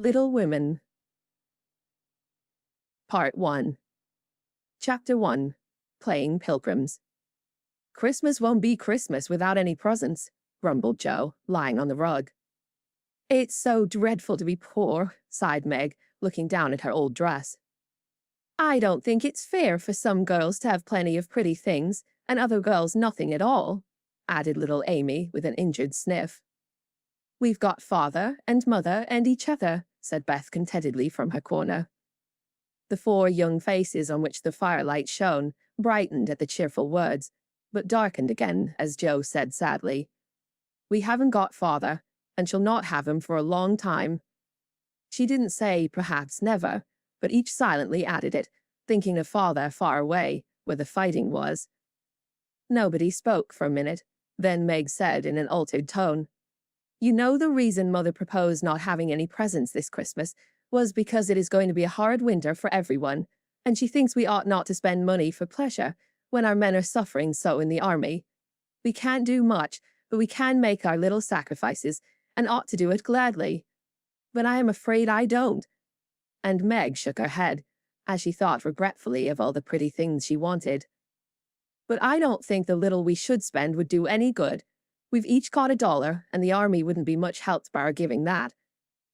Little Women. Part 1. Chapter 1. Playing Pilgrims. "Christmas won't be Christmas without any presents," grumbled Joe, lying on the rug. "It's so dreadful to be poor," sighed Meg, looking down at her old dress. "I don't think it's fair for some girls to have plenty of pretty things and other girls nothing at all," added little Amy with an injured sniff. "We've got father and mother and each other," said Beth contentedly from her corner. The 4 young faces on which the firelight shone brightened at the cheerful words, but darkened again as Joe said sadly, "We haven't got father, and shall not have him for a long time." She didn't say perhaps never, but each silently added it, thinking of father far away, where the fighting was. Nobody spoke for a minute. Then Meg said in an altered tone, "You know the reason Mother proposed not having any presents this Christmas was because it is going to be a hard winter for everyone, and she thinks we ought not to spend money for pleasure when our men are suffering so in the army. We can't do much, but we can make our little sacrifices, and ought to do it gladly. But I am afraid I don't." And Meg shook her head, as she thought regretfully of all the pretty things she wanted. "But I don't think the little we should spend would do any good. We've each got $1, and the army wouldn't be much helped by our giving that.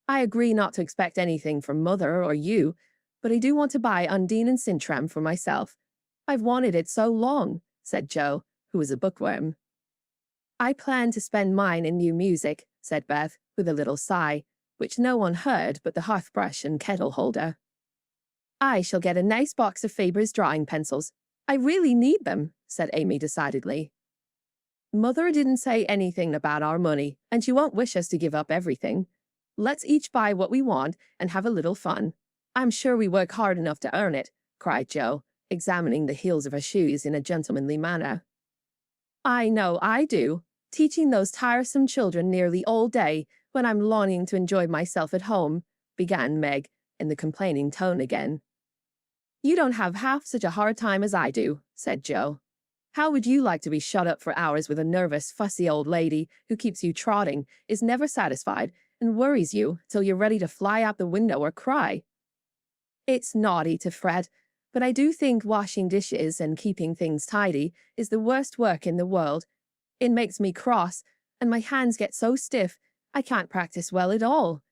I agree not to expect anything from Mother or you, but I do want to buy Undine and Sintram for myself. I've wanted it so long," said Joe, who was a bookworm. "I plan to spend mine in new music," said Beth, with a little sigh, which no one heard but the hearth-brush and kettle-holder. "I shall get a nice box of Faber's drawing pencils. I really need them," said Amy decidedly. "Mother didn't say anything about our money, and she won't wish us to give up everything. Let's each buy what we want and have a little fun. I'm sure we work hard enough to earn it," cried Joe, examining the heels of her shoes in a gentlemanly manner. "I know I do, teaching those tiresome children nearly all day when I'm longing to enjoy myself at home," began Meg, in the complaining tone again. "You don't have half such a hard time as I do," said Joe. "How would you like to be shut up for hours with a nervous, fussy old lady who keeps you trotting, is never satisfied, and worries you till you're ready to fly out the window or cry?" "It's naughty to fret, but I do think washing dishes and keeping things tidy is the worst work in the world. It makes me cross, and my hands get so stiff I can't practice well at all."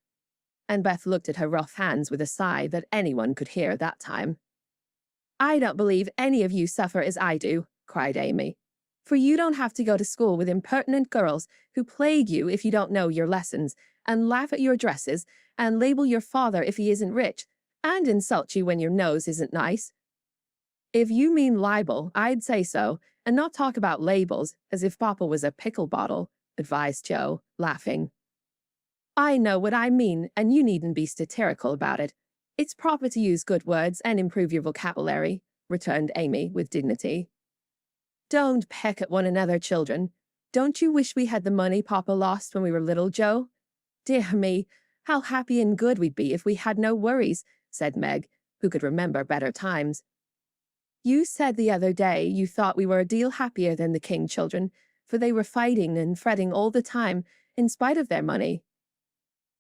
And Beth looked at her rough hands with a sigh that anyone could hear that time. "I don't believe any of you suffer as I do," cried Amy. "For you don't have to go to school with impertinent girls who plague you if you don't know your lessons, and laugh at your dresses, and label your father if he isn't rich, and insult you when your nose isn't nice." "If you mean libel, I'd say so, and not talk about labels as if Papa was a pickle bottle," advised Joe, laughing. "I know what I mean, and you needn't be satirical about it. It's proper to use good words and improve your vocabulary," returned Amy with dignity. "Don't peck at one another, children. Don't you wish we had the money Papa lost when we were little, Joe? Dear me, how happy and good we'd be if we had no worries," said Meg, who could remember better times. "You said the other day you thought we were a deal happier than the King children, for they were fighting and fretting all the time, in spite of their money."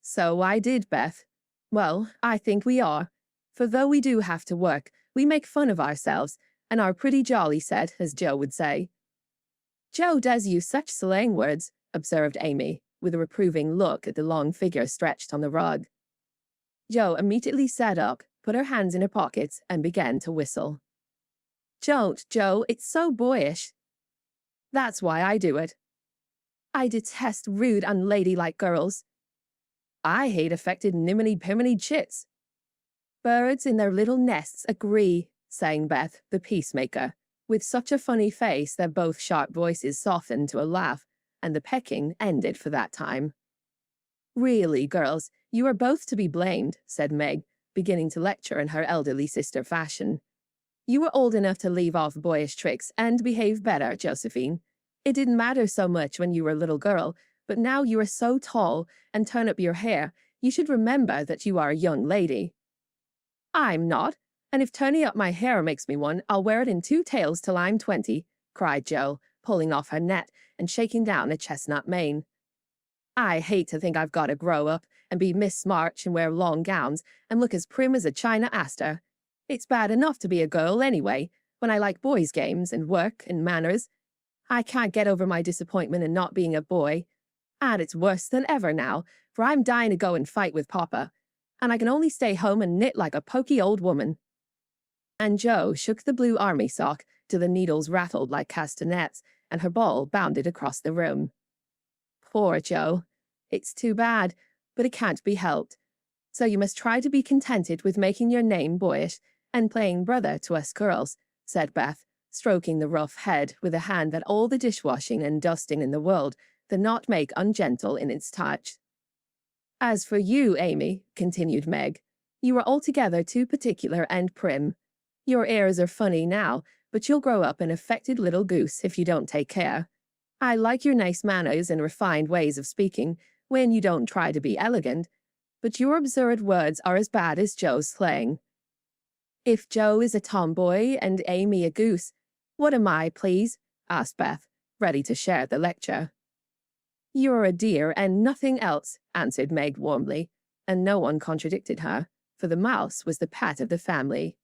"So I did, Beth. Well, I think we are, for though we do have to work, we make fun of ourselves, and are pretty jolly set, as Joe would say." "Joe does use such slang words," observed Amy, with a reproving look at the long figure stretched on the rug. Joe immediately sat up, put her hands in her pockets, and began to whistle. "Don't, Joe, it's so boyish." "That's why I do it." "I detest rude, unladylike girls." "I hate affected niminy-piminy chits." "Birds in their little nests agree," sang Beth, the peacemaker, with such a funny face that both sharp voices softened to a laugh, and the pecking ended for that time. "Really, girls, you are both to be blamed," said Meg, beginning to lecture in her elderly sister fashion. "You were old enough to leave off boyish tricks and behave better, Josephine. It didn't matter so much when you were a little girl, but now you are so tall and turn up your hair, you should remember that you are a young lady." "I'm not, and if turning up my hair makes me one, I'll wear it in 2 tails till I'm 20, cried Joe, pulling off her net and shaking down a chestnut mane. "I hate to think I've got to grow up and be Miss March and wear long gowns and look as prim as a China Aster. It's bad enough to be a girl anyway, when I like boys' games and work and manners. I can't get over my disappointment in not being a boy. And it's worse than ever now, for I'm dying to go and fight with Papa, and I can only stay home and knit like a poky old woman." And Jo shook the blue army sock till the needles rattled like castanets, and her ball bounded across the room. Poor Jo. It's too bad, but it can't be helped. So you must try to be contented with making your name boyish and playing brother to us girls, said Beth, stroking the rough head with a hand that all the dishwashing and dusting in the world did not make ungentle in its touch. "As for you, Amy," continued Meg, "you are altogether too particular and prim. Your airs are funny now, but you'll grow up an affected little goose if you don't take care. I like your nice manners and refined ways of speaking when you don't try to be elegant, but your absurd words are as bad as Jo's slang." "If Jo is a tomboy and Amy a goose, what am I, please?" asked Beth, ready to share the lecture. "You're a dear and nothing else," answered Meg warmly, and no one contradicted her, for the mouse was the pet of the family.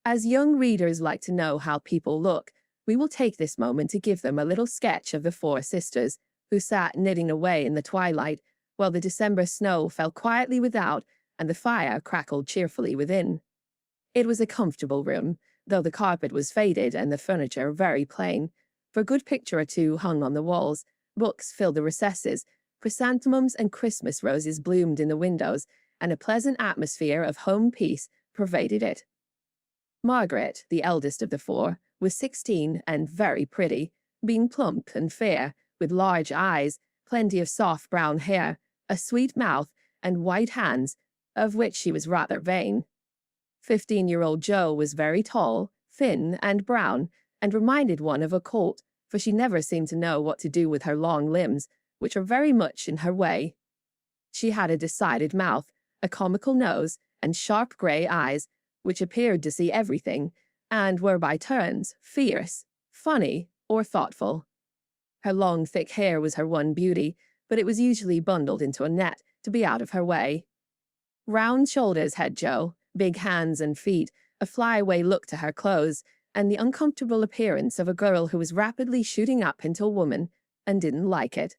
As young readers like to know how people look, we will take this moment to give them a little sketch of the four sisters, who sat knitting away in the twilight, while the December snow fell quietly without and the fire crackled cheerfully within. It was a comfortable room, though the carpet was faded and the furniture very plain, for a good picture or two hung on the walls, books filled the recesses, chrysanthemums and Christmas roses bloomed in the windows, and a pleasant atmosphere of home peace pervaded it. Margaret, the eldest of the four, was 16 and very pretty, being plump and fair, with large eyes, plenty of soft brown hair, a sweet mouth, and white hands, of which she was rather vain. 15-year-old Jo was very tall, thin, and brown, and reminded one of a colt, for she never seemed to know what to do with her long limbs, which were very much in her way. She had a decided mouth, a comical nose, and sharp grey eyes, which appeared to see everything, and were by turns fierce, funny, or thoughtful. Her long, thick hair was her one beauty, but it was usually bundled into a net to be out of her way. Round shoulders had Jo, big hands and feet, a flyaway look to her clothes, and the uncomfortable appearance of a girl who was rapidly shooting up into a woman and didn't like it.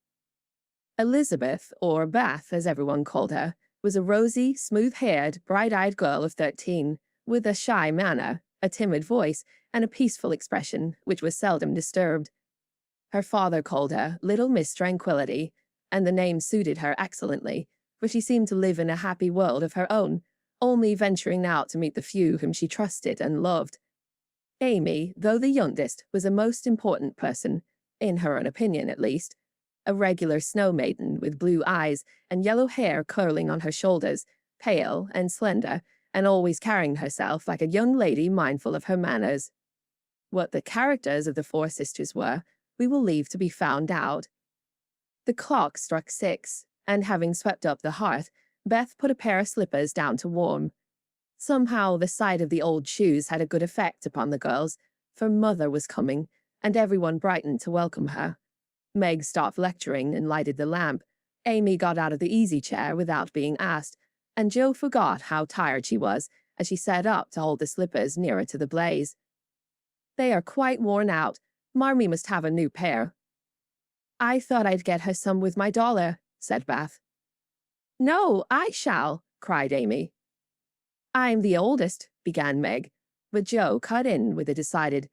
Elizabeth, or Beth as everyone called her, was a rosy, smooth-haired, bright-eyed girl of 13, with a shy manner, a timid voice, and a peaceful expression which was seldom disturbed. Her father called her Little Miss Tranquility, and the name suited her excellently, for she seemed to live in a happy world of her own, only venturing out to meet the few whom she trusted and loved. Amy, though the youngest, was a most important person, in her own opinion at least, a regular snow maiden with blue eyes and yellow hair curling on her shoulders, pale and slender, and always carrying herself like a young lady mindful of her manners. What the characters of the four sisters were, we will leave to be found out. The clock struck 6, and having swept up the hearth, Beth put a pair of slippers down to warm. Somehow the sight of the old shoes had a good effect upon the girls, for Mother was coming, and everyone brightened to welcome her. Meg stopped lecturing and lighted the lamp. Amy got out of the easy-chair without being asked, and Jo forgot how tired she was as she sat up to hold the slippers nearer to the blaze. "They are quite worn out. Marmee must have a new pair." "I thought I'd get her some with my dollar," said Beth. "No, I shall," cried Amy. "I'm the oldest," began Meg, but Jo cut in with a decided,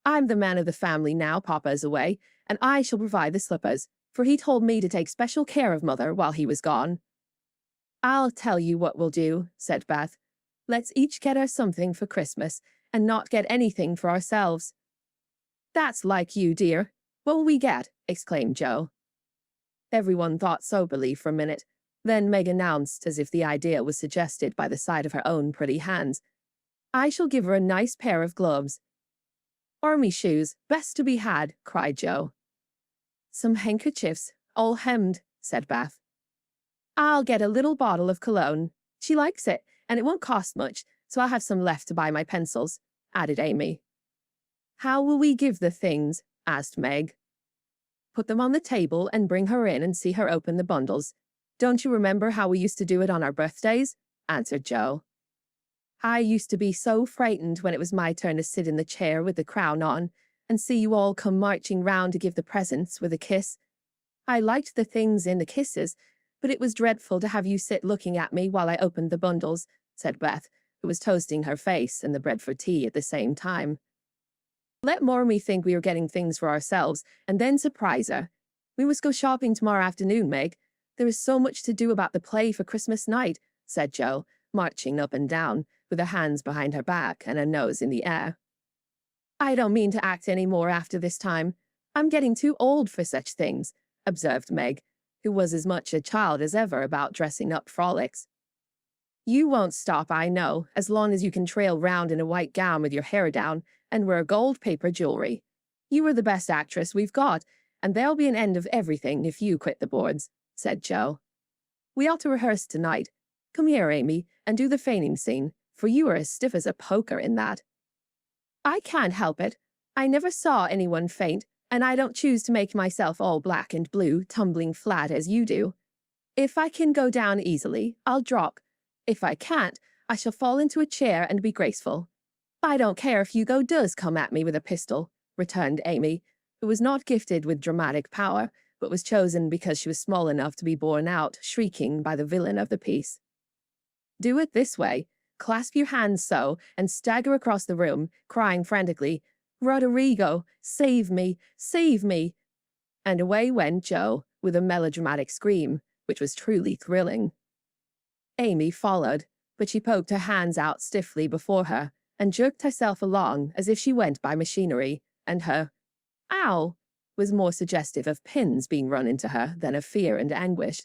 "I'm the man of the family now Papa's away, and I shall provide the slippers, for he told me to take special care of Mother while he was gone." "I'll tell you what we'll do," said Beth. "Let's each get her something for Christmas, and not get anything for ourselves." "That's like you, dear. What will we get?" exclaimed Jo. Everyone thought soberly for a minute. Then Meg announced, as if the idea was suggested by the sight of her own pretty hands, "I shall give her a nice pair of gloves." "Army shoes, best to be had," cried Jo. "Some handkerchiefs, all hemmed," said Beth. "I'll get a little bottle of cologne. She likes it, and it won't cost much, so I'll have some left to buy my pencils," added Amy. "How will we give the things?" asked Meg. "Put them on the table and bring her in and see her open the bundles. Don't you remember how we used to do it on our birthdays? Answered Joe. I used to be so frightened when it was my turn to sit in the chair with the crown on and see you all come marching round to give the presents with a kiss. I liked the things in the kisses, but it was dreadful to have you sit looking at me while I opened the bundles, said Beth, who was toasting her face and the bread for tea at the same time. Let Mormy think we are getting things for ourselves and then surprise her. We must go shopping tomorrow afternoon, Meg. There is so much to do about the play for Christmas night, said Joe, marching up and down, with her hands behind her back and her nose in the air. I don't mean to act any more after this time. I'm getting too old for such things, observed Meg, who was as much a child as ever about dressing up frolics. You won't stop, I know, as long as you can trail round in a white gown with your hair down and wear gold paper jewelry. You are the best actress we've got, and there'll be an end of everything if you quit the boards, said Joe. We ought to rehearse tonight. Come here, Amy, and do the fainting scene, for you are as stiff as a poker in that. I can't help it. I never saw anyone faint, and I don't choose to make myself all black and blue, tumbling flat as you do. If I can go down easily, I'll drop. If I can't, I shall fall into a chair and be graceful. I don't care if Hugo does come at me with a pistol, returned Amy, who was not gifted with dramatic power, but was chosen because she was small enough to be borne out, shrieking by the villain of the piece. Do it this way. Clasp your hands so, and stagger across the room, crying frantically, Roderigo, save me, save me. And away went Joe, with a melodramatic scream, which was truly thrilling. Amy followed, but she poked her hands out stiffly before her, and jerked herself along as if she went by machinery, and her ow was more suggestive of pins being run into her than of fear and anguish.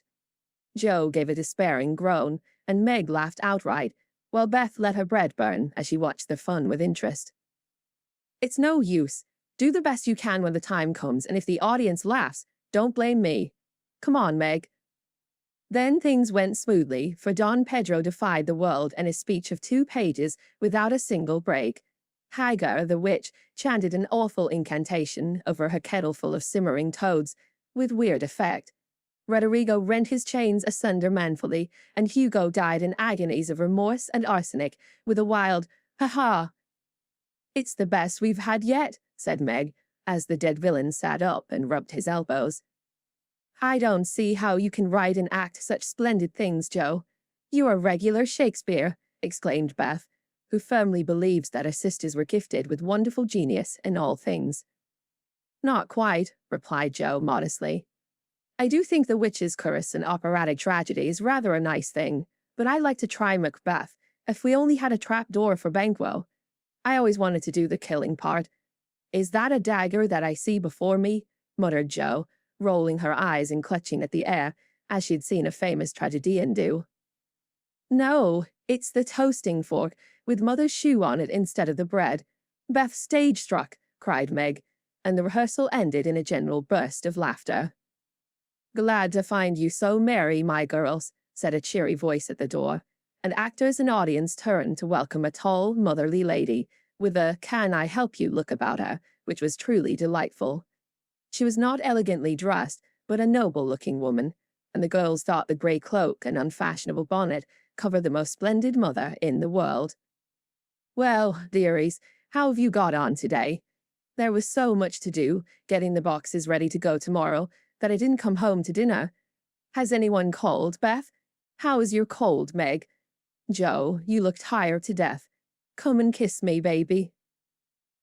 Joe gave a despairing groan, and Meg laughed outright, while Beth let her bread burn as she watched the fun with interest. It's no use. Do the best you can when the time comes, and if the audience laughs, don't blame me. Come on, Meg. Then things went smoothly, for Don Pedro defied the world and his speech of 2 pages without a single break. Hagar, the witch, chanted an awful incantation over her kettle full of simmering toads, with weird effect. Roderigo rent his chains asunder manfully, and Hugo died in agonies of remorse and arsenic, with a wild, ha-ha. It's the best we've had yet, said Meg, as the dead villain sat up and rubbed his elbows. I don't see how you can write and act such splendid things, Joe. You are regular Shakespeare, exclaimed Beth, who firmly believes that her sisters were gifted with wonderful genius in all things. Not quite, replied Joe modestly. I do think the witch's curse and operatic tragedy is rather a nice thing, but I like to try Macbeth, if we only had a trap door for Banquo. I always wanted to do the killing part. Is that a dagger that I see before me? Muttered Joe, rolling her eyes and clutching at the air, as she'd seen a famous tragedian do. No, it's the toasting fork, with Mother's shoe on it instead of the bread. Beth stage struck, cried Meg, and the rehearsal ended in a general burst of laughter. Glad to find you so merry, my girls, said a cheery voice at the door, and actors and audience turned to welcome a tall, motherly lady, with a can I help you look about her, which was truly delightful. She was not elegantly dressed, but a noble-looking woman, and the girls thought the grey cloak and unfashionable bonnet covered the most splendid mother in the world. Well, dearies, how have you got on today? There was so much to do, getting the boxes ready to go tomorrow, that I didn't come home to dinner. Has anyone called, Beth? How is your cold, Meg? Joe, you look tired to death. Come and kiss me, baby.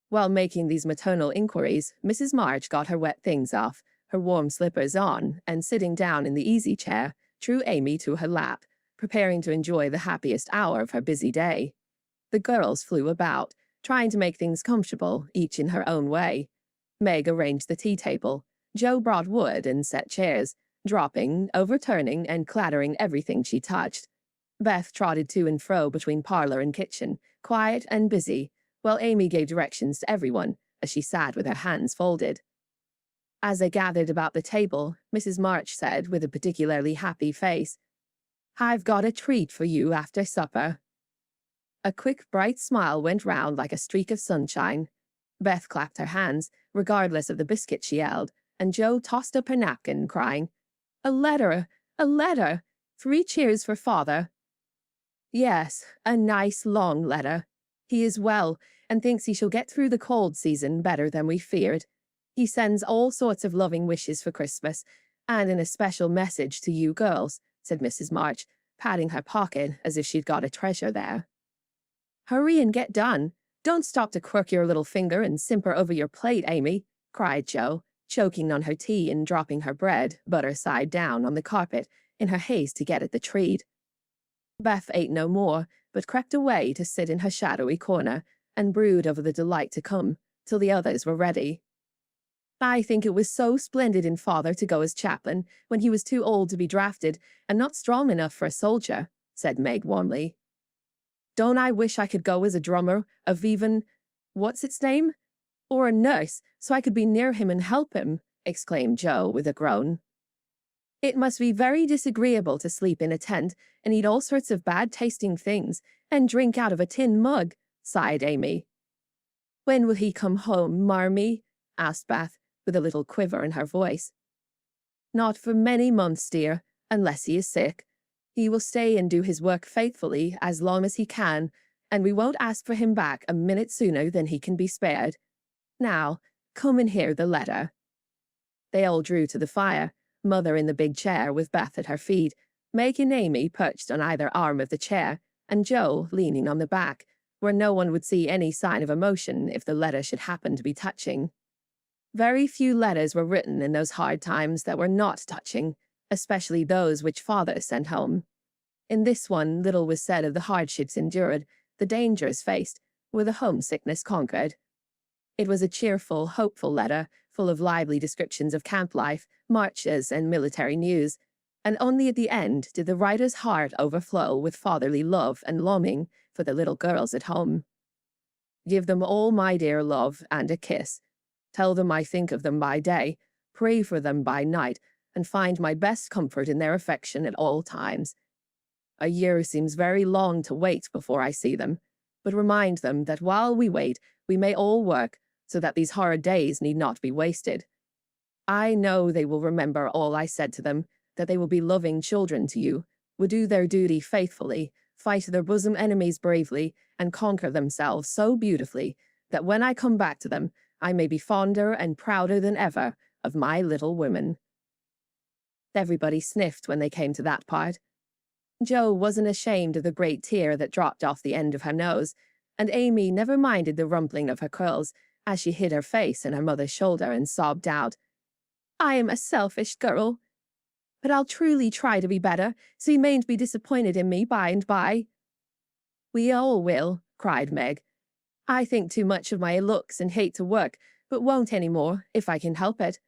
While making these maternal inquiries, Mrs. March got her wet things off, her warm slippers on, and sitting down in the easy chair, drew Amy to her lap, preparing to enjoy the happiest hour of her busy day. The girls flew about, trying to make things comfortable, each in her own way. Meg arranged the tea table. Joe brought wood and set chairs, dropping, overturning, and clattering everything she touched. Beth trotted to and fro between parlor and kitchen, quiet and busy, while Amy gave directions to everyone as she sat with her hands folded. As they gathered about the table, Mrs. March said, with a particularly happy face, I've got a treat for you after supper. A quick, bright smile went round like a streak of sunshine. Beth clapped her hands, regardless of the biscuit she held, and Joe tossed up her napkin, crying, A letter! A letter! 3 cheers for father. Yes, a nice long letter. He is well, and thinks he shall get through the cold season better than we feared. He sends all sorts of loving wishes for Christmas, and an especial message to you girls, said Mrs. March, patting her pocket as if she'd got a treasure there. Hurry and get done. Don't stop to quirk your little finger and simper over your plate, Amy, cried Jo, choking on her tea and dropping her bread, butter side down, on the carpet in her haste to get at the treat. Beth ate no more, but crept away to sit in her shadowy corner and brood over the delight to come, till the others were ready. I think it was so splendid in father to go as chaplain when he was too old to be drafted and not strong enough for a soldier, said Meg warmly. Don't I wish I could go as a drummer, of even, what's its name? Or a nurse, so I could be near him and help him, exclaimed Jo with a groan. It must be very disagreeable to sleep in a tent and eat all sorts of bad-tasting things and drink out of a tin mug, sighed Amy. When will he come home, Marmee? Asked Beth, with a little quiver in her voice. Not for many months, dear, unless he is sick. He will stay and do his work faithfully as long as he can, and we won't ask for him back a minute sooner than he can be spared. Now, come and hear the letter. They all drew to the fire, Mother in the big chair with Beth at her feet, Meg and Amy perched on either arm of the chair, and Jo leaning on the back, where no one would see any sign of emotion if the letter should happen to be touching. Very few letters were written in those hard times that were not touching, especially those which father sent home. In this one, little was said of the hardships endured, the dangers faced, or the homesickness conquered. It was a cheerful, hopeful letter, full of lively descriptions of camp life, marches, and military news, and only at the end did the writer's heart overflow with fatherly love and longing for the little girls at home. Give them all my dear love and a kiss. Tell them I think of them by day, pray for them by night, and find my best comfort in their affection at all times. A year seems very long to wait before I see them, but remind them that while we wait, we may all work, so that these hard days need not be wasted. I know they will remember all I said to them, that they will be loving children to you, will do their duty faithfully, fight their bosom enemies bravely, and conquer themselves so beautifully that when I come back to them, I may be fonder and prouder than ever of my little women. Everybody sniffed when they came to that part. Jo wasn't ashamed of the great tear that dropped off the end of her nose, and Amy never minded the rumpling of her curls as she hid her face in her mother's shoulder and sobbed out, I am a selfish girl. But I'll truly try to be better, so you mayn't be disappointed in me by and by. We all will, cried Meg. I think too much of my looks and hate to work, but won't any more, if I can help it.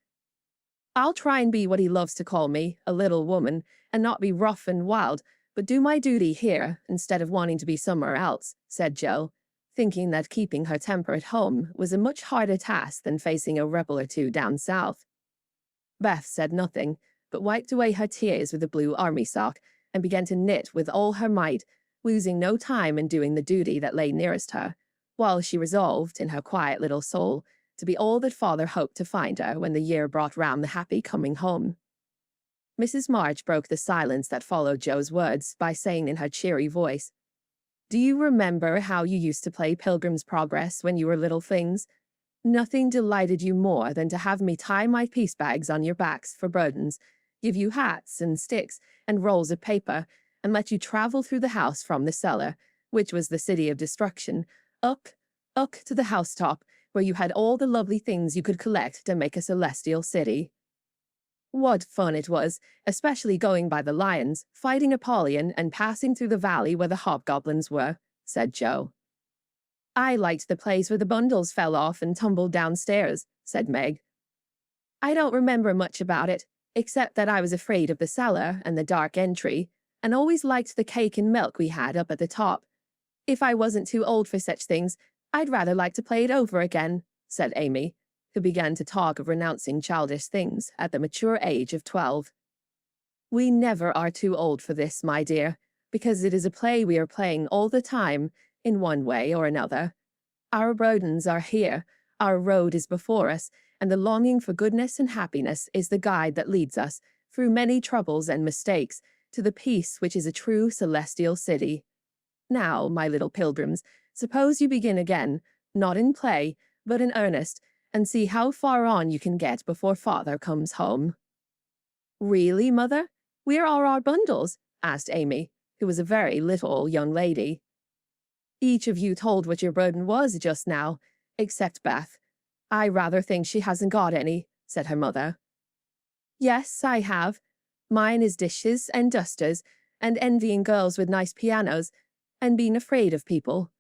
I'll try and be what he loves to call me, a little woman, and not be rough and wild, but do my duty here instead of wanting to be somewhere else, said Jo, thinking that keeping her temper at home was a much harder task than facing a rebel or two down south. Beth said nothing, but wiped away her tears with a blue army sock and began to knit with all her might, losing no time in doing the duty that lay nearest her, while she resolved, in her quiet little soul, to be all that father hoped to find her when the year brought round the happy coming home. Mrs. March broke the silence that followed Jo's words by saying in her cheery voice, Do you remember how you used to play Pilgrim's Progress when you were little things? Nothing delighted you more than to have me tie my piece bags on your backs for burdens, give you hats and sticks and rolls of paper, and let you travel through the house from the cellar, which was the city of destruction, up to the housetop, where you had all the lovely things you could collect to make a celestial city. What fun it was, especially going by the lions, fighting Apollyon, and passing through the valley where the hobgoblins were, said Jo. I liked the place where the bundles fell off and tumbled downstairs, said Meg. I don't remember much about it, except that I was afraid of the cellar and the dark entry, and always liked the cake and milk we had up at the top. If I wasn't too old for such things, I'd rather like to play it over again, said Amy, who began to talk of renouncing childish things at the mature age of 12. We never are too old for this, my dear, because it is a play we are playing all the time, in one way or another. Our burdens are here, our road is before us, and the longing for goodness and happiness is the guide that leads us, through many troubles and mistakes, to the peace which is a true celestial city. Now, my little pilgrims, suppose you begin again, not in play, but in earnest, and see how far on you can get before father comes home." "Really, mother? Where are our bundles?" asked Amy, who was a very little young lady. "Each of you told what your burden was just now, except Beth. I rather think she hasn't got any," said her mother. "Yes, I have. Mine is dishes and dusters, and envying girls with nice pianos, and being afraid of people."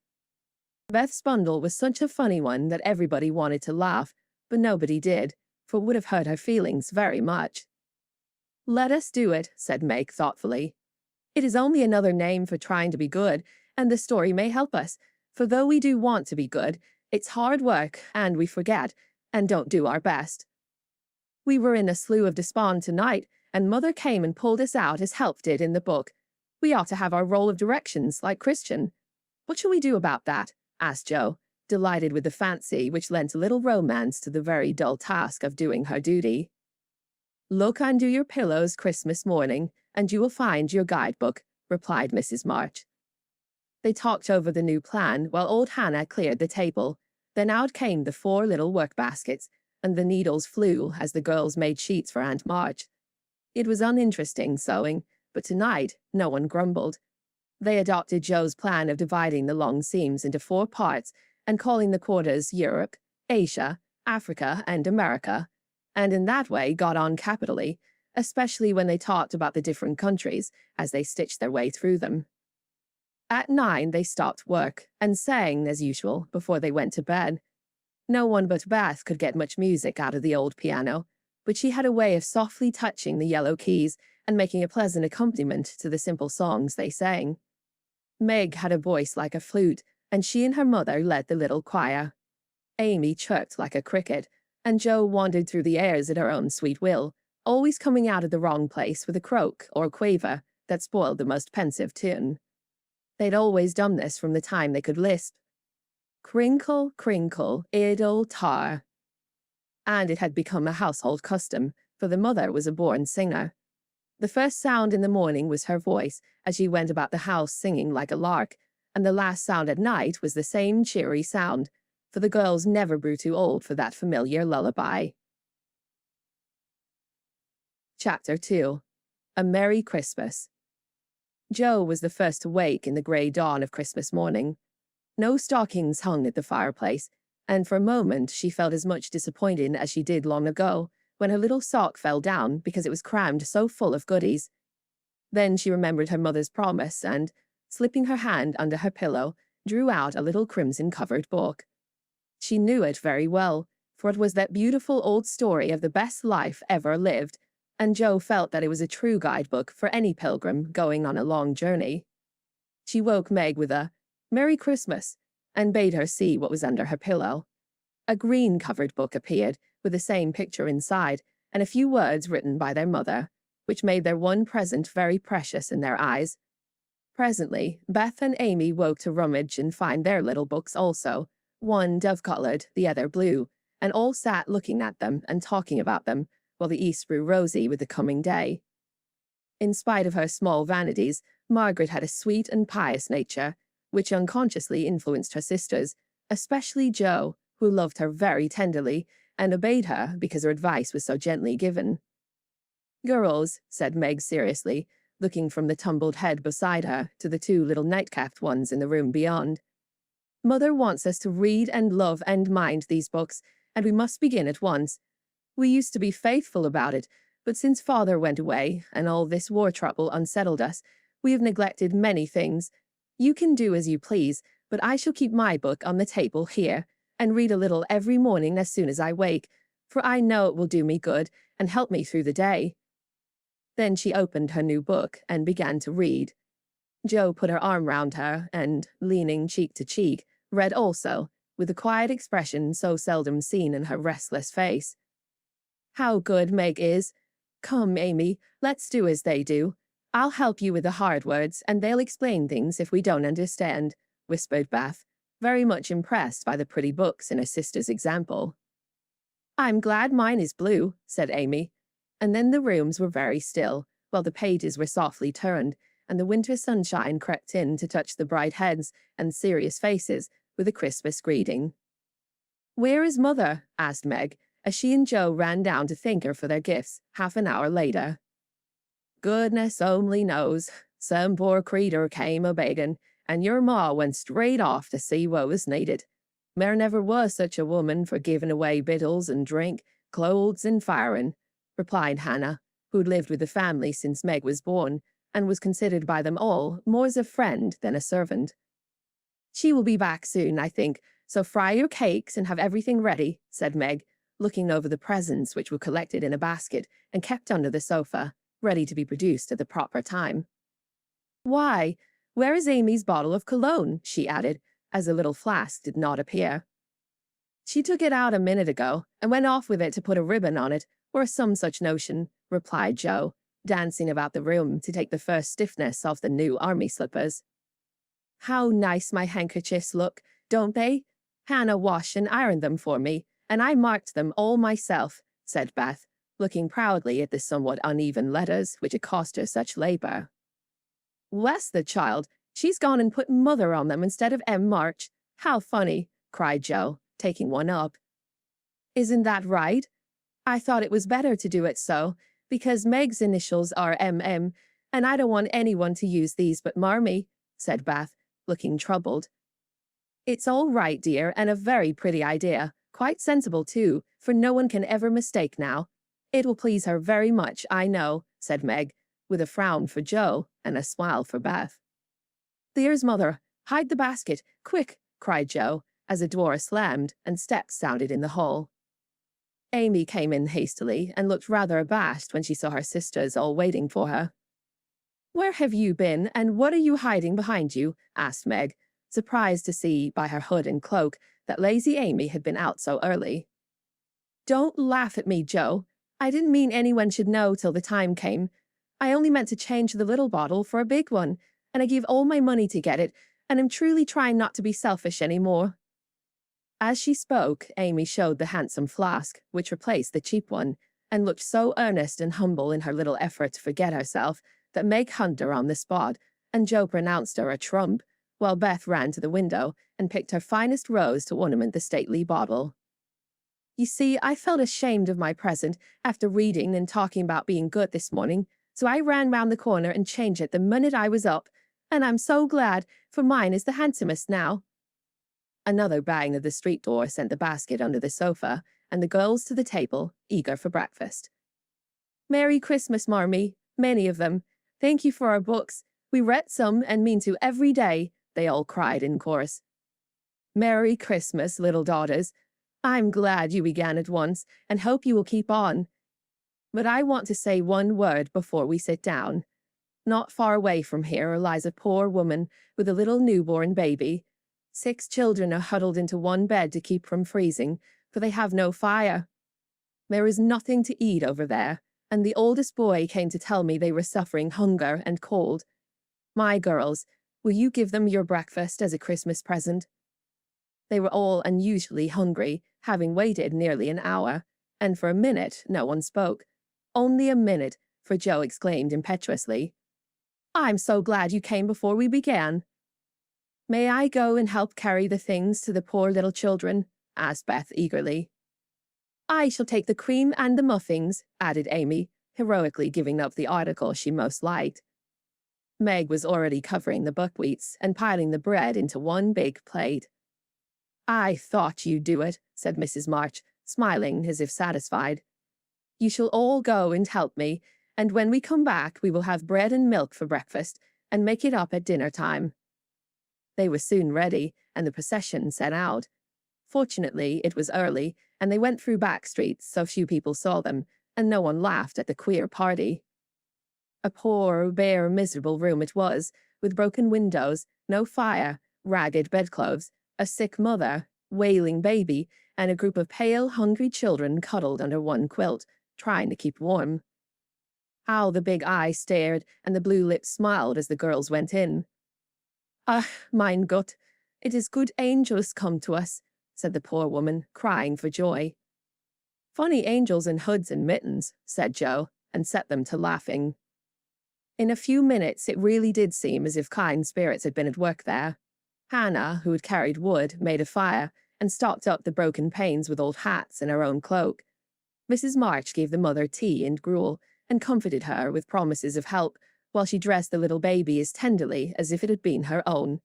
Beth's bundle was such a funny one that everybody wanted to laugh, but nobody did, for it would have hurt her feelings very much. "Let us do it," said Meg thoughtfully. "It is only another name for trying to be good, and the story may help us, for though we do want to be good, it's hard work, and we forget, and don't do our best. We were in a slough of despond tonight, and Mother came and pulled us out as Help did in the book. We ought to have our roll of directions, like Christian. What shall we do about that?" asked Jo, delighted with the fancy which lent a little romance to the very dull task of doing her duty. "Look under your pillows Christmas morning, and you will find your guidebook," replied Mrs. March. They talked over the new plan while old Hannah cleared the table. Then out came the 4 little work baskets, and the needles flew as the girls made sheets for Aunt March. It was uninteresting sewing, but tonight no one grumbled. They adopted Jo's plan of dividing the long seams into 4 parts and calling the quarters Europe, Asia, Africa, and America, and in that way got on capitally, especially when they talked about the different countries as they stitched their way through them. At 9 they stopped work and sang, as usual, before they went to bed. No one but Beth could get much music out of the old piano, but she had a way of softly touching the yellow keys and making a pleasant accompaniment to the simple songs they sang. Meg had a voice like a flute, and she and her mother led the little choir. Amy chirped like a cricket, and Jo wandered through the airs at her own sweet will, always coming out of the wrong place with a croak or quaver that spoiled the most pensive tune. They'd always done this from the time they could lisp. "Crinkle, crinkle, idle tar." And it had become a household custom, for the mother was a born singer. The first sound in the morning was her voice, as she went about the house singing like a lark, and the last sound at night was the same cheery sound, for the girls never grew too old for that familiar lullaby. Chapter 2. A Merry Christmas. Jo was the first to wake in the grey dawn of Christmas morning. No stockings hung at the fireplace, and for a moment she felt as much disappointed as she did long ago, when her little sock fell down because it was crammed so full of goodies. Then she remembered her mother's promise and, slipping her hand under her pillow, drew out a little crimson-covered book. She knew it very well, for it was that beautiful old story of the best life ever lived, and Jo felt that it was a true guidebook for any pilgrim going on a long journey. She woke Meg with a "Merry Christmas," and bade her see what was under her pillow. A green-covered book appeared, with the same picture inside, and a few words written by their mother, which made their one present very precious in their eyes. Presently, Beth and Amy woke to rummage and find their little books also, one dove-coloured, the other blue, and all sat looking at them and talking about them, while the east grew rosy with the coming day. In spite of her small vanities, Margaret had a sweet and pious nature, which unconsciously influenced her sisters, especially Jo, who loved her very tenderly, and obeyed her because her advice was so gently given. "Girls," said Meg seriously, looking from the tumbled head beside her to the 2 little night-capped ones in the room beyond, "Mother wants us to read and love and mind these books, and we must begin at once. We used to be faithful about it, but since Father went away, and all this war trouble unsettled us, we have neglected many things. You can do as you please, but I shall keep my book on the table here, and read a little every morning as soon as I wake, for I know it will do me good and help me through the day." Then she opened her new book and began to read. Jo put her arm round her and, leaning cheek to cheek, read also, with the quiet expression so seldom seen in her restless face. "How good Meg is! Come, Amy, let's do as they do. I'll help you with the hard words, and they'll explain things if we don't understand," whispered Beth, very much impressed by the pretty books in her sister's example. "I'm glad mine is blue," said Amy, and then the rooms were very still, while the pages were softly turned, and the winter sunshine crept in to touch the bright heads and serious faces with a Christmas greeting. "Where is Mother?" asked Meg, as she and Joe ran down to thank her for their gifts half an hour later. "Goodness only knows. Some poor creetur came a-begging, and your ma went straight off to see what was needed. There never was such a woman for giving away victuals and drink, clothes and firing," replied Hannah, who'd lived with the family since Meg was born, and was considered by them all more as a friend than a servant. "She will be back soon, I think, so fry your cakes and have everything ready," said Meg, looking over the presents which were collected in a basket and kept under the sofa, ready to be produced at the proper time. "Why, where is Amy's bottle of cologne?" she added, as the little flask did not appear. "She took it out a minute ago, and went off with it to put a ribbon on it, or some such notion," replied Joe, dancing about the room to take the first stiffness off the new army slippers. "How nice my handkerchiefs look, don't they? Hannah washed and ironed them for me, and I marked them all myself," said Beth, looking proudly at the somewhat uneven letters which had cost her such labor. "Bless the child, she's gone and put Mother on them instead of M. March. How funny," cried Joe, taking one up. "Isn't that right? I thought it was better to do it so, because Meg's initials are MM, and I don't want anyone to use these but Marmee," said Beth, looking troubled. "It's all right, dear, and a very pretty idea. Quite sensible, too, for no one can ever mistake now. It will please her very much, I know," said Meg, with a frown for Joe and a smile for Beth. "There's Mother. Hide the basket, quick," cried Joe, as a door slammed and steps sounded in the hall. Amy came in hastily and looked rather abashed when she saw her sisters all waiting for her. "Where have you been, and what are you hiding behind you?" asked Meg, surprised to see by her hood and cloak that lazy Amy had been out so early. "Don't laugh at me, Joe. I didn't mean anyone should know till the time came. I only meant to change the little bottle for a big one, and I gave all my money to get it, and I'm truly trying not to be selfish any more." As she spoke, Amy showed the handsome flask, which replaced the cheap one, and looked so earnest and humble in her little effort to forget herself that Meg hugged her on the spot, and Joe pronounced her a trump, while Beth ran to the window and picked her finest rose to ornament the stately bottle. "You see, I felt ashamed of my present after reading and talking about being good this morning, so I ran round the corner and changed it the minute I was up, and I'm so glad, for mine is the handsomest now." Another bang of the street door sent the basket under the sofa, and the girls to the table, eager for breakfast. "Merry Christmas, Marmee, many of them. Thank you for our books. We read some and mean to every day," they all cried in chorus. "Merry Christmas, little daughters. I'm glad you began at once, and hope you will keep on. But I want to say one word before we sit down. Not far away from here lies a poor woman with a little newborn baby. 6 children are huddled into one bed to keep from freezing, for they have no fire. There is nothing to eat over there, and the oldest boy came to tell me they were suffering hunger and cold. My girls, will you give them your breakfast as a Christmas present?" They were all unusually hungry, having waited nearly an hour, and for a minute no one spoke. Only a minute, for Joe exclaimed impetuously, "I'm so glad you came before we began." "May I go and help carry the things to the poor little children?" asked Beth eagerly. "I shall take the cream and the muffins," added Amy, heroically giving up the article she most liked. Meg was already covering the buckwheats and piling the bread into one big plate. "I thought you'd do it," said Mrs. March, smiling as if satisfied. "You shall all go and help me, and when we come back we will have bread and milk for breakfast, and make it up at dinner time." They were soon ready, and the procession set out. Fortunately, it was early, and they went through back streets so few people saw them, and no one laughed at the queer party. A poor, bare, miserable room it was, with broken windows, no fire, ragged bedclothes, a sick mother, wailing baby, and a group of pale, hungry children cuddled under one quilt, trying to keep warm. How the big eyes stared and the blue lips smiled as the girls went in. "Ah, mein Gott, it is good angels come to us," said the poor woman, crying for joy. Funny angels in hoods and mittens, said Joe, and set them to laughing. In a few minutes it really did seem as if kind spirits had been at work there. Hannah, who had carried wood, made a fire, and stopped up the broken panes with old hats and her own cloak. Mrs. March gave the mother tea and gruel, and comforted her with promises of help, while she dressed the little baby as tenderly as if it had been her own.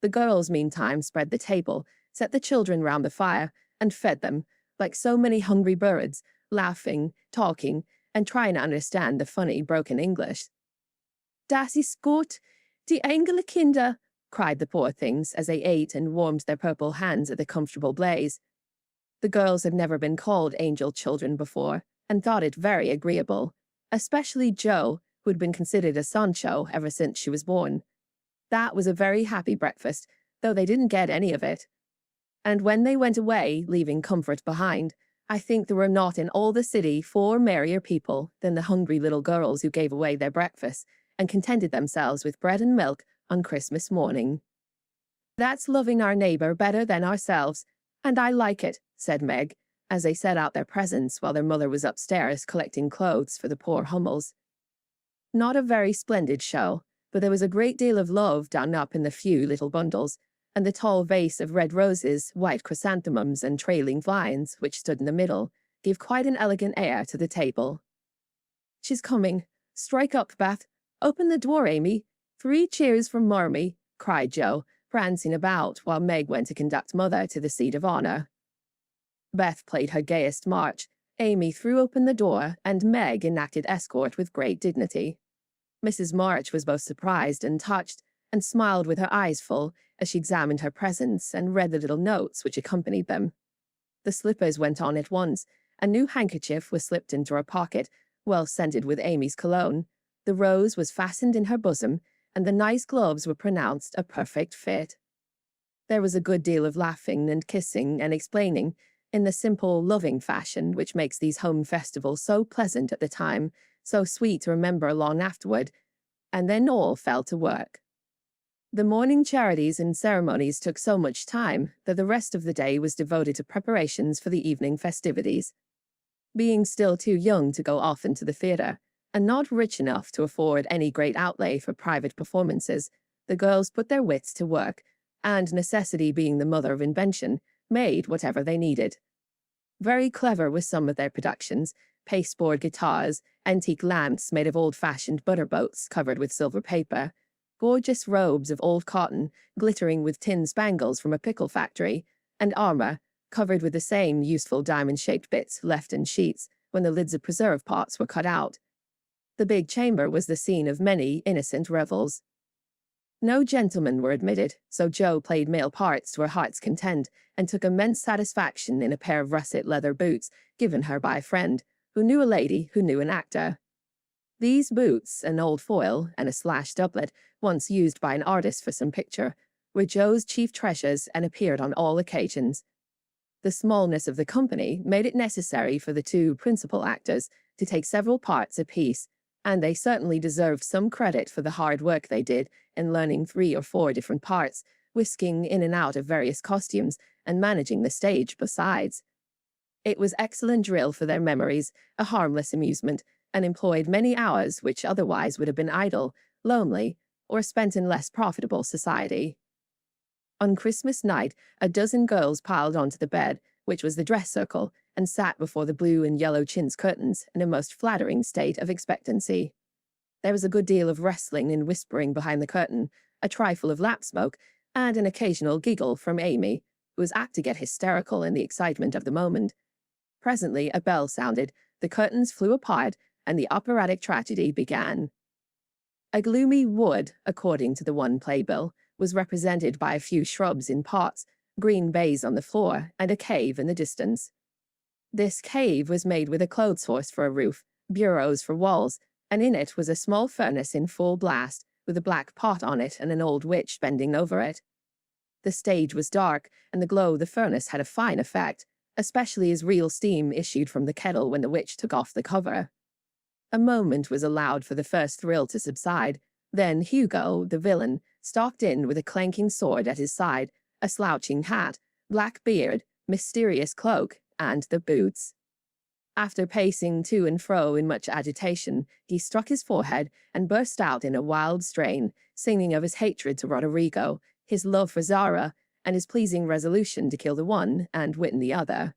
The girls, meantime, spread the table, set the children round the fire, and fed them, like so many hungry birds, laughing, talking, and trying to understand the funny, broken English. Das ist gut, die Engel Kinder, cried the poor things as they ate and warmed their purple hands at the comfortable blaze. The girls had never been called angel children before, and thought it very agreeable, especially Jo, who had been considered a Sancho ever since she was born. That was a very happy breakfast, though they didn't get any of it. And when they went away, leaving comfort behind, I think there were not in all the city 4 merrier people than the hungry little girls who gave away their breakfast and contented themselves with bread and milk on Christmas morning. That's loving our neighbour better than ourselves, and I like it, said Meg, as they set out their presents while their mother was upstairs collecting clothes for the poor Hummels. Not a very splendid show, but there was a great deal of love done up in the few little bundles, and the tall vase of red roses, white chrysanthemums, and trailing vines, which stood in the middle, gave quite an elegant air to the table. She's coming. Strike up, Beth. Open the door, Amy. 3 cheers for Marmee, cried Jo, prancing about while Meg went to conduct Mother to the seat of honour. Beth played her gayest march, Amy threw open the door, and Meg enacted escort with great dignity. Mrs. March was both surprised and touched, and smiled with her eyes full as she examined her presents and read the little notes which accompanied them. The slippers went on at once, a new handkerchief was slipped into her pocket, well scented with Amy's cologne, the rose was fastened in her bosom, and the nice gloves were pronounced a perfect fit. There was a good deal of laughing and kissing and explaining, in the simple, loving fashion which makes these home festivals so pleasant at the time, so sweet to remember long afterward, and then all fell to work. The morning charities and ceremonies took so much time that the rest of the day was devoted to preparations for the evening festivities. Being still too young to go often to the theatre, and not rich enough to afford any great outlay for private performances, the girls put their wits to work, and necessity being the mother of invention, made whatever they needed. Very clever were some of their productions: pasteboard guitars, antique lamps made of old-fashioned butter boats covered with silver paper, gorgeous robes of old cotton glittering with tin spangles from a pickle factory, and armour covered with the same useful diamond-shaped bits left in sheets when the lids of preserve pots were cut out. The big chamber was the scene of many innocent revels. No gentlemen were admitted, so Jo played male parts to her heart's content, and took immense satisfaction in a pair of russet leather boots given her by a friend, who knew a lady who knew an actor. These boots, an old foil, and a slashed doublet, once used by an artist for some picture, were Jo's chief treasures and appeared on all occasions. The smallness of the company made it necessary for the 2 principal actors to take several parts apiece, and they certainly deserved some credit for the hard work they did in learning 3 or 4 different parts, whisking in and out of various costumes, and managing the stage besides. It was excellent drill for their memories, a harmless amusement, and employed many hours which otherwise would have been idle, lonely, or spent in less profitable society. On Christmas night, a dozen girls piled onto the bed, which was the dress circle, and sat before the blue and yellow chintz curtains in a most flattering state of expectancy. There was a good deal of wrestling and whispering behind the curtain, a trifle of lap smoke, and an occasional giggle from Amy, who was apt to get hysterical in the excitement of the moment. Presently a bell sounded, the curtains flew apart, and the operatic tragedy began. A gloomy wood, according to the one playbill, was represented by a few shrubs in pots, green baize on the floor, and a cave in the distance. This cave was made with a clothes horse for a roof, bureaus for walls, and in it was a small furnace in full blast, with a black pot on it and an old witch bending over it. The stage was dark, and the glow of the furnace had a fine effect, especially as real steam issued from the kettle when the witch took off the cover. A moment was allowed for the first thrill to subside. Then Hugo, the villain, stalked in with a clanking sword at his side, a slouching hat, black beard, mysterious cloak, and the boots. After pacing to and fro in much agitation, he struck his forehead and burst out in a wild strain, singing of his hatred to Roderigo, his love for Zara, and his pleasing resolution to kill the one and win the other.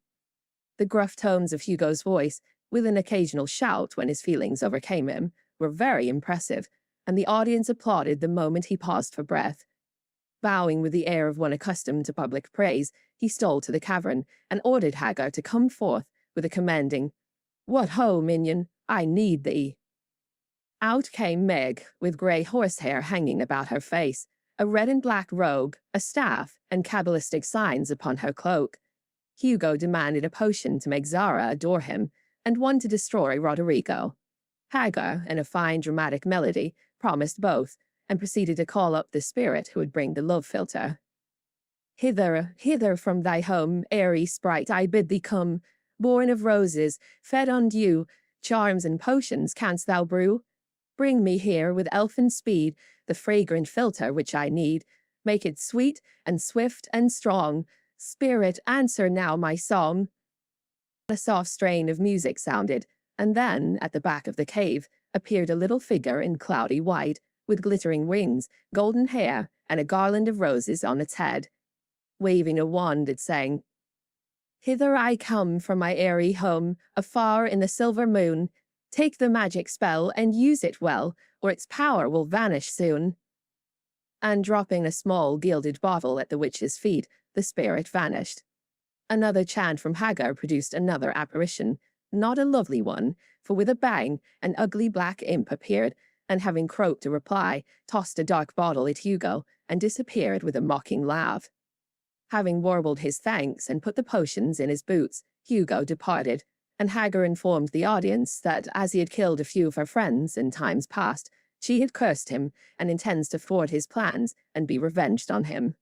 The gruff tones of Hugo's voice, with an occasional shout when his feelings overcame him, were very impressive, and the audience applauded the moment he paused for breath. Bowing with the air of one accustomed to public praise, he stole to the cavern and ordered Hagar to come forth with a commanding, "What ho, minion, I need thee." Out came Meg, with grey horsehair hanging about her face, a red and black robe, a staff, and cabalistic signs upon her cloak. Hugo demanded a potion to make Zara adore him, and one to destroy Roderigo. Hagar, in a fine dramatic melody, promised both, and proceeded to call up the spirit who would bring the love philter. "Hither, hither from thy home, airy sprite, I bid thee come. Born of roses, fed on dew, charms and potions canst thou brew? Bring me here with elfin speed the fragrant philter which I need. Make it sweet and swift and strong. Spirit, answer now my song." A soft strain of music sounded, and then, at the back of the cave, appeared a little figure in cloudy white, with glittering wings, golden hair, and a garland of roses on its head. Waving a wand, it sang, "Hither I come from my airy home, afar in the silver moon. Take the magic spell and use it well, or its power will vanish soon." And dropping a small gilded bottle at the witch's feet, the spirit vanished. Another chant from Hagar produced another apparition, not a lovely one, for with a bang, an ugly black imp appeared, and having croaked a reply, tossed a dark bottle at Hugo, and disappeared with a mocking laugh. Having warbled his thanks and put the potions in his boots, Hugo departed, and Hagar informed the audience that, as he had killed a few of her friends in times past, she had cursed him and intends to thwart his plans and be revenged on him.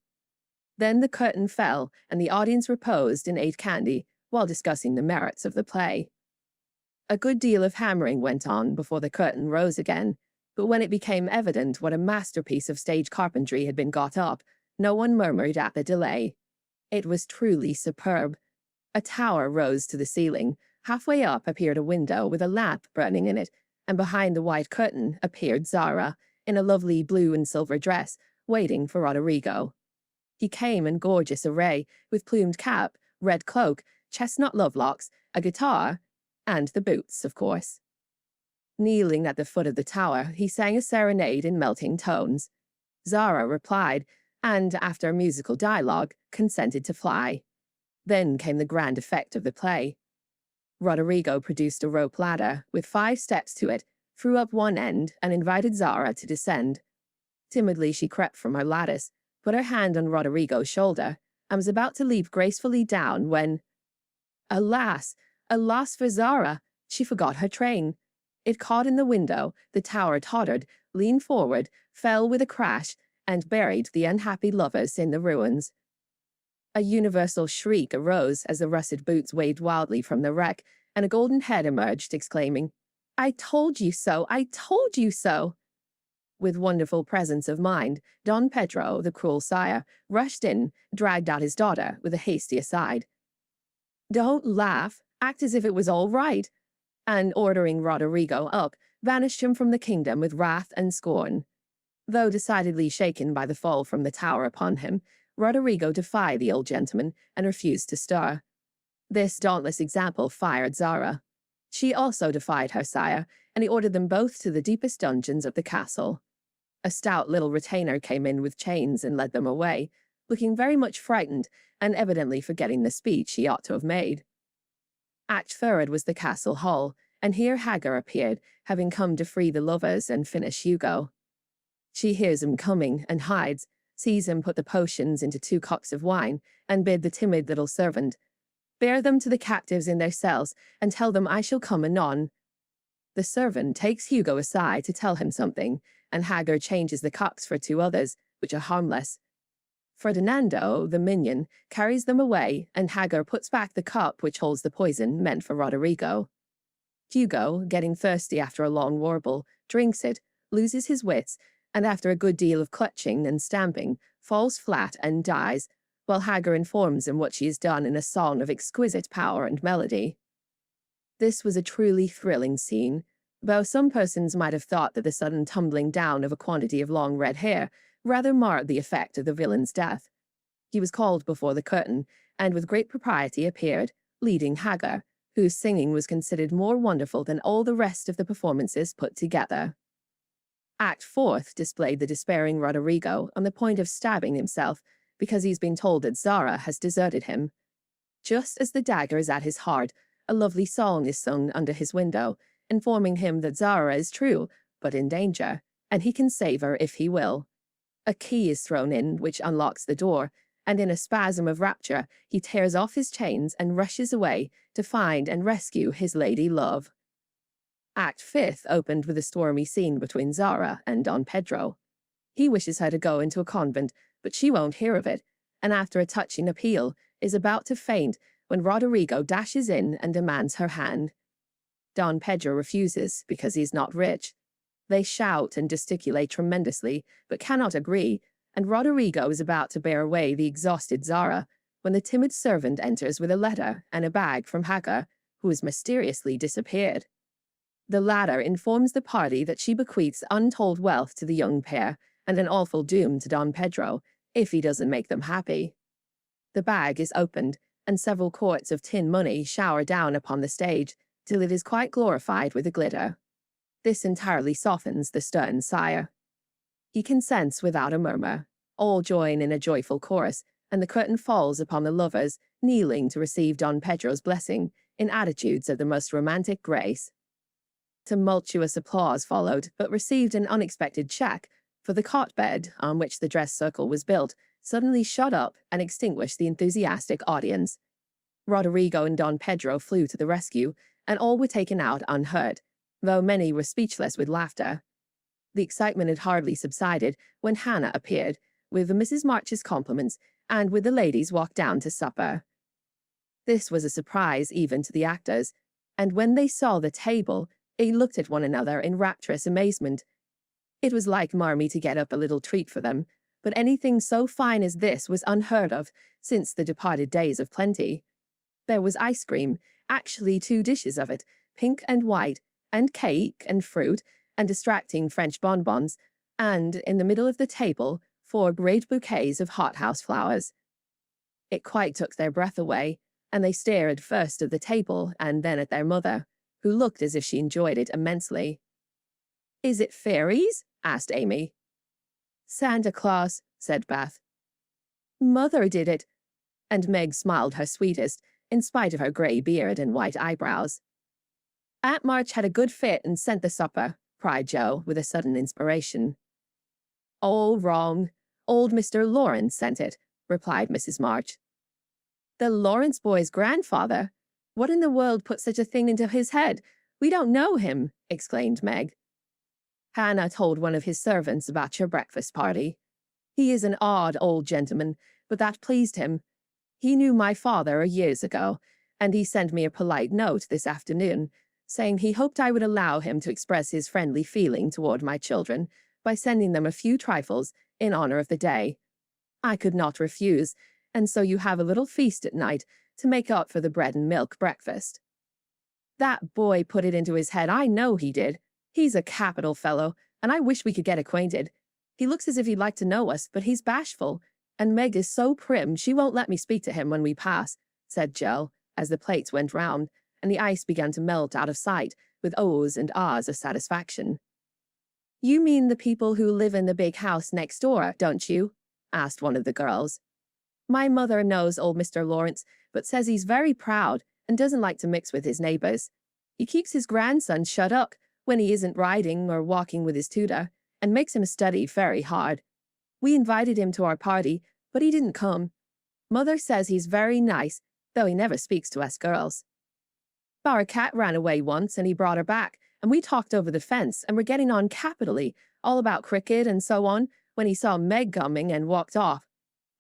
Then the curtain fell, and the audience reposed and ate candy while discussing the merits of the play. A good deal of hammering went on before the curtain rose again, but when it became evident what a masterpiece of stage carpentry had been got up, no one murmured at the delay. It was truly superb. A tower rose to the ceiling. Halfway up appeared a window with a lamp burning in it, and behind the white curtain appeared Zara, in a lovely blue and silver dress, waiting for Roderigo. He came in gorgeous array, with plumed cap, red cloak, chestnut lovelocks, a guitar, and the boots, of course. Kneeling at the foot of the tower, he sang a serenade in melting tones. Zara replied, and, after a musical dialogue, consented to fly. Then came the grand effect of the play. Roderigo produced a rope ladder, with 5 steps to it, threw up one end, and invited Zara to descend. Timidly she crept from her lattice, put her hand on Roderigo's shoulder, and was about to leap gracefully down when— alas! Alas for Zara! She forgot her train. It caught in the window, the tower tottered, leaned forward, fell with a crash, and buried the unhappy lovers in the ruins. A universal shriek arose as the russet boots waved wildly from the wreck, and a golden head emerged, exclaiming, "I told you so! I told you so!" With wonderful presence of mind, Don Pedro, the cruel sire, rushed in, dragged out his daughter with a hasty aside. "Don't laugh, act as if it was all right," and ordering Roderigo up, banished him from the kingdom with wrath and scorn. Though decidedly shaken by the fall from the tower upon him, Roderigo defied the old gentleman and refused to stir. This dauntless example fired Zara. She also defied her sire, and he ordered them both to the deepest dungeons of the castle. A stout little retainer came in with chains and led them away, looking very much frightened and evidently forgetting the speech he ought to have made. Act Third was the castle hall, and here Hagar appeared, having come to free the lovers and finish Hugo. She hears him coming and hides, sees him put the potions into 2 cups of wine, and bid the timid little servant, "Bear them to the captives in their cells, and tell them I shall come anon." The servant takes Hugo aside to tell him something, and Hagar changes the cups for 2 others, which are harmless. Ferdinando, the minion, carries them away, and Hagar puts back the cup which holds the poison meant for Roderigo. Hugo, getting thirsty after a long warble, drinks it, loses his wits, and after a good deal of clutching and stamping, falls flat and dies, while Hagar informs him what she has done in a song of exquisite power and melody. This was a truly thrilling scene, though some persons might have thought that the sudden tumbling down of a quantity of long red hair rather marred the effect of the villain's death. He was called before the curtain, and with great propriety appeared, leading Hagar, whose singing was considered more wonderful than all the rest of the performances put together. Act Fourth displayed the despairing Roderigo on the point of stabbing himself because he's been told that Zara has deserted him. Just as the dagger is at his heart, a lovely song is sung under his window, informing him that Zara is true, but in danger, and he can save her if he will. A key is thrown in, which unlocks the door, and in a spasm of rapture, he tears off his chains and rushes away to find and rescue his lady love. Act Fifth opened with a stormy scene between Zara and Don Pedro. He wishes her to go into a convent, but she won't hear of it, and after a touching appeal, is about to faint when Roderigo dashes in and demands her hand. Don Pedro refuses because he is not rich. They shout and gesticulate tremendously, but cannot agree, and Roderigo is about to bear away the exhausted Zara when the timid servant enters with a letter and a bag from Hagar, who has mysteriously disappeared. The latter informs the party that she bequeaths untold wealth to the young pair and an awful doom to Don Pedro if he doesn't make them happy. The bag is opened, and several quarts of tin money shower down upon the stage till it is quite glorified with a glitter. This entirely softens the stern sire. He consents without a murmur. All join in a joyful chorus, and the curtain falls upon the lovers kneeling to receive Don Pedro's blessing in attitudes of the most romantic grace. Tumultuous applause followed, but received an unexpected check, for the cot bed, on which the dress circle was built, suddenly shut up and extinguished the enthusiastic audience. Roderigo and Don Pedro flew to the rescue, and all were taken out unhurt, though many were speechless with laughter. The excitement had hardly subsided when Hannah appeared, with Mrs. March's compliments, and with the ladies walked down to supper. This was a surprise even to the actors, and when they saw the table, they looked at one another in rapturous amazement. It was like Marmee to get up a little treat for them, but anything so fine as this was unheard of since the departed days of plenty. There was ice cream, actually 2 dishes of it, pink and white, and cake and fruit, and distracting French bonbons, and, in the middle of the table, 4 great bouquets of hothouse flowers. It quite took their breath away, and they stared first at the table and then at their mother, who looked as if she enjoyed it immensely. "Is it fairies?" asked Amy. "Santa Claus," said Beth. "Mother did it," and Meg smiled her sweetest, in spite of her grey beard and white eyebrows. "Aunt March had a good fit and sent the supper," cried Jo, with a sudden inspiration. "All wrong. Old Mr. Lawrence sent it," replied Mrs. March. "The Lawrence boy's grandfather? What in the world put such a thing into his head? We don't know him," exclaimed Meg. "Hannah told one of his servants about your breakfast party. He is an odd old gentleman, but that pleased him. He knew my father years ago, and he sent me a polite note this afternoon, saying he hoped I would allow him to express his friendly feeling toward my children by sending them a few trifles in honor of the day. I could not refuse, and so you have a little feast at night to make up for the bread and milk breakfast." "That boy put it into his head, I know he did. He's a capital fellow, and I wish we could get acquainted. He looks as if he'd like to know us, but he's bashful, and Meg is so prim she won't let me speak to him when we pass," said Jo, as the plates went round, and the ice began to melt out of sight with ohs and ahs of satisfaction. "You mean the people who live in the big house next door, don't you?" asked one of the girls. "My mother knows old Mr. Lawrence, but says he's very proud and doesn't like to mix with his neighbors. He keeps his grandson shut up when he isn't riding or walking with his tutor, and makes him study very hard. We invited him to our party, but he didn't come. Mother says he's very nice, though he never speaks to us girls. Our cat ran away once, and he brought her back, and we talked over the fence, and were getting on capitally, all about cricket and so on, when he saw Meg coming and walked off.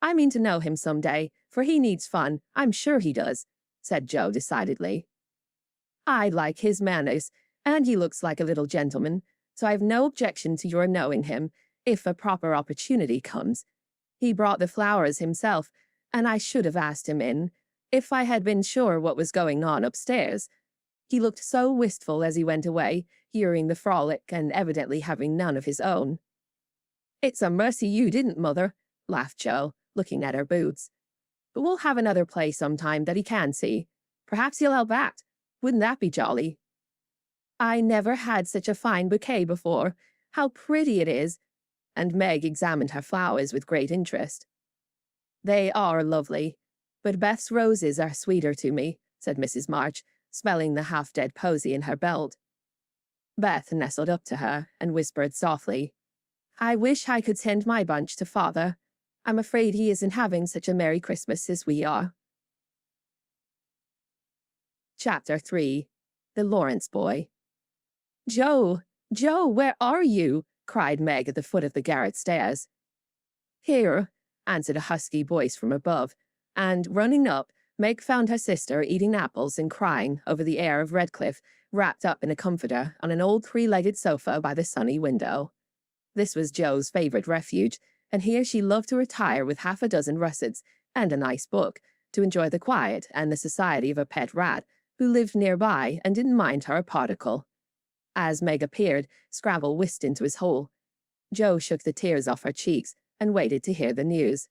I mean to know him some day, for he needs fun, I'm sure he does," said Jo decidedly. "I like his manners, and he looks like a little gentleman, so I have no objection to your knowing him, if a proper opportunity comes. He brought the flowers himself, and I should have asked him in, if I had been sure what was going on upstairs. He looked so wistful as he went away, hearing the frolic and evidently having none of his own. "It's a mercy you didn't, Mother," laughed Joe, looking at her boots. "But we'll have another play sometime that he can see. Perhaps he'll help act. Wouldn't that be jolly?" "I never had such a fine bouquet before. How pretty it is!" And Meg examined her flowers with great interest. "They are lovely, but Beth's roses are sweeter to me," said Mrs. March, smelling the half-dead posy in her belt. Beth nestled up to her and whispered softly, "I wish I could send my bunch to Father. I'm afraid he isn't having such a Merry Christmas as we are." Chapter 3. The Lawrence Boy. "Joe! Joe, where are you?" cried Meg at the foot of the garret stairs. "Here," answered a husky voice from above, and, running up, Meg found her sister eating apples and crying over the air of Redcliffe, wrapped up in a comforter on an old three-legged sofa by the sunny window. This was Joe's favourite refuge, and here she loved to retire with half a dozen russets and a nice book, to enjoy the quiet and the society of a pet rat, who lived nearby and didn't mind her a particle. As Meg appeared, Scrabble whisked into his hole. Joe shook the tears off her cheeks and waited to hear the news.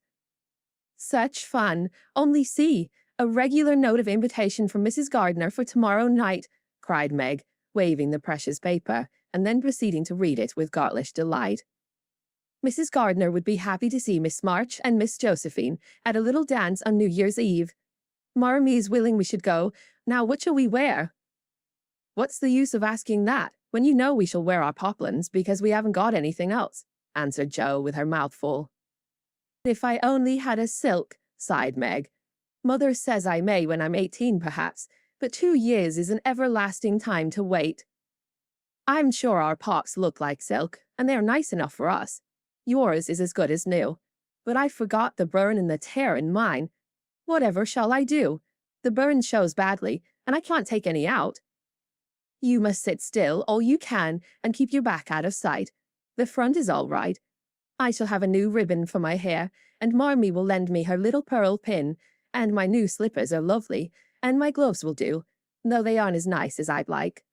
"Such fun! Only see! A regular note of invitation from Mrs. Gardner for tomorrow night," cried Meg, waving the precious paper, and then proceeding to read it with girlish delight. "Mrs. Gardner would be happy to see Miss March and Miss Josephine at a little dance on New Year's Eve. Marmee is willing we should go. Now what shall we wear?" "What's the use of asking that, when you know we shall wear our poplins because we haven't got anything else?" answered Joe with her mouth full. "If I only had a silk," sighed Meg. "Mother says I may when I'm 18 perhaps, but 2 years is an everlasting time to wait. I'm sure our pops look like silk, and they're nice enough for us. Yours is as good as new, but I forgot the burn and the tear in mine. Whatever shall I do? The burn shows badly, and I can't take any out." "You must sit still all you can and keep your back out of sight. The front is all right. I shall have a new ribbon for my hair, and Marmee will lend me her little pearl pin, and my new slippers are lovely, and my gloves will do, though they aren't as nice as I'd like.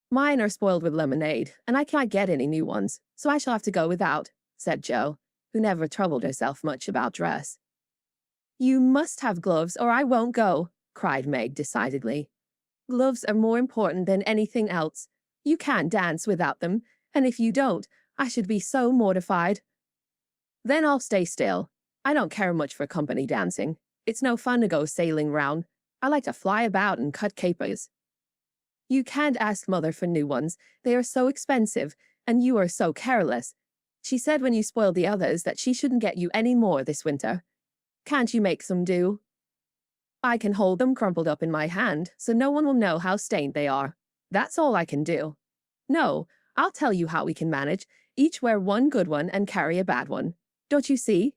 Mine are spoiled with lemonade, and I can't get any new ones, so I shall have to go without," said Joe, who never troubled herself much about dress. "You must have gloves, or I won't go," cried Meg decidedly. "Gloves are more important than anything else. You can't dance without them, and if you don't, I should be so mortified." "Then I'll stay still. I don't care much for company dancing. It's no fun to go sailing round. I like to fly about and cut capers." "You can't ask Mother for new ones. They are so expensive, and you are so careless. She said when you spoiled the others that she shouldn't get you any more this winter. Can't you make some do?" "I can hold them crumpled up in my hand, so no one will know how stained they are. That's all I can do. No, I'll tell you how we can manage. Each wear one good one and carry a bad one. Don't you see?"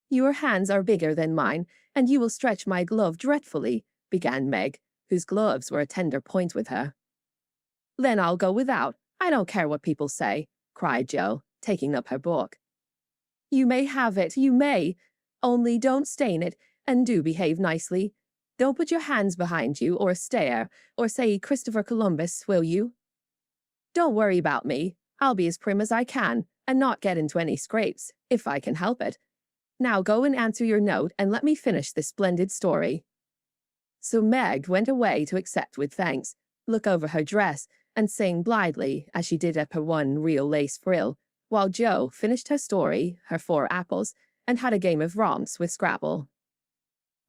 "Your hands are bigger than mine, and you will stretch my glove dreadfully," began Meg, whose gloves were a tender point with her. "Then I'll go without. I don't care what people say," cried Joe, taking up her book. "You may have it, you may. Only don't stain it, and do behave nicely. Don't put your hands behind you, or stare, or say Christopher Columbus, will you? Don't worry about me. I'll be as prim as I can, and not get into any scrapes, if I can help it. Now go and answer your note, and let me finish this splendid story." So Meg went away to accept with thanks, look over her dress, and sing blithely as she did up her one real lace frill, while Joe finished her story, her 4 apples, and had a game of romps with Scrabble.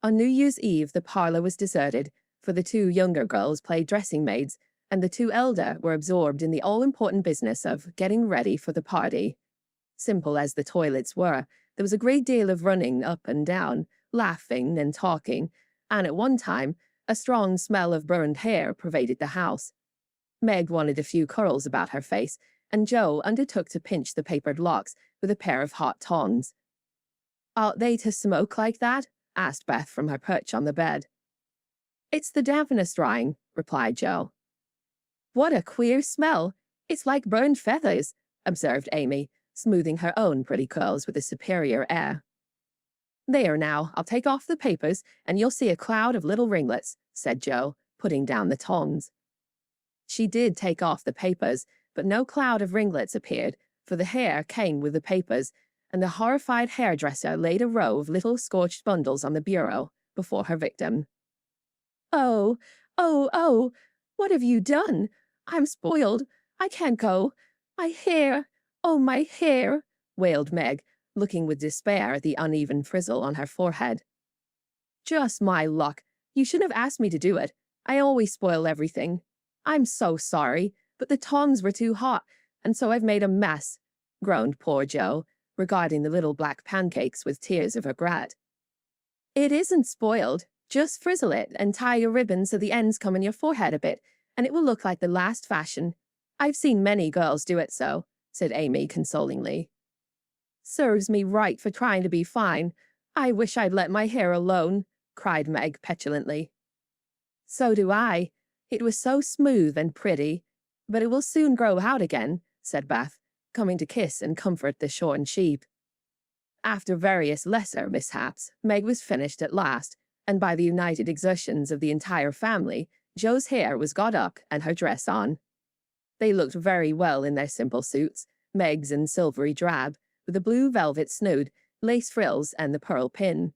On New Year's Eve the parlour was deserted, for the 2 younger girls played dressing maids, and the 2 elder were absorbed in the all-important business of getting ready for the party. Simple as the toilets were, there was a great deal of running up and down, laughing and talking, and at one time a strong smell of burned hair pervaded the house. Meg wanted a few curls about her face, and Joe undertook to pinch the papered locks with a pair of hot tongs. "Ought they to smoke like that?" asked Beth from her perch on the bed. "It's the dampness drying," replied Joe. "What a queer smell! It's like burned feathers," observed Amy, smoothing her own pretty curls with a superior air. "There now, I'll take off the papers, and you'll see a cloud of little ringlets," said Joe, putting down the tongs. She did take off the papers, but no cloud of ringlets appeared, for the hair came with the papers, and the horrified hairdresser laid a row of little scorched bundles on the bureau before her victim. "Oh, oh, oh, what have you done? I'm spoiled. I can't go. My hair, oh, my hair," wailed Meg, looking with despair at the uneven frizzle on her forehead. "Just my luck. You shouldn't have asked me to do it. I always spoil everything. I'm so sorry, but the tongs were too hot, and so I've made a mess," groaned poor Jo, regarding the little black pancakes with tears of regret. "It isn't spoiled. Just frizzle it and tie your ribbon so the ends come on your forehead a bit, and it will look like the last fashion. I've seen many girls do it so," said Amy consolingly. "Serves me right for trying to be fine. I wish I'd let my hair alone," cried Meg petulantly. "So do I. It was so smooth and pretty. But it will soon grow out again," said Beth, coming to kiss and comfort the shorn sheep. After various lesser mishaps, Meg was finished at last, and by the united exertions of the entire family, Jo's hair was got up and her dress on. They looked very well in their simple suits, Meg's in silvery drab, with a blue velvet snood, lace frills, and the pearl pin.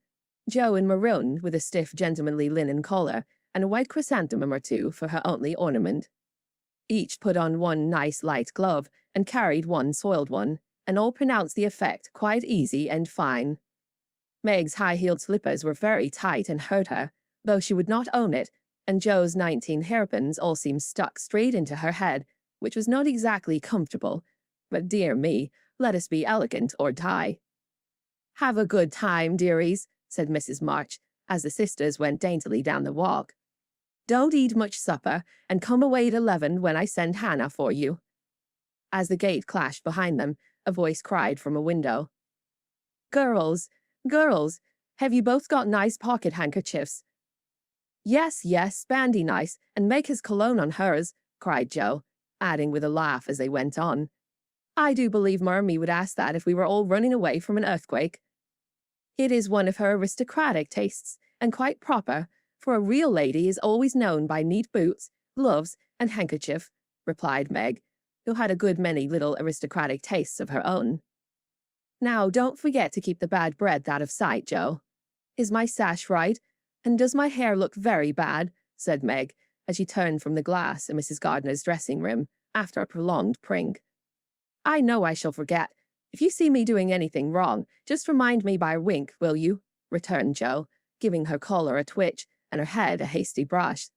Jo in maroon, with a stiff gentlemanly linen collar, and a white chrysanthemum or two for her only ornament. Each put on one nice light glove, and carried one soiled one, and all pronounced the effect quite easy and fine. Meg's high-heeled slippers were very tight and hurt her, though she would not own it, and Jo's 19 hairpins all seemed stuck straight into her head, which was not exactly comfortable, but dear me, let us be elegant or die. "Have a good time, dearies," said Mrs. March, as the sisters went daintily down the walk. "Don't eat much supper, and come away at 11 when I send Hannah for you." As the gate clashed behind them, a voice cried from a window, "Girls, girls, have you both got nice pocket handkerchiefs?" "Yes, yes, bandy nice, and Meg has cologne on hers," cried Jo, adding with a laugh as they went on, "I do believe Marmee would ask that if we were all running away from an earthquake." "It is one of her aristocratic tastes, and quite proper, for a real lady is always known by neat boots, gloves, and handkerchief," replied Meg, who had a good many little aristocratic tastes of her own. "Now, don't forget to keep the bad breath out of sight, Jo. Is my sash right? And does my hair look very bad?" said Meg, as she turned from the glass in Mrs. Gardner's dressing room after a prolonged prink. "I know I shall forget. If you see me doing anything wrong, just remind me by a wink, will you?" returned Jo, giving her collar a twitch and her head a hasty brush.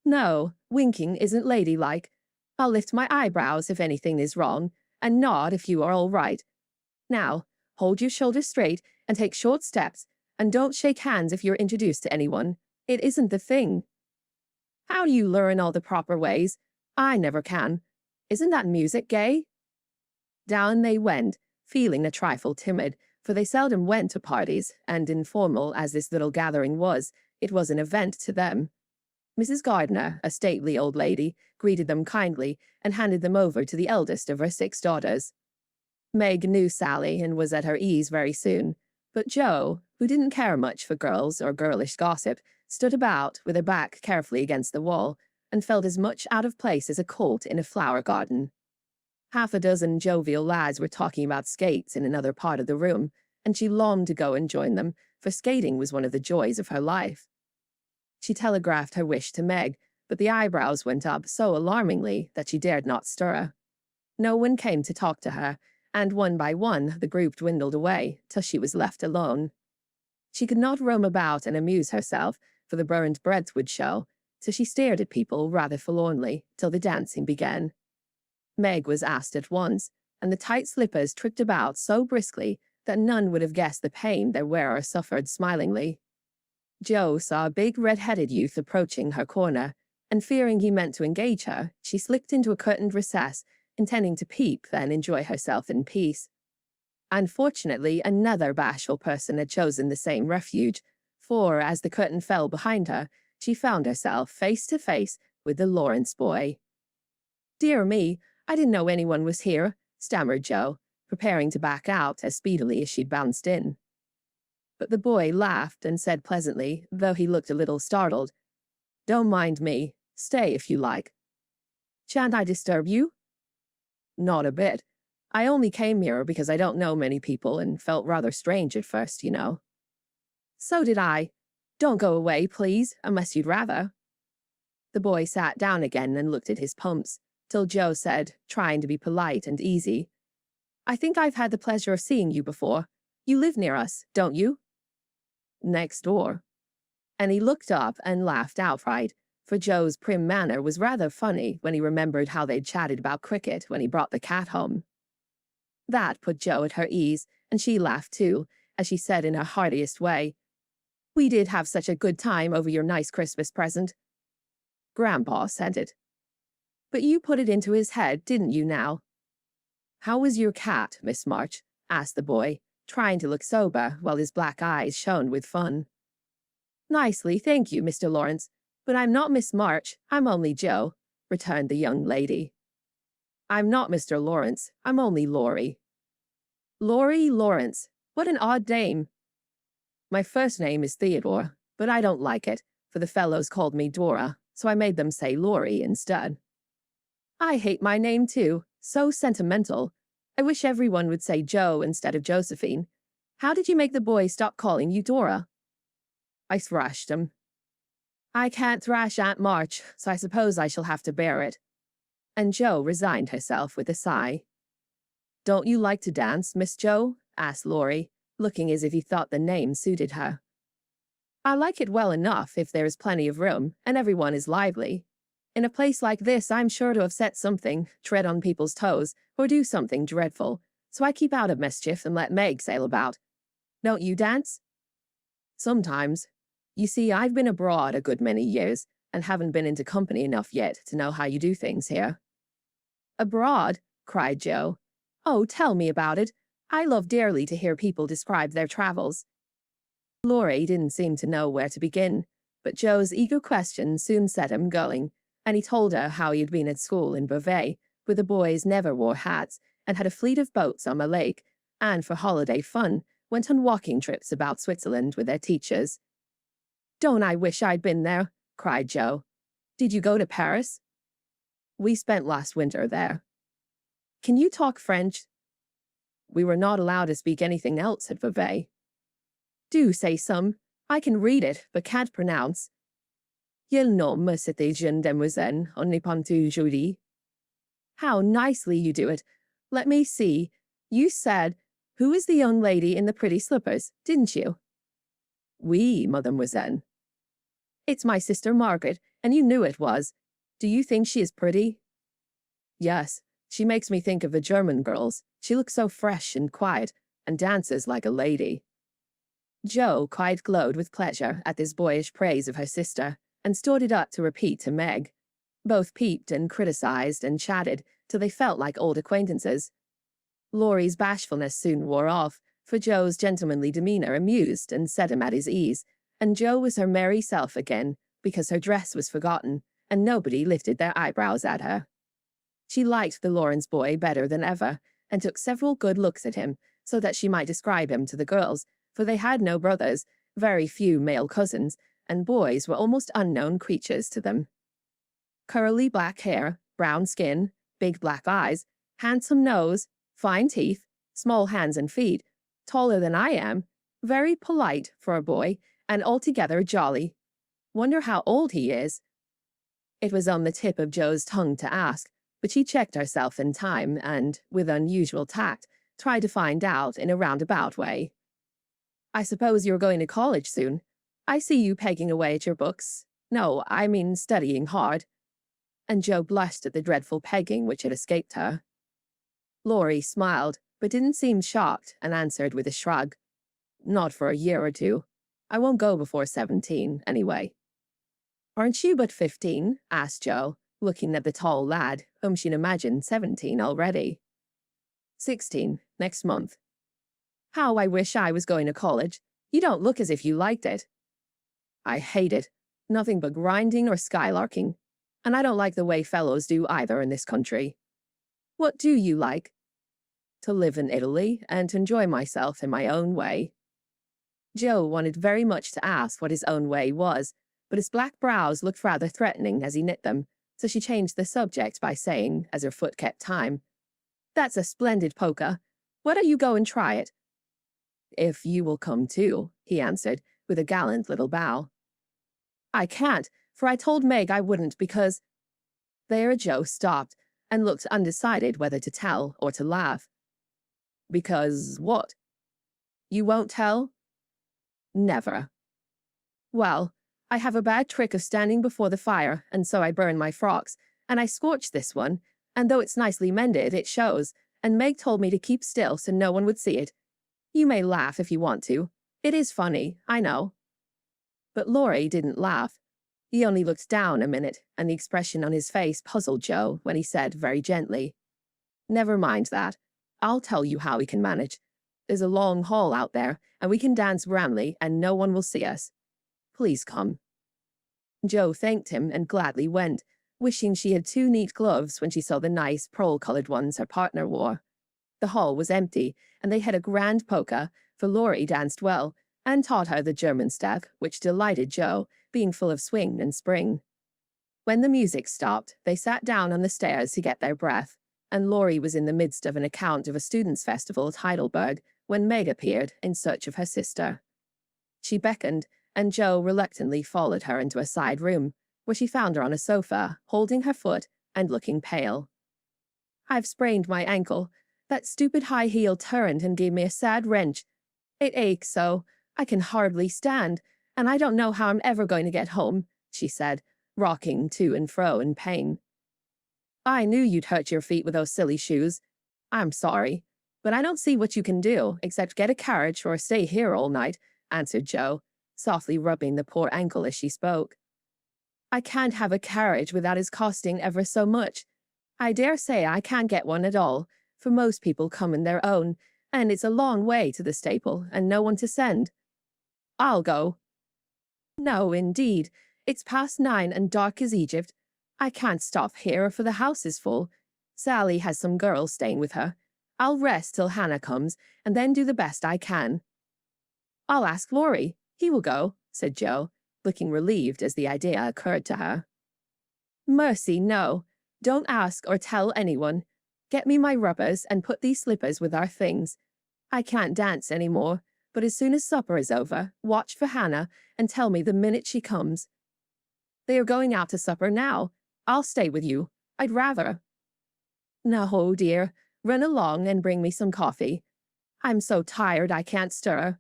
"No, winking isn't ladylike. I'll lift my eyebrows if anything is wrong, and nod if you are all right. Now, hold your shoulders straight and take short steps, and don't shake hands if you're introduced to anyone. It isn't the thing." "How do you learn all the proper ways? I never can. Isn't that music gay?" Down they went, feeling a trifle timid, for they seldom went to parties, and informal as this little gathering was, it was an event to them. Mrs. Gardner, a stately old lady, greeted them kindly and handed them over to the eldest of her 6 daughters. Meg knew Sally and was at her ease very soon, but Jo, who didn't care much for girls or girlish gossip, stood about with her back carefully against the wall and felt as much out of place as a colt in a flower garden. Half a dozen jovial lads were talking about skates in another part of the room, and she longed to go and join them, for skating was one of the joys of her life. She telegraphed her wish to Meg, but the eyebrows went up so alarmingly that she dared not stir. No one came to talk to her, and one by one the group dwindled away till she was left alone. She could not roam about and amuse herself, for the burned breadth would show, so she stared at people rather forlornly till the dancing began. Meg was asked at once, and the tight slippers tripped about so briskly that none would have guessed the pain their wearer suffered smilingly. Jo saw a big red-headed youth approaching her corner, and fearing he meant to engage her, she slipped into a curtained recess, intending to peep and enjoy herself in peace. Unfortunately, another bashful person had chosen the same refuge, for as the curtain fell behind her, she found herself face to face with the Lawrence boy. "Dear me, I didn't know anyone was here," stammered Jo, preparing to back out as speedily as she'd bounced in. But the boy laughed and said pleasantly, though he looked a little startled, Don't mind me. Stay if you like. Shan't I disturb you? Not a bit. I only came here because I don't know many people and felt rather strange at first, you know. So did I. Don't go away, please, unless you'd rather. The boy sat down again and looked at his pumps, till Joe said, trying to be polite and easy, I think I've had the pleasure of seeing you before. You live near us, don't you? Next door. And he looked up and laughed outright, for Joe's prim manner was rather funny when he remembered how they'd chatted about cricket when he brought the cat home. That put Joe at her ease, and she laughed too, as she said in her heartiest way, We did have such a good time over your nice Christmas present. Grandpa sent it. But you put it into his head, didn't you now? How was your cat, Miss March? Asked the boy, trying to look sober while his black eyes shone with fun. Nicely, thank you, Mr. Lawrence, but I'm not Miss March, I'm only Joe, returned the young lady. I'm not Mr. Lawrence, I'm only Laurie. Laurie Lawrence, what an odd name. My first name is Theodore, but I don't like it, for the fellows called me Dora, so I made them say Laurie instead. I hate my name too, so sentimental. I wish everyone would say Joe instead of Josephine. How did you make the boys stop calling you Dora? I thrashed him. I can't thrash Aunt March, so I suppose I shall have to bear it. And Joe resigned herself with a sigh. Don't you like to dance, Miss Joe? Asked Laurie, looking as if he thought the name suited her. I like it well enough if there is plenty of room, and everyone is lively. In a place like this, I'm sure to have set something, tread on people's toes, or do something dreadful, so I keep out of mischief and let Meg sail about. Don't you dance? Sometimes. You see, I've been abroad a good many years, and haven't been into company enough yet to know how you do things here. Abroad? Cried Joe. Oh, tell me about it. I love dearly to hear people describe their travels. Laurie didn't seem to know where to begin, but Joe's eager question soon set him going, and he told her how he had been at school in Beauvais, where the boys never wore hats, and had a fleet of boats on the lake, and for holiday fun, went on walking trips about Switzerland with their teachers. Don't I wish I'd been there, cried Joe. Did you go to Paris? We spent last winter there. Can you talk French? We were not allowed to speak anything else at Beauvais. Do say some. I can read it, but can't pronounce. Quel nom cette jeune demoiselle, on n'est pas jolie? How nicely you do it. Let me see. You said, who is the young lady in the pretty slippers, didn't you? Oui, mademoiselle. It's my sister Margaret, and you knew it was. Do you think she is pretty? Yes, she makes me think of the German girls. She looks so fresh and quiet, and dances like a lady. Joe quite glowed with pleasure at this boyish praise of her sister, and stored it up to repeat to Meg. Both peeped and criticized and chatted till they felt like old acquaintances. Laurie's bashfulness soon wore off, for Joe's gentlemanly demeanor amused and set him at his ease, and Joe was her merry self again, because her dress was forgotten, and nobody lifted their eyebrows at her. She liked the Lawrence boy better than ever, and took several good looks at him, so that she might describe him to the girls, for they had no brothers, very few male cousins, and boys were almost unknown creatures to them. Curly black hair, brown skin, big black eyes, handsome nose, fine teeth, small hands and feet, taller than I am, very polite for a boy, and altogether jolly. Wonder how old he is. It was on the tip of Joe's tongue to ask, but she checked herself in time and, with unusual tact, tried to find out in a roundabout way. I suppose you're going to college soon. I see you pegging away at your books. No, I mean studying hard. And Joe blushed at the dreadful pegging which had escaped her. Laurie smiled, but didn't seem shocked, and answered with a shrug. Not for a year or two. I won't go before 17, anyway. Aren't you but 15? Asked Joe, looking at the tall lad, whom she'd imagined 17 already. 16, next month. How I wish I was going to college. You don't look as if you liked it. I hate it. Nothing but grinding or skylarking. And I don't like the way fellows do either in this country. What do you like? To live in Italy and to enjoy myself in my own way. Joe wanted very much to ask what his own way was, but his black brows looked rather threatening as he knit them, so she changed the subject by saying, as her foot kept time, "That's a splendid polka. Why don't you go and try it?" "If you will come too," he answered, with a gallant little bow. "I can't, for I told Meg I wouldn't because—" There Joe stopped and looked undecided whether to tell or to laugh. "Because what?" "You won't tell?" "Never." "Well, I have a bad trick of standing before the fire, and so I burn my frocks, and I scorched this one, and though it's nicely mended, it shows, and Meg told me to keep still so no one would see it. You may laugh if you want to. It is funny, I know." But Laurie didn't laugh. He only looked down a minute, and the expression on his face puzzled Joe when he said very gently, "Never mind that. I'll tell you how we can manage. There's a long hall out there, and we can dance grandly, and no one will see us. Please come." Joe thanked him and gladly went, wishing she had 2 neat gloves when she saw the nice pearl-colored ones her partner wore. The hall was empty, and they had a grand polka, for Laurie danced well, and taught her the German step, which delighted Joe, being full of swing and spring. When the music stopped, they sat down on the stairs to get their breath, and Laurie was in the midst of an account of a students' festival at Heidelberg when Meg appeared in search of her sister. She beckoned, and Joe reluctantly followed her into a side room, where she found her on a sofa, holding her foot and looking pale. "I've sprained my ankle. That stupid high heel turned and gave me a sad wrench. It aches so, I can hardly stand, and I don't know how I'm ever going to get home," she said, rocking to and fro in pain. "I knew you'd hurt your feet with those silly shoes. I'm sorry, but I don't see what you can do except get a carriage or stay here all night," answered Joe, softly rubbing the poor ankle as she spoke. "I can't have a carriage without his costing ever so much. I dare say I can't get one at all, for most people come in their own, and it's a long way to the stable and no one to send. I'll go." "No, indeed. It's past 9 and dark as Egypt. I can't stop here, for the house is full. Sally has some girls staying with her. I'll rest till Hannah comes, and then do the best I can." "I'll ask Laurie. He will go," said Joe, looking relieved as the idea occurred to her. "Mercy, no. Don't ask or tell anyone. Get me my rubbers and put these slippers with our things. I can't dance any more, but as soon as supper is over, watch for Hannah and tell me the minute she comes. They are going out to supper now. I'll stay with you. I'd rather." "No, dear. Run along and bring me some coffee. I'm so tired I can't stir."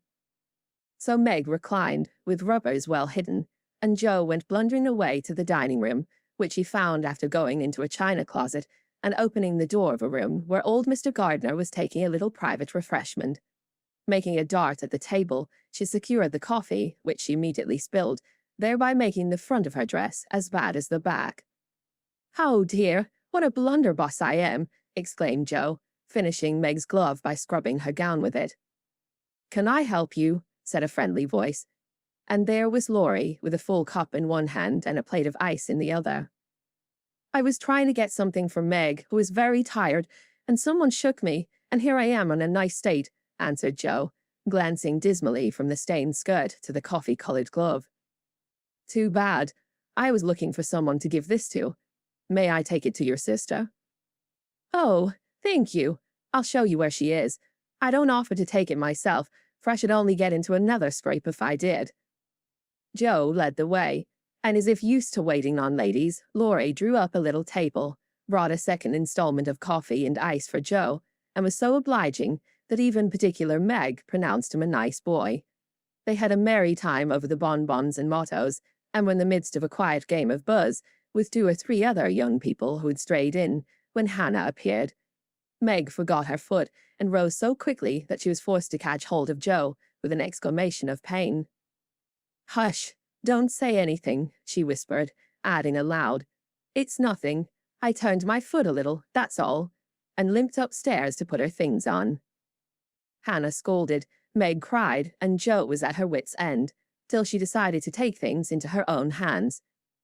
So Meg reclined, with rubbers well hidden, and Joe went blundering away to the dining room, which he found after going into a china closet and opening the door of a room where old Mr. Gardner was taking a little private refreshment. Making a dart at the table, she secured the coffee, which she immediately spilled, thereby making the front of her dress as bad as the back. "Oh dear, what a blunderbuss I am!" exclaimed Joe, finishing Meg's glove by scrubbing her gown with it. "Can I help you?" said a friendly voice, and there was Laurie with a full cup in one hand and a plate of ice in the other. "I was trying to get something for Meg, who is very tired, and someone shook me, and here I am on a nice state," answered Joe, glancing dismally from the stained skirt to the coffee-colored glove. "Too bad. I was looking for someone to give this to. May I take it to your sister?" "Oh, thank you. I'll show you where she is. I don't offer to take it myself, for I should only get into another scrape if I did." Joe led the way, and as if used to waiting on ladies, Laurie drew up a little table, brought a second installment of coffee and ice for Joe, and was so obliging that even particular Meg pronounced him a nice boy. They had a merry time over the bonbons and mottos, and were in the midst of a quiet game of buzz, with 2 or 3 other young people who had strayed in, when Hannah appeared. Meg forgot her foot, and rose so quickly that she was forced to catch hold of Joe, with an exclamation of pain. "Hush! Don't say anything," she whispered, adding aloud, "It's nothing. I turned my foot a little, that's all," and limped upstairs to put her things on. Hannah scolded, Meg cried, and Joe was at her wits' end, till she decided to take things into her own hands.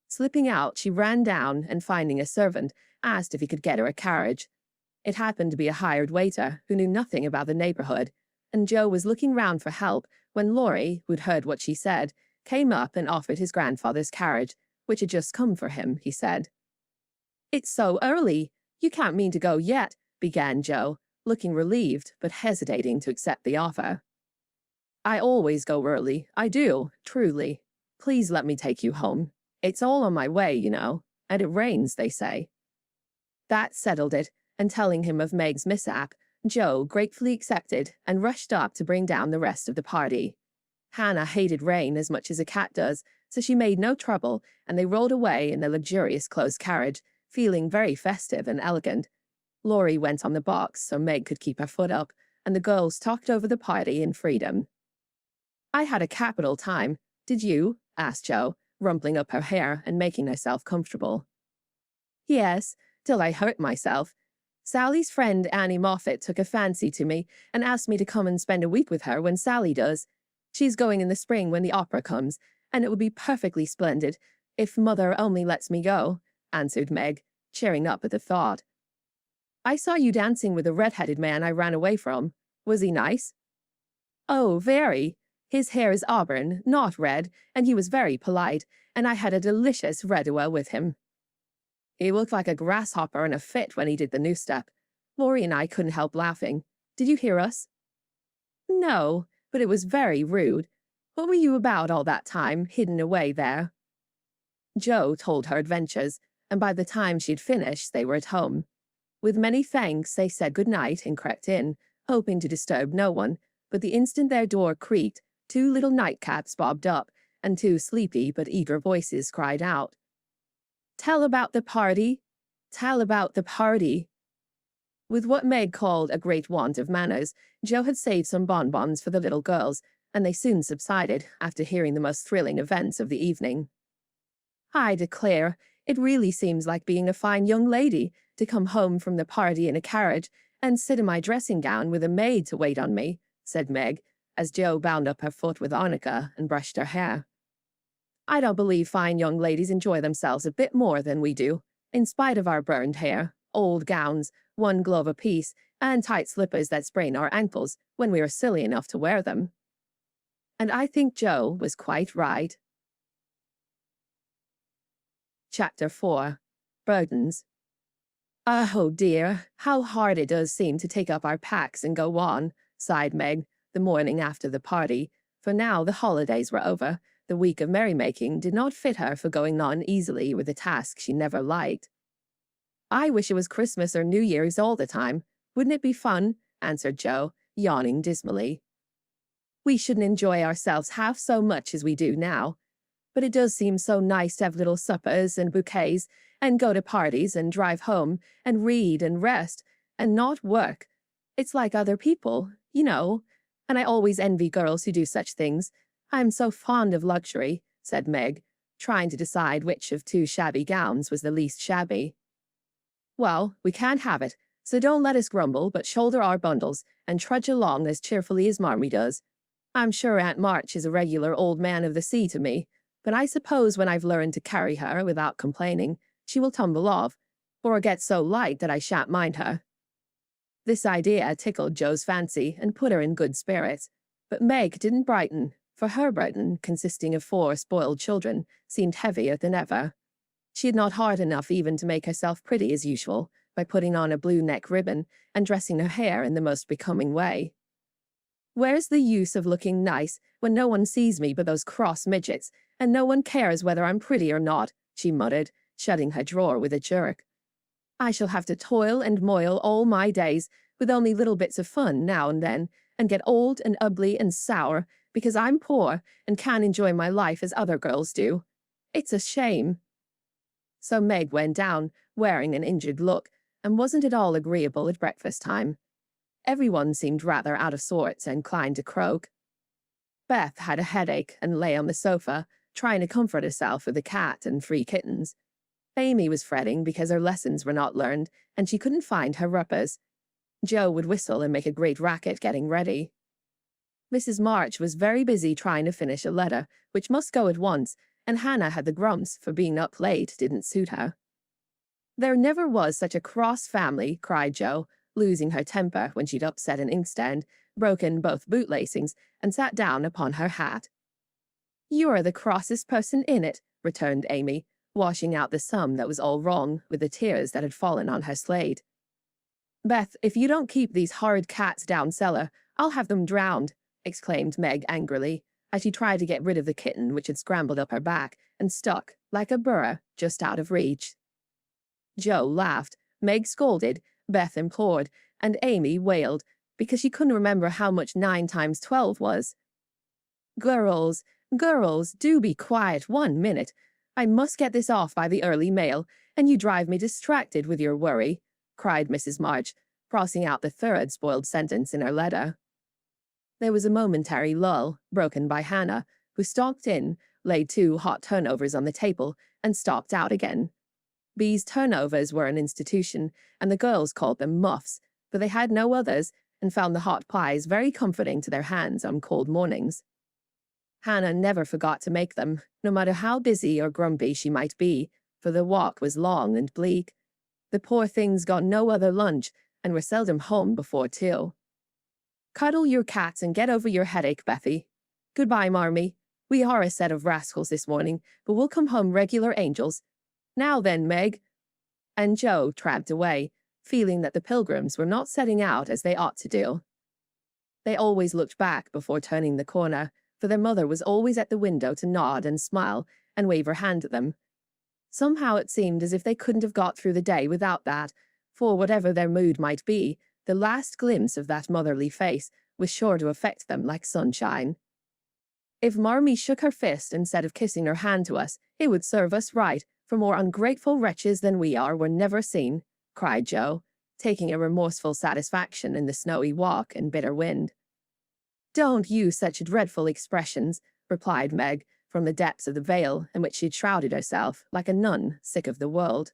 Slipping out, she ran down, and finding a servant, asked if he could get her a carriage. It happened to be a hired waiter, who knew nothing about the neighborhood, and Joe was looking round for help when Laurie, who'd heard what she said, came up and offered his grandfather's carriage, which had just come for him, he said. "It's so early. You can't mean to go yet," began Joe, looking relieved but hesitating to accept the offer. "I always go early. I do, truly. Please let me take you home. It's all on my way, you know, and it rains, they say." That settled it, and telling him of Meg's mishap, Joe gratefully accepted and rushed up to bring down the rest of the party. Hannah hated rain as much as a cat does, so she made no trouble, and they rolled away in the luxurious closed carriage, feeling very festive and elegant. Laurie went on the box so Meg could keep her foot up, and the girls talked over the party in freedom. "I had a capital time. Did you?" asked Joe, rumpling up her hair and making herself comfortable. "Yes, till I hurt myself. Sally's friend Annie Moffat took a fancy to me and asked me to come and spend a week with her when Sally does. She's going in the spring when the opera comes, and it would be perfectly splendid if Mother only lets me go," answered Meg, cheering up at the thought. "I saw you dancing with a red-headed man I ran away from. Was he nice?" "Oh, very. His hair is auburn, not red, and he was very polite, and I had a delicious redowa with him." "He looked like a grasshopper in a fit when he did the new step. Laurie and I couldn't help laughing. Did you hear us?" "No, but it was very rude. What were you about all that time, hidden away there?" Joe told her adventures, and by the time she'd finished, they were at home. With many thanks, they said good night and crept in, hoping to disturb no one, but the instant their door creaked, 2 little nightcaps bobbed up, and 2 sleepy but eager voices cried out, "Tell about the party! Tell about the party!" With what Meg called a great want of manners, Joe had saved some bonbons for the little girls, and they soon subsided after hearing the most thrilling events of the evening. "I declare, it really seems like being a fine young lady to come home from the party in a carriage and sit in my dressing gown with a maid to wait on me," said Meg, as Joe bound up her foot with arnica and brushed her hair. "I don't believe fine young ladies enjoy themselves a bit more than we do, in spite of our burned hair, old gowns, 1 glove apiece, and tight slippers that sprain our ankles when we are silly enough to wear them." And I think Joe was quite right. Chapter 4. Burdens. "Oh dear, how hard it does seem to take up our packs and go on," sighed Meg, the morning after the party, for now the holidays were over. The week of merrymaking did not fit her for going on easily with a task she never liked. "I wish it was Christmas or New Year's all the time. Wouldn't it be fun?" answered Joe, yawning dismally. "We shouldn't enjoy ourselves half so much as we do now. But it does seem so nice to have little suppers and bouquets, and go to parties and drive home, and read and rest, and not work. It's like other people, you know, and I always envy girls who do such things. I'm so fond of luxury," said Meg, trying to decide which of 2 shabby gowns was the least shabby. "Well, we can't have it, so don't let us grumble, but shoulder our bundles and trudge along as cheerfully as Marmee does. I'm sure Aunt March is a regular old man of the sea to me, but I suppose when I've learned to carry her without complaining, she will tumble off, or get so light that I shan't mind her." This idea tickled Joe's fancy and put her in good spirits, but Meg didn't brighten, for her burden, consisting of 4 spoiled children, seemed heavier than ever. She had not heart enough even to make herself pretty as usual by putting on a blue neck ribbon and dressing her hair in the most becoming way. "Where's the use of looking nice when no one sees me but those cross midgets, and no one cares whether I'm pretty or not?" she muttered, shutting her drawer with a jerk. "I shall have to toil and moil all my days, with only little bits of fun now and then, and get old and ugly and sour because I'm poor and can't enjoy my life as other girls do. It's a shame." So Meg went down, wearing an injured look, and wasn't at all agreeable at breakfast time. Everyone seemed rather out of sorts and inclined to croak. Beth had a headache and lay on the sofa, trying to comfort herself with the cat and 3 kittens. Amy was fretting because her lessons were not learned, and she couldn't find her ruppers. Joe would whistle and make a great racket getting ready. Mrs. March was very busy trying to finish a letter, which must go at once, and Hannah had the grumps for being up late didn't suit her. "There never was such a cross family," cried Joe, losing her temper when she'd upset an inkstand, broken both boot lacings, and sat down upon her hat. You're the crossest person in it, returned Amy, washing out the sum that was all wrong with the tears that had fallen on her slate. Beth, if you don't keep these horrid cats down cellar, I'll have them drowned, exclaimed Meg angrily, as she tried to get rid of the kitten which had scrambled up her back and stuck, like a burr, just out of reach. Joe laughed, Meg scolded, Beth implored, and Amy wailed, because she couldn't remember how much 9 times 12 was. Girls, girls, do be quiet 1 minute. I must get this off by the early mail, and you drive me distracted with your worry, cried Mrs. March, crossing out the third spoiled sentence in her letter. There was a momentary lull, broken by Hannah, who stalked in, laid 2 hot turnovers on the table, and stalked out again. Bee's turnovers were an institution, and the girls called them muffs, for they had no others, and found the hot pies very comforting to their hands on cold mornings. Hannah never forgot to make them, no matter how busy or grumpy she might be, for the walk was long and bleak. The poor things got no other lunch, and were seldom home before 2. Cuddle your cats and get over your headache, Bethy. Goodbye, Marmee. We are a set of rascals this morning, but we'll come home regular angels. Now then, Meg. And Joe tramped away, feeling that the Pilgrims were not setting out as they ought to do. They always looked back before turning the corner, for their mother was always at the window to nod and smile and wave her hand at them. Somehow it seemed as if they couldn't have got through the day without that, for whatever their mood might be, the last glimpse of that motherly face was sure to affect them like sunshine. If Marmee shook her fist instead of kissing her hand to us, it would serve us right, for more ungrateful wretches than we are were never seen, cried Joe, taking a remorseful satisfaction in the snowy walk and bitter wind. Don't use such dreadful expressions, replied Meg, from the depths of the veil in which she had shrouded herself, like a nun sick of the world.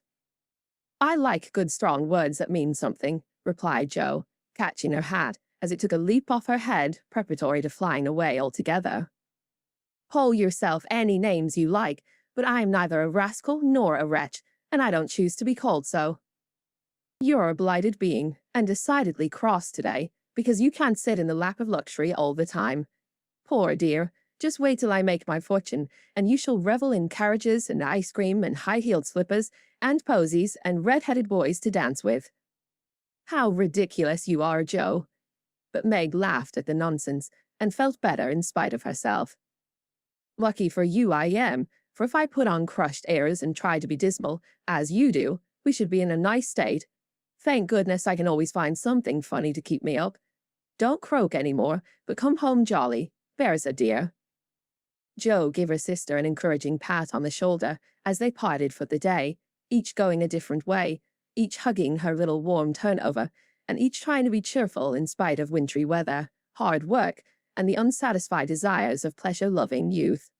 I like good strong words that mean something, replied Joe, catching her hat as it took a leap off her head, preparatory to flying away altogether. Call yourself any names you like, but I am neither a rascal nor a wretch, and I don't choose to be called so. You're a blighted being, and decidedly cross today, because you can't sit in the lap of luxury all the time. Poor dear, just wait till I make my fortune, and you shall revel in carriages and ice cream and high-heeled slippers and posies and red-headed boys to dance with. How ridiculous you are, Joe. But Meg laughed at the nonsense, and felt better in spite of herself. Lucky for you I am, for if I put on crushed airs and tried to be dismal, as you do, we should be in a nice state. Thank goodness I can always find something funny to keep me up. Don't croak any more, but come home jolly. There's a dear. Joe gave her sister an encouraging pat on the shoulder as they parted for the day, each going a different way, each hugging her little warm turnover, and each trying to be cheerful in spite of wintry weather, hard work, and the unsatisfied desires of pleasure-loving youth.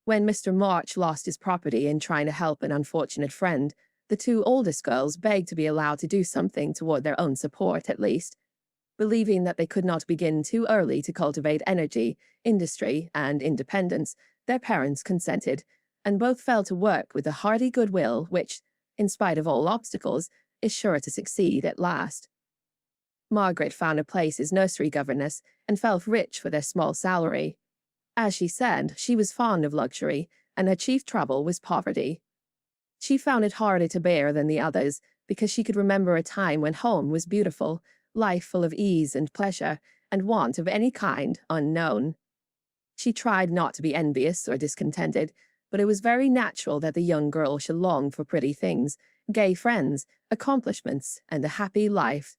When Mr. March lost his property in trying to help an unfortunate friend, the 2 oldest girls begged to be allowed to do something toward their own support at least. Believing that they could not begin too early to cultivate energy, industry, and independence, their parents consented, and both fell to work with a hearty goodwill which, in spite of all obstacles, is sure to succeed at last. Margaret found a place as nursery governess and felt rich for their small salary. As she said, she was fond of luxury, and her chief trouble was poverty. She found it harder to bear than the others, because she could remember a time when home was beautiful, life full of ease and pleasure, and want of any kind unknown. She tried not to be envious or discontented, but it was very natural that the young girl should long for pretty things, gay friends, accomplishments, and a happy life.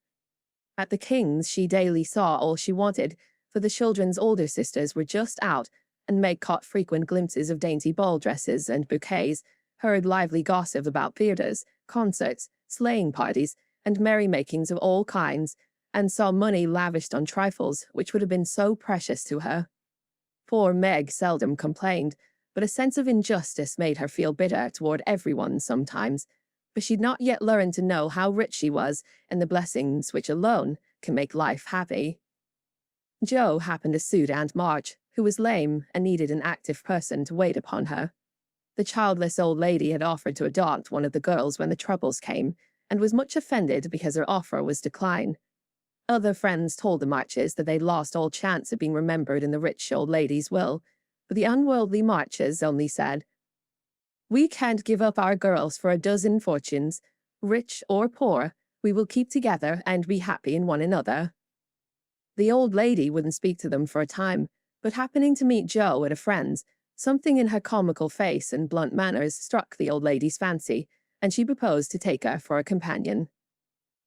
At the King's she daily saw all she wanted, for the children's older sisters were just out, and Meg caught frequent glimpses of dainty ball dresses and bouquets, heard lively gossip about theatres, concerts, sleighing parties, and merrymakings of all kinds, and saw money lavished on trifles which would have been so precious to her. Poor Meg seldom complained, but a sense of injustice made her feel bitter toward everyone sometimes, for she'd not yet learned to know how rich she was and the blessings which alone can make life happy. Jo happened to suit Aunt March, who was lame and needed an active person to wait upon her. The childless old lady had offered to adopt one of the girls when the troubles came, and was much offended because her offer was declined. Other friends told the Marches that they'd lost all chance of being remembered in the rich old lady's will, but the unworldly Marches only said, "We can't give up our girls for a dozen fortunes. Rich or poor, we will keep together and be happy in one another." The old lady wouldn't speak to them for a time, but happening to meet Jo at a friend's, something in her comical face and blunt manners struck the old lady's fancy, and she proposed to take her for a companion.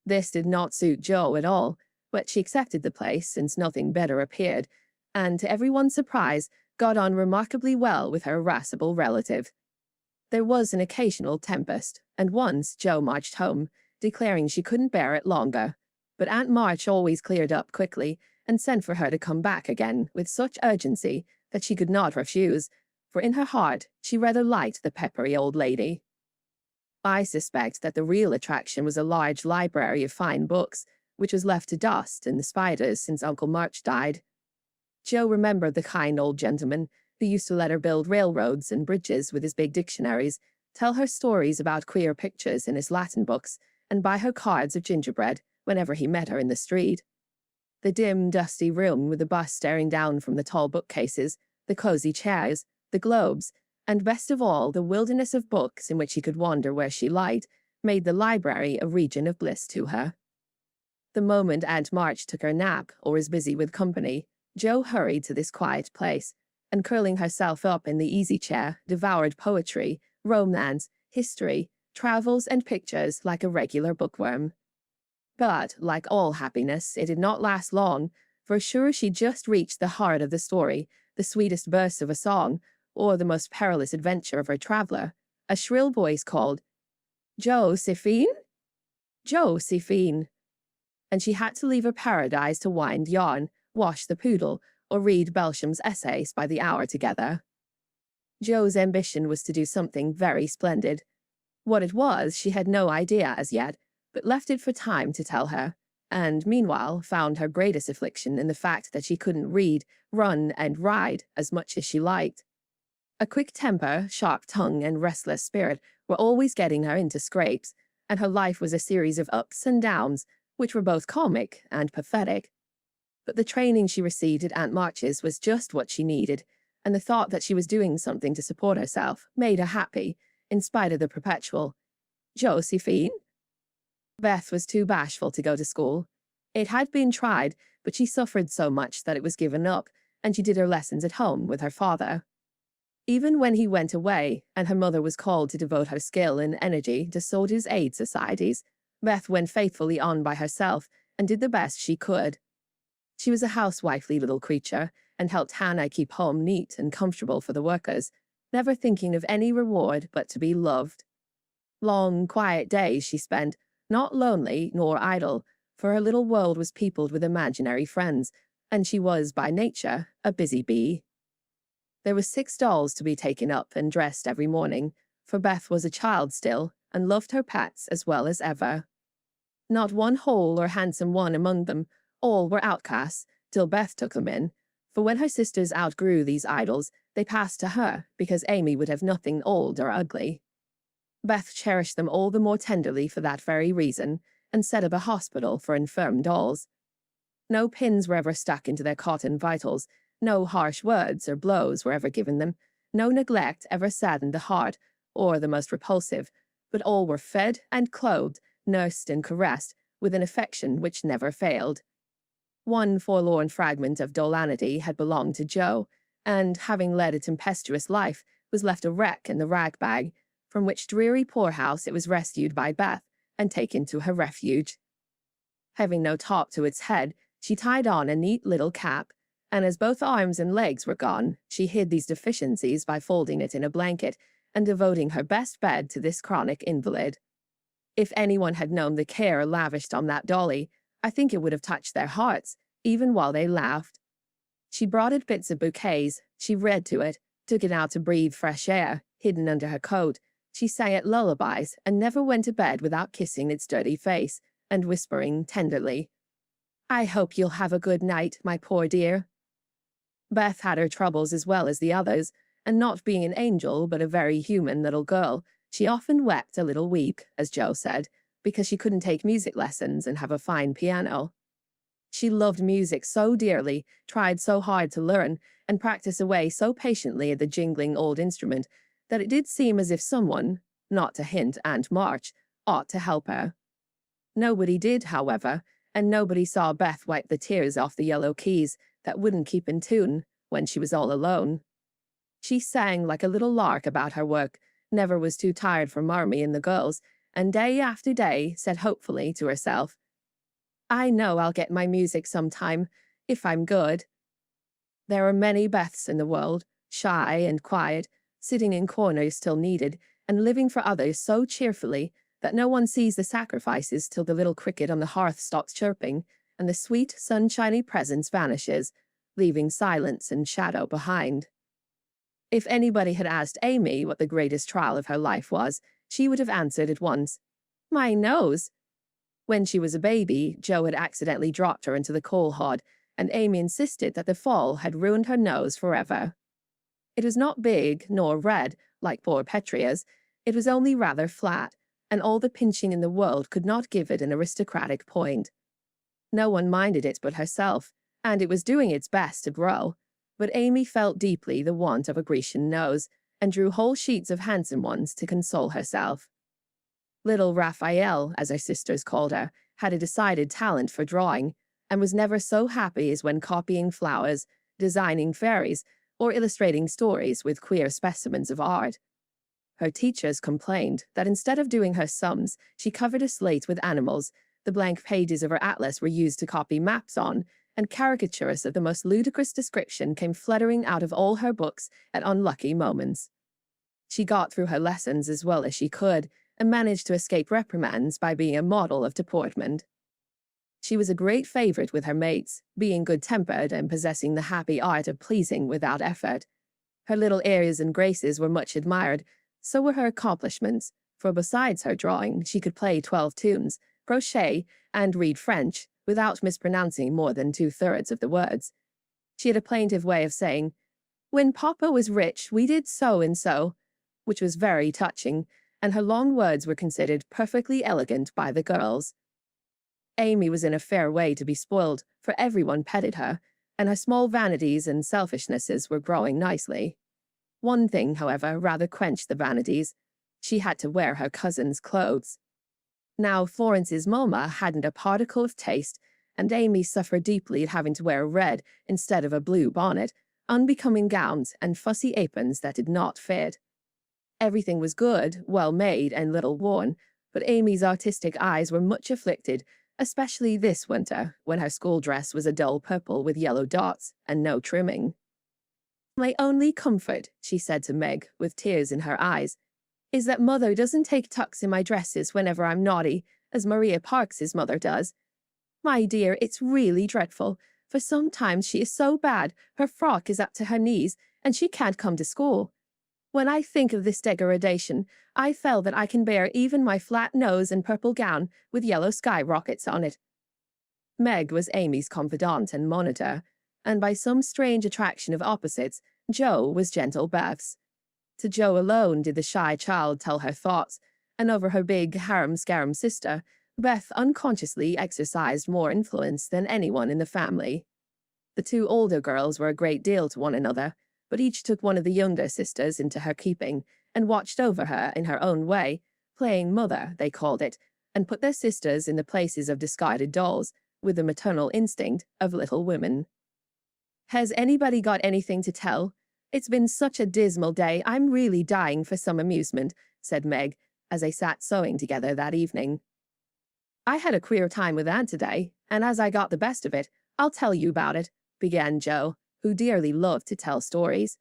This did not suit Jo at all, but she accepted the place since nothing better appeared, and to everyone's surprise, got on remarkably well with her irascible relative. There was an occasional tempest, and once Jo marched home, declaring she couldn't bear it longer, but Aunt March always cleared up quickly and sent for her to come back again with such urgency that she could not refuse, for in her heart she rather liked the peppery old lady. I suspect that the real attraction was a large library of fine books, which was left to dust and the spiders since Uncle March died. Jo remembered the kind old gentleman who used to let her build railroads and bridges with his big dictionaries, tell her stories about queer pictures in his Latin books, and buy her cards of gingerbread whenever he met her in the street. The dim, dusty room with the bus staring down from the tall bookcases, the cozy chairs, the globes, and best of all, the wilderness of books in which she could wander where she liked, made the library a region of bliss to her. The moment Aunt March took her nap or was busy with company, Jo hurried to this quiet place, and curling herself up in the easy chair, devoured poetry, romance, history, travels, and pictures like a regular bookworm. But, like all happiness, it did not last long, for sure she just reached the heart of the story, the sweetest verse of a song, or the most perilous adventure of her traveller. A shrill voice called, "Josephine? Josephine!" And she had to leave her paradise to wind yarn, wash the poodle, or read Belsham's essays by the hour together. Jo's ambition was to do something very splendid. What it was, she had no idea as yet, but left it for time to tell her, and meanwhile found her greatest affliction in the fact that she couldn't read, run, and ride as much as she liked. A quick temper, sharp tongue, and restless spirit were always getting her into scrapes, and her life was a series of ups and downs, which were both comic and pathetic. But the training she received at Aunt March's was just what she needed, and the thought that she was doing something to support herself made her happy, in spite of the perpetual, "Josephine?" Beth was too bashful to go to school. It had been tried, but she suffered so much that it was given up, and she did her lessons at home with her father. Even when he went away, and her mother was called to devote her skill and energy to soldiers' aid societies, Beth went faithfully on by herself and did the best she could. She was a housewifely little creature, and helped Hannah keep home neat and comfortable for the workers, never thinking of any reward but to be loved. Long, quiet days she spent, not lonely nor idle, for her little world was peopled with imaginary friends, and she was, by nature, a busy bee. There were 6 dolls to be taken up and dressed every morning, for Beth was a child still, and loved her pets as well as ever. Not one whole or handsome one among them, all were outcasts, till Beth took them in, for when her sisters outgrew these idols, they passed to her, because Amy would have nothing old or ugly. Beth cherished them all the more tenderly for that very reason, and set up a hospital for infirm dolls. No pins were ever stuck into their cotton vitals, no harsh words or blows were ever given them, no neglect ever saddened the heart, or the most repulsive, but all were fed and clothed, nursed and caressed, with an affection which never failed. One forlorn fragment of dollanity had belonged to Jo, and, having led a tempestuous life, was left a wreck in the rag bag, from which dreary poorhouse it was rescued by Beth and taken to her refuge. Having no top to its head, she tied on a neat little cap, and as both arms and legs were gone, she hid these deficiencies by folding it in a blanket and devoting her best bed to this chronic invalid. If anyone had known the care lavished on that dolly, I think it would have touched their hearts, even while they laughed. She brought it bits of bouquets, she read to it, took it out to breathe fresh air, hidden under her coat. She sang it lullabies and never went to bed without kissing its dirty face and whispering tenderly, "I hope you'll have a good night, my poor dear." Beth had her troubles as well as the others, and not being an angel but a very human little girl, she often wept a little weep, as Jo said, because she couldn't take music lessons and have a fine piano. She loved music so dearly, tried so hard to learn, and practiced away so patiently at the jingling old instrument that it did seem as if someone, not to hint Aunt March, ought to help her. Nobody did, however, and nobody saw Beth wipe the tears off the yellow keys that wouldn't keep in tune when she was all alone. She sang like a little lark about her work, never was too tired for Marmee and the girls, and day after day said hopefully to herself, "I know I'll get my music sometime, if I'm good." There are many Beths in the world, shy and quiet, sitting in corners till needed, and living for others so cheerfully that no one sees the sacrifices till the little cricket on the hearth stops chirping, and the sweet, sunshiny presence vanishes, leaving silence and shadow behind. If anybody had asked Amy what the greatest trial of her life was, she would have answered at once, "My nose." When she was a baby, Joe had accidentally dropped her into the coal hod, and Amy insisted that the fall had ruined her nose forever. It was not big nor red, like poor Petria's. It was only rather flat, and all the pinching in the world could not give it an aristocratic point. No one minded it but herself, and it was doing its best to grow, but Amy felt deeply the want of a Grecian nose, and drew whole sheets of handsome ones to console herself. Little Raphael, as her sisters called her, had a decided talent for drawing, and was never so happy as when copying flowers, designing fairies, or illustrating stories with queer specimens of art. Her teachers complained that instead of doing her sums, she covered a slate with animals, the blank pages of her atlas were used to copy maps on, and caricatures of the most ludicrous description came fluttering out of all her books at unlucky moments. She got through her lessons as well as she could, and managed to escape reprimands by being a model of deportment. She was a great favorite with her mates, being good-tempered and possessing the happy art of pleasing without effort. Her little airs and graces were much admired, so were her accomplishments, for besides her drawing, she could play 12 tunes, crochet, and read French without mispronouncing more than 2/3 of the words. She had a plaintive way of saying, "When Papa was rich, we did so and so," which was very touching, and her long words were considered perfectly elegant by the girls. Amy was in a fair way to be spoiled, for everyone petted her, and her small vanities and selfishnesses were growing nicely. One thing, however, rather quenched the vanities. She had to wear her cousin's clothes. Now, Florence's mamma hadn't a particle of taste, and Amy suffered deeply at having to wear a red instead of a blue bonnet, unbecoming gowns, and fussy aprons that did not fit. Everything was good, well made, and little worn, but Amy's artistic eyes were much afflicted, especially this winter, when her school dress was a dull purple with yellow dots and no trimming. "My only comfort," she said to Meg, with tears in her eyes, "is that Mother doesn't take tucks in my dresses whenever I'm naughty, as Maria Parks's mother does. My dear, it's really dreadful, for sometimes she is so bad her frock is up to her knees, and she can't come to school. When I think of this degradation, I feel that I can bear even my flat nose and purple gown with yellow skyrockets on it." Meg was Amy's confidant and monitor, and by some strange attraction of opposites, Jo was gentle Beth's. To Jo alone did the shy child tell her thoughts, and over her big harum-scarum sister, Beth unconsciously exercised more influence than anyone in the family. The two older girls were a great deal to one another, but each took one of the younger sisters into her keeping, and watched over her in her own way, playing mother, they called it, and put their sisters in the places of discarded dolls, with the maternal instinct of little women. "Has anybody got anything to tell? It's been such a dismal day, I'm really dying for some amusement," said Meg, as they sat sewing together that evening. "I had a queer time with Aunt today, and as I got the best of it, I'll tell you about it," began Jo, who dearly loved to tell stories.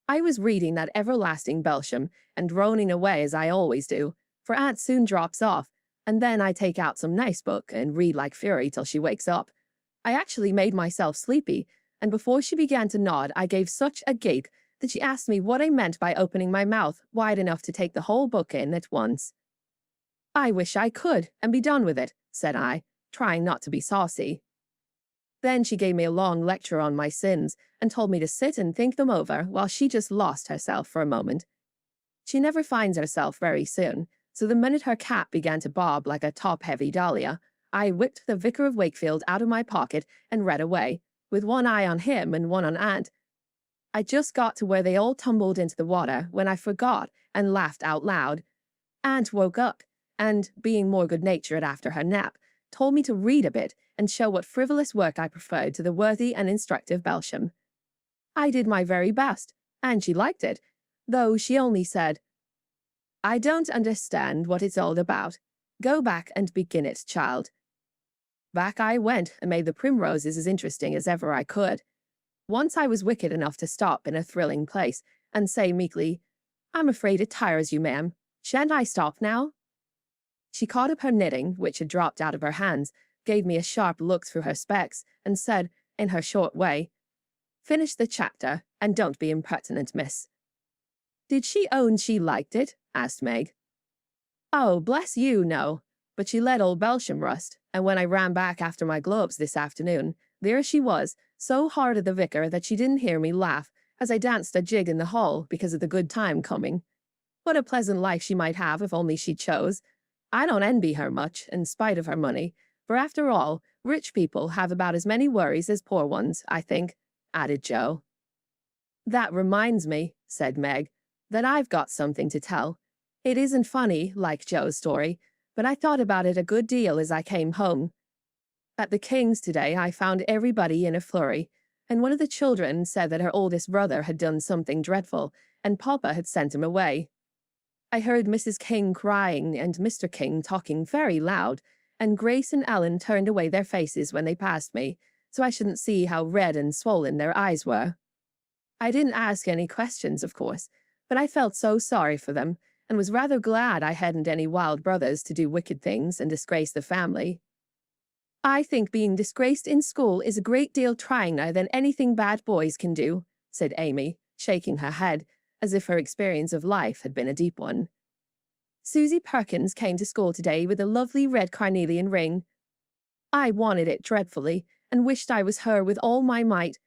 "I was reading that everlasting Belsham, and droning away as I always do, for Aunt soon drops off, and then I take out some nice book and read like fury till she wakes up. I actually made myself sleepy, and before she began to nod, I gave such a gape that she asked me what I meant by opening my mouth wide enough to take the whole book in at once. 'I wish I could, and be done with it,' said I, trying not to be saucy. Then she gave me a long lecture on my sins, and told me to sit and think them over while she just lost herself for a moment. She never finds herself very soon, so the minute her cap began to bob like a top-heavy dahlia, I whipped the Vicar of Wakefield out of my pocket and read away, with one eye on him and one on Aunt. I just got to where they all tumbled into the water when I forgot and laughed out loud. Aunt woke up, and, being more good-natured after her nap, told me to read a bit and show what frivolous work I preferred to the worthy and instructive Belsham. I did my very best, and she liked it, though she only said, "I don't understand what it's all about. Go back and begin it, child." Back I went and made the primroses as interesting as ever I could. Once I was wicked enough to stop in a thrilling place and say meekly, "I'm afraid it tires you, ma'am. Shan't I stop now?" She caught up her knitting, which had dropped out of her hands, gave me a sharp look through her specs, and said, in her short way, "Finish the chapter, and don't be impertinent, miss." "Did she own she liked it?" asked Meg. "Oh, bless you, no. But she let old Belsham rust, and when I ran back after my gloves this afternoon, there she was, so hard at the vicar that she didn't hear me laugh as I danced a jig in the hall because of the good time coming. What a pleasant life she might have if only she chose. I don't envy her much, in spite of her money, for after all, rich people have about as many worries as poor ones, I think," added Joe. "That reminds me," said Meg, "that I've got something to tell. It isn't funny, like Joe's story, but I thought about it a good deal as I came home. At the King's today, I found everybody in a flurry, and one of the children said that her oldest brother had done something dreadful, and Papa had sent him away. I heard Mrs. King crying and Mr. King talking very loud, and Grace and Ellen turned away their faces when they passed me, so I shouldn't see how red and swollen their eyes were. I didn't ask any questions, of course, but I felt so sorry for them, and was rather glad I hadn't any wild brothers to do wicked things and disgrace the family. I think being disgraced in school is a great deal tryiner than anything bad boys can do," said Amy, shaking her head, as if her experience of life had been a deep one. "Susie Perkins came to school today with a lovely red carnelian ring. I wanted it dreadfully, and wished I was her with all my might.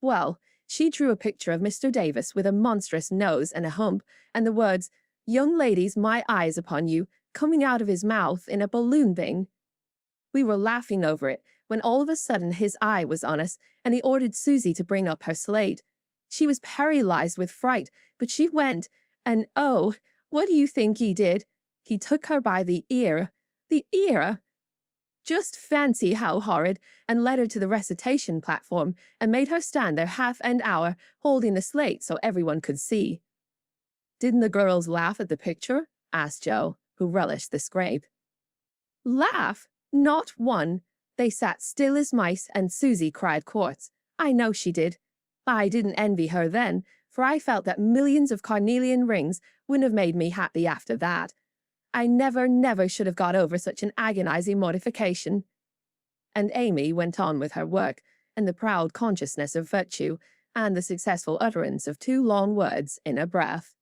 Well, she drew a picture of Mr. Davis with a monstrous nose and a hump, and the words, 'Young ladies, my eyes upon you,' coming out of his mouth in a balloon thing. We were laughing over it, when all of a sudden his eye was on us, and he ordered Susie to bring up her slate. She was paralyzed with fright, but she went, and oh, what do you think he did? He took her by the ear. The ear! Just fancy how horrid, and led her to the recitation platform, and made her stand there half an hour, holding the slate so everyone could see." "Didn't the girls laugh at the picture?" asked Joe, who relished the scrape. "Laugh? Not one. They sat still as mice, and Susie cried quarts. I know she did. I didn't envy her then, for I felt that millions of carnelian rings wouldn't have made me happy after that. I never should have got over such an agonizing mortification." And Amy went on with her work, and the proud consciousness of virtue, and the successful utterance of 2 long words in a breath.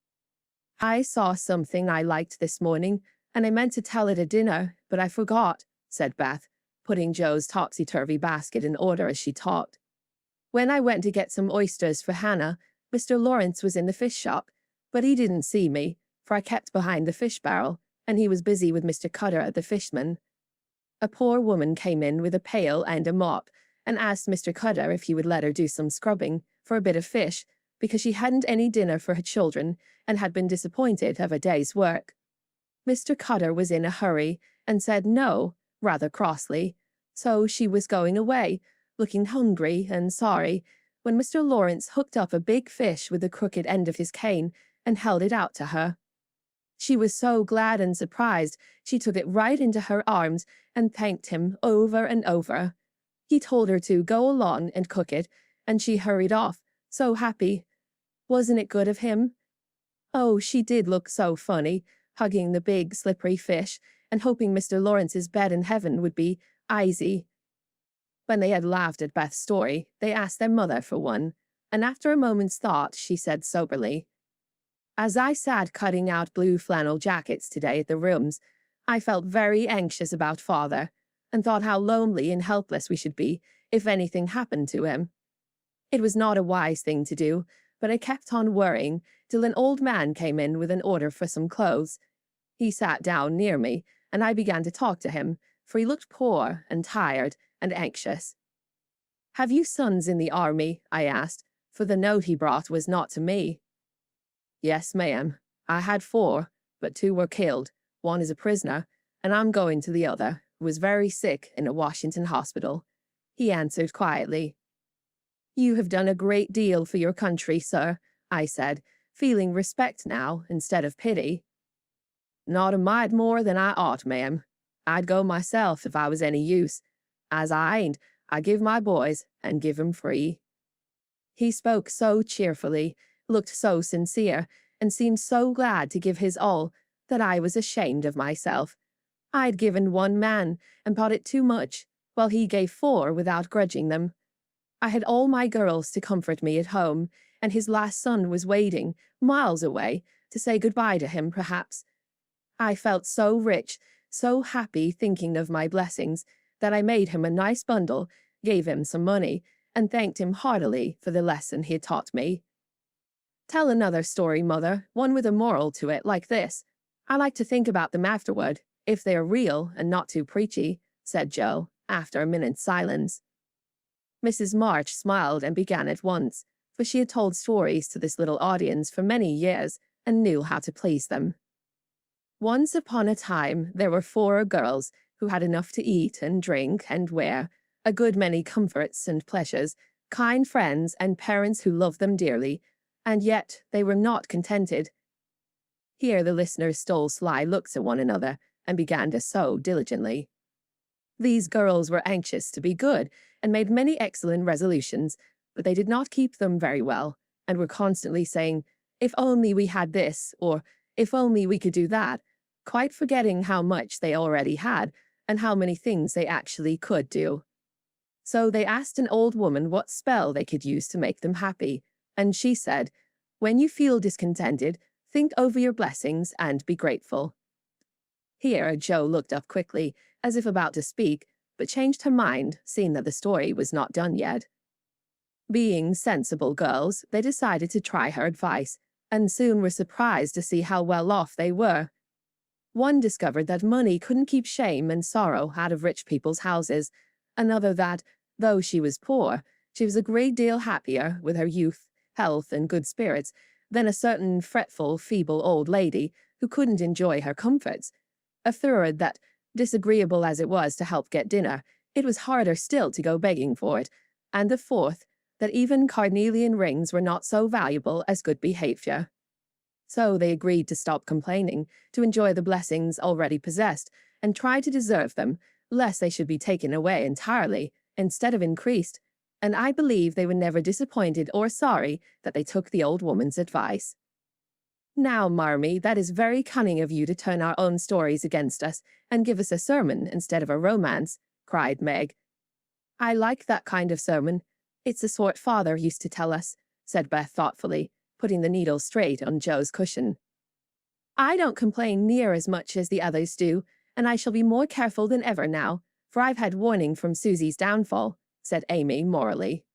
"I saw something I liked this morning, and I meant to tell it at dinner, but I forgot," said Beth, putting Joe's topsy-turvy basket in order as she talked. "When I went to get some oysters for Hannah, Mr. Lawrence was in the fish shop, but he didn't see me, for I kept behind the fish barrel, and he was busy with Mr. Cutter at the fishman. A poor woman came in with a pail and a mop, and asked Mr. Cutter if he would let her do some scrubbing for a bit of fish, because she hadn't any dinner for her children, and had been disappointed of a day's work. Mr. Cutter was in a hurry, and said no, rather crossly, so she was going away, looking hungry and sorry, when Mr. Lawrence hooked up a big fish with the crooked end of his cane, and held it out to her. She was so glad and surprised, she took it right into her arms, and thanked him over and over. He told her to go along and cook it, and she hurried off, so happy. Wasn't it good of him? Oh, she did look so funny, hugging the big, slippery fish, and hoping Mr. Lawrence's bed in heaven would be easy." When they had laughed at Beth's story, they asked their mother for one, and after a moment's thought, she said soberly, "As I sat cutting out blue flannel jackets today at the rooms, I felt very anxious about Father, and thought how lonely and helpless we should be if anything happened to him. It was not a wise thing to do, but I kept on worrying till an old man came in with an order for some clothes. He sat down near me, and I began to talk to him, for he looked poor and tired and anxious. "Have you sons in the army?" I asked, for the note he brought was not to me. "Yes, ma'am. I had 4, but 2 were killed. One is a prisoner, and I'm going to the other, who was very sick in a Washington hospital," he answered quietly. "You have done a great deal for your country, sir," I said, feeling respect now instead of pity. "Not a mite more than I ought, ma'am. I'd go myself if I was any use. As I ain't, I give my boys, and give 'em free." He spoke so cheerfully, looked so sincere, and seemed so glad to give his all that I was ashamed of myself. I'd given 1 man and thought it too much, while he gave 4 without grudging them. I had all my girls to comfort me at home, and his last son was waiting, miles away, to say goodbye to him, perhaps. I felt so rich, so happy thinking of my blessings, that I made him a nice bundle, gave him some money, and thanked him heartily for the lesson he had taught me. "Tell another story, Mother, one with a moral to it, like this. I like to think about them afterward, if they are real and not too preachy," said Jo, after a minute's silence. Mrs. March smiled and began at once, for she had told stories to this little audience for many years and knew how to please them. "Once upon a time, there were 4 girls who had enough to eat and drink and wear, a good many comforts and pleasures, kind friends and parents who loved them dearly, and yet they were not contented." Here the listeners stole sly looks at one another and began to sew diligently. These girls were anxious to be good and made many excellent resolutions, but they did not keep them very well, and were constantly saying, "If only we had this," or "If only we could do that," quite forgetting how much they already had and how many things they actually could do. So they asked an old woman what spell they could use to make them happy, and she said, "When you feel discontented, think over your blessings and be grateful." Here Jo looked up quickly, as if about to speak, but changed her mind, seeing that the story was not done yet. Being sensible girls, they decided to try her advice, and soon were surprised to see how well off they were. One discovered that money couldn't keep shame and sorrow out of rich people's houses, another that, though she was poor, she was a great deal happier with her youth, health, and good spirits than a certain fretful, feeble old lady who couldn't enjoy her comforts. A third that, disagreeable as it was to help get dinner, it was harder still to go begging for it, and the fourth, that even carnelian rings were not so valuable as good behavior. So they agreed to stop complaining, to enjoy the blessings already possessed, and try to deserve them, lest they should be taken away entirely, instead of increased, and I believe they were never disappointed or sorry that they took the old woman's advice. "Now, Marmee, that is very cunning of you to turn our own stories against us, and give us a sermon instead of a romance," cried Meg. "I like that kind of sermon. It's the sort Father used to tell us," said Beth thoughtfully, putting the needle straight on Jo's cushion. "I don't complain near as much as the others do, and I shall be more careful than ever now, for I've had warning from Susie's downfall," said Amy morally.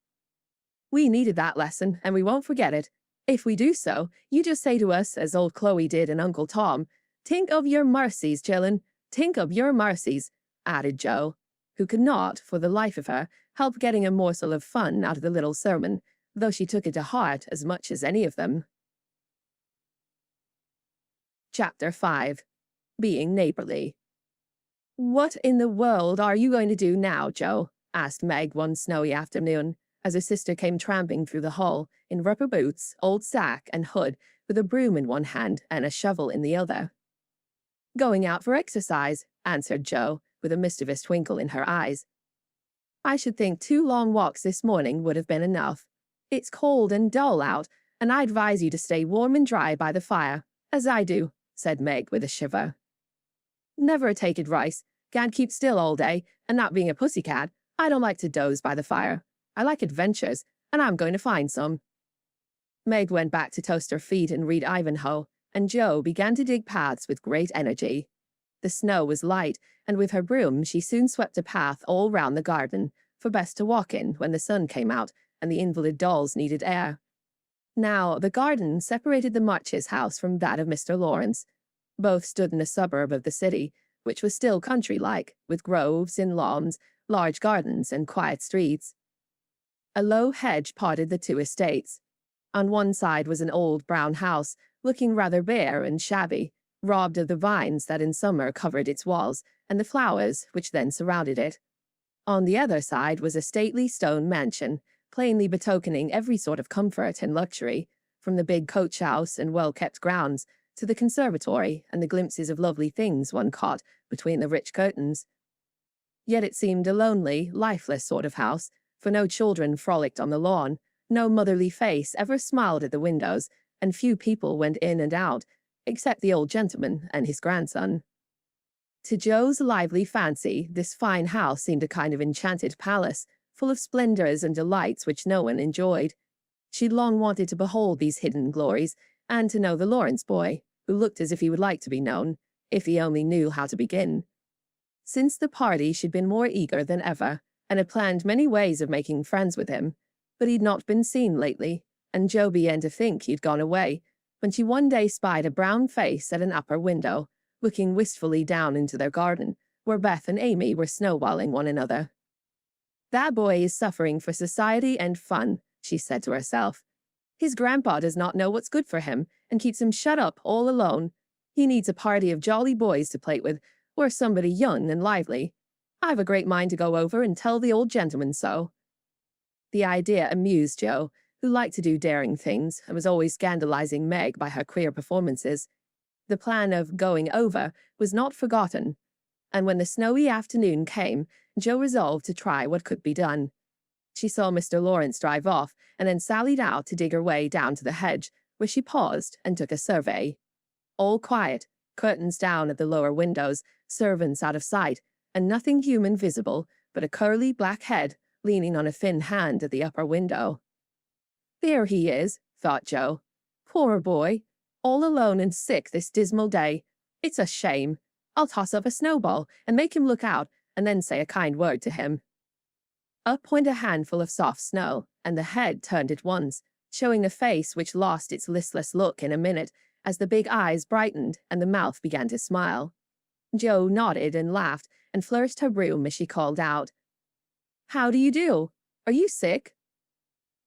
"We needed that lesson, and we won't forget it. If we do so, you just say to us, as old Chloe did and Uncle Tom, 'Think of your mercies, chillin', think of your mercies,'" added Jo, who could not, for the life of her, help getting a morsel of fun out of the little sermon, though she took it to heart as much as any of them. Chapter 5. Being Neighborly. "What in the world are you going to do now, Jo?" asked Meg one snowy afternoon, as her sister came tramping through the hall, in rubber boots, old sack, and hood, with a broom in one hand and a shovel in the other. "Going out for exercise," answered Jo, with a mischievous twinkle in her eyes. "I should think 2 long walks this morning would have been enough. It's cold and dull out, and I advise you to stay warm and dry by the fire, as I do," said Meg with a shiver. "Never take it, Rice. Can't keep still all day, and not being a pussycat, I don't like to doze by the fire. I like adventures, and I'm going to find some." Meg went back to toast her feet and read Ivanhoe, and Jo began to dig paths with great energy. The snow was light, and with her broom she soon swept a path all round the garden, for Beth to walk in when the sun came out and the invalid dolls needed air. Now, the garden separated the Marches' house from that of Mr. Lawrence. Both stood in a suburb of the city, which was still country-like, with groves and lawns, large gardens, and quiet streets. A low hedge parted the two estates. On one side was an old brown house, looking rather bare and shabby, robbed of the vines that in summer covered its walls, and the flowers which then surrounded it. On the other side was a stately stone mansion, plainly betokening every sort of comfort and luxury, from the big coach house and well-kept grounds to the conservatory and the glimpses of lovely things one caught between the rich curtains. Yet it seemed a lonely, lifeless sort of house, for no children frolicked on the lawn, no motherly face ever smiled at the windows, and few people went in and out, except the old gentleman and his grandson. To Jo's lively fancy, this fine house seemed a kind of enchanted palace, full of splendors and delights which no one enjoyed. She long wanted to behold these hidden glories, and to know the Lawrence boy, who looked as if he would like to be known, if he only knew how to begin. Since the party, she'd been more eager than ever, and had planned many ways of making friends with him, but he'd not been seen lately, and Jo began to think he'd gone away, when she one day spied a brown face at an upper window, looking wistfully down into their garden, where Beth and Amy were snowballing one another. "That boy is suffering for society and fun," she said to herself. "His grandpa does not know what's good for him, and keeps him shut up all alone. He needs a party of jolly boys to play with, or somebody young and lively. I've a great mind to go over and tell the old gentleman so." The idea amused Jo, who liked to do daring things and was always scandalizing Meg by her queer performances. The plan of going over was not forgotten, and when the snowy afternoon came, Jo resolved to try what could be done. She saw Mr. Lawrence drive off, and then sallied out to dig her way down to the hedge, where she paused and took a survey. All quiet, curtains down at the lower windows, servants out of sight, and nothing human visible but a curly black head leaning on a thin hand at the upper window. "There he is," thought Jo. "Poor boy, all alone and sick this dismal day. It's a shame. I'll toss up a snowball and make him look out, and then say a kind word to him." Up went a handful of soft snow, and the head turned at once, showing a face which lost its listless look in a minute, as the big eyes brightened and the mouth began to smile. Jo nodded and laughed, and flourished her broom as she called out, "How do you do? Are you sick?"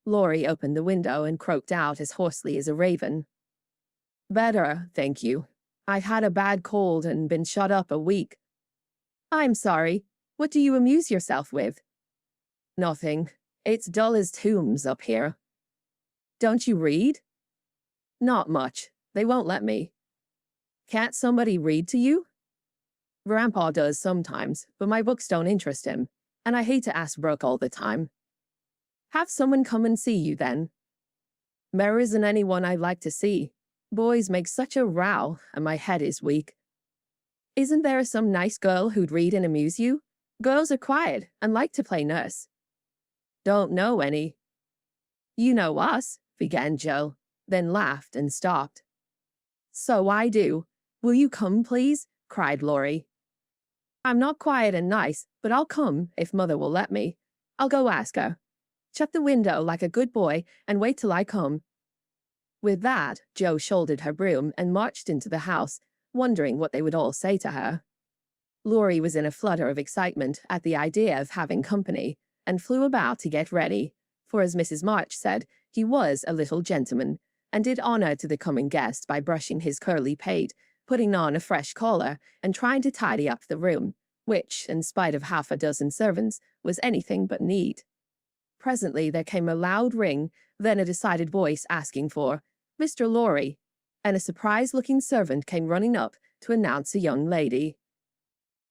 Laurie opened the window and croaked out as hoarsely as a raven. "Better, thank you. I've had a bad cold and been shut up a week." "I'm sorry. What do you amuse yourself with?" "Nothing. It's dull as tombs up here." "Don't you read?" "Not much. They won't let me." "Can't somebody read to you?" "Grandpa does sometimes, but my books don't interest him, and I hate to ask Brooke all the time." "Have someone come and see you, then." "There isn't anyone I'd like to see. Boys make such a row, and my head is weak." "Isn't there some nice girl who'd read and amuse you? Girls are quiet and like to play nurse." "Don't know any." "You know us," began Jo, then laughed and stopped. "So I do. Will you come, please?" cried Laurie. "I'm not quiet and nice, but I'll come if Mother will let me. I'll go ask her. Shut the window like a good boy and wait till I come." With that, Jo shouldered her broom and marched into the house, wondering what they would all say to her. Laurie was in a flutter of excitement at the idea of having company, and flew about to get ready, for as Mrs. March said, he was a little gentleman, and did honor to the coming guest by brushing his curly pate, putting on a fresh collar, and trying to tidy up the room, which, in spite of half a dozen servants, was anything but neat. Presently there came a loud ring, then a decided voice asking for "Mr. Laurie," and a surprised-looking servant came running up to announce a young lady.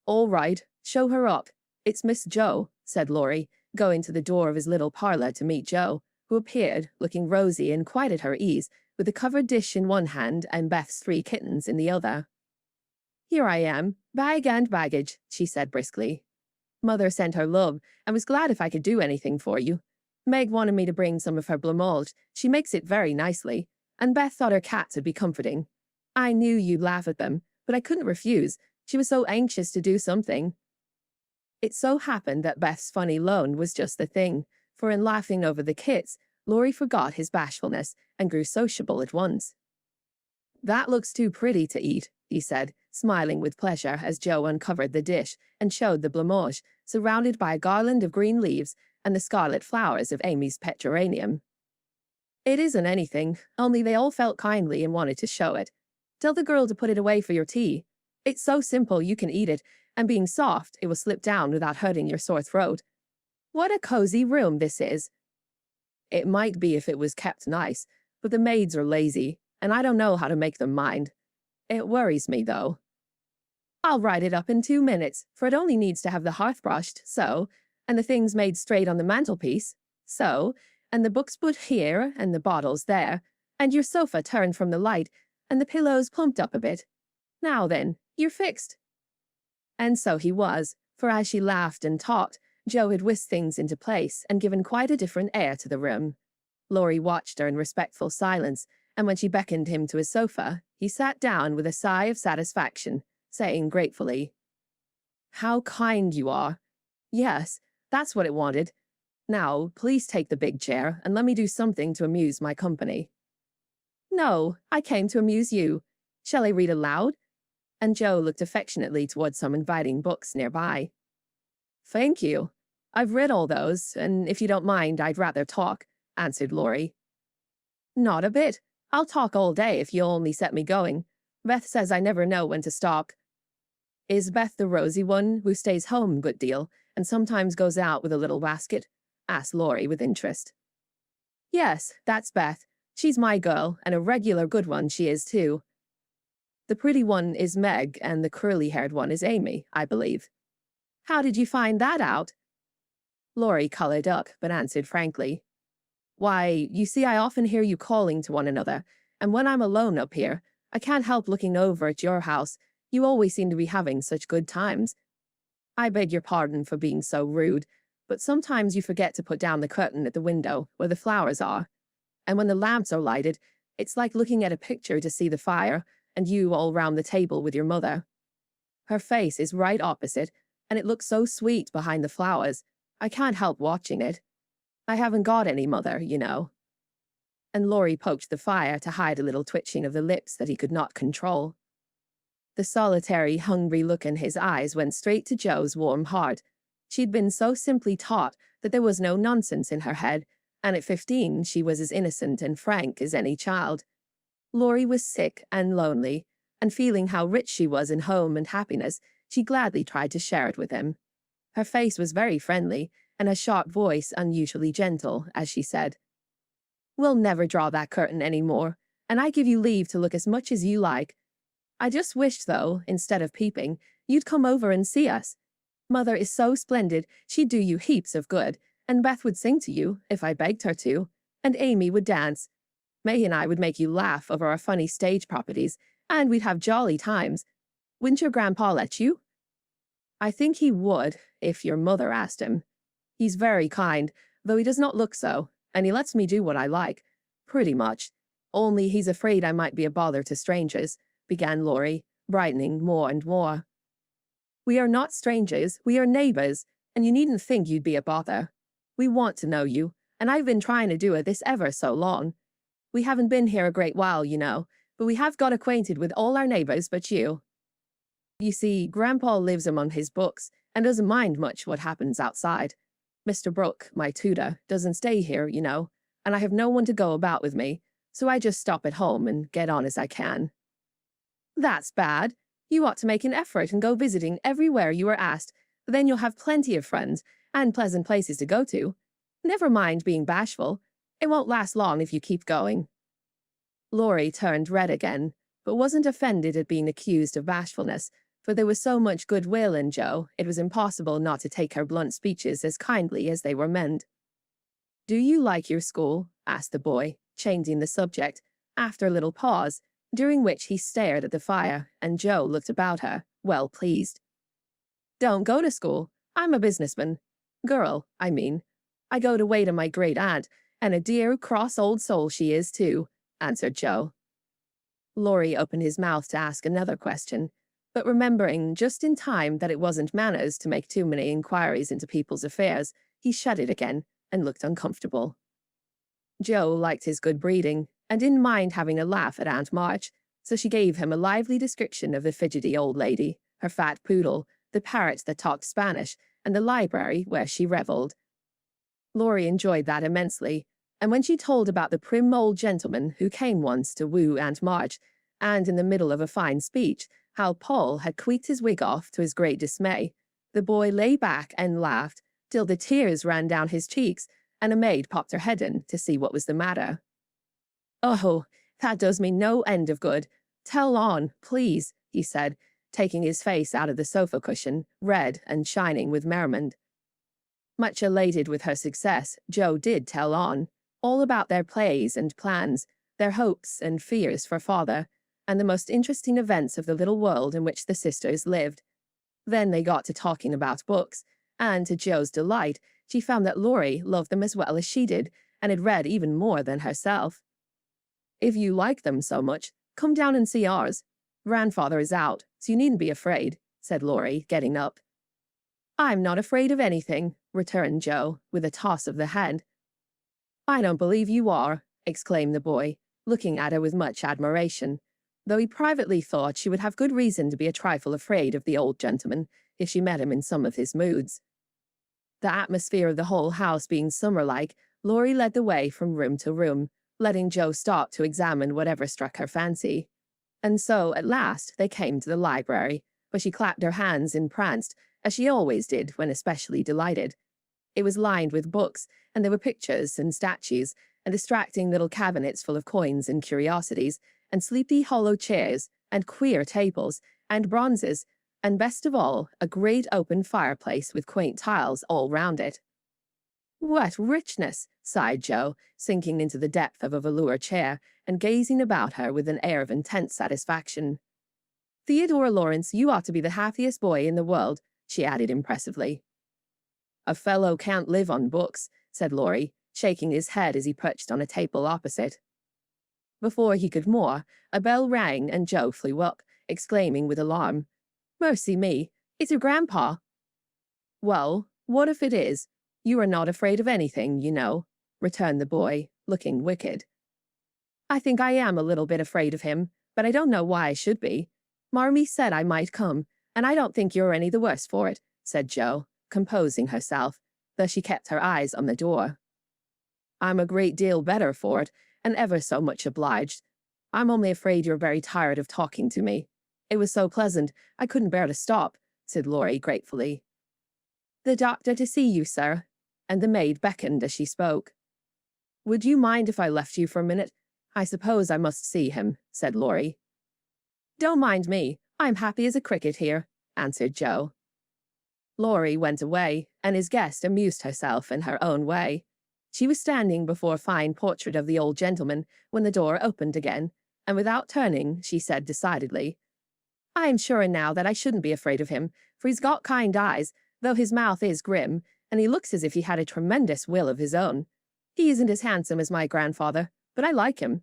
"All right, show her up. It's Miss Jo," said Laurie, going to the door of his little parlor to meet Jo, who appeared, looking rosy and quite at her ease, with a covered dish in one hand and Beth's 3 kittens in the other. "Here I am, bag and baggage," she said briskly. "Mother sent her love, and was glad if I could do anything for you. Meg wanted me to bring some of her blancmange. She makes it very nicely, and Beth thought her cats would be comforting. I knew you'd laugh at them, but I couldn't refuse. She was so anxious to do something." It so happened that Beth's funny loan was just the thing, for in laughing over the kits, Laurie forgot his bashfulness and grew sociable at once. "That looks too pretty to eat," he said, smiling with pleasure as Joe uncovered the dish and showed the blancmange, surrounded by a garland of green leaves and the scarlet flowers of Amy's pet geranium. It isn't anything, only they all felt kindly and wanted to show it. Tell the girl to put it away for your tea. It's so simple you can eat it, and being soft, it will slip down without hurting your sore throat. What a cozy room this is. It might be if it was kept nice, but the maids are lazy, and I don't know how to make them mind. It worries me, though. I'll write it up in 2 minutes, for it only needs to have the hearth brushed, so, and the things made straight on the mantelpiece, so, and the books put here, and the bottles there, and your sofa turned from the light, and the pillows plumped up a bit. Now then, you're fixed. And so he was, for as she laughed and talked, Joe had whisked things into place and given quite a different air to the room. Laurie watched her in respectful silence, and when she beckoned him to his sofa, he sat down with a sigh of satisfaction, saying gratefully, "How kind you are. Yes, that's what it wanted. Now, please take the big chair and let me do something to amuse my company." "No, I came to amuse you. Shall I read aloud?" And Joe looked affectionately towards some inviting books nearby. "Thank you. I've read all those, and if you don't mind, I'd rather talk," answered Laurie. "Not a bit. I'll talk all day if you'll only set me going. Beth says I never know when to stop." "Is Beth the rosy one who stays home a good deal and sometimes goes out with a little basket?" asked Laurie with interest. "Yes, that's Beth. She's my girl, and a regular good one she is, too. The pretty one is Meg, and the curly-haired one is Amy, I believe." "How did you find that out?" Laurie colored up, but answered frankly, "Why, you see, I often hear you calling to one another, and when I'm alone up here, I can't help looking over at your house. You always seem to be having such good times. I beg your pardon for being so rude, but sometimes you forget to put down the curtain at the window where the flowers are. And when the lamps are lighted, it's like looking at a picture to see the fire, and you all round the table with your mother. Her face is right opposite, and it looks so sweet behind the flowers. I can't help watching it. I haven't got any mother, you know." And Laurie poked the fire to hide a little twitching of the lips that he could not control. The solitary, hungry look in his eyes went straight to Joe's warm heart. She'd been so simply taught that there was no nonsense in her head, and at 15 she was as innocent and frank as any child. Laurie was sick and lonely, and feeling how rich she was in home and happiness, she gladly tried to share it with him. Her face was very friendly, and her sharp voice unusually gentle, as she said, "We'll never draw that curtain any more, and I give you leave to look as much as you like. I just wished, though, instead of peeping, you'd come over and see us. Mother is so splendid, she'd do you heaps of good, and Beth would sing to you, if I begged her to, and Amy would dance. May and I would make you laugh over our funny stage properties, and we'd have jolly times. Wouldn't your grandpa let you?" "I think he would, if your mother asked him. He's very kind, though he does not look so, and he lets me do what I like, pretty much. Only he's afraid I might be a bother to strangers," began Laurie, brightening more and more. "We are not strangers, we are neighbors, and you needn't think you'd be a bother. We want to know you, and I've been trying to do it this ever so long. We haven't been here a great while, you know, but we have got acquainted with all our neighbors but you. You see, Grandpa lives among his books and doesn't mind much what happens outside. Mr. Brooke, my tutor, doesn't stay here, you know, and I have no one to go about with me, so I just stop at home and get on as I can." "That's bad. You ought to make an effort and go visiting everywhere you are asked, then you'll have plenty of friends and pleasant places to go to. Never mind being bashful. It won't last long if you keep going." Laurie turned red again, but wasn't offended at being accused of bashfulness, for there was so much goodwill in Joe, it was impossible not to take her blunt speeches as kindly as they were meant. "Do you like your school?" asked the boy, changing the subject, after a little pause, during which he stared at the fire, and Joe looked about her, well pleased. "Don't go to school. I'm a businessman. Girl, I mean. I go to wait on my great-aunt, and a dear, cross old soul she is, too," answered Joe. Laurie opened his mouth to ask another question, but remembering just in time that it wasn't manners to make too many inquiries into people's affairs, he shut it again and looked uncomfortable. Joe liked his good breeding and didn't mind having a laugh at Aunt March, So she gave him a lively description of the fidgety old lady, her fat poodle, the parrot that talked Spanish, and the library where she revelled. Laurie enjoyed that immensely, and when she told about the prim old gentleman who came once to woo Aunt March, and in the middle of a fine speech, how Paul had tweaked his wig off to his great dismay, the boy lay back and laughed till the tears ran down his cheeks, and a maid popped her head in to see what was the matter. "Oh, that does me no end of good. Tell on, please," he said, taking his face out of the sofa cushion, red and shining with merriment. Much elated with her success, Jo did tell on, all about their plays and plans, their hopes and fears for father, and the most interesting events of the little world in which the sisters lived. Then they got to talking about books, and to Jo's delight, she found that Laurie loved them as well as she did, and had read even more than herself. "If you like them so much, come down and see ours. Grandfather is out, so you needn't be afraid," said Laurie, getting up. "I'm not afraid of anything," returned Jo, with a toss of the head. "I don't believe you are," exclaimed the boy, looking at her with much admiration, though he privately thought she would have good reason to be a trifle afraid of the old gentleman if she met him in some of his moods. The atmosphere of the whole house being summer-like, Laurie led the way from room to room, letting Jo stop to examine whatever struck her fancy. And so, at last, they came to the library, where she clapped her hands and pranced, as she always did when especially delighted. It was lined with books, and there were pictures and statues, and distracting little cabinets full of coins and curiosities, and sleepy hollow chairs, and queer tables, and bronzes, and best of all, a great open fireplace with quaint tiles all round it. "What richness!" sighed Jo, sinking into the depth of a velour chair, and gazing about her with an air of intense satisfaction. "Theodore Lawrence, you ought to be the happiest boy in the world," she added impressively. "A fellow can't live on books," said Laurie, shaking his head as he perched on a table opposite. Before he could more, a bell rang and Jo flew up, exclaiming with alarm, "Mercy me, it's your grandpa." "Well, what if it is? You are not afraid of anything, you know," returned the boy, looking wicked. "I think I am a little bit afraid of him, but I don't know why I should be. Marmee said I might come, and I don't think you're any the worse for it," said Jo, composing herself, though she kept her eyes on the door. "I'm a great deal better for it, and ever so much obliged. I'm only afraid you're very tired of talking to me. It was so pleasant, I couldn't bear to stop," said Laurie gratefully. "The doctor to see you, sir," and the maid beckoned as she spoke. "Would you mind if I left you for a minute? I suppose I must see him," said Laurie. "Don't mind me. I'm happy as a cricket here," answered Jo. Laurie went away, and his guest amused herself in her own way. She was standing before a fine portrait of the old gentleman when the door opened again, and without turning, she said decidedly, "I am sure now that I shouldn't be afraid of him, for he's got kind eyes, though his mouth is grim, and he looks as if he had a tremendous will of his own. He isn't as handsome as my grandfather, but I like him."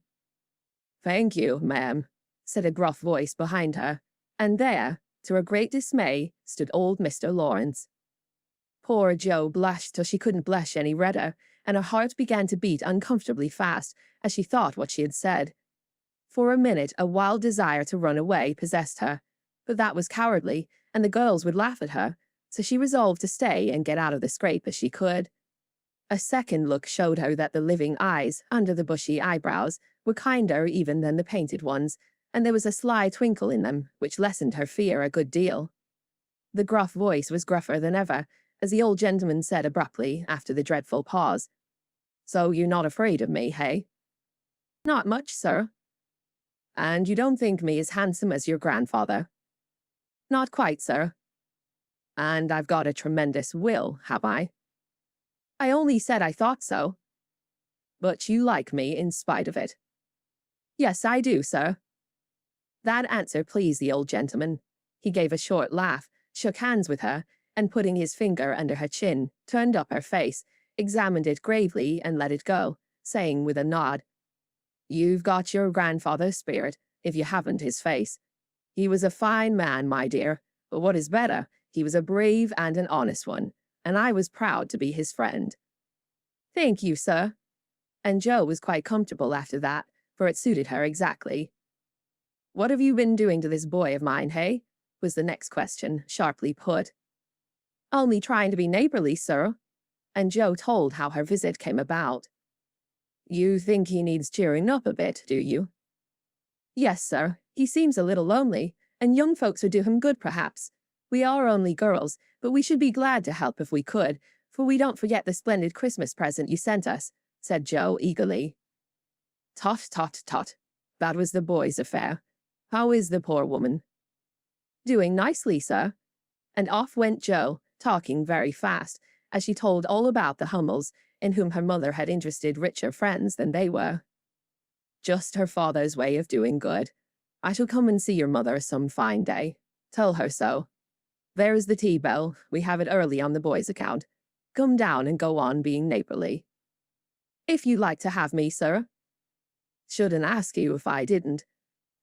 "Thank you, ma'am," said a gruff voice behind her, and there, to her great dismay, stood old Mr. Lawrence. Poor Jo blushed till she couldn't blush any redder, and her heart began to beat uncomfortably fast as she thought what she had said. For a minute, a wild desire to run away possessed her, but that was cowardly, and the girls would laugh at her, so she resolved to stay and get out of the scrape as she could. A second look showed her that the living eyes, under the bushy eyebrows, were kinder even than the painted ones, and there was a sly twinkle in them, which lessened her fear a good deal. The gruff voice was gruffer than ever, as the old gentleman said abruptly, after the dreadful pause, "So you're not afraid of me, hey?" "Not much, sir." "And you don't think me as handsome as your grandfather?" "Not quite, sir." "And I've got a tremendous will, have I?" "I only said I thought so." "But you like me in spite of it?" "Yes, I do, sir." That answer pleased the old gentleman. He gave a short laugh, shook hands with her, and putting his finger under her chin, turned up her face, examined it gravely, and let it go, saying with a nod, "You've got your grandfather's spirit, if you haven't his face. He was a fine man, my dear, but what is better, he was a brave and an honest one, and I was proud to be his friend." "Thank you, sir." And Jo was quite comfortable after that, for it suited her exactly. What have you been doing to this boy of mine, hey? Was the next question, sharply put. Only trying to be neighborly, sir. And Joe told how her visit came about. You think he needs cheering up a bit, do you? Yes, sir. He seems a little lonely, and young folks would do him good, perhaps. We are only girls, but we should be glad to help if we could, for we don't forget the splendid Christmas present you sent us, said Joe eagerly. Tut, tut, tut. That was the boy's affair. How is the poor woman? Doing nicely, sir. And off went Joe, talking very fast, as she told all about the Hummels, in whom her mother had interested richer friends than they were. Just her father's way of doing good. I shall come and see your mother some fine day. Tell her so. There is the tea bell. We have it early on the boy's account. Come down and go on being neighborly. If you like to have me, sir. Shouldn't ask you if I didn't.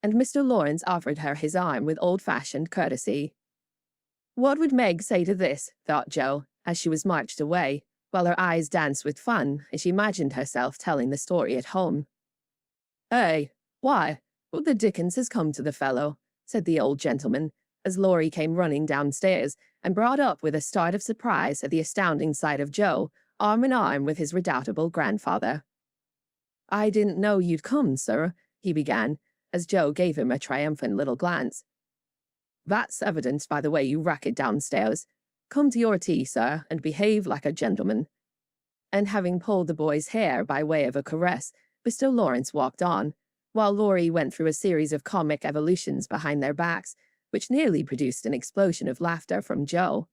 And Mr. Lawrence offered her his arm with old-fashioned courtesy. What would Meg say to this, thought Joe, as she was marched away, while her eyes danced with fun as she imagined herself telling the story at home. Hey, why, what the dickens has come to the fellow? Said the old gentleman, as Laurie came running downstairs and brought up with a start of surprise at the astounding sight of Joe, arm in arm with his redoubtable grandfather. I didn't know you'd come, sir, he began, as Joe gave him a triumphant little glance. That's evidenced by the way you racket downstairs. Come to your tea, sir, and behave like a gentleman. And having pulled the boy's hair by way of a caress, Mr. Lawrence walked on, while Laurie went through a series of comic evolutions behind their backs, which nearly produced an explosion of laughter from Joe.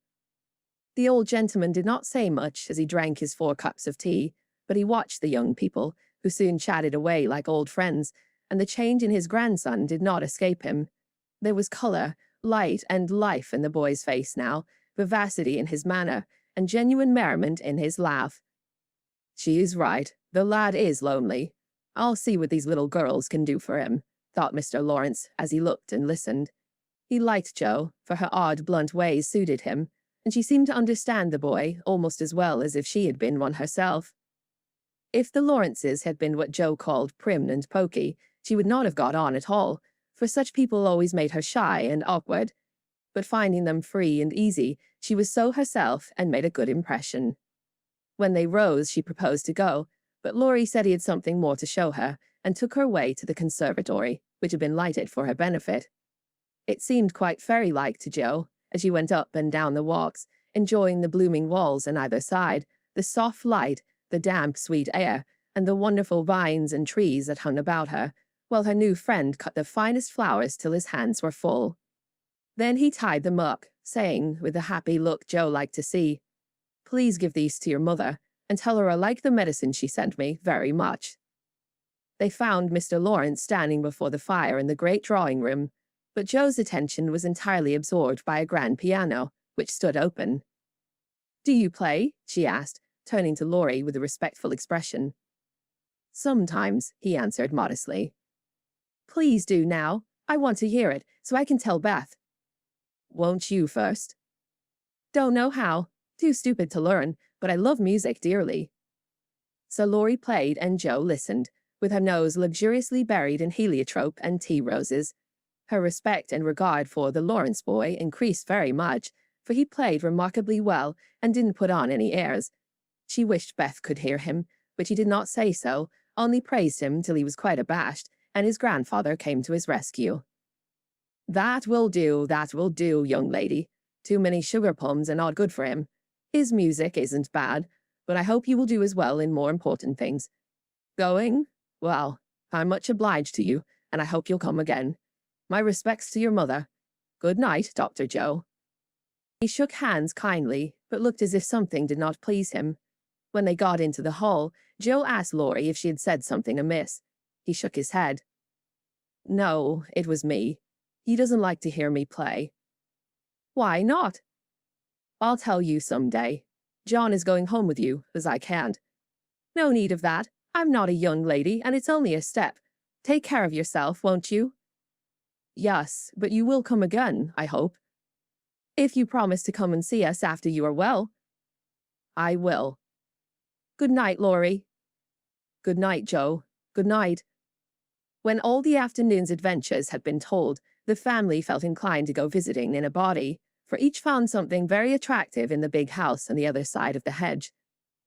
The old gentleman did not say much as he drank his 4 cups of tea, but he watched the young people, who soon chatted away like old friends, and the change in his grandson did not escape him. There was color, light, and life in the boy's face now, vivacity in his manner, and genuine merriment in his laugh. She is right. The lad is lonely. I'll see what these little girls can do for him, thought Mr. Lawrence as he looked and listened. He liked Jo, for her odd, blunt ways suited him, and she seemed to understand the boy almost as well as if she had been one herself. If the Lawrences had been what Jo called prim and poky, she would not have got on at all, for such people always made her shy and awkward. But finding them free and easy, she was so herself and made a good impression. When they rose, she proposed to go, but Laurie said he had something more to show her, and took her way to the conservatory, which had been lighted for her benefit. It seemed quite fairy-like to Jo, as she went up and down the walks, enjoying the blooming walls on either side, the soft light, the damp, sweet air, and the wonderful vines and trees that hung about her, while her new friend cut the finest flowers till his hands were full. Then he tied them up, saying, with the happy look Jo liked to see, "Please give these to your mother, and tell her I like the medicine she sent me very much." They found Mr. Lawrence standing before the fire in the great drawing-room, but Jo's attention was entirely absorbed by a grand piano, which stood open. "Do you play?" she asked, turning to Laurie with a respectful expression. "Sometimes," he answered modestly. "Please do now. I want to hear it, so I can tell Beth." "Won't you first?" "Don't know how. Too stupid to learn, but I love music dearly." So Laurie played and Jo listened, with her nose luxuriously buried in heliotrope and tea roses. Her respect and regard for the Lawrence boy increased very much, for he played remarkably well and didn't put on any airs. She wished Beth could hear him, but she did not say so, only praised him till he was quite abashed, and his grandfather came to his rescue. That will do, young lady. Too many sugar plums are not good for him. His music isn't bad, but I hope you will do as well in more important things. Going? Well, I'm much obliged to you, and I hope you'll come again. My respects to your mother. Good night, Dr. Jo." He shook hands kindly, but looked as if something did not please him. When they got into the hall, Jo asked Laurie if she had said something amiss. He shook his head. "No, it was me. He doesn't like to hear me play." "Why not?" "I'll tell you some day. John is going home with you, as I can't." "No need of that. I'm not a young lady, and it's only a step. Take care of yourself, won't you?" "Yes, but you will come again, I hope." "If you promise to come and see us after you are well." "I will." "Good night, Laurie." "Good night, Jo. Good night." When all the afternoon's adventures had been told, the family felt inclined to go visiting in a body, for each found something very attractive in the big house on the other side of the hedge.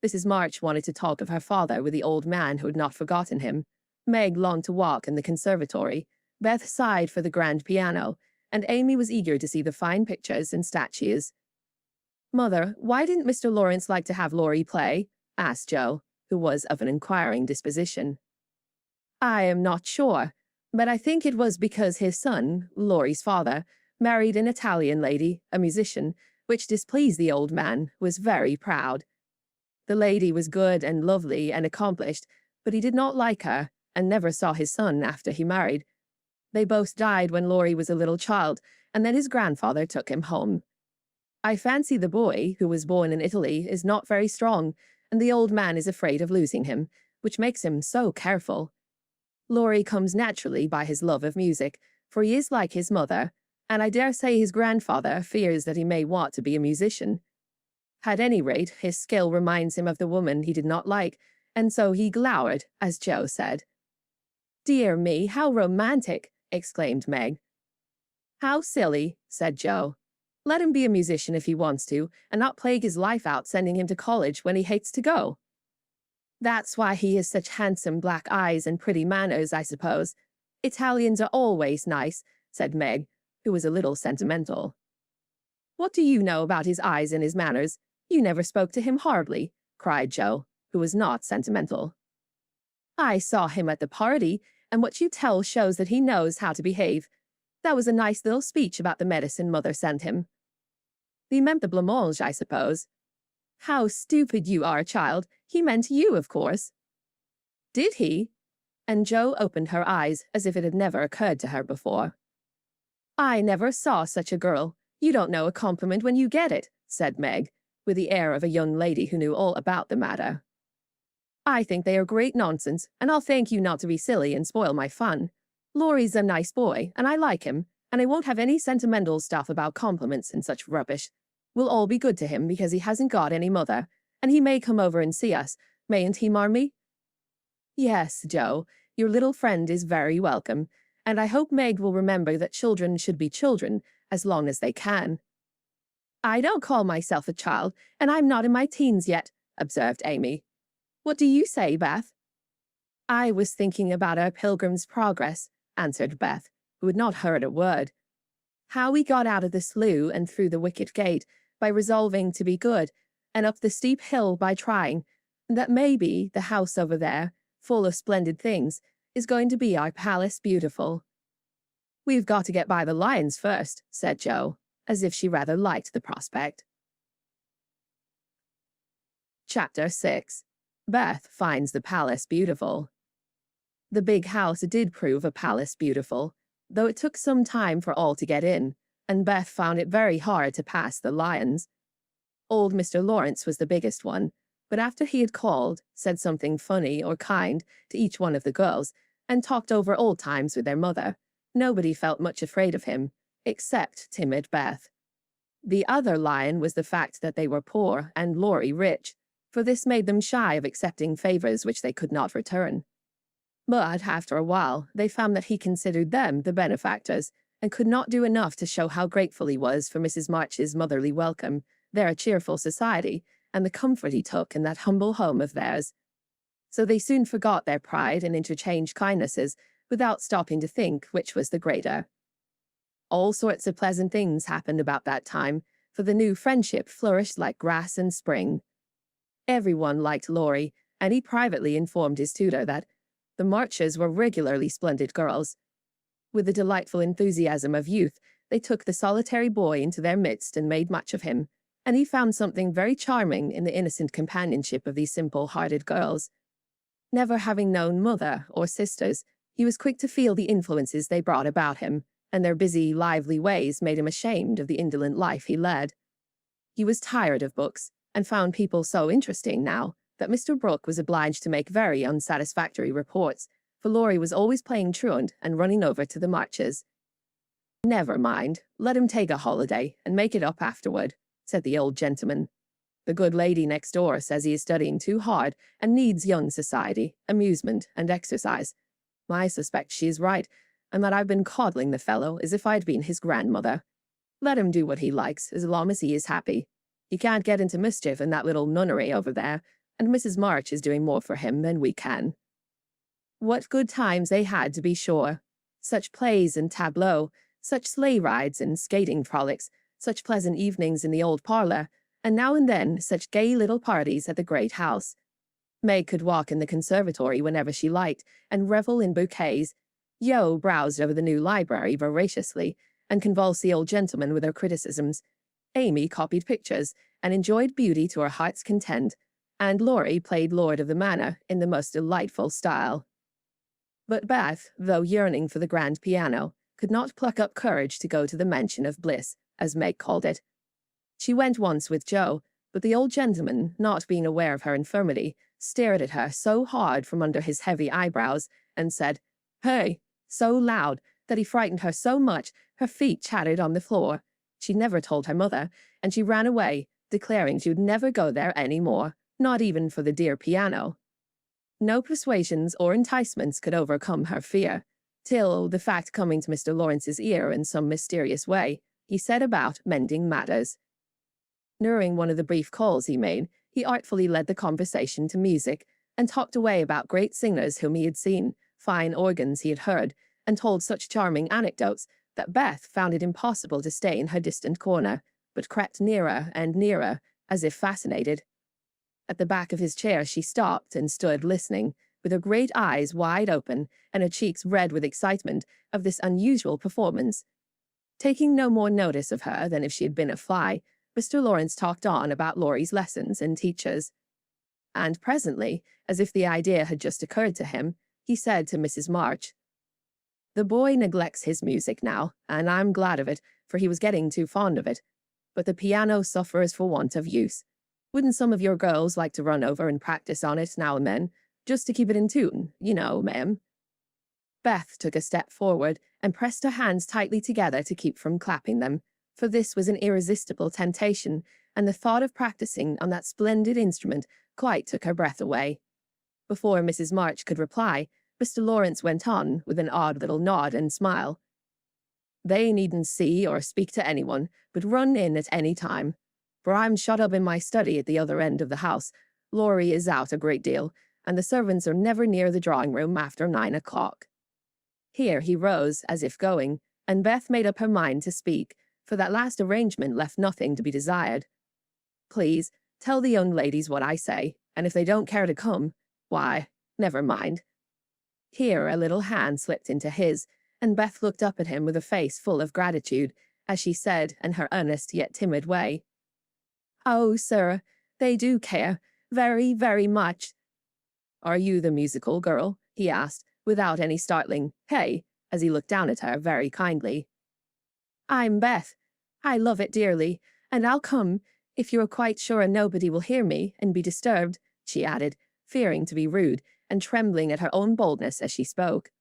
Mrs. March wanted to talk of her father with the old man who had not forgotten him. Meg longed to walk in the conservatory. Beth sighed for the grand piano, and Amy was eager to see the fine pictures and statues. "Mother, why didn't Mr. Lawrence like to have Laurie play?" asked Jo, who was of an inquiring disposition. "I am not sure, but I think it was because his son, Laurie's father, married an Italian lady, a musician, which displeased the old man, who was very proud. The lady was good and lovely and accomplished, but he did not like her, and never saw his son after he married. They both died when Laurie was a little child, and then his grandfather took him home. I fancy the boy, who was born in Italy, is not very strong, and the old man is afraid of losing him, which makes him so careful. Laurie comes naturally by his love of music, for he is like his mother, and I dare say his grandfather fears that he may want to be a musician. At any rate, his skill reminds him of the woman he did not like, and so he glowered, as Jo said." "Dear me, how romantic!" exclaimed Meg. "How silly," said Jo. "Let him be a musician if he wants to, and not plague his life out sending him to college when he hates to go. That's why he has such handsome black eyes and pretty manners, I suppose. Italians are always nice," said Meg, who was a little sentimental. "What do you know about his eyes and his manners? You never spoke to him hardly," cried Jo, who was not sentimental. "I saw him at the party, and what you tell shows that he knows how to behave. That was a nice little speech about the medicine Mother sent him." "He meant the blancmange, I suppose." "How stupid you are, child. He meant you, of course." "Did he?" And Jo opened her eyes as if it had never occurred to her before. "I never saw such a girl. You don't know a compliment when you get it," said Meg, with the air of a young lady who knew all about the matter. "I think they are great nonsense, and I'll thank you not to be silly and spoil my fun. Laurie's a nice boy, and I like him, and I won't have any sentimental stuff about compliments and such rubbish. We'll all be good to him because he hasn't got any mother, and he may come over and see us, mayn't he, Marmee?" "Yes, Jo, your little friend is very welcome, and I hope Meg will remember that children should be children as long as they can." "I don't call myself a child, and I'm not in my teens yet," observed Amy. "What do you say, Beth?" "I was thinking about our Pilgrim's Progress," answered Beth, who had not heard a word. "How we got out of the slough and through the wicket gate by resolving to be good, and up the steep hill by trying, and that maybe the house over there, full of splendid things, is going to be our Palace Beautiful." "We've got to get by the lions first," said Jo, as if she rather liked the prospect. Chapter 6. Beth finds the palace beautiful. The big house did prove a palace beautiful, though it took some time for all to get in, and Beth found it very hard to pass the lions. Old Mr. Lawrence was the biggest one, but after he had called, said something funny or kind to each one of the girls, and talked over old times with their mother, nobody felt much afraid of him, except timid Beth. The other lion was the fact that they were poor and Laurie rich, for this made them shy of accepting favors which they could not return. But after a while, they found that he considered them the benefactors, and could not do enough to show how grateful he was for Mrs. March's motherly welcome, their cheerful society, and the comfort he took in that humble home of theirs. So they soon forgot their pride and interchanged kindnesses, without stopping to think which was the greater. All sorts of pleasant things happened about that time, for the new friendship flourished like grass in spring. Everyone liked Laurie, and he privately informed his tutor that the Marches were regularly splendid girls. With the delightful enthusiasm of youth, they took the solitary boy into their midst and made much of him, and he found something very charming in the innocent companionship of these simple-hearted girls. Never having known mother or sisters, he was quick to feel the influences they brought about him, and their busy, lively ways made him ashamed of the indolent life he led. He was tired of books, and found people so interesting now that Mr. Brooke was obliged to make very unsatisfactory reports, for Laurie was always playing truant and running over to the Marches. "Never mind, let him take a holiday and make it up afterward," said the old gentleman. "The good lady next door says he is studying too hard and needs young society, amusement, and exercise. I suspect she is right, and that I've been coddling the fellow as if I'd been his grandmother. Let him do what he likes, as long as he is happy. He can't get into mischief in that little nunnery over there, and Mrs. March is doing more for him than we can. What good times they had, to be sure. Such plays and tableaux, such sleigh rides and skating frolics, such pleasant evenings in the old parlour, and now and then such gay little parties at the great house. Meg could walk in the conservatory whenever she liked, and revel in bouquets. Yo browsed over the new library voraciously, and convulsed the old gentleman with her criticisms. Amy copied pictures, and enjoyed beauty to her heart's content, and Laurie played Lord of the Manor in the most delightful style. But Beth, though yearning for the grand piano, could not pluck up courage to go to the mansion of bliss, as Meg called it. She went once with Joe, but the old gentleman, not being aware of her infirmity, stared at her so hard from under his heavy eyebrows, and said, "Hey," so loud that he frightened her so much her feet chattered on the floor. She never told her mother, and she ran away, declaring she would never go there any more, not even for the dear piano. No persuasions or enticements could overcome her fear, till, the fact coming to Mr. Lawrence's ear in some mysterious way, he set about mending matters. During one of the brief calls he made, he artfully led the conversation to music, and talked away about great singers whom he had seen, fine organs he had heard, and told such charming anecdotes that Beth found it impossible to stay in her distant corner, but crept nearer and nearer, as if fascinated. At the back of his chair she stopped and stood listening, with her great eyes wide open and her cheeks red with excitement of this unusual performance. Taking no more notice of her than if she had been a fly, Mr. Lawrence talked on about Laurie's lessons and teachers. And presently, as if the idea had just occurred to him, he said to Mrs. March, "The boy neglects his music now, and I'm glad of it, for he was getting too fond of it. But the piano suffers for want of use. Wouldn't some of your girls like to run over and practice on it now and then, just to keep it in tune, you know, ma'am?" Beth took a step forward and pressed her hands tightly together to keep from clapping them, for this was an irresistible temptation, and the thought of practicing on that splendid instrument quite took her breath away. Before Mrs. March could reply, Mr. Lawrence went on with an odd little nod and smile. "They needn't see or speak to anyone, but run in at any time. For I'm shut up in my study at the other end of the house. Laurie is out a great deal, and the servants are never near the drawing-room after 9 o'clock. Here he rose, as if going, and Beth made up her mind to speak, for that last arrangement left nothing to be desired. "Please, tell the young ladies what I say, and if they don't care to come, why, never mind." Here a little hand slipped into his, and Beth looked up at him with a face full of gratitude, as she said, in her earnest yet timid way, "Oh, sir, they do care, very, very much." "Are you the musical girl?" he asked, without any startling "hey," as he looked down at her very kindly. "I'm Beth. I love it dearly, and I'll come, if you are quite sure nobody will hear me and be disturbed," she added, fearing to be rude, and trembling at her own boldness as she spoke.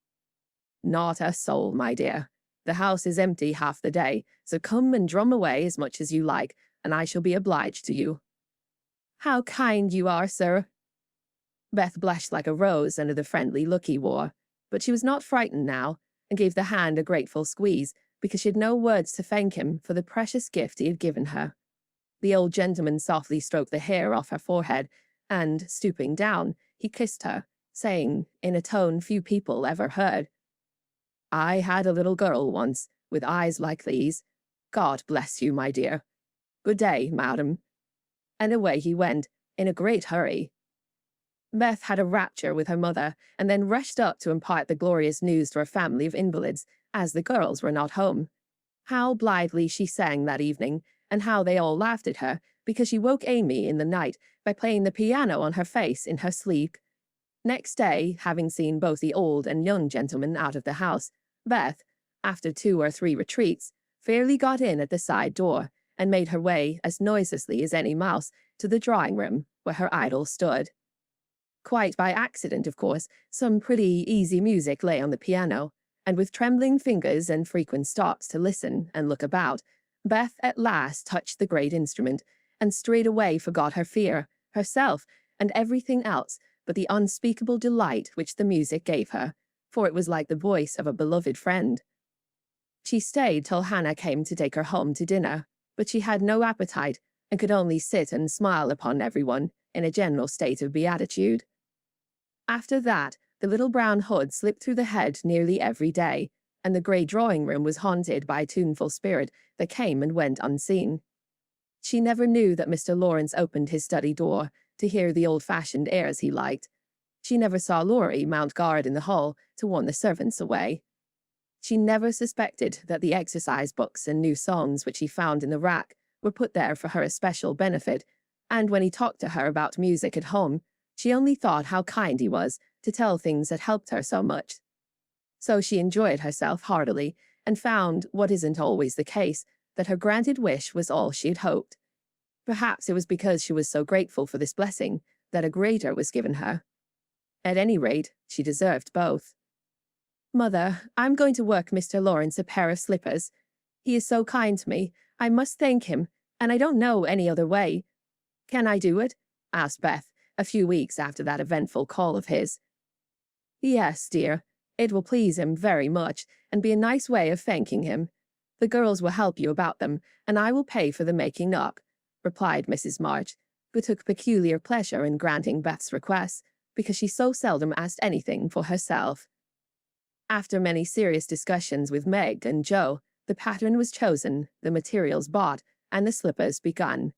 "Not a soul, my dear. The house is empty half the day, so come and drum away as much as you like, and I shall be obliged to you." "How kind you are, sir." Beth blushed like a rose under the friendly look he wore, but she was not frightened now, and gave the hand a grateful squeeze, because she had no words to thank him for the precious gift he had given her. The old gentleman softly stroked the hair off her forehead, and, stooping down, he kissed her, saying, in a tone few people ever heard, "I had a little girl once, with eyes like these. God bless you, my dear. Good day, madam." And away he went, in a great hurry. Beth had a rapture with her mother, and then rushed up to impart the glorious news to her family of invalids, as the girls were not home. How blithely she sang that evening, and how they all laughed at her, because she woke Amy in the night by playing the piano on her face in her sleep. Next day, having seen both the old and young gentlemen out of the house, Beth, after 2 or 3 retreats, fairly got in at the side door, and made her way, as noiselessly as any mouse, to the drawing-room, where her idol stood. Quite by accident, of course, some pretty easy music lay on the piano, and with trembling fingers and frequent stops to listen and look about, Beth at last touched the great instrument, and straightway forgot her fear, herself, and everything else but the unspeakable delight which the music gave her, for it was like the voice of a beloved friend. She stayed till Hannah came to take her home to dinner, but she had no appetite and could only sit and smile upon everyone in a general state of beatitude. After that, the little brown hood slipped through the head nearly every day, and the grey drawing-room was haunted by a tuneful spirit that came and went unseen. She never knew that Mr. Lawrence opened his study door to hear the old-fashioned airs he liked. She never saw Laurie mount guard in the hall to warn the servants away. She never suspected that the exercise books and new songs which he found in the rack were put there for her especial benefit, and when he talked to her about music at home, she only thought how kind he was to tell things that helped her so much. So she enjoyed herself heartily, and found, what isn't always the case, that her granted wish was all she had hoped. Perhaps it was because she was so grateful for this blessing that a greater was given her. At any rate, she deserved both. "Mother, I'm going to work Mr. Lawrence a pair of slippers. He is so kind to me. I must thank him, and I don't know any other way." "Can I do it?" asked Beth, a few weeks after that eventful call of his. "Yes, dear. It will please him very much, and be a nice way of thanking him. The girls will help you about them, and I will pay for the making up," replied Mrs. March, who took peculiar pleasure in granting Beth's requests, because she so seldom asked anything for herself. After many serious discussions with Meg and Joe, the pattern was chosen, the materials bought, and the slippers begun.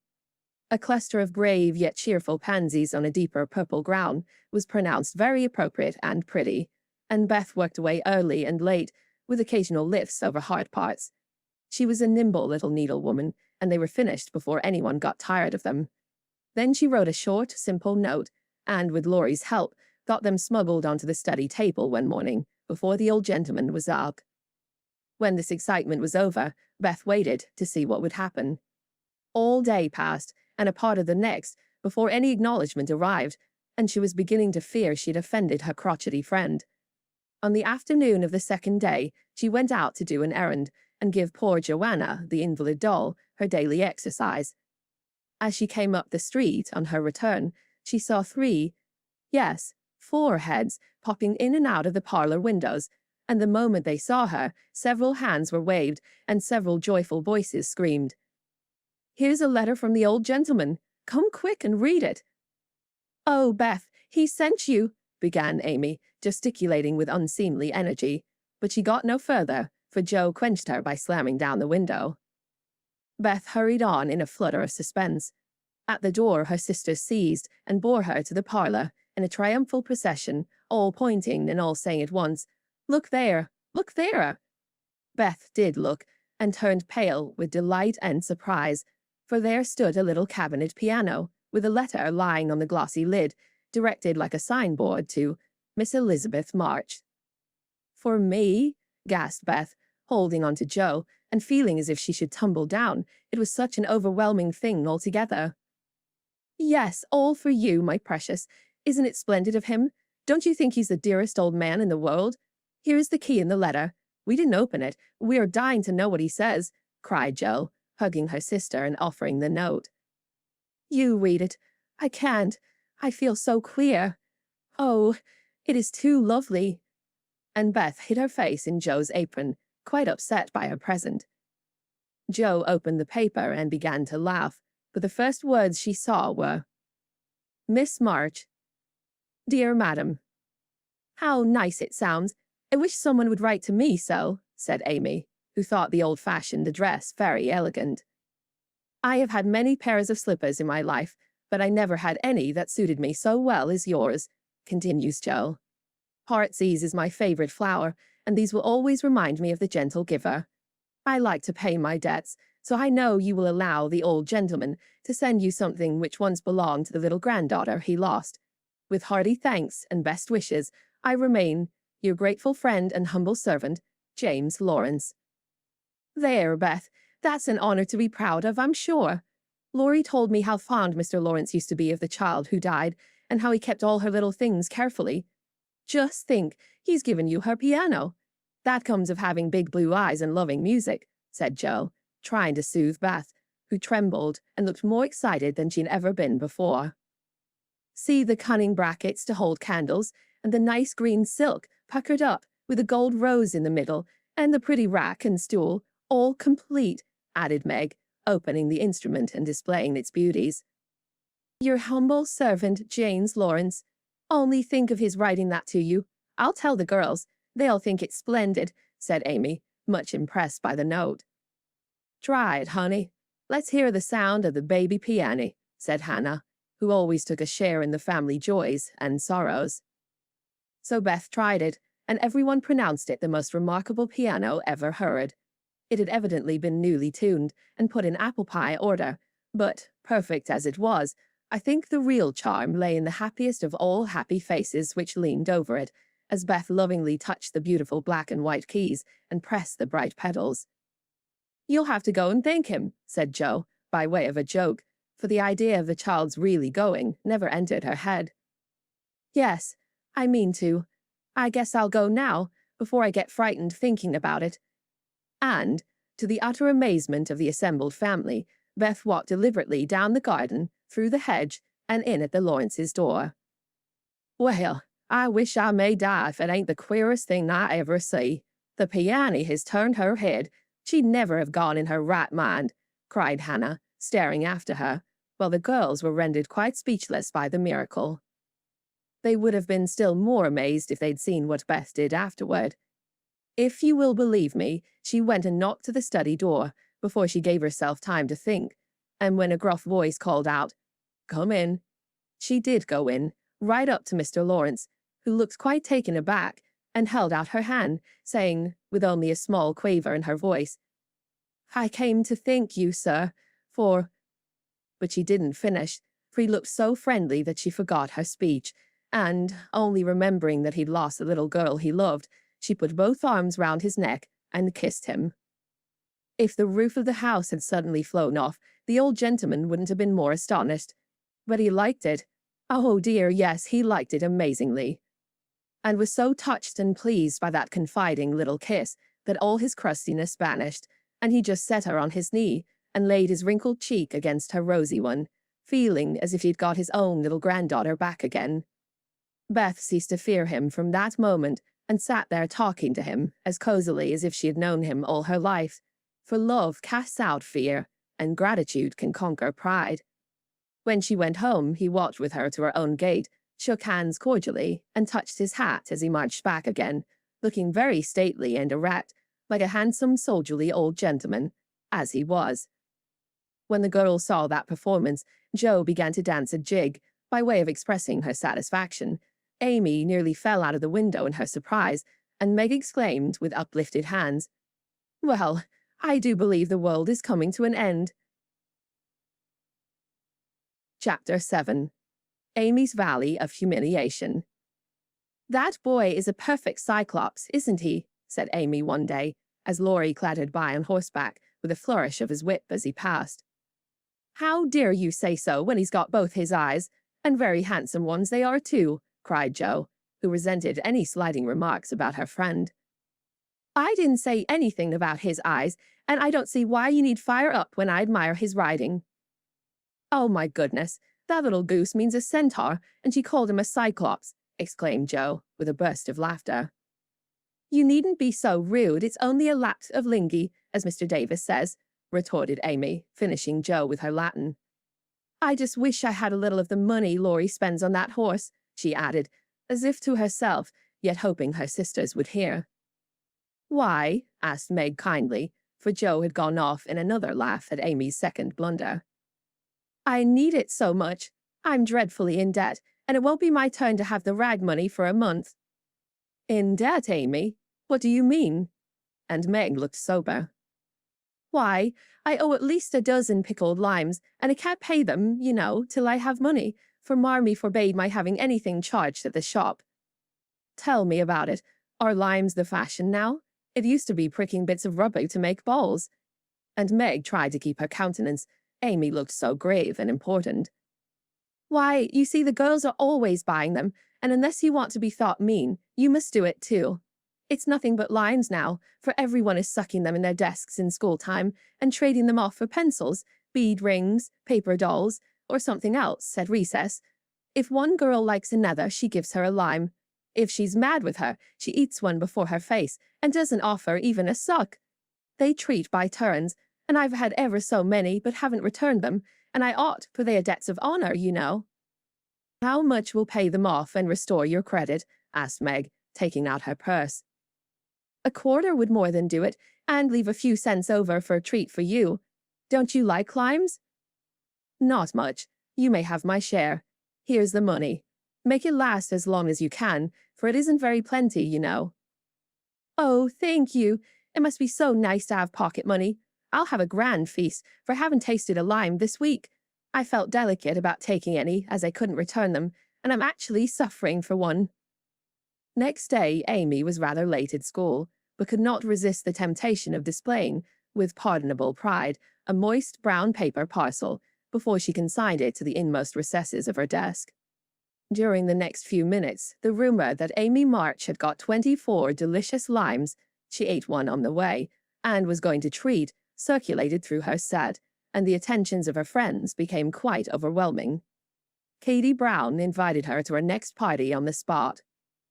A cluster of grave yet cheerful pansies on a deeper purple ground was pronounced very appropriate and pretty, and Beth worked away early and late, with occasional lifts over hard parts. She was a nimble little needlewoman, and they were finished before anyone got tired of them. Then she wrote a short, simple note, and with Laurie's help, got them smuggled onto the study table one morning, before the old gentleman was up. When this excitement was over, Beth waited to see what would happen. All day passed, and a part of the next, before any acknowledgement arrived, and she was beginning to fear she'd offended her crotchety friend. On the afternoon of the second day, she went out to do an errand, and give poor Joanna, the invalid doll, her daily exercise. As she came up the street on her return, she saw 4 heads popping in and out of the parlor windows, and the moment they saw her, several hands were waved, and several joyful voices screamed, "Here's a letter from the old gentleman. Come quick and read it." "Oh, Beth, he sent you," began Amy, gesticulating with unseemly energy, but she got no further, for Joe quenched her by slamming down the window. Beth hurried on in a flutter of suspense. At the door, her sisters seized and bore her to the parlor in a triumphal procession, all pointing and all saying at once, "Look there! Look there!" Beth did look, and turned pale with delight and surprise, for there stood a little cabinet piano, with a letter lying on the glossy lid, directed like a signboard to Miss Elizabeth March. "For me?" gasped Beth, holding on to Joe, and feeling as if she should tumble down. It was such an overwhelming thing altogether. "Yes, all for you, my precious. Isn't it splendid of him? Don't you think he's the dearest old man in the world? Here is the key in the letter. We didn't open it. We are dying to know what he says," cried Joe, hugging her sister and offering the note. "You read it. I can't. I feel so queer. Oh, it is too lovely." And Beth hid her face in Joe's apron, quite upset by her present. Joe opened the paper and began to laugh, but the first words she saw were, "Miss March. Dear Madam." "How nice it sounds. I wish someone would write to me so," said Amy, who thought the old-fashioned address very elegant. "I have had many pairs of slippers in my life, but I never had any that suited me so well as yours," continues Joe. "Heartsease is my favorite flower, and these will always remind me of the gentle giver. I like to pay my debts, so I know you will allow the old gentleman to send you something which once belonged to the little granddaughter he lost. With hearty thanks and best wishes, I remain your grateful friend and humble servant, James Lawrence." "There, Beth, that's an honor to be proud of, I'm sure. Laurie told me how fond Mr. Lawrence used to be of the child who died, and how he kept all her little things carefully. Just think, he's given you her piano. That comes of having big blue eyes and loving music," said Joe, trying to soothe Beth, who trembled and looked more excited than she'd ever been before. "See the cunning brackets to hold candles, and the nice green silk puckered up, with a gold rose in the middle, and the pretty rack and stool, all complete," added Meg, opening the instrument and displaying its beauties. "Your humble servant, James Lawrence. Only think of his writing that to you. I'll tell the girls. They'll think it's splendid," said Amy, much impressed by the note. "Try it, honey. Let's hear the sound of the baby piano," said Hannah, who always took a share in the family joys and sorrows. So Beth tried it, and everyone pronounced it the most remarkable piano ever heard. It had evidently been newly tuned and put in apple pie order, but, perfect as it was, I think the real charm lay in the happiest of all happy faces which leaned over it, as Beth lovingly touched the beautiful black and white keys and pressed the bright pedals. "You'll have to go and thank him," said Jo, by way of a joke, for the idea of the child's really going never entered her head. "Yes, I mean to. I guess I'll go now, before I get frightened thinking about it." And, to the utter amazement of the assembled family, Beth walked deliberately down the garden, through the hedge, and in at the Lawrences' door. "Well, I wish I may die if it ain't the queerest thing I ever see. The piano has turned her head. She'd never have gone in her right mind," cried Hannah, staring after her, while the girls were rendered quite speechless by the miracle. They would have been still more amazed if they'd seen what Beth did afterward. If you will believe me, she went and knocked to the study door before she gave herself time to think, and when a gruff voice called out, "Come in," she did go in, right up to Mr. Lawrence, who looked quite taken aback, and held out her hand, saying, with only a small quaver in her voice, "I came to thank you, sir, for—" But she didn't finish, for he looked so friendly that she forgot her speech, and, only remembering that he'd lost the little girl he loved, she put both arms round his neck and kissed him. If the roof of the house had suddenly flown off, the old gentleman wouldn't have been more astonished. But he liked it. Oh dear, yes, he liked it amazingly, and was so touched and pleased by that confiding little kiss that all his crustiness vanished, and he just set her on his knee and laid his wrinkled cheek against her rosy one, feeling as if he'd got his own little granddaughter back again. Beth ceased to fear him from that moment and sat there talking to him as cozily as if she had known him all her life, for love casts out fear, and gratitude can conquer pride. When she went home, he walked with her to her own gate, shook hands cordially, and touched his hat as he marched back again, looking very stately and erect, like a handsome soldierly old gentleman, as he was. When the girls saw that performance, Jo began to dance a jig, by way of expressing her satisfaction. Amy nearly fell out of the window in her surprise, and Meg exclaimed with uplifted hands, "Well, I do believe the world is coming to an end." Chapter 7. Amy's Valley of Humiliation. "That boy is a perfect cyclops, isn't he?" said Amy one day, as Laurie clattered by on horseback, with a flourish of his whip as he passed. "How dare you say so when he's got both his eyes, and very handsome ones they are too," cried Jo, who resented any slighting remarks about her friend. "I didn't say anything about his eyes, and I don't see why you need fire up when I admire his riding." "Oh my goodness, that little goose means a centaur, and she called him a cyclops," exclaimed Jo, with a burst of laughter. "You needn't be so rude, it's only a lapse of lingy, as Mr. Davis says," retorted Amy, finishing Jo with her Latin. "I just wish I had a little of the money Laurie spends on that horse," she added, as if to herself, yet hoping her sisters would hear. "Why?" asked Meg kindly, for Jo had gone off in another laugh at Amy's second blunder. "I need it so much. I'm dreadfully in debt, and it won't be my turn to have the rag money for a month." "In debt, Amy? What do you mean?" And Meg looked sober. "Why, I owe at least a dozen pickled limes, and I can't pay them, you know, till I have money, for Marmee forbade my having anything charged at the shop." "Tell me about it. Are limes the fashion now? It used to be pricking bits of rubber to make balls." And Meg tried to keep her countenance. Amy looked so grave and important. "Why, you see, the girls are always buying them, and unless you want to be thought mean, you must do it too. It's nothing but limes now, for everyone is sucking them in their desks in school time and trading them off for pencils, bead rings, paper dolls, or something else at recess. If one girl likes another, she gives her a lime. If she's mad with her, she eats one before her face and doesn't offer even a suck. They treat by turns, and I've had ever so many but haven't returned them, and I ought, for they are debts of honor, you know." "How much will pay them off and restore your credit?" asked Meg, taking out her purse. "A quarter would more than do it, and leave a few cents over for a treat for you. Don't you like limes?" "Not much. You may have my share. Here's the money. Make it last as long as you can, for it isn't very plenty, you know." "Oh, thank you. It must be so nice to have pocket money. I'll have a grand feast, for I haven't tasted a lime this week. I felt delicate about taking any, as I couldn't return them, and I'm actually suffering for one." Next day, Amy was rather late at school, but could not resist the temptation of displaying, with pardonable pride, a moist brown paper parcel before she consigned it to the inmost recesses of her desk. During the next few minutes, the rumor that Amy March had got 24 delicious limes, she ate one on the way, and was going to treat, circulated through her set, and the attentions of her friends became quite overwhelming. Katie Brown invited her to her next party on the spot.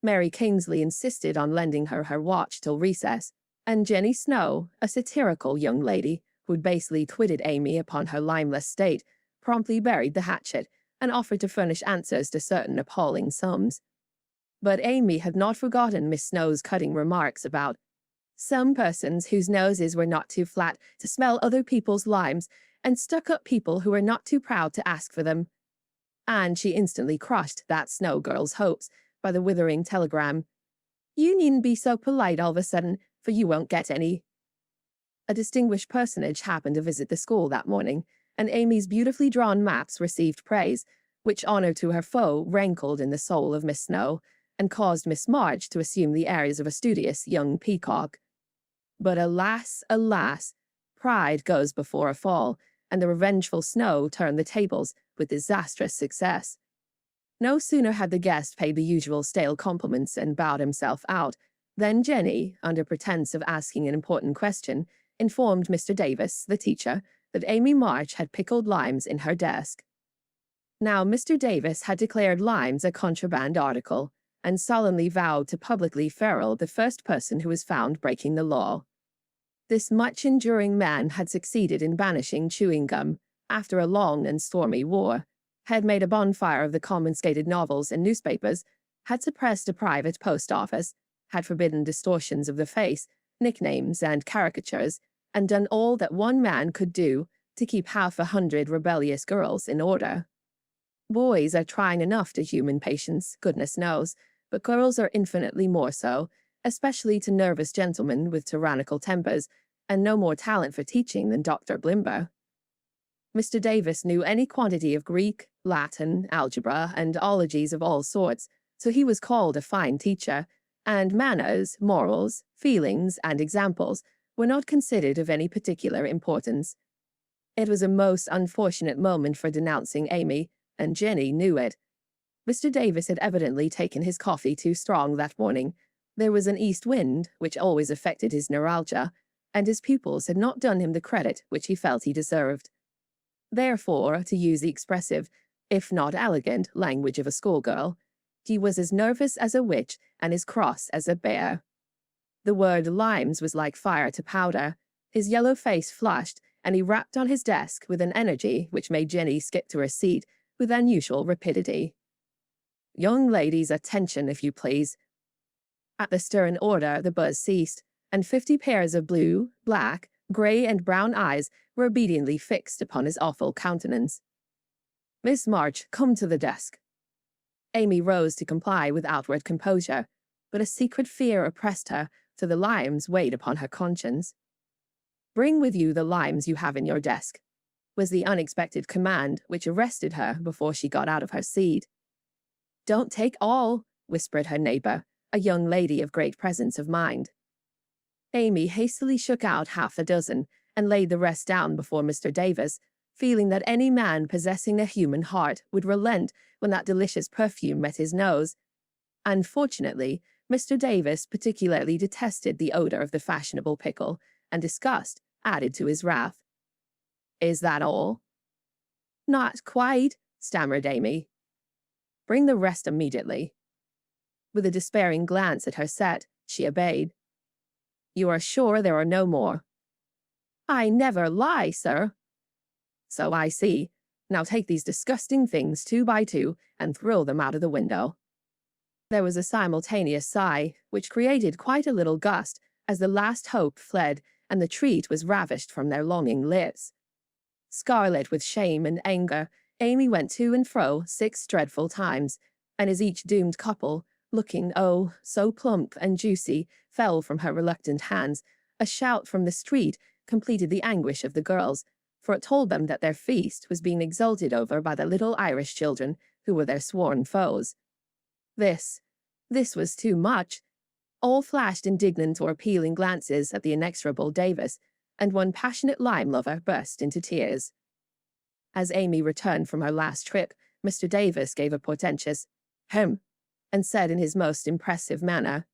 Mary Kingsley insisted on lending her her watch till recess, and Jenny Snow, a satirical young lady who'd basely twitted Amy upon her limeless state, promptly buried the hatchet and offered to furnish answers to certain appalling sums. But Amy had not forgotten Miss Snow's cutting remarks about some persons whose noses were not too flat to smell other people's limes, and stuck-up people who were not too proud to ask for them. And she instantly crushed that Snow girl's hopes by the withering telegram, "You needn't be so polite all of a sudden, for you won't get any." A distinguished personage happened to visit the school that morning, and Amy's beautifully drawn maps received praise, which honor to her foe rankled in the soul of Miss Snow, and caused Miss March to assume the airs of a studious young peacock. But alas, alas, pride goes before a fall, and the revengeful Snow turned the tables with disastrous success. No sooner had the guest paid the usual stale compliments and bowed himself out, than Jenny, under pretense of asking an important question, informed Mr. Davis, the teacher, that Amy March had pickled limes in her desk. Now, Mr. Davis had declared limes a contraband article, and solemnly vowed to publicly ferule the first person who was found breaking the law. This much-enduring man had succeeded in banishing chewing gum, after a long and stormy war, had made a bonfire of the confiscated novels and newspapers, had suppressed a private post office, had forbidden distortions of the face, nicknames, and caricatures, and done all that one man could do to keep 100 rebellious girls in order. Boys are trying enough to human patience, goodness knows, but girls are infinitely more so, especially to nervous gentlemen with tyrannical tempers, and no more talent for teaching than Dr. Blimber. Mr. Davis knew any quantity of Greek, Latin, algebra, and ologies of all sorts, so he was called a fine teacher, and manners, morals, feelings, and examples were not considered of any particular importance. It was a most unfortunate moment for denouncing Amy, and Jenny knew it. Mr. Davis had evidently taken his coffee too strong that morning. There was an east wind, which always affected his neuralgia, and his pupils had not done him the credit which he felt he deserved. Therefore, to use the expressive, if not elegant, language of a schoolgirl, he was as nervous as a witch and as cross as a bear. The word limes was like fire to powder. His yellow face flushed, and he rapped on his desk with an energy which made Jenny skip to her seat with unusual rapidity. "Young ladies, attention, if you please." At the stern order, the buzz ceased, and 50 pairs of blue, black, grey, and brown eyes were obediently fixed upon his awful countenance. "Miss March, come to the desk." Amy rose to comply with outward composure, but a secret fear oppressed her, so the limes weighed upon her conscience. "Bring with you the limes you have in your desk," was the unexpected command which arrested her before she got out of her seat. "Don't take all," whispered her neighbor, a young lady of great presence of mind. Amy hastily shook out half a dozen and laid the rest down before Mr. Davis, feeling that any man possessing a human heart would relent when that delicious perfume met his nose. Unfortunately, Mr. Davis particularly detested the odor of the fashionable pickle, and disgust added to his wrath. "Is that all?" "Not quite," stammered Amy. "Bring the rest immediately." With a despairing glance at her set, she obeyed. "You are sure there are no more?" "I never lie, sir." "So I see. Now take these disgusting things 2 by 2 and throw them out of the window." There was a simultaneous sigh, which created quite a little gust as the last hope fled and the treat was ravished from their longing lips. Scarlet with shame and anger, Amy went to and fro 6 dreadful times, and as each doomed couple, looking, oh, so plump and juicy, fell from her reluctant hands, a shout from the street completed the anguish of the girls, for it told them that their feast was being exulted over by the little Irish children who were their sworn foes. This was too much. All flashed indignant or appealing glances at the inexorable Davis, and one passionate lime lover burst into tears. As Amy returned from her last trip, Mr. Davis gave a portentous "hem," and said in his most impressive manner,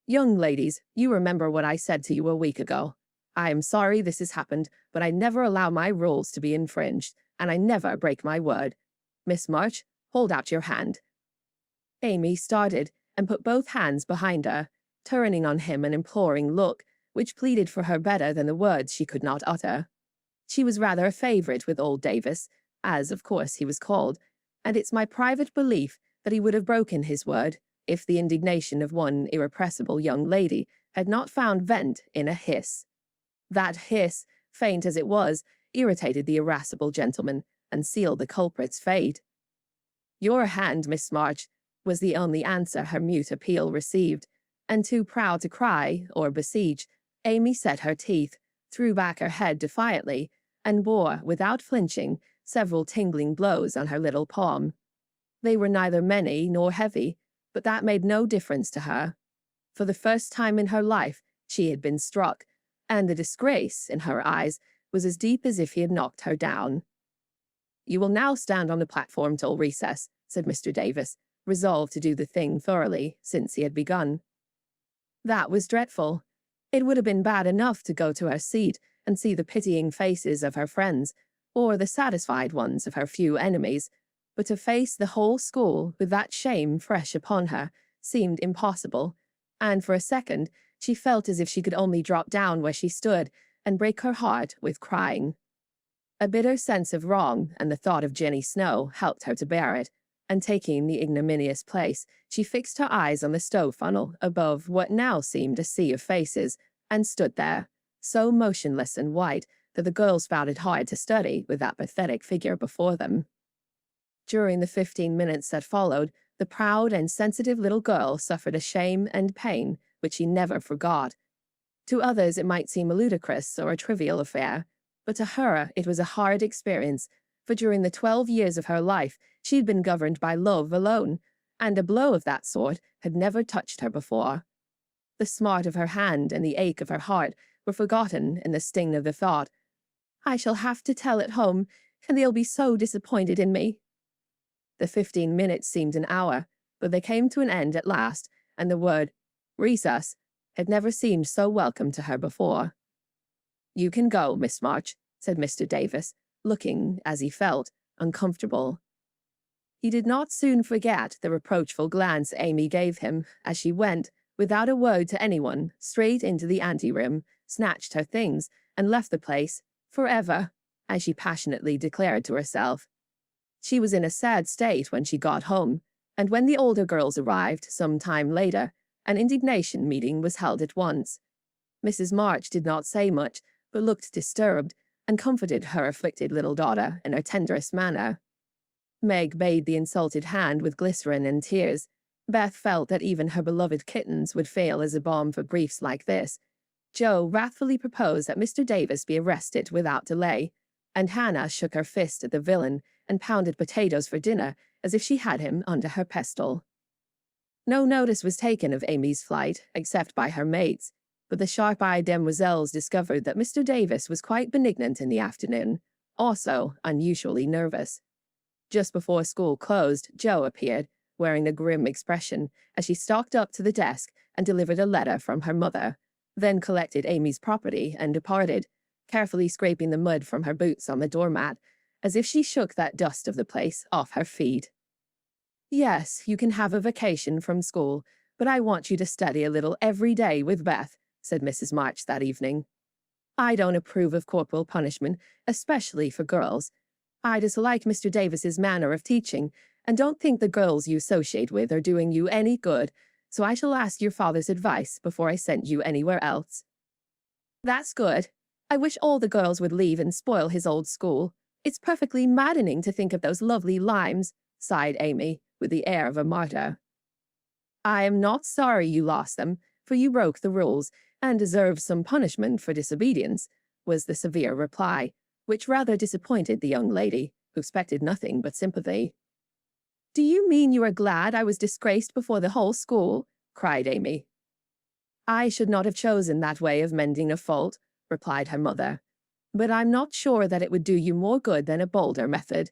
"Young ladies, you remember what I said to you a week ago. I am sorry this has happened, but I never allow my rules to be infringed, and I never break my word. Miss March, hold out your hand." Amy started and put both hands behind her, turning on him an imploring look, which pleaded for her better than the words she could not utter. She was rather a favourite with old Davis, as of course he was called, and it's my private belief that he would have broken his word if the indignation of one irrepressible young lady had not found vent in a hiss. That hiss, faint as it was, irritated the irascible gentleman and sealed the culprit's fate. "Your hand, Miss March," was the only answer her mute appeal received, and too proud to cry or beseech, Amy set her teeth, threw back her head defiantly, and bore, without flinching, several tingling blows on her little palm. They were neither many nor heavy, but that made no difference to her. For the first time in her life, she had been struck, and the disgrace, in her eyes, was as deep as if he had knocked her down. "You will now stand on the platform till recess," said Mr. Davis, resolved to do the thing thoroughly, since he had begun. That was dreadful. It would have been bad enough to go to her seat and see the pitying faces of her friends, or the satisfied ones of her few enemies, but to face the whole school with that shame fresh upon her seemed impossible, and for a second she felt as if she could only drop down where she stood and break her heart with crying. A bitter sense of wrong and the thought of Jenny Snow helped her to bear it, and taking the ignominious place, she fixed her eyes on the stove funnel above what now seemed a sea of faces, and stood there, so motionless and white that the girls found it hard to study with that pathetic figure before them. During the 15 minutes that followed, the proud and sensitive little girl suffered a shame and pain which she never forgot. To others it might seem a ludicrous or a trivial affair, but to her it was a hard experience, for during the 12 years of her life she had been governed by love alone, and a blow of that sort had never touched her before. The smart of her hand and the ache of her heart were forgotten in the sting of the thought, "I shall have to tell at home, and they'll be so disappointed in me." The 15 minutes seemed an hour, but they came to an end at last, and the word "recess" had never seemed so welcome to her before. "You can go, Miss March," said Mr. Davis, looking, as he felt, uncomfortable. He did not soon forget the reproachful glance Amy gave him as she went, without a word to anyone, straight into the anteroom, snatched her things, and left the place forever, as she passionately declared to herself. She was in a sad state when she got home, and when the older girls arrived some time later, an indignation meeting was held at once. Mrs. March did not say much, but looked disturbed, and comforted her afflicted little daughter in her tenderest manner. Meg bathed the insulted hand with glycerin and tears. Beth felt that even her beloved kittens would fail as a balm for griefs like this. Jo wrathfully proposed that Mr. Davis be arrested without delay, and Hannah shook her fist at the villain and pounded potatoes for dinner as if she had him under her pestle. No notice was taken of Amy's flight, except by her mates, but the sharp-eyed demoiselles discovered that Mr. Davis was quite benignant in the afternoon, also unusually nervous. Just before school closed, Jo appeared, wearing a grim expression, as she stalked up to the desk and delivered a letter from her mother, then collected Amy's property and departed, carefully scraping the mud from her boots on the doormat, as if she shook that dust of the place off her feet. Yes, you can have a vacation from school, but I want you to study a little every day with Beth, said Mrs. March that evening. I don't approve of corporal punishment, especially for girls. I dislike Mr. Davis's manner of teaching, and don't think the girls you associate with are doing you any good, so I shall ask your father's advice before I send you anywhere else. That's good. I wish all the girls would leave and spoil his old school. It's perfectly maddening to think of those lovely limes, sighed Amy, with the air of a martyr. I am not sorry you lost them, for you broke the rules, and deserve some punishment for disobedience, was the severe reply, which rather disappointed the young lady, who expected nothing but sympathy. Do you mean you are glad I was disgraced before the whole school? Cried Amy. I should not have chosen that way of mending a fault, replied her mother, but I'm not sure that it would do you more good than a bolder method.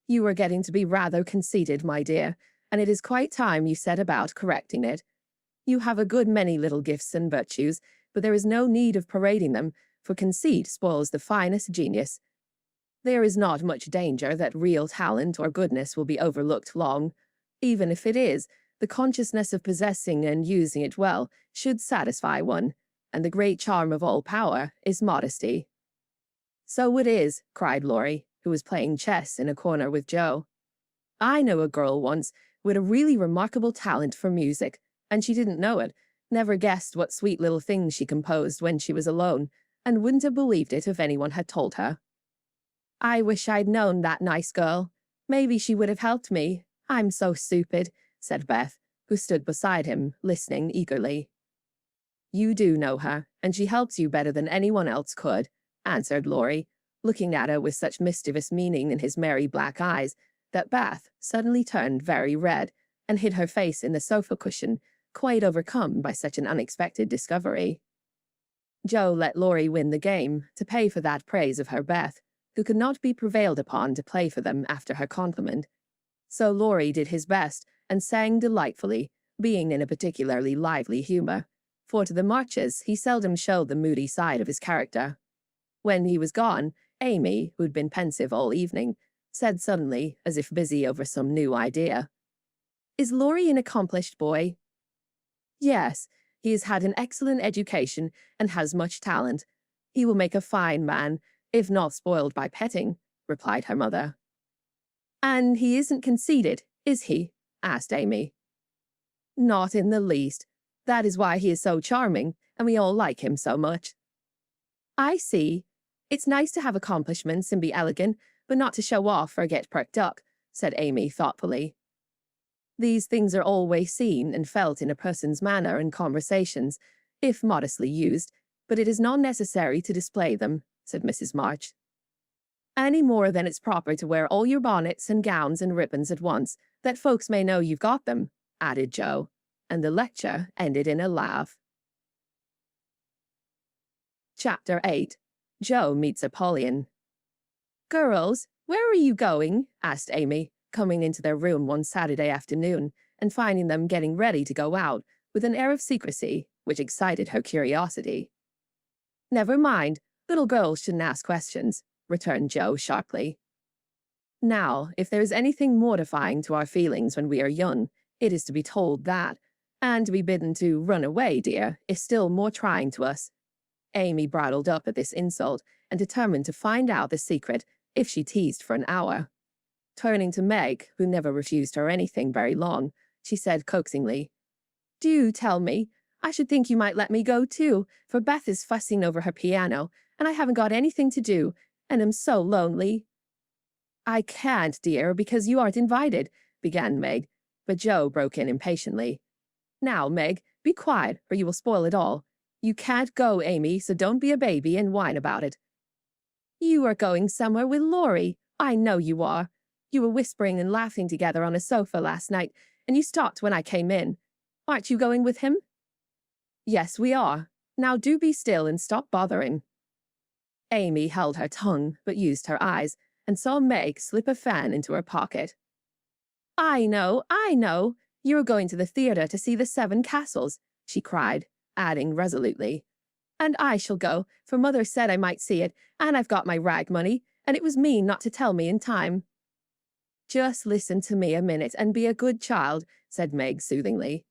You are getting to be rather conceited, my dear, and it is quite time you set about correcting it. You have a good many little gifts and virtues, but there is no need of parading them, for conceit spoils the finest genius. There is not much danger that real talent or goodness will be overlooked long. Even if it is, the consciousness of possessing and using it well should satisfy one, and the great charm of all power is modesty. So it is, cried Laurie, who was playing chess in a corner with Joe. I know a girl once with a really remarkable talent for music, and she didn't know it, never guessed what sweet little things she composed when she was alone, and wouldn't have believed it if anyone had told her. I wish I'd known that nice girl. Maybe she would have helped me. I'm so stupid, said Beth, who stood beside him, listening eagerly. You do know her, and she helps you better than anyone else could, answered Laurie, looking at her with such mischievous meaning in his merry black eyes that Beth suddenly turned very red and hid her face in the sofa cushion, quite overcome by such an unexpected discovery. Joe let Laurie win the game to pay for that praise of her Beth, who could not be prevailed upon to play for them after her compliment. So Laurie did his best and sang delightfully, being in a particularly lively humour, for to the Marches he seldom showed the moody side of his character. When he was gone, Amy, who'd been pensive all evening, said suddenly, as if busy over some new idea, Is Laurie an accomplished boy? Yes, he has had an excellent education and has much talent. He will make a fine man, if not spoiled by petting, replied her mother. And he isn't conceited, is he? Asked Amy. Not in the least. That is why he is so charming, and we all like him so much. I see. It's nice to have accomplishments and be elegant, but not to show off or get perked up, said Amy thoughtfully. These things are always seen and felt in a person's manner and conversations, if modestly used, but it is not necessary to display them, said Mrs. March. Any more than it's proper to wear all your bonnets and gowns and ribbons at once, that folks may know you've got them, added Joe, and the lecture ended in a laugh. Chapter 8. Joe Meets Apollyon. Girls, where are you going? Asked Amy, coming into their room one Saturday afternoon and finding them getting ready to go out with an air of secrecy which excited her curiosity. Never mind, little girls shouldn't ask questions, returned Joe sharply. Now, if there is anything mortifying to our feelings when we are young, it is to be told that, and to be bidden to run away, dear, is still more trying to us. Amy bridled up at this insult and determined to find out the secret if she teased for an hour. Turning to Meg, who never refused her anything very long, she said coaxingly, Do tell me. I should think you might let me go too, for Beth is fussing over her piano, and I haven't got anything to do, and am so lonely. I can't, dear, because you aren't invited, began Meg, but Joe broke in impatiently. Now, Meg, be quiet, or you will spoil it all. You can't go, Amy, so don't be a baby and whine about it. You are going somewhere with Laurie. I know you are. You were whispering and laughing together on a sofa last night, and you stopped when I came in. Aren't you going with him? Yes, we are. Now do be still and stop bothering. Amy held her tongue, but used her eyes, and saw Meg slip a fan into her pocket. I know. You are going to the theatre to see the Seven Castles, she cried, adding resolutely. And I shall go, for Mother said I might see it, and I've got my rag money, and it was mean not to tell me in time. Just listen to me a minute and be a good child, said Meg soothingly.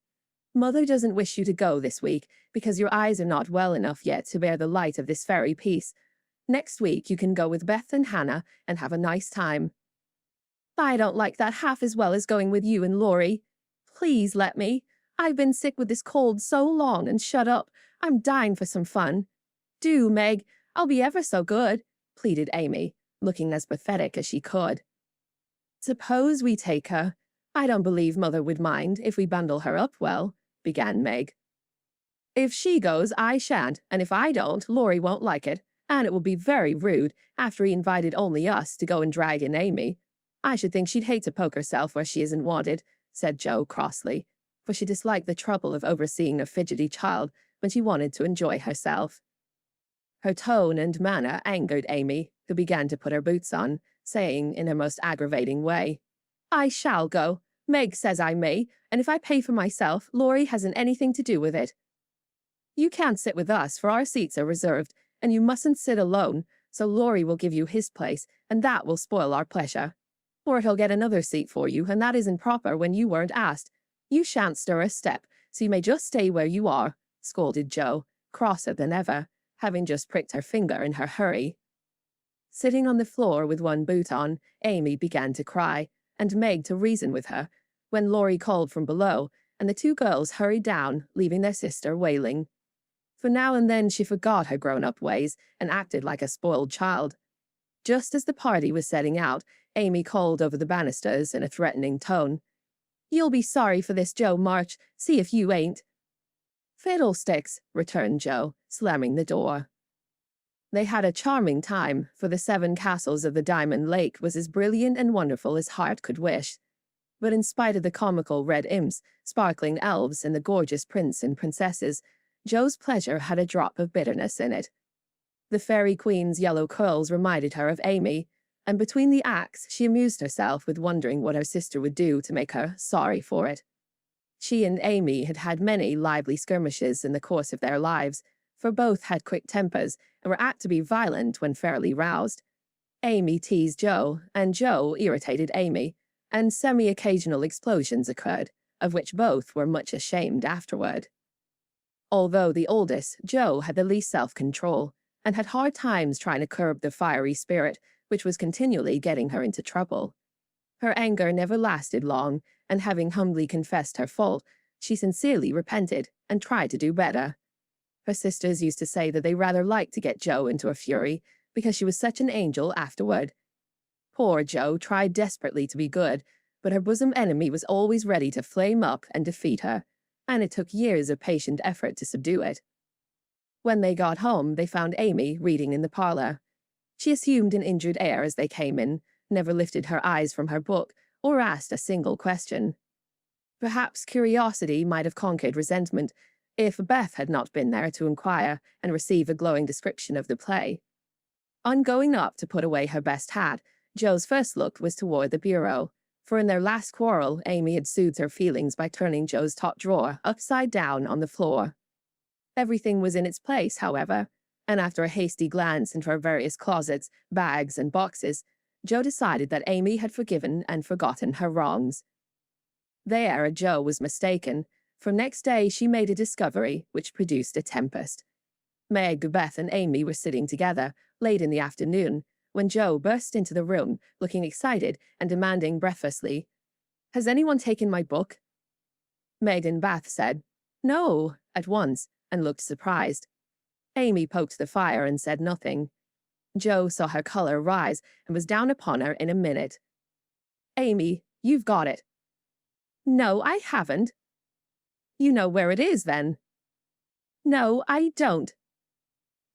Mother doesn't wish you to go this week because your eyes are not well enough yet to bear the light of this fairy piece. Next week you can go with Beth and Hannah and have a nice time. I don't like that half as well as going with you and Laurie. Please let me. I've been sick with this cold so long and shut up. I'm dying for some fun. Do, Meg. I'll be ever so good, pleaded Amy, looking as pathetic as she could. Suppose we take her. I don't believe Mother would mind if we bundle her up well, began Meg. If she goes, I shan't, and if I don't, Laurie won't like it, and it will be very rude after he invited only us to go and drag in Amy. I should think she'd hate to poke herself where she isn't wanted, said Jo crossly, for she disliked the trouble of overseeing a fidgety child when she wanted to enjoy herself. Her tone and manner angered Amy, who began to put her boots on, saying in her most aggravating way, I shall go. Meg says I may, and if I pay for myself, Laurie hasn't anything to do with it. You can't sit with us, for our seats are reserved, and you mustn't sit alone, so Laurie will give you his place, and that will spoil our pleasure. Or he'll get another seat for you, and that isn't proper when you weren't asked. You shan't stir a step, so you may just stay where you are, scolded Jo, crosser than ever, having just pricked her finger in her hurry. Sitting on the floor with one boot on, Amy began to cry, and Meg to reason with her, when Laurie called from below, and the two girls hurried down, leaving their sister wailing. For now and then she forgot her grown-up ways and acted like a spoiled child. Just as the party was setting out, Amy called over the banisters in a threatening tone. You'll be sorry for this, Jo March. See if you ain't. Fiddlesticks, returned Jo, slamming the door. They had a charming time, for the 7 castles of the Diamond Lake was as brilliant and wonderful as heart could wish. But in spite of the comical red imps, sparkling elves, and the gorgeous prince and princesses, Jo's pleasure had a drop of bitterness in it. The fairy queen's yellow curls reminded her of Amy, and between the acts she amused herself with wondering what her sister would do to make her sorry for it. She and Amy had had many lively skirmishes in the course of their lives, for both had quick tempers and were apt to be violent when fairly roused. Amy teased Jo, and Jo irritated Amy, and semi-occasional explosions occurred, of which both were much ashamed afterward. Although the oldest, Jo had the least self-control, and had hard times trying to curb the fiery spirit, which was continually getting her into trouble. Her anger never lasted long, and having humbly confessed her fault, she sincerely repented and tried to do better. Her sisters used to say that they rather liked to get Jo into a fury, because she was such an angel afterward. Poor Jo tried desperately to be good, but her bosom enemy was always ready to flame up and defeat her, and it took years of patient effort to subdue it. When they got home, they found Amy reading in the parlor. She assumed an injured air as they came in, never lifted her eyes from her book, or asked a single question. Perhaps curiosity might have conquered resentment, if Beth had not been there to inquire and receive a glowing description of the play. On going up to put away her best hat, Jo's first look was toward the bureau, for in their last quarrel, Amy had soothed her feelings by turning Jo's top drawer upside down on the floor. Everything was in its place, however, and after a hasty glance into her various closets, bags, and boxes, Jo decided that Amy had forgiven and forgotten her wrongs. There, Jo was mistaken, for next day she made a discovery which produced a tempest. Meg, Beth, and Amy were sitting together, late in the afternoon, when Jo burst into the room, looking excited and demanding breathlessly, "Has anyone taken my book?" Meg and Beth said, "No," at once, and looked surprised. Amy poked the fire and said nothing. Jo saw her color rise and was down upon her in a minute. "Amy, you've got it." "No, I haven't." "You know where it is, then." "No, I don't."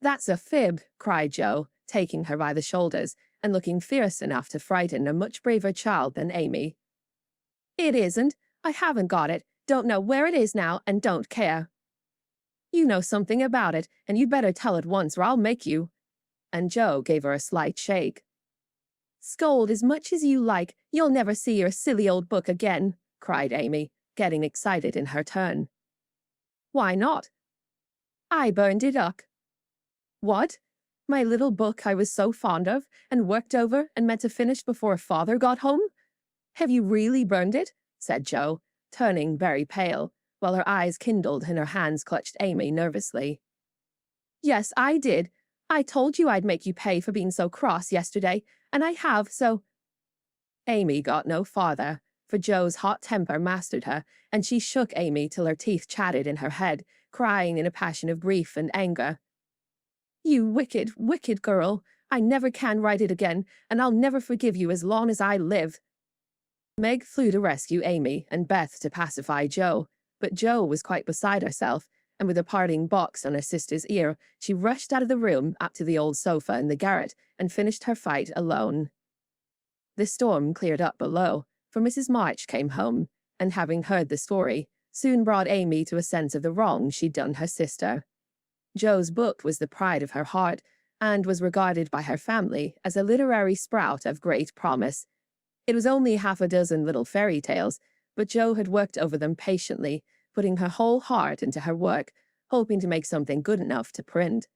"That's a fib," cried Jo, taking her by the shoulders and looking fierce enough to frighten a much braver child than Amy. "It isn't. I haven't got it, don't know where it is now, and don't care." "You know something about it, and you'd better tell at once or I'll make you." And Jo gave her a slight shake. "Scold as much as you like, you'll never see your silly old book again," cried Amy, getting excited in her turn. "Why not?" "I burned it up." "What? My little book I was so fond of, and worked over, and meant to finish before father got home?" Have you really burned it? Said Jo, turning very pale, while her eyes kindled and her hands clutched Amy nervously. Yes, I did. I told you I'd make you pay for being so cross yesterday, and I have, so— Amy got no farther, for Jo's hot temper mastered her, and she shook Amy till her teeth chattered in her head, crying in a passion of grief and anger. You wicked, wicked girl! I never can write it again, and I'll never forgive you as long as I live. Meg flew to rescue Amy and Beth to pacify Jo, but Jo was quite beside herself, and with a parting box on her sister's ear, she rushed out of the room up to the old sofa in the garret and finished her fight alone. The storm cleared up below, for Mrs. March came home, and having heard the story, soon brought Amy to a sense of the wrong she'd done her sister. Jo's book was the pride of her heart, and was regarded by her family as a literary sprout of great promise. It was only half a dozen little fairy tales, but Jo had worked over them patiently, putting her whole heart into her work, hoping to make something good enough to print.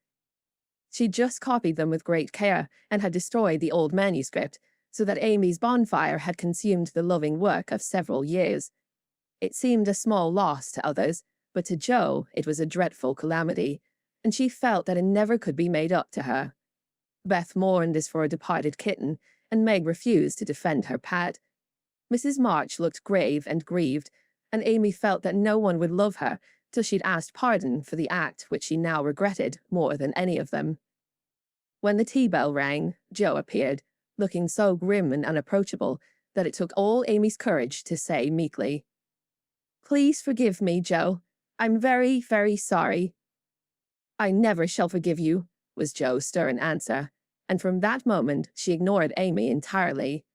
She'd just copied them with great care, and had destroyed the old manuscript, so that Amy's bonfire had consumed the loving work of several years. It seemed a small loss to others, but to Jo it was a dreadful calamity, and she felt that it never could be made up to her. Beth mourned as for a departed kitten, and Meg refused to defend her pet. Mrs. March looked grave and grieved, and Amy felt that no one would love her till she'd asked pardon for the act which she now regretted more than any of them. When the tea bell rang, Jo appeared, looking so grim and unapproachable that it took all Amy's courage to say meekly, "Please forgive me, Jo. I'm very, very sorry." "I never shall forgive you," was Jo's stern answer, and from that moment she ignored Amy entirely.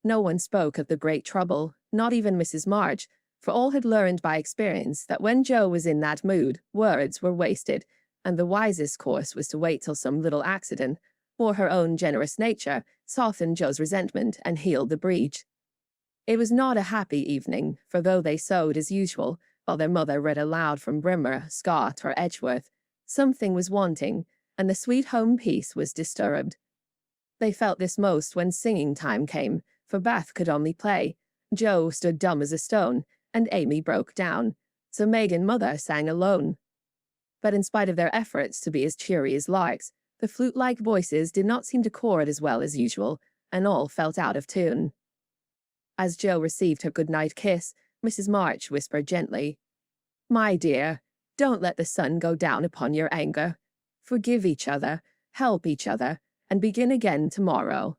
No one spoke of the great trouble, not even Mrs. March, for all had learned by experience that when Jo was in that mood, words were wasted, and the wisest course was to wait till some little accident, or her own generous nature, softened Jo's resentment and healed the breach. It was not a happy evening, for though they sewed as usual, while their mother read aloud from Brimmer, Scott, or Edgeworth, something was wanting, and the sweet home peace was disturbed. They felt this most when singing time came, for Beth could only play, Jo stood dumb as a stone, and Amy broke down, so Meg and Mother sang alone. But in spite of their efforts to be as cheery as larks, the flute-like voices did not seem to chord as well as usual, and all felt out of tune. As Jo received her good-night kiss, Mrs. March whispered gently, "My dear, don't let the sun go down upon your anger. Forgive each other, help each other, and begin again tomorrow."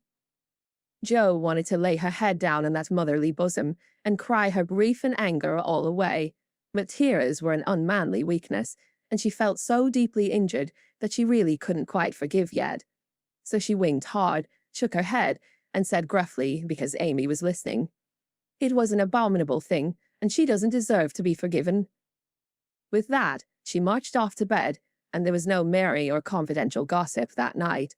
Jo wanted to lay her head down on that motherly bosom and cry her grief and anger all away, but tears were an unmanly weakness, and she felt so deeply injured that she really couldn't quite forgive yet. So she winked hard, shook her head, and said gruffly, because Amy was listening, "It was an abominable thing, and she doesn't deserve to be forgiven." With that, she marched off to bed, and there was no merry or confidential gossip that night.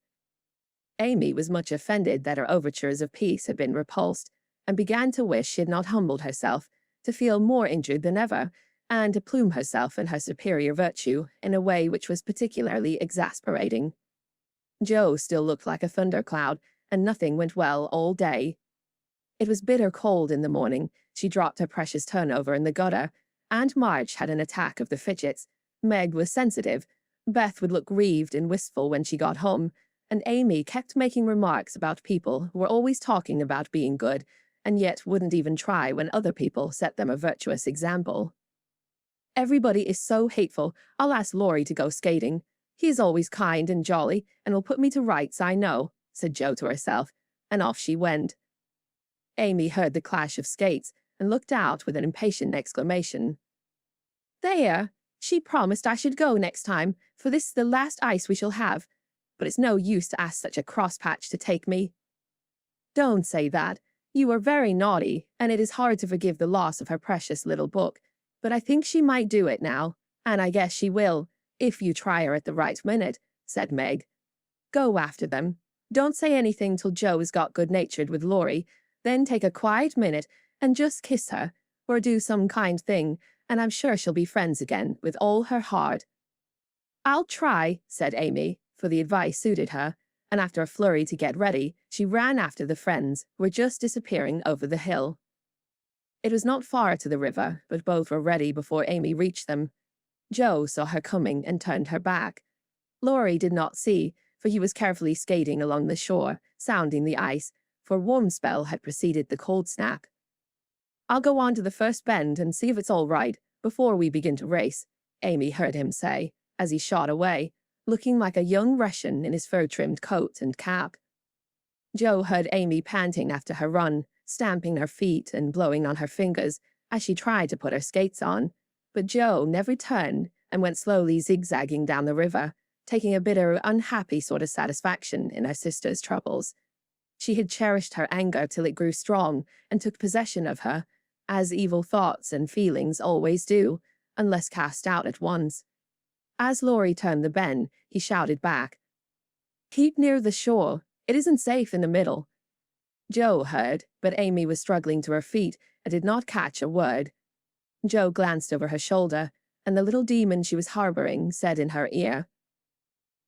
Amy was much offended that her overtures of peace had been repulsed, and began to wish she had not humbled herself, to feel more injured than ever, and to plume herself in her superior virtue in a way which was particularly exasperating. Jo still looked like a thundercloud, and nothing went well all day. It was bitter cold in the morning. She dropped her precious turnover in the gutter. Aunt March had an attack of the fidgets. Meg was sensitive. Beth would look grieved and wistful when she got home, and Amy kept making remarks about people who were always talking about being good, and yet wouldn't even try when other people set them a virtuous example. "Everybody is so hateful. I'll ask Laurie to go skating. He is always kind and jolly, and will put me to rights, I know," said Jo to herself, and off she went. Amy heard the clash of skates, and looked out with an impatient exclamation. "There! She promised I should go next time, for this is the last ice we shall have. But it's no use to ask such a crosspatch to take me." "Don't say that. You were very naughty, and it is hard to forgive the loss of her precious little book. But I think she might do it now, and I guess she will, if you try her at the right minute," said Meg. "Go after them. Don't say anything till Jo has got good-natured with Laurie. Then take a quiet minute and just kiss her, or do some kind thing, and I'm sure she'll be friends again with all her heart." "I'll try," said Amy, for the advice suited her, and after a flurry to get ready, she ran after the friends, who were just disappearing over the hill. It was not far to the river, but both were ready before Amy reached them. Jo saw her coming and turned her back. Laurie did not see, for he was carefully skating along the shore, sounding the ice, for a warm spell had preceded the cold snap. "I'll go on to the first bend and see if it's all right before we begin to race," Amy heard him say, as he shot away, looking like a young Russian in his fur-trimmed coat and cap. Jo heard Amy panting after her run, stamping her feet and blowing on her fingers as she tried to put her skates on, but Jo never turned and went slowly zigzagging down the river, taking a bitter, unhappy sort of satisfaction in her sister's troubles. She had cherished her anger till it grew strong and took possession of her, as evil thoughts and feelings always do, unless cast out at once. As Laurie turned the bend, he shouted back, "Keep near the shore. It isn't safe in the middle." Jo heard, but Amy was struggling to her feet and did not catch a word. Jo glanced over her shoulder, and the little demon she was harboring said in her ear,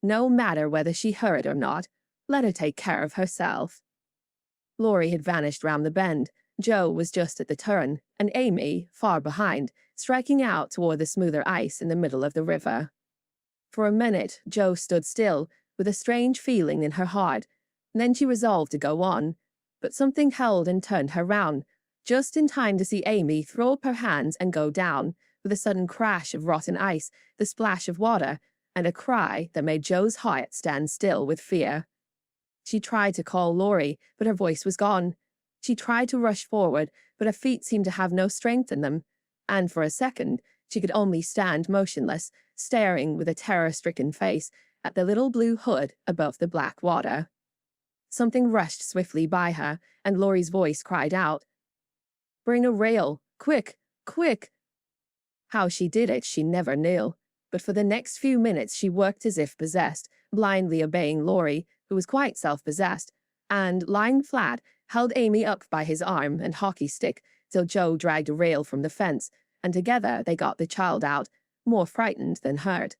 "No matter whether she heard or not, let her take care of herself." Laurie had vanished round the bend. Jo was just at the turn, and Amy, far behind, striking out toward the smoother ice in the middle of the river. For a minute, Jo stood still, with a strange feeling in her heart, and then she resolved to go on, but something held and turned her round, just in time to see Amy throw up her hands and go down, with a sudden crash of rotten ice, the splash of water, and a cry that made Jo's heart stand still with fear. She tried to call Laurie, but her voice was gone. She tried to rush forward, but her feet seemed to have no strength in them, and for a second she could only stand motionless, staring with a terror-stricken face at the little blue hood above the black water. Something rushed swiftly by her, and Laurie's voice cried out, "Bring a rail! Quick! Quick!" How she did it she never knew, but for the next few minutes she worked as if possessed, blindly obeying Laurie, who was quite self-possessed, and, lying flat, held Amy up by his arm and hockey stick till Jo dragged a rail from the fence, and together they got the child out, more frightened than hurt.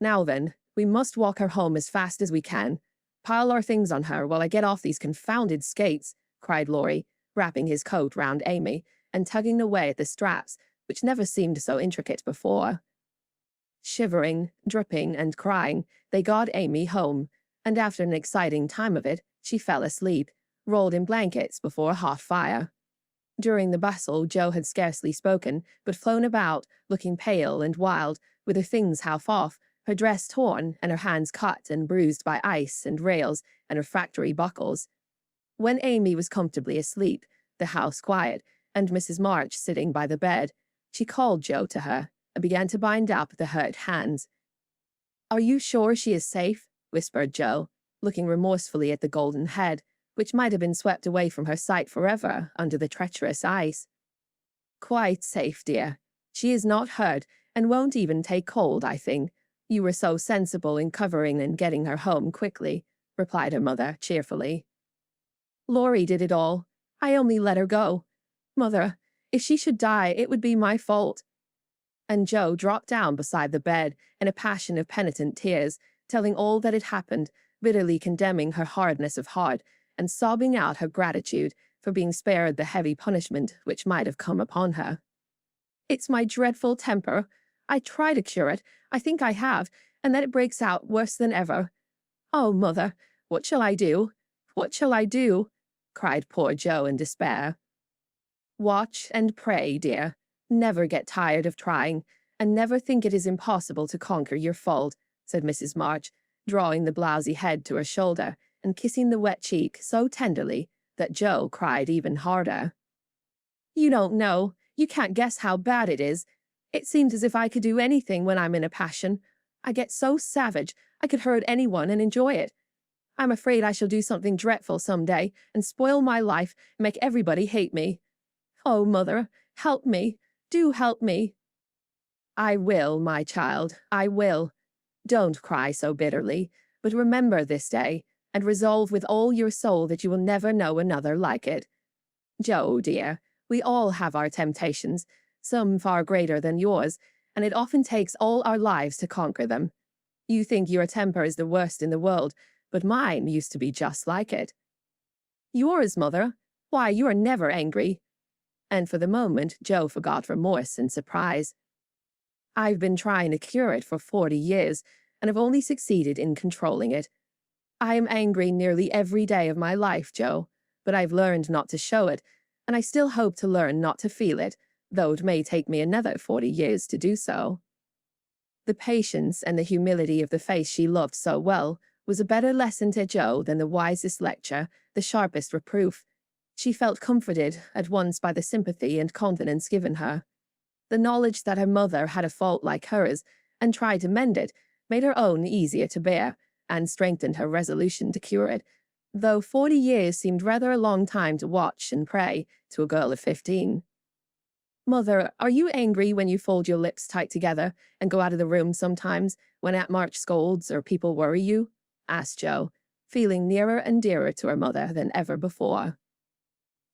"Now then, we must walk her home as fast as we can. Pile our things on her while I get off these confounded skates," cried Laurie, wrapping his coat round Amy and tugging away at the straps, which never seemed so intricate before. Shivering, dripping, and crying, they got Amy home, and after an exciting time of it, she fell asleep, rolled in blankets before a hot fire. During the bustle, Jo had scarcely spoken, but flown about, looking pale and wild, with her things half off, her dress torn, and her hands cut and bruised by ice and rails and refractory buckles. When Amy was comfortably asleep, the house quiet, and Mrs. March sitting by the bed, she called Jo to her and began to bind up the hurt hands. "Are you sure she is safe?" whispered Jo, looking remorsefully at the golden head, which might have been swept away from her sight forever under the treacherous ice. "Quite safe, dear. She is not hurt, and won't even take cold, I think. You were so sensible in covering and getting her home quickly," replied her mother cheerfully. "Laurie did it all. I only let her go. Mother, if she should die, it would be my fault." And Jo dropped down beside the bed in a passion of penitent tears, telling all that had happened, bitterly condemning her hardness of heart, and sobbing out her gratitude for being spared the heavy punishment which might have come upon her. "It's my dreadful temper. I try to cure it, I think I have, and then it breaks out worse than ever. Oh, Mother, what shall I do? What shall I do?" cried poor Jo in despair. "Watch and pray, dear. Never get tired of trying, and never think it is impossible to conquer your fault," said Mrs. March, drawing the blousy head to her shoulder and kissing the wet cheek so tenderly that Jo cried even harder. "You don't know. You can't guess how bad it is. It seems as if I could do anything when I'm in a passion. I get so savage I could hurt anyone and enjoy it. I'm afraid I shall do something dreadful some day and spoil my life and make everybody hate me. Oh, Mother, help me. Do help me." "I will, my child, I will. Don't cry so bitterly, but remember this day, and resolve with all your soul that you will never know another like it. Jo, dear, we all have our temptations, some far greater than yours, and it often takes all our lives to conquer them. You think your temper is the worst in the world, but mine used to be just like it. Yours, mother? Why, you are never angry. And for the moment, Joe forgot remorse and surprise. I've been trying to cure it for 40 years, and have only succeeded in controlling it. I am angry nearly every day of my life, Joe, but I've learned not to show it, and I still hope to learn not to feel it, though it may take me another 40 years to do so. The patience and the humility of the face she loved so well was a better lesson to Joe than the wisest lecture, the sharpest reproof. She felt comforted at once by the sympathy and confidence given her. The knowledge that her mother had a fault like hers, and tried to mend it, made her own easier to bear, and strengthened her resolution to cure it, though 40 years seemed rather a long time to watch and pray to a girl of 15. Mother, are you angry when you fold your lips tight together and go out of the room sometimes when Aunt March scolds or people worry you? Asked Joe, feeling nearer and dearer to her mother than ever before.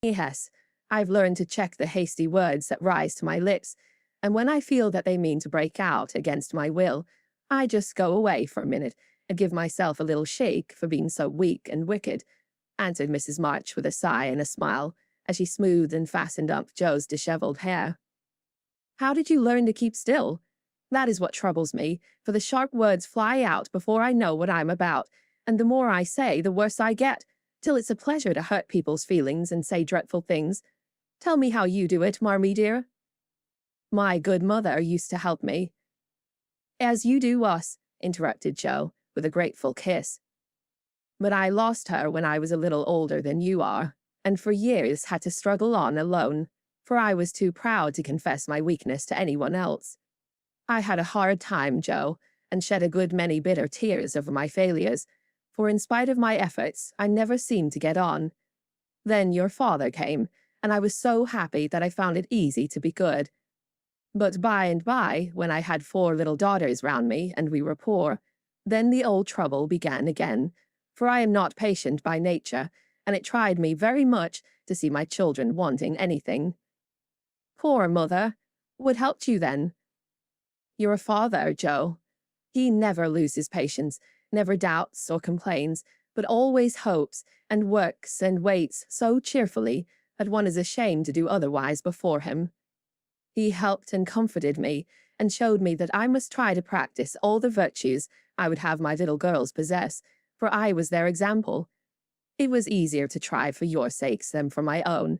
Yes, I've learned to check the hasty words that rise to my lips, and when I feel that they mean to break out against my will, I just go away for a minute and give myself a little shake for being so weak and wicked, answered Mrs. March with a sigh and a smile, as she smoothed and fastened up Joe's disheveled hair. How did you learn to keep still? That is what troubles me, for the sharp words fly out before I know what I'm about, and the more I say, the worse I get, till it's a pleasure to hurt people's feelings and say dreadful things. Tell me how you do it, Marmee dear. My good mother used to help me. As you do us, interrupted Joe, with a grateful kiss. But I lost her when I was a little older than you are, and for years had to struggle on alone, for I was too proud to confess my weakness to anyone else. I had a hard time, Joe, and shed a good many bitter tears over my failures, for in spite of my efforts, I never seemed to get on. Then your father came, and I was so happy that I found it easy to be good. But by and by, when I had 4 little daughters round me, and we were poor, then the old trouble began again, for I am not patient by nature, and it tried me very much to see my children wanting anything. Poor mother! What helped you then? Your father, Joe. He never loses patience, never doubts or complains, but always hopes, and works and waits so cheerfully that one is ashamed to do otherwise before him. He helped and comforted me, and showed me that I must try to practice all the virtues I would have my little girls possess, for I was their example. It was easier to try for your sakes than for my own.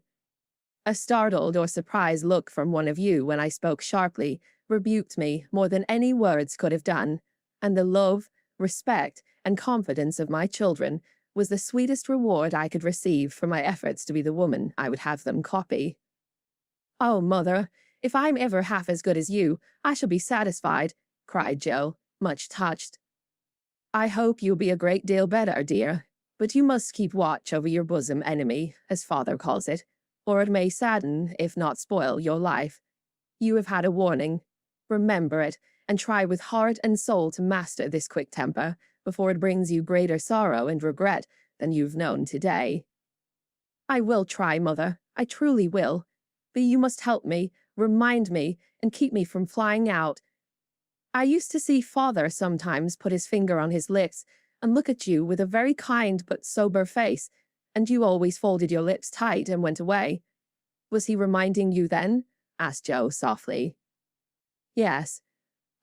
A startled or surprised look from one of you when I spoke sharply rebuked me more than any words could have done, and the love, respect, and confidence of my children was the sweetest reward I could receive for my efforts to be the woman I would have them copy. Oh, mother, if I'm ever half as good as you, I shall be satisfied, cried Joe, much touched. I hope you'll be a great deal better, dear, but you must keep watch over your bosom enemy, as father calls it, or it may sadden, if not spoil, your life. You have had a warning. Remember it, and try with heart and soul to master this quick temper, before it brings you greater sorrow and regret than you've known today. I will try, mother, I truly will, but you must help me, remind me, and keep me from flying out. I used to see father sometimes put his finger on his lips and look at you with a very kind but sober face, and you always folded your lips tight and went away. Was he reminding you then? Asked Joe softly. Yes.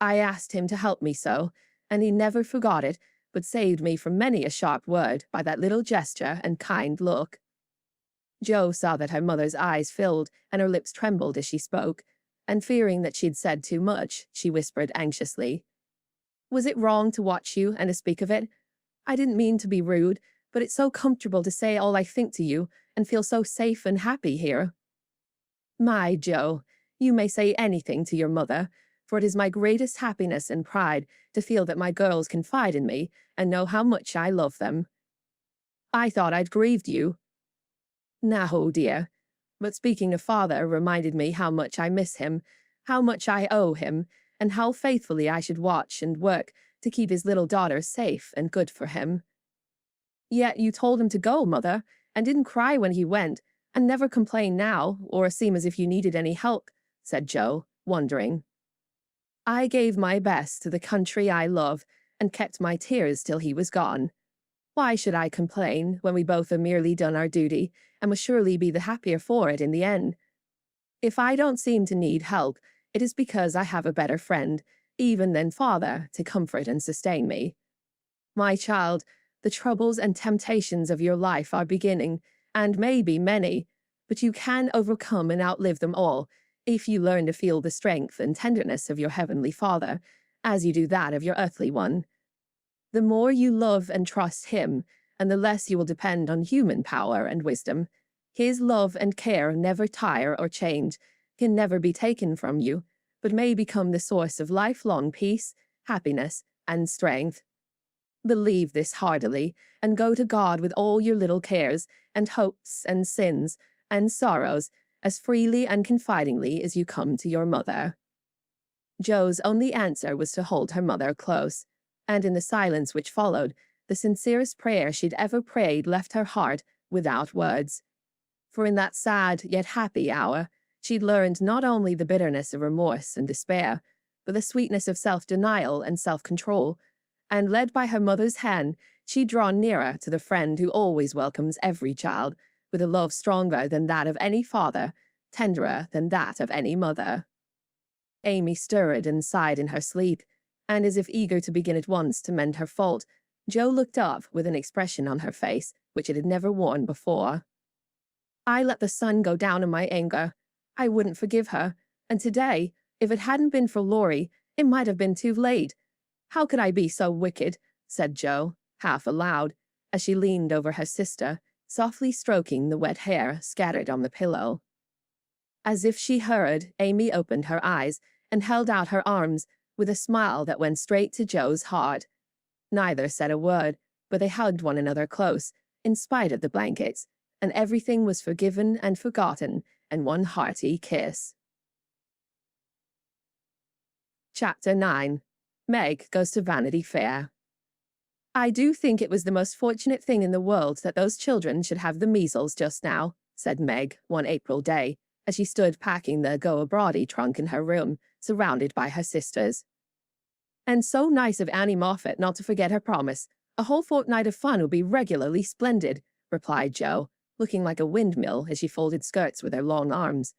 I asked him to help me so, and he never forgot it, but saved me from many a sharp word by that little gesture and kind look. Joe saw that her mother's eyes filled and her lips trembled as she spoke, and fearing that she'd said too much, she whispered anxiously, Was it wrong to watch you and to speak of it? I didn't mean to be rude, but it's so comfortable to say all I think to you and feel so safe and happy here. My Joe, you may say anything to your mother, for it is my greatest happiness and pride to feel that my girls confide in me and know how much I love them. I thought I'd grieved you. No, dear, but speaking of father reminded me how much I miss him, how much I owe him, and how faithfully I should watch and work to keep his little daughter safe and good for him. Yet you told him to go, mother, and didn't cry when he went, and never complain now, or seem as if you needed any help, said Joe, wondering. I gave my best to the country I love, and kept my tears till he was gone. Why should I complain when we both have merely done our duty and will surely be the happier for it in the end? If I don't seem to need help, it is because I have a better friend, even than father, to comfort and sustain me. My child, the troubles and temptations of your life are beginning, and may be many, but you can overcome and outlive them all if you learn to feel the strength and tenderness of your heavenly Father, as you do that of your earthly one. The more you love and trust him, and the less you will depend on human power and wisdom, his love and care never tire or change, can never be taken from you, but may become the source of lifelong peace, happiness, and strength. Believe this heartily, and go to God with all your little cares, and hopes, and sins, and sorrows, as freely and confidingly as you come to your mother. Jo's only answer was to hold her mother close, and in the silence which followed, the sincerest prayer she'd ever prayed left her heart without words. For in that sad yet happy hour, she'd learned not only the bitterness of remorse and despair, but the sweetness of self-denial and self-control, and led by her mother's hand, she'd drawn nearer to the friend who always welcomes every child, with a love stronger than that of any father, tenderer than that of any mother. Amy stirred and sighed in her sleep, and as if eager to begin at once to mend her fault, Jo looked up with an expression on her face which it had never worn before. I let the sun go down in my anger. I wouldn't forgive her, and today, if it hadn't been for Laurie, it might have been too late. How could I be so wicked? Said Jo, half aloud, as she leaned over her sister, softly stroking the wet hair scattered on the pillow. As if she heard, Amy opened her eyes and held out her arms with a smile that went straight to Jo's heart. Neither said a word, but they hugged one another close, in spite of the blankets, and everything was forgiven and forgotten in one hearty kiss. Chapter 9. Meg goes to Vanity Fair. I do think it was the most fortunate thing in the world that those children should have the measles just now, said Meg one April day, as she stood packing the go-abroady trunk in her room, surrounded by her sisters. And so nice of Annie Moffat not to forget her promise. A whole fortnight of fun would be regularly splendid, replied Jo, looking like a windmill as she folded skirts with her long arms.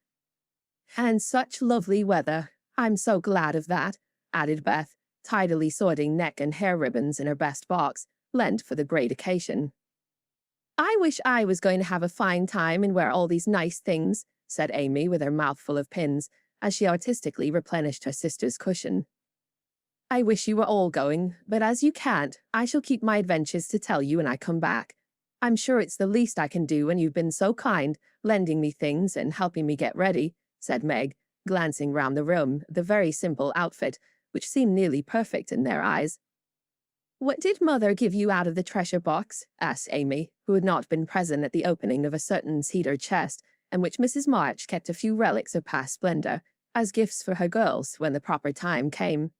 And such lovely weather. I'm so glad of that, added Beth, tidily sorting neck and hair ribbons in her best box, lent for the great occasion. I wish I was going to have a fine time and wear all these nice things, said Amy with her mouth full of pins, as she artistically replenished her sister's cushion. I wish you were all going, but as you can't, I shall keep my adventures to tell you when I come back. I'm sure it's the least I can do when you've been so kind, lending me things and helping me get ready, said Meg, glancing round the room, the very simple outfit, which seemed nearly perfect in their eyes. What did Mother give you out of the treasure box? Asked Amy, who had not been present at the opening of a certain cedar chest, in which Mrs. March kept a few relics of past splendor, as gifts for her girls when the proper time came.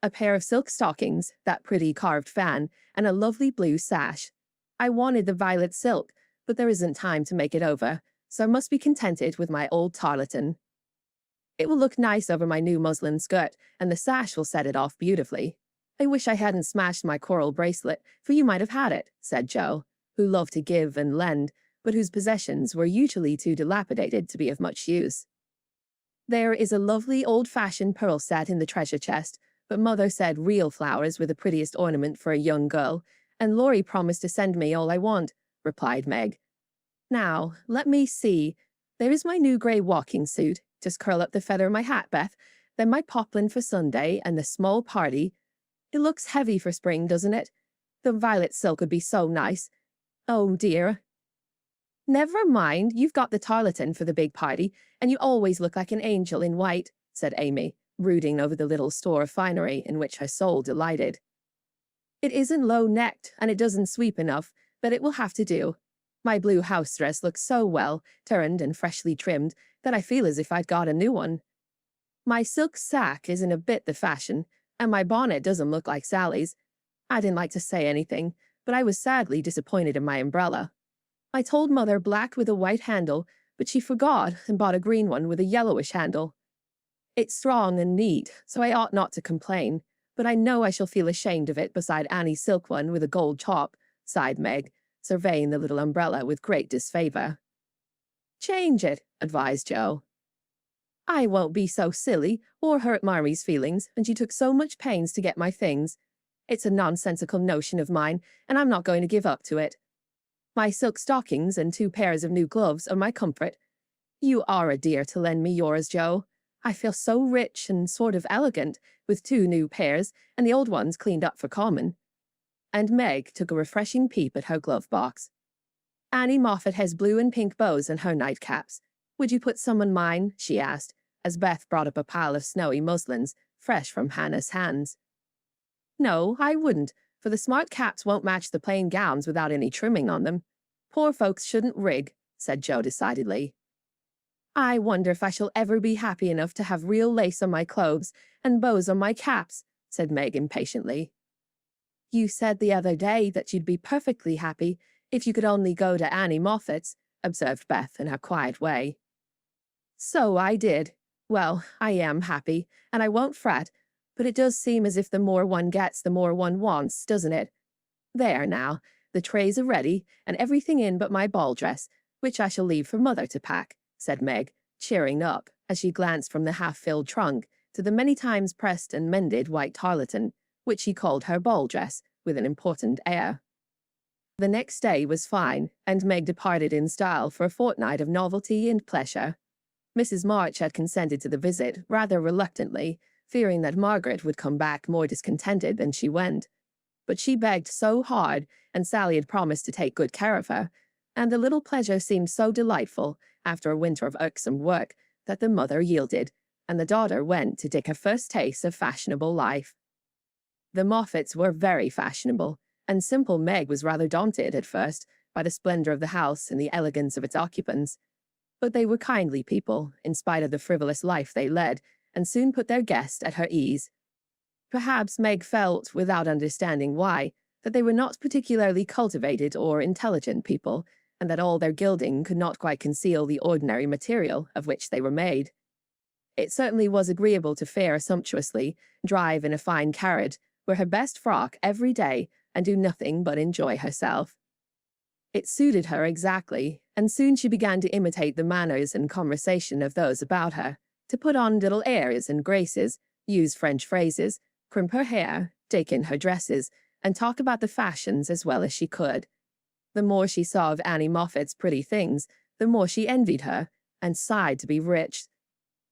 A pair of silk stockings, that pretty carved fan, and a lovely blue sash. I wanted the violet silk, but there isn't time to make it over, so I must be contented with my old tarlatan. It will look nice over my new muslin skirt, and the sash will set it off beautifully. I wish I hadn't smashed my coral bracelet, for you might have had it, said Jo, who loved to give and lend, but whose possessions were usually too dilapidated to be of much use. There is a lovely old-fashioned pearl set in the treasure chest, but Mother said real flowers were the prettiest ornament for a young girl, and Laurie promised to send me all I want, replied Meg. Now, let me see. There is my new grey walking suit. Just curl up the feather of my hat, Beth, then my poplin for Sunday, and the small party. It looks heavy for spring, doesn't it? The violet silk would be so nice. Oh, dear. Never mind, you've got the tarlatan for the big party, and you always look like an angel in white, said Amy, brooding over the little store of finery in which her soul delighted. It isn't low-necked, and it doesn't sweep enough, but it will have to do. My blue house dress looks so well, turned and freshly trimmed, that I feel as if I'd got a new one. My silk sack isn't a bit the fashion, and my bonnet doesn't look like Sally's. I didn't like to say anything, but I was sadly disappointed in my umbrella. I told Mother black with a white handle, but she forgot and bought a green one with a yellowish handle. It's strong and neat, so I ought not to complain, but I know I shall feel ashamed of it beside Annie's silk one with a gold top, sighed Meg, surveying the little umbrella with great disfavor. Change it, advised Joe. I won't be so silly or hurt Marmy's feelings, and she took so much pains to get my things. It's a nonsensical notion of mine, and I'm not going to give up to it. My silk stockings and 2 pairs of new gloves are my comfort. You are a dear to lend me yours, Joe. I feel so rich and sort of elegant, with 2 new pairs, and the old ones cleaned up for common. And Meg took a refreshing peep at her glove box. Annie Moffat has blue and pink bows in her nightcaps. Would you put some on mine? She asked, as Beth brought up a pile of snowy muslins, fresh from Hannah's hands. No, I wouldn't, for the smart caps won't match the plain gowns without any trimming on them. Poor folks shouldn't rig, said Joe decidedly. I wonder if I shall ever be happy enough to have real lace on my clothes and bows on my caps, said Meg impatiently. You said the other day that you'd be perfectly happy if you could only go to Annie Moffat's, observed Beth in her quiet way. So I did. Well, I am happy, and I won't fret, but it does seem as if the more one gets, the more one wants, doesn't it? There now, the trays are ready, and everything in but my ball dress, which I shall leave for Mother to pack, said Meg, cheering up as she glanced from the half-filled trunk to the many times pressed and mended white tarlatan, which she called her ball dress, with an important air. The next day was fine, and Meg departed in style for a fortnight of novelty and pleasure. Mrs. March had consented to the visit rather reluctantly, fearing that Margaret would come back more discontented than she went. But she begged so hard, and Sally had promised to take good care of her, and the little pleasure seemed so delightful after a winter of irksome work that the mother yielded, and the daughter went to take her first taste of fashionable life. The Moffats were very fashionable, and simple Meg was rather daunted at first by the splendor of the house and the elegance of its occupants. But they were kindly people, in spite of the frivolous life they led, and soon put their guest at her ease. Perhaps Meg felt, without understanding why, that they were not particularly cultivated or intelligent people, and that all their gilding could not quite conceal the ordinary material of which they were made. It certainly was agreeable to fare sumptuously, drive in a fine carriage, wear her best frock every day, and do nothing but enjoy herself. It suited her exactly, and soon she began to imitate the manners and conversation of those about her, to put on little airs and graces, use French phrases, crimp her hair, take in her dresses, and talk about the fashions as well as she could. The more she saw of Annie Moffat's pretty things, the more she envied her, and sighed to be rich.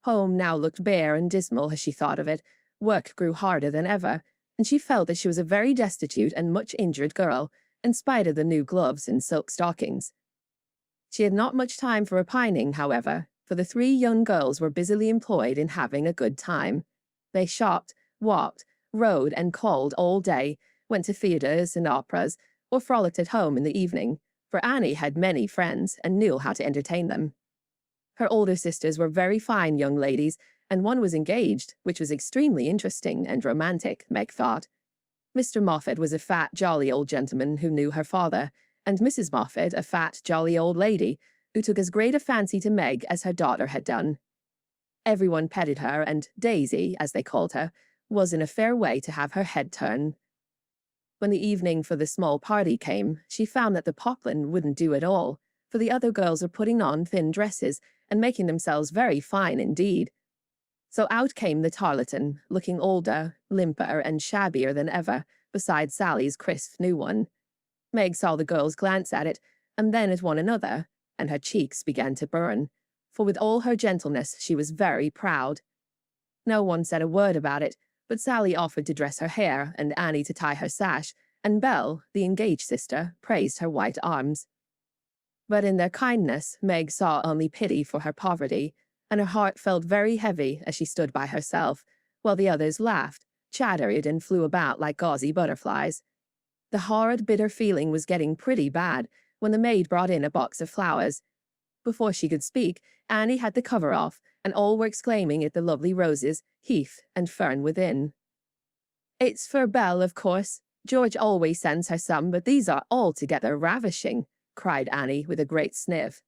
Home now looked bare and dismal as she thought of it. Work grew harder than ever, and she felt that she was a very destitute and much injured girl, in spite of the new gloves and silk stockings. She had not much time for repining, however, for the 3 young girls were busily employed in having a good time. They shopped, walked, rode, and called all day, went to theatres and operas, or frolicked at home in the evening, for Annie had many friends and knew how to entertain them. Her older sisters were very fine young ladies, and one was engaged, which was extremely interesting and romantic, Meg thought. Mr. Moffat was a fat, jolly old gentleman who knew her father, and Mrs. Moffat a fat, jolly old lady who took as great a fancy to Meg as her daughter had done. Everyone petted her, and Daisy, as they called her, was in a fair way to have her head turned. When the evening for the small party came, she found that the poplin wouldn't do at all, for the other girls were putting on thin dresses and making themselves very fine indeed. So out came the tarlatan, looking older, limper, and shabbier than ever, beside Sally's crisp new one. Meg saw the girls glance at it, and then at one another, and her cheeks began to burn, for with all her gentleness she was very proud. No one said a word about it, but Sally offered to dress her hair, and Annie to tie her sash, and Belle, the engaged sister, praised her white arms. But in their kindness, Meg saw only pity for her poverty, and her heart felt very heavy as she stood by herself, while the others laughed, chattered, and flew about like gauzy butterflies. The horrid, bitter feeling was getting pretty bad when the maid brought in a box of flowers. Before she could speak, Annie had the cover off, and all were exclaiming at the lovely roses, heath, and fern within. "It's for Belle, of course. George always sends her some, but these are altogether ravishing," cried Annie with a great sniff.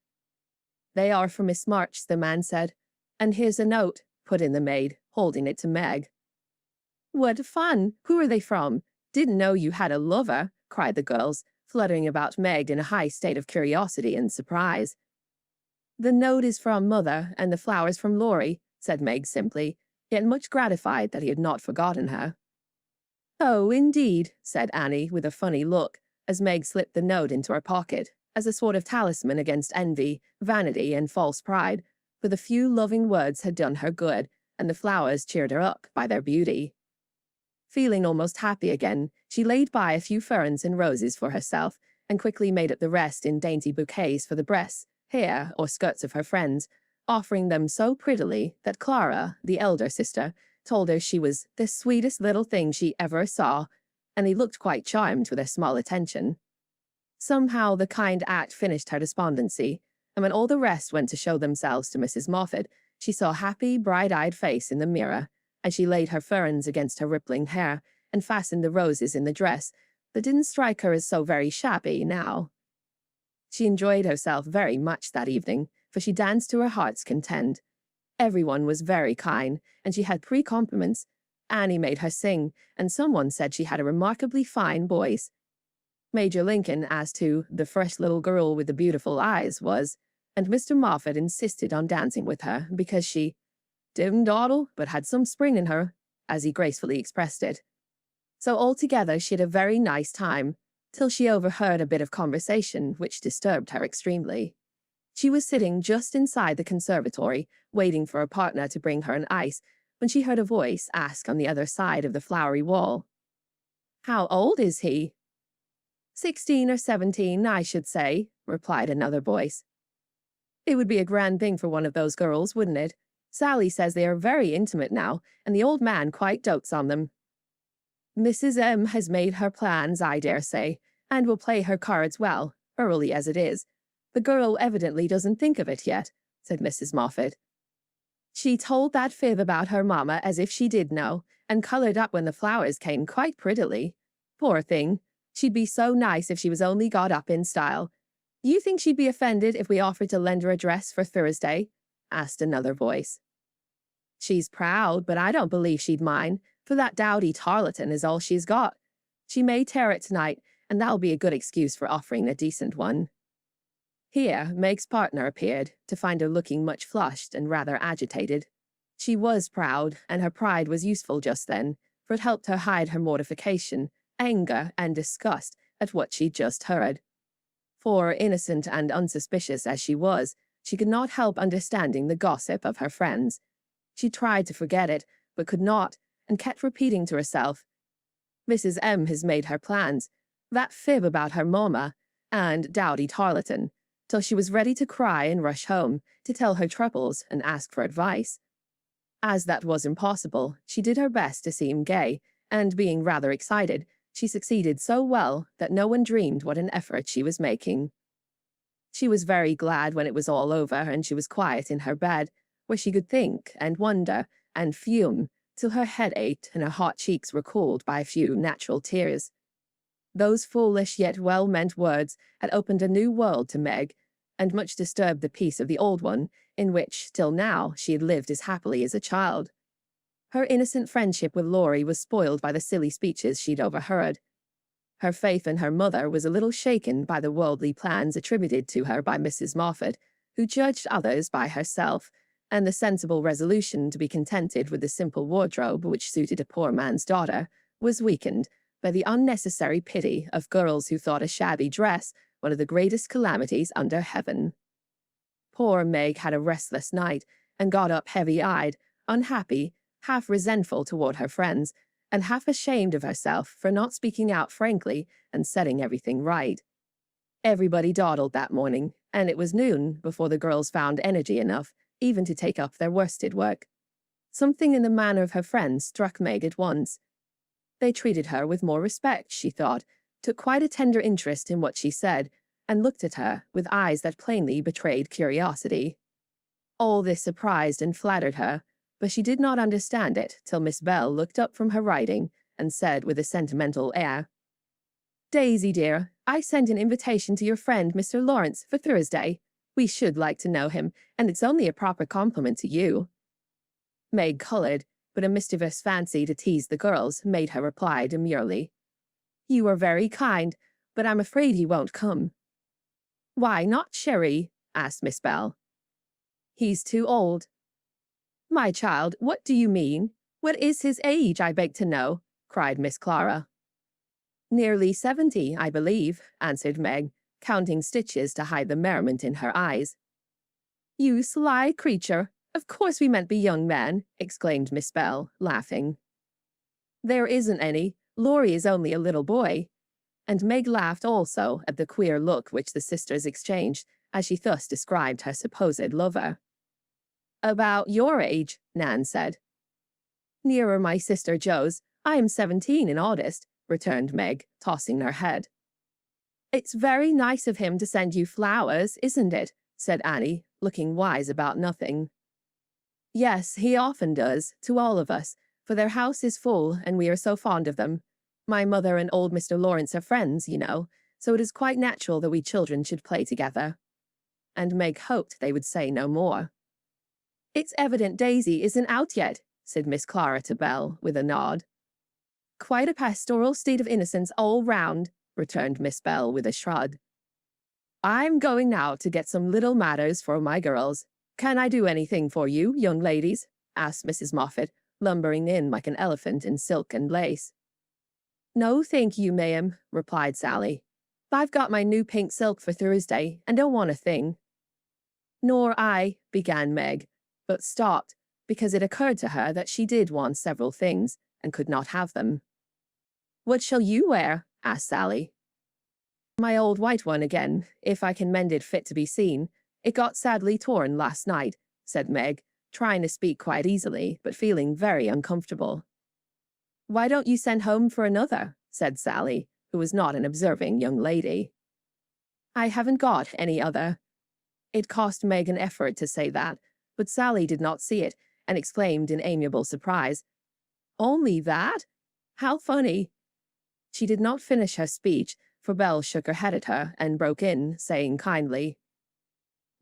"They are for Miss March," the man said. "And here's a note," put in the maid, holding it to Meg. "What fun! Who are they from? Didn't know you had a lover," cried the girls, fluttering about Meg in a high state of curiosity and surprise. "The note is from Mother, and the flowers from Laurie," said Meg simply, yet much gratified that he had not forgotten her. "Oh, indeed," said Annie with a funny look, as Meg slipped the note into her pocket, as a sort of talisman against envy, vanity, and false pride, for the few loving words had done her good, and the flowers cheered her up by their beauty. Feeling almost happy again, she laid by a few ferns and roses for herself, and quickly made up the rest in dainty bouquets for the breasts, hair, or skirts of her friends, offering them so prettily that Clara, the elder sister, told her she was the sweetest little thing she ever saw, and he looked quite charmed with her small attention. Somehow the kind act finished her despondency, and when all the rest went to show themselves to Mrs. Moffat, she saw a happy, bright-eyed face in the mirror, as she laid her ferns against her rippling hair and fastened the roses in the dress that didn't strike her as so very shabby now. She enjoyed herself very much that evening, for she danced to her heart's content. Everyone was very kind, and she had pre-compliments. Annie made her sing, and someone said she had a remarkably fine voice. Major Lincoln asked who the fresh little girl with the beautiful eyes was, and Mr. Moffat insisted on dancing with her because she didn't dawdle, but had some spring in her, as he gracefully expressed it. So altogether she had a very nice time, till she overheard a bit of conversation which disturbed her extremely. She was sitting just inside the conservatory, waiting for a partner to bring her an ice, when she heard a voice ask on the other side of the flowery wall, "How old is he?" 16 or 17, I should say," replied another voice. "It would be a grand thing for one of those girls, wouldn't it? Sally says they are very intimate now, and the old man quite dotes on them." "Mrs. M. has made her plans, I dare say, and will play her cards well, early as it is. The girl evidently doesn't think of it yet," said Mrs. Moffat. "She told that fib about her mamma as if she did know, and colored up when the flowers came quite prettily. Poor thing. She'd be so nice if she was only got up in style. You think she'd be offended if we offered to lend her a dress for Thursday?" asked another voice. "She's proud, but I don't believe she'd mind, for that dowdy tarlatan is all she's got. She may tear it tonight, and that'll be a good excuse for offering a decent one." Here Meg's partner appeared, to find her looking much flushed and rather agitated. She was proud, and her pride was useful just then, for it helped her hide her mortification, anger, and disgust at what she'd just heard. For, innocent and unsuspicious as she was, she could not help understanding the gossip of her friends. She tried to forget it, but could not, and kept repeating to herself, "Mrs. M. has made her plans, that fib about her mamma, and dowdy tarlatan," till she was ready to cry and rush home, to tell her troubles and ask for advice. As that was impossible, she did her best to seem gay, and being rather excited, she succeeded so well that no one dreamed what an effort she was making. She was very glad when it was all over and she was quiet in her bed, where she could think and wonder and fume till her head ached and her hot cheeks were cooled by a few natural tears. Those foolish yet well-meant words had opened a new world to Meg, and much disturbed the peace of the old one, in which, till now, she had lived as happily as a child. Her innocent friendship with Laurie was spoiled by the silly speeches she'd overheard. Her faith in her mother was a little shaken by the worldly plans attributed to her by Mrs. Moffat, who judged others by herself, and the sensible resolution to be contented with the simple wardrobe which suited a poor man's daughter was weakened by the unnecessary pity of girls who thought a shabby dress one of the greatest calamities under heaven. Poor Meg had a restless night, and got up heavy-eyed, unhappy, half resentful toward her friends, and half ashamed of herself for not speaking out frankly and setting everything right. Everybody dawdled that morning, and it was noon before the girls found energy enough even to take up their worsted work. Something in the manner of her friends struck Meg at once. They treated her with more respect, she thought, took quite a tender interest in what she said, and looked at her with eyes that plainly betrayed curiosity. All this surprised and flattered her, but she did not understand it till Miss Bell looked up from her writing and said with a sentimental air, "Daisy, dear, I sent an invitation to your friend Mr. Lawrence for Thursday. We should like to know him, and it's only a proper compliment to you." Meg colored, but a mischievous fancy to tease the girls made her reply demurely, "You are very kind, but I'm afraid he won't come." "Why not Sherry?" asked Miss Bell. "He's too old." "My child, what do you mean? What is his age, I beg to know?" cried Miss Clara. "Nearly 70, I believe," answered Meg, counting stitches to hide the merriment in her eyes. "You sly creature! Of course we meant the young man," exclaimed Miss Bell, laughing. "There isn't any. Laurie is only a little boy." And Meg laughed also at the queer look which the sisters exchanged as she thus described her supposed lover. "About your age," Nan said. "Nearer my sister Jo's. I am 17 in August," returned Meg, tossing her head. "It's very nice of him to send you flowers, isn't it?" said Annie, looking wise about nothing. "Yes, he often does, to all of us, for their house is full and we are so fond of them. My mother and old Mr. Lawrence are friends, you know, so it is quite natural that we children should play together." And Meg hoped they would say no more. "It's evident Daisy isn't out yet," said Miss Clara to Belle, with a nod. "Quite a pastoral state of innocence all round," returned Miss Bell with a shrug. "I'm going now to get some little matters for my girls. Can I do anything for you, young ladies?" asked Mrs. Moffat, lumbering in like an elephant in silk and lace. "No, thank you, ma'am," replied Sally. "I've got my new pink silk for Thursday and don't want a thing." "Nor I," began Meg, but stopped because it occurred to her that she did want several things and could not have them. "What shall you wear?" asked Sally. "My old white one again, if I can mend it fit to be seen. It got sadly torn last night," said Meg, trying to speak quite easily, but feeling very uncomfortable. "Why don't you send home for another?" said Sally, who was not an observing young lady. "I haven't got any other." It cost Meg an effort to say that, but Sally did not see it and exclaimed in amiable surprise, "Only that? How funny!" She did not finish her speech, for Belle shook her head at her and broke in, saying kindly,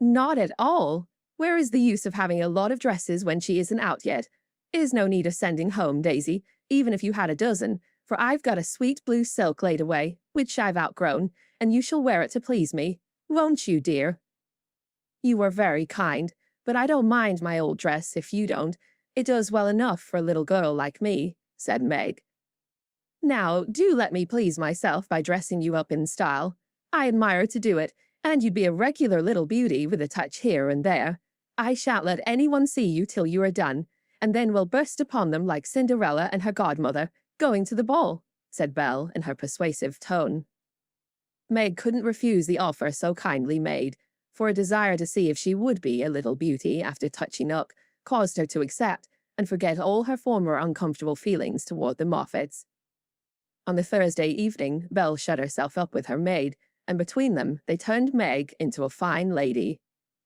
"Not at all. Where is the use of having a lot of dresses when she isn't out yet? Is no need of sending home, Daisy, even if you had a dozen, for I've got a sweet blue silk laid away, which I've outgrown, and you shall wear it to please me. Won't you, dear?" "You are very kind, but I don't mind my old dress if you don't. It does well enough for a little girl like me," said Meg. "Now, do let me please myself by dressing you up in style. I admire to do it, and you'd be a regular little beauty with a touch here and there. I shan't let anyone see you till you are done, and then we'll burst upon them like Cinderella and her godmother, going to the ball," said Belle in her persuasive tone. Meg couldn't refuse the offer so kindly made, for a desire to see if she would be a little beauty after touching up caused her to accept and forget all her former uncomfortable feelings toward the Moffats. On the Thursday evening, Belle shut herself up with her maid, and between them they turned Meg into a fine lady.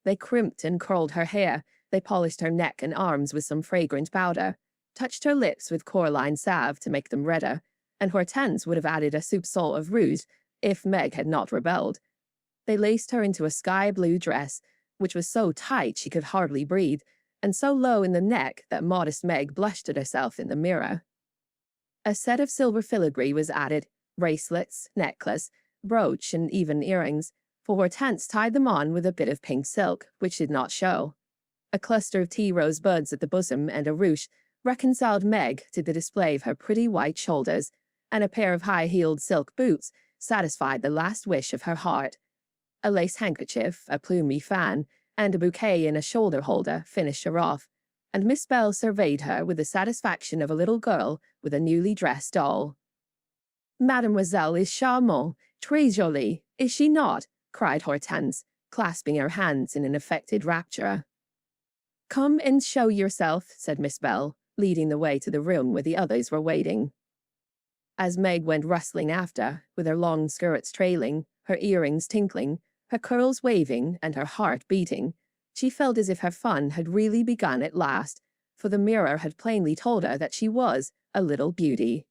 They crimped and curled her hair, they polished her neck and arms with some fragrant powder, touched her lips with coralline salve to make them redder, and Hortense would have added a soupçon of rouge if Meg had not rebelled. They laced her into a sky-blue dress, which was so tight she could hardly breathe, and so low in the neck that modest Meg blushed at herself in the mirror. A set of silver filigree was added, bracelets, necklace, brooch, and even earrings, for Hortense tied them on with a bit of pink silk, which did not show. A cluster of tea rose buds at the bosom and a ruche reconciled Meg to the display of her pretty white shoulders, and a pair of high-heeled silk boots satisfied the last wish of her heart. A lace handkerchief, a plumy fan, and a bouquet in a shoulder-holder finished her off, and Miss Bell surveyed her with the satisfaction of a little girl with a newly dressed doll. "Mademoiselle is charmante, très jolie, is she not?" cried Hortense, clasping her hands in an affected rapture. "Come and show yourself," said Miss Bell, leading the way to the room where the others were waiting. As Meg went rustling after, with her long skirts trailing, her earrings tinkling, her curls waving, and her heart beating, she felt as if her fun had really begun at last, for the mirror had plainly told her that she was a little beauty.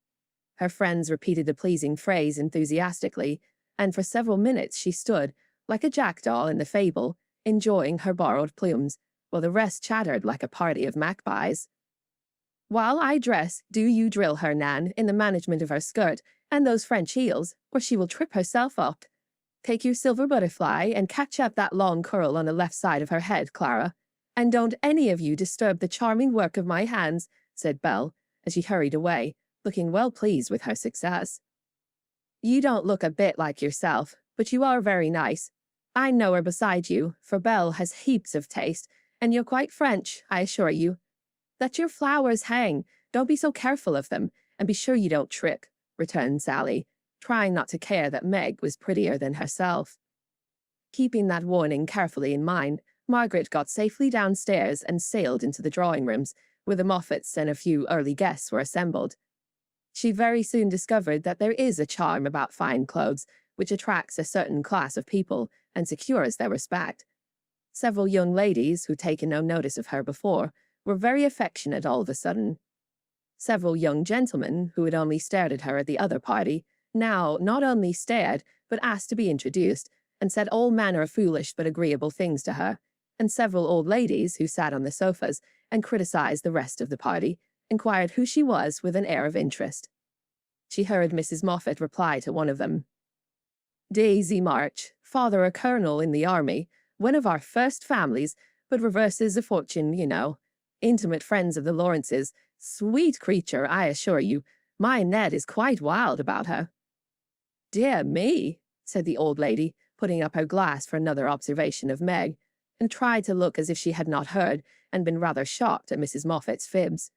Her friends repeated the pleasing phrase enthusiastically, and for several minutes she stood, like a jackdaw in the fable, enjoying her borrowed plumes, while the rest chattered like a party of magpies. "While I dress, do you drill her, Nan, in the management of her skirt, And those French heels, or she will trip herself up. Take your silver butterfly and catch up that long curl on the left side of her head, Clara. And don't any of you disturb the charming work of my hands, said Belle, as she hurried away, looking well pleased with her success. You don't look a bit like yourself, but you are very nice. I know her beside you, for Belle has heaps of taste, and you're quite French, I assure you. Let your flowers hang, don't be so careful of them, and be sure you don't trick, returned Sally, trying not to care that Meg was prettier than herself. Keeping that warning carefully in mind, Margaret got safely downstairs and sailed into the drawing rooms, where the Moffats and a few early guests were assembled. She very soon discovered that there is a charm about fine clothes, which attracts a certain class of people and secures their respect. Several young ladies, who'd taken no notice of her before, were very affectionate all of a sudden. Several young gentlemen, who had only stared at her at the other party, now not only stared, but asked to be introduced, and said all manner of foolish but agreeable things to her, and several old ladies, who sat on the sofas and criticized the rest of the party, inquired who she was with an air of interest. She heard Mrs. Moffat reply to one of them. Daisy March, father a colonel in the army, one of our first families, but reverses a fortune, you know. Intimate friends of the Lawrences. Sweet creature, I assure you. My Ned is quite wild about her. Dear me, said the old lady, putting up her glass for another observation of Meg, and tried to look as if she had not heard and been rather shocked at Mrs. Moffat's fibs.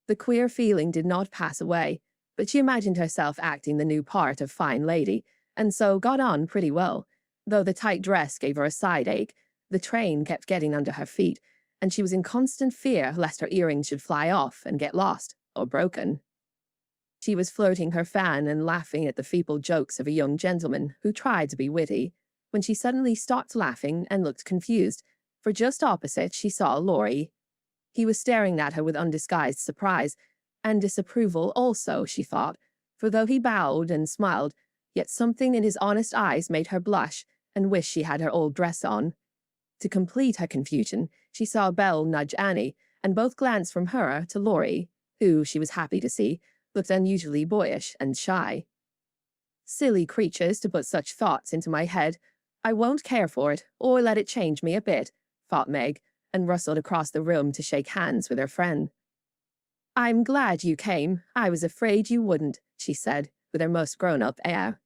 The queer feeling did not pass away, but she imagined herself acting the new part of fine lady, and so got on pretty well, though the tight dress gave her a side ache, the train kept getting under her feet, and she was in constant fear lest her earrings should fly off and get lost or broken. She was flirting her fan and laughing at the feeble jokes of a young gentleman who tried to be witty, when she suddenly stopped laughing and looked confused, for just opposite she saw Laurie. He was staring at her with undisguised surprise, and disapproval also, she thought, for though he bowed and smiled, yet something in his honest eyes made her blush and wish she had her old dress on. To complete her confusion, she saw Belle nudge Annie, and both glanced from her to Laurie, who, she was happy to see, looked unusually boyish and shy. Silly creatures to put such thoughts into my head. I won't care for it, or let it change me a bit, thought Meg, and rustled across the room to shake hands with her friend. I'm glad you came. I was afraid you wouldn't, she said, with her most grown-up air.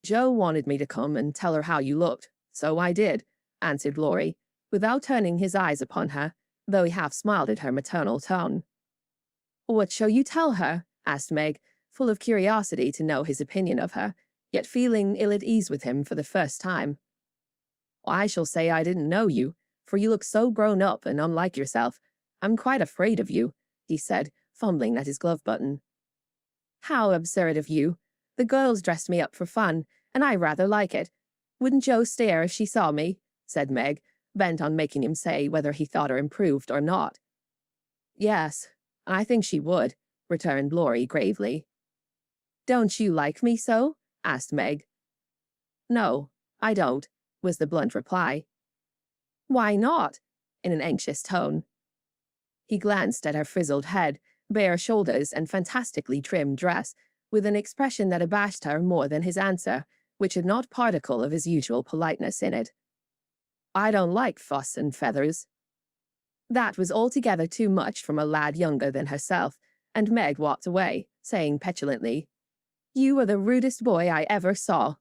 Joe wanted me to come and tell her how you looked, so I did, answered Laurie, without turning his eyes upon her, though he half smiled at her maternal tone. What shall you tell her? Asked Meg, full of curiosity to know his opinion of her, yet feeling ill at ease with him for the first time. I shall say I didn't know you, for you look so grown up and unlike yourself. I'm quite afraid of you, he said, fumbling at his glove button. How absurd of you. The girls dressed me up for fun, and I rather like it. Wouldn't Jo stare if she saw me? Said Meg, bent on making him say whether he thought her improved or not. Yes, I think she would, returned Laurie gravely. Don't you like me so? Asked Meg. No, I don't, was the blunt reply. Why not? In an anxious tone. He glanced at her frizzled head, bare shoulders, and fantastically trimmed dress, with an expression that abashed her more than his answer, which had not particle of his usual politeness in it. I don't like fuss and feathers. That was altogether too much from a lad younger than herself, and Meg walked away, saying petulantly, You are the rudest boy I ever saw.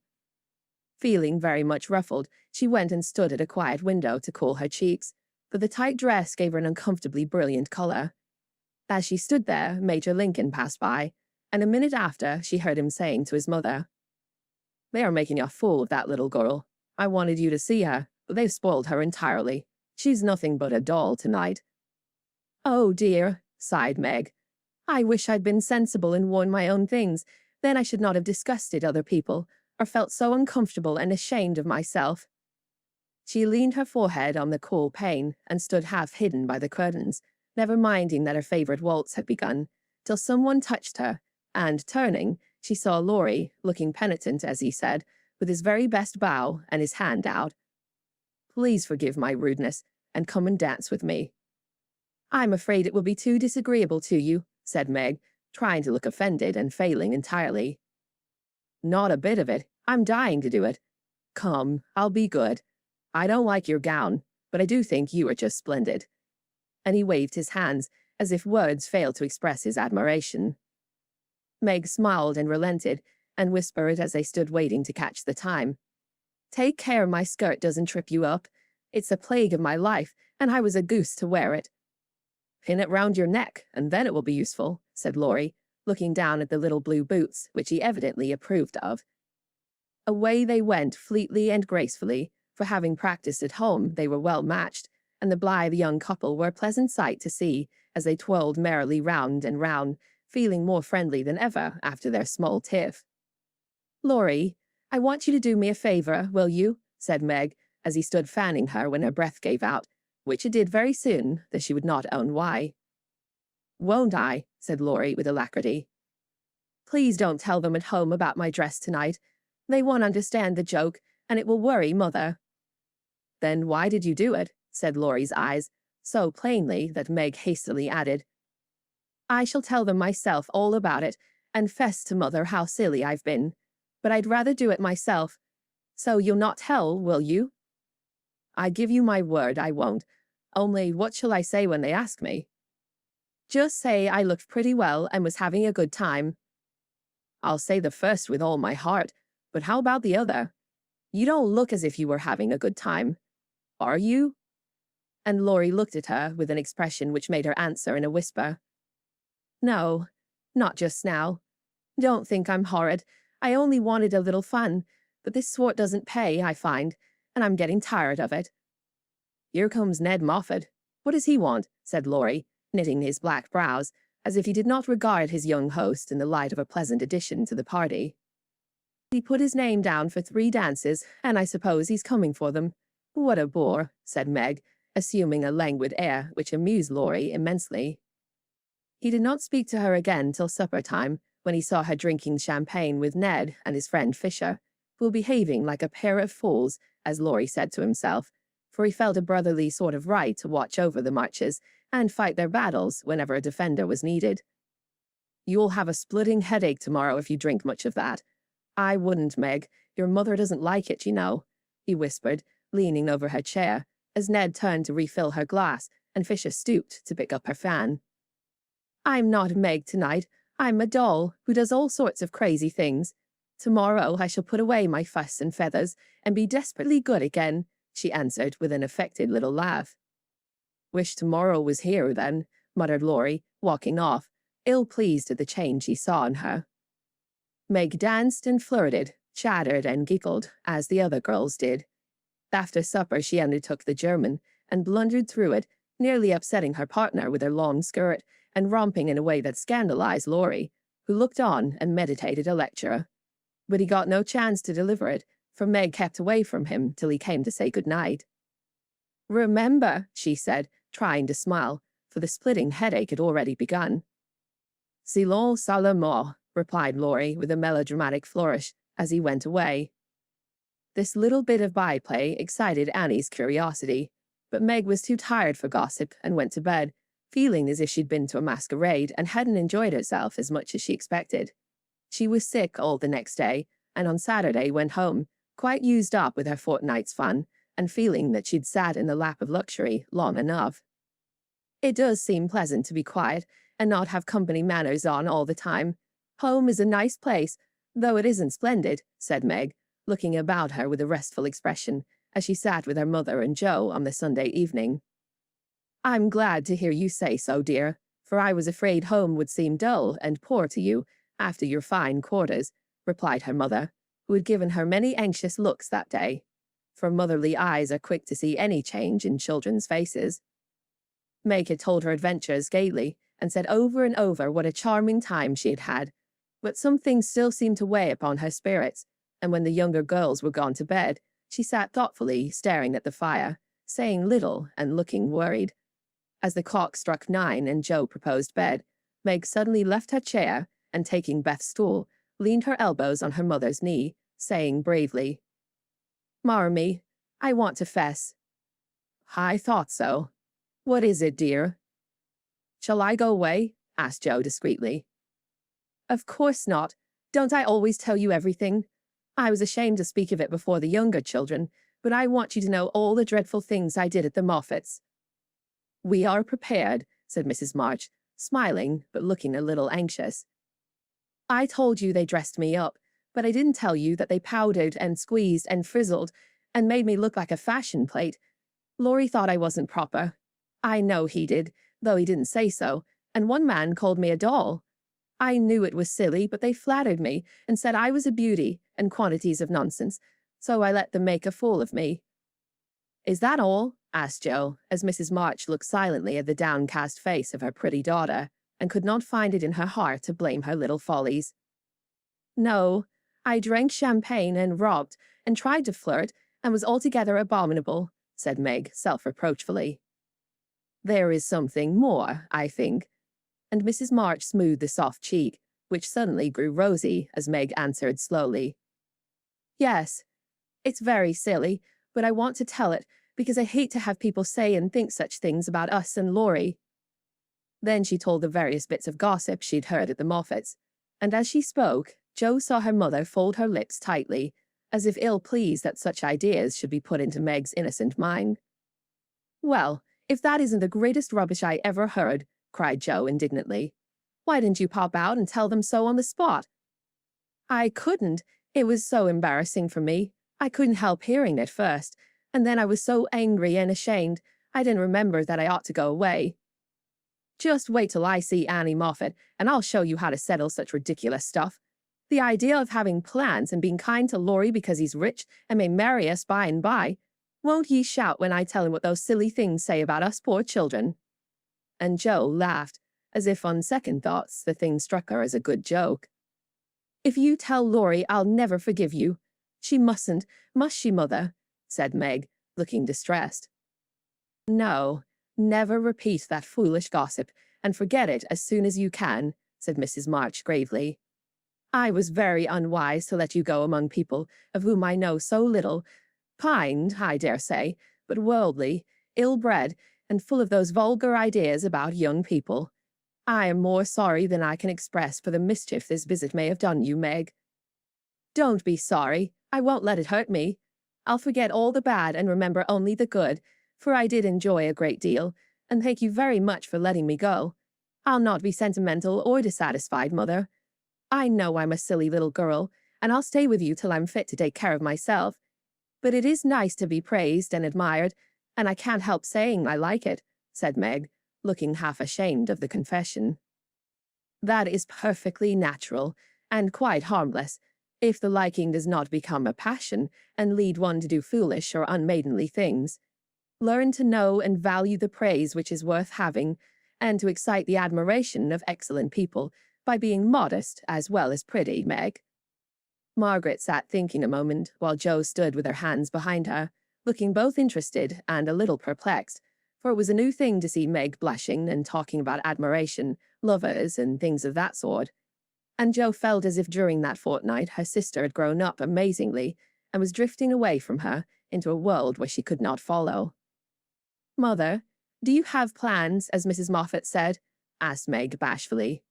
Feeling very much ruffled, she went and stood at a quiet window to cool her cheeks, but the tight dress gave her an uncomfortably brilliant color. As she stood there, Major Lincoln passed by, and a minute after she heard him saying to his mother, They are making a fool of that little girl. I wanted you to see her, but they've spoiled her entirely. She's nothing but a doll tonight. Oh dear, sighed Meg. I wish I'd been sensible and worn my own things. Then I should not have disgusted other people, or felt so uncomfortable and ashamed of myself. She leaned her forehead on the cool pane and stood half hidden by the curtains, never minding that her favorite waltz had begun, till someone touched her, and, turning, she saw Laurie, looking penitent, as he said, with his very best bow and his hand out. Please forgive my rudeness, and come and dance with me. I'm afraid it will be too disagreeable to you, said Meg, trying to look offended and failing entirely. Not a bit of it. I'm dying to do it. Come, I'll be good. I don't like your gown, but I do think you are just splendid." And he waved his hands, as if words failed to express his admiration. Meg smiled and relented, and whispered as they stood waiting to catch the time, "Take care my skirt doesn't trip you up. It's a plague of my life, and I was a goose to wear it." "Pin it round your neck, and then it will be useful," said Laurie, looking down at the little blue boots, which he evidently approved of. Away they went fleetly and gracefully, for having practiced at home, they were well matched, and the blithe young couple were a pleasant sight to see as they twirled merrily round and round, feeling more friendly than ever after their small tiff. "Laurie, I want you to do me a favour, will you?" said Meg, as he stood fanning her when her breath gave out, which it did very soon, though she would not own why. "Won't I?" said Laurie with alacrity. "Please don't tell them at home about my dress tonight. They won't understand the joke, and it will worry Mother." "Then why did you do it?" said Laurie's eyes, so plainly that Meg hastily added, "I shall tell them myself all about it, and fess to Mother how silly I've been. But I'd rather do it myself. So you'll not tell, will you?" "I give you my word I won't. Only what shall I say when they ask me?" "Just say I looked pretty well and was having a good time." "I'll say the first with all my heart, but how about the other? You don't look as if you were having a good time. Are you?" And Laurie looked at her with an expression which made her answer in a whisper, "No, not just now. Don't think I'm horrid. I only wanted a little fun, but this sort doesn't pay, I find, and I'm getting tired of it." "Here comes Ned Moffat. What does he want?" said Laurie, knitting his black brows, as if he did not regard his young host in the light of a pleasant addition to the party. "He put his name down for 3 dances, and I suppose he's coming for them." "What a bore," said Meg, assuming a languid air which amused Laurie immensely. He did not speak to her again till supper time, when he saw her drinking champagne with Ned and his friend Fisher, who were behaving like a pair of fools, as Laurie said to himself, for he felt a brotherly sort of right to watch over the Marches and fight their battles whenever a defender was needed. "You'll have a splitting headache tomorrow if you drink much of that." "I wouldn't, Meg. Your mother doesn't like it, you know," he whispered, leaning over her chair, as Ned turned to refill her glass and Fisher stooped to pick up her fan. "I'm not Meg tonight. I'm a doll who does all sorts of crazy things. Tomorrow I shall put away my fuss and feathers and be desperately good again," she answered with an affected little laugh. "Wish tomorrow was here, then," muttered Laurie, walking off, ill-pleased at the change he saw in her. Meg danced and flirted, chattered and giggled, as the other girls did. After supper she undertook the German, and blundered through it, nearly upsetting her partner with her long skirt, and romping in a way that scandalized Laurie, who looked on and meditated a lecture. But he got no chance to deliver it, for Meg kept away from him till he came to say good night. "Remember," she said, trying to smile, for the splitting headache had already begun. "Silence à la mort," replied Laurie with a melodramatic flourish, as he went away. This little bit of byplay excited Annie's curiosity, but Meg was too tired for gossip and went to bed, feeling as if she'd been to a masquerade and hadn't enjoyed herself as much as she expected. She was sick all the next day, and on Saturday went home, quite used up with her fortnight's fun, and feeling that she'd sat in the lap of luxury long enough. It does seem pleasant to be quiet and not have company manners on all the time. Home is a nice place, though it isn't splendid, said Meg, looking about her with a restful expression, as she sat with her mother and Joe on the Sunday evening. "I'm glad to hear you say so, dear, for I was afraid home would seem dull and poor to you after your fine quarters," replied her mother, who had given her many anxious looks that day, for motherly eyes are quick to see any change in children's faces. Meg had told her adventures gaily, and said over and over what a charming time she had had, but some things still seemed to weigh upon her spirits, and when the younger girls were gone to bed, she sat thoughtfully staring at the fire, saying little and looking worried. As the clock struck 9 and Joe proposed bed, Meg suddenly left her chair and, taking Beth's stool, leaned her elbows on her mother's knee, saying bravely, "Marmee, I want to fess." "I thought so. What is it, dear?" "Shall I go away?" asked Joe discreetly. "Of course not. Don't I always tell you everything? I was ashamed to speak of it before the younger children, but I want you to know all the dreadful things I did at the Moffats." "We are prepared," said Mrs. March, smiling but looking a little anxious. "I told you they dressed me up, but I didn't tell you that they powdered and squeezed and frizzled and made me look like a fashion plate. Laurie thought I wasn't proper. I know he did, though he didn't say so, and one man called me a doll. I knew it was silly, but they flattered me and said I was a beauty and quantities of nonsense, so I let them make a fool of me." "Is that all?" asked Jo, as Mrs. March looked silently at the downcast face of her pretty daughter, and could not find it in her heart to blame her little follies. "No, I drank champagne and robbed and tried to flirt and was altogether abominable," said Meg self-reproachfully. "There is something more, I think," and Mrs. March smoothed the soft cheek, which suddenly grew rosy as Meg answered slowly. "Yes, it's very silly, but I want to tell it because I hate to have people say and think such things about us and Laurie." Then she told the various bits of gossip she'd heard at the Moffats, and as she spoke, Jo saw her mother fold her lips tightly, as if ill-pleased that such ideas should be put into Meg's innocent mind. "Well, if that isn't the greatest rubbish I ever heard," cried Jo indignantly. "Why didn't you pop out and tell them so on the spot?" "I couldn't. It was so embarrassing for me. I couldn't help hearing it first, and then I was so angry and ashamed, I didn't remember that I ought to go away. Just wait till I see Annie Moffat, and I'll show you how to settle such ridiculous stuff. The idea of having plans and being kind to Laurie because he's rich and may marry us by and by. Won't ye shout when I tell him what those silly things say about us poor children?" And Jo laughed, as if on second thoughts the thing struck her as a good joke. "If you tell Laurie, I'll never forgive you. She mustn't, must she, Mother?" said Meg, looking distressed. "No, never repeat that foolish gossip, and forget it as soon as you can," said Mrs. March gravely. "I was very unwise to let you go among people of whom I know so little, kind, I dare say, but worldly, ill-bred, and full of those vulgar ideas about young people. I am more sorry than I can express for the mischief this visit may have done you, Meg." "Don't be sorry. I won't let it hurt me. I'll forget all the bad and remember only the good, for I did enjoy a great deal, and thank you very much for letting me go. I'll not be sentimental or dissatisfied, Mother. I know I'm a silly little girl, and I'll stay with you till I'm fit to take care of myself. But it is nice to be praised and admired, and I can't help saying I like it," said Meg, looking half ashamed of the confession. "That is perfectly natural, and quite harmless, if the liking does not become a passion and lead one to do foolish or unmaidenly things. Learn to know and value the praise which is worth having, and to excite the admiration of excellent people by being modest as well as pretty, Meg." Margaret sat thinking a moment while Jo stood with her hands behind her, looking both interested and a little perplexed, for it was a new thing to see Meg blushing and talking about admiration, lovers, and things of that sort. And Jo felt as if during that fortnight her sister had grown up amazingly and was drifting away from her into a world where she could not follow. "Mother, do you have plans, as Mrs. Moffat said?" asked Meg bashfully.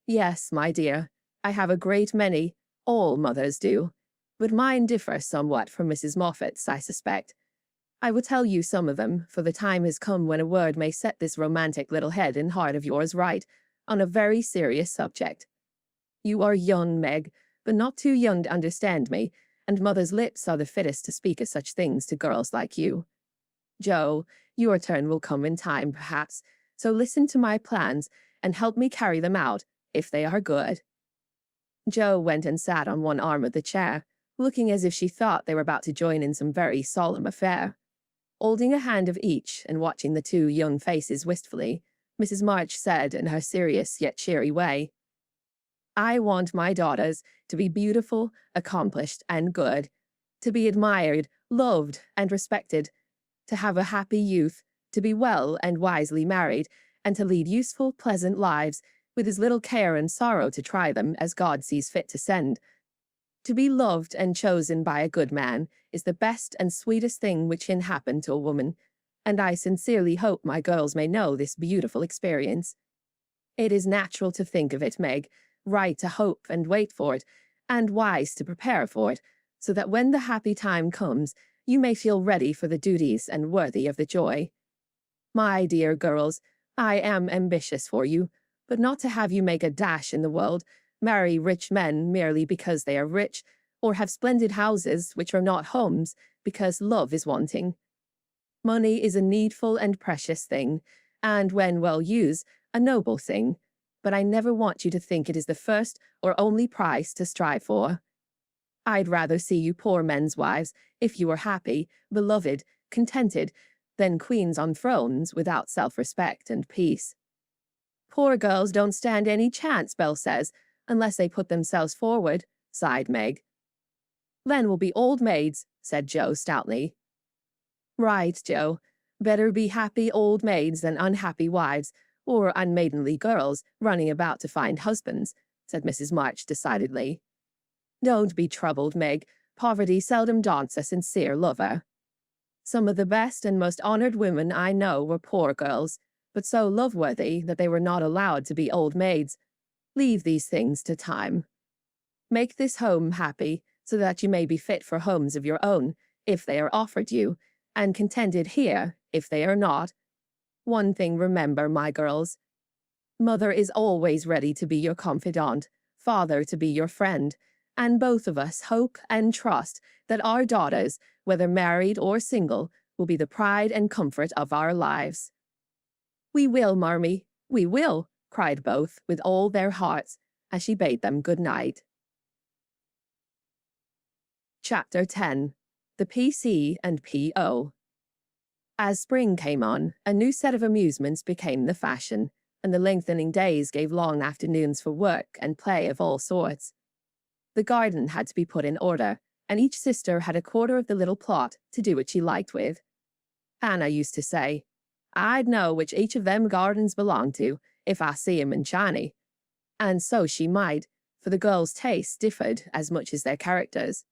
"Yes, my dear, I have a great many. All mothers do. But mine differ somewhat from Mrs. Moffat's, I suspect. I will tell you some of them, for the time has come when a word may set this romantic little head and heart of yours right on a very serious subject. You are young, Meg, but not too young to understand me, and mother's lips are the fittest to speak of such things to girls like you. Jo, your turn will come in time, perhaps, so listen to my plans and help me carry them out, if they are good." Jo went and sat on one arm of the chair, looking as if she thought they were about to join in some very solemn affair. Holding a hand of each and watching the two young faces wistfully, Mrs. March said in her serious yet cheery way, "I want my daughters to be beautiful, accomplished, and good, to be admired, loved, and respected, to have a happy youth, to be well and wisely married, and to lead useful, pleasant lives, with as little care and sorrow to try them as God sees fit to send. To be loved and chosen by a good man is the best and sweetest thing which can happen to a woman, and I sincerely hope my girls may know this beautiful experience. It is natural to think of it, Meg, right to hope and wait for it, and wise to prepare for it, so that when the happy time comes, you may feel ready for the duties and worthy of the joy. My dear girls, I am ambitious for you, but not to have you make a dash in the world, marry rich men merely because they are rich, or have splendid houses which are not homes because love is wanting. Money is a needful and precious thing, and when well used, a noble thing, but I never want you to think it is the first or only prize to strive for. I'd rather see you poor men's wives, if you were happy, beloved, contented, than queens on thrones without self-respect and peace. Poor girls don't stand any chance, Belle says, unless they put themselves forward, sighed Meg. Then we'll be old maids, said Jo stoutly. Right, Jo. Better be happy old maids than unhappy wives, or unmaidenly girls running about to find husbands, said Mrs. March decidedly. Don't be troubled, Meg. Poverty seldom daunts a sincere lover. Some of the best and most honored women I know were poor girls, but so love-worthy that they were not allowed to be old maids. Leave these things to time. Make this home happy, so that you may be fit for homes of your own, if they are offered you, and contented here, if they are not. One thing remember, my girls. Mother is always ready to be your confidant, father to be your friend, and both of us hope and trust that our daughters, whether married or single, will be the pride and comfort of our lives. We will, Marmee, we will, cried both with all their hearts, as she bade them good night. Chapter 10. The PC and PO. As spring came on, a new set of amusements became the fashion, and the lengthening days gave long afternoons for work and play of all sorts. The garden had to be put in order, and each sister had a quarter of the little plot to do what she liked with. Hannah used to say, I'd know which each of them gardens belonged to, if I see 'em in Chiny. And so she might, for the girls' tastes differed as much as their characters.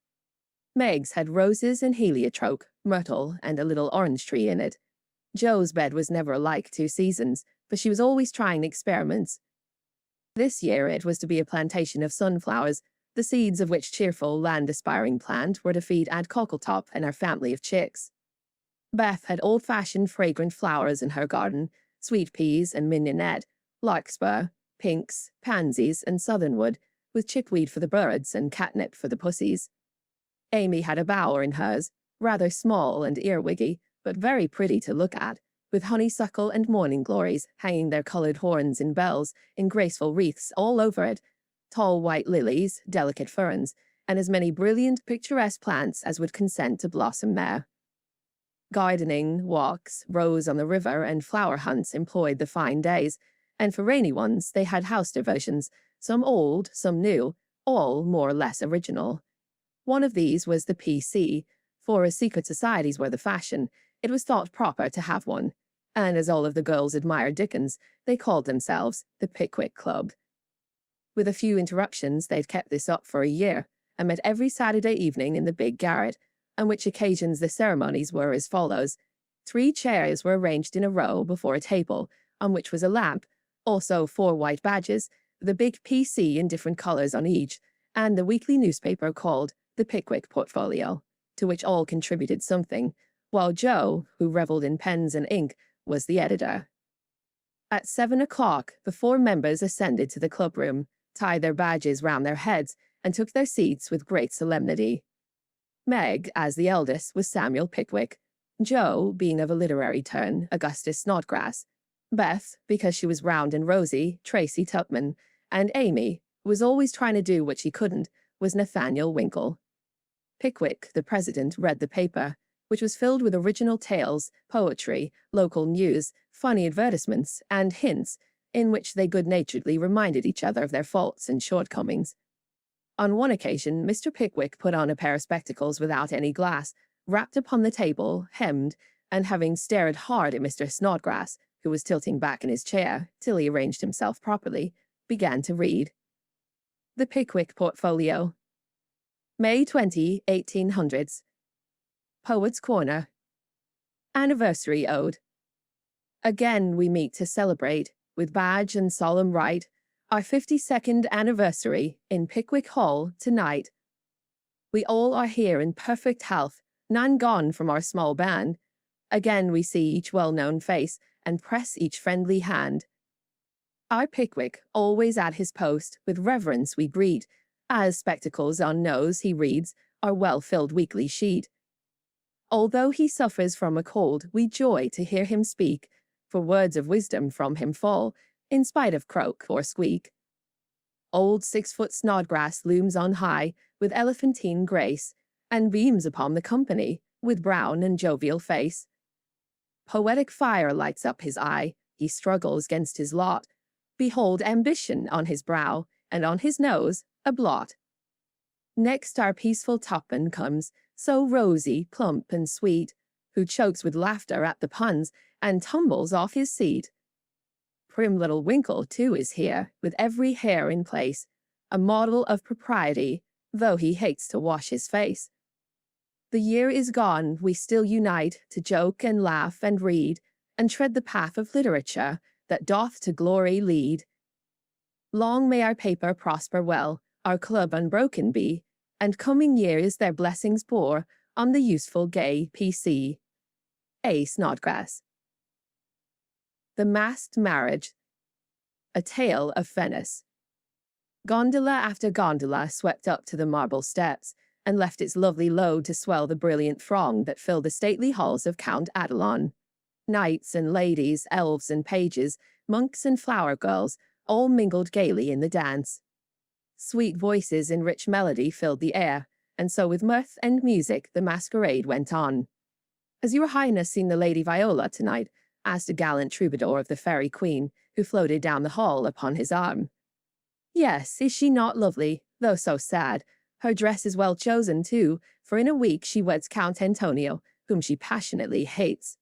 Meg's had roses and heliotrope, myrtle, and a little orange tree in it. Jo's bed was never like 2 seasons, for she was always trying experiments. This year it was to be a plantation of sunflowers, the seeds of which cheerful, land-aspiring plant were to feed Aunt Cockletop and her family of chicks. Beth had old-fashioned fragrant flowers in her garden, sweet peas and mignonette, larkspur, pinks, pansies, and southernwood, with chickweed for the birds and catnip for the pussies. Amy had a bower in hers, rather small and earwiggy, but very pretty to look at, with honeysuckle and morning glories hanging their coloured horns and bells in graceful wreaths all over it, tall white lilies, delicate ferns, and as many brilliant, picturesque plants as would consent to blossom there. Gardening, walks, rows on the river, and flower hunts employed the fine days, and for rainy ones they had house diversions, some old, some new, all more or less original. One of these was the PC, for as secret societies were the fashion, it was thought proper to have one, and as all of the girls admired Dickens, they called themselves the Pickwick Club. With a few interruptions, they'd kept this up for a year, and met every Saturday evening in the big garret, on which occasions the ceremonies were as follows. 3 chairs were arranged in a row before a table, on which was a lamp, also 4 white badges, the big PC in different colours on each, and the weekly newspaper called the Pickwick Portfolio, to which all contributed something, while Jo, who revelled in pens and ink, was the editor. At 7 o'clock, the 4 members ascended to the clubroom, tied their badges round their heads, and took their seats with great solemnity. Meg, as the eldest, was Samuel Pickwick, Jo, being of a literary turn, Augustus Snodgrass, Beth, because she was round and rosy, Tracy Tupman, and Amy, who was always trying to do what she couldn't, was Nathaniel Winkle. Pickwick, the president, read the paper, which was filled with original tales, poetry, local news, funny advertisements, and hints, in which they good-naturedly reminded each other of their faults and shortcomings. On one occasion, Mr. Pickwick put on a pair of spectacles without any glass, rapped upon the table, hemmed, and having stared hard at Mr. Snodgrass, who was tilting back in his chair till he arranged himself properly, began to read. The Pickwick Portfolio. May 20, 1800s. Poet's Corner. Anniversary Ode. Again we meet to celebrate, with badge and solemn rite, Our 52nd anniversary in Pickwick Hall tonight. We all are here in perfect health, none gone from our small band. Again we see each well-known face and press each friendly hand. Our Pickwick, always at his post, with reverence we greet, as spectacles on nose he reads our well-filled weekly sheet. Although he suffers from a cold, we joy to hear him speak, for words of wisdom from him fall, in spite of croak or squeak. Old 6-foot Snodgrass looms on high, with elephantine grace, and beams upon the company, with brown and jovial face. Poetic fire lights up his eye, he struggles against his lot. Behold ambition on his brow, and on his nose a blot. Next our peaceful Topham comes, so rosy, plump, and sweet, who chokes with laughter at the puns, and tumbles off his seat. Prim little Winkle, too, is here, with every hair in place, a model of propriety, though he hates to wash his face. The year is gone, we still unite, to joke and laugh and read, and tread the path of literature, that doth to glory lead. Long may our paper prosper well, our club unbroken be, and coming years their blessings pour on the useful gay P.C. A. Snodgrass. The Masked Marriage. A Tale of Venice. Gondola after gondola swept up to the marble steps, and left its lovely load to swell the brilliant throng that filled the stately halls of Count Adelon. Knights and ladies, elves and pages, monks and flower girls, all mingled gaily in the dance. Sweet voices in rich melody filled the air, and so with mirth and music the masquerade went on. "Has your highness seen the Lady Viola tonight?" asked a gallant troubadour of the fairy queen, who floated down the hall upon his arm. "Yes, is she not lovely, though so sad? Her dress is well chosen, too, for in a week she weds Count Antonio, whom she passionately hates.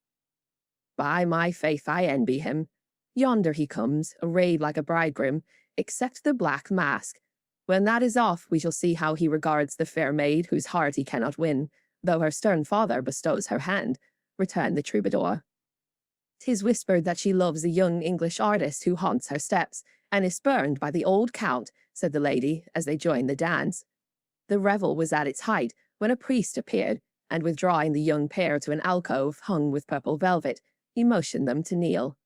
By my faith, I envy him. Yonder he comes, arrayed like a bridegroom, except the black mask. When that is off, we shall see how he regards the fair maid whose heart he cannot win, though her stern father bestows her hand," returned the troubadour. "'Tis whispered that she loves a young English artist who haunts her steps, and is spurned by the old count," said the lady, as they joined the dance. The revel was at its height when a priest appeared, and withdrawing the young pair to an alcove hung with purple velvet, he motioned them to kneel.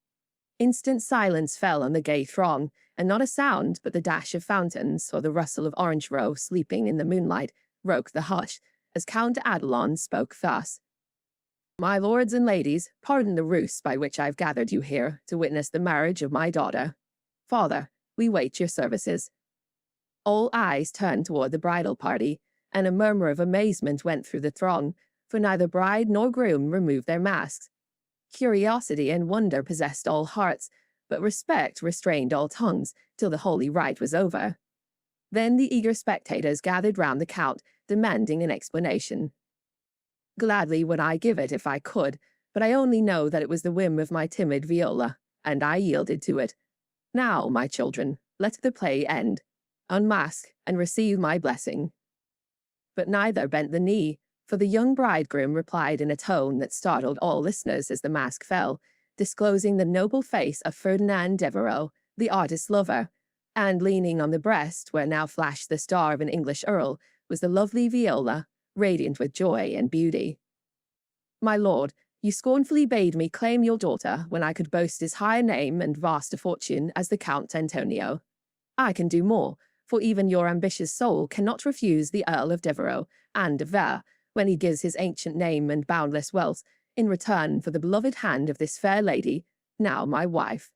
Instant silence fell on the gay throng, and not a sound but the dash of fountains or the rustle of orange row sleeping in the moonlight broke the hush, as Count Adelon spoke thus. "My lords and ladies, pardon the ruse by which I've gathered you here to witness the marriage of my daughter. Father, we wait your services." All eyes turned toward the bridal party, and a murmur of amazement went through the throng, for neither bride nor groom removed their masks. Curiosity and wonder possessed all hearts, but respect restrained all tongues till the holy rite was over. Then the eager spectators gathered round the count, demanding an explanation. "Gladly would I give it if I could, but I only know that it was the whim of my timid Viola, and I yielded to it. Now, my children, let the play end. Unmask and receive my blessing." But neither bent the knee, for the young bridegroom replied in a tone that startled all listeners as the mask fell, disclosing the noble face of Ferdinand Devereux, the artist's lover, and leaning on the breast, where now flashed the star of an English earl, was the lovely Viola, radiant with joy and beauty. "My lord, you scornfully bade me claim your daughter when I could boast as high a name and vast a fortune as the Count Antonio. I can do more, for even your ambitious soul cannot refuse the Earl of Devereux and de Vere when he gives his ancient name and boundless wealth in return for the beloved hand of this fair lady, now my wife."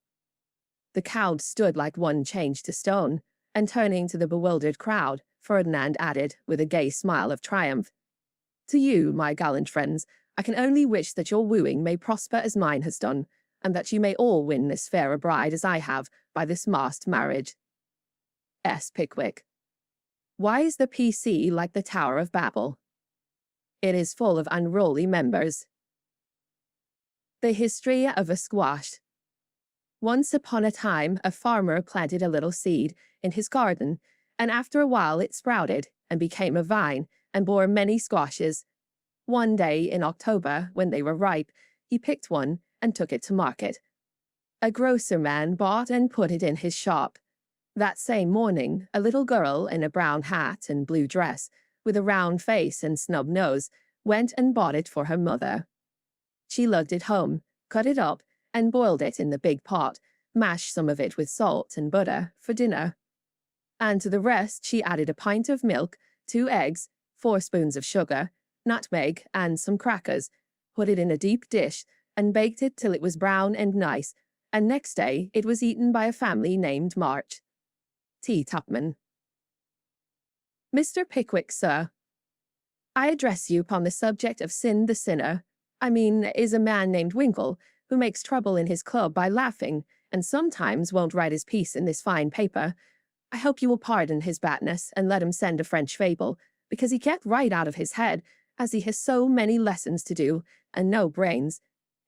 The Count stood like one changed to stone, and turning to the bewildered crowd, Ferdinand added, with a gay smile of triumph, "To you, my gallant friends, I can only wish that your wooing may prosper as mine has done, and that you may all win as fair a bride as I have by this masked marriage." S. Pickwick. Why is the P.C. like the Tower of Babel? It is full of unruly members. The History of a Squash. Once upon a time, a farmer planted a little seed in his garden, and after a while it sprouted and became a vine and bore many squashes. One day in October, when they were ripe, he picked one and took it to market. A grocer man bought and put it in his shop. That same morning, a little girl in a brown hat and blue dress, with a round face and snub nose, went and bought it for her mother. She lugged it home, cut it up, and boiled it in the big pot, mashed some of it with salt and butter for dinner. And to the rest she added a pint of milk, 2 eggs, 4 spoons of sugar, nutmeg, and some crackers, put it in a deep dish, and baked it till it was brown and nice, and next day it was eaten by a family named March. T. Tupman. Mr. Pickwick, sir. I address you upon the subject of Sin the Sinner. Is a man named Winkle, who makes trouble in his club by laughing, and sometimes won't write his piece in this fine paper. I hope you will pardon his badness, and let him send a French fable, because he can't write out of his head, as he has so many lessons to do, and no brains.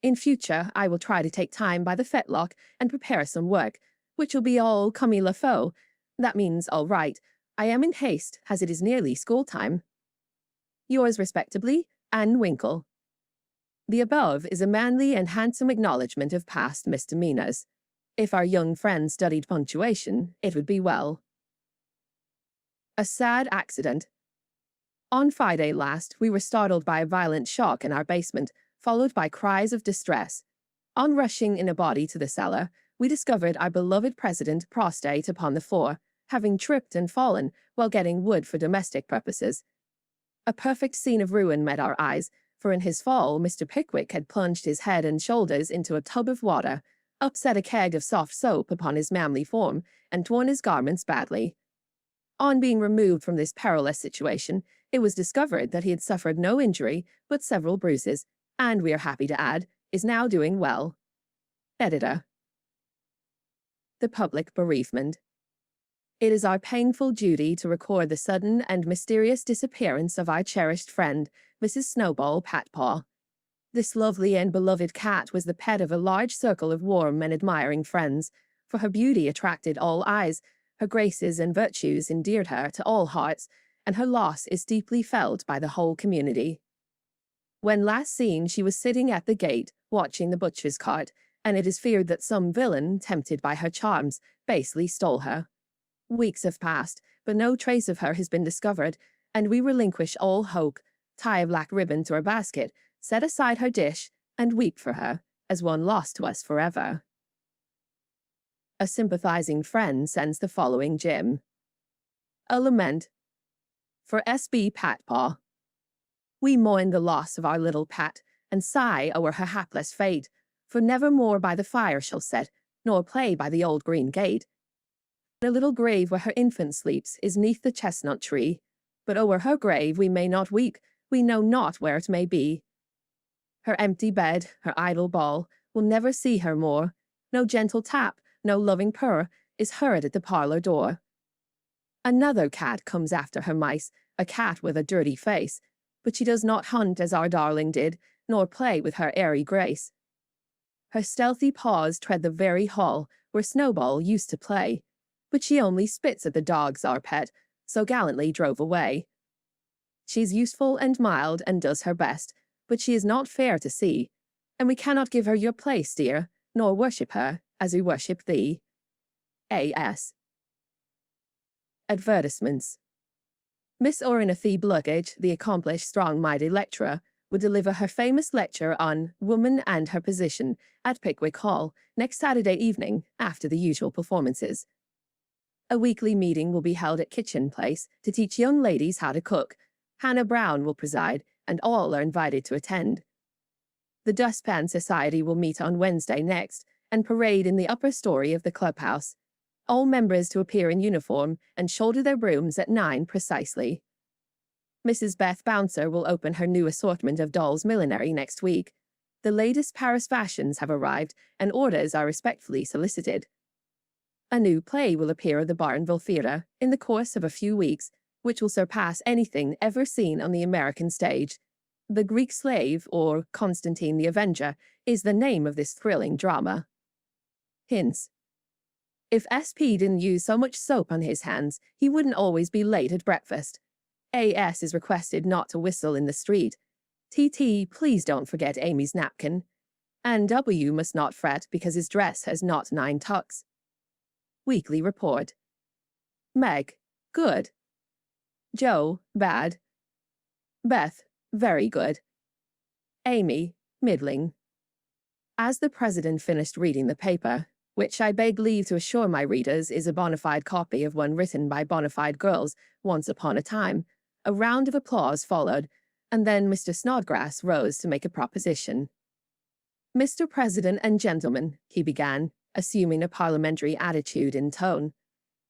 In future, I will try to take time by the fetlock, and prepare some work, which will be all comme il faut. That means all right. I am in haste, as it is nearly school time. Yours respectably, Anne Winkle. The above is a manly and handsome acknowledgment of past misdemeanors. If our young friend studied punctuation, it would be well. A sad accident. On Friday last, we were startled by a violent shock in our basement, followed by cries of distress. On rushing in a body to the cellar, we discovered our beloved president prostrate upon the floor, having tripped and fallen while getting wood for domestic purposes. A perfect scene of ruin met our eyes, for in his fall Mr. Pickwick had plunged his head and shoulders into a tub of water, upset a keg of soft soap upon his manly form, and torn his garments badly. On being removed from this perilous situation, it was discovered that he had suffered no injury but several bruises, and, we are happy to add, is now doing well. Editor. The public bereavement. It is our painful duty to record the sudden and mysterious disappearance of our cherished friend, Mrs. Snowball Patpaw. This lovely and beloved cat was the pet of a large circle of warm and admiring friends, for her beauty attracted all eyes, her graces and virtues endeared her to all hearts, and her loss is deeply felt by the whole community. When last seen, she was sitting at the gate, watching the butcher's cart, and it is feared that some villain, tempted by her charms, basely stole her. Weeks have passed, but no trace of her has been discovered, and we relinquish all hope, tie a black ribbon to her basket, set aside her dish, and weep for her, as one lost to us forever. A sympathizing friend sends the following gem. A lament. For S.B. Patpaw. We mourn the loss of our little Pat, and sigh o'er her hapless fate, for never more by the fire she'll set, nor play by the old green gate. The little grave where her infant sleeps is 'neath the chestnut tree, but o'er her grave we may not weep, we know not where it may be. Her empty bed, her idle ball, will never see her more. No gentle tap, no loving purr, is heard at the parlor door. Another cat comes after her mice, a cat with a dirty face, but she does not hunt as our darling did, nor play with her airy grace. Her stealthy paws tread the very hall where Snowball used to play, but she only spits at the dogs our pet, so gallantly drove away. She's useful and mild and does her best, but she is not fair to see, and we cannot give her your place, dear, nor worship her as we worship thee. A.S. Advertisements. Miss Orinothea Bluggage, the accomplished, strong-minded lecturer, would deliver her famous lecture on Woman and Her Position at Pickwick Hall next Saturday evening after the usual performances. A weekly meeting will be held at Kitchen Place to teach young ladies how to cook. Hannah Brown will preside, and all are invited to attend. The Dustpan Society will meet on Wednesday next and parade in the upper story of the clubhouse. All members to appear in uniform and shoulder their brooms at 9 precisely. Mrs. Beth Bouncer will open her new assortment of dolls' millinery next week. The latest Paris fashions have arrived, and orders are respectfully solicited. A new play will appear at the Barnville Theatre in the course of a few weeks, which will surpass anything ever seen on the American stage. The Greek Slave, or Constantine the Avenger, is the name of this thrilling drama. Hints. If S.P. didn't use so much soap on his hands, he wouldn't always be late at breakfast. A.S. is requested not to whistle in the street. T.T., please don't forget Amy's napkin. And W. must not fret because his dress has not 9 tucks. Weekly Report. Meg, good. Joe, bad. Beth, very good. Amy, middling. As the president finished reading the paper, which I beg leave to assure my readers is a bona fide copy of one written by bona fide girls once upon a time, a round of applause followed, and then Mr. Snodgrass rose to make a proposition. Mr. President and gentlemen, he began, assuming a parliamentary attitude in tone,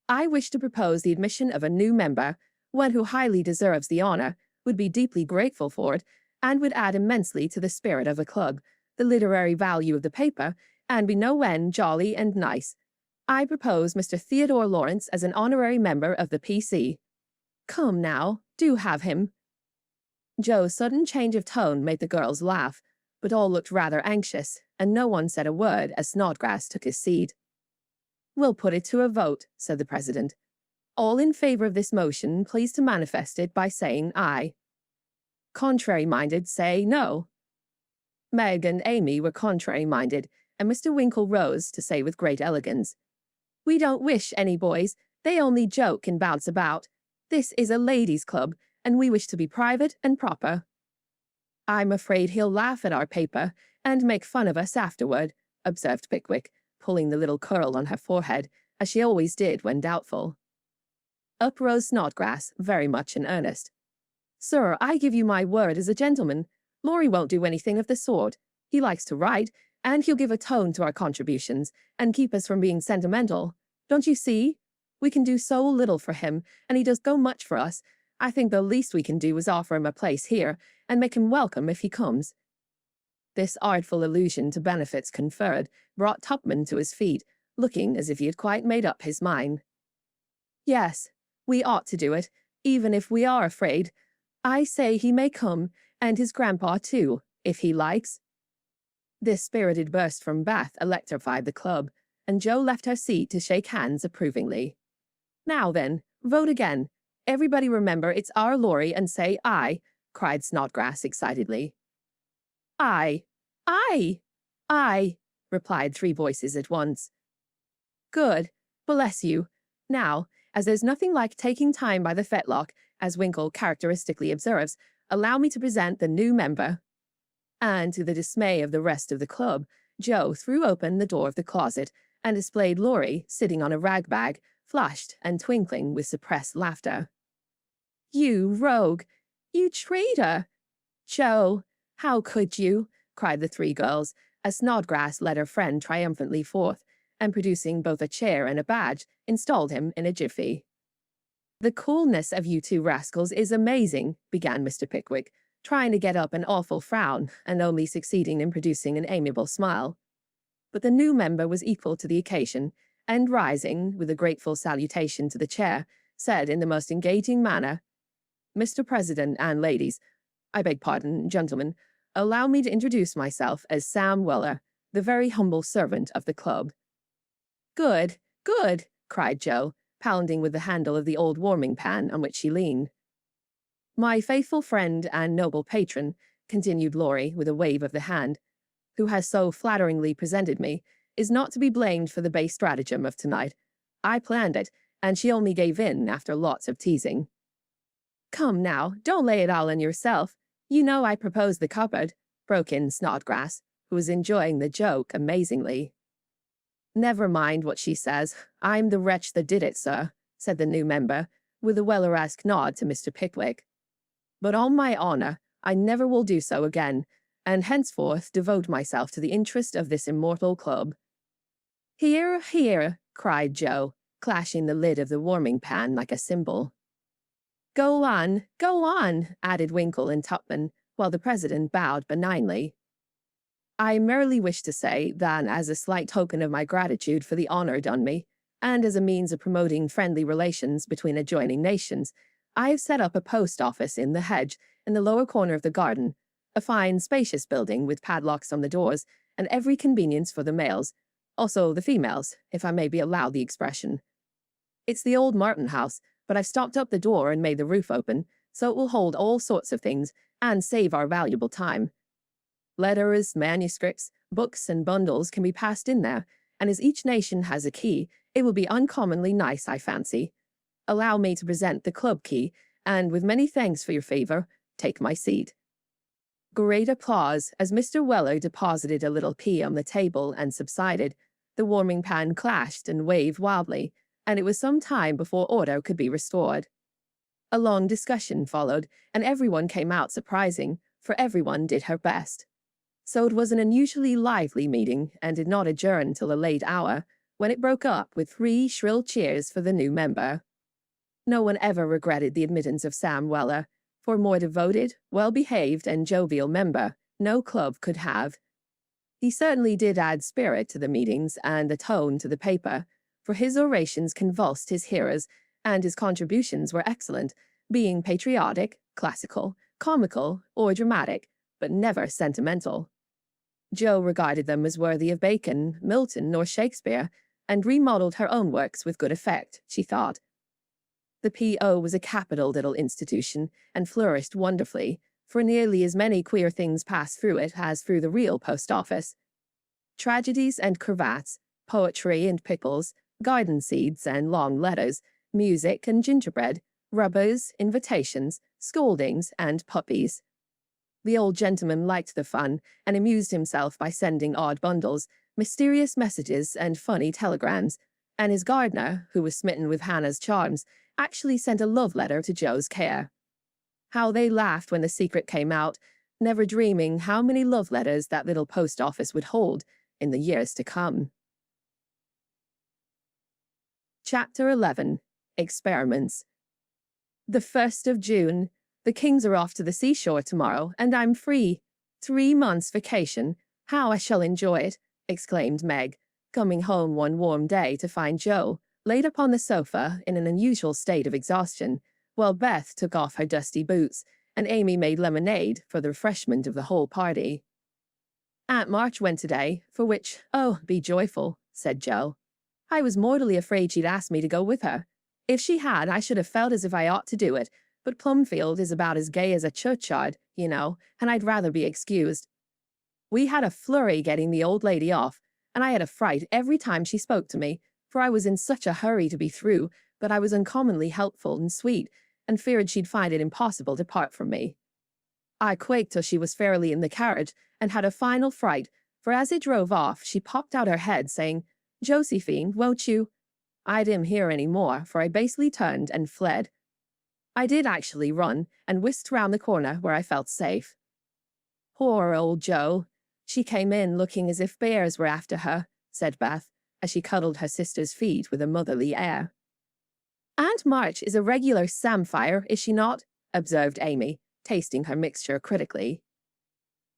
I wish to propose the admission of a new member, one who highly deserves the honor, would be deeply grateful for it, and would add immensely to the spirit of the club, the literary value of the paper, and be no end jolly and nice. I propose Mr. Theodore Lawrence as an honorary member of the PC. Come now, do have him. Joe's sudden change of tone made the girls laugh, but all looked rather anxious, and no one said a word as Snodgrass took his seat. We'll put it to a vote, said the president. All in favor of this motion, please to manifest it by saying aye. Contrary-minded, say no. Meg and Amy were contrary-minded, and Mr. Winkle rose to say with great elegance, We don't wish any boys, they only joke and bounce about. This is a ladies' club, and we wish to be private and proper. I'm afraid he'll laugh at our paper and make fun of us afterward, observed Pickwick, pulling the little curl on her forehead, as she always did when doubtful. Up rose Snodgrass, very much in earnest. Sir, I give you my word as a gentleman. Laurie won't do anything of the sort. He likes to write, and he'll give a tone to our contributions, and keep us from being sentimental. Don't you see? We can do so little for him, and he does so much for us. I think the least we can do is offer him a place here, and make him welcome if he comes. This artful allusion to benefits conferred brought Tupman to his feet, looking as if he had quite made up his mind. Yes, we ought to do it, even if we are afraid. I say he may come, and his grandpa too, if he likes. This spirited burst from Beth electrified the club, and Jo left her seat to shake hands approvingly. Now then, vote again. Everybody remember it's our Laurie and say aye, cried Snodgrass excitedly. Aye, aye, aye, replied 3 voices at once. Good, bless you. Now, as there's nothing like taking time by the fetlock, as Winkle characteristically observes, allow me to present the new member. And to the dismay of the rest of the club, Jo threw open the door of the closet and displayed Laurie sitting on a rag bag, flushed and twinkling with suppressed laughter. You rogue! You traitor! Jo, how could you? Cried the 3 girls, as Snodgrass led her friend triumphantly forth, and producing both a chair and a badge, installed him in a jiffy. The coolness of you 2 rascals is amazing, began Mr. Pickwick, trying to get up an awful frown, and only succeeding in producing an amiable smile. But the new member was equal to the occasion, and rising, with a grateful salutation to the chair, said in the most engaging manner, Mr. President and ladies, I beg pardon, gentlemen, allow me to introduce myself as Sam Weller, the very humble servant of the club. Good, good, cried Jo, pounding with the handle of the old warming pan on which she leaned. My faithful friend and noble patron, continued Laurie with a wave of the hand, who has so flatteringly presented me, is not to be blamed for the base stratagem of tonight. I planned it, and she only gave in after lots of teasing. Come now, don't lay it all on yourself. You know I proposed the cupboard, broke in Snodgrass, who was enjoying the joke amazingly. Never mind what she says. I'm the wretch that did it, sir, said the new member, with a Weller-esque nod to Mr. Pickwick. But on my honor, I never will do so again, and henceforth devote myself to the interest of this immortal club. Hear, hear, cried Jo, clashing the lid of the warming pan like a cymbal. Go on, added Winkle and Tupman, while the president bowed benignly. I merely wish to say that, as a slight token of my gratitude for the honor done me, and as a means of promoting friendly relations between adjoining nations, I have set up a post office in the hedge in the lower corner of the garden, a fine, spacious building with padlocks on the doors and every convenience for the males, also the females, if I may be allowed the expression. It's the old Martin house, but I've stopped up the door and made the roof open, so it will hold all sorts of things and save our valuable time. Letters, manuscripts, books, and bundles can be passed in there, and as each nation has a key, it will be uncommonly nice, I fancy. allow me to present the club key, and with many thanks for your favor, take my seat." Great applause as Mr. Weller deposited a little pea on the table and subsided. The warming pan clashed and waved wildly, and it was some time before order could be restored. A long discussion followed, and everyone came out surprising, for everyone did her best. So it was an unusually lively meeting, and did not adjourn till a late hour, when it broke up with 3 shrill cheers for the new member. No one ever regretted the admittance of Sam Weller, for a more devoted, well-behaved, and jovial member no club could have. He certainly did add spirit to the meetings and a tone to the paper, for his orations convulsed his hearers, and his contributions were excellent, being patriotic, classical, comical, or dramatic, but never sentimental. Jo regarded them as worthy of Bacon, Milton, or Shakespeare, and remodeled her own works with good effect, she thought. The P.O. was a capital little institution, and flourished wonderfully, for nearly as many queer things passed through it as through the real post office. Tragedies and cravats, poetry and pickles, garden seeds and long letters, music and gingerbread, rubbers, invitations, scoldings, and puppies. The old gentleman liked the fun, and amused himself by sending odd bundles, mysterious messages, and funny telegrams, and his gardener, who was smitten with Hannah's charms, actually sent a love letter to Jo's care. How they laughed when the secret came out, never dreaming how many love letters that little post office would hold in the years to come. Chapter 11. Experiments. The 1st of June. The Kings are off to the seashore tomorrow, and I'm free. 3 months' vacation. How I shall enjoy it, exclaimed Meg, coming home one warm day to find Jo laid upon the sofa in an unusual state of exhaustion, while Beth took off her dusty boots, and Amy made lemonade for the refreshment of the whole party. "Aunt March went today, for which, oh, be joyful," said Jo. "I was mortally afraid she'd ask me to go with her. If she had, I should have felt as if I ought to do it, but Plumfield is about as gay as a churchyard, you know, and I'd rather be excused. We had a flurry getting the old lady off, and I had a fright every time she spoke to me, for I was in such a hurry to be through, but I was uncommonly helpful and sweet, and feared she'd find it impossible to part from me. I quaked till she was fairly in the carriage, and had a final fright, for as it drove off, she popped out her head, saying, 'Josephine, won't you?' I didn't hear any more, for I basely turned and fled. I did actually run, and whisked round the corner where I felt safe. Poor old Jo. She came in looking as if bears were after her," said Beth, as she cuddled her sister's feet with a motherly air. "Aunt March is a regular samphire, is she not?" observed Amy, tasting her mixture critically.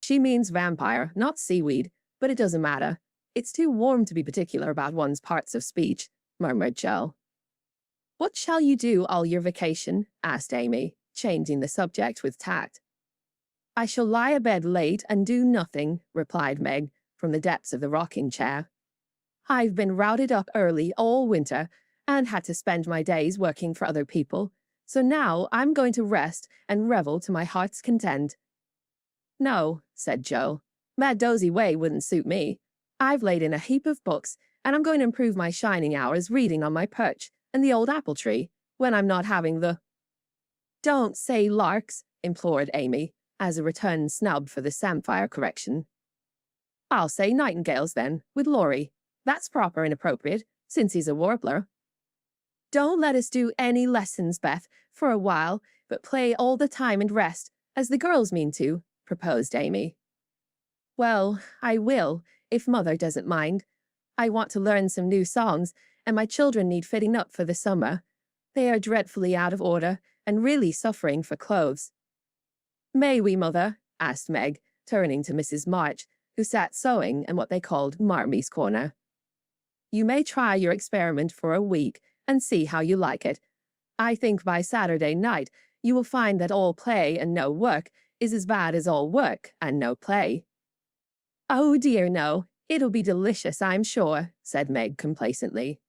"She means vampire, not seaweed, but it doesn't matter. It's too warm to be particular about one's parts of speech," murmured Jo. "What shall you do all your vacation?" asked Amy, changing the subject with tact. "I shall lie abed late and do nothing," replied Meg, from the depths of the rocking chair. "I've been routed up early all winter, and had to spend my days working for other people, so now I'm going to rest and revel to my heart's content." "No," said Jo, "Mad Dozy Way wouldn't suit me. I've laid in a heap of books, and I'm going to improve my shining hours reading on my perch and the old apple tree, when I'm not having the—" "Don't say larks," implored Amy, as a return snub for the samphire correction. "I'll say nightingales then, with Laurie. That's proper and appropriate, since he's a warbler." "Don't let us do any lessons, Beth, for a while, but play all the time and rest, as the girls mean to," proposed Amy. "Well, I will, if Mother doesn't mind. I want to learn some new songs, and my children need fitting up for the summer. They are dreadfully out of order, and really suffering for clothes." "May we, Mother?" asked Meg, turning to Mrs. March, who sat sewing in what they called Marmy's corner. "You may try your experiment for a week, and see how you like it. I think by Saturday night you will find that all play and no work is as bad as all work and no play." "Oh dear, no. It'll be delicious, I'm sure," said Meg complacently.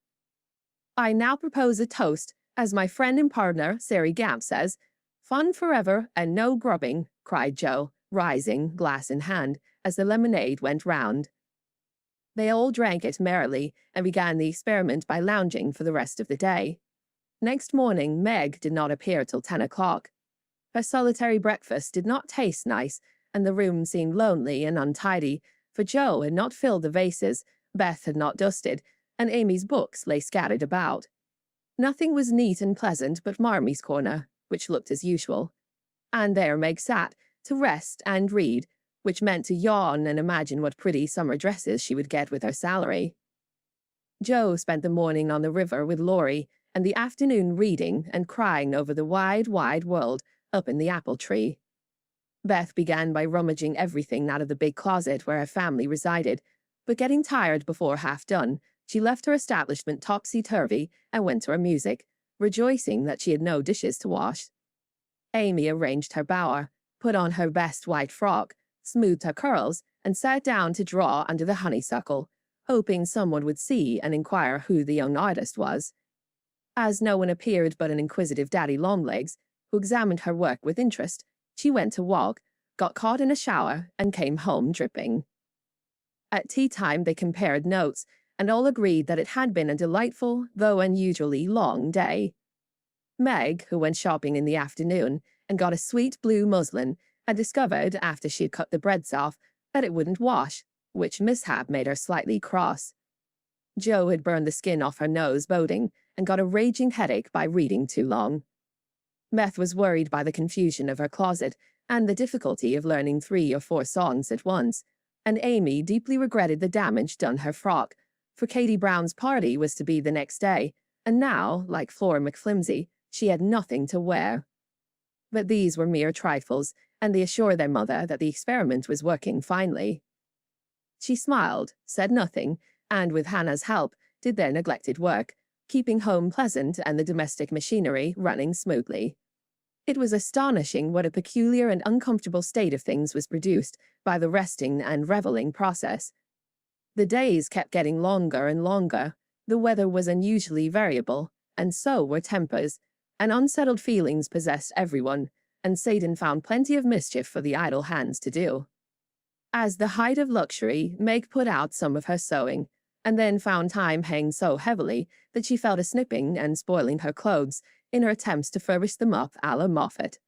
"I now propose a toast, as my friend and partner, Sari Gamp, says, 'Fun forever and no grubbing,'" cried Jo, rising, glass in hand, as the lemonade went round. They all drank it merrily, and began the experiment by lounging for the rest of the day. Next morning, Meg did not appear till 10 o'clock. Her solitary breakfast did not taste nice, and the room seemed lonely and untidy, for Jo had not filled the vases, Beth had not dusted, and Amy's books lay scattered about. Nothing was neat and pleasant but Marmy's corner, which looked as usual. And there Meg sat, to rest and read, which meant to yawn and imagine what pretty summer dresses she would get with her salary. Jo spent the morning on the river with Laurie, and the afternoon reading and crying over the wide, wide world up in the apple tree. Beth began by rummaging everything out of the big closet where her family resided, but getting tired before half done, she left her establishment topsy-turvy and went to her music, rejoicing that she had no dishes to wash. Amy arranged her bower, put on her best white frock, smoothed her curls, and sat down to draw under the honeysuckle, hoping someone would see and inquire who the young artist was. As no one appeared but an inquisitive daddy longlegs, who examined her work with interest, she went to walk, got caught in a shower, and came home dripping. At tea time they compared notes, and all agreed that it had been a delightful, though unusually long day. Meg, who went shopping in the afternoon and got a sweet blue muslin, had discovered, after she had cut the breadths off, that it wouldn't wash, which mishap made her slightly cross. Jo had burned the skin off her nose boating and got a raging headache by reading too long. Beth was worried by the confusion of her closet and the difficulty of learning 3 or 4 songs at once, and Amy deeply regretted the damage done her frock, for Katie Brown's party was to be the next day, and now, like Flora McFlimsy, she had nothing to wear. But these were mere trifles, and they assured their mother that the experiment was working finely. She smiled, said nothing, and with Hannah's help, did their neglected work, keeping home pleasant and the domestic machinery running smoothly. It was astonishing what a peculiar and uncomfortable state of things was produced by the resting and reveling process. The days kept getting longer and longer, the weather was unusually variable, and so were tempers, and unsettled feelings possessed everyone, and Satan found plenty of mischief for the idle hands to do. As the height of luxury, Meg put out some of her sewing, and then found time hang so heavily that she fell to snipping and spoiling her clothes in her attempts to furbish them up a la Moffat.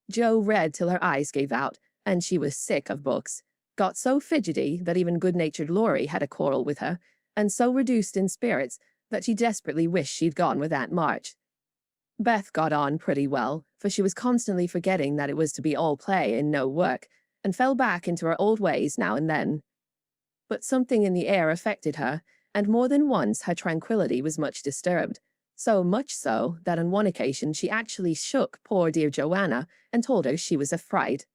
Jo read till her eyes gave out, and she was sick of books, got so fidgety that even good-natured Laurie had a quarrel with her, and so reduced in spirits that she desperately wished she'd gone with Aunt March. Beth got on pretty well, for she was constantly forgetting that it was to be all play and no work, and fell back into her old ways now and then. But something in the air affected her, and more than once her tranquillity was much disturbed, so much so that on one occasion she actually shook poor dear Joanna and told her she was a fright.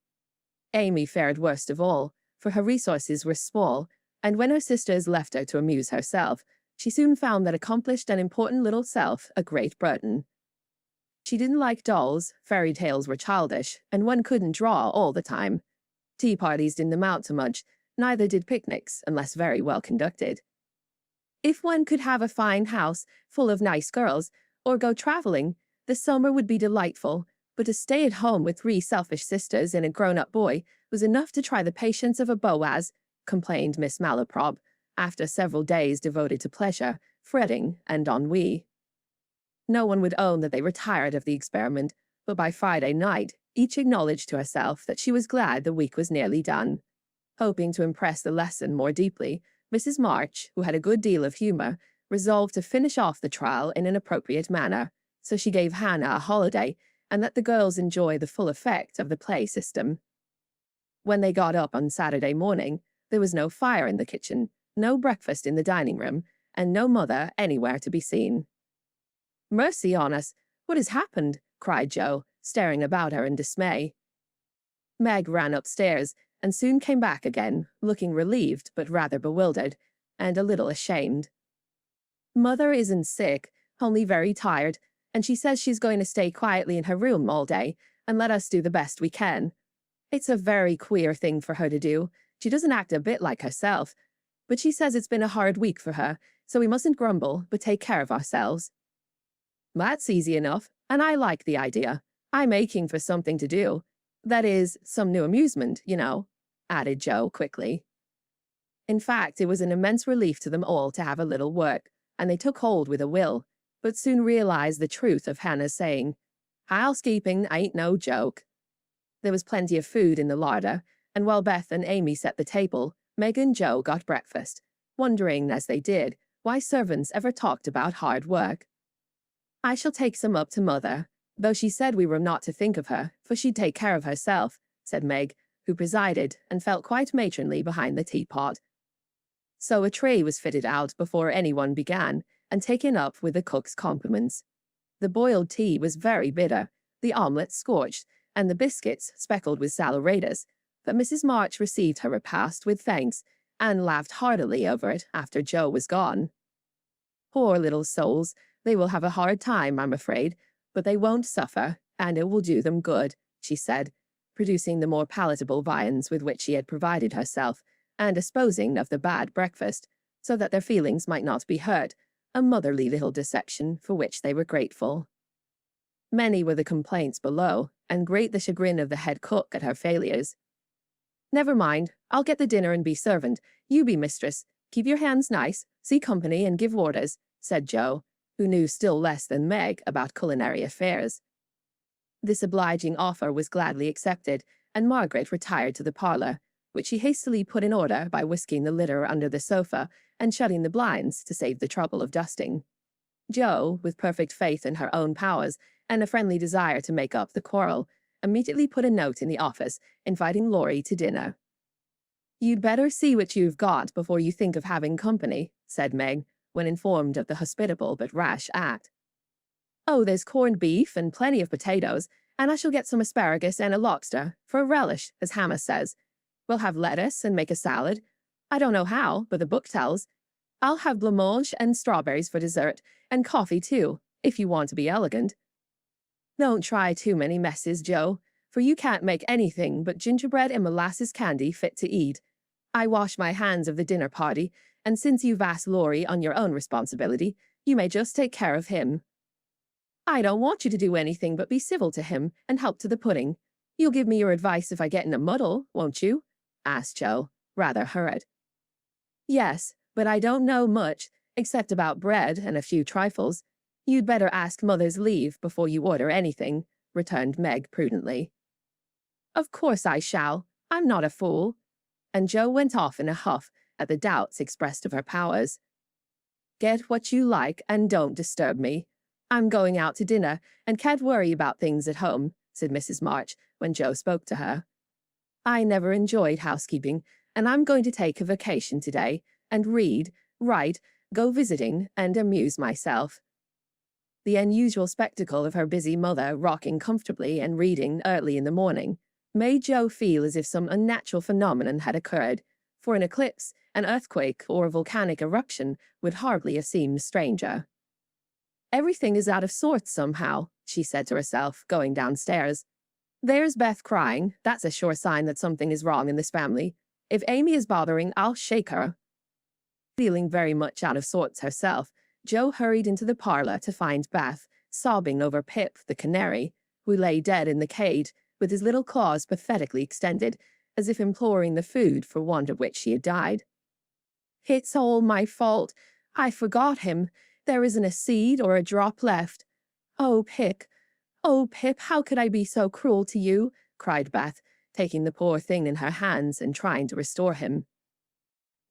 Amy fared worst of all, for her resources were small, and when her sisters left her to amuse herself, she soon found that accomplished and important little self a great burden. She didn't like dolls, fairy tales were childish, and one couldn't draw all the time. Tea parties didn't amount to much, neither did picnics, unless very well conducted. If one could have a fine house full of nice girls, or go traveling, the summer would be delightful, but to stay at home with 3 selfish sisters and a grown-up boy was enough to try the patience of a Boaz, complained Miss Malaprop, after several days devoted to pleasure, fretting, and ennui. No one would own that they were tired of the experiment, but by Friday night, each acknowledged to herself that she was glad the week was nearly done. Hoping to impress the lesson more deeply, Mrs. March, who had a good deal of humor, resolved to finish off the trial in an appropriate manner, so she gave Hannah a holiday and let the girls enjoy the full effect of the play system. When they got up on Saturday morning, there was no fire in the kitchen, no breakfast in the dining room, and no mother anywhere to be seen. "Mercy on us! What has happened?" cried Jo, staring about her in dismay. Meg ran upstairs and soon came back again, looking relieved but rather bewildered, and a little ashamed. "Mother isn't sick, only very tired, and she says she's going to stay quietly in her room all day and let us do the best we can. It's a very queer thing for her to do. She doesn't act a bit like herself, but she says it's been a hard week for her, so we mustn't grumble, but take care of ourselves." "That's easy enough, and I like the idea. I'm aching for something to do. That is, some new amusement, you know," added Jo quickly. In fact, it was an immense relief to them all to have a little work, and they took hold with a will. but soon realized the truth of Hannah's saying, "Housekeeping ain't no joke." There was plenty of food in the larder, and while Beth and Amy set the table, Meg and Joe got breakfast, wondering, as they did, why servants ever talked about hard work. "I shall take some up to Mother, though she said we were not to think of her, for she'd take care of herself," said Meg, who presided and felt quite matronly behind the teapot. So a tray was fitted out before anyone began, and taken up with the cook's compliments. The boiled tea was very bitter, the omelette scorched, and the biscuits speckled with saleratus, but Mrs. March received her repast with thanks, and laughed heartily over it after Joe was gone. "Poor little souls, they will have a hard time, I'm afraid, but they won't suffer, and it will do them good," she said, producing the more palatable viands with which she had provided herself, and disposing of the bad breakfast, so that their feelings might not be hurt, a motherly little dissection for which they were grateful. Many were the complaints below, and great the chagrin of the head cook at her failures. "Never mind, I'll get the dinner and be servant. You be mistress. Keep your hands nice, see company, and give orders," said Joe, who knew still less than Meg about culinary affairs. This obliging offer was gladly accepted, and Margaret retired to the parlour, which she hastily put in order by whisking the litter under the sofa and shutting the blinds to save the trouble of dusting. Joe, with perfect faith in her own powers and a friendly desire to make up the quarrel, immediately put a note in the office inviting Laurie to dinner. "You'd better see what you've got before you think of having company," said Meg, when informed of the hospitable but rash act. "Oh, there's corned beef and plenty of potatoes, and I shall get some asparagus and a lobster, for a relish, as Hannah says. We'll have lettuce and make a salad. I don't know how, but the book tells. I'll have blancmange and strawberries for dessert, and coffee too, if you want to be elegant. Don't try too many messes, Joe, for you can't make anything but gingerbread and molasses candy fit to eat. I wash my hands of the dinner party, and since you've asked Laurie on your own responsibility, you may just take care of him." "I don't want you to do anything but be civil to him and help to the pudding. You'll give me your advice if I get in a muddle, won't you?" asked Joe, rather hurt. "Yes, but I don't know much, except about bread and a few trifles. You'd better ask Mother's leave before you order anything," returned Meg prudently. "Of course I shall. I'm not a fool." And Joe went off in a huff at the doubts expressed of her powers. "Get what you like and don't disturb me. I'm going out to dinner and can't worry about things at home," said Mrs. March when Joe spoke to her. "I never enjoyed housekeeping, and I'm going to take a vacation today and read, write, go visiting, and amuse myself." The unusual spectacle of her busy mother rocking comfortably and reading early in the morning made Joe feel as if some unnatural phenomenon had occurred, for an eclipse, an earthquake, or a volcanic eruption would hardly have seemed stranger. "Everything is out of sorts somehow," she said to herself, going downstairs. "There's Beth crying. That's a sure sign that something is wrong in this family. If Amy is bothering, I'll shake her." Feeling very much out of sorts herself, Joe hurried into the parlour to find Beth, sobbing over Pip, the canary, who lay dead in the cage, with his little claws pathetically extended, as if imploring the food for want of which she had died. "It's all my fault. I forgot him. There isn't a seed or a drop left. Oh, Pip, how could I be so cruel to you?" cried Beth, taking the poor thing in her hands and trying to restore him.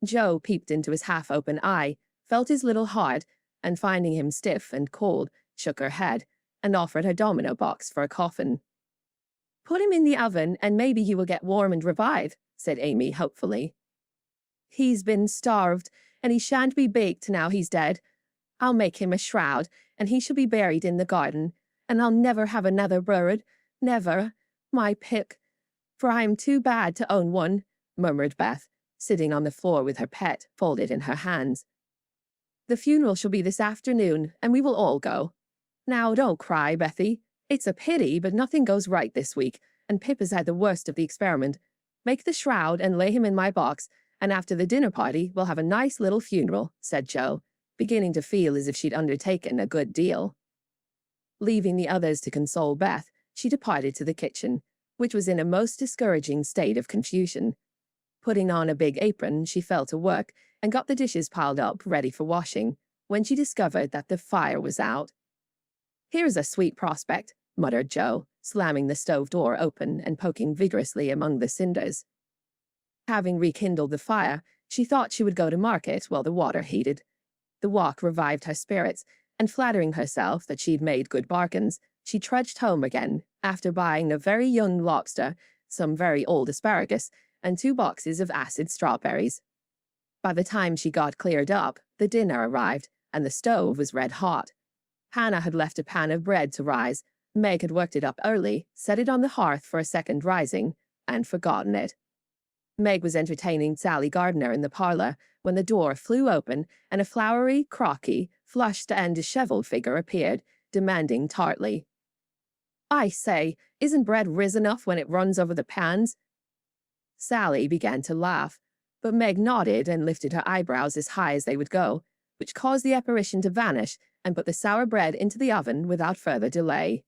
Joe peeped into his half-open eye, felt his little heart, and finding him stiff and cold, shook her head, and offered her domino box for a coffin. "Put him in the oven, and maybe he will get warm and revive," said Amy hopefully. "He's been starved, and he shan't be baked now he's dead. I'll make him a shroud, and he shall be buried in the garden, and I'll never have another bird, never, my Pip, for I am too bad to own one," murmured Beth, sitting on the floor with her pet folded in her hands. "The funeral shall be this afternoon, and we will all go. Now, don't cry, Bethy. It's a pity, but nothing goes right this week, and Pip has had the worst of the experiment. Make the shroud and lay him in my box, and after the dinner party, we'll have a nice little funeral," said Joe, beginning to feel as if she'd undertaken a good deal. Leaving the others to console Beth, she departed to the kitchen, which was in a most discouraging state of confusion. Putting on a big apron, she fell to work and got the dishes piled up ready for washing, when she discovered that the fire was out. "Here's a sweet prospect," muttered Joe, slamming the stove door open and poking vigorously among the cinders. Having rekindled the fire, she thought she would go to market while the water heated. The walk revived her spirits, and flattering herself that she'd made good bargains, she trudged home again, after buying a very young lobster, some very old asparagus, and 2 boxes of acid strawberries. By the time she got cleared up, the dinner arrived, and the stove was red hot. Hannah had left a pan of bread to rise. Meg had worked it up early, set it on the hearth for a second rising, and forgotten it. Meg was entertaining Sally Gardner in the parlor when the door flew open and a flowery, crocky, flushed and disheveled figure appeared, demanding tartly, "I say, isn't bread riz enough when it runs over the pans?" Sally began to laugh, but Meg nodded and lifted her eyebrows as high as they would go, which caused the apparition to vanish and put the sour bread into the oven without further delay.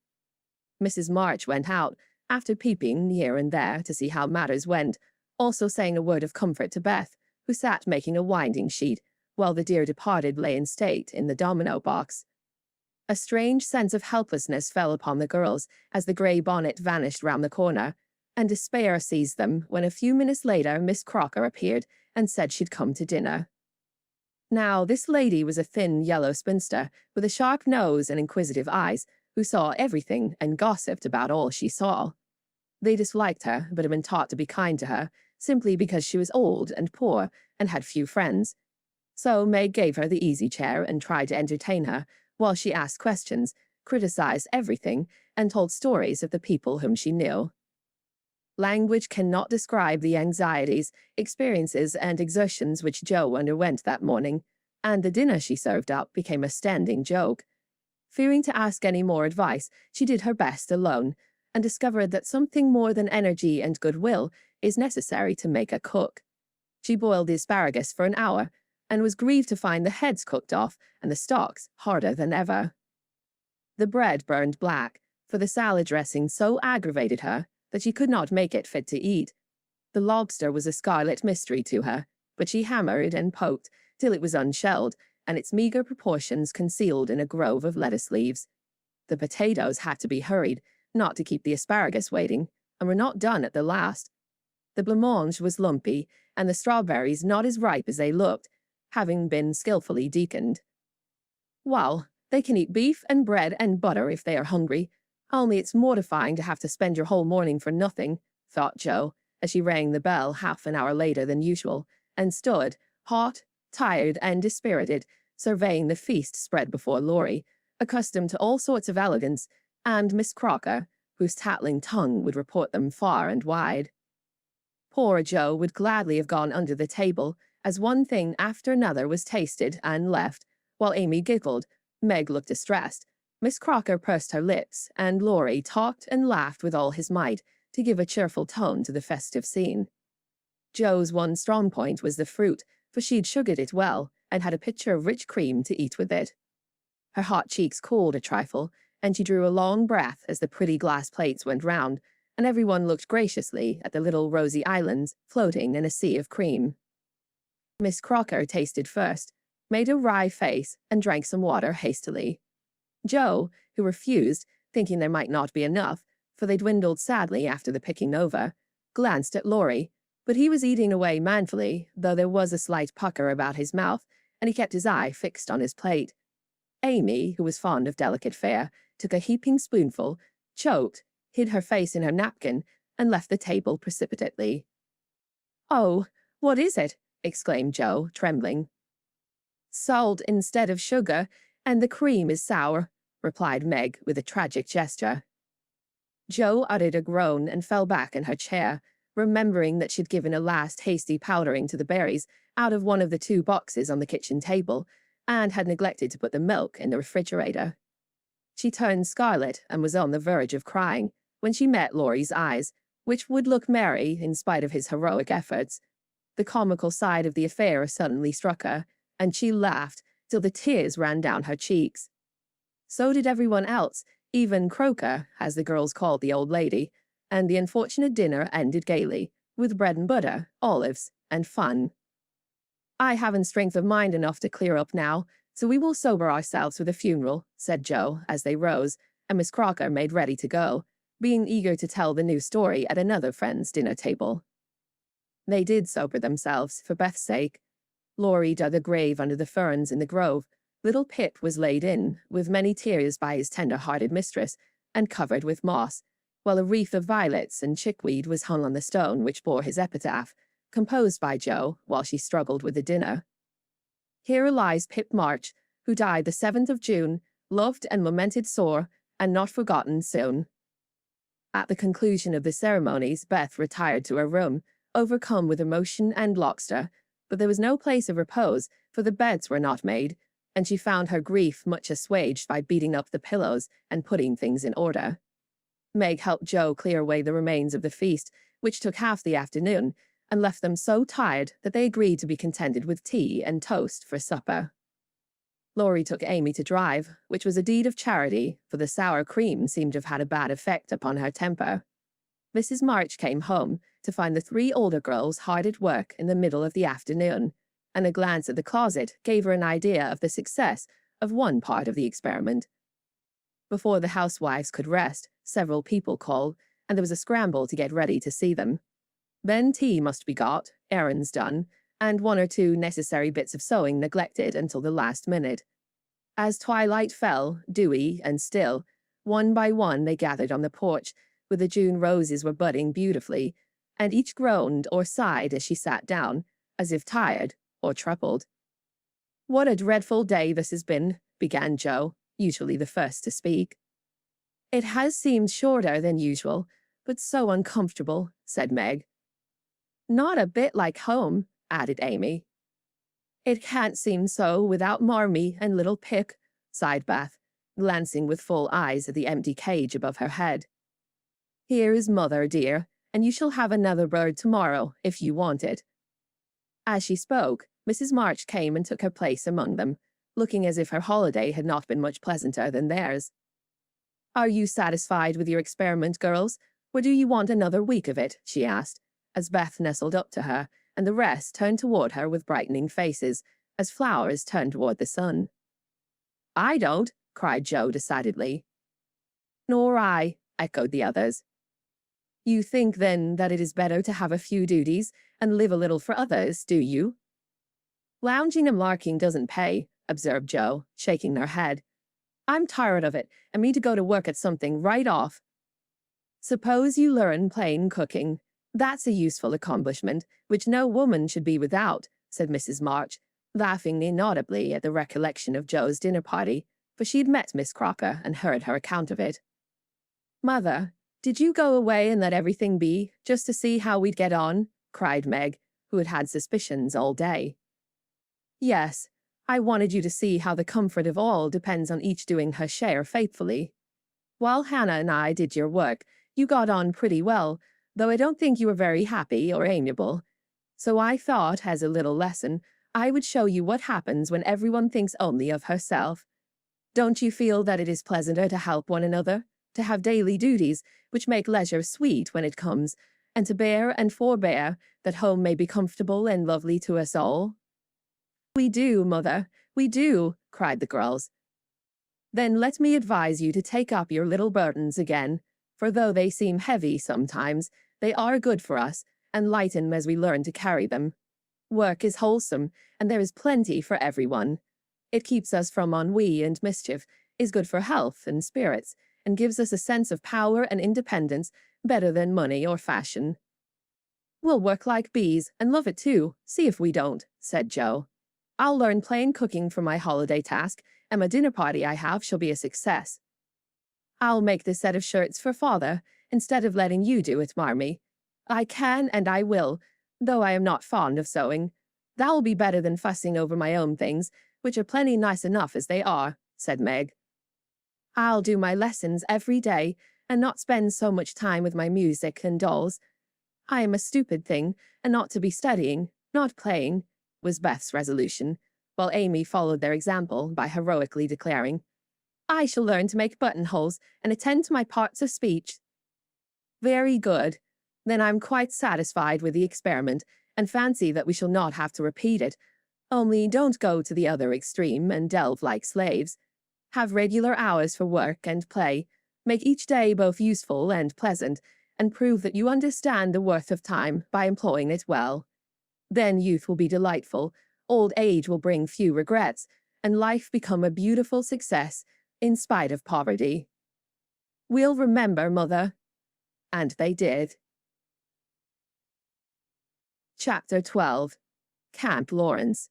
Mrs. March went out, after peeping here and there to see how matters went, also saying a word of comfort to Beth, who sat making a winding sheet, while the dear departed lay in state in the domino box. A strange sense of helplessness fell upon the girls as the grey bonnet vanished round the corner, and despair seized them when a few minutes later Miss Crocker appeared and said she'd come to dinner. Now, this lady was a thin yellow spinster with a sharp nose and inquisitive eyes, who saw everything and gossiped about all she saw. They disliked her, but had been taught to be kind to her, simply because she was old and poor and had few friends. So Meg gave her the easy chair and tried to entertain her, while she asked questions, criticized everything, and told stories of the people whom she knew. Language cannot describe the anxieties, experiences, and exertions which Jo underwent that morning, and the dinner she served up became a standing joke. Fearing to ask any more advice, she did her best alone, and discovered that something more than energy and goodwill is necessary to make a cook. She boiled the asparagus for an hour, and was grieved to find the heads cooked off and the stalks harder than ever. The bread burned black, for the salad dressing so aggravated her that she could not make it fit to eat. The lobster was a scarlet mystery to her, but she hammered and poked till it was unshelled, and its meagre proportions concealed in a grove of lettuce leaves. The potatoes had to be hurried, not to keep the asparagus waiting, and were not done at the last. The blancmange was lumpy, and the strawberries not as ripe as they looked, having been skilfully deaconed. "Well, they can eat beef and bread and butter if they are hungry, only it's mortifying to have to spend your whole morning for nothing," thought Jo, as she rang the bell half an hour later than usual, and stood, hot, tired, and dispirited, surveying the feast spread before Laurie, accustomed to all sorts of elegance, and Miss Crocker, whose tattling tongue would report them far and wide. Poor Jo would gladly have gone under the table, as one thing after another was tasted and left, while Amy giggled, Meg looked distressed, Miss Crocker pursed her lips, and Laurie talked and laughed with all his might to give a cheerful tone to the festive scene. Jo's one strong point was the fruit, for she'd sugared it well, and had a pitcher of rich cream to eat with it. Her hot cheeks cooled a trifle, and she drew a long breath as the pretty glass plates went round, and everyone looked graciously at the little rosy islands floating in a sea of cream. Miss Crocker tasted first, made a wry face, and drank some water hastily. Jo, who refused, thinking there might not be enough, for they dwindled sadly after the picking over, glanced at Laurie, but he was eating away manfully, though there was a slight pucker about his mouth, and he kept his eye fixed on his plate. Amy, who was fond of delicate fare, took a heaping spoonful, choked, hid her face in her napkin, and left the table precipitately. "Oh, what is it?" exclaimed Jo, trembling. "Salt instead of sugar, and the cream is sour," replied Meg with a tragic gesture. Jo uttered a groan and fell back in her chair, remembering that she'd given a last hasty powdering to the berries out of one of the 2 boxes on the kitchen table, and had neglected to put the milk in the refrigerator. She turned scarlet and was on the verge of crying when she met Laurie's eyes, which would look merry in spite of his heroic efforts. The comical side of the affair suddenly struck her, and she laughed till the tears ran down her cheeks. So did everyone else, even Croker, as the girls called the old lady, and the unfortunate dinner ended gaily, with bread and butter, olives, and fun. "I haven't strength of mind enough to clear up now," So we will sober ourselves for the funeral, said Jo as they rose, and Miss Crocker made ready to go, being eager to tell the new story at another friend's dinner table. They did sober themselves, for Beth's sake. Laurie dug a grave under the ferns in the grove. Little Pip was laid in, with many tears by his tender-hearted mistress, and covered with moss, while a wreath of violets and chickweed was hung on the stone which bore his epitaph, composed by Jo while she struggled with the dinner. Here lies Pip March, who died the 7th of June, loved and lamented sore, and not forgotten soon. At the conclusion of the ceremonies, Beth retired to her room, overcome with emotion and laughter, but there was no place of repose, for the beds were not made, and she found her grief much assuaged by beating up the pillows and putting things in order. Meg helped Jo clear away the remains of the feast, which took half the afternoon, and left them so tired that they agreed to be contented with tea and toast for supper. Laurie took Amy to drive, which was a deed of charity, for the sour cream seemed to have had a bad effect upon her temper. Mrs. March came home to find the 3 older girls hard at work in the middle of the afternoon, and a glance at the closet gave her an idea of the success of one part of the experiment. Before the housewives could rest, several people called, and there was a scramble to get ready to see them. Then tea must be got, errands done, and 1 or 2 necessary bits of sewing neglected until the last minute. As twilight fell, dewy and still, one by one they gathered on the porch, where the June roses were budding beautifully, and each groaned or sighed as she sat down, as if tired or troubled. "What a dreadful day this has been," began Jo, usually the first to speak. "It has seemed shorter than usual, but so uncomfortable," said Meg. "Not a bit like home," added Amy. "It can't seem so without Marmee and little Pip," sighed Beth, glancing with full eyes at the empty cage above her head. "Here is Mother, dear, and you shall have another bird tomorrow, if you want it." As she spoke, Mrs. March came and took her place among them, looking as if her holiday had not been much pleasanter than theirs. "Are you satisfied with your experiment, girls, or do you want another week of it?" she asked, as Beth nestled up to her, and the rest turned toward her with brightening faces, as flowers turn toward the sun. "I don't," cried Jo decidedly. "Nor I," echoed the others. "You think, then, that it is better to have a few duties and live a little for others, do you?" "Lounging and larking doesn't pay," observed Jo, shaking her head. "I'm tired of it, and mean to go to work at something right off." "Suppose you learn plain cooking. That's a useful accomplishment, which no woman should be without," said Mrs. March, laughing inaudibly at the recollection of Jo's dinner party, for she had met Miss Crocker and heard her account of it. "Mother, did you go away and let everything be, just to see how we'd get on?" cried Meg, who had had suspicions all day. "Yes, I wanted you to see how the comfort of all depends on each doing her share faithfully. While Hannah and I did your work, you got on pretty well, though I don't think you were very happy or amiable. So I thought, as a little lesson, I would show you what happens when everyone thinks only of herself. Don't you feel that it is pleasanter to help one another, to have daily duties which make leisure sweet when it comes, and to bear and forbear that home may be comfortable and lovely to us all?" "We do, Mother, we do," cried the girls. "Then let me advise you to take up your little burdens again, for though they seem heavy sometimes, they are good for us, and lighten as we learn to carry them. Work is wholesome, and there is plenty for everyone. It keeps us from ennui and mischief, is good for health and spirits, and gives us a sense of power and independence better than money or fashion." "We'll work like bees, and love it too, see if we don't," said Jo. "I'll learn plain cooking for my holiday task, and my dinner party I have shall be a success. I'll make this set of shirts for Father, instead of letting you do it, Marmee. I can and I will, though I am not fond of sewing. That will be better than fussing over my own things, which are plenty nice enough as they are," said Meg. "I'll do my lessons every day, and not spend so much time with my music and dolls. I am a stupid thing, and ought to be studying, not playing," was Beth's resolution, while Amy followed their example by heroically declaring, "I shall learn to make buttonholes and attend to my parts of speech." "Very good. Then I'm quite satisfied with the experiment, and fancy that we shall not have to repeat it. Only don't go to the other extreme and delve like slaves. Have regular hours for work and play. Make each day both useful and pleasant, and prove that you understand the worth of time by employing it well. Then youth will be delightful, old age will bring few regrets, and life become a beautiful success in spite of poverty. We'll remember, Mother. And they did. Chapter 12. Camp Lawrence.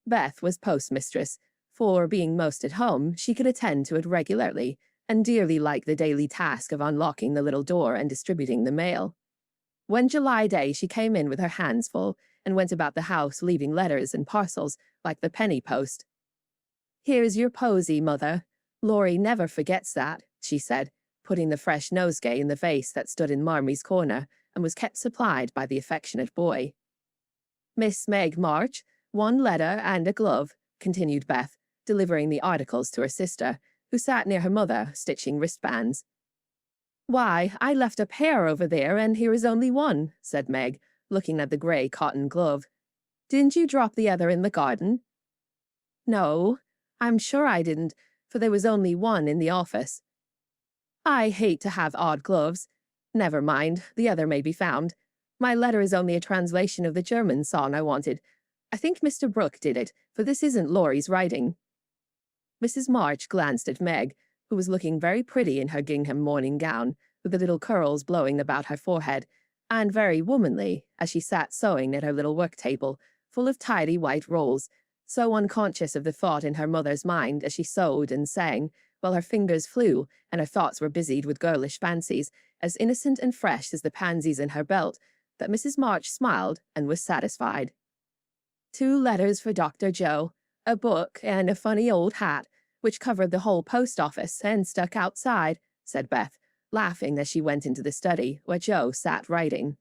Beth was postmistress, for being most at home, she could attend to it regularly, and dearly liked the daily task of unlocking the little door and distributing the mail. One July day she came in with her hands full, and went about the house leaving letters and parcels like the penny post. "Here's your posy, Mother. Laurie never forgets that," she said, putting the fresh nosegay in the vase that stood in Marmie's corner and was kept supplied by the affectionate boy. "Miss Meg March, one letter and a glove," continued Beth, delivering the articles to her sister, who sat near her mother, stitching wristbands. "Why, I left a pair over there, and here is only one," said Meg, looking at the grey cotton glove. "Didn't you drop the other in the garden?" "No, I'm sure I didn't, for there was only one in the office." "I hate to have odd gloves. Never mind, the other may be found. My letter is only a translation of the German song I wanted. I think Mr. Brooke did it, for this isn't Laurie's writing." Mrs. March glanced at Meg, who was looking very pretty in her gingham morning gown, with the little curls blowing about her forehead, and very womanly as she sat sewing at her little work table, full of tidy white rolls, so unconscious of the thought in her mother's mind as she sewed and sang, while her fingers flew and her thoughts were busied with girlish fancies, as innocent and fresh as the pansies in her belt, that Mrs. March smiled and was satisfied. "2 letters for Dr. Joe, a book, and a funny old hat, which covered the whole post office and stuck outside," said Beth, laughing as she went into the study, where Joe sat writing.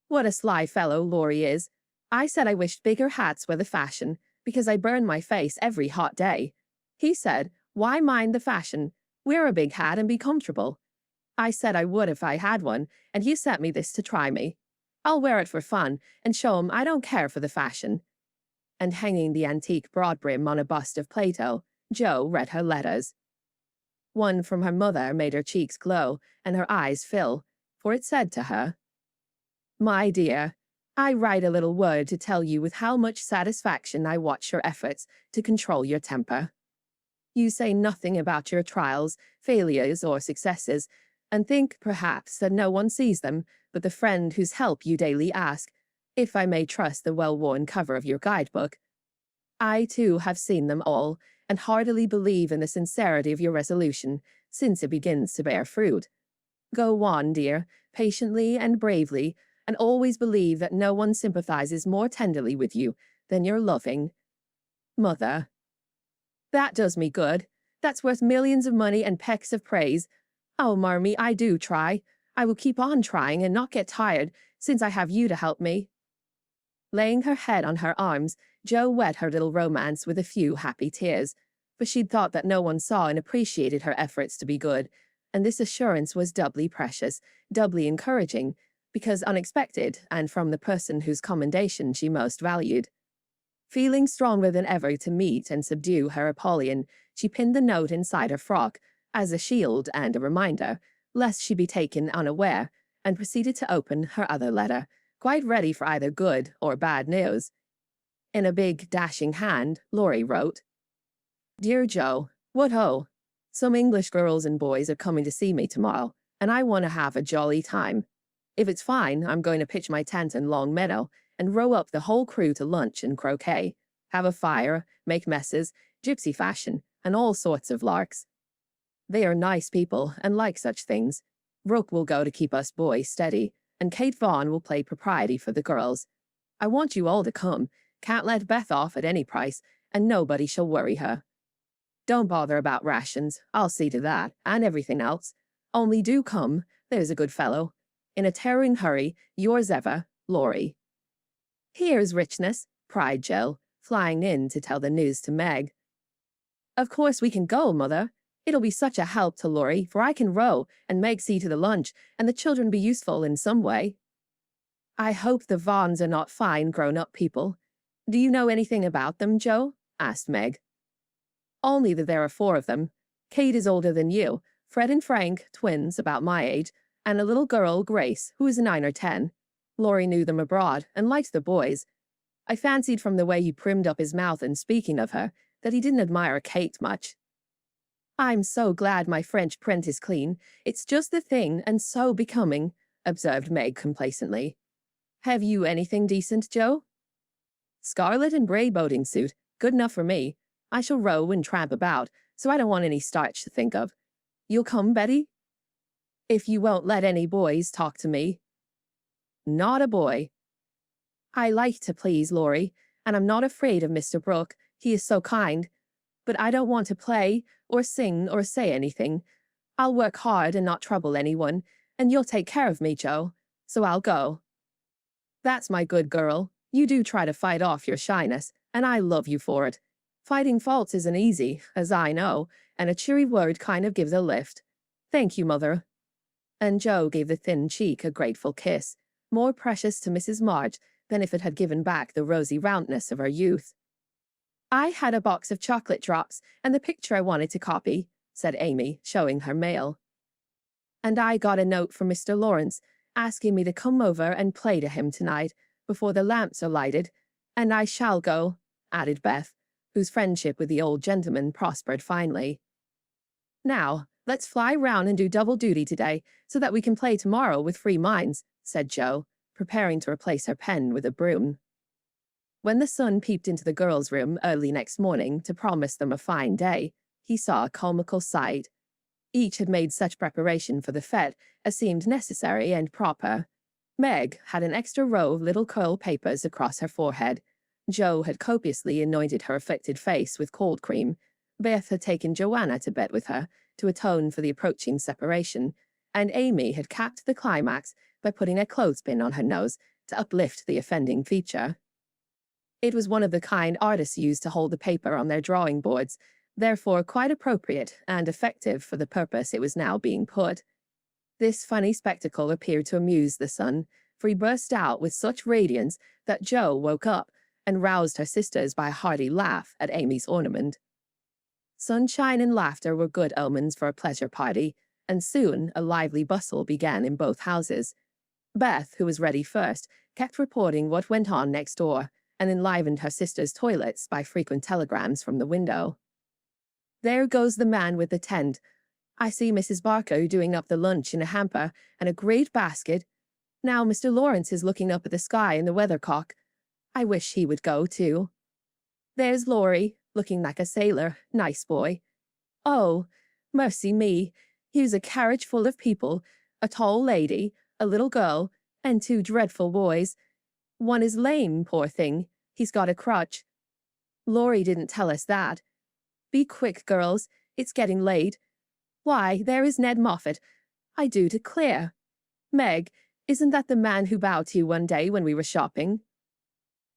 "What a sly fellow Laurie is. I said I wished bigger hats were the fashion, because I burn my face every hot day. He said, 'Why mind the fashion? Wear a big hat and be comfortable.' I said I would if I had one, and he sent me this to try me. I'll wear it for fun, and show him I don't care for the fashion." And hanging the antique broad brim on a bust of Plato, Jo read her letters. One from her mother made her cheeks glow and her eyes fill, for it said to her, "My dear, I write a little word to tell you with how much satisfaction I watch your efforts to control your temper. You say nothing about your trials, failures, or successes, and think, perhaps, that no one sees them but the friend whose help you daily ask, if I may trust the well-worn cover of your guidebook. I, too, have seen them all, and heartily believe in the sincerity of your resolution, since it begins to bear fruit. Go on, dear, patiently and bravely, and always believe that no one sympathizes more tenderly with you than your loving Mother." "That does me good. That's worth millions of money and pecks of praise. Oh, Marmee, I do try. I will keep on trying and not get tired, since I have you to help me." Laying her head on her arms, Jo wet her little romance with a few happy tears, for she'd thought that no one saw and appreciated her efforts to be good, and this assurance was doubly precious, doubly encouraging, because unexpected, and from the person whose commendation she most valued. Feeling stronger than ever to meet and subdue her Apollyon, she pinned the note inside her frock, as a shield and a reminder, lest she be taken unaware, and proceeded to open her other letter, quite ready for either good or bad news. In a big, dashing hand, Laurie wrote, "Dear Jo, what ho! Some English girls and boys are coming to see me tomorrow, and I want to have a jolly time. If it's fine, I'm going to pitch my tent in Long Meadow and row up the whole crew to lunch and croquet, have a fire, make messes, gypsy fashion, and all sorts of larks. They are nice people and like such things. Brooke will go to keep us boys steady, and Kate Vaughan will play propriety for the girls. I want you all to come. Can't let Beth off at any price, and nobody shall worry her. Don't bother about rations, I'll see to that, and everything else. Only do come, there's a good fellow. In a tearing hurry, yours ever, Laurie." "Here's richness," cried Jill, flying in to tell the news to Meg. "Of course we can go, Mother. It'll be such a help to Laurie, for I can row, and Meg see to the lunch, and the children be useful in some way." "I hope the Vaughans are not fine grown-up people. Do you know anything about them, Joe? Asked Meg. Only that there are 4 of them. Kate is older than you, Fred and Frank, twins, about my age, and a little girl, Grace, who is 9 or 10. Laurie knew them abroad and liked the boys. I fancied from the way he primmed up his mouth in speaking of her that he didn't admire Kate much. I'm so glad my French print is clean. It's just the thing and so becoming, observed Meg complacently. Have you anything decent, Joe? Scarlet and grey boating suit. Good enough for me. I shall row and tramp about, so I don't want any starch to think of. You'll come, Betty? If you won't let any boys talk to me. Not a boy. I like to please Laurie, and I'm not afraid of Mr. Brooke. He is so kind. But I don't want to play, or sing, or say anything. I'll work hard and not trouble anyone, and you'll take care of me, Joe. So I'll go. That's my good girl. You do try to fight off your shyness, and I love you for it. Fighting faults isn't easy, as I know, and a cheery word kind of gives a lift. Thank you, Mother. And Joe gave the thin cheek a grateful kiss, more precious to Mrs. March than if it had given back the rosy roundness of her youth. I had a box of chocolate drops and the picture I wanted to copy, said Amy, showing her mail. And I got a note from Mr. Lawrence asking me to come over and play to him tonight before the lamps are lighted, and I shall go, added Beth, whose friendship with the old gentleman prospered finely. Now, let's fly round and do double duty today so that we can play tomorrow with free minds, said Joe, preparing to replace her pen with a broom. When the sun peeped into the girls' room early next morning to promise them a fine day, he saw a comical sight. Each had made such preparation for the fete as seemed necessary and proper. Meg had an extra row of little curl papers across her forehead. Joe had copiously anointed her afflicted face with cold cream. Beth had taken Joanna to bed with her to atone for the approaching separation, and Amy had capped the climax by putting a clothespin on her nose to uplift the offending feature. It was one of the kind artists use to hold the paper on their drawing boards, therefore quite appropriate and effective for the purpose it was now being put. This funny spectacle appeared to amuse the son, for he burst out with such radiance that Joe woke up and roused her sisters by a hearty laugh at Amy's ornament. Sunshine and laughter were good omens for a pleasure party, and soon a lively bustle began in both houses. Beth, who was ready first, kept reporting what went on next door, and enlivened her sisters' toilets by frequent telegrams from the window. There goes the man with the tent. I see Mrs. Barker doing up the lunch in a hamper and a great basket. Now Mr. Lawrence is looking up at the sky in the weathercock. I wish he would go, too. There's Laurie, looking like a sailor, nice boy. Oh, mercy me, here's a carriage full of people, a tall lady, a little girl, and 2 dreadful boys. One is lame, poor thing. He's got a crutch. Laurie didn't tell us that. Be quick, girls. It's getting late. Why, there is Ned Moffat. I do declare. Meg, isn't that the man who bowed to you one day when we were shopping?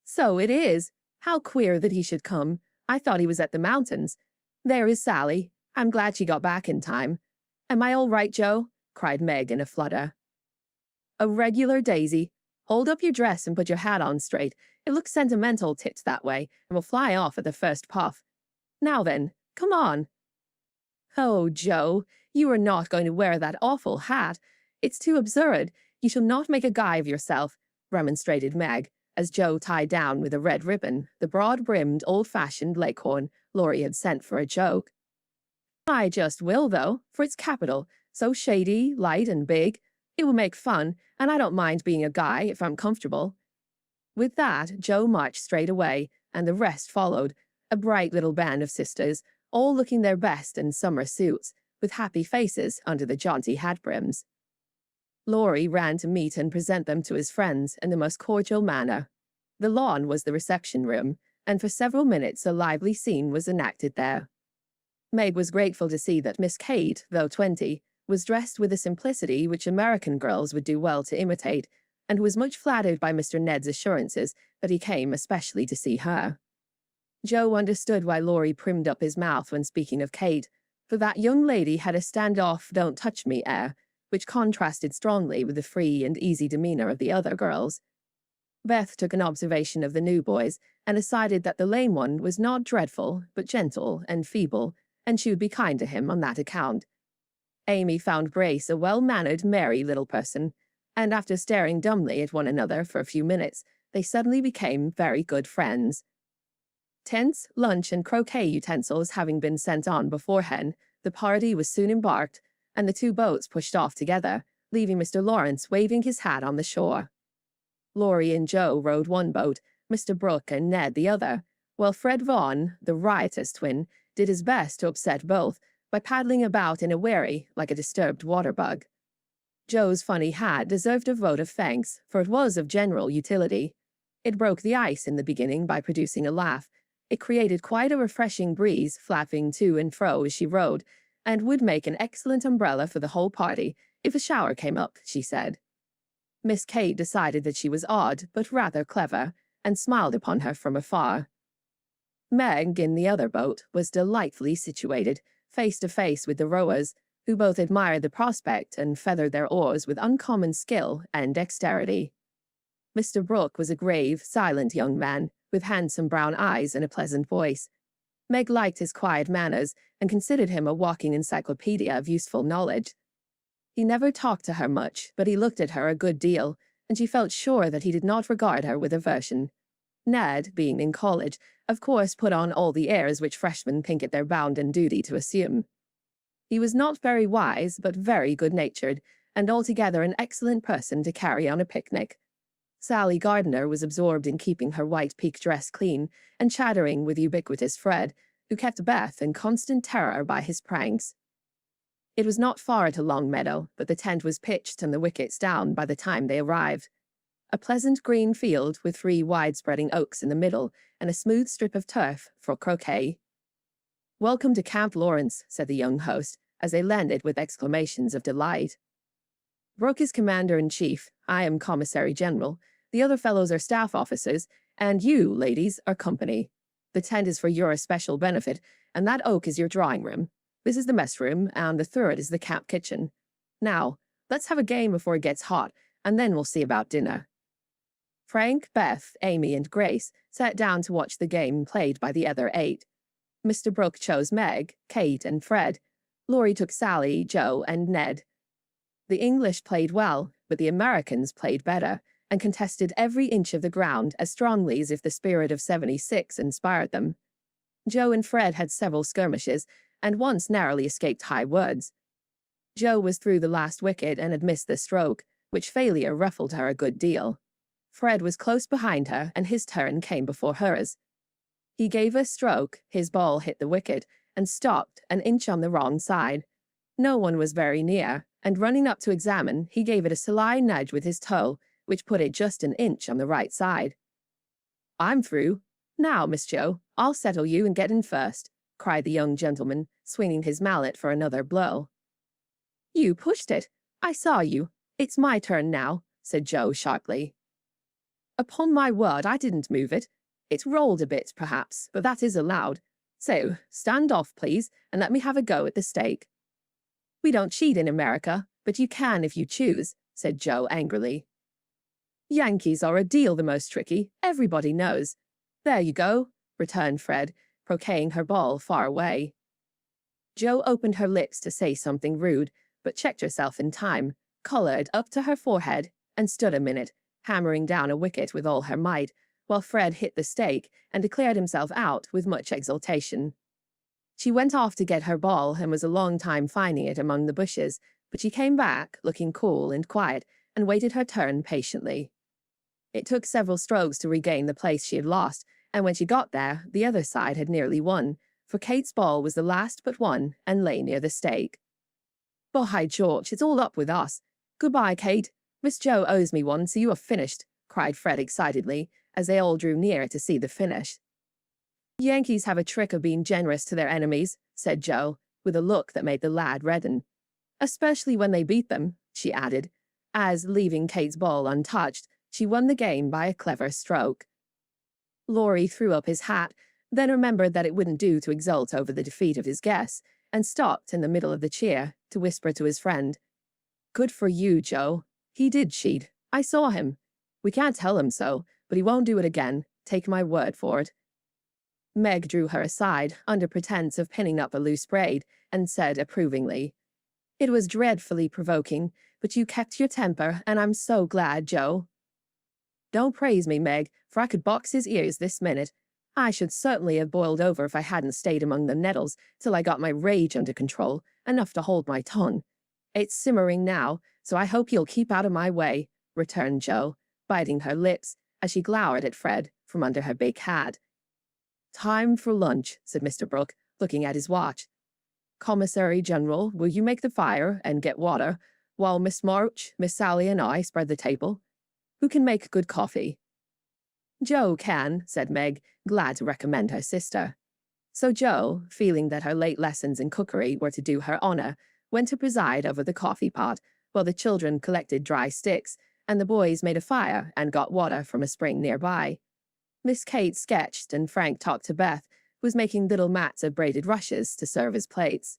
So it is. How queer that he should come. I thought he was at the mountains. There is Sally. I'm glad she got back in time. Am I all right, Joe? Cried Meg in a flutter. A regular daisy. Hold up your dress and put your hat on straight. It looks sentimental tipped that way, and will fly off at the first puff. Now then, come on. Oh, Joe, you are not going to wear that awful hat. It's too absurd. You shall not make a guy of yourself, remonstrated Meg, as Joe tied down with a red ribbon the broad-brimmed, old-fashioned leghorn Laurie had sent for a joke. I just will, though, for it's capital, so shady, light, and big. It will make fun, and I don't mind being a guy if I'm comfortable. With that, Joe marched straight away, and the rest followed, a bright little band of sisters, all looking their best in summer suits, with happy faces under the jaunty hat brims. Laurie ran to meet and present them to his friends in the most cordial manner. The lawn was the reception room, and for several minutes a lively scene was enacted there. Meg was grateful to see that Miss Kate, though 20, was dressed with a simplicity which American girls would do well to imitate, and was much flattered by Mr. Ned's assurances that he came especially to see her. Joe understood why Laurie primmed up his mouth when speaking of Kate, for that young lady had a stand-off, don't-touch-me air, which contrasted strongly with the free and easy demeanor of the other girls. Beth took an observation of the new boys and decided that the lame one was not dreadful, but gentle and feeble, and she would be kind to him on that account. Amy found Grace a well-mannered, merry little person, and after staring dumbly at one another for a few minutes, they suddenly became very good friends. Tents, lunch, and croquet utensils having been sent on beforehand, the party was soon embarked, and the two boats pushed off together, leaving Mr. Lawrence waving his hat on the shore. Laurie and Joe rowed one boat, Mr. Brooke and Ned the other, while Fred Vaughan, the riotous twin, did his best to upset both by paddling about in a wherry like a disturbed water bug. Joe's funny hat deserved a vote of thanks, for it was of general utility. It broke the ice in the beginning by producing a laugh. It created quite a refreshing breeze, flapping to and fro as she rowed, and would make an excellent umbrella for the whole party if a shower came up, she said. Miss Kate decided that she was odd, but rather clever, and smiled upon her from afar. Meg, in the other boat, was delightfully situated, face to face with the rowers, who both admired the prospect and feathered their oars with uncommon skill and dexterity. Mr. Brooke was a grave, silent young man, with handsome brown eyes and a pleasant voice. Meg liked his quiet manners and considered him a walking encyclopedia of useful knowledge. He never talked to her much, but he looked at her a good deal, and she felt sure that he did not regard her with aversion. Ned, being in college, of course put on all the airs which freshmen think it their bounden duty to assume. He was not very wise, but very good-natured, and altogether an excellent person to carry on a picnic. Sally Gardner was absorbed in keeping her white pique dress clean and chattering with ubiquitous Fred, who kept Beth in constant terror by his pranks. It was not far to Longmeadow, but the tent was pitched and the wickets down by the time they arrived. A pleasant green field with 3 wide-spreading oaks in the middle and a smooth strip of turf for croquet. "Welcome to Camp Lawrence," said the young host, as they landed with exclamations of delight. "Brooke is commander-in-chief, I am commissary general, the other fellows are staff officers, and you, ladies, are company. The tent is for your especial benefit, and that oak is your drawing room. This is the mess room, and the third is the camp kitchen. Now, let's have a game before it gets hot, and then we'll see about dinner." Frank, Beth, Amy, and Grace sat down to watch the game played by the other 8. Mr. Brooke chose Meg, Kate, and Fred. Laurie took Sally, Joe, and Ned. The English played well, but the Americans played better, and contested every inch of the ground as strongly as if the spirit of '76 inspired them. Joe and Fred had several skirmishes, and once narrowly escaped high words. Joe was through the last wicket and had missed the stroke, which failure ruffled her a good deal. Fred was close behind her, and his turn came before hers. He gave a stroke, his ball hit the wicket, and stopped an inch on the wrong side. No one was very near, and running up to examine, he gave it a sly nudge with his toe, which put it just an inch on the right side. "I'm through. Now, Miss Joe, I'll settle you and get in first," cried the young gentleman, swinging his mallet for another blow. "You pushed it. I saw you. It's my turn now," said Joe sharply. "Upon my word, I didn't move it. It rolled a bit, perhaps, but that is allowed. So, stand off, please, and let me have a go at the stake." "We don't cheat in America, but you can if you choose," said Joe angrily. "Yankees are a deal the most tricky, everybody knows. There you go," returned Fred, croqueting her ball far away. Joe opened her lips to say something rude, but checked herself in time, colored up to her forehead, and stood a minute, hammering down a wicket with all her might, while Fred hit the stake and declared himself out with much exultation. She went off to get her ball and was a long time finding it among the bushes, but she came back, looking cool and quiet, and waited her turn patiently. It took several strokes to regain the place she had lost, and when she got there, the other side had nearly won, for Kate's ball was the last but one and lay near the stake. "By George, it's all up with us. Goodbye, Kate. Miss Joe owes me one, so you are finished," cried Fred excitedly, as they all drew near to see the finish. "Yankees have a trick of being generous to their enemies," said Joe, with a look that made the lad redden. "Especially when they beat them," she added, as, leaving Kate's ball untouched, she won the game by a clever stroke. Laurie threw up his hat, then remembered that it wouldn't do to exult over the defeat of his guests, and stopped in the middle of the cheer to whisper to his friend, "Good for you, Joe. He did cheat. I saw him. We can't tell him so, but he won't do it again. Take my word for it. Meg drew her aside, under pretense of pinning up a loose braid, and said approvingly, "It was dreadfully provoking, but you kept your temper, and I'm so glad, Joe." "Don't praise me, Meg, for I could box his ears this minute. I should certainly have boiled over if I hadn't stayed among the nettles till I got my rage under control, enough to hold my tongue. It's simmering now, so I hope you'll keep out of my way," returned Joe, biting her lips as she glowered at Fred from under her big hat. "Time for lunch," said Mr. Brooke, looking at his watch. "Commissary General, will you make the fire and get water, while Miss March, Miss Sally, and I spread the table? Who can make good coffee?" "Joe can," said Meg, glad to recommend her sister. So Joe, feeling that her late lessons in cookery were to do her honor, went to preside over the coffee pot, while the children collected dry sticks, and the boys made a fire and got water from a spring nearby. Miss Kate sketched, and Frank talked to Beth, who was making little mats of braided rushes to serve as plates.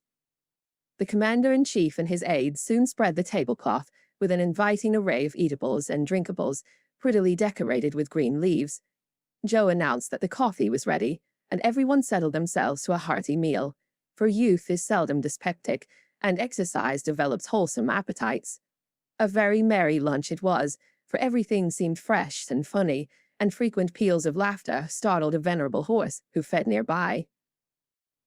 The commander-in-chief and his aides soon spread the tablecloth with an inviting array of eatables and drinkables, prettily decorated with green leaves. Joe announced that the coffee was ready, and everyone settled themselves to a hearty meal, for youth is seldom dyspeptic, and exercise develops wholesome appetites. A very merry lunch it was, for everything seemed fresh and funny, and frequent peals of laughter startled a venerable horse who fed nearby.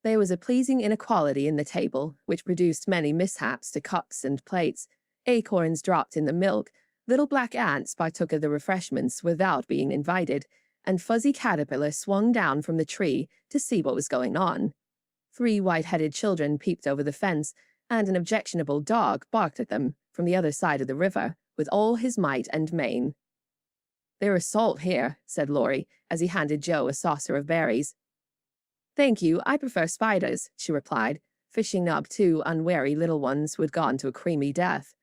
There was a pleasing inequality in the table, which produced many mishaps to cups and plates. Acorns dropped in the milk, little black ants partook of the refreshments without being invited, and fuzzy caterpillars swung down from the tree to see what was going on. 3 white-headed children peeped over the fence, and an objectionable dog barked at them from the other side of the river with all his might and main. "There is salt here," said Laurie, as he handed Joe a saucer of berries. "Thank you, I prefer spiders," she replied, fishing up 2 unwary little ones who had gone to a creamy death.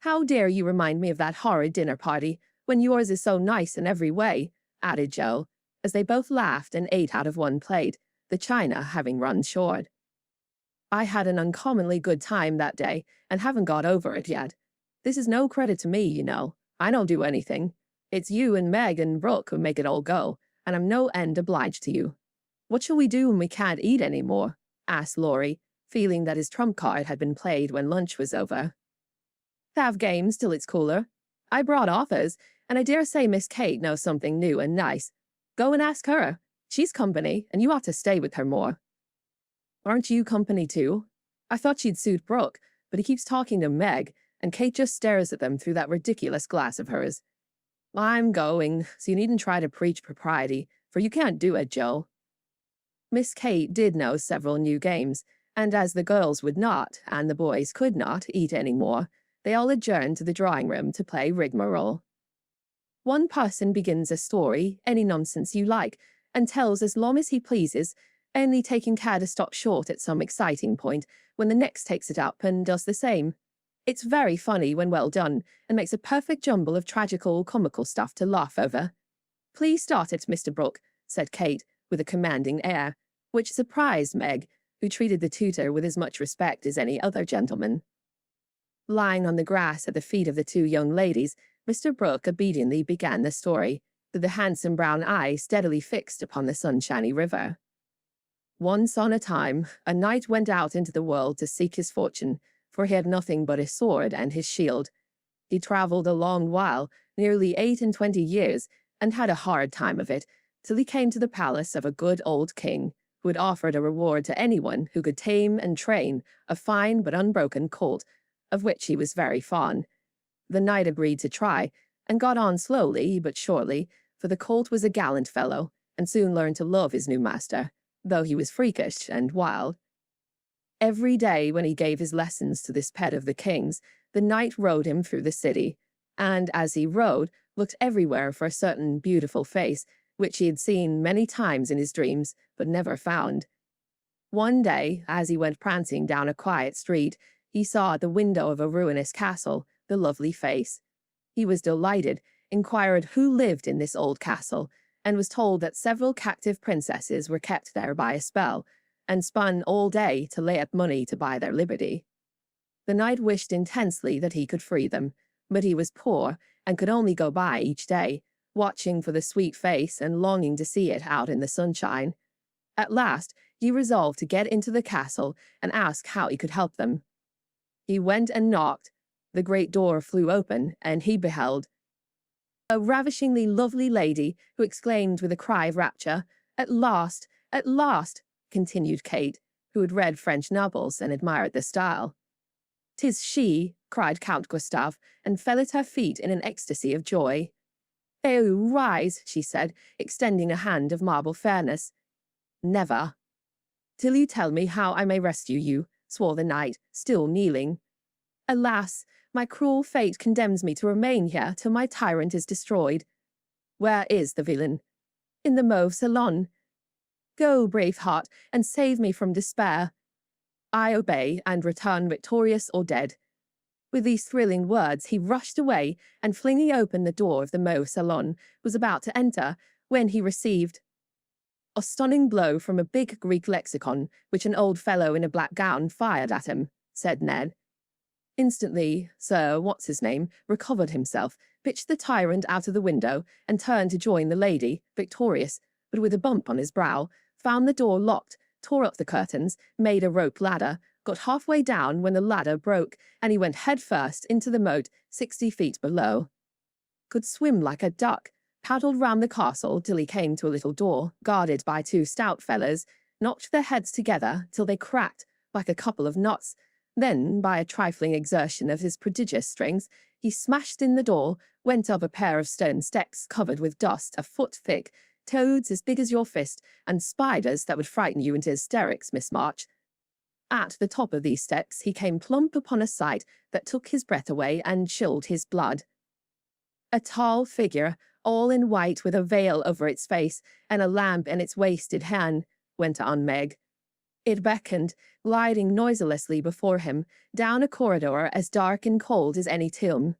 "How dare you remind me of that horrid dinner party, when yours is so nice in every way," added Joe, as they both laughed and ate out of one plate, the china having run short. "I had an uncommonly good time that day, and haven't got over it yet. This is no credit to me, you know. I don't do anything. It's you and Meg and Brooke who make it all go, and I'm no end obliged to you. What shall we do when we can't eat any more?" asked Laurie, feeling that his trump card had been played when lunch was over. "Have games till it's cooler. I brought offers, and I dare say Miss Kate knows something new and nice. Go and ask her. She's company, and you ought to stay with her more." "Aren't you company too? I thought she'd suit Brooke, but he keeps talking to Meg, and Kate just stares at them through that ridiculous glass of hers. I'm going, so you needn't try to preach propriety, for you can't do it, Joe." Miss Kate did know several new games, and as the girls would not, and the boys could not, eat any more, they all adjourned to the drawing-room to play rigmarole. One person begins a story, any nonsense you like, and tells as long as he pleases, only taking care to stop short at some exciting point when the next takes it up and does the same. It's very funny when well done, and makes a perfect jumble of tragical, comical stuff to laugh over. "Please start it, Mr. Brooke," said Kate, with a commanding air, which surprised Meg, who treated the tutor with as much respect as any other gentleman. Lying on the grass at the feet of the 2 young ladies, Mr. Brooke obediently began the story, with the handsome brown eye steadily fixed upon the sunshiny river. "Once on a time, a knight went out into the world to seek his fortune, for he had nothing but his sword and his shield. He travelled a long while, nearly 28 years, and had a hard time of it, till he came to the palace of a good old king, who had offered a reward to anyone who could tame and train a fine but unbroken colt, of which he was very fond. The knight agreed to try, and got on slowly but surely, for the colt was a gallant fellow, and soon learned to love his new master, though he was freakish and wild. Every day when he gave his lessons to this pet of the king's, the knight rode him through the city, and as he rode, looked everywhere for a certain beautiful face, which he had seen many times in his dreams, but never found. One day, as he went prancing down a quiet street, he saw at the window of a ruinous castle the lovely face. He was delighted, inquired who lived in this old castle, and was told that several captive princesses were kept there by a spell, and spun all day to lay up money to buy their liberty. The knight wished intensely that he could free them, but he was poor, and could only go by each day, watching for the sweet face and longing to see it out in the sunshine. At last, he resolved to get into the castle and ask how he could help them. He went and knocked. The great door flew open, and he beheld a ravishingly lovely lady, who exclaimed with a cry of rapture, "At last, at last," continued Kate, who had read French novels and admired the style. "'Tis she," cried Count Gustav, and fell at her feet in an ecstasy of joy. "Oh, rise," she said, extending a hand of marble fairness. "Never." "Till you tell me how I may rescue you," swore the knight, still kneeling. "Alas, my cruel fate condemns me to remain here till my tyrant is destroyed." "Where is the villain?" "In the Mauve Salon." "Go, brave heart, and save me from despair." "I obey, and return victorious or dead." With these thrilling words, he rushed away, and flinging open the door of the Mauve Salon, was about to enter, when he received a stunning blow from a big Greek lexicon, which an old fellow in a black gown fired at him, said Ned. Instantly, Sir What's-his-name recovered himself, pitched the tyrant out of the window, and turned to join the lady, victorious, but with a bump on his brow, found the door locked, tore up the curtains, made a rope ladder, got halfway down when the ladder broke, and he went head-first into the moat 60 feet below. Could swim like a duck, paddled round the castle till he came to a little door, guarded by 2 stout fellows, knocked their heads together till they cracked like a couple of nuts. Then, by a trifling exertion of his prodigious strength, he smashed in the door, went up a pair of stone steps covered with dust a foot thick, toads as big as your fist, and spiders that would frighten you into hysterics, Miss March. At the top of these steps he came plump upon a sight that took his breath away and chilled his blood. A tall figure, all in white with a veil over its face and a lamp in its wasted hand, went on Meg. It beckoned, gliding noiselessly before him, down a corridor as dark and cold as any tomb.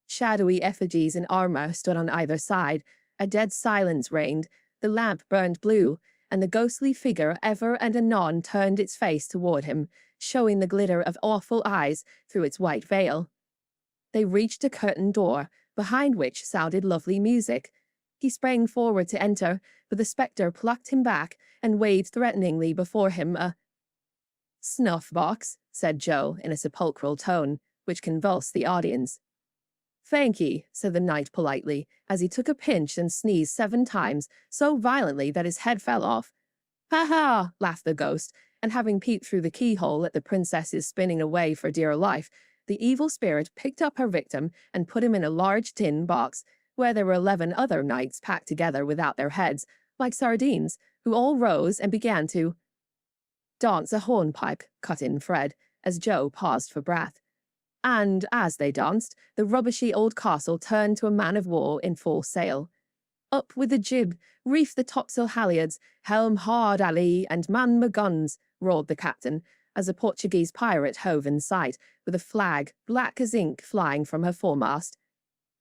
Shadowy effigies in armor stood on either side, a dead silence reigned, the lamp burned blue, and the ghostly figure ever and anon turned its face toward him, showing the glitter of awful eyes through its white veil. They reached a curtained door, behind which sounded lovely music. He sprang forward to enter, but the spectre plucked him back and waved threateningly before him a "Snuff-box," said Joe in a sepulchral tone, which convulsed the audience. "Thank ye," said the knight politely, as he took a pinch and sneezed 7 times, so violently that his head fell off. "Ha ha!" laughed the ghost, and having peeped through the keyhole at the princess's spinning away for dear life, the evil spirit picked up her victim and put him in a large tin box, where there were 11 other knights packed together without their heads, like sardines, who all rose and began to dance a hornpipe, cut in Fred, as Joe paused for breath. And, as they danced, the rubbishy old castle turned to a man-of-war in full sail. "Up with the jib, reef the topsail halyards, helm hard, Ali, and man my guns," roared the captain, as a Portuguese pirate hove in sight, with a flag, black as ink, flying from her foremast.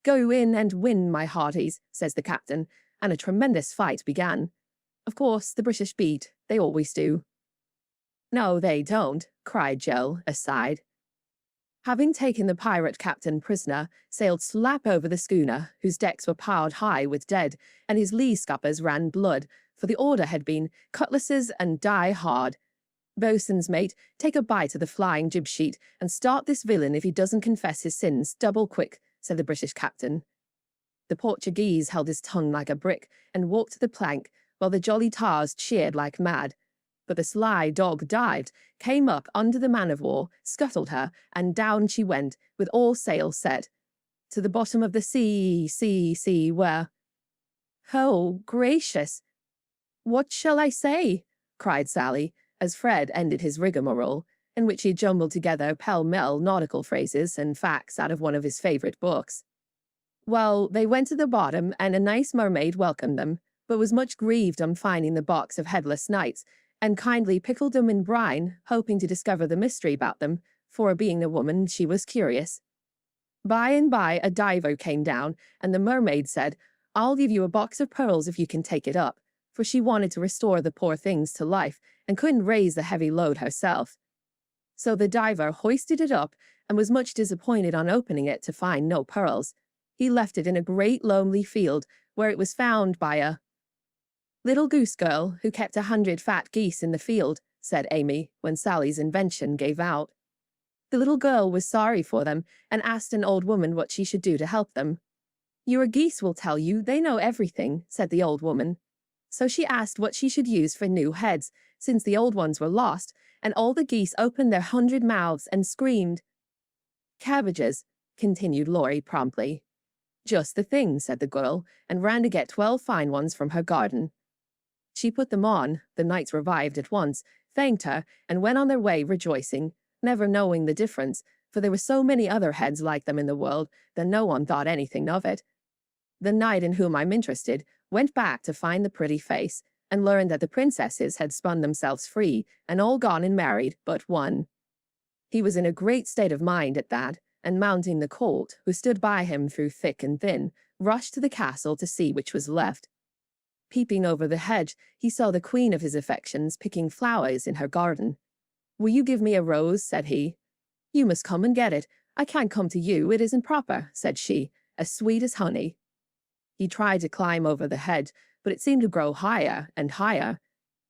"Go in and win, my hearties," says the captain, and a tremendous fight began. Of course, the British beat. They always do. "No, they don't," cried Joe, aside. Having taken the pirate captain prisoner, sailed slap over the schooner, whose decks were piled high with dead, and his lee scuppers ran blood, for the order had been cutlasses and die hard. "Boatswain's mate, take a bite of the flying jib sheet, and start this villain if he doesn't confess his sins double quick," said the British captain. The Portuguese held his tongue like a brick, and walked to the plank, while the jolly tars cheered like mad. But the sly dog dived, came up under the man-of-war, scuttled her, and down she went, with all sail set. To the bottom of the sea, where— "Oh, gracious! What shall I say?" cried Sally, as Fred ended his rigmarole, in which he jumbled together pell-mell nautical phrases and facts out of one of his favourite books. Well, they went to the bottom, and a nice mermaid welcomed them, but was much grieved on finding the box of headless knights, and kindly pickled them in brine, hoping to discover the mystery about them, for, being a woman, she was curious. By and by a diver came down, and the mermaid said, "I'll give you a box of pearls if you can take it up," for she wanted to restore the poor things to life, and couldn't raise the heavy load herself. So the diver hoisted it up, and was much disappointed on opening it to find no pearls. He left it in a great lonely field, where it was found by a little goose girl who kept 100 fat geese in the field, said Amy, when Sally's invention gave out. The little girl was sorry for them and asked an old woman what she should do to help them. Your geese will tell you, they know everything, said the old woman. So she asked what she should use for new heads, since the old ones were lost, and all the geese opened their 100 mouths and screamed. Cabbages, continued Laurie promptly. Just the thing, said the girl, and ran to get 12 fine ones from her garden. She put them on, the knights revived at once, thanked her, and went on their way rejoicing, never knowing the difference, for there were so many other heads like them in the world that no one thought anything of it. The knight in whom I'm interested went back to find the pretty face, and learned that the princesses had spun themselves free and all gone and married but one. He was in a great state of mind at that, and mounting the colt, who stood by him through thick and thin, rushed to the castle to see which was left. Peeping over the hedge, he saw the queen of his affections picking flowers in her garden. Will you give me a rose? Said he. You must come and get it. I can't come to you, it isn't proper, said she, as sweet as honey. He tried to climb over the hedge, but it seemed to grow higher and higher.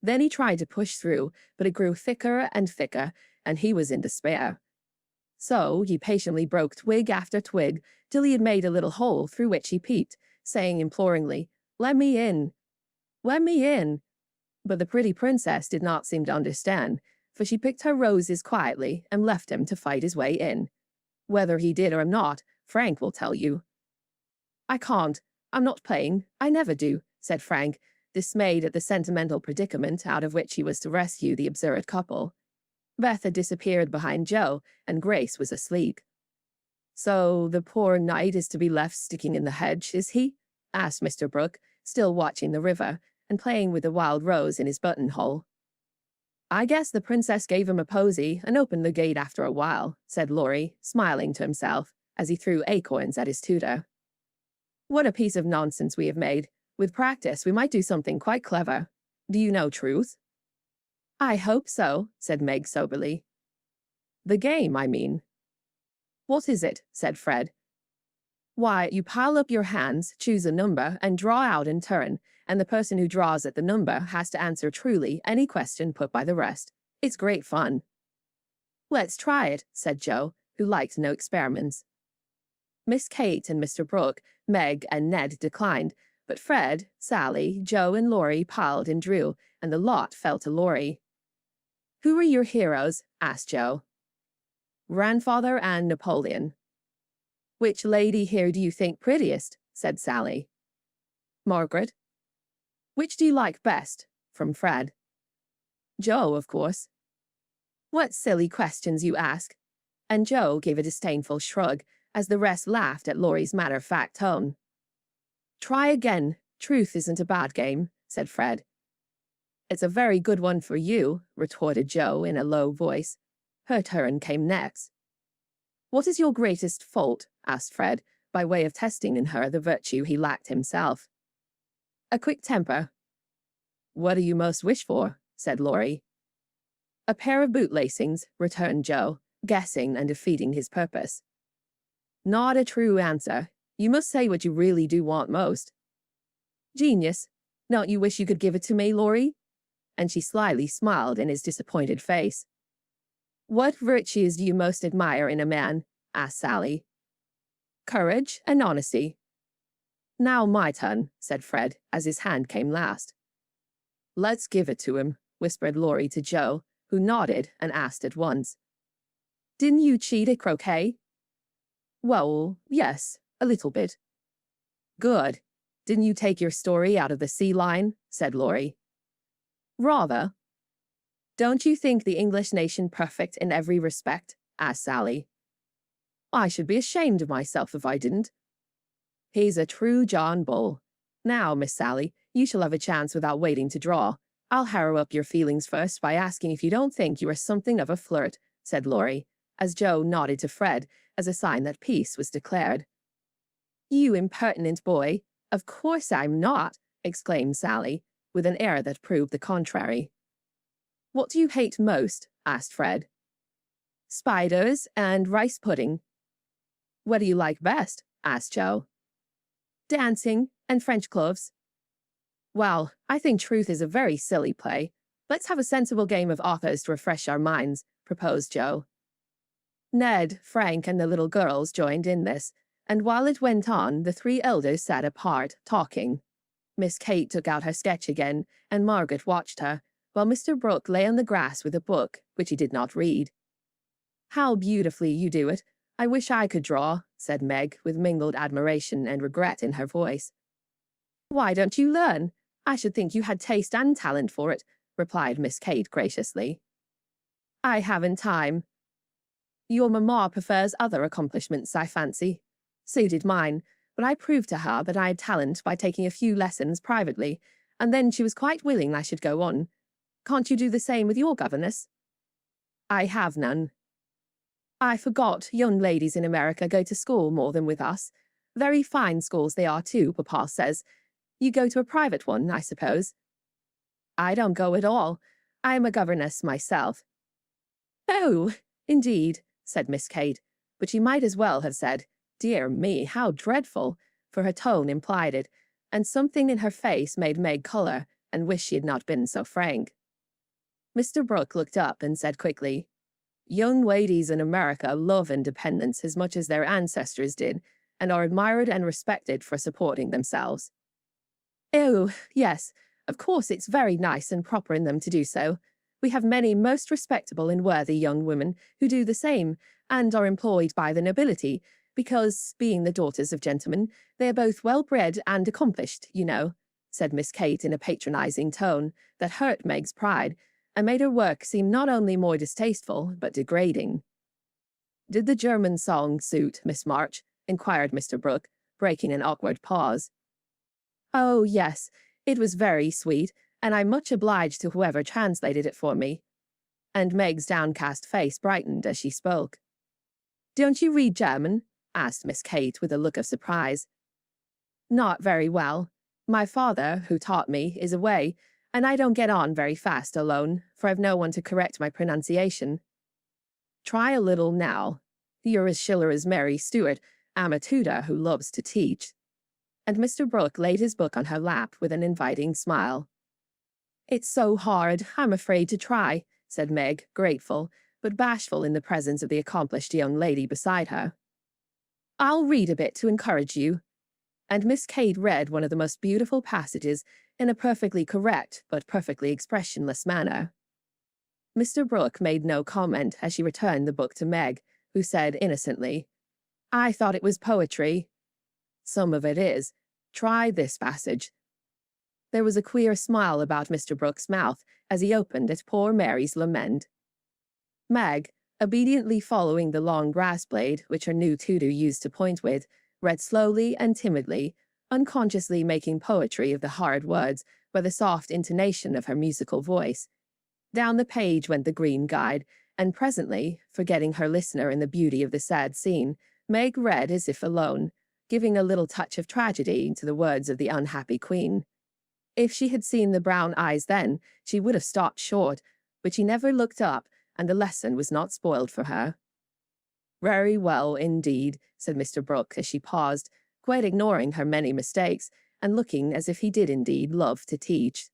Then he tried to push through, but it grew thicker and thicker, and he was in despair. So he patiently broke twig after twig, till he had made a little hole through which he peeped, saying imploringly, Let me in. Let me in. But the pretty princess did not seem to understand, for she picked her roses quietly and left him to fight his way in. Whether he did or not, Frank will tell you. I can't. I'm not playing. I never do, said Frank, dismayed at the sentimental predicament out of which he was to rescue the absurd couple. Beth had disappeared behind Joe, and Grace was asleep. So the poor knight is to be left sticking in the hedge, is he? Asked Mr. Brooke, still watching the river, and playing with the wild rose in his buttonhole. I guess the princess gave him a posy and opened the gate after a while, said Laurie, smiling to himself, as he threw acorns at his tutor. What a piece of nonsense we have made. With practice, we might do something quite clever. Do you know truth? I hope so, said Meg soberly. The game, I mean. What is it? Said Fred. Why, you pile up your hands, choose a number, and draw out in turn, and the person who draws at the number has to answer truly any question put by the rest. It's great fun. Let's try it, said Joe, who liked no experiments. Miss Kate and Mr. Brooke, Meg and Ned declined, but Fred, Sally, Joe, and Laurie piled and drew, and the lot fell to Laurie. Who are your heroes? Asked Joe. Grandfather and Napoleon. Which lady here do you think prettiest? Said Sally. Margaret. Which do you like best? From Fred. Joe, of course. What silly questions you ask. And Joe gave a disdainful shrug, as the rest laughed at Laurie's matter-of-fact tone. Try again. Truth isn't a bad game, said Fred. It's a very good one for you, retorted Joe in a low voice. Her turn came next. What is your greatest fault? Asked Fred, by way of testing in her the virtue he lacked himself. A quick temper. What do you most wish for? Said Laurie. A pair of bootlacings, returned Joe, guessing and defeating his purpose. Not a true answer. You must say what you really do want most. Genius. Don't you wish you could give it to me, Laurie? And she slyly smiled in his disappointed face. What virtues do you most admire in a man? Asked Sally. Courage and honesty. Now my turn, said Fred, as his hand came last. Let's give it to him, whispered Laurie to Joe, who nodded and asked at once. Didn't you cheat at croquet? Well, yes, a little bit. Good. Didn't you take your story out of the sea line? Said Laurie. Rather. Don't you think the English nation perfect in every respect? Asked Sally. I should be ashamed of myself if I didn't. He's a true John Bull. Now, Miss Sally, you shall have a chance without waiting to draw. I'll harrow up your feelings first by asking if you don't think you are something of a flirt, said Laurie, as Joe nodded to Fred as a sign that peace was declared. You impertinent boy. Of course I'm not, exclaimed Sally, with an air that proved the contrary. What do you hate most? Asked Fred. Spiders and rice pudding. What do you like best? Asked Joe, dancing, and French gloves. Well, I think truth is a very silly play. Let's have a sensible game of authors to refresh our minds, proposed Joe. Ned, Frank, and the little girls joined in this, and while it went on, the three elders sat apart, talking. Miss Kate took out her sketch again, and Margaret watched her, while Mr. Brooke lay on the grass with a book, which he did not read. How beautifully you do it. I wish I could draw, said Meg, with mingled admiration and regret in her voice. Why don't you learn? I should think you had taste and talent for it, replied Miss Kate graciously. I haven't time. Your mamma prefers other accomplishments, I fancy. So did mine, but I proved to her that I had talent by taking a few lessons privately, and then she was quite willing I should go on. Can't you do the same with your governess? I have none. I forgot young ladies in America go to school more than with us. Very fine schools they are too, Papa says. You go to a private one, I suppose. I don't go at all. I am a governess myself. Oh, indeed, said Miss Kate, but she might as well have said, dear me, how dreadful, for her tone implied it, and something in her face made Meg colour and wish she had not been so frank. Mr. Brooke looked up and said quickly, Young ladies in America love independence as much as their ancestors did, and are admired and respected for supporting themselves. Oh, yes, of course it's very nice and proper in them to do so. We have many most respectable and worthy young women who do the same, and are employed by the nobility, because, being the daughters of gentlemen, they are both well-bred and accomplished, you know, said Miss Kate in a patronizing tone that hurt Meg's pride, and made her work seem not only more distasteful, but degrading. Did the German song suit, Miss March? Inquired Mr. Brooke, breaking an awkward pause. Oh, yes, it was very sweet, and I'm much obliged to whoever translated it for me. And Meg's downcast face brightened as she spoke. Don't you read German? Asked Miss Kate with a look of surprise. Not very well. My father, who taught me, is away, and I don't get on very fast alone, for I've no one to correct my pronunciation. Try a little now. You're as Schiller as Mary Stuart. I'm a tutor who loves to teach. And Mr. Brooke laid his book on her lap with an inviting smile. It's so hard, I'm afraid to try, said Meg, grateful, but bashful in the presence of the accomplished young lady beside her. I'll read a bit to encourage you. And Miss Kate read one of the most beautiful passages in a perfectly correct but perfectly expressionless manner. Mr. Brooke made no comment as she returned the book to Meg, who said innocently, I thought it was poetry. Some of it is. Try this passage. There was a queer smile about Mr. Brooke's mouth as he opened at poor Mary's lament. Meg, obediently following the long grass blade which her new tutor used to point with, read slowly and timidly, unconsciously making poetry of the hard words by the soft intonation of her musical voice. Down the page went the green guide, and presently, forgetting her listener in the beauty of the sad scene, Meg read as if alone, giving a little touch of tragedy into the words of the unhappy queen. If she had seen the brown eyes then, she would have stopped short, but she never looked up, and the lesson was not spoiled for her. Very well, indeed, said Mr. Brooke as she paused, quite ignoring her many mistakes, and looking as if he did indeed love to teach.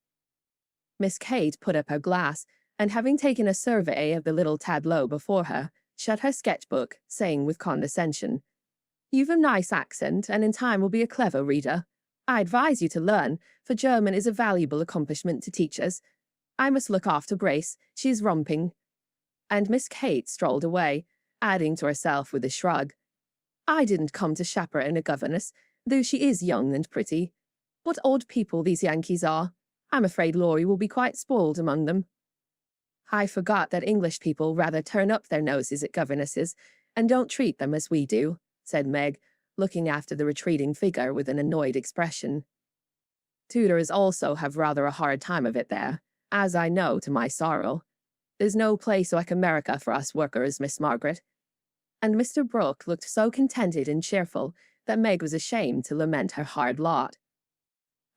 Miss Kate put up her glass, and having taken a survey of the little tableau before her, shut her sketchbook, saying with condescension, You've a nice accent, and in time will be a clever reader. I advise you to learn, for German is a valuable accomplishment to teachers. I must look after Grace, she is romping. And Miss Kate strolled away, adding to herself with a shrug, I didn't come to chaperon a governess, though she is young and pretty. What odd people these Yankees are. I'm afraid Laurie will be quite spoiled among them. I forgot that English people rather turn up their noses at governesses, and don't treat them as we do, said Meg, looking after the retreating figure with an annoyed expression. Tutors also have rather a hard time of it there, as I know to my sorrow. There's no place like America for us workers, Miss Margaret. And Mr. Brooke looked so contented and cheerful that Meg was ashamed to lament her hard lot.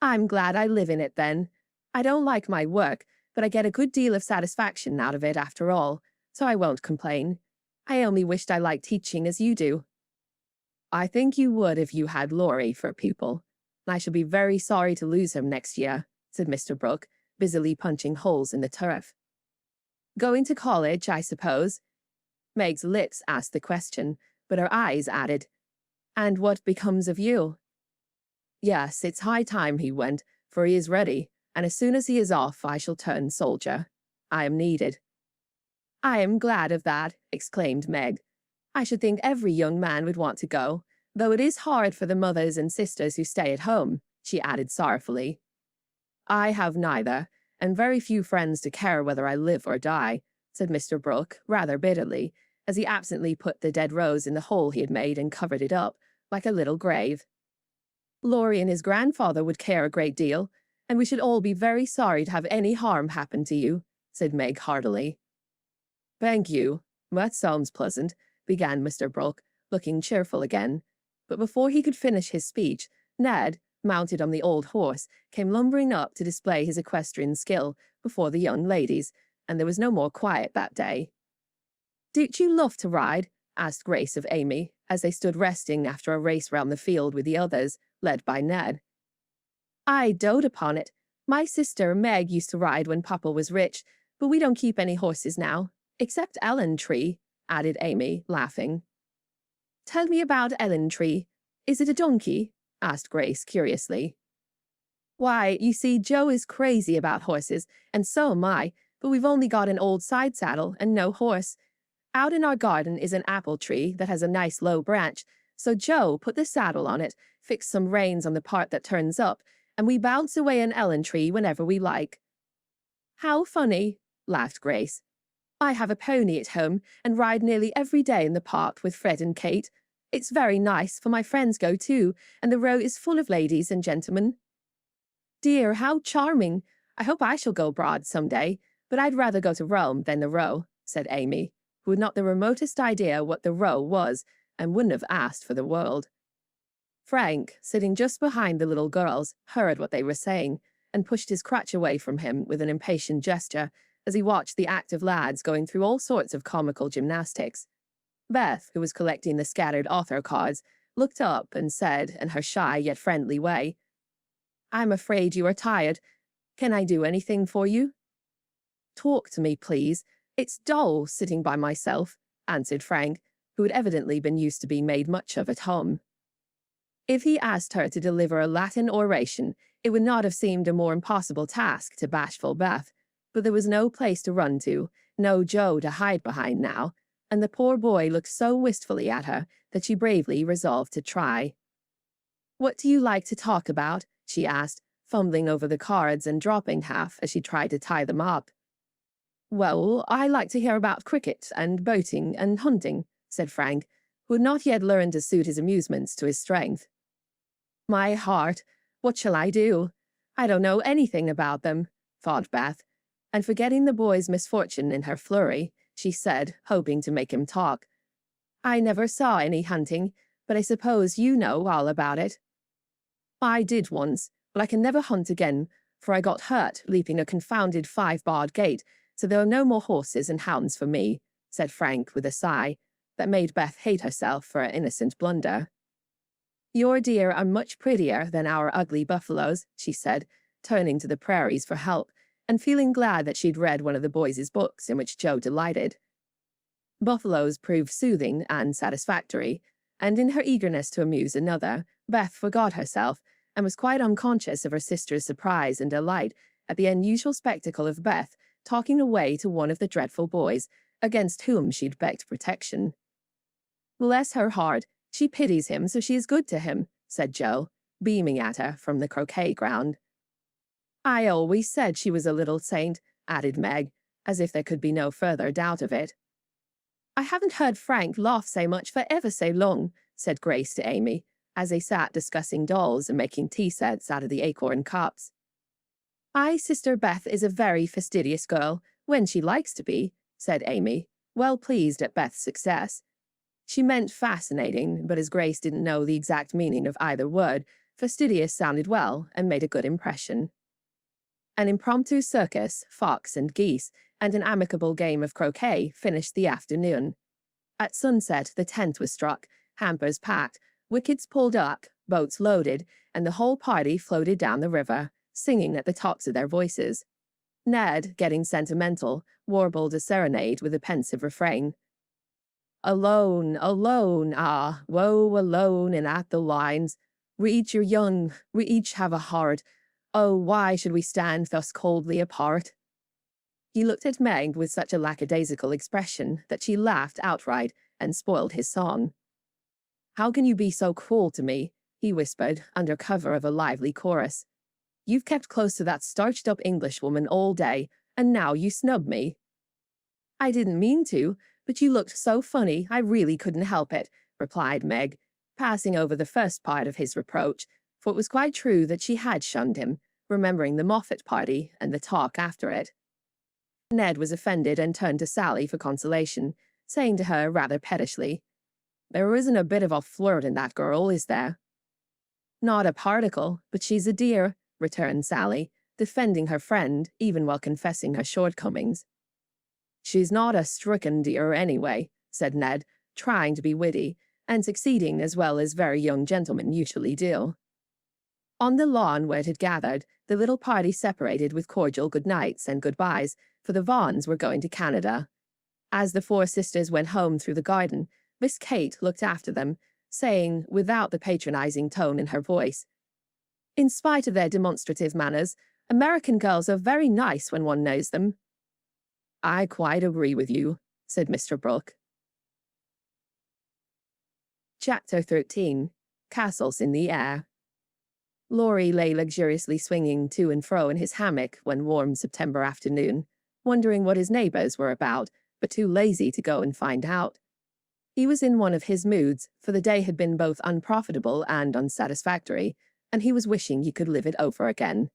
I'm glad I live in it, then. I don't like my work, but I get a good deal of satisfaction out of it after all, so I won't complain. I only wished I liked teaching as you do. I think you would if you had Laurie for a pupil, I shall be very sorry to lose him next year," said Mr. Brooke, busily punching holes in the turf. "Going to college, I suppose?" Meg's lips asked the question, but her eyes added, "And what becomes of you?" "Yes, it's high time he went, for he is ready, and as soon as he is off I shall turn soldier. I am needed." "I am glad of that," exclaimed Meg. "I should think every young man would want to go, though it is hard for the mothers and sisters who stay at home," she added sorrowfully. "I have neither, and very few friends to care whether I live or die," said Mr. Brooke, rather bitterly, as he absently put the dead rose in the hole he had made and covered it up, like a little grave. "Laurie and his grandfather would care a great deal, and we should all be very sorry to have any harm happen to you," said Meg heartily. "Thank you. That sounds pleasant," began Mr. Brooke, looking cheerful again. But before he could finish his speech, Ned, mounted on the old horse, came lumbering up to display his equestrian skill before the young ladies, and there was no more quiet that day. "Don't you love to ride?" asked Grace of Amy, as they stood resting after a race round the field with the others, led by Ned. "I dote upon it. My sister Meg used to ride when Papa was rich, but we don't keep any horses now, except Ellen Tree," added Amy, laughing. "Tell me about Ellen Tree. Is it a donkey?" asked Grace curiously. "Why, you see, Joe is crazy about horses, and so am I, but we've only got an old side saddle and no horse. Out in our garden is an apple tree that has a nice low branch, so Joe put the saddle on it, fixed some reins on the part that turns up, and we bounce away an Ellen Tree whenever we like." "How funny," laughed Grace. "I have a pony at home and ride nearly every day in the park with Fred and Kate. It's very nice, for my friends go too, and the row is full of ladies and gentlemen." "Dear, how charming. I hope I shall go abroad some day, but I'd rather go to Rome than the row," said Amy, who had not the remotest idea what the row was and wouldn't have asked for the world. Frank, sitting just behind the little girls, heard what they were saying and pushed his crutch away from him with an impatient gesture as he watched the active lads going through all sorts of comical gymnastics. Beth, who was collecting the scattered author cards, looked up and said, in her shy yet friendly way, "I'm afraid you are tired. Can I do anything for you?" "Talk to me, please. It's dull sitting by myself," answered Frank, who had evidently been used to being made much of at home. If he asked her to deliver a Latin oration, it would not have seemed a more impossible task to bashful Beth, but there was no place to run to, no Joe to hide behind now, and the poor boy looked so wistfully at her that she bravely resolved to try. "What do you like to talk about?" she asked, fumbling over the cards and dropping half as she tried to tie them up. "Well, I like to hear about cricket and boating and hunting," said Frank, who had not yet learned to suit his amusements to his strength. "My heart, what shall I do? I don't know anything about them," thought Beth, and forgetting the boy's misfortune in her flurry, she said, hoping to make him talk, "I never saw any hunting, but I suppose you know all about it." "I did once, but I can never hunt again, for I got hurt leaping a confounded 5-barred gate, so there are no more horses and hounds for me," said Frank with a sigh that made Beth hate herself for her innocent blunder. "Your deer are much prettier than our ugly buffaloes," she said, turning to the prairies for help, and feeling glad that she'd read one of the boys' books in which Joe delighted. Buffaloes proved soothing and satisfactory, and in her eagerness to amuse another, Beth forgot herself and was quite unconscious of her sister's surprise and delight at the unusual spectacle of Beth talking away to one of the dreadful boys, against whom she'd begged protection. "Bless her heart, she pities him, so she is good to him," said Joe, beaming at her from the croquet ground. "I always said she was a little saint," added Meg, as if there could be no further doubt of it. "I haven't heard Frank laugh so much for ever so long," said Grace to Amy, as they sat discussing dolls and making tea sets out of the acorn cups. "My sister Beth is a very fastidious girl, when she likes to be," said Amy, well pleased at Beth's success. She meant fascinating, but as Grace didn't know the exact meaning of either word, fastidious sounded well and made a good impression. An impromptu circus, fox and geese, and an amicable game of croquet finished the afternoon. At sunset, the tent was struck, hampers packed, wickets pulled up, boats loaded, and the whole party floated down the river, singing at the tops of their voices. Ned, getting sentimental, warbled a serenade with a pensive refrain. Alone, alone, ah, woe alone and at the lines. We each are young, we each have a heart. Oh, why should we stand thus coldly apart? He looked at Meg with such a lackadaisical expression that she laughed outright and spoiled his song. How can you be so cruel to me? He whispered, under cover of a lively chorus. You've kept close to that starched-up Englishwoman all day, and now you snub me. I didn't mean to, but you looked so funny I really couldn't help it, replied Meg, passing over the first part of his reproach, for it was quite true that she had shunned him, remembering the Moffat party and the talk after it. Ned was offended and turned to Sally for consolation, saying to her rather pettishly, There isn't a bit of a flirt in that girl, is there? Not a particle, but she's a dear, returned Sally, defending her friend even while confessing her shortcomings. She's not a stricken dear anyway, said Ned, trying to be witty, and succeeding as well as very young gentlemen usually do. On the lawn where it had gathered, the little party separated with cordial good nights and goodbyes, for the Vaughans were going to Canada. As the four sisters went home through the garden, Miss Kate looked after them, saying, without the patronizing tone in her voice, In spite of their demonstrative manners, American girls are very nice when one knows them. I quite agree with you, said Mr. Brooke. Chapter 13. Castles in the Air. Laurie lay luxuriously swinging to and fro in his hammock one warm September afternoon, wondering what his neighbors were about, but too lazy to go and find out. He was in one of his moods, for the day had been both unprofitable and unsatisfactory, and he was wishing he could live it over again.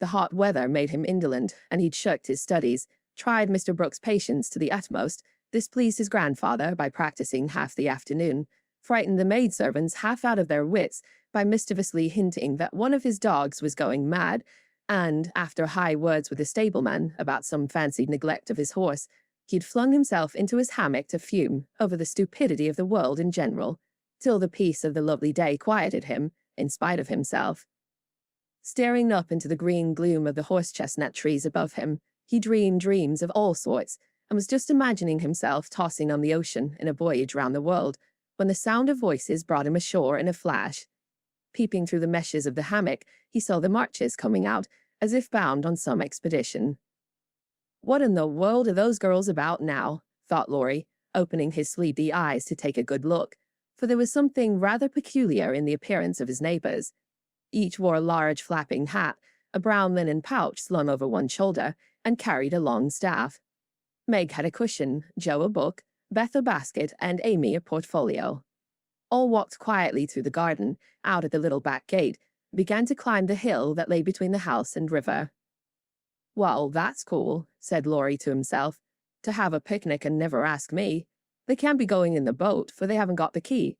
The hot weather made him indolent, and he'd shirked his studies, tried Mr. Brooke's patience to the utmost, displeased his grandfather by practicing half the afternoon, frightened the maidservants half out of their wits by mischievously hinting that one of his dogs was going mad, and, after high words with the stableman about some fancied neglect of his horse, he'd flung himself into his hammock to fume over the stupidity of the world in general, till the peace of the lovely day quieted him, in spite of himself. Staring up into the green gloom of the horse-chestnut trees above him, he dreamed dreams of all sorts, and was just imagining himself tossing on the ocean in a voyage round the world, when the sound of voices brought him ashore in a flash. Peeping through the meshes of the hammock, he saw the Marches coming out, as if bound on some expedition. What in the world are those girls about now? Thought Laurie, opening his sleepy eyes to take a good look, for there was something rather peculiar in the appearance of his neighbors. Each wore a large flapping hat, a brown linen pouch slung over one shoulder, and carried a long staff. Meg had a cushion, Joe a book, Beth a basket, and Amy a portfolio. All walked quietly through the garden, out at the little back gate, and began to climb the hill that lay between the house and river. Well, that's cool, said Laurie to himself, to have a picnic and never ask me. They can't be going in the boat, for they haven't got the key.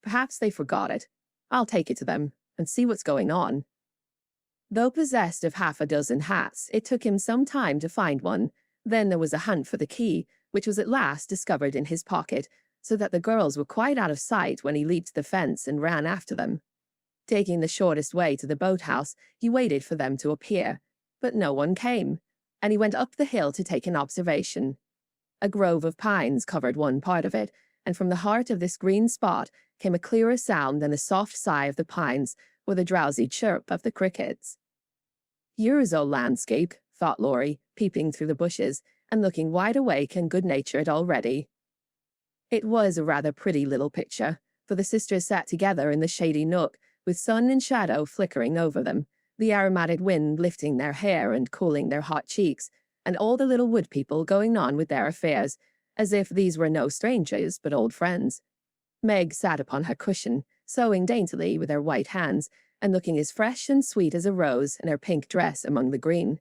Perhaps they forgot it. I'll take it to them, and see what's going on. Though possessed of half a dozen hats, it took him some time to find one. Then there was a hunt for the key, which was at last discovered in his pocket, so that the girls were quite out of sight when he leaped the fence and ran after them. Taking the shortest way to the boathouse, he waited for them to appear, but no one came, and he went up the hill to take an observation. A grove of pines covered one part of it, and from the heart of this green spot came a clearer sound than the soft sigh of the pines or the drowsy chirp of the crickets. Here's a landscape, thought Laurie, peeping through the bushes, and looking wide awake and good-natured already. It was a rather pretty little picture, for the sisters sat together in the shady nook, with sun and shadow flickering over them, the aromatic wind lifting their hair and cooling their hot cheeks, and all the little wood people going on with their affairs, as if these were no strangers but old friends. Meg sat upon her cushion, sewing daintily with her white hands, and looking as fresh and sweet as a rose in her pink dress among the green.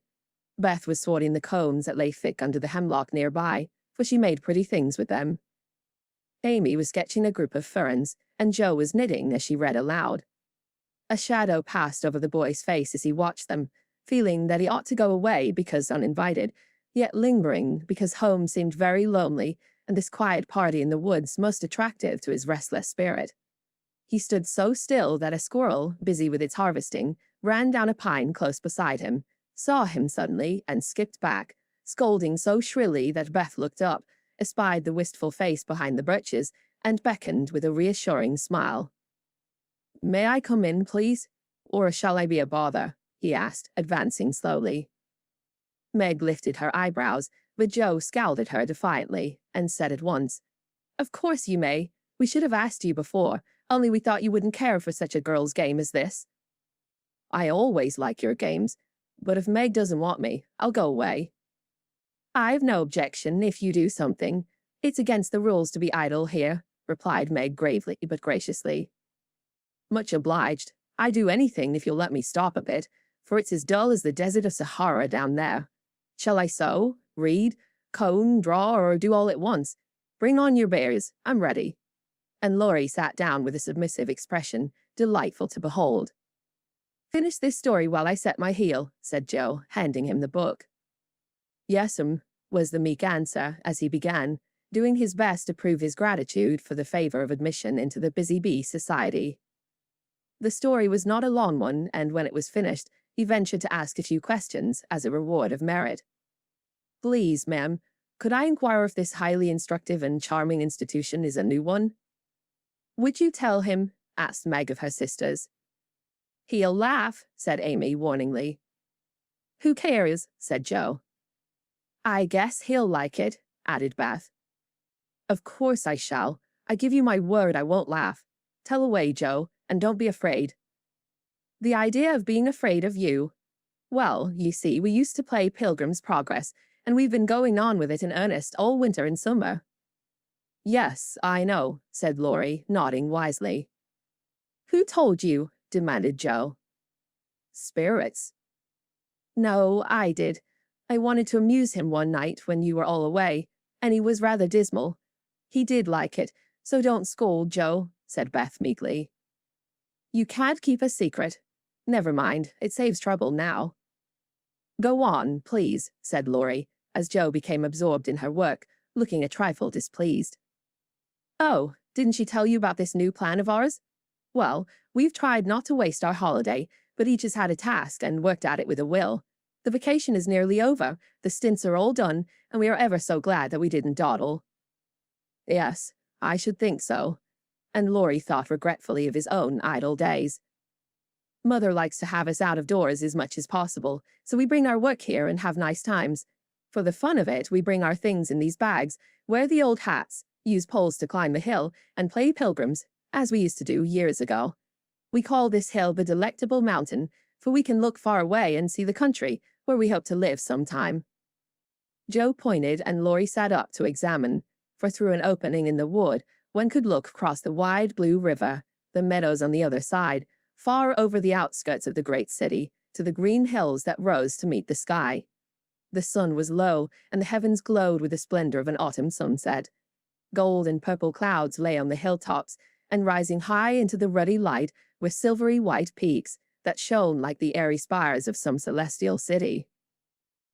Beth was sorting the cones that lay thick under the hemlock nearby, for she made pretty things with them. Amy was sketching a group of ferns, and Jo was knitting as she read aloud. A shadow passed over the boy's face as he watched them, feeling that he ought to go away because uninvited, yet lingering because home seemed very lonely and this quiet party in the woods most attractive to his restless spirit. He stood so still that a squirrel, busy with its harvesting, ran down a pine close beside him, saw him suddenly, and skipped back, scolding so shrilly that Beth looked up, espied the wistful face behind the birches, and beckoned with a reassuring smile. "May I come in, please? Or shall I be a bother?" he asked, advancing slowly. Meg lifted her eyebrows, but Joe scowled at her defiantly, and said at once, "Of course you may. We should have asked you before, only we thought you wouldn't care for such a girl's game as this." "I always like your games, but if Meg doesn't want me, I'll go away." "I've no objection if you do something. It's against the rules to be idle here," replied Meg gravely but graciously. "Much obliged. I'd do anything if you'll let me stop a bit, for it's as dull as the desert of Sahara down there. Shall I sew, read, comb, draw, or do all at once? Bring on your bears. I'm ready." And Laurie sat down with a submissive expression, delightful to behold. "Finish this story while I set my heel," said Joe, handing him the book. "Yes'm," was the meek answer as he began, doing his best to prove his gratitude for the favor of admission into the Busy Bee Society. The story was not a long one, and when it was finished, he ventured to ask a few questions as a reward of merit. "Please, ma'am, could I inquire if this highly instructive and charming institution is a new one?" "Would you tell him?" asked Meg of her sisters. "He'll laugh," said Amy warningly. "Who cares?" said Joe. "I guess he'll like it," added Beth. "Of course I shall. I give you my word I won't laugh. Tell away, Joe, and don't be afraid." "The idea of being afraid of you. Well, you see, we used to play Pilgrim's Progress, and we've been going on with it in earnest all winter and summer." "Yes, I know," said Laurie, nodding wisely. "Who told you?" demanded Joe. "Spirits." "No, I did. I wanted to amuse him one night when you were all away, and he was rather dismal. He did like it, so don't scold, Joe," said Beth meekly. "You can't keep a secret. Never mind, it saves trouble now." "Go on, please," said Laurie, as Joe became absorbed in her work, looking a trifle displeased. "Oh, didn't she tell you about this new plan of ours? Well, we've tried not to waste our holiday, but each has had a task and worked at it with a will. The vacation is nearly over, the stints are all done, and we are ever so glad that we didn't dawdle." "Yes, I should think so." And Laurie thought regretfully of his own idle days. "Mother likes to have us out of doors as much as possible, so we bring our work here and have nice times. For the fun of it, we bring our things in these bags, wear the old hats, use poles to climb the hill, and play pilgrims, as we used to do years ago. We call this hill the Delectable Mountain, for we can look far away and see the country, where we hope to live sometime." Joe pointed, and Laurie sat up to examine, for through an opening in the wood, one could look across the wide blue river, the meadows on the other side, far over the outskirts of the great city, to the green hills that rose to meet the sky. The sun was low, and the heavens glowed with the splendor of an autumn sunset. Gold and purple clouds lay on the hilltops, and rising high into the ruddy light were silvery white peaks that shone like the airy spires of some celestial city.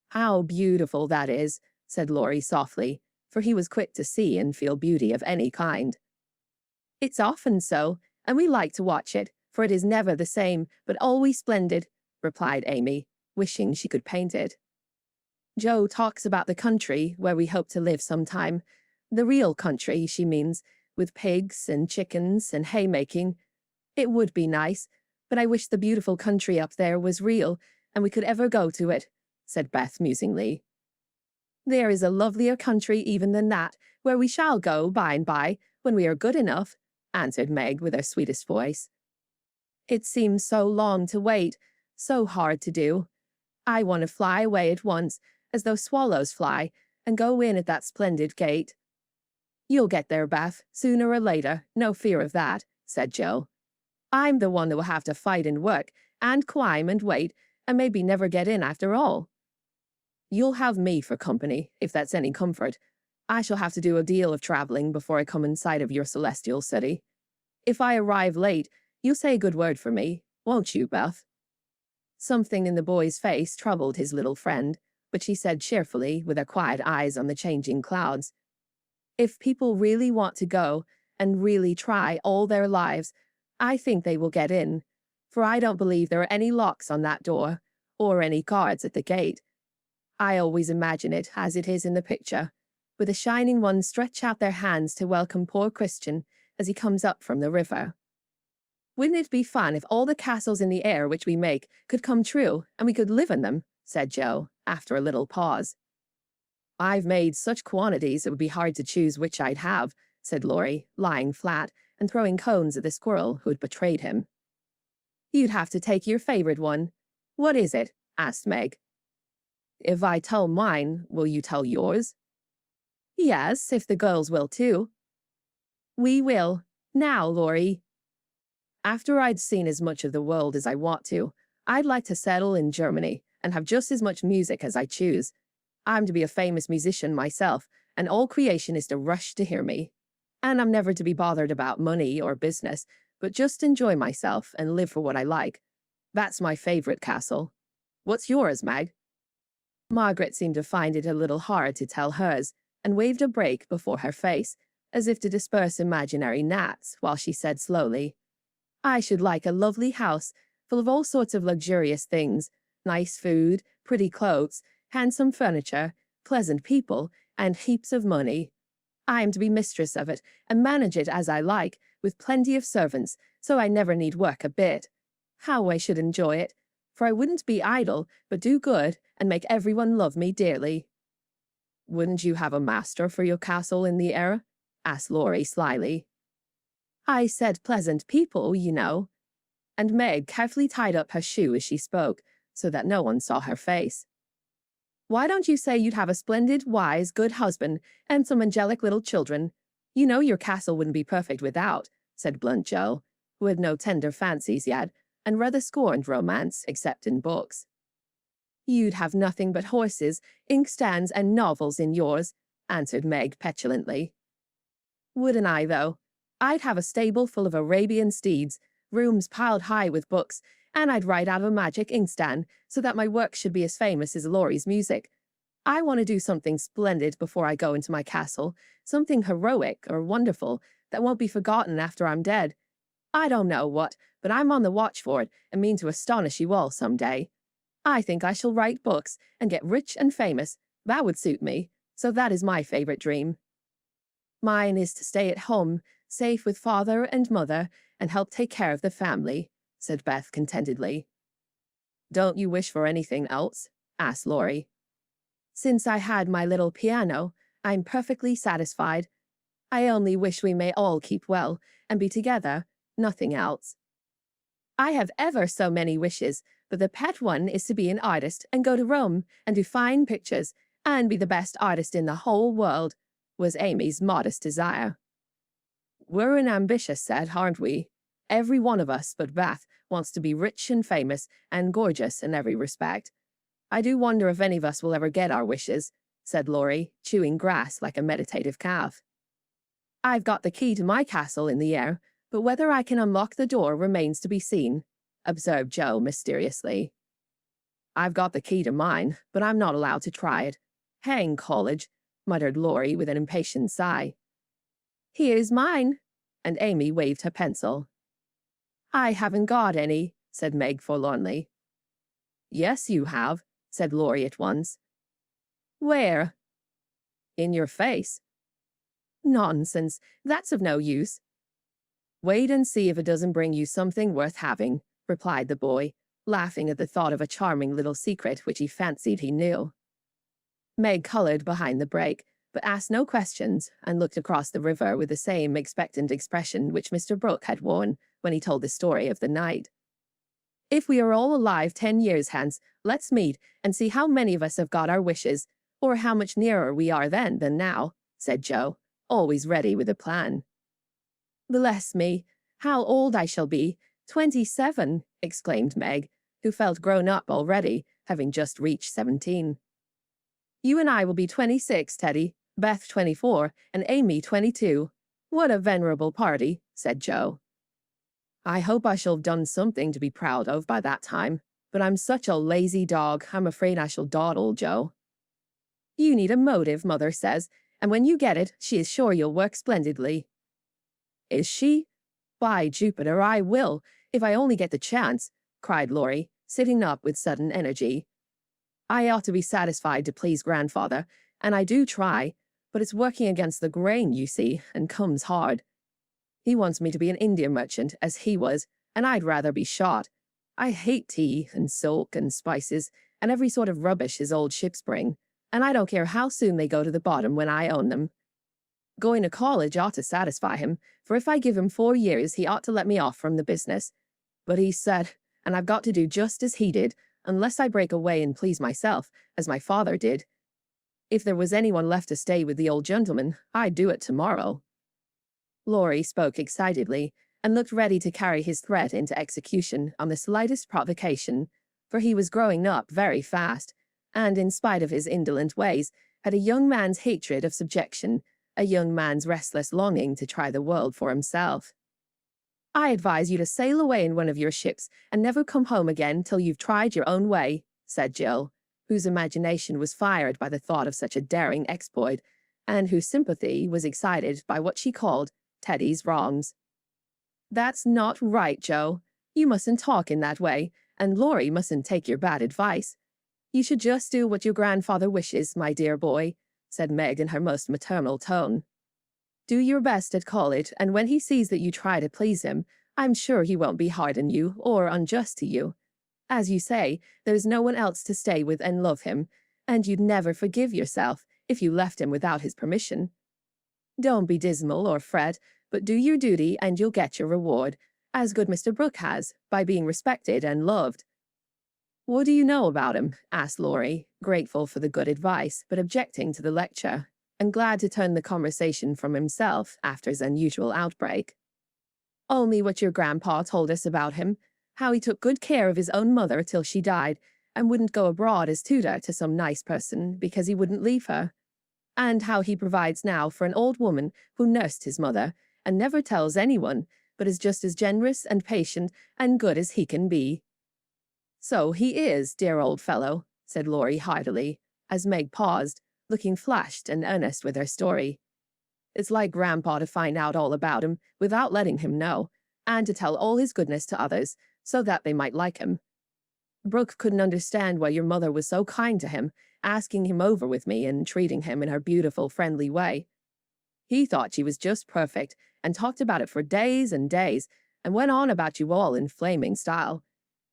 "How beautiful that is," said Laurie softly, for he was quick to see and feel beauty of any kind. "It's often so, and we like to watch it, for it is never the same, but always splendid," replied Amy, wishing she could paint it. "Joe talks about the country where we hope to live sometime. The real country, she means, with pigs and chickens and haymaking. It would be nice, but I wish the beautiful country up there was real, and we could ever go to it," said Beth musingly. "There is a lovelier country even than that, where we shall go by and by, when we are good enough," answered Meg with her sweetest voice. "It seems so long to wait, so hard to do. I want to fly away at once, as though swallows fly, and go in at that splendid gate." "You'll get there, Beth, sooner or later, no fear of that," said Joe. "I'm the one that will have to fight and work, and climb and wait, and maybe never get in after all." "You'll have me for company, if that's any comfort. I shall have to do a deal of traveling before I come in sight of your celestial city. If I arrive late, you'll say a good word for me, won't you, Beth?" Something in the boy's face troubled his little friend, but she said cheerfully, with her quiet eyes on the changing clouds, "If people really want to go, and really try all their lives, I think they will get in, for I don't believe there are any locks on that door, or any guards at the gate. I always imagine it as it is in the picture, with the shining ones stretch out their hands to welcome poor Christian as he comes up from the river. Wouldn't it be fun if all the castles in the air which we make could come true and we could live in them? Said Joe, after a little pause. I've made such quantities it would be hard to choose which I'd have, said Laurie, lying flat and throwing cones at the squirrel who had betrayed him. You'd have to take your favorite one. What is it? Asked Meg. If I tell mine, will you tell yours? Yes, if the girls will too. We will. Now, Laurie. After I'd seen as much of the world as I want to, I'd like to settle in Germany and have just as much music as I choose. I'm to be a famous musician myself, and all creation is to rush to hear me. And I'm never to be bothered about money or business, but just enjoy myself and live for what I like. That's my favorite castle. What's yours, Meg? Margaret seemed to find it a little hard to tell hers, and waved a break before her face, as if to disperse imaginary gnats, while she said slowly, I should like a lovely house, full of all sorts of luxurious things, nice food, pretty clothes, handsome furniture, pleasant people, and heaps of money. I am to be mistress of it, and manage it as I like, with plenty of servants, so I never need work a bit. How I should enjoy it, for I wouldn't be idle, but do good, and make everyone love me dearly. Wouldn't you have a master for your castle in the air? Asked Laurie slyly. I said pleasant people, you know. And Meg carefully tied up her shoe as she spoke, so that no one saw her face. Why don't you say you'd have a splendid, wise, good husband, and some angelic little children? You know your castle wouldn't be perfect without, said blunt Joe, who had no tender fancies yet, and rather scorned romance, except in books. You'd have nothing but horses, inkstands, and novels in yours, answered Meg petulantly. Wouldn't I, though? I'd have a stable full of Arabian steeds, rooms piled high with books, and I'd write out of a magic inkstand so that my work should be as famous as Laurie's music. I want to do something splendid before I go into my castle, something heroic or wonderful that won't be forgotten after I'm dead. I don't know what, but I'm on the watch for it and mean to astonish you all some day. I think I shall write books and get rich and famous. That would suit me, so that is my favorite dream. Mine is to stay at home, safe with father and mother, and help take care of the family, said Beth contentedly. Don't you wish for anything else? Asked Laurie. Since I had my little piano, I'm perfectly satisfied. I only wish we may all keep well and be together, nothing else. I have ever so many wishes, but the pet one is to be an artist and go to Rome and do fine pictures and be the best artist in the whole world, was Amy's modest desire. We're an ambitious set, aren't we? Every one of us but Beth wants to be rich and famous and gorgeous in every respect. I do wonder if any of us will ever get our wishes, said Laurie, chewing grass like a meditative calf. I've got the key to my castle in the air, but whether I can unlock the door remains to be seen, observed Joe mysteriously. I've got the key to mine, but I'm not allowed to try it. Hang college, muttered Laurie with an impatient sigh. Here's mine, and Amy waved her pencil. I haven't got any, said Meg forlornly. Yes, you have, said Laurie at once. Where? In your face. Nonsense, that's of no use. Wait and see if it doesn't bring you something worth having, replied the boy, laughing at the thought of a charming little secret which he fancied he knew. Meg colored behind the break, but asked no questions and looked across the river with the same expectant expression which Mr. Brooke had worn when he told the story of the night. If we are all alive 10 years hence, let's meet and see how many of us have got our wishes, or how much nearer we are then than now, said Joe, always ready with a plan. Bless me, how old I shall be! 27, exclaimed Meg, who felt grown up already, having just reached 17. You and I will be 26, Teddy, Beth 24, and Amy 22. What a venerable party, said Joe. I hope I shall have done something to be proud of by that time, but I'm such a lazy dog, I'm afraid I shall dawdle, Joe. You need a motive, Mother says, and when you get it, she is sure you'll work splendidly. Is she? By Jupiter, I will, if I only get the chance, cried Laurie, sitting up with sudden energy. I ought to be satisfied to please grandfather, and I do try, but it's working against the grain, you see, and comes hard. He wants me to be an India merchant, as he was, and I'd rather be shot. I hate tea and silk and spices and every sort of rubbish his old ships bring, and I don't care how soon they go to the bottom when I own them. Going to college ought to satisfy him, for if I give him 4 years, he ought to let me off from the business. But he's said, and I've got to do just as he did, unless I break away and please myself, as my father did. If there was anyone left to stay with the old gentleman, I'd do it tomorrow. Laurie spoke excitedly, and looked ready to carry his threat into execution on the slightest provocation, for he was growing up very fast, and in spite of his indolent ways, had a young man's hatred of subjection, a young man's restless longing to try the world for himself. I advise you to sail away in one of your ships and never come home again till you've tried your own way, said Jill, whose imagination was fired by the thought of such a daring exploit, and whose sympathy was excited by what she called Teddy's wrongs. That's not right, Joe. You mustn't talk in that way, and Laurie mustn't take your bad advice. You should just do what your grandfather wishes, my dear boy, said Meg in her most maternal tone. Do your best at college, and when he sees that you try to please him, I'm sure he won't be hard on you or unjust to you. As you say, there's no one else to stay with and love him, and you'd never forgive yourself if you left him without his permission. Don't be dismal or fret, but do your duty and you'll get your reward, as good Mr. Brooke has, by being respected and loved. What do you know about him? Asked Laurie, grateful for the good advice, but objecting to the lecture, and glad to turn the conversation from himself after his unusual outbreak. Only what your grandpa told us about him, how he took good care of his own mother till she died, and wouldn't go abroad as tutor to some nice person because he wouldn't leave her, and how he provides now for an old woman who nursed his mother, and never tells anyone, but is just as generous and patient and good as he can be. So he is, dear old fellow, said Laurie heartily, as Meg paused, looking flushed and earnest with her story. It's like Grandpa to find out all about him without letting him know, and to tell all his goodness to others, so that they might like him. Brooke couldn't understand why your mother was so kind to him, asking him over with me and treating him in her beautiful, friendly way. He thought she was just perfect, and talked about it for days and days, and went on about you all in flaming style.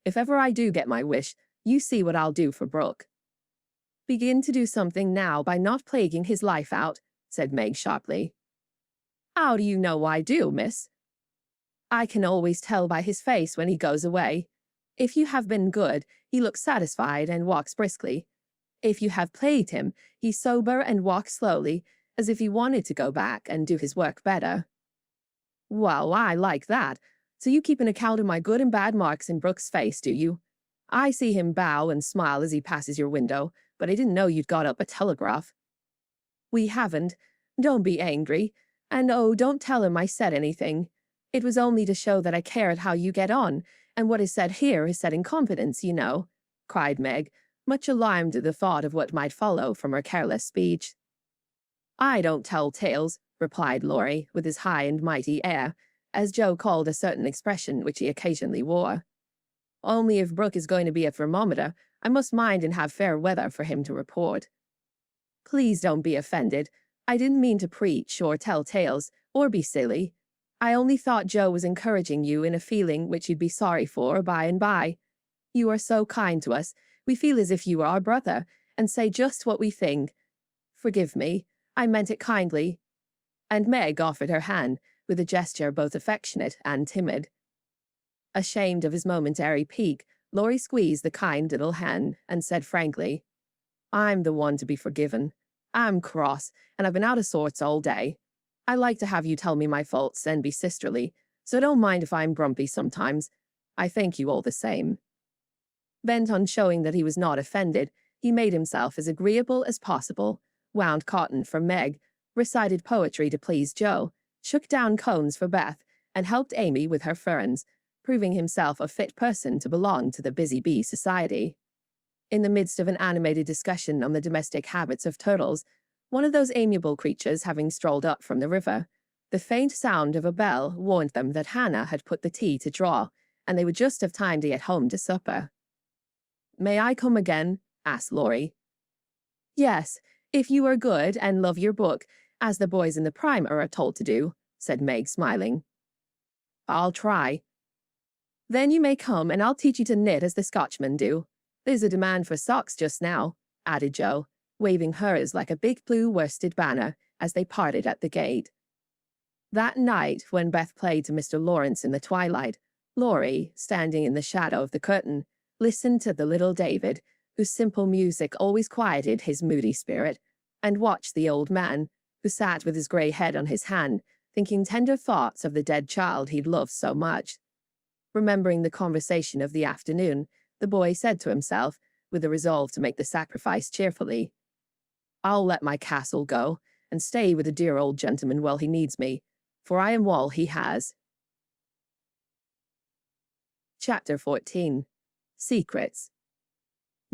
If ever I do get my wish, you see what I'll do for Brooke. Begin to do something now by not plaguing his life out, said Meg sharply. How do you know I do, miss? I can always tell by his face when he goes away. If you have been good, he looks satisfied and walks briskly. If you have plagued him, he's sober and walks slowly, as if he wanted to go back and do his work better. Well, I like that. So you keep an account of my good and bad marks in Brooke's face, do you? I see him bow and smile as he passes your window, but I didn't know you'd got up a telegraph. We haven't. Don't be angry. And oh, don't tell him I said anything. It was only to show that I cared how you get on, and what is said here is said in confidence, you know, cried Meg, much alarmed at the thought of what might follow from her careless speech. I don't tell tales, replied Laurie, with his high and mighty air, as Joe called a certain expression which he occasionally wore. Only if Brooke is going to be a thermometer, I must mind and have fair weather for him to report. Please don't be offended. I didn't mean to preach or tell tales, or be silly. I only thought Joe was encouraging you in a feeling which you'd be sorry for by and by. You are so kind to us. We feel as if you were our brother, and say just what we think. Forgive me. I meant it kindly. And Meg offered her hand, with a gesture both affectionate and timid. Ashamed of his momentary pique, Laurie squeezed the kind little hand and said frankly, I'm the one to be forgiven. I'm cross, and I've been out of sorts all day. I like to have you tell me my faults and be sisterly, so don't mind if I'm grumpy sometimes. I thank you all the same. Bent on showing that he was not offended, he made himself as agreeable as possible, wound cotton for Meg, recited poetry to please Joe, shook down cones for Beth, and helped Amy with her ferns, proving himself a fit person to belong to the Busy Bee Society. In the midst of an animated discussion on the domestic habits of turtles, one of those amiable creatures having strolled up from the river, The faint sound of a bell warned them that Hannah had put the tea to draw, and they would just have time to get home to supper. "May I come again?" asked Laurie. "Yes, if you are good and love your book, as the boys in the primer are told to do," said Meg, smiling. "I'll try." "Then you may come and I'll teach you to knit as the Scotchmen do. There's a demand for socks just now," added Jo, waving hers like a big blue worsted banner as they parted at the gate. That night, when Beth played to Mr. Lawrence in the twilight, Laurie, standing in the shadow of the curtain, listened to the little David, whose simple music always quieted his moody spirit, and watched the old man, who sat with his grey head on his hand, thinking tender thoughts of the dead child he'd loved so much. Remembering the conversation of the afternoon, the boy said to himself, with a resolve to make the sacrifice cheerfully, "I'll let my castle go, and stay with the dear old gentleman while he needs me, for I am all he has." Chapter 14. Secrets.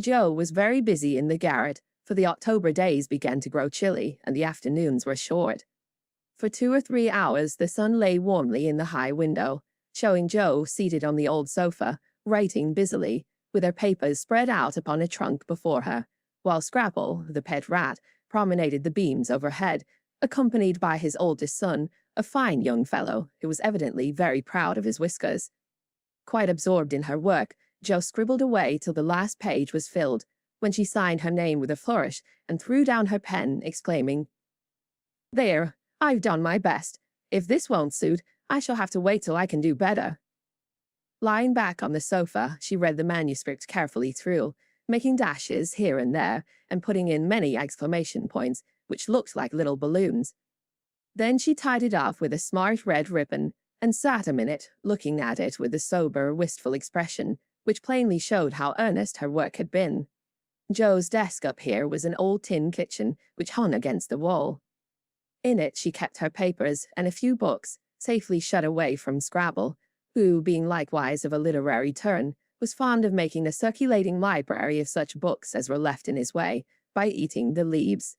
Jo was very busy in the garret, for the October days began to grow chilly and the afternoons were short. For 2 or 3 hours the sun lay warmly in the high window, showing Jo seated on the old sofa, writing busily, with her papers spread out upon a trunk before her, while Scrapple, the pet rat, promenaded the beams overhead, accompanied by his oldest son, a fine young fellow who was evidently very proud of his whiskers. Quite absorbed in her work, Jo scribbled away till the last page was filled, when she signed her name with a flourish and threw down her pen, exclaiming, "There, I've done my best. If this won't suit, I shall have to wait till I can do better." Lying back on the sofa, she read the manuscript carefully through, making dashes here and there, and putting in many exclamation points, which looked like little balloons. Then she tied it off with a smart red ribbon, and sat a minute, looking at it with a sober, wistful expression, which plainly showed how earnest her work had been. Jo's desk up here was an old tin kitchen, which hung against the wall. In it she kept her papers and a few books, safely shut away from Scrabble, who, being likewise of a literary turn, was fond of making a circulating library of such books as were left in his way, by eating the leaves.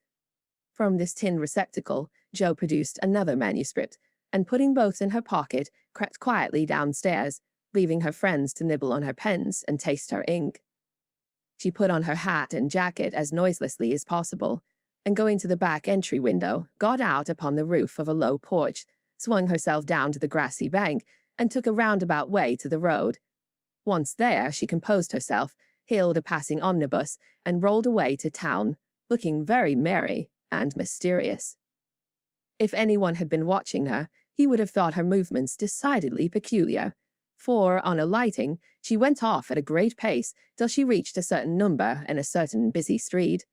From this tin receptacle, Jo produced another manuscript, and putting both in her pocket, crept quietly downstairs, leaving her friends to nibble on her pens and taste her ink. She put on her hat and jacket as noiselessly as possible, and going to the back entry window, got out upon the roof of a low porch, swung herself down to the grassy bank, and took a roundabout way to the road. Once there, she composed herself, hailed a passing omnibus, and rolled away to town, looking very merry and mysterious. If anyone had been watching her, he would have thought her movements decidedly peculiar, for, on alighting, she went off at a great pace till she reached a certain number and a certain busy street.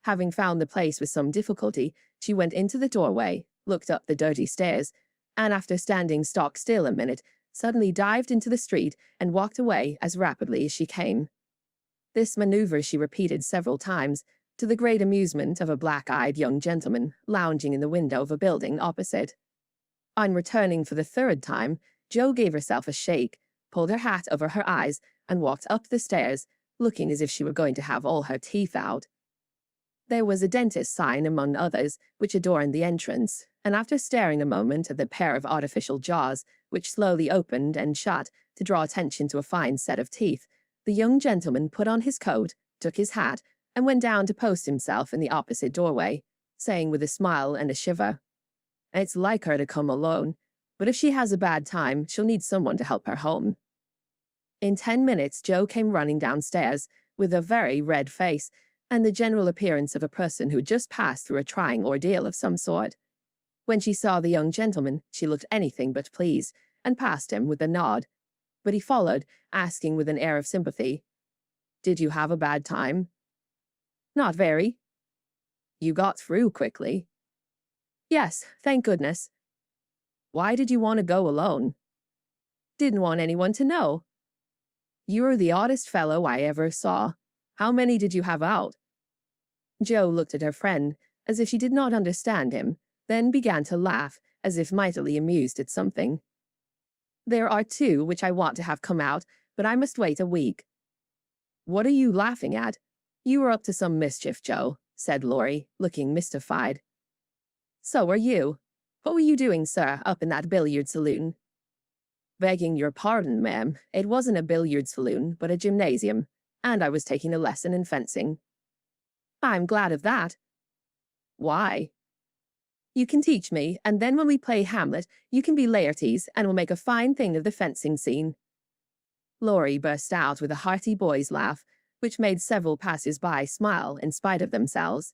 Having found the place with some difficulty, she went into the doorway, looked up the dirty stairs, and after standing stock still a minute, suddenly dived into the street and walked away as rapidly as she came. This maneuver she repeated several times, to the great amusement of a black-eyed young gentleman lounging in the window of a building opposite. On returning for the 3rd time, Jo gave herself a shake, pulled her hat over her eyes, and walked up the stairs, looking as if she were going to have all her teeth out. There was a dentist's sign among others, which adorned the entrance, and after staring a moment at the pair of artificial jaws, which slowly opened and shut to draw attention to a fine set of teeth, the young gentleman put on his coat, took his hat, and went down to post himself in the opposite doorway, saying with a smile and a shiver, "It's like her to come alone, but if she has a bad time, she'll need someone to help her home." In 10 minutes, Jo came running downstairs, with a very red face, and the general appearance of a person who had just passed through a trying ordeal of some sort. When she saw the young gentleman, she looked anything but pleased, and passed him with a nod. But he followed, asking with an air of sympathy, "Did you have a bad time?" "Not very." "You got through quickly." "Yes, thank goodness." "Why did you want to go alone?" "Didn't want anyone to know." "You're the oddest fellow I ever saw. How many did you have out?" Jo looked at her friend, as if she did not understand him, then began to laugh, as if mightily amused at something. "There are 2 which I want to have come out, but I must wait a week." "What are you laughing at? You are up to some mischief, Jo," said Laurie, looking mystified. "So are you." What were you doing, sir, up in that billiard saloon? Begging your pardon, ma'am, it wasn't a billiard saloon, but a gymnasium, and I was taking a lesson in fencing. I'm glad of that. Why? You can teach me, and then when we play Hamlet, you can be Laertes, and we'll make a fine thing of the fencing scene. Laurie burst out with a hearty boy's laugh, which made several passers-by smile in spite of themselves.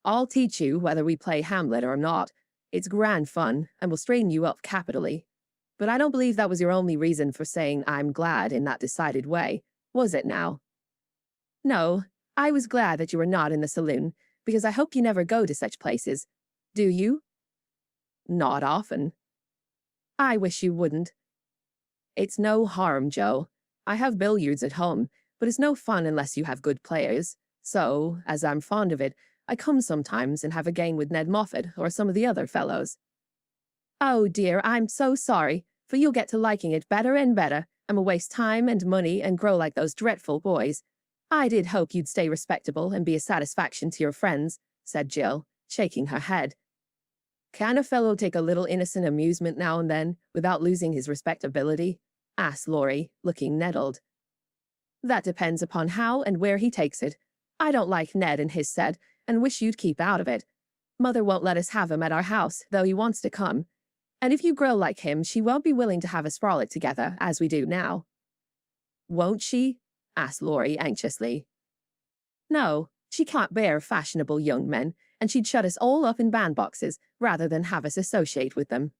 I'll teach you whether we play Hamlet or not. It's grand fun, and will straighten you up capitally. But I don't believe that was your only reason for saying I'm glad in that decided way, was it now? No, I was glad that you were not in the saloon, because I hope you never go to such places. Do you? Not often. I wish you wouldn't. It's no harm, Joe. I have billiards at home, but it's no fun unless you have good players. So, as I'm fond of it, I come sometimes and have a game with Ned Moffat or some of the other fellows. Oh dear, I'm so sorry, for you'll get to liking it better and better, and will waste time and money and grow like those dreadful boys. I did hope you'd stay respectable and be a satisfaction to your friends, said Jill, shaking her head. Can a fellow take a little innocent amusement now and then, without losing his respectability? Asked Laurie, looking nettled. That depends upon how and where he takes it. I don't like Ned and his set, and wish you'd keep out of it. Mother won't let us have him at our house, though he wants to come. And if you grow like him, she won't be willing to have us frolic together, as we do now. Won't she? Asked Laurie anxiously. No, she can't bear fashionable young men, and she'd shut us all up in bandboxes, rather than have us associate with them.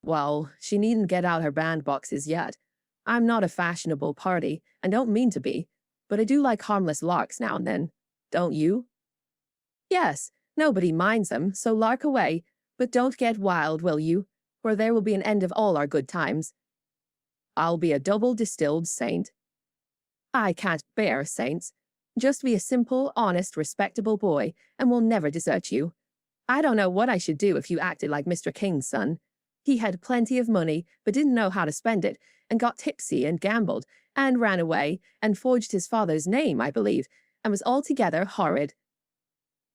Well, she needn't get out her bandboxes yet. I'm not a fashionable party, and don't mean to be, but I do like harmless larks now and then. Don't you? Yes, nobody minds them, so lark away, but don't get wild, will you? Or there will be an end of all our good times. I'll be a double distilled saint. I can't bear saints. Just be a simple, honest, respectable boy, and we'll never desert you. I don't know what I should do if you acted like Mr. King's son. He had plenty of money, but didn't know how to spend it, and got tipsy and gambled, and ran away, and forged his father's name, I believe, and was altogether horrid.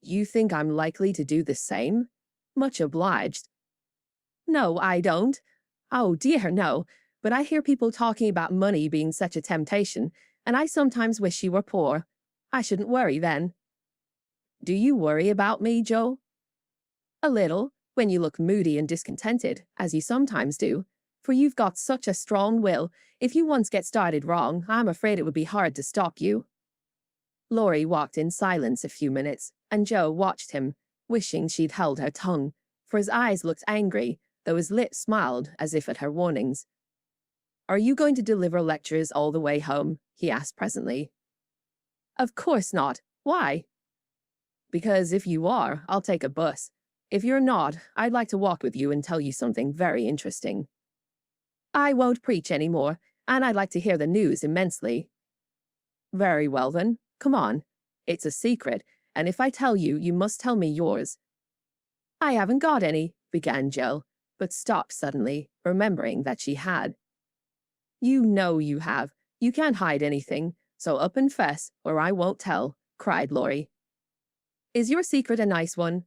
You think I'm likely to do the same? Much obliged. No, I don't. Oh, dear, no. But I hear people talking about money being such a temptation, and I sometimes wish you were poor. I shouldn't worry then. Do you worry about me, Joe? A little, when you look moody and discontented, as you sometimes do, for you've got such a strong will. If you once get started wrong, I'm afraid it would be hard to stop you. Laurie walked in silence a few minutes, and Joe watched him, wishing she'd held her tongue, for his eyes looked angry, though his lips smiled as if at her warnings. Are you going to deliver lectures all the way home? He asked presently. Of course not. Why? Because if you are, I'll take a bus. If you're not, I'd like to walk with you and tell you something very interesting. I won't preach any more, and I'd like to hear the news immensely. Very well then, come on. It's a secret, and if I tell you, you must tell me yours. I haven't got any, began Jill, but stopped suddenly, remembering that she had. You know you have. You can't hide anything, so up and fess, or I won't tell, cried Laurie. Is your secret a nice one?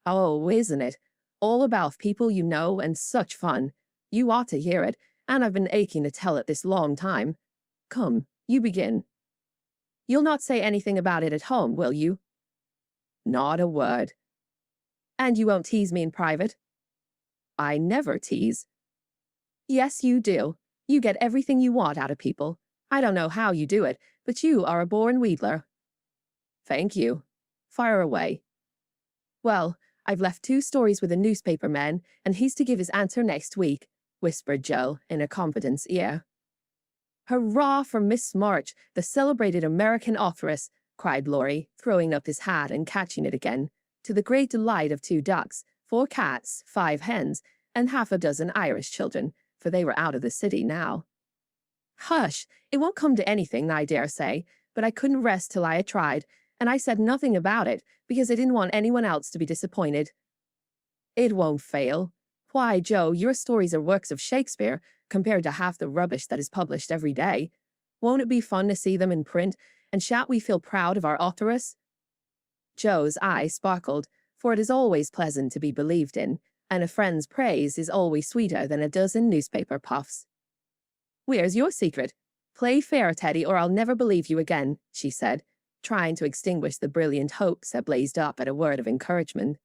Oh, isn't it? All about people you know and such fun. You ought to hear it, and I've been aching to tell it this long time. Come, you begin. You'll not say anything about it at home, will you? Not a word. And you won't tease me in private? I never tease. Yes, you do. You get everything you want out of people. I don't know how you do it, but you are a born wheedler. Thank you. Fire away. Well, I've left 2 stories with a newspaper man, and he's to give his answer next week, whispered Joe in a confident's ear. Hurrah for Miss March, the celebrated American authoress, cried Laurie, throwing up his hat and catching it again, to the great delight of 2 ducks, 4 cats, 5 hens, and half a dozen Irish children, for they were out of the city now. Hush, it won't come to anything, I dare say, but I couldn't rest till I had tried, and I said nothing about it, because I didn't want anyone else to be disappointed. It won't fail. Why, Joe, your stories are works of Shakespeare, compared to half the rubbish that is published every day. Won't it be fun to see them in print, and shan't we feel proud of our authoress? Joe's eye sparkled, for it is always pleasant to be believed in, and a friend's praise is always sweeter than a dozen newspaper puffs. Where's your secret? Play fair, Teddy, or I'll never believe you again, she said, trying to extinguish the brilliant hopes that blazed up at a word of encouragement.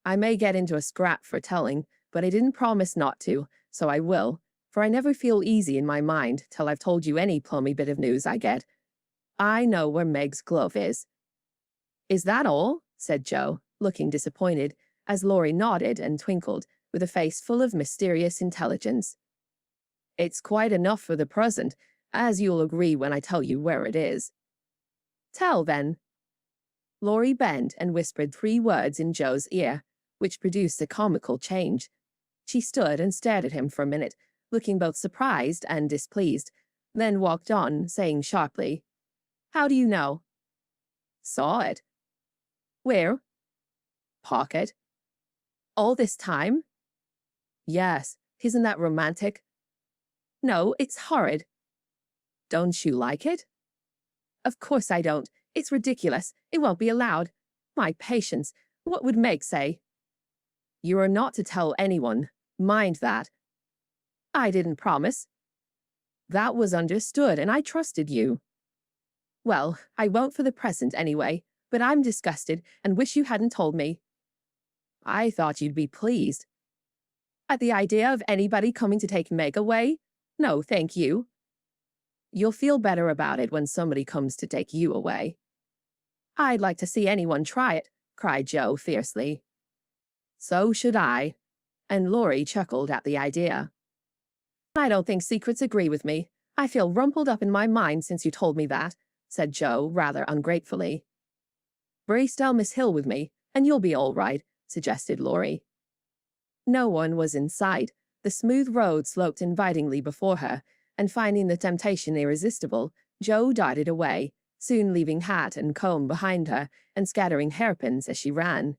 I may get into a scrap for telling, but I didn't promise not to, so I will, for I never feel easy in my mind till I've told you any plummy bit of news I get. I know where Meg's glove is. Is that all? Said Joe, looking disappointed, as Laurie nodded and twinkled, with a face full of mysterious intelligence. It's quite enough for the present, as you'll agree when I tell you where it is. Tell, then. Laurie bent and whispered 3 words in Joe's ear, which produced a comical change. She stood and stared at him for a minute, looking both surprised and displeased, then walked on, saying sharply, How do you know? Saw it. Where? Pocket. All this time? Yes. Isn't that romantic? No, it's horrid. Don't you like it? Of course I don't. It's ridiculous. It won't be allowed. My patience. What would Meg say? You are not to tell anyone. Mind that. I didn't promise. That was understood, and I trusted you. Well, I won't for the present anyway, but I'm disgusted and wish you hadn't told me. I thought you'd be pleased. At the idea of anybody coming to take Meg away? No, thank you. You'll feel better about it when somebody comes to take you away. I'd like to see anyone try it, cried Joe fiercely. So should I. And Laurie chuckled at the idea. I don't think secrets agree with me. I feel rumpled up in my mind since you told me that, said Joe rather ungratefully. Brace down Miss Hill with me, and you'll be all right, suggested Laurie. No one was in sight. The smooth road sloped invitingly before her, and finding the temptation irresistible, Joe darted away, soon leaving hat and comb behind her and scattering hairpins as she ran.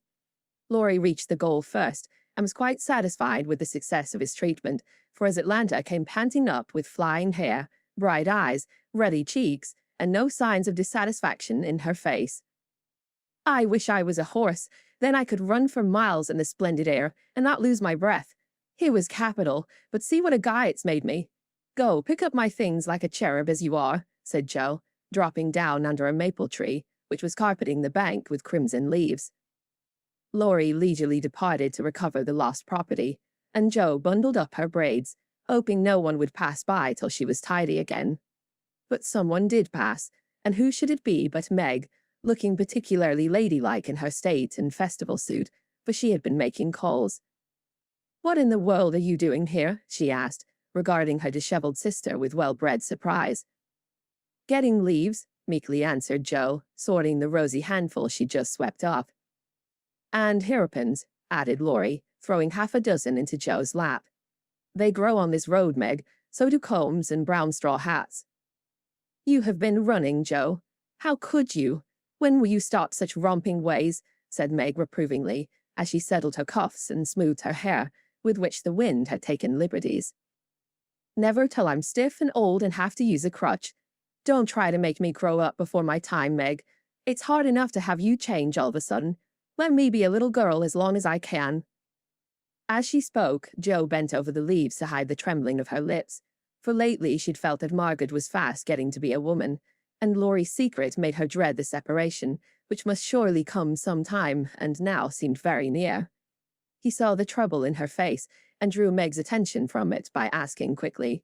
Laurie reached the goal first, and was quite satisfied with the success of his treatment, for as Atlanta came panting up with flying hair, bright eyes, ruddy cheeks, and no signs of dissatisfaction in her face. I wish I was a horse, then I could run for miles in the splendid air and not lose my breath. It was capital, but see what a guy it's made me. Go, pick up my things like a cherub as you are, said Joe, dropping down under a maple tree, which was carpeting the bank with crimson leaves. Laurie leisurely departed to recover the lost property, and Joe bundled up her braids, hoping no one would pass by till she was tidy again. But someone did pass, and who should it be but Meg, looking particularly ladylike in her state and festival suit, for she had been making calls. What in the world are you doing here? She asked, regarding her dishevelled sister with well-bred surprise. Getting leaves, meekly answered Joe, sorting the rosy handful she just swept off. And hairpins, added Laurie, throwing 6 into Joe's lap. They grow on this road, Meg, so do combs and brown straw hats. You have been running, Joe. How could you? When will you stop such romping ways? Said Meg reprovingly, as she settled her cuffs and smoothed her hair, with which the wind had taken liberties. Never till I'm stiff and old and have to use a crutch. Don't try to make me grow up before my time, Meg. It's hard enough to have you change all of a sudden. Let me be a little girl as long as I can. As she spoke, Joe bent over the leaves to hide the trembling of her lips, for lately she'd felt that Margaret was fast getting to be a woman, and Laurie's secret made her dread the separation, which must surely come some time, and now seemed very near. He saw the trouble in her face, and drew Meg's attention from it by asking quickly,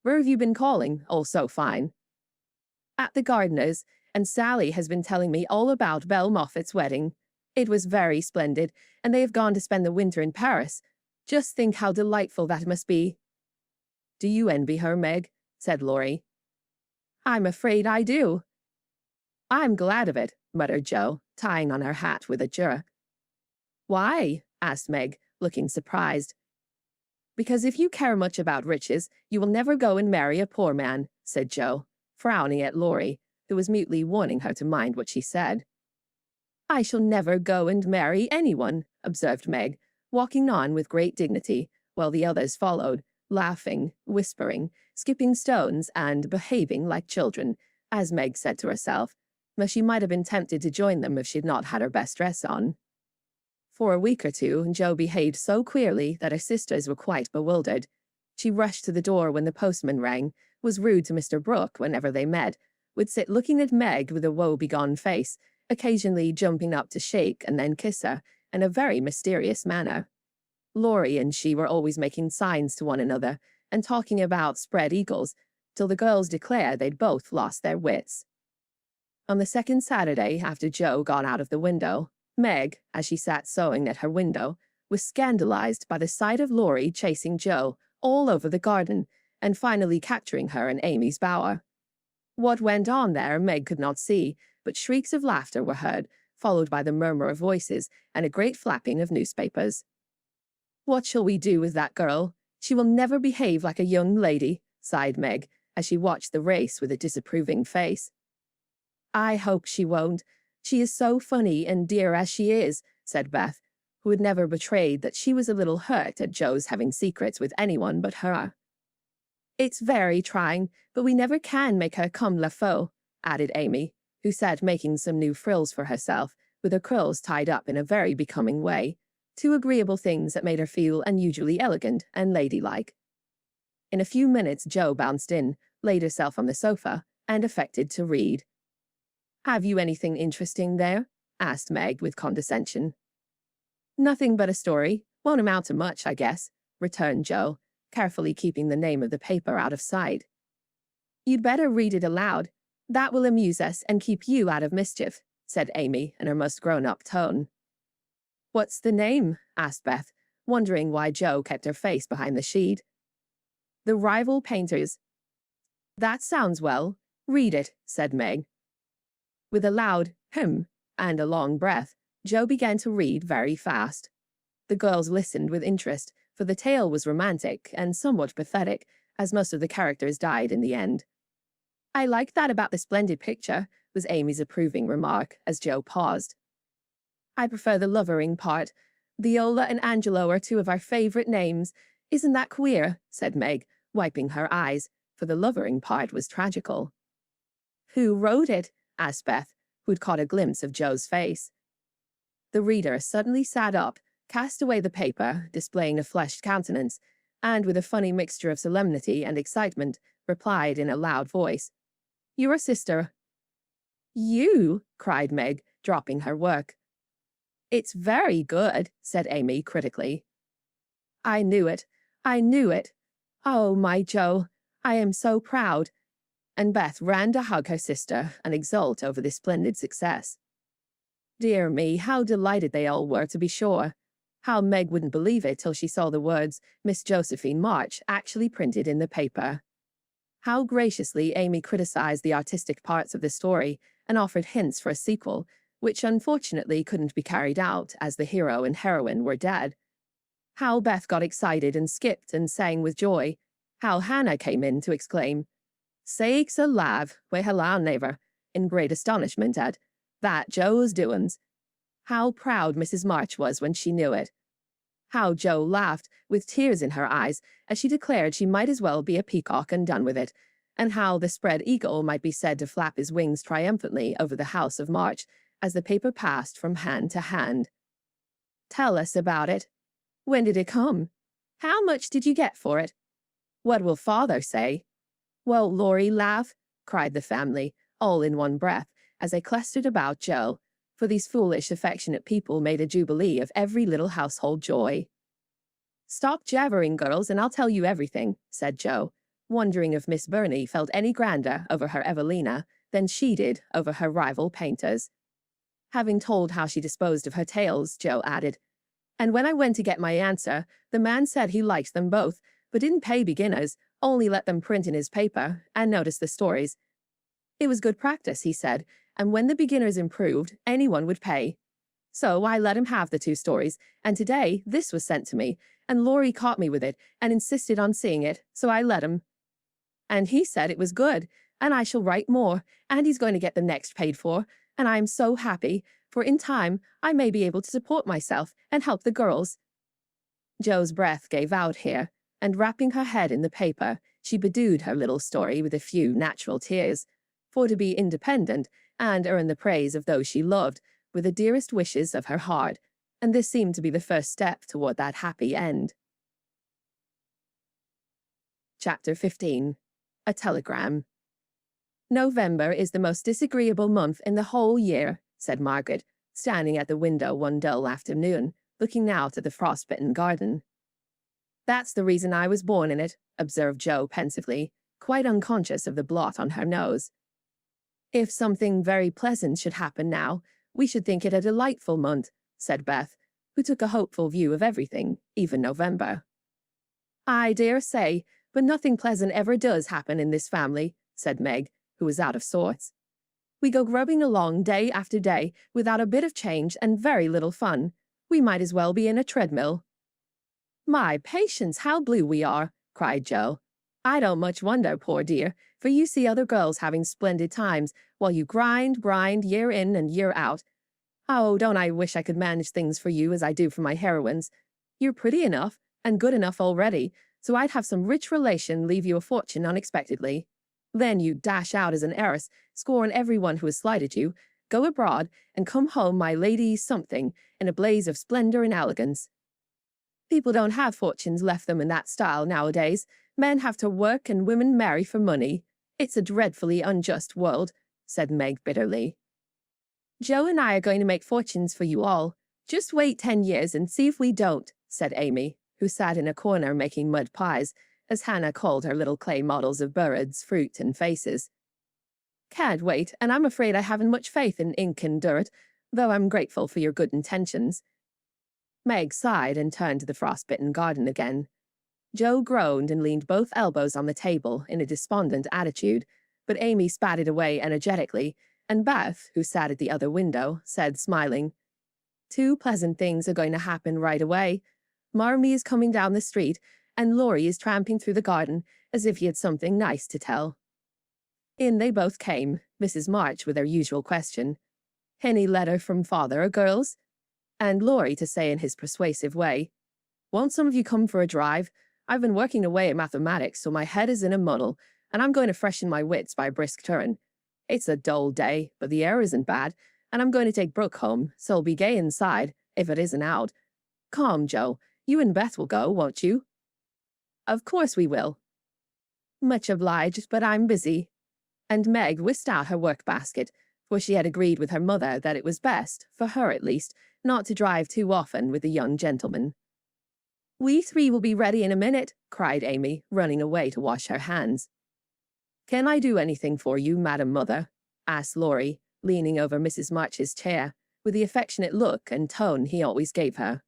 Where have you been calling, all so fine? At the gardener's, and Sally has been telling me all about Belle Moffat's wedding. It was very splendid, and they have gone to spend the winter in Paris. Just think how delightful that must be. Do you envy her, Meg? Said Laurie. I'm afraid I do. I'm glad of it, muttered Joe, tying on her hat with a jerk. Why? Asked Meg, looking surprised. Because if you care much about riches, you will never go and marry a poor man, said Joe, frowning at Laurie, who was mutely warning her to mind what she said. I shall never go and marry anyone, observed Meg, walking on with great dignity, while the others followed, laughing, whispering, skipping stones, and behaving like children, as Meg said to herself, though she might have been tempted to join them if she had not had her best dress on. For a week or two, Jo behaved so queerly that her sisters were quite bewildered. She rushed to the door when the postman rang, was rude to Mr. Brooke whenever they met, would sit looking at Meg with a woe-begone face, occasionally jumping up to shake and then kiss her, in a very mysterious manner. Laurie and she were always making signs to one another and talking about spread eagles, till the girls declared they'd both lost their wits. On the second Saturday after Jo got out of the window, Meg, as she sat sewing at her window, was scandalized by the sight of Laurie chasing Jo all over the garden and finally capturing her in Amy's bower. What went on there Meg could not see, but shrieks of laughter were heard, followed by the murmur of voices and a great flapping of newspapers. "What shall we do with that girl? She will never behave like a young lady," sighed Meg, as she watched the race with a disapproving face. "I hope she won't. She is so funny and dear as she is," said Beth, who had never betrayed that she was a little hurt at Jo's having secrets with anyone but her. "It's very trying, but we never can make her comme la faux," added Amy, who sat making some new frills for herself, with her curls tied up in a very becoming way, two agreeable things that made her feel unusually elegant and ladylike. In a few minutes Jo bounced in, laid herself on the sofa, and affected to read. "Have you anything interesting there?" asked Meg with condescension. "Nothing but a story. Won't amount to much, I guess," returned Jo, carefully keeping the name of the paper out of sight. "You'd better read it aloud. That will amuse us and keep you out of mischief," said Amy in her most grown-up tone. "What's the name?" asked Beth, wondering why Jo kept her face behind the sheet. "The Rival Painters." "That sounds well. Read it," said Meg. With a loud "hem" and a long breath, Jo began to read very fast. The girls listened with interest, for the tale was romantic and somewhat pathetic, as most of the characters died in the end. "I like that about the splendid picture," was Amy's approving remark, as Jo paused. "I prefer the lovering part. Viola and Angelo are two of our favorite names. Isn't that queer?" said Meg, wiping her eyes, for the lovering part was tragical. "Who wrote it?" asked Beth, who'd caught a glimpse of Jo's face. The reader suddenly sat up, cast away the paper, displaying a flushed countenance, and with a funny mixture of solemnity and excitement, replied in a loud voice, "Your sister." "You?" cried Meg, dropping her work. "It's very good," said Amy critically. "I knew it. I knew it. Oh, my Jo, I am so proud." And Beth ran to hug her sister and exult over this splendid success. Dear me, how delighted they all were, to be sure. How Meg wouldn't believe it till she saw the words Miss Josephine March actually printed in the paper. How graciously Amy criticized the artistic parts of the story and offered hints for a sequel, which unfortunately couldn't be carried out as the hero and heroine were dead. How Beth got excited and skipped and sang with joy. How Hannah came in to exclaim, "Sakes alive, we hallow never," in great astonishment at that Jo's doings. How proud Mrs. March was when she knew it. How Jo laughed, with tears in her eyes, as she declared she might as well be a peacock and done with it, and how the spread eagle might be said to flap his wings triumphantly over the house of March as the paper passed from hand to hand. "Tell us about it. When did it come? How much did you get for it? What will father say? Won't Laurie laugh?" cried the family, all in one breath, as they clustered about Jo, for these foolish, affectionate people made a jubilee of every little household joy. "Stop jabbering, girls, and I'll tell you everything," said Jo, wondering if Miss Burney felt any grander over her Evelina than she did over her rival painters. Having told how she disposed of her tales, Jo added, "And when I went to get my answer, the man said he liked them both, but didn't pay beginners, only let them print in his paper, and notice the stories. It was good practice, he said, and when the beginners improved, anyone would pay. So I let him have the 2 stories, and today this was sent to me, and Laurie caught me with it and insisted on seeing it, so I let him. And he said it was good, and I shall write more, and he's going to get the next paid for, and I am so happy, for in time I may be able to support myself and help the girls." Jo's breath gave out here, and wrapping her head in the paper, she bedewed her little story with a few natural tears, for to be independent and earn the praise of those she loved were the dearest wishes of her heart, and this seemed to be the first step toward that happy end. Chapter 15. A Telegram. November is the most disagreeable month in the whole year, said Margaret, standing at the window one dull afternoon, looking out at the frostbitten garden. That's the reason I was born in it, observed Jo pensively, quite unconscious of the blot on her nose. If something very pleasant should happen now, we should think it a delightful month, said Beth, who took a hopeful view of everything, even November. I dare say, but nothing pleasant ever does happen in this family, said Meg, who was out of sorts. We go grubbing along day after day without a bit of change and very little fun. We might as well be in a treadmill. My patience, how blue we are, cried Jo. I don't much wonder, poor dear, for you see other girls having splendid times, while you grind year in and year out. Oh, don't I wish I could manage things for you as I do for my heroines. You're pretty enough, and good enough already, so I'd have some rich relation leave you a fortune unexpectedly. Then you dash out as an heiress, scorn everyone who has slighted you, go abroad, and come home my lady something, in a blaze of splendor and elegance. People don't have fortunes left them in that style nowadays. Men have to work and women marry for money. It's a dreadfully unjust world, said Meg bitterly. Jo and I are going to make fortunes for you all. Just wait 10 years and see if we don't, said Amy, who sat in a corner making mud pies, as Hannah called her little clay models of birds, fruit, and faces. Can't wait, and I'm afraid I haven't much faith in ink and dirt, though I'm grateful for your good intentions. Meg sighed and turned to the frostbitten garden again. Jo groaned and leaned both elbows on the table in a despondent attitude, but Amy spat it away energetically, and Beth, who sat at the other window, said, smiling, Two pleasant things are going to happen right away. Marmee is coming down the street, and Laurie is tramping through the garden as if he had something nice to tell. In they both came, Mrs. March with her usual question, Any letter from father, girls? And Laurie to say in his persuasive way, Won't some of you come for a drive? I've been working away at mathematics, so my head is in a muddle, and I'm going to freshen my wits by a brisk turn. It's a dull day, but the air isn't bad, and I'm going to take Brooke home, so I'll be gay inside, if it isn't out. Come, Jo, you and Beth will go, won't you? Of course we will. Much obliged, but I'm busy. And Meg whisked out her work-basket, for she had agreed with her mother that it was best, for her at least, not to drive too often with the young gentleman. We three will be ready in a minute, cried Amy, running away to wash her hands. Can I do anything for you, Madam Mother? Asked Laurie, leaning over Mrs. March's chair, with the affectionate look and tone he always gave her.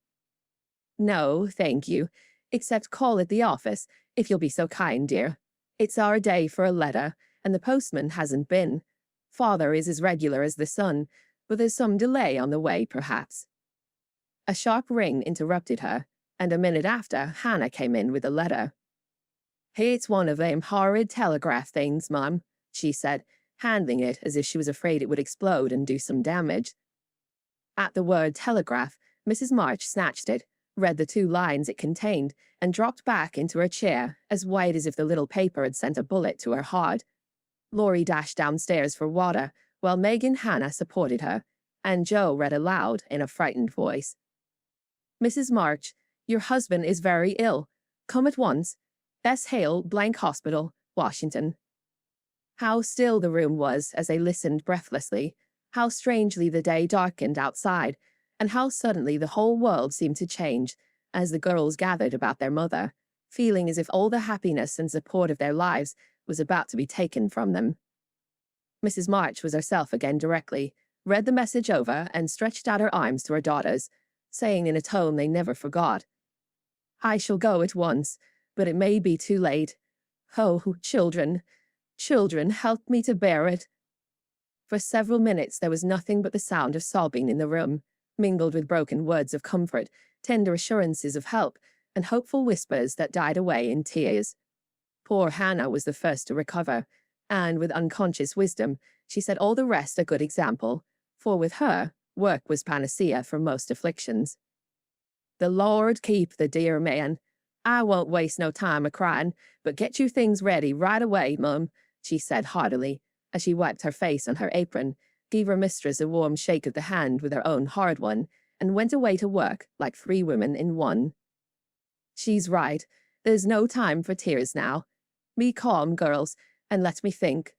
No, thank you, except call at the office, if you'll be so kind, dear. It's our day for a letter, and the postman hasn't been. Father is as regular as the sun, but there's some delay on the way, perhaps. A sharp ring interrupted her, and a minute after, Hannah came in with a letter. It's one of them horrid telegraph things, Mum, she said, handling it as if she was afraid it would explode and do some damage. At the word telegraph, Mrs. March snatched it, read the 2 lines it contained, and dropped back into her chair, as white as if the little paper had sent a bullet to her heart. Laurie dashed downstairs for water, while Meg and Hannah supported her, and Jo read aloud in a frightened voice. Mrs. March, your husband is very ill. Come at once. S. Hale, Blank Hospital, Washington. How still the room was as they listened breathlessly, how strangely the day darkened outside, and how suddenly the whole world seemed to change as the girls gathered about their mother, feeling as if all the happiness and support of their lives was about to be taken from them. Mrs. March was herself again directly, read the message over, and stretched out her arms to her daughters, saying in a tone they never forgot, I shall go at once, but it may be too late. Oh, children, children, help me to bear it. For several minutes there was nothing but the sound of sobbing in the room, mingled with broken words of comfort, tender assurances of help, and hopeful whispers that died away in tears. Poor Hannah was the first to recover, and with unconscious wisdom, she set all the rest a good example, for with her, work was panacea for most afflictions. The Lord keep the dear man. I won't waste no time a-crying, but get you things ready right away, Mum, she said heartily, as she wiped her face on her apron, gave her mistress a warm shake of the hand with her own hard one, and went away to work like 3 women in one. She's right. There's no time for tears now. Be calm, girls, and let me think.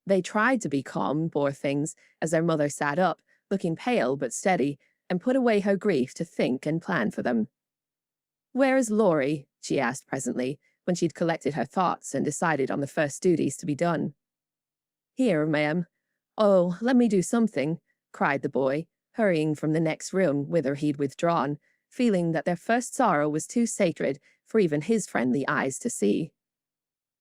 They tried to be calm, poor things, as their mother sat up, looking pale but steady, and put away her grief to think and plan for them. "Where is Laurie?" she asked presently, when she'd collected her thoughts and decided on the first duties to be done. "Here, ma'am." "Oh, let me do something," cried the boy, hurrying from the next room whither he'd withdrawn, feeling that their first sorrow was too sacred for even his friendly eyes to see.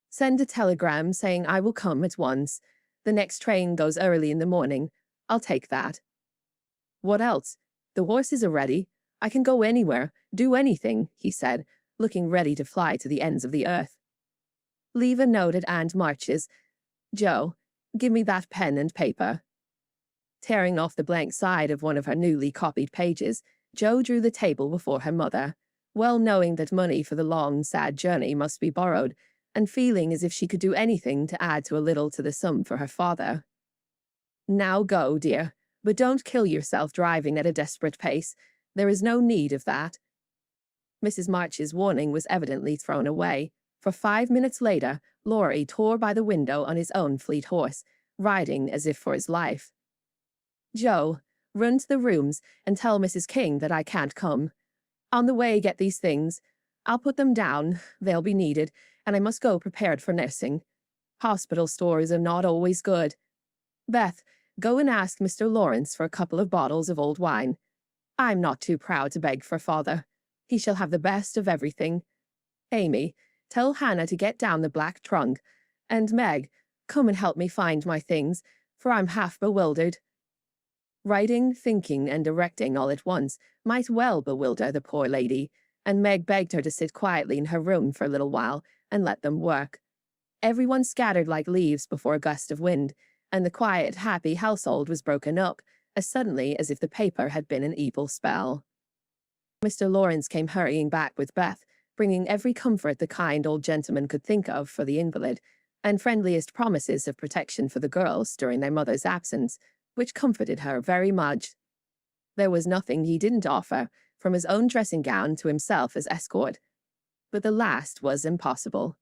"Send a telegram saying I will come at once. The next train goes early in the morning. I'll take that." "What else? The horses are ready. I can go anywhere, do anything," he said, looking ready to fly to the ends of the earth. "Leave a note at Aunt March's. Joe, give me that pen and paper." Tearing off the blank side of one of her newly copied pages, Jo drew the table before her mother, well knowing that money for the long, sad journey must be borrowed, and feeling as if she could do anything to add a little to the sum for her father. "Now go, dear, but don't kill yourself driving at a desperate pace. There is no need of that." Mrs. March's warning was evidently thrown away, for 5 minutes later, Laurie tore by the window on his own fleet horse, riding as if for his life. "Joe, run to the rooms and tell Mrs. King that I can't come. On the way, get these things. I'll put them down. They'll be needed, and I must go prepared for nursing. Hospital stores are not always good. Beth, go and ask Mr. Lawrence for a couple of bottles of old wine. I'm not too proud to beg for father. He shall have the best of everything. Amy, tell Hannah to get down the black trunk. And Meg, come and help me find my things, for I'm half bewildered." Writing, thinking, and directing all at once might well bewilder the poor lady, and Meg begged her to sit quietly in her room for a little while and let them work. Everyone scattered like leaves before a gust of wind, and the quiet, happy household was broken up as suddenly as if the paper had been an evil spell. Mr. Lawrence came hurrying back with Beth, bringing every comfort the kind old gentleman could think of for the invalid, and friendliest promises of protection for the girls during their mother's absence, which comforted her very much. There was nothing he didn't offer, from his own dressing gown to himself as escort. But the last was impossible.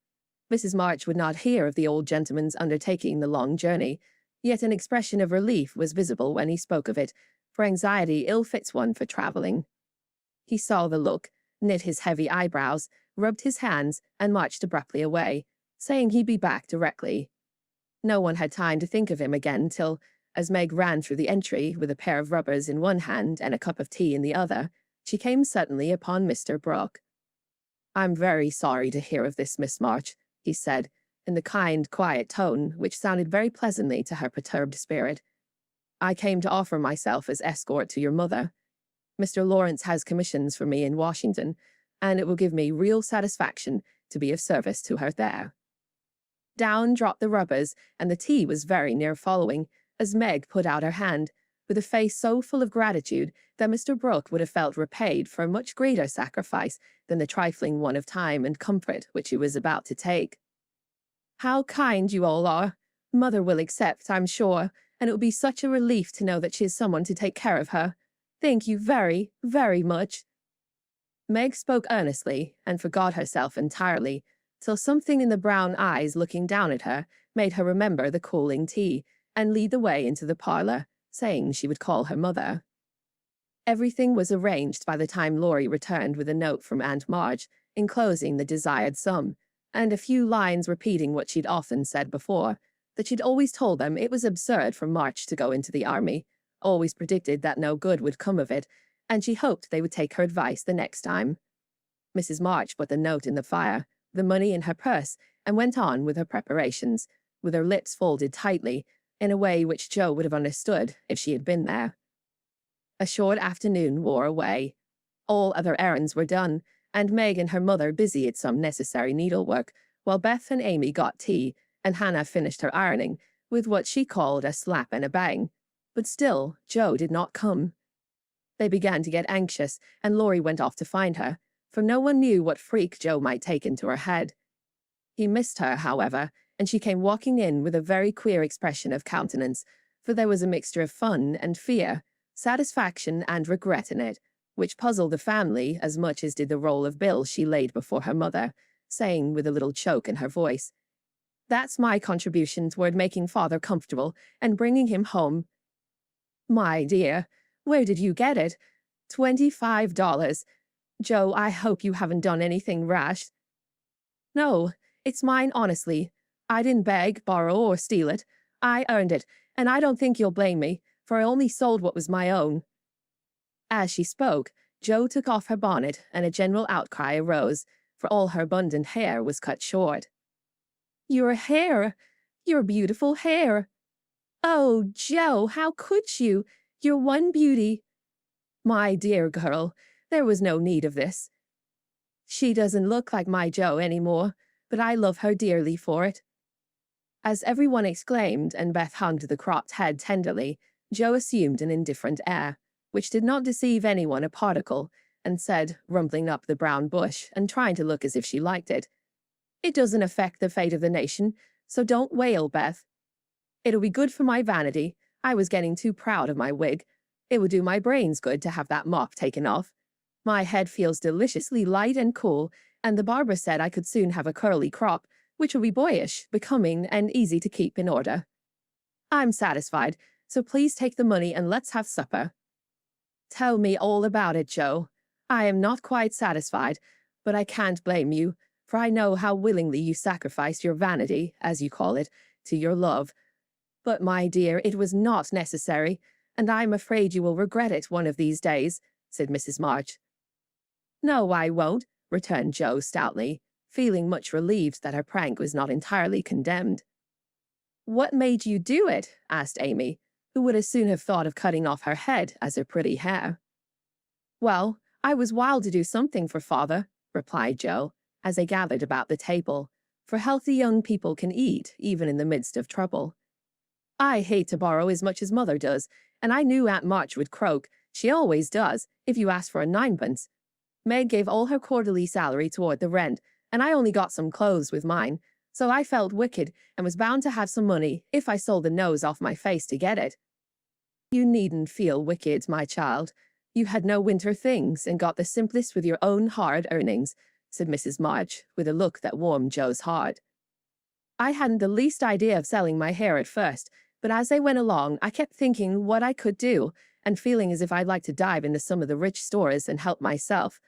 Mrs. March would not hear of the old gentleman's undertaking the long journey, yet an expression of relief was visible when he spoke of it, for anxiety ill fits one for traveling. He saw the look, knit his heavy eyebrows, rubbed his hands, and marched abruptly away, saying he'd be back directly. No one had time to think of him again till, as Meg ran through the entry with a pair of rubbers in one hand and a cup of tea in the other, she came suddenly upon Mr. Brooke. "I'm very sorry to hear of this, Miss March," he said, in the kind, quiet tone which sounded very pleasantly to her perturbed spirit. "I came to offer myself as escort to your mother. Mr. Lawrence has commissions for me in Washington, and it will give me real satisfaction to be of service to her there." Down dropped the rubbers, and the tea was very near following, as Meg put out her hand, with a face so full of gratitude that Mr. Brooke would have felt repaid for a much greater sacrifice than the trifling one of time and comfort which he was about to take. "How kind you all are! Mother will accept, I'm sure, and it will be such a relief to know that she has someone to take care of her. Thank you very, very much." Meg spoke earnestly and forgot herself entirely, till something in the brown eyes looking down at her made her remember the cooling tea and lead the way into the parlor, saying she would call her mother. Everything was arranged by the time Laurie returned with a note from Aunt March, enclosing the desired sum, and a few lines repeating what she'd often said before, that she'd always told them it was absurd for March to go into the army, always predicted that no good would come of it, and she hoped they would take her advice the next time. Mrs. March put the note in the fire, the money in her purse, and went on with her preparations, with her lips folded tightly, in a way which Jo would have understood if she had been there. A short afternoon wore away. All other errands were done, and Meg and her mother busy at some necessary needlework, while Beth and Amy got tea, and Hannah finished her ironing, with what she called a slap and a bang. But still, Jo did not come. They began to get anxious, and Laurie went off to find her, for no one knew what freak Jo might take into her head. He missed her, however, and she came walking in with a very queer expression of countenance, for there was a mixture of fun and fear, satisfaction and regret in it, which puzzled the family as much as did the roll of bills she laid before her mother, saying with a little choke in her voice, "That's my contribution toward making father comfortable and bringing him home." "My dear, where did you get it? $25. Joe, I hope you haven't done anything rash." "No, it's mine honestly. I didn't beg, borrow, or steal it. I earned it, and I don't think you'll blame me, for I only sold what was my own." As she spoke, Joe took off her bonnet, and a general outcry arose, for all her abundant hair was cut short. "Your hair! Your beautiful hair! Oh, Joe, how could you? Your one beauty." "My dear girl, there was no need of this. She doesn't look like my Joe any more, but I love her dearly for it." As everyone exclaimed and Beth hugged the cropped head tenderly, Joe assumed an indifferent air, which did not deceive anyone a particle, and said, rumpling up the brown bush and trying to look as if she liked it, "It doesn't affect the fate of the nation, so don't wail, Beth. It'll be good for my vanity. I was getting too proud of my wig. It would do my brains good to have that mop taken off. My head feels deliciously light and cool, and the barber said I could soon have a curly crop, which will be boyish, becoming, and easy to keep in order. I'm satisfied, so please take the money and let's have supper." "Tell me all about it, Joe. I am not quite satisfied, but I can't blame you, for I know how willingly you sacrificed your vanity, as you call it, to your love. But, my dear, it was not necessary, and I'm afraid you will regret it one of these days," said Mrs. March. "No, I won't," returned Joe stoutly, feeling much relieved that her prank was not entirely condemned. "What made you do it?" asked Amy, who would as soon have thought of cutting off her head as her pretty hair. "Well, I was wild to do something for father," replied Joe, as they gathered about the table, for healthy young people can eat even in the midst of trouble. "I hate to borrow as much as mother does, and I knew Aunt March would croak, she always does, if you ask for a ninepence. Meg gave all her quarterly salary toward the rent, and I only got some clothes with mine, so I felt wicked and was bound to have some money if I sold the nose off my face to get it." "You needn't feel wicked, my child. You had no winter things and got the simplest with your own hard earnings," said Mrs. March, with a look that warmed Joe's heart. "I hadn't the least idea of selling my hair at first, but as I went along, I kept thinking what I could do, and feeling as if I'd like to dive into some of the rich stores and help myself.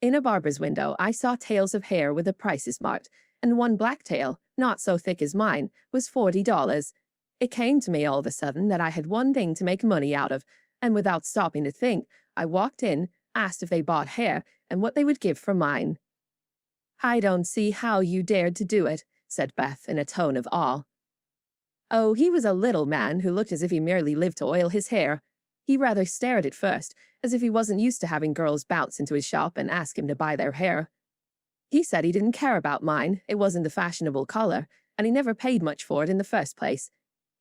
In a barber's window, I saw tails of hair with the prices marked, and one black tail, not so thick as mine, was $40. It came to me all of a sudden that I had one thing to make money out of, and without stopping to think, I walked in, asked if they bought hair, and what they would give for mine." "I don't see how you dared to do it," said Beth in a tone of awe. "Oh, he was a little man who looked as if he merely lived to oil his hair. He rather stared at first, as if he wasn't used to having girls bounce into his shop and ask him to buy their hair. He said he didn't care about mine, it wasn't the fashionable color, and he never paid much for it in the first place.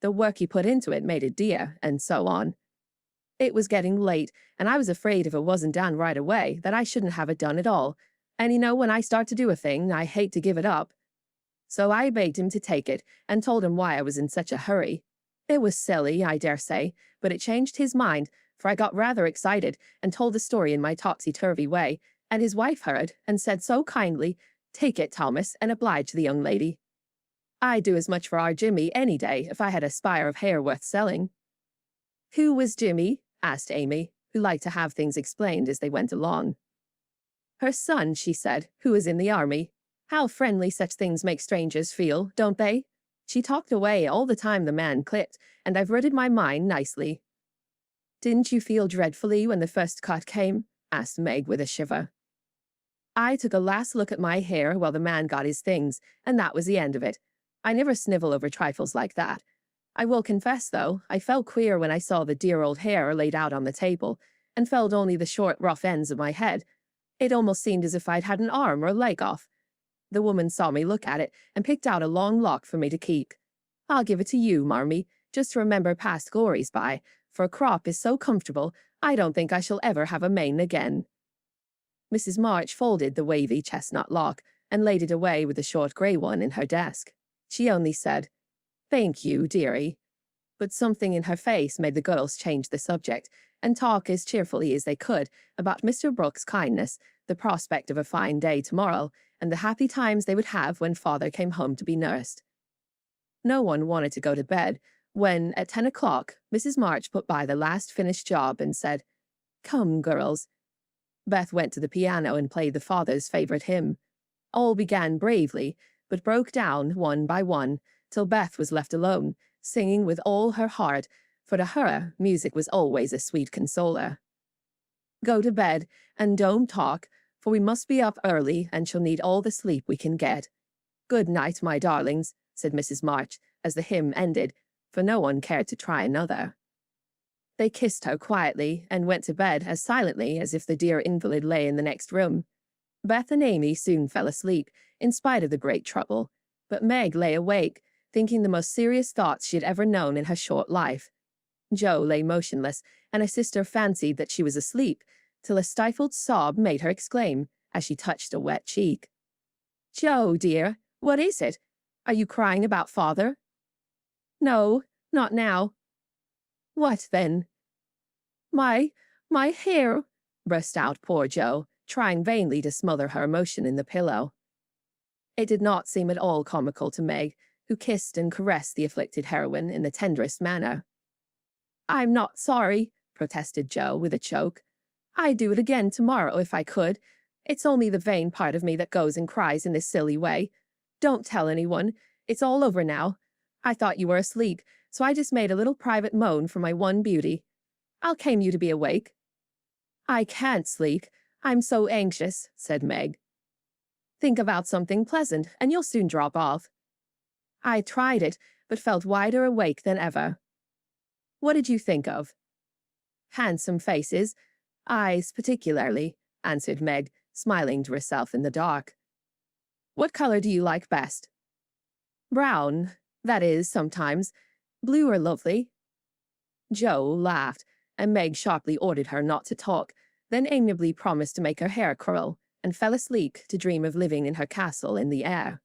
The work he put into it made it dear, and so on. It was getting late, and I was afraid if it wasn't done right away that I shouldn't have it done at all, and when I start to do a thing, I hate to give it up. So I begged him to take it, and told him why I was in such a hurry. It was silly, I dare say, but it changed his mind, for I got rather excited and told the story in my topsy-turvy way, and his wife heard and said so kindly, 'Take it, Thomas, and oblige the young lady.' I'd do as much for our Jimmy any day if I had a spire of hair worth selling." "Who was Jimmy?" asked Amy, who liked to have things explained as they went along. "Her son," she said, "who is in the army. How friendly such things make strangers feel, don't they? She talked away all the time the man clipped, and I've rooted my mind nicely." "Didn't you feel dreadfully when the first cut came?" asked Meg with a shiver. "I took a last look at my hair while the man got his things, and that was the end of it. I never snivel over trifles like that. I will confess, though, I felt queer when I saw the dear old hair laid out on the table, and felt only the short, rough ends of my head. It almost seemed as if I'd had an arm or a leg off. The woman saw me look at it and picked out a long lock for me to keep. I'll give it to you, Marmee, just to remember past glories by, for a crop is so comfortable, I don't think I shall ever have a mane again." Mrs. March folded the wavy chestnut lock and laid it away with the short grey one in her desk. She only said, "Thank you, dearie." but something in her face made the girls change the subject and talk as cheerfully as they could about Mr. Brooks' kindness, the prospect of a fine day tomorrow, and the happy times they would have when father came home to be nursed. No one wanted to go to bed when, at 10 o'clock, Mrs. March put by the last finished job and said, "Come, girls." Beth went to the piano and played the father's favorite hymn. All began bravely, but broke down one by one, till Beth was left alone, singing with all her heart, for to her music was always a sweet consoler. "Go to bed, and don't talk, for we must be up early and shall need all the sleep we can get. Good night, my darlings," said Mrs. March, as the hymn ended, for no one cared to try another. They kissed her quietly and went to bed as silently as if the dear invalid lay in the next room. Beth and Amy soon fell asleep, in spite of the great trouble, but Meg lay awake, thinking the most serious thoughts she had ever known in her short life. Jo lay motionless, and her sister fancied that she was asleep, till a stifled sob made her exclaim, as she touched a wet cheek. "Jo, dear, what is it? Are you crying about father?" "No, not now." "What then?" My hair," burst out poor Jo, trying vainly to smother her emotion in the pillow. It did not seem at all comical to Meg, who kissed and caressed the afflicted heroine in the tenderest manner. "I'm not sorry," protested Jo with a choke. "I'd do it again tomorrow if I could. It's only the vain part of me that goes and cries in this silly way. Don't tell anyone. It's all over now. I thought you were asleep, so I just made a little private moan for my one beauty. I'll claim you to be awake." "I can't sleep. I'm so anxious," said Meg. "Think about something pleasant, and you'll soon drop off." "I tried it, but felt wider awake than ever." "What did you think of?" "Handsome faces. Eyes particularly," answered Meg, smiling to herself in the dark. "What color do you like best?" "Brown. That is, sometimes. Blue are lovely." Jo laughed, and Meg sharply ordered her not to talk, then amiably promised to make her hair curl, and fell asleep to dream of living in her castle in the air.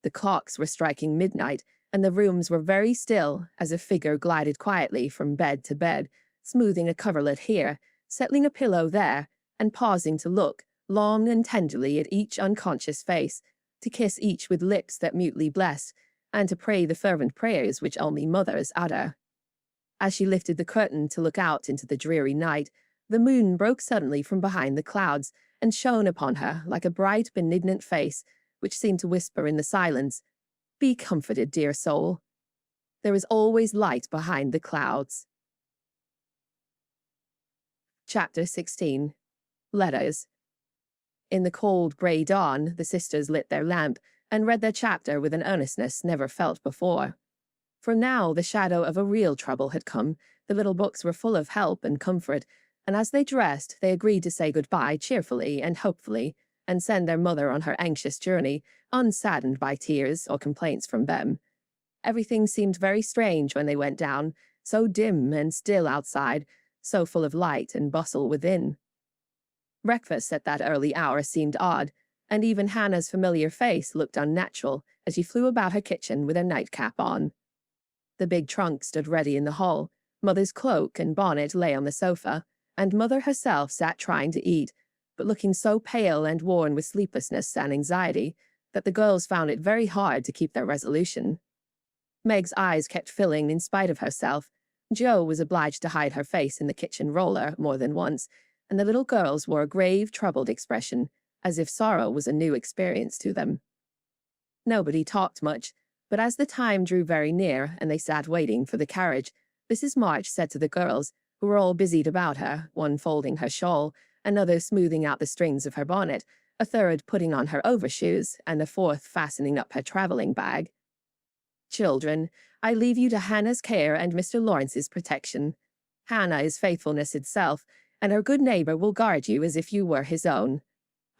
The clocks were striking midnight, and the rooms were very still as a figure glided quietly from bed to bed, smoothing a coverlet here, settling a pillow there, and pausing to look, long and tenderly, at each unconscious face, to kiss each with lips that mutely blessed, and to pray the fervent prayers which only mothers utter. As she lifted the curtain to look out into the dreary night, the moon broke suddenly from behind the clouds, and shone upon her like a bright, benignant face, which seemed to whisper in the silence, "Be comforted, dear soul. There is always light behind the clouds." Chapter 16. Letters. In the cold, grey dawn, the sisters lit their lamp and read their chapter with an earnestness never felt before. For now the shadow of a real trouble had come, the little books were full of help and comfort, and as they dressed, they agreed to say goodbye cheerfully and hopefully, and send their mother on her anxious journey, unsaddened by tears or complaints from them. Everything seemed very strange when they went down, so dim and still outside, so full of light and bustle within. Breakfast at that early hour seemed odd, and even Hannah's familiar face looked unnatural as she flew about her kitchen with her nightcap on. The big trunk stood ready in the hall, Mother's cloak and bonnet lay on the sofa, and Mother herself sat trying to eat, but looking so pale and worn with sleeplessness and anxiety that the girls found it very hard to keep their resolution. Meg's eyes kept filling in spite of herself. Jo was obliged to hide her face in the kitchen roller more than once, and the little girls wore a grave, troubled expression, as if sorrow was a new experience to them. Nobody talked much, but as the time drew very near and they sat waiting for the carriage, Mrs. March said to the girls, who were all busied about her, one folding her shawl, another smoothing out the strings of her bonnet, a third putting on her overshoes, and a fourth fastening up her traveling bag, "Children, I leave you to Hannah's care and Mr. Lawrence's protection. Hannah is faithfulness itself, and her good neighbor will guard you as if you were his own.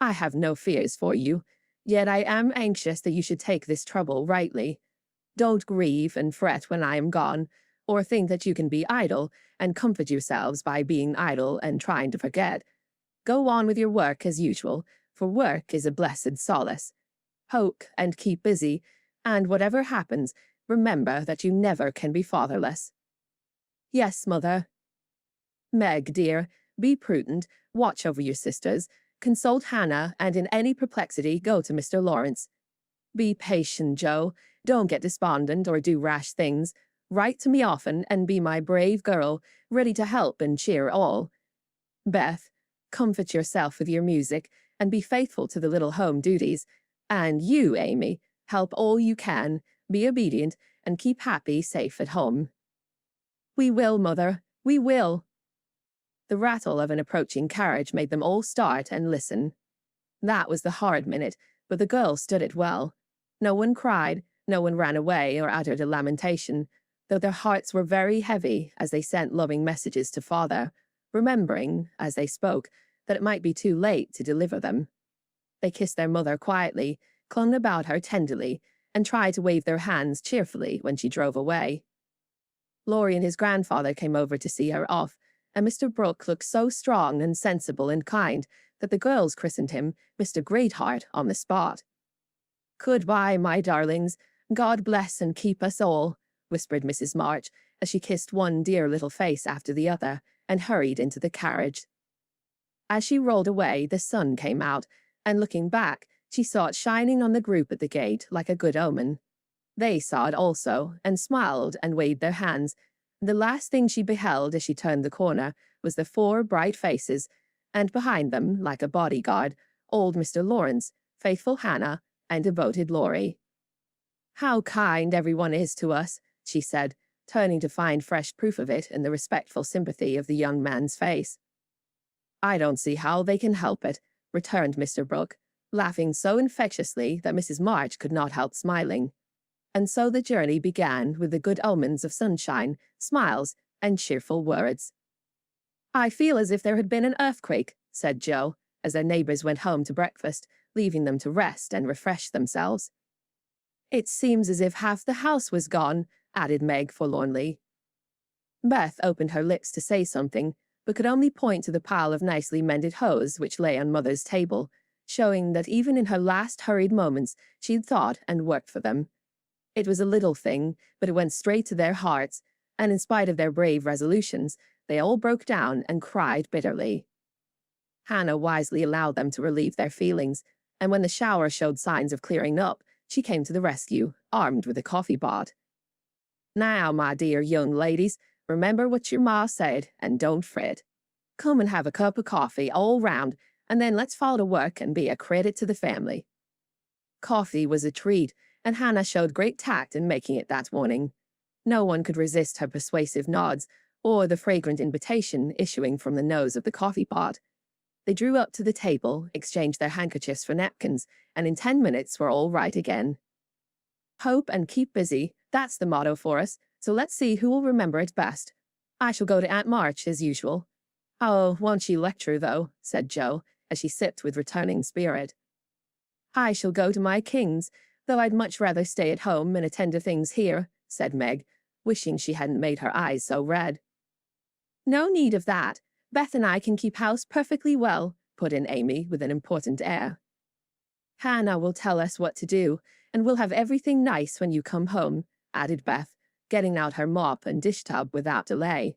I have no fears for you, yet I am anxious that you should take this trouble rightly. Don't grieve and fret when I am gone, or think that you can be idle and comfort yourselves by being idle and trying to forget. Go on with your work as usual, for work is a blessed solace. Poke and keep busy, and whatever happens, remember that you never can be fatherless." "Yes, mother." "Meg, dear, be prudent, watch over your sisters, consult Hannah, and in any perplexity go to Mr. Lawrence. Be patient, Joe. Don't get despondent or do rash things. Write to me often and be my brave girl, ready to help and cheer all. Beth, comfort yourself with your music and be faithful to the little home duties. And you, Amy, help all you can, be obedient, and keep happy safe at home." "We will, mother, we will." The rattle of an approaching carriage made them all start and listen. That was the hard minute, but the girls stood it well. No one cried, no one ran away or uttered a lamentation, though their hearts were very heavy as they sent loving messages to father, remembering, as they spoke, that it might be too late to deliver them. They kissed their mother quietly, clung about her tenderly, and tried to wave their hands cheerfully when she drove away. Laurie and his grandfather came over to see her off, and Mr. Brooke looked so strong and sensible and kind that the girls christened him Mr. Greatheart on the spot. "Goodbye, my darlings. God bless and keep us all," whispered Mrs. March as she kissed one dear little face after the other and hurried into the carriage. As she rolled away, the sun came out, and looking back, she saw it shining on the group at the gate like a good omen. They saw it also, and smiled and waved their hands. The last thing she beheld as she turned the corner was the 4 bright faces, and behind them, like a bodyguard, old Mr. Lawrence, faithful Hannah, and devoted Laurie. "How kind everyone is to us," she said, turning to find fresh proof of it in the respectful sympathy of the young man's face. "I don't see how they can help it," returned Mr. Brooke, laughing so infectiously that Mrs. March could not help smiling. And so the journey began with the good omens of sunshine, smiles, and cheerful words. "I feel as if there had been an earthquake," said Joe, as their neighbors went home to breakfast, leaving them to rest and refresh themselves. "It seems as if half the house was gone," added Meg forlornly. Beth opened her lips to say something, but could only point to the pile of nicely mended hose which lay on Mother's table, showing that even in her last hurried moments she'd thought and worked for them. It was a little thing, but it went straight to their hearts, and in spite of their brave resolutions, they all broke down and cried bitterly. Hannah wisely allowed them to relieve their feelings, and when the shower showed signs of clearing up, she came to the rescue, armed with a coffee pot. "Now, my dear young ladies, remember what your ma said, and don't fret. Come and have a cup of coffee all round, and then let's fall to work and be a credit to the family." Coffee was a treat, and Hannah showed great tact in making it that morning. No one could resist her persuasive nods, or the fragrant invitation issuing from the nose of the coffee pot. They drew up to the table, exchanged their handkerchiefs for napkins, and in 10 minutes were all right again. "Hope and keep busy, that's the motto for us, so let's see who will remember it best. I shall go to Aunt March, as usual." "Oh, won't she lecture, though?" said Jo, as she sipped with returning spirit. "I shall go to my King's, though I'd much rather stay at home and attend to things here," said Meg, wishing she hadn't made her eyes so red. "No need of that. Beth and I can keep house perfectly well," put in Amy with an important air. "Hannah will tell us what to do, and we'll have everything nice when you come home," added Beth, getting out her mop and dish tub without delay.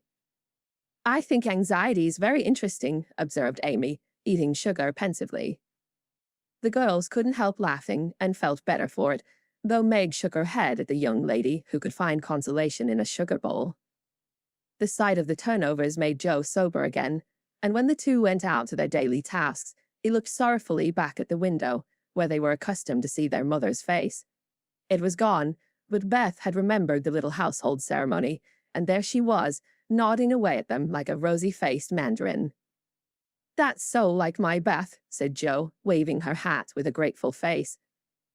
"I think anxiety is very interesting," observed Amy, eating sugar pensively. The girls couldn't help laughing and felt better for it, though Meg shook her head at the young lady who could find consolation in a sugar bowl. The sight of the turnovers made Jo sober again, and when the two went out to their daily tasks, he looked sorrowfully back at the window, where they were accustomed to see their mother's face. It was gone, but Beth had remembered the little household ceremony, and there she was, nodding away at them like a rosy-faced mandarin. "That's so like my Beth," said Jo, waving her hat with a grateful face.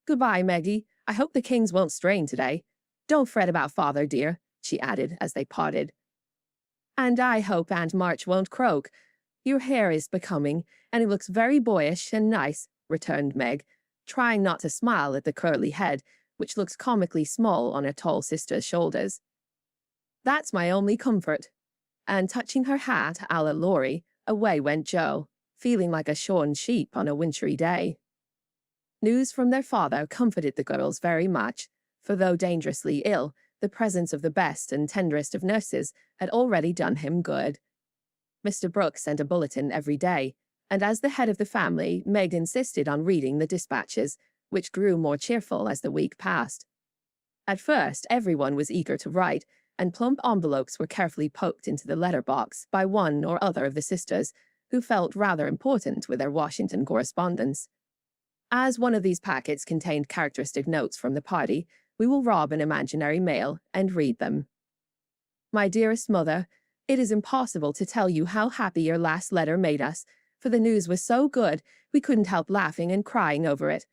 "Goodbye, Meggie. I hope the Kings won't strain today. Don't fret about father, dear," she added as they parted. "And I hope Aunt March won't croak. Your hair is becoming, and it looks very boyish and nice," returned Meg, trying not to smile at the curly head, which looked comically small on her tall sister's shoulders. "That's my only comfort." And touching her hat a la Laurie, away went Jo, feeling like a shorn sheep on a wintry day. News from their father comforted the girls very much, for though dangerously ill, the presence of the best and tenderest of nurses had already done him good. Mr. Brooks sent a bulletin every day, and as the head of the family, Meg insisted on reading the dispatches, which grew more cheerful as the week passed. At first, everyone was eager to write, and plump envelopes were carefully poked into the letter box by one or other of the sisters, who felt rather important with their Washington correspondence. As one of these packets contained characteristic notes from the party, we will rob an imaginary mail and read them. My dearest mother, it is impossible to tell you how happy your last letter made us, for the news was so good we couldn't help laughing and crying over it.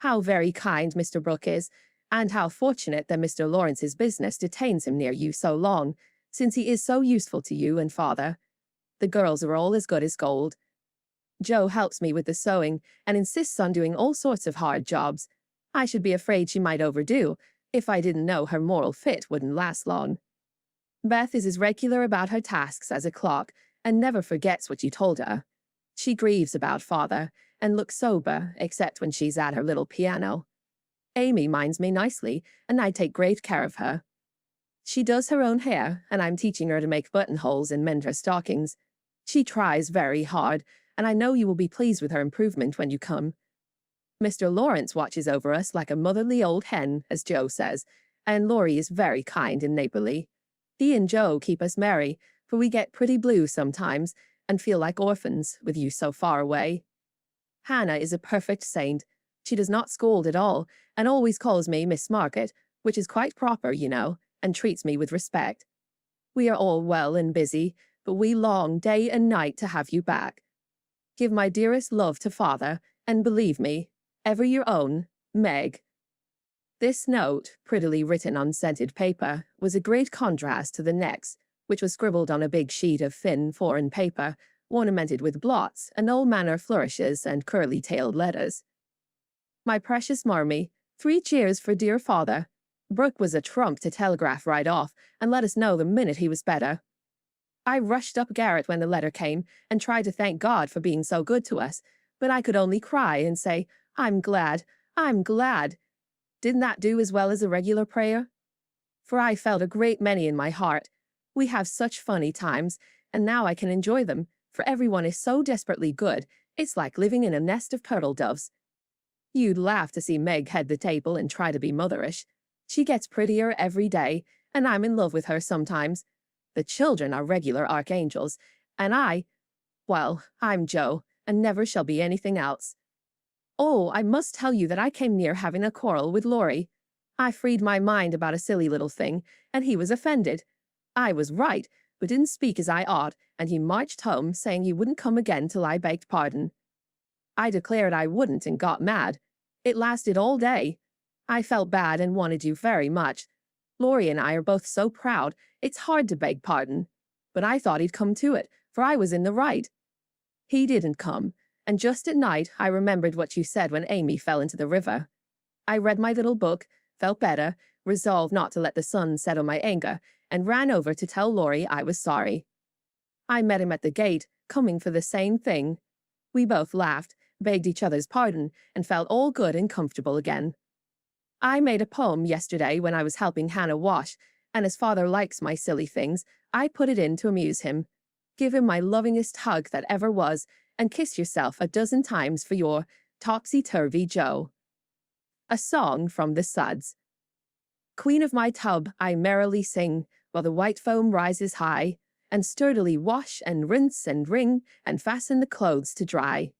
How very kind Mr. Brooke is, and how fortunate that Mr. Lawrence's business detains him near you so long, since he is so useful to you and father. The girls are all as good as gold. Jo helps me with the sewing and insists on doing all sorts of hard jobs. I should be afraid she might overdo if I didn't know her moral fit wouldn't last long. Beth is as regular about her tasks as a clock and never forgets what you told her. She grieves about father and looks sober except when she's at her little piano. Amy minds me nicely, and I take great care of her. She does her own hair, and I'm teaching her to make buttonholes and mend her stockings. She tries very hard, and I know you will be pleased with her improvement when you come. Mr. Lawrence watches over us like a motherly old hen, as Jo says, and Laurie is very kind and neighborly. He and Jo keep us merry, for we get pretty blue sometimes and feel like orphans with you so far away. Hannah is a perfect saint. She does not scold at all, and always calls me Miss Margaret, which is quite proper, you know, and treats me with respect. We are all well and busy, but we long day and night to have you back. Give my dearest love to father, and believe me, ever your own, Meg. This note, prettily written on scented paper, was a great contrast to the next, which was scribbled on a big sheet of thin foreign paper, ornamented with blots and all manner flourishes and curly-tailed letters. My precious Marmee, 3 cheers for dear father. Brooke was a trump to telegraph right off and let us know the minute he was better. I rushed up garret when the letter came and tried to thank God for being so good to us, but I could only cry and say, I'm glad, I'm glad. Didn't that do as well as a regular prayer? For I felt a great many in my heart. We have such funny times, and now I can enjoy them, for everyone is so desperately good, it's like living in a nest of turtle doves. You'd laugh to see Meg head the table and try to be motherish. She gets prettier every day, and I'm in love with her sometimes. The children are regular archangels, and I'm Jo, and never shall be anything else. Oh, I must tell you that I came near having a quarrel with Laurie. I freed my mind about a silly little thing, and he was offended. I was right, but didn't speak as I ought, and he marched home saying he wouldn't come again till I begged pardon. I declared I wouldn't and got mad. It lasted all day. I felt bad and wanted you very much. Laurie and I are both so proud, it's hard to beg pardon. But I thought he'd come to it, for I was in the right. He didn't come, and just at night I remembered what you said when Amy fell into the river. I read my little book, felt better, resolved not to let the sun set on my anger, and ran over to tell Laurie I was sorry. I met him at the gate, coming for the same thing. We both laughed, begged each other's pardon, and felt all good and comfortable again. I made a poem yesterday when I was helping Hannah wash, and as father likes my silly things, I put it in to amuse him. Give him my lovingest hug that ever was, and kiss yourself a dozen times for your topsy-turvy Jo. A song from the Suds. Queen of my tub, I merrily sing, while the white foam rises high, and sturdily wash and rinse and wring, and fasten the clothes to dry.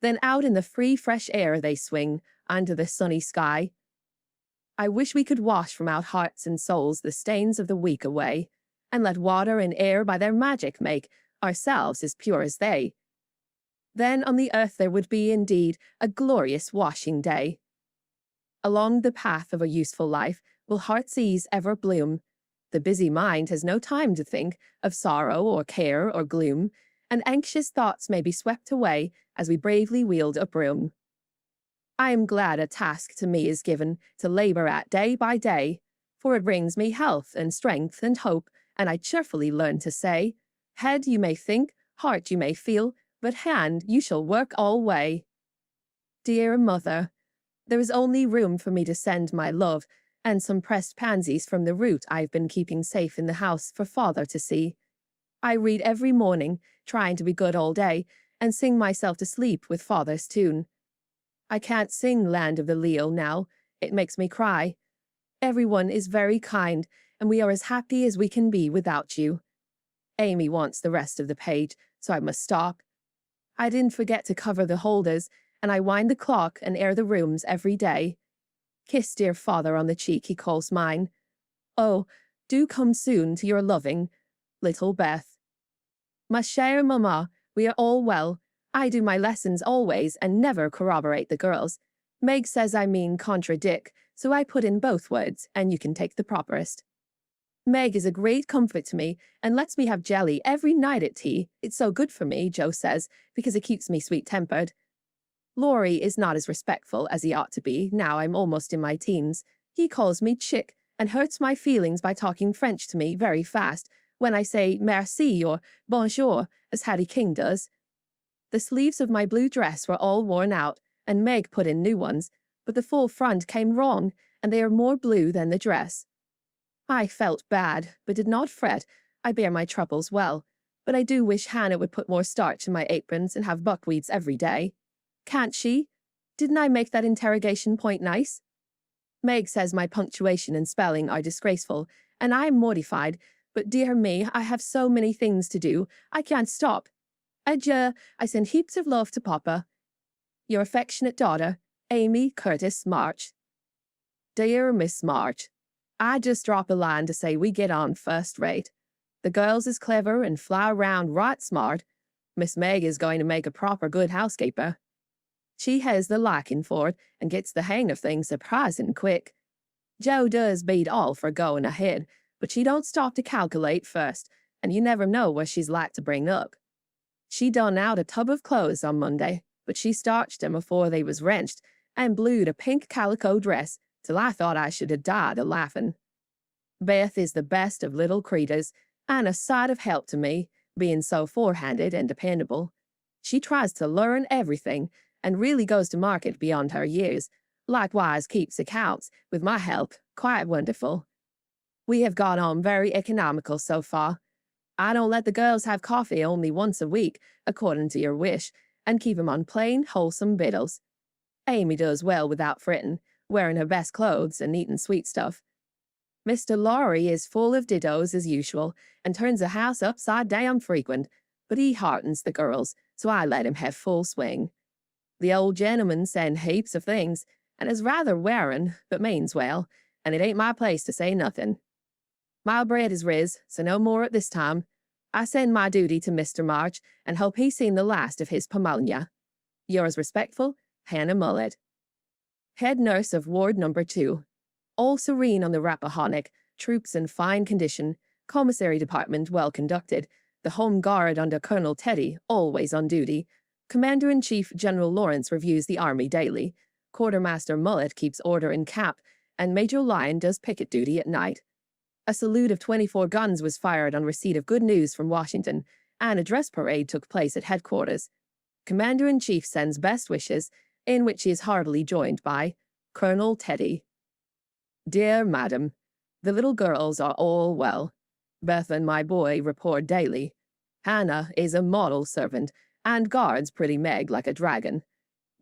Then out in the free, fresh air they swing, under the sunny sky. I wish we could wash from our hearts and souls the stains of the week away, and let water and air by their magic make ourselves as pure as they. Then on the earth there would be, indeed, a glorious washing day. Along the path of a useful life will heart's ease ever bloom. The busy mind has no time to think of sorrow or care or gloom, and anxious thoughts may be swept away as we bravely wield a broom. I am glad a task to me is given to labor at day by day, for it brings me health and strength and hope, and I cheerfully learn to say, head you may think, heart you may feel, but hand you shall work all way. Dear mother, There is only room for me to send my love and some pressed pansies from the root I've been keeping safe in the house for father to see. I read every morning, trying to be good all day, and sing myself to sleep with father's tune. I can't sing Land of the Leal now. It makes me cry. Everyone is very kind, and we are as happy as we can be without you. Amy wants the rest of the page, so I must stop. I didn't forget to cover the holders, and I wind the clock and air the rooms every day. Kiss dear father on the cheek he calls mine. Oh, do come soon to your loving, little Beth. Ma chère maman, we are all well. I do my lessons always and never corroborate the girls. Meg says I mean contradict, so I put in both words, and you can take the properest. Meg is a great comfort to me and lets me have jelly every night at tea. It's so good for me, Joe says, because it keeps me sweet-tempered. Laurie is not as respectful as he ought to be now I'm almost in my teens. He calls me chick and hurts my feelings by talking French to me very fast when I say merci or bonjour, as Hattie King does. The sleeves of my blue dress were all worn out, and Meg put in new ones, but the full front came wrong, and they are more blue than the dress. I felt bad, but did not fret. I bear my troubles well, but I do wish Hannah would put more starch in my aprons and have buckwheats every day. Can't she? Didn't I make that interrogation point nice? Meg says my punctuation and spelling are disgraceful, and I am mortified, but dear me, I have so many things to do, I can't stop. Adieu, I send heaps of love to Papa. Your affectionate daughter, Amy Curtis March. Dear Miss March, I just drop a line to say we get on first rate. The girls is clever and fly around right smart. Miss Meg is going to make a proper good housekeeper. She has the liking for it and gets the hang of things surprising quick. Jo does beat all for going ahead, but she don't stop to calculate first, and you never know where she's like to bring up. She done out a tub of clothes on Monday, but she starched 'em afore they was wrenched, and blued a pink calico dress, till I thought I should have died a laughing. Beth is the best of little creeters, and a sight of help to me, being so forehanded and dependable. She tries to learn everything, and really goes to market beyond her years, likewise keeps accounts, with my help, quite wonderful. We have got on very economical so far. I don't let the girls have coffee only once a week, according to your wish, and keep 'em on plain, wholesome victuals. Amy does well without fretting, wearing her best clothes and eating sweet stuff. Mr. Laurie is full of dittos as usual, and turns the house upside down frequent, but he heartens the girls, so I let him have full swing. The old gentleman send heaps of things, and is rather wearing, but means well, and it ain't my place to say nothing. My bread is riz, so no more at this time. I send my duty to Mr. March, and hope he's seen the last of his pneumonia. Yours respectful, Hannah Mullet. Head nurse of Ward No. 2. All serene on the Rappahannock, troops in fine condition, commissary department well conducted, the home guard under Colonel Teddy always on duty. Commander-in-Chief General Lawrence reviews the army daily. Quartermaster Mullet keeps order in camp, and Major Lyon does picket duty at night. A salute of 24 guns was fired on receipt of good news from Washington, and a dress parade took place at headquarters. Commander-in-Chief sends best wishes, in which he is heartily joined by Colonel Teddy. Dear Madam, the little girls are all well. Beth and my boy report daily. Hannah is a model servant, and guards pretty Meg like a dragon.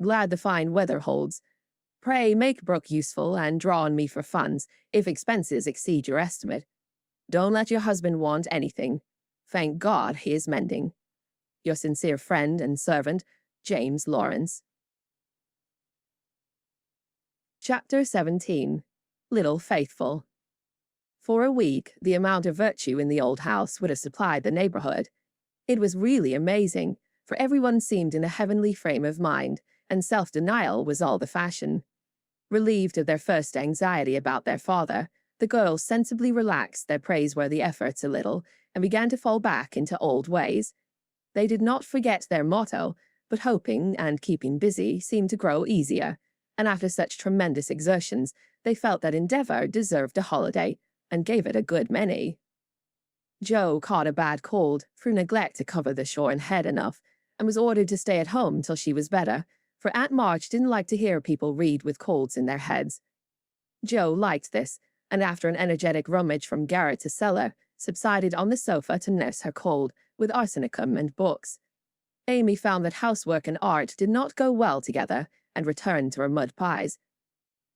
Glad the fine weather holds. Pray make Brooke useful and draw on me for funds, if expenses exceed your estimate. Don't let your husband want anything. Thank God he is mending. Your sincere friend and servant, James Lawrence. Chapter 17. Little Faithful. For a week, the amount of virtue in the old house would have supplied the neighborhood. It was really amazing, for everyone seemed in a heavenly frame of mind, and self-denial was all the fashion. Relieved of their first anxiety about their father, the girls sensibly relaxed their praiseworthy efforts a little, and began to fall back into old ways. They did not forget their motto, but hoping and keeping busy seemed to grow easier, and after such tremendous exertions, they felt that endeavor deserved a holiday, and gave it a good many. Jo caught a bad cold through neglect to cover the shorn head enough, and was ordered to stay at home till she was better, for Aunt March didn't like to hear people read with colds in their heads. Jo liked this, and after an energetic rummage from garret to cellar, subsided on the sofa to nurse her cold with arsenicum and books. Amy found that housework and art did not go well together and returned to her mud pies.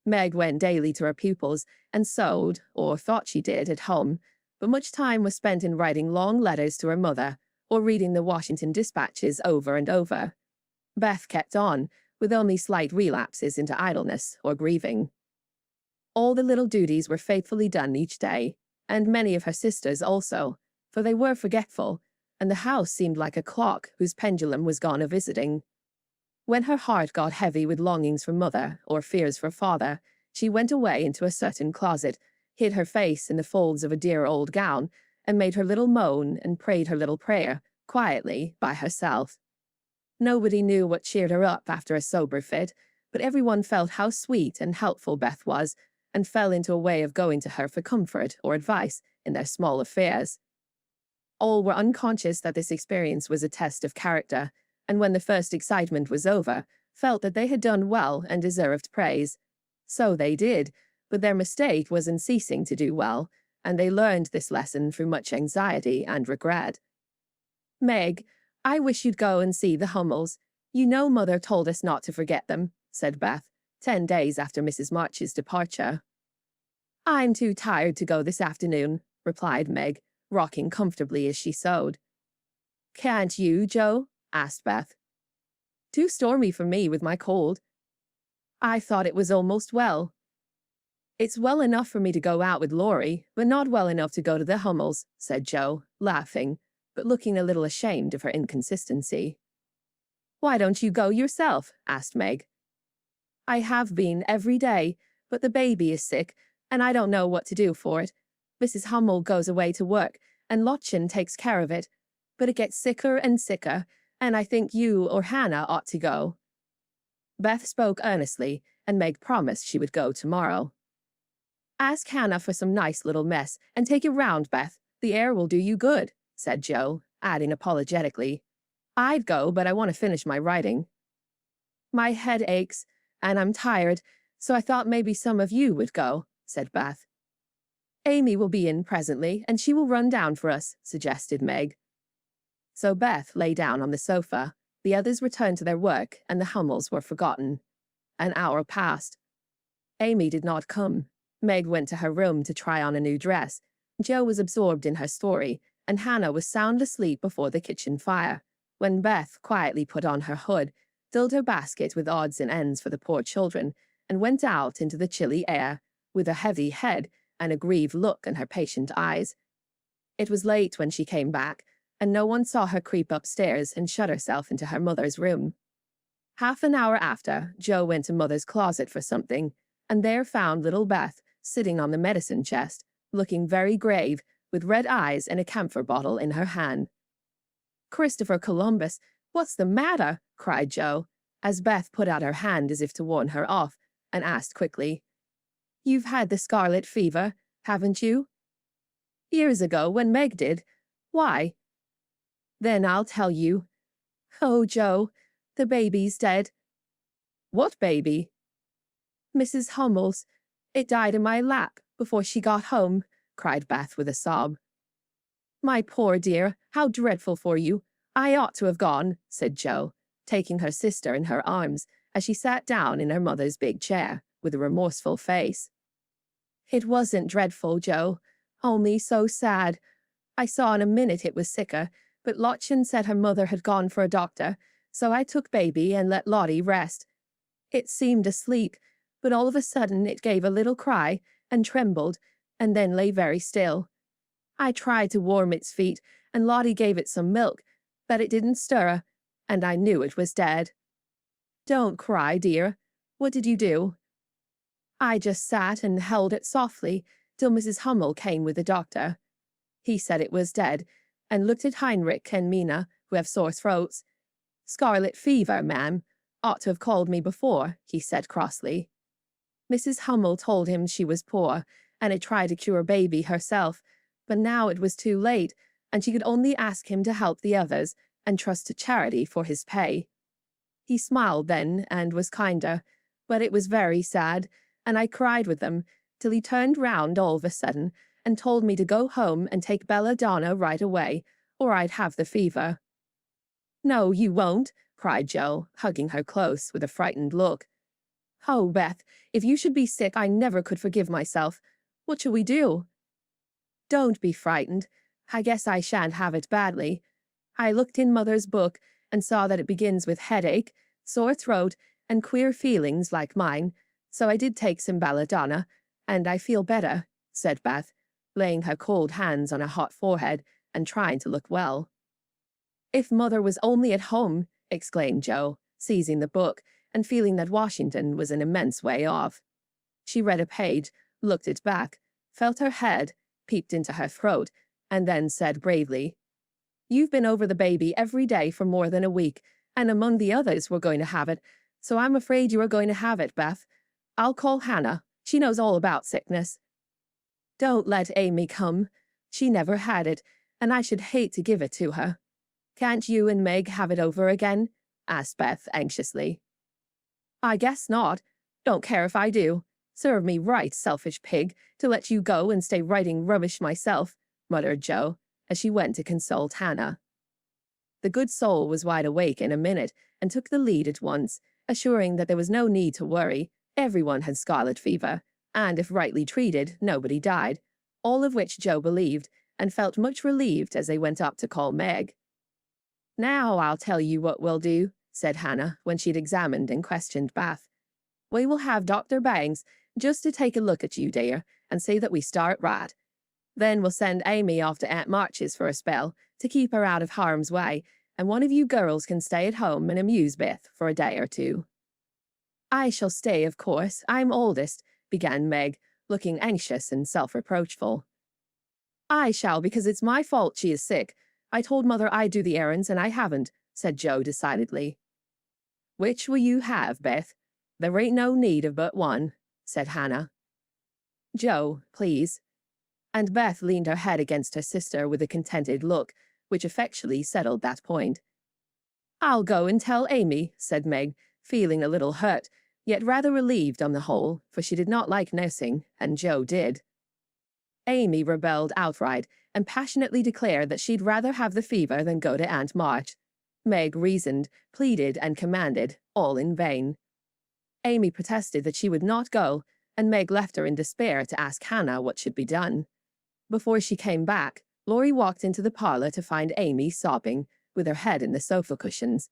Meg went daily to her pupils and sewed, or thought she did, at home, but much time was spent in writing long letters to her mother or reading the Washington dispatches over and over. Beth kept on, with only slight relapses into idleness or grieving. All the little duties were faithfully done each day, and many of her sisters also, for they were forgetful, and the house seemed like a clock whose pendulum was gone a-visiting. When her heart got heavy with longings for mother or fears for father, she went away into a certain closet, hid her face in the folds of a dear old gown, and made her little moan and prayed her little prayer, quietly, by herself. Nobody knew what cheered her up after a sober fit, but everyone felt how sweet and helpful Beth was, and fell into a way of going to her for comfort or advice in their small affairs. All were unconscious that this experience was a test of character, and when the first excitement was over, felt that they had done well and deserved praise. So they did, but their mistake was in ceasing to do well, and they learned this lesson through much anxiety and regret. "Meg, I wish you'd go and see the Hummels. You know Mother told us not to forget them," said Beth, 10 days after Mrs. March's departure. "I'm too tired to go this afternoon," replied Meg, rocking comfortably as she sewed. "Can't you, Jo?" asked Beth. "Too stormy for me with my cold." "I thought it was almost well." "It's well enough for me to go out with Laurie, but not well enough to go to the Hummels," said Jo, laughing, but looking a little ashamed of her inconsistency. "Why don't you go yourself?" asked Meg. "I have been every day, but the baby is sick, and I don't know what to do for it. Mrs. Hummel goes away to work, and Lottchen takes care of it, but it gets sicker and sicker, and I think you or Hannah ought to go." Beth spoke earnestly, and Meg promised she would go tomorrow. "Ask Hannah for some nice little mess, and take it round, Beth. The air will do you good," said Jo, adding apologetically, "I'd go, but I want to finish my writing." "My head aches, and I'm tired, so I thought maybe some of you would go," said Beth. "Amy will be in presently, and she will run down for us," suggested Meg. So Beth lay down on the sofa. The others returned to their work, and the Hummels were forgotten. An hour passed. Amy did not come. Meg went to her room to try on a new dress. Jo was absorbed in her story, and Hannah was sound asleep before the kitchen fire, when Beth quietly put on her hood, filled her basket with odds and ends for the poor children, and went out into the chilly air, with a heavy head and a grieved look in her patient eyes. It was late when she came back, and no one saw her creep upstairs and shut herself into her mother's room. Half an hour after, Jo went to Mother's closet for something, and there found little Beth sitting on the medicine chest, looking very grave, with red eyes and a camphor bottle in her hand. "Christopher Columbus, what's the matter?" cried Jo, as Beth put out her hand as if to warn her off, and asked quickly, "You've had the scarlet fever, haven't you?" "Years ago, when Meg did. Why?" "Then I'll tell you. Oh, Jo, the baby's dead." "What baby?" "Mrs. Hummel's. It died in my lap before she got home," cried Beth with a sob. "My poor dear, how dreadful for you. I ought to have gone," said Jo, taking her sister in her arms as she sat down in her mother's big chair with a remorseful face. "It wasn't dreadful, Jo, only so sad. I saw in a minute it was sicker, but Lottchen said her mother had gone for a doctor, so I took baby and let Lottie rest. It seemed asleep, but all of a sudden it gave a little cry and trembled, and then lay very still. I tried to warm its feet, and Lottie gave it some milk, but it didn't stir, and I knew it was dead." "Don't cry, dear. What did you do?" "I just sat and held it softly till Mrs. Hummel came with the doctor. He said it was dead, and looked at Heinrich and Mina, who have sore throats. 'Scarlet fever, ma'am. Ought to have called me before,' he said crossly. Mrs. Hummel told him she was poor, and had tried to cure baby herself, but now it was too late, and she could only ask him to help the others, and trust to charity for his pay." He smiled then and was kinder, but it was very sad, and I cried with them, till he turned round all of a sudden and told me to go home and take belladonna right away, or I'd have the fever. No, you won't, cried Joe, hugging her close with a frightened look. Oh, Beth, if you should be sick, I never could forgive myself. What shall we do? Don't be frightened. I guess I shan't have it badly. I looked in Mother's book and saw that it begins with headache, sore throat, and queer feelings like mine, so I did take some belladonna, and I feel better, said Beth, laying her cold hands on her hot forehead and trying to look well. If Mother was only at home, exclaimed Joe, seizing the book and feeling that Washington was an immense way off. She read a page, looked it back, felt her head, peeped into her throat, and then said bravely, You've been over the baby every day for more than a week, and among the others we're going to have it, so I'm afraid you are going to have it, Beth. I'll call Hannah. She knows all about sickness. Don't let Amy come. She never had it, and I should hate to give it to her. Can't you and Meg have it over again? Asked Beth anxiously. I guess not. Don't care if I do. Serve me right, selfish pig, to let you go and stay writing rubbish myself, muttered Joe, as she went to consult Hannah. The good soul was wide awake in a minute and took the lead at once, assuring that there was no need to worry. Everyone had scarlet fever, and if rightly treated, nobody died, all of which Joe believed, and felt much relieved as they went up to call Meg. Now I'll tell you what we'll do, said Hannah when she'd examined and questioned Beth. We will have Dr. Bangs just to take a look at you, dear, and see that we start right. Then we'll send Amy off to Aunt March's for a spell to keep her out of harm's way, and one of you girls can stay at home and amuse Beth for a day or two. I shall stay, of course. I'm oldest, began Meg, looking anxious and self-reproachful. I shall, because it's my fault she is sick. I told Mother I'd do the errands, and I haven't, said Joe decidedly. Which will you have, Beth? There ain't no need of but one, said Hannah. Joe, please. And Beth leaned her head against her sister with a contented look, which effectually settled that point. I'll go and tell Amy, said Meg, feeling a little hurt, yet rather relieved on the whole, for she did not like nursing, and Joe did. Amy rebelled outright, and passionately declared that she'd rather have the fever than go to Aunt March. Meg reasoned, pleaded, and commanded, all in vain. Amy protested that she would not go, and Meg left her in despair to ask Hannah what should be done. Before she came back, Laurie walked into the parlor to find Amy sobbing, with her head in the sofa cushions.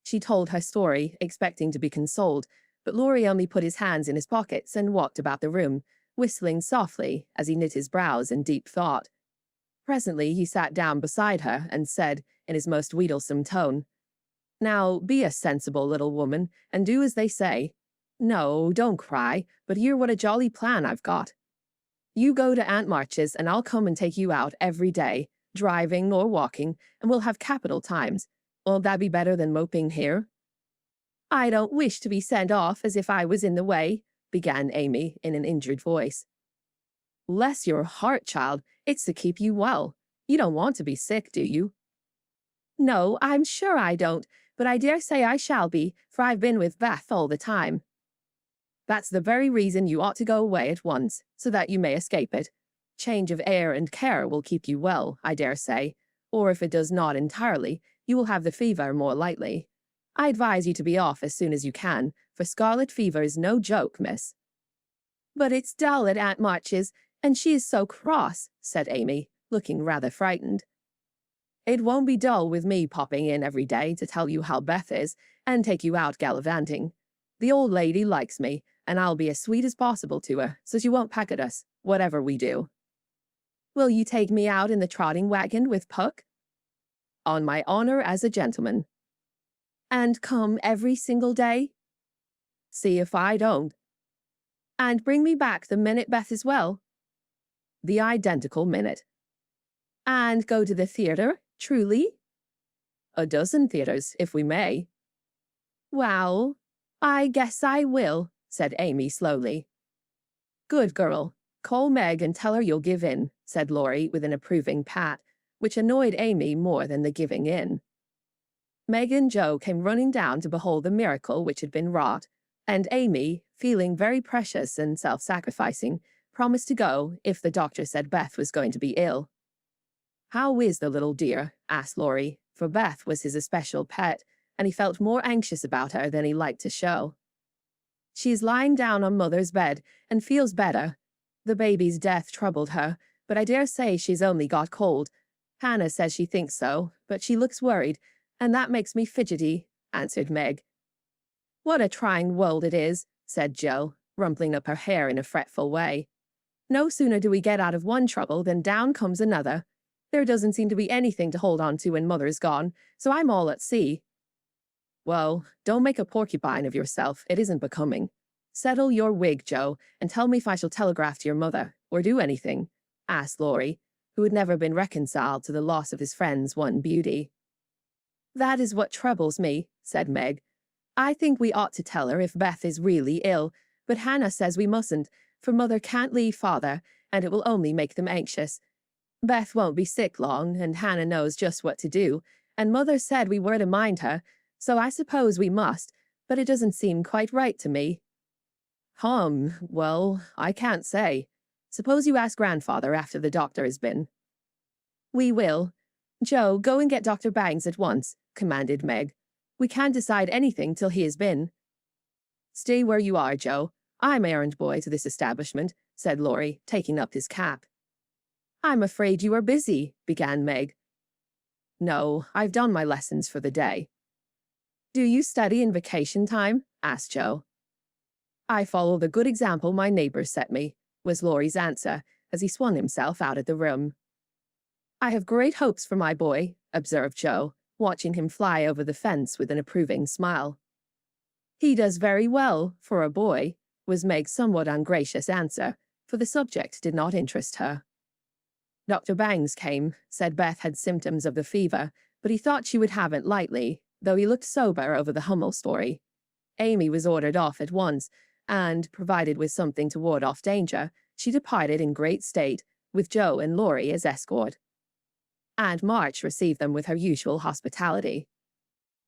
She told her story, expecting to be consoled, but Laurie only put his hands in his pockets and walked about the room, whistling softly as he knit his brows in deep thought. Presently he sat down beside her and said, in his most wheedlesome tone, Now, be a sensible little woman, and do as they say. No, don't cry, but hear what a jolly plan I've got. You go to Aunt March's, and I'll come and take you out every day, driving or walking, and we'll have capital times. Won't that be better than moping here? I don't wish to be sent off as if I was in the way, began Amy in an injured voice. Bless your heart, child, it's to keep you well. You don't want to be sick, do you? No, I'm sure I don't, but I dare say I shall be, for I've been with Beth all the time. That's the very reason you ought to go away at once, so that you may escape it. Change of air and care will keep you well, I dare say, or if it does not entirely, you will have the fever more lightly. I advise you to be off as soon as you can, for scarlet fever is no joke, miss. But it's dull at Aunt March's, and she is so cross, said Amy, looking rather frightened. It won't be dull with me popping in every day to tell you how Beth is, and take you out gallivanting. The old lady likes me, and I'll be as sweet as possible to her, so she won't peck at us, whatever we do. Will you take me out in the trotting wagon with Puck? On my honor as a gentleman. And come every single day? See if I don't. And bring me back the minute Beth is well? The identical minute. And go to the theatre, truly? A dozen theatres, if we may. Well, I guess I will, said Amy slowly. Good girl. Call Meg and tell her you'll give in, said Laurie with an approving pat, which annoyed Amy more than the giving in. Meg and Joe came running down to behold the miracle which had been wrought, and Amy, feeling very precious and self-sacrificing, promised to go if the doctor said Beth was going to be ill. "How is the little dear?" asked Laurie, for Beth was his especial pet, and he felt more anxious about her than he liked to show. "She is lying down on Mother's bed and feels better. The baby's death troubled her, but I dare say she's only got cold. Hannah says she thinks so, but she looks worried, and that makes me fidgety," answered Meg. "What a trying world it is," said Joe, rumpling up her hair in a fretful way. "No sooner do we get out of one trouble than down comes another. There doesn't seem to be anything to hold on to when Mother's gone, so I'm all at sea." "Well, don't make a porcupine of yourself. It isn't becoming. Settle your wig, Joe, and tell me if I shall telegraph to your mother, or do anything," asked Laurie, who had never been reconciled to the loss of his friend's one beauty. "That is what troubles me," said Meg. "I think we ought to tell her if Beth is really ill, but Hannah says we mustn't, for Mother can't leave Father, and it will only make them anxious. Beth won't be sick long, and Hannah knows just what to do, and Mother said we were to mind her, so I suppose we must, but it doesn't seem quite right to me." Well, I can't say. Suppose you ask Grandfather after the doctor has been." "We will. Joe, go and get Dr. Bangs at once," commanded Meg. "We can't decide anything till he has been." "Stay where you are, Joe. I'm errand boy to this establishment," said Laurie, taking up his cap. "I'm afraid you are busy," began Meg. "No, I've done my lessons for the day." "Do you study in vacation time?" asked Joe. "I follow the good example my neighbors set me," was Laurie's answer, as he swung himself out of the room. "I have great hopes for my boy," observed Joe, watching him fly over the fence with an approving smile. "He does very well, for a boy," was Meg's somewhat ungracious answer, for the subject did not interest her. Dr. Bangs came, said Beth had symptoms of the fever, but he thought she would have it lightly, though he looked sober over the Hummel story. Amy was ordered off at once, and, provided with something to ward off danger, she departed in great state, with Joe and Laurie as escort. Aunt March received them with her usual hospitality.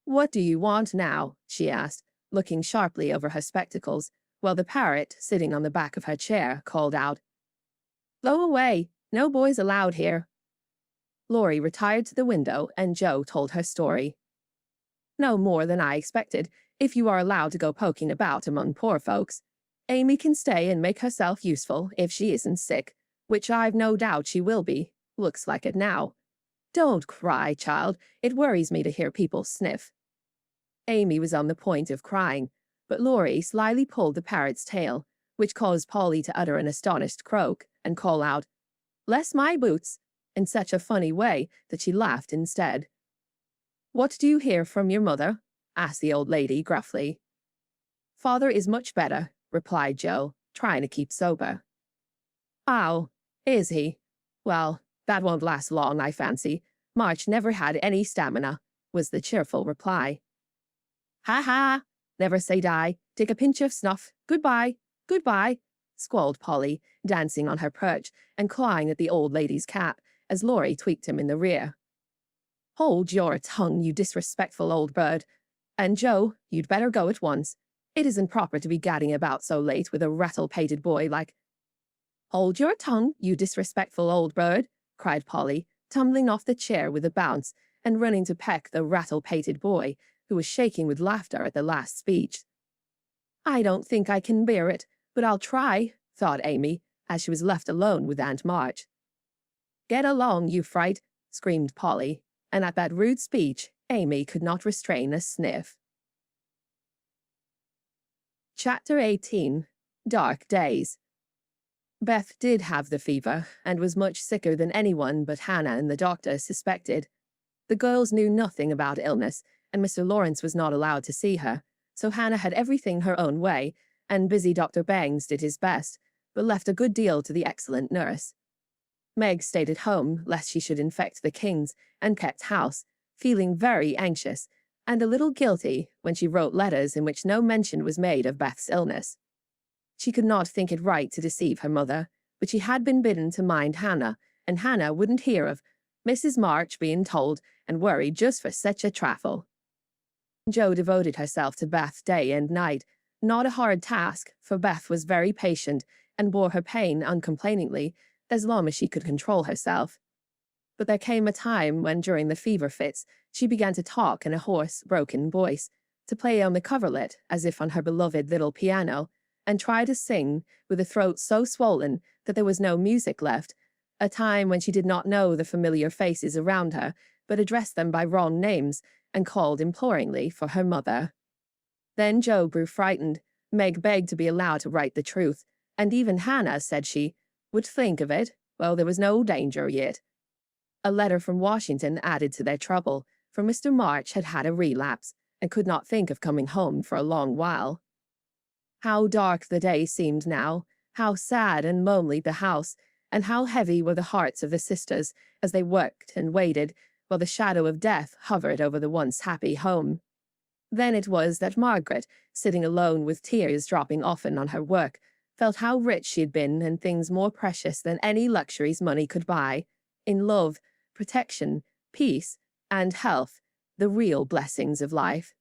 "What do you want now?" she asked, looking sharply over her spectacles, while the parrot, sitting on the back of her chair, called out, "Go away! No boys allowed here." Laurie retired to the window, and Joe told her story. "No more than I expected, if you are allowed to go poking about among poor folks. Amy can stay and make herself useful if she isn't sick, which I've no doubt she will be. Looks like it now. Don't cry, child. It worries me to hear people sniff." Amy was on the point of crying, but Laurie slyly pulled the parrot's tail, which caused Polly to utter an astonished croak and call out, "Bless my boots," in such a funny way that she laughed instead. "What do you hear from your mother?" asked the old lady gruffly. "Father is much better," replied Joe, trying to keep sober. "Oh, is he? Well, that won't last long, I fancy. March never had any stamina," was the cheerful reply. "Ha ha! Never say die. Take a pinch of snuff. Goodbye, goodbye," squalled Polly, dancing on her perch and clawing at the old lady's cap as Laurie tweaked him in the rear. "Hold your tongue, you disrespectful old bird. And Joe, you'd better go at once. It isn't proper to be gadding about so late with a rattle-pated boy like—" "Hold your tongue, you disrespectful old bird," cried Polly, tumbling off the chair with a bounce and running to peck the rattle-pated boy, who was shaking with laughter at the last speech. "I don't think I can bear it, but I'll try," thought Amy, as she was left alone with Aunt March. "Get along, you fright," screamed Polly, and at that rude speech, Amy could not restrain a sniff. Chapter 18. Dark Days. Beth did have the fever, and was much sicker than anyone but Hannah and the doctor suspected. The girls knew nothing about illness, and Mr. Lawrence was not allowed to see her, so Hannah had everything her own way, and busy Dr. Bangs did his best, but left a good deal to the excellent nurse. Meg stayed at home, lest she should infect the Kings, and kept house, feeling very anxious, and a little guilty when she wrote letters in which no mention was made of Beth's illness. She could not think it right to deceive her mother, but she had been bidden to mind Hannah, and Hannah wouldn't hear of Mrs. March being told and worried just for such a trifle. Jo devoted herself to Beth day and night, not a hard task, for Beth was very patient and bore her pain uncomplainingly as long as she could control herself. But there came a time when, during the fever fits, she began to talk in a hoarse, broken voice, to play on the coverlet as if on her beloved little piano, and try to sing with a throat so swollen that there was no music left, a time when she did not know the familiar faces around her, but addressed them by wrong names and called imploringly for her mother. Then Jo grew frightened. Meg begged to be allowed to write the truth, and even Hannah, said she, would think of it. Well, there was no danger yet. A letter from Washington added to their trouble, for Mr. March had had a relapse and could not think of coming home for a long while. How dark the day seemed now, how sad and lonely the house, and how heavy were the hearts of the sisters as they worked and waited while the shadow of death hovered over the once happy home. Then it was that Margaret, sitting alone with tears dropping often on her work, felt how rich she had been in things more precious than any luxuries money could buy, in love, protection, peace, and health, the real blessings of life.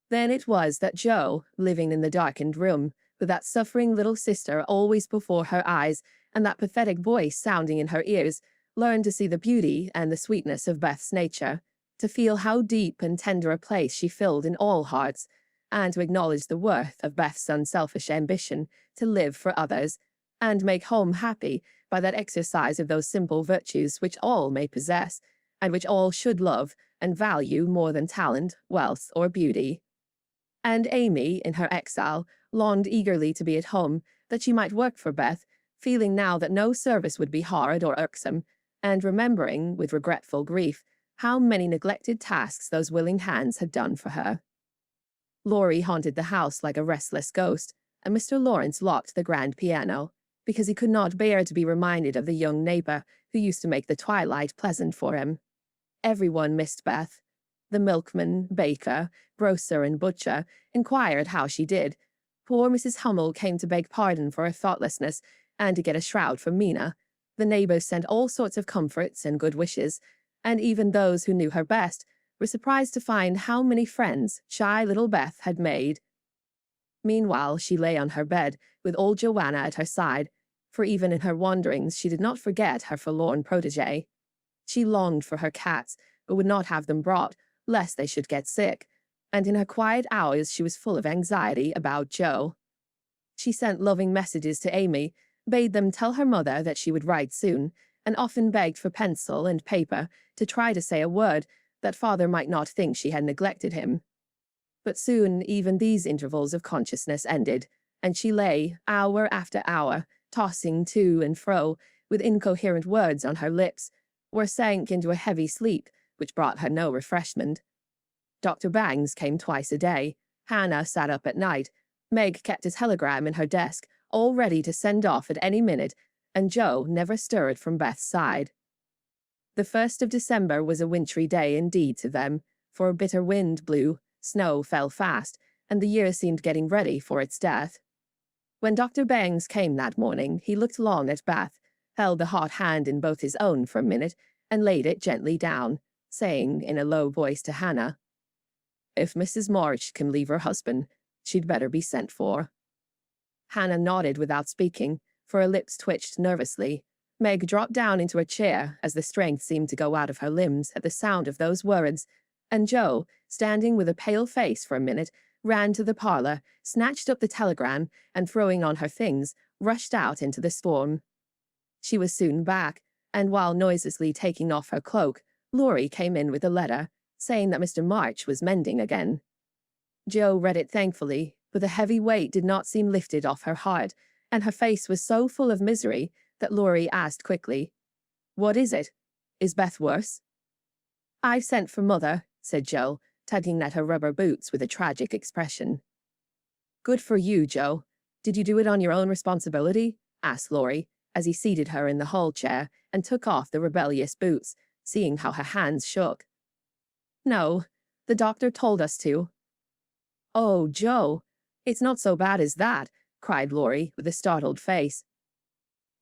Then it was that Jo, living in the darkened room, with that suffering little sister always before her eyes and that pathetic voice sounding in her ears, learned to see the beauty and the sweetness of Beth's nature, to feel how deep and tender a place she filled in all hearts, and to acknowledge the worth of Beth's unselfish ambition to live for others, and make home happy by that exercise of those simple virtues which all may possess, and which all should love and value more than talent, wealth, or beauty. And Amy, in her exile, longed eagerly to be at home, that she might work for Beth, feeling now that no service would be hard or irksome, and remembering, with regretful grief, how many neglected tasks those willing hands had done for her. Laurie haunted the house like a restless ghost, and Mr. Lawrence locked the grand piano, because he could not bear to be reminded of the young neighbor who used to make the twilight pleasant for him. Everyone missed Beth. The milkman, baker, grocer, and butcher inquired how she did. Poor Mrs. Hummel came to beg pardon for her thoughtlessness and to get a shroud for Mina. The neighbors sent all sorts of comforts and good wishes, and even those who knew her best were surprised to find how many friends shy little Beth had made. Meanwhile, she lay on her bed, with old Joanna at her side, for even in her wanderings she did not forget her forlorn protégé. She longed for her cats, but would not have them brought, lest they should get sick, and in her quiet hours she was full of anxiety about Jo. She sent loving messages to Amy, bade them tell her mother that she would write soon, and often begged for pencil and paper to try to say a word, that father might not think she had neglected him. But soon even these intervals of consciousness ended, and she lay, hour after hour, tossing to and fro, with incoherent words on her lips, or sank into a heavy sleep, which brought her no refreshment. Dr. Bangs came twice a day. Hannah sat up at night. Meg kept a telegram in her desk, all ready to send off at any minute, and Jo never stirred from Beth's side. The 1st of December was a wintry day indeed to them, for a bitter wind blew, snow fell fast, and the year seemed getting ready for its death. When Dr. Bangs came that morning, he looked long at Beth, held the hot hand in both his own for a minute, and laid it gently down, saying in a low voice to Hannah, "If Mrs. March can leave her husband, she'd better be sent for." Hannah nodded without speaking, for her lips twitched nervously. Meg dropped down into a chair as the strength seemed to go out of her limbs at the sound of those words, and Jo, standing with a pale face for a minute, ran to the parlor, snatched up the telegram, and throwing on her things, rushed out into the storm. She was soon back, and while noiselessly taking off her cloak, Laurie came in with a letter, saying that Mr. March was mending again. Jo read it thankfully, but the heavy weight did not seem lifted off her heart, and her face was so full of misery that Laurie asked quickly, "What is it? Is Beth worse?" "I've sent for Mother," said Jo, tugging at her rubber boots with a tragic expression. "Good for you, Jo. Did you do it on your own responsibility?" asked Laurie, as he seated her in the hall chair and took off the rebellious boots, seeing how her hands shook. "No, the doctor told us to." "Oh, Jo, it's not so bad as that," cried Laurie with a startled face.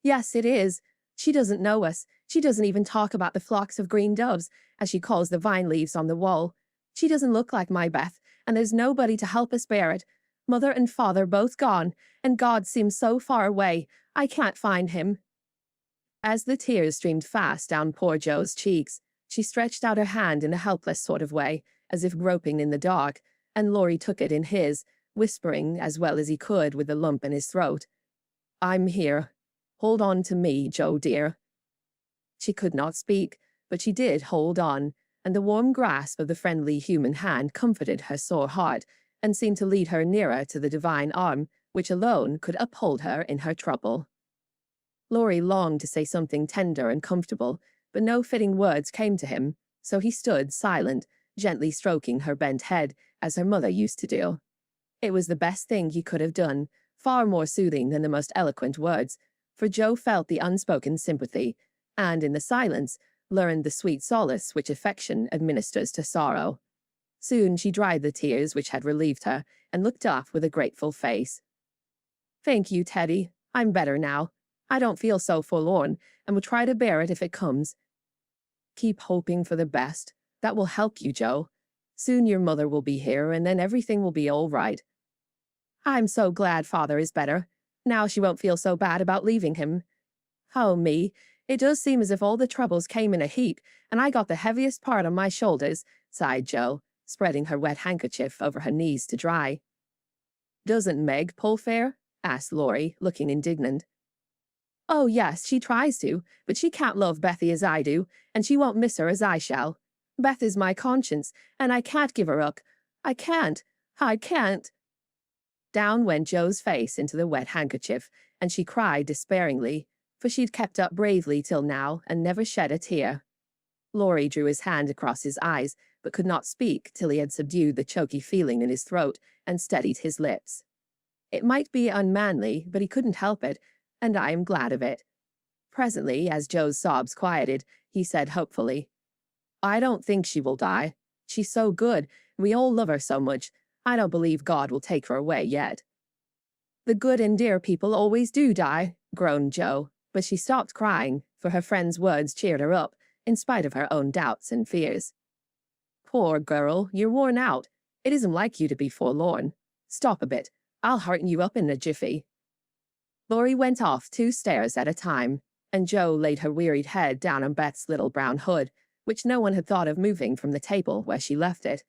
"Yes, it is. She doesn't know us. She doesn't even talk about the flocks of green doves, as she calls the vine leaves on the wall. She doesn't look like my Beth, and there's nobody to help us bear it. Mother and father both gone, and God seems so far away. I can't find him." As the tears streamed fast down poor Jo's cheeks, she stretched out her hand in a helpless sort of way, as if groping in the dark, and Laurie took it in his, whispering as well as he could with the lump in his throat, "I'm here. Hold on to me, Jo dear." She could not speak, but she did hold on, and the warm grasp of the friendly human hand comforted her sore heart and seemed to lead her nearer to the divine arm which alone could uphold her in her trouble. Laurie longed to say something tender and comfortable, but no fitting words came to him, so he stood silent, gently stroking her bent head, as her mother used to do. It was the best thing he could have done, far more soothing than the most eloquent words, for Jo felt the unspoken sympathy, and in the silence learned the sweet solace which affection administers to sorrow. Soon she dried the tears which had relieved her, and looked up with a grateful face. "Thank you, Teddy. I'm better now. I don't feel so forlorn, and will try to bear it if it comes. Keep hoping for the best. That will help you, Jo. Soon your mother will be here, and then everything will be all right. I'm so glad father is better. Now she won't feel so bad about leaving him. Oh, me, it does seem as if all the troubles came in a heap, and I got the heaviest part on my shoulders," sighed Jo, spreading her wet handkerchief over her knees to dry. "Doesn't Meg pull fair?" asked Laurie, looking indignant. "Oh, yes, she tries to, but she can't love Bethy as I do, and she won't miss her as I shall. Beth is my conscience, and I can't give her up. I can't. Down went Jo's face into the wet handkerchief, and she cried despairingly, for she'd kept up bravely till now and never shed a tear. Laurie drew his hand across his eyes, but could not speak till he had subdued the choky feeling in his throat and steadied his lips. It might be unmanly, but he couldn't help it, and I am glad of it. Presently, as Jo's sobs quieted, he said hopefully, "I don't think she will die. She's so good, and we all love her so much. I don't believe God will take her away yet." "The good and dear people always do die," groaned Jo, but she stopped crying, for her friend's words cheered her up, in spite of her own doubts and fears. "Poor girl, you're worn out. It isn't like you to be forlorn. Stop a bit. I'll hearten you up in a jiffy." Laurie went off 2 stairs at a time, and Jo laid her wearied head down on Beth's little brown hood, which no one had thought of moving from the table where she left it.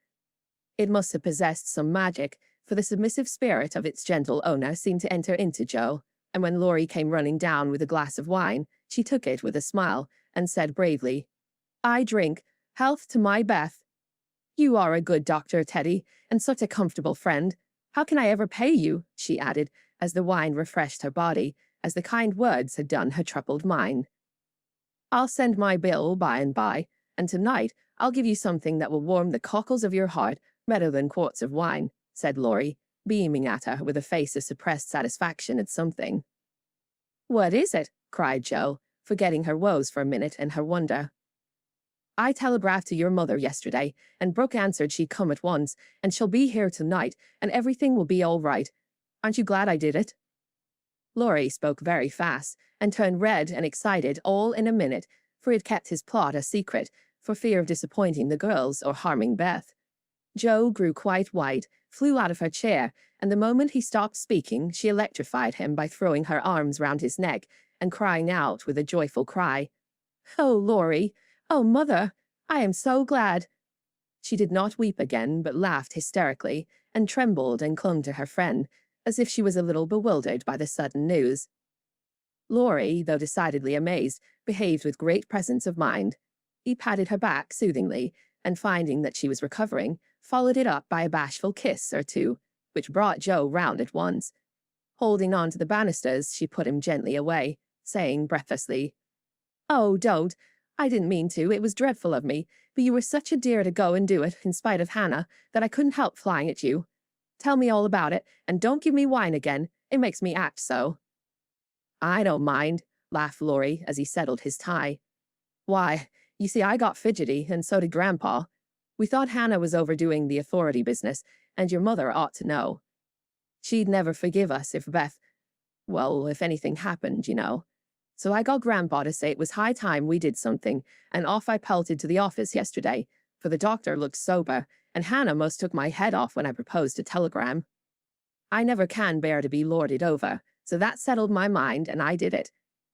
It must have possessed some magic, for the submissive spirit of its gentle owner seemed to enter into Jo, and when Laurie came running down with a glass of wine, she took it with a smile and said bravely, "I drink. Health to my Beth." "You are a good doctor, Teddy, and such a comfortable friend. How can I ever pay you?" she added, as the wine refreshed her body, as the kind words had done her troubled mind. "I'll send my bill by and by, and tonight I'll give you something that will warm the cockles of your heart better than quarts of wine," said Laurie, beaming at her with a face of suppressed satisfaction at something. "What is it?" cried Jo, forgetting her woes for a minute and her wonder. "I telegraphed to your mother yesterday, and Brooke answered she'd come at once, and she'll be here tonight, and everything will be all right. Aren't you glad I did it?" Laurie spoke very fast, and turned red and excited all in a minute, for he had kept his plot a secret, for fear of disappointing the girls or harming Beth. Jo grew quite white, flew out of her chair, and the moment he stopped speaking, she electrified him by throwing her arms round his neck and crying out with a joyful cry, "Oh, Laurie! Oh, Mother! I am so glad!" She did not weep again, but laughed hysterically, and trembled and clung to her friend, as if she was a little bewildered by the sudden news. Laurie, though decidedly amazed, behaved with great presence of mind. He patted her back soothingly, and finding that she was recovering, followed it up by a bashful kiss or two, which brought Jo round at once. Holding on to the banisters, she put him gently away, saying breathlessly, "Oh, don't. I didn't mean to. It was dreadful of me, but you were such a dear to go and do it, in spite of Hannah, that I couldn't help flying at you. Tell me all about it, and don't give me wine again. It makes me act so." "I don't mind," laughed Laurie as he settled his tie. "Why, you see, I got fidgety, and so did Grandpa. We thought Hannah was overdoing the authority business, and your mother ought to know. She'd never forgive us if if anything happened, you know. So I got Grandpa to say it was high time we did something, and off I pelted to the office yesterday, for the doctor looked sober, and Hannah most took my head off when I proposed a telegram. I never can bear to be lorded over, so that settled my mind, and I did it.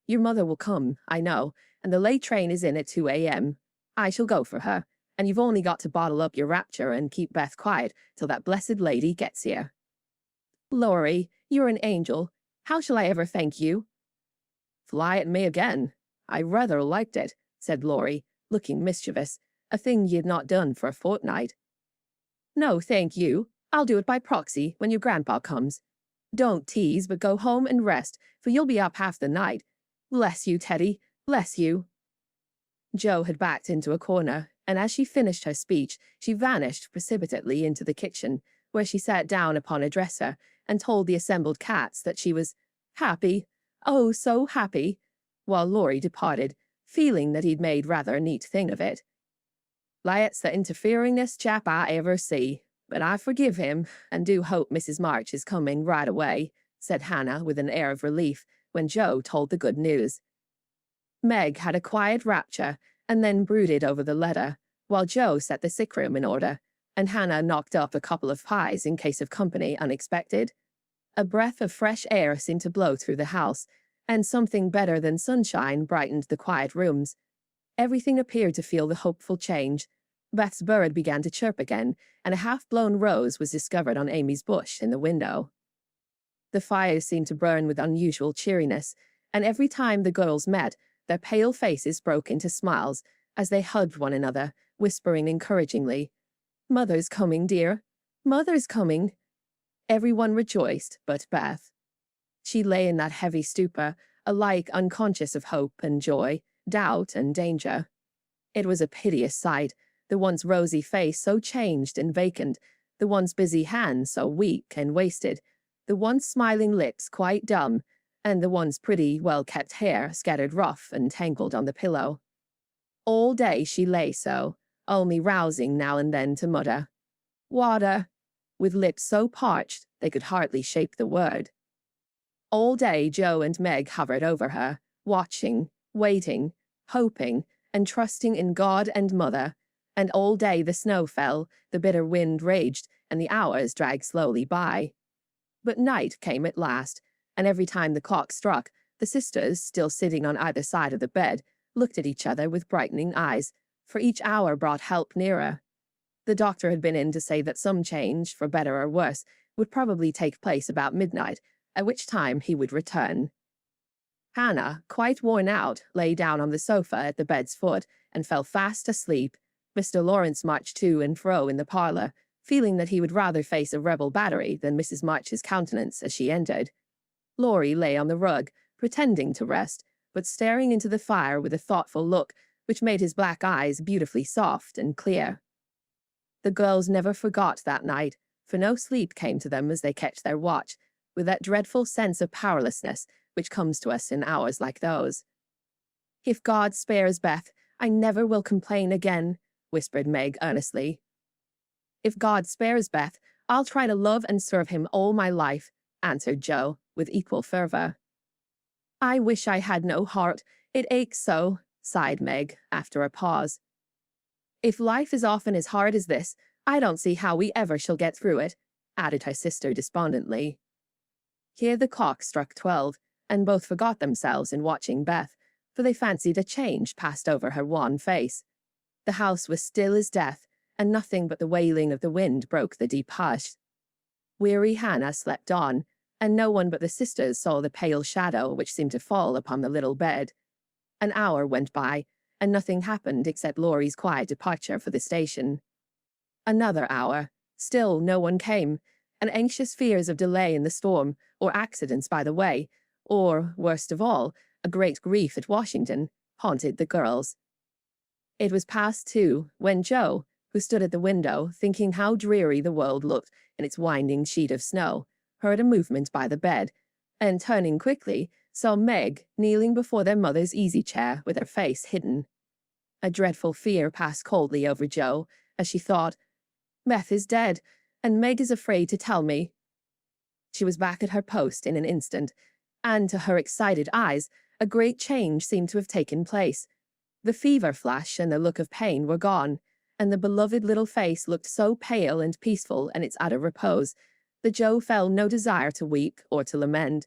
Your mother will come, I know, and the late train is in at 2 a.m. I shall go for her, and you've only got to bottle up your rapture and keep Beth quiet till that blessed lady gets here. Laurie, you're an angel. How shall I ever thank you? Fly at me again. I rather liked it, said Laurie, looking mischievous, a thing he had not done for a fortnight. No, thank you. I'll do it by proxy when your grandpa comes. Don't tease, but go home and rest, for you'll be up half the night. Bless you, Teddy, bless you. Jo had backed into a corner, and as she finished her speech, she vanished precipitately into the kitchen, where she sat down upon a dresser and told the assembled cats that she was happy, oh, so happy, while Laurie departed, feeling that he'd made rather a neat thing of it. That's the interferingest chap I ever see, but I forgive him, and do hope Mrs. March is coming right away, said Hannah with an air of relief when Jo told the good news. Meg had a quiet rapture and then brooded over the letter, while Jo set the sick room in order, and Hannah knocked up a couple of pies in case of company unexpected. A breath of fresh air seemed to blow through the house, and something better than sunshine brightened the quiet rooms. Everything appeared to feel the hopeful change. Beth's bird began to chirp again, and a half-blown rose was discovered on Amy's bush in the window. The fires seemed to burn with unusual cheeriness, and every time the girls met, their pale faces broke into smiles as they hugged one another, whispering encouragingly, "Mother's coming, dear. Mother's coming." Everyone rejoiced but Beth. She lay in that heavy stupor, alike unconscious of hope and joy, doubt and danger. It was a piteous sight, the once rosy face so changed and vacant, the once busy hands so weak and wasted, the once smiling lips quite dumb, and the once pretty, well-kept hair scattered rough and tangled on the pillow. All day she lay so, only rousing now and then to mutter, "Water," with lips so parched they could hardly shape the word. All day Jo and Meg hovered over her, watching, waiting, hoping, and trusting in God and Mother, and all day the snow fell, the bitter wind raged, and the hours dragged slowly by. But night came at last, and every time the clock struck, the sisters, still sitting on either side of the bed, looked at each other with brightening eyes, for each hour brought help nearer. The doctor had been in to say that some change, for better or worse, would probably take place about midnight, at which time he would return. Hannah, quite worn out, lay down on the sofa at the bed's foot and fell fast asleep. Mr. Lawrence marched to and fro in the parlor, feeling that he would rather face a rebel battery than Mrs. March's countenance as she entered. Laurie lay on the rug, pretending to rest, but staring into the fire with a thoughtful look which made his black eyes beautifully soft and clear. The girls never forgot that night, for no sleep came to them as they kept their watch, with that dreadful sense of powerlessness which comes to us in hours like those. "If God spares Beth, I never will complain again," whispered Meg earnestly. "If God spares Beth, I'll try to love and serve him all my life," answered Jo, with equal fervor. "I wish I had no heart. It aches so," sighed Meg, after a pause. "If life is often as hard as this, I don't see how we ever shall get through it," added her sister despondently. Here the clock struck 12, and both forgot themselves in watching Beth, for they fancied a change passed over her wan face. The house was still as death, and nothing but the wailing of the wind broke the deep hush. Weary Hannah slept on, and no one but the sisters saw the pale shadow which seemed to fall upon the little bed. An hour went by, and nothing happened except Laurie's quiet departure for the station. Another hour. Still no one came, and anxious fears of delay in the storm, or accidents by the way, or, worst of all, a great grief at Washington, haunted the girls. It was past 2 when Jo, who stood at the window, thinking how dreary the world looked in its winding sheet of snow, heard a movement by the bed, and turning quickly, saw Meg kneeling before their mother's easy-chair with her face hidden. A dreadful fear passed coldly over Jo, as she thought, "Beth is dead, and Meg is afraid to tell me." She was back at her post in an instant, and to her excited eyes, a great change seemed to have taken place. The fever flush and the look of pain were gone, and the beloved little face looked so pale and peaceful in its utter repose that Jo felt no desire to weep or to lament.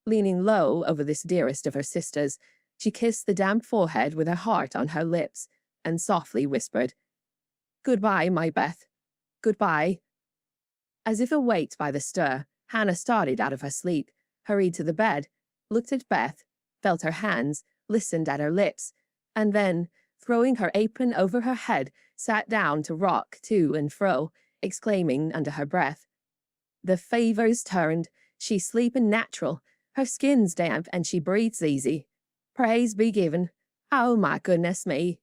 Leaning low over this dearest of her sisters, she kissed the damp forehead with her heart on her lips, and softly whispered, "Goodbye, my Beth. Goodbye." As if awaked by the stir, Hannah started out of her sleep, hurried to the bed, looked at Beth, felt her hands, listened at her lips, and then, throwing her apron over her head, sat down to rock to and fro, exclaiming under her breath, "The favor's turned. She's sleeping natural. Her skin's damp and she breathes easy. Praise be given. Oh, my goodness me."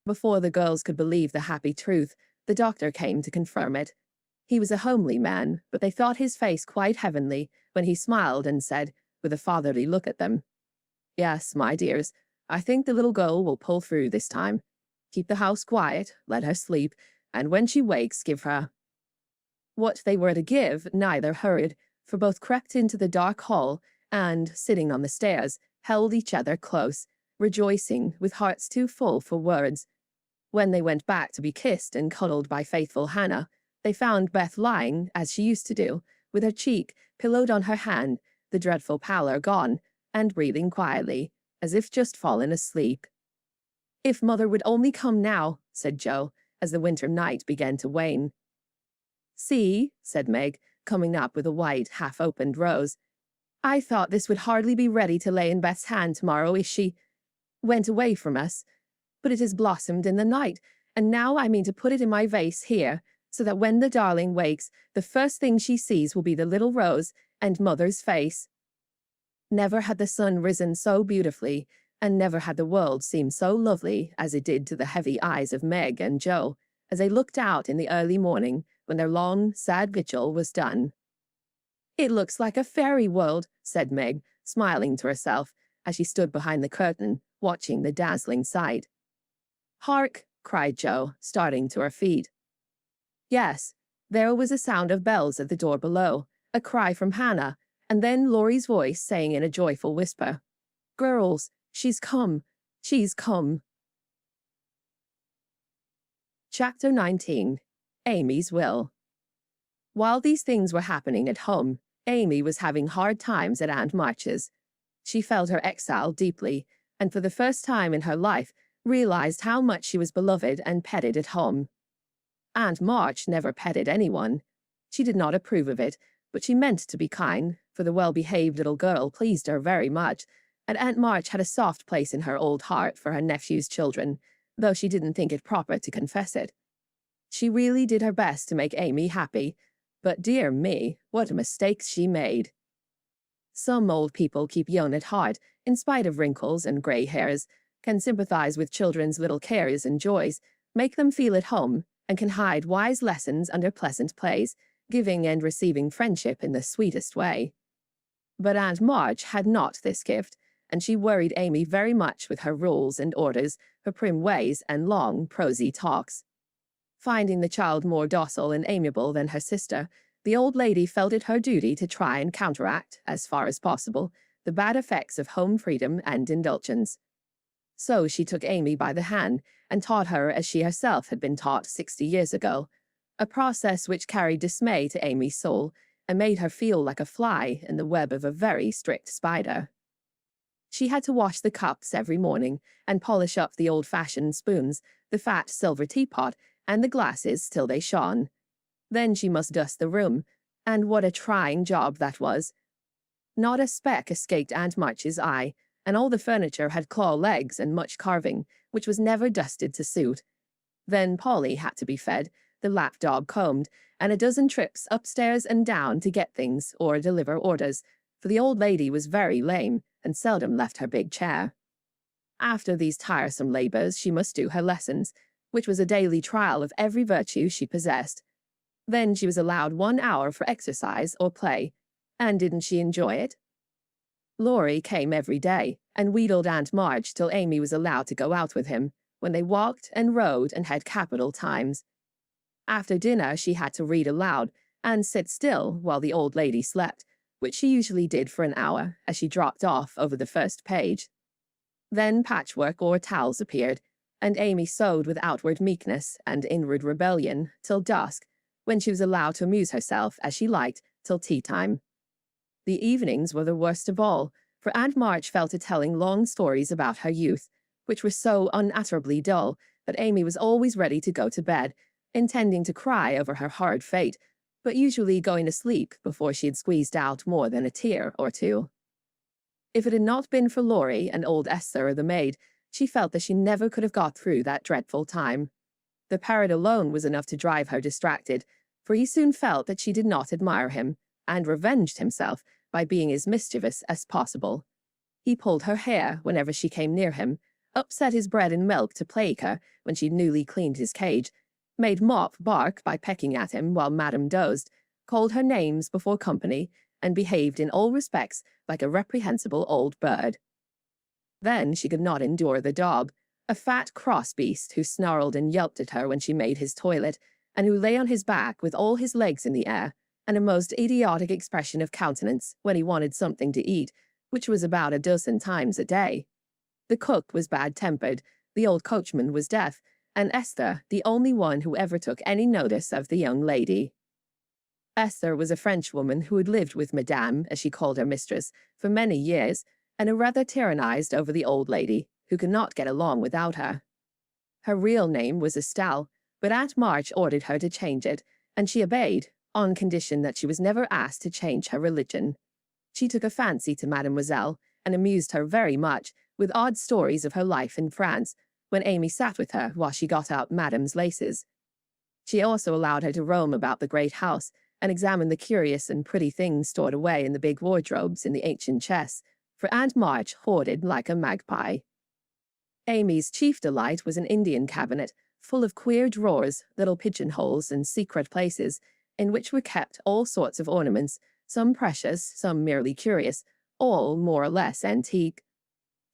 Before the girls could believe the happy truth, the doctor came to confirm it. He was a homely man, but they thought his face quite heavenly when he smiled and said, with a fatherly look at them, "Yes, my dears, I think the little girl will pull through this time. Keep the house quiet, let her sleep, and when she wakes, give her—" What they were to give, neither heard, for both crept into the dark hall and, sitting on the stairs, held each other close, rejoicing, with hearts too full for words. When they went back to be kissed and cuddled by faithful Hannah, they found Beth lying, as she used to do, with her cheek pillowed on her hand, the dreadful pallor gone, and breathing quietly, as if just fallen asleep. "If Mother would only come now," said Jo, as the winter night began to wane. "See," said Meg, coming up with a white, half-opened rose. "I thought this would hardly be ready to lay in Beth's hand tomorrow if she went away from us. But it has blossomed in the night, and now I mean to put it in my vase here, so that when the darling wakes, the first thing she sees will be the little rose and Mother's face." Never had the sun risen so beautifully, and never had the world seemed so lovely as it did to the heavy eyes of Meg and Jo, as they looked out in the early morning when their long, sad vigil was done. "It looks like a fairy world," said Meg, smiling to herself, as she stood behind the curtain, watching the dazzling sight. "Hark!" cried Jo, starting to her feet. Yes, there was a sound of bells at the door below, a cry from Hannah, and then Laurie's voice saying in a joyful whisper, "Girls, she's come! She's come!" Chapter 19. Amy's Will. While these things were happening at home, Amy was having hard times at Aunt March's. She felt her exile deeply, and for the first time in her life realized how much she was beloved and petted at home. Aunt March never petted anyone. She did not approve of it, but she meant to be kind, for the well-behaved little girl pleased her very much, and Aunt March had a soft place in her old heart for her nephew's children, though she didn't think it proper to confess it. She really did her best to make Amy happy, but dear me, what mistakes she made. Some old people keep young at heart, in spite of wrinkles and grey hairs, can sympathize with children's little cares and joys, make them feel at home, and can hide wise lessons under pleasant plays, giving and receiving friendship in the sweetest way. But Aunt March had not this gift, and she worried Amy very much with her rules and orders, her prim ways and long, prosy talks. Finding the child more docile and amiable than her sister, the old lady felt it her duty to try and counteract, as far as possible, the bad effects of home freedom and indulgence. So she took Amy by the hand and taught her as she herself had been taught 60 years ago, a process which carried dismay to Amy's soul and made her feel like a fly in the web of a very strict spider. She had to wash the cups every morning and polish up the old-fashioned spoons, the fat silver teapot, and the glasses till they shone. Then she must dust the room, and what a trying job that was. Not a speck escaped Aunt March's eye, and all the furniture had claw legs and much carving, which was never dusted to suit. Then Polly had to be fed, the lapdog combed, and a dozen trips upstairs and down to get things or deliver orders, for the old lady was very lame and seldom left her big chair. After these tiresome labors, she must do her lessons, which was a daily trial of every virtue she possessed. Then she was allowed 1 hour for exercise or play, and didn't she enjoy it? Laurie came every day, and wheedled Aunt March till Amy was allowed to go out with him, when they walked and rode and had capital times. After dinner she had to read aloud, and sit still while the old lady slept, which she usually did for an hour, as she dropped off over the first page. Then patchwork or towels appeared, and Amy sewed with outward meekness and inward rebellion till dusk, when she was allowed to amuse herself as she liked till tea time. The evenings were the worst of all, for Aunt March fell to telling long stories about her youth, which were so unutterably dull that Amy was always ready to go to bed, intending to cry over her hard fate, but usually going to sleep before she had squeezed out more than a tear or two. If it had not been for Laurie and old Esther, the maid, she felt that she never could have got through that dreadful time. The parrot alone was enough to drive her distracted, for he soon felt that she did not admire him, and revenged himself by being as mischievous as possible. He pulled her hair whenever she came near him, upset his bread and milk to plague her when she newly cleaned his cage, made Mop bark by pecking at him while Madame dozed, called her names before company, and behaved in all respects like a reprehensible old bird. Then she could not endure the dog, a fat cross beast who snarled and yelped at her when she made his toilet, and who lay on his back with all his legs in the air, and a most idiotic expression of countenance when he wanted something to eat, which was about a dozen times a day. The cook was bad-tempered, the old coachman was deaf, and Esther the only one who ever took any notice of the young lady. Esther was a Frenchwoman who had lived with Madame, as she called her mistress, for many years, and had rather tyrannized over the old lady, who could not get along without her. Her real name was Estelle, but Aunt March ordered her to change it, and she obeyed, on condition that she was never asked to change her religion. She took a fancy to Mademoiselle, and amused her very much with odd stories of her life in France, when Amy sat with her while she got out Madame's laces. She also allowed her to roam about the great house, and examine the curious and pretty things stored away in the big wardrobes in the ancient chests, for Aunt March hoarded like a magpie. Amy's chief delight was an Indian cabinet, full of queer drawers, little pigeonholes, and secret places, in which were kept all sorts of ornaments, some precious, some merely curious, all more or less antique.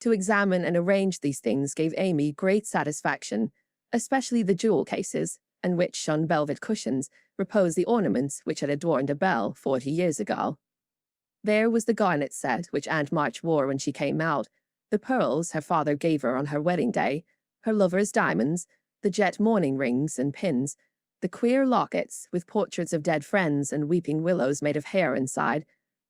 To examine and arrange these things gave Amy great satisfaction, especially the jewel cases, in which, on velvet cushions, reposed the ornaments which had adorned a belle 40 years ago. There was the garnet set which Aunt March wore when she came out, the pearls her father gave her on her wedding day, her lover's diamonds, the jet mourning rings and pins, the queer lockets with portraits of dead friends and weeping willows made of hair inside,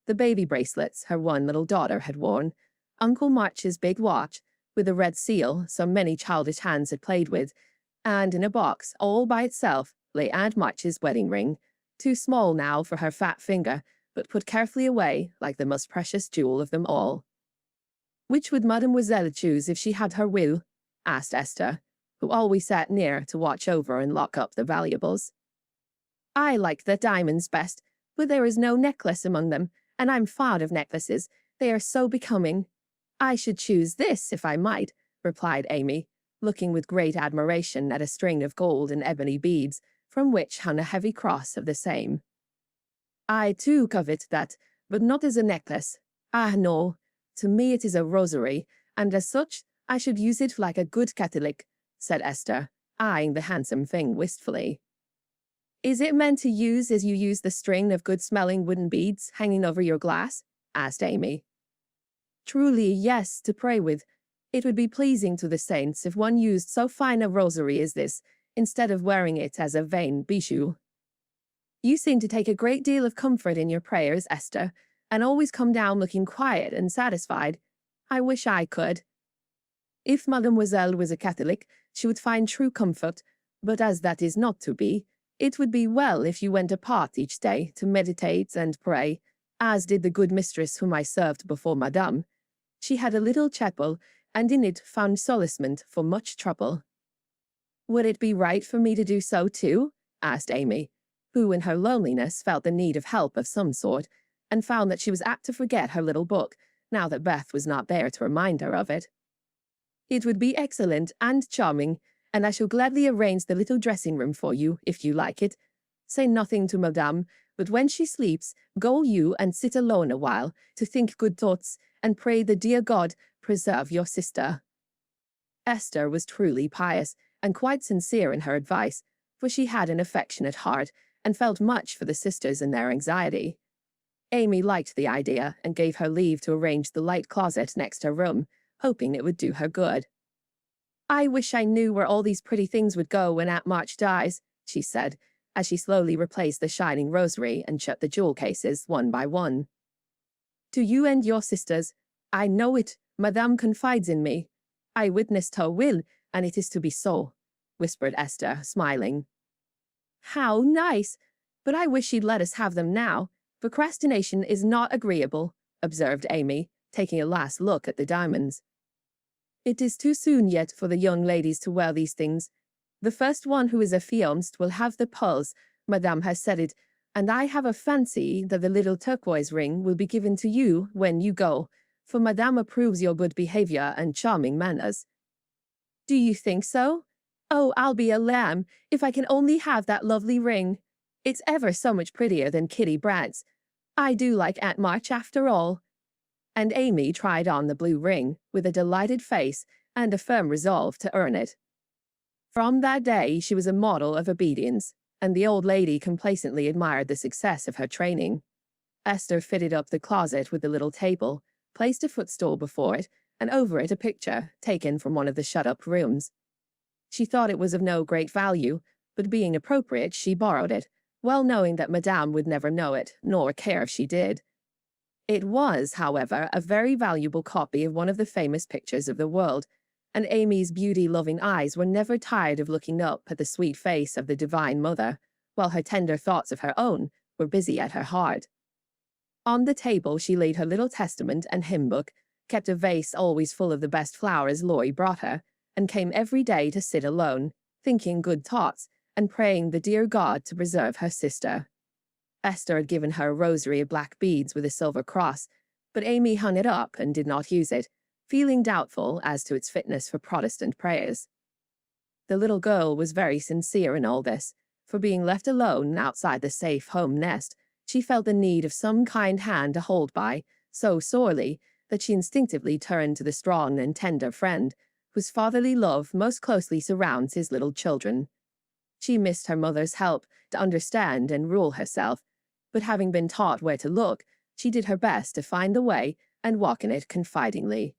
the baby bracelets her one little daughter had worn, Uncle March's big watch, with a red seal so many childish hands had played with, and in a box all by itself lay Aunt March's wedding ring, too small now for her fat finger, but put carefully away like the most precious jewel of them all. "Which would Mademoiselle choose if she had her will?" asked Esther, who always sat near to watch over and lock up the valuables. "I like the diamonds best, but there is no necklace among them, and I'm fond of necklaces. They are so becoming. I should choose this if I might," replied Amy, looking with great admiration at a string of gold and ebony beads, from which hung a heavy cross of the same. "I too covet that, but not as a necklace. Ah, no. To me it is a rosary, and as such I should use it like a good Catholic," said Esther, eyeing the handsome thing wistfully. "Is it meant to use as you use the string of good-smelling wooden beads hanging over your glass?" asked Amy. "Truly, yes, to pray with. It would be pleasing to the saints if one used so fine a rosary as this, instead of wearing it as a vain bijou." "You seem to take a great deal of comfort in your prayers, Esther, and always come down looking quiet and satisfied. I wish I could." "If Mademoiselle was a Catholic, she would find true comfort, but as that is not to be, it would be well if you went apart each day to meditate and pray, as did the good mistress whom I served before Madame. She had a little chapel, and in it found solacement for much trouble." "Would it be right for me to do so too?" asked Amy, who in her loneliness felt the need of help of some sort, and found that she was apt to forget her little book, now that Beth was not there to remind her of it. "It would be excellent and charming, and I shall gladly arrange the little dressing-room for you, if you like it. Say nothing to Madame, but when she sleeps, go you and sit alone a while, to think good thoughts, and pray the dear God preserve your sister." Esther was truly pious, and quite sincere in her advice, for she had an affectionate heart, and felt much for the sisters in their anxiety. Amy liked the idea, and gave her leave to arrange the light closet next her room, hoping it would do her good. I wish I knew where all these pretty things would go when Aunt March dies, she said, as she slowly replaced the shining rosary and shut the jewel cases one by one. To you and your sisters, I know it. Madame confides in me. I witnessed her will, and it is to be so, whispered Esther, smiling. How nice! But I wish she'd let us have them now. Procrastination is not agreeable, observed Amy, taking a last look at the diamonds. It is too soon yet for the young ladies to wear these things. The first one who is affianced will have the pearls, Madame has said it, and I have a fancy that the little turquoise ring will be given to you when you go, for Madame approves your good behavior and charming manners. Do you think so? Oh, I'll be a lamb if I can only have that lovely ring. It's ever so much prettier than Kitty Brad's. I do like Aunt March after all. And Amy tried on the blue ring with a delighted face and a firm resolve to earn it. From that day she was a model of obedience, and the old lady complacently admired the success of her training. Esther fitted up the closet with the little table, placed a footstool before it, and over it a picture taken from one of the shut-up rooms. She thought it was of no great value, but being appropriate she borrowed it, well knowing that Madame would never know it, nor care if she did. It was, however, a very valuable copy of one of the famous pictures of the world, and Amy's beauty-loving eyes were never tired of looking up at the sweet face of the Divine Mother, while her tender thoughts of her own were busy at her heart. On the table she laid her little testament and hymn-book, kept a vase always full of the best flowers Laurie brought her, and came every day to sit alone, thinking good thoughts, and praying the dear God to preserve her sister. Esther had given her a rosary of black beads with a silver cross, but Amy hung it up and did not use it, feeling doubtful as to its fitness for Protestant prayers. The little girl was very sincere in all this, for being left alone outside the safe home nest, she felt the need of some kind hand to hold by, so sorely that she instinctively turned to the strong and tender friend, whose fatherly love most closely surrounds his little children. She missed her mother's help to understand and rule herself, but having been taught where to look, she did her best to find the way and walk in it confidingly.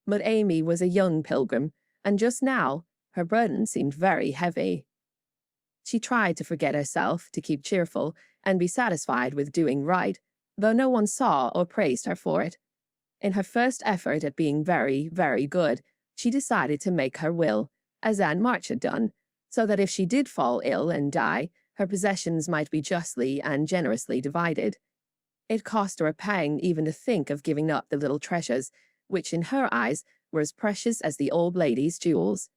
But Amy was a young pilgrim, and just now her burden seemed very heavy. She tried to forget herself, to keep cheerful, and be satisfied with doing right, though no one saw or praised her for it. In her first effort at being very, very good, she decided to make her will, as Aunt March had done, so that if she did fall ill and die, her possessions might be justly and generously divided. It cost her a pang even to think of giving up the little treasures, which in her eyes were as precious as the old lady's jewels.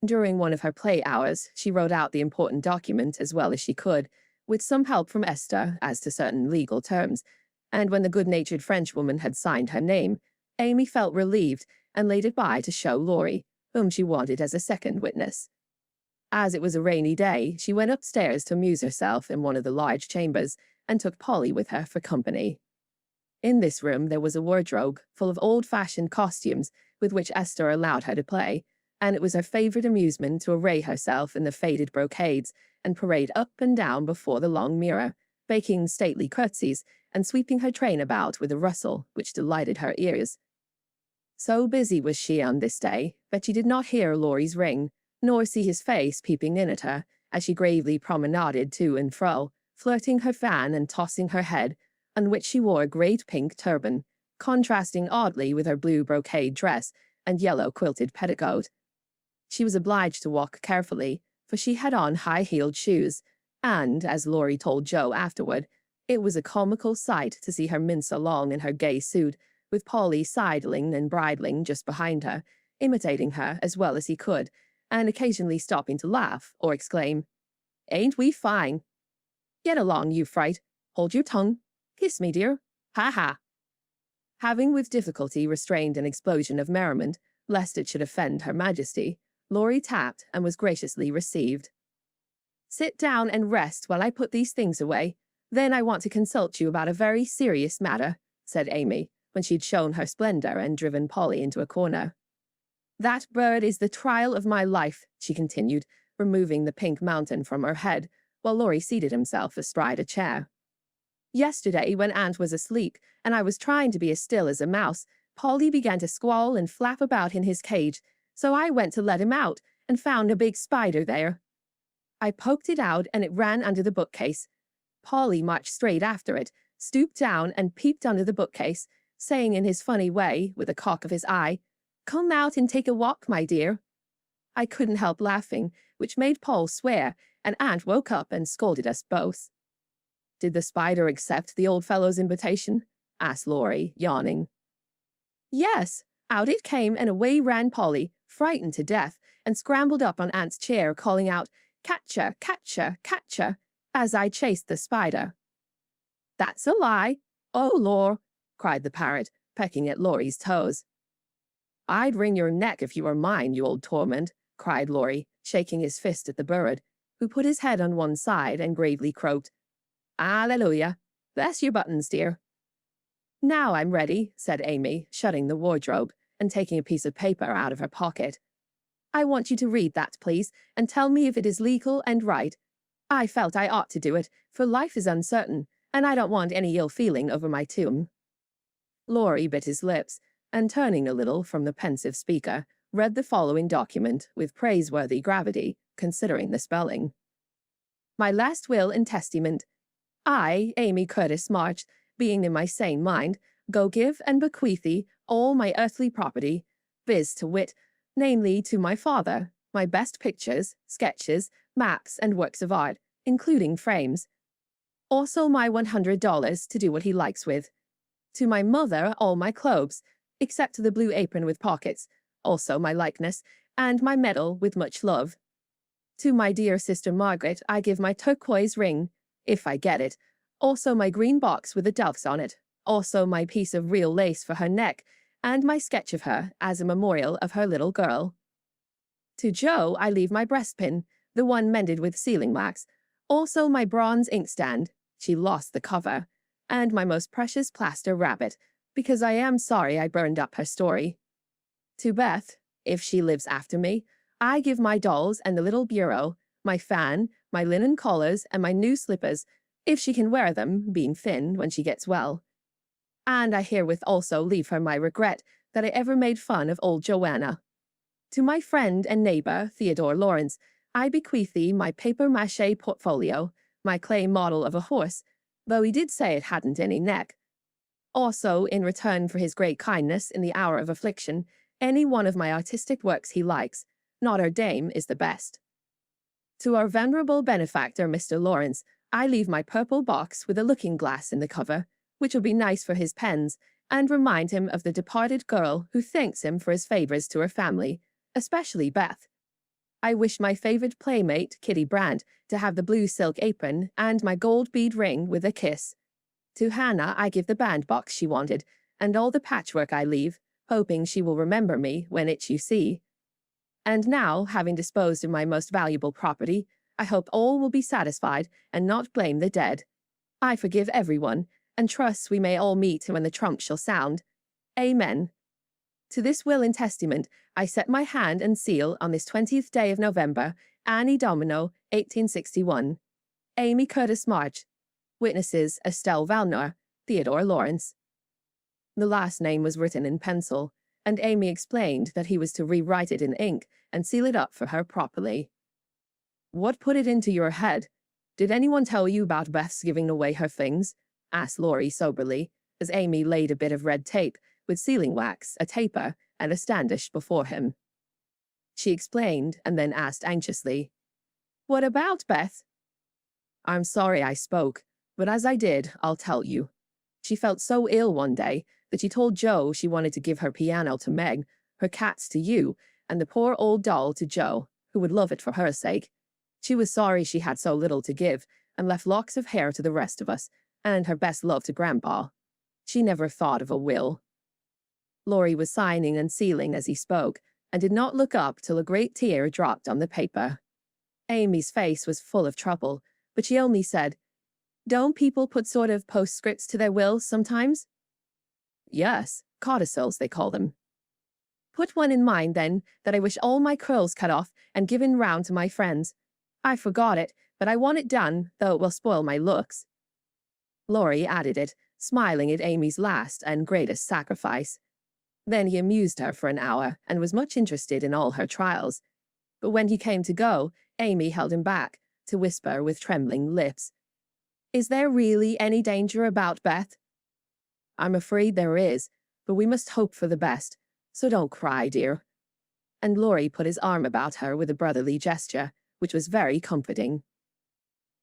During one of her play hours, she wrote out the important document as well as she could, with some help from Esther as to certain legal terms, and when the good-natured Frenchwoman had signed her name, Amy felt relieved and laid it by to show Laurie, whom she wanted as a second witness. As it was a rainy day, she went upstairs to amuse herself in one of the large chambers, and took Polly with her for company. In this room there was a wardrobe full of old-fashioned costumes with which Esther allowed her to play, and it was her favorite amusement to array herself in the faded brocades and parade up and down before the long mirror, making stately curtsies and sweeping her train about with a rustle which delighted her ears. So busy was she on this day that she did not hear Laurie's ring, nor see his face peeping in at her as she gravely promenaded to and fro, flirting her fan and tossing her head, on which she wore a great pink turban, contrasting oddly with her blue brocade dress and yellow quilted petticoat. She was obliged to walk carefully, for she had on high-heeled shoes, and, as Laurie told Jo afterward, it was a comical sight to see her mince along in her gay suit, with Polly sidling and bridling just behind her, imitating her as well as he could, and occasionally stopping to laugh or exclaim, "Ain't we fine? Get along, you fright. Hold your tongue. Kiss me, dear. Ha-ha." Having with difficulty restrained an explosion of merriment, lest it should offend Her Majesty, Laurie tapped and was graciously received. "Sit down and rest while I put these things away. Then I want to consult you about a very serious matter," said Amy, when she'd shown her splendor and driven Polly into a corner. "That bird is the trial of my life," she continued, removing the pink mountain from her head, while Laurie seated himself astride a chair. "Yesterday, when Aunt was asleep, and I was trying to be as still as a mouse, Polly began to squall and flap about in his cage, so I went to let him out and found a big spider there. I poked it out and it ran under the bookcase. Polly marched straight after it, stooped down and peeped under the bookcase, saying in his funny way, with a cock of his eye, "Come out and take a walk, my dear." I couldn't help laughing, which made Paul swear, and Aunt woke up and scolded us both. "Did the spider accept the old fellow's invitation?" asked Laurie, yawning. "Yes, out it came and away ran Polly, frightened to death, and scrambled up on Aunt's chair, calling out, 'Catcher, catcher, catcher,' as I chased the spider." "That's a lie. Oh, Lor," cried the parrot, pecking at Laurie's toes. "I'd wring your neck if you were mine, you old torment," cried Laurie, shaking his fist at the bird, who put his head on one side and gravely croaked, "Alleluia. Bless your buttons, dear." "Now I'm ready," said Amy, shutting the wardrobe and taking a piece of paper out of her pocket. "I want you to read that, please, and tell me if it is legal and right. I felt I ought to do it, for life is uncertain, and I don't want any ill feeling over my tomb." Laurie bit his lips, and turning a little from the pensive speaker, read the following document with praiseworthy gravity, considering the spelling. "My last will and testament. I, Amy Curtis March, being in my sane mind, go give and bequeath thee all my earthly property, viz. to wit, namely to my father, my best pictures, sketches, maps, and works of art, including frames. Also my $100 to do what he likes with. To my mother all my clothes, except the blue apron with pockets, also my likeness, and my medal with much love. To my dear sister Margaret I give my turquoise ring, if I get it, also my green box with the doves on it, also my piece of real lace for her neck, and my sketch of her as a memorial of her little girl. To Jo I leave my breastpin, the one mended with sealing wax, also my bronze inkstand, she lost the cover, and my most precious plaster rabbit, because I am sorry I burned up her story. To Beth, if she lives after me, I give my dolls and the little bureau, my fan, my linen collars, and my new slippers, if she can wear them, being thin, when she gets well. And I herewith also leave her my regret that I ever made fun of old Joanna. To my friend and neighbor, Theodore Lawrence, I bequeath thee my papier-mâché portfolio, my clay model of a horse, though he did say it hadn't any neck. Also, in return for his great kindness in the hour of affliction, any one of my artistic works he likes, Notre Dame is the best. To our venerable benefactor, Mr. Lawrence, I leave my purple box with a looking-glass in the cover, which will be nice for his pens, and remind him of the departed girl who thanks him for his favors to her family, especially Beth. I wish my favored playmate, Kitty Brandt, to have the blue silk apron and my gold bead ring with a kiss. To Hannah I give the bandbox she wanted, and all the patchwork I leave, hoping she will remember me when it you see. And now, having disposed of my most valuable property, I hope all will be satisfied and not blame the dead. I forgive everyone, and trust we may all meet when the trump shall sound. Amen. To this will and testament I set my hand and seal on this 20th day of November, Annie Domino, 1861. Amy Curtis March. Witnesses Estelle Valnor, Theodore Lawrence. The last name was written in pencil, and Amy explained that he was to rewrite it in ink and seal it up for her properly. "What put it into your head? Did anyone tell you about Beth's giving away her things?" asked Laurie soberly, as Amy laid a bit of red tape with sealing wax, a taper, and a standish before him. She explained, and then asked anxiously, "What about Beth?" "I'm sorry I spoke, but as I did, I'll tell you. She felt so ill one day that she told Jo she wanted to give her piano to Meg, her cats to you, and the poor old doll to Jo, who would love it for her sake. She was sorry she had so little to give, and left locks of hair to the rest of us, and her best love to Grandpa. She never thought of a will." Laurie was signing and sealing as he spoke, and did not look up till a great tear dropped on the paper. Amy's face was full of trouble, but she only said, "Don't people put sort of postscripts to their wills sometimes?" "Yes, codicils they call them." "Put one in mine, then, that I wish all my curls cut off and given round to my friends. I forgot it, but I want it done, though it will spoil my looks." Laurie added it, smiling at Amy's last and greatest sacrifice. Then he amused her for an hour and was much interested in all her trials. But when he came to go, Amy held him back to whisper with trembling lips, "Is there really any danger about Beth?" "I'm afraid there is, but we must hope for the best, so don't cry, dear." And Laurie put his arm about her with a brotherly gesture, which was very comforting.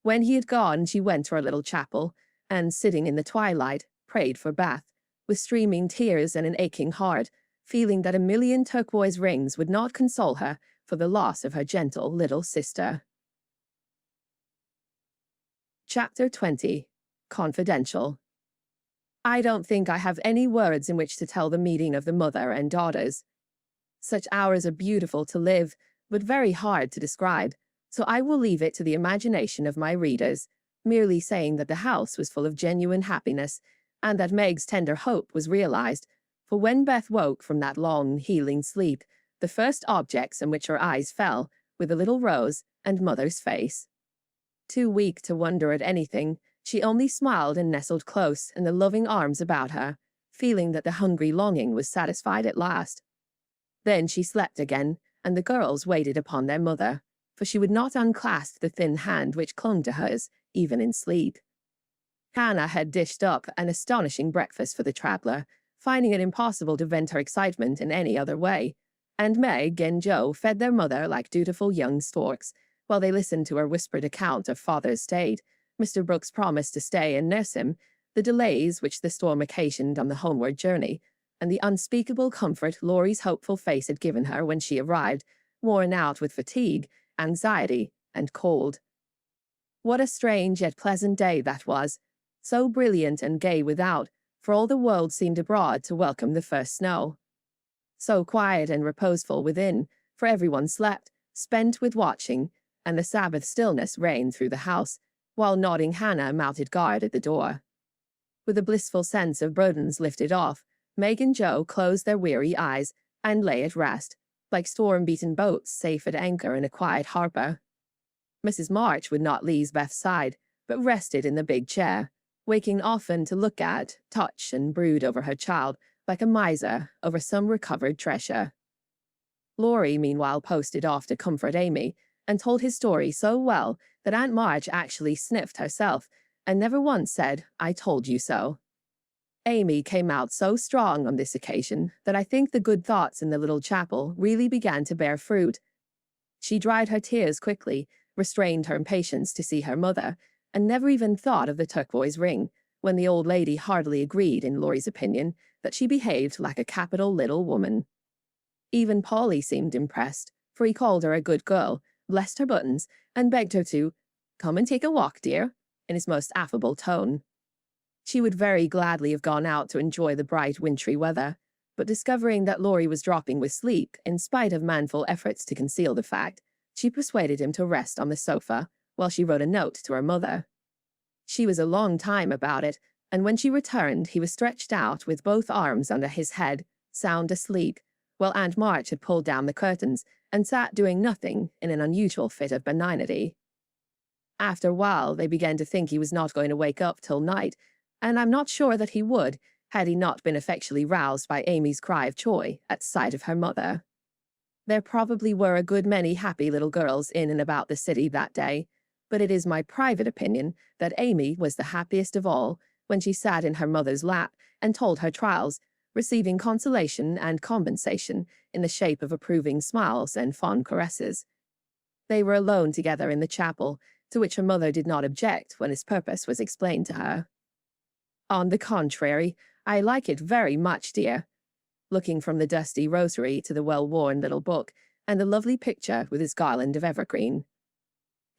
When he had gone, she went to her little chapel, and sitting in the twilight, prayed for Beth, with streaming tears and an aching heart, feeling that a million turquoise rings would not console her for the loss of her gentle little sister. Chapter 20. Confidential. I don't think I have any words in which to tell the meeting of the mother and daughters. Such hours are beautiful to live, but very hard to describe, so I will leave it to the imagination of my readers, merely saying that the house was full of genuine happiness, and that Meg's tender hope was realized, for when Beth woke from that long, healing sleep, the first objects on which her eyes fell were the little rose and mother's face. Too weak to wonder at anything, she only smiled and nestled close in the loving arms about her, feeling that the hungry longing was satisfied at last. Then she slept again, and the girls waited upon their mother, for she would not unclasp the thin hand which clung to hers, even in sleep. Hannah had dished up an astonishing breakfast for the traveller, finding it impossible to vent her excitement in any other way, and Meg and Joe fed their mother like dutiful young storks, while they listened to her whispered account of father's state, Mr. Brooks' promise to stay and nurse him, the delays which the storm occasioned on the homeward journey, and the unspeakable comfort Laurie's hopeful face had given her when she arrived, worn out with fatigue, anxiety, and cold. What a strange yet pleasant day that was, so brilliant and gay without, for all the world seemed abroad to welcome the first snow. So quiet and reposeful within, for everyone slept, spent with watching, and the Sabbath stillness reigned through the house, while nodding Hannah mounted guard at the door. With a blissful sense of burdens lifted off, Meg and Joe closed their weary eyes and lay at rest, like storm-beaten boats safe at anchor in a quiet harbor. Mrs. March would not leave Beth's side, but rested in the big chair, waking often to look at, touch, and brood over her child, like a miser over some recovered treasure. Laurie, meanwhile, posted off to comfort Amy, and told his story so well that Aunt March actually sniffed herself, and never once said, "I told you so." Amy came out so strong on this occasion that I think the good thoughts in the little chapel really began to bear fruit. She dried her tears quickly, restrained her impatience to see her mother, and never even thought of the turquoise ring, when the old lady heartily agreed, in Laurie's opinion, that she behaved like a capital little woman. Even Polly seemed impressed, for he called her a good girl, blessed her buttons, and begged her to "come and take a walk, dear," in his most affable tone. She would very gladly have gone out to enjoy the bright wintry weather, but discovering that Laurie was dropping with sleep, in spite of manful efforts to conceal the fact, she persuaded him to rest on the sofa, while she wrote a note to her mother. She was a long time about it, and when she returned, he was stretched out with both arms under his head, sound asleep, while Aunt March had pulled down the curtains and sat doing nothing in an unusual fit of benignity. After a while, they began to think he was not going to wake up till night, and I'm not sure that he would, had he not been effectually roused by Amy's cry of joy at sight of her mother. There probably were a good many happy little girls in and about the city that day, but it is my private opinion that Amy was the happiest of all when she sat in her mother's lap and told her trials, receiving consolation and compensation in the shape of approving smiles and fond caresses. They were alone together in the chapel, to which her mother did not object when its purpose was explained to her. "On the contrary, I like it very much, dear," looking from the dusty rosary to the well-worn little book and the lovely picture with its garland of evergreen.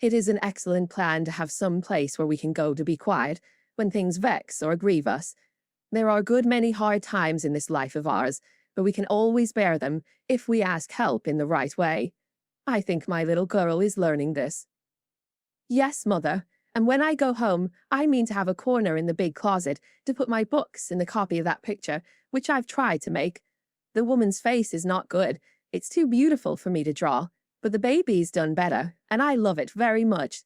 "It is an excellent plan to have some place where we can go to be quiet when things vex or grieve us. There are a good many hard times in this life of ours, but we can always bear them if we ask help in the right way. I think my little girl is learning this." "Yes, Mother, and when I go home, I mean to have a corner in the big closet to put my books and the copy of that picture, which I've tried to make. The woman's face is not good. It's too beautiful for me to draw, but the baby's done better, and I love it very much.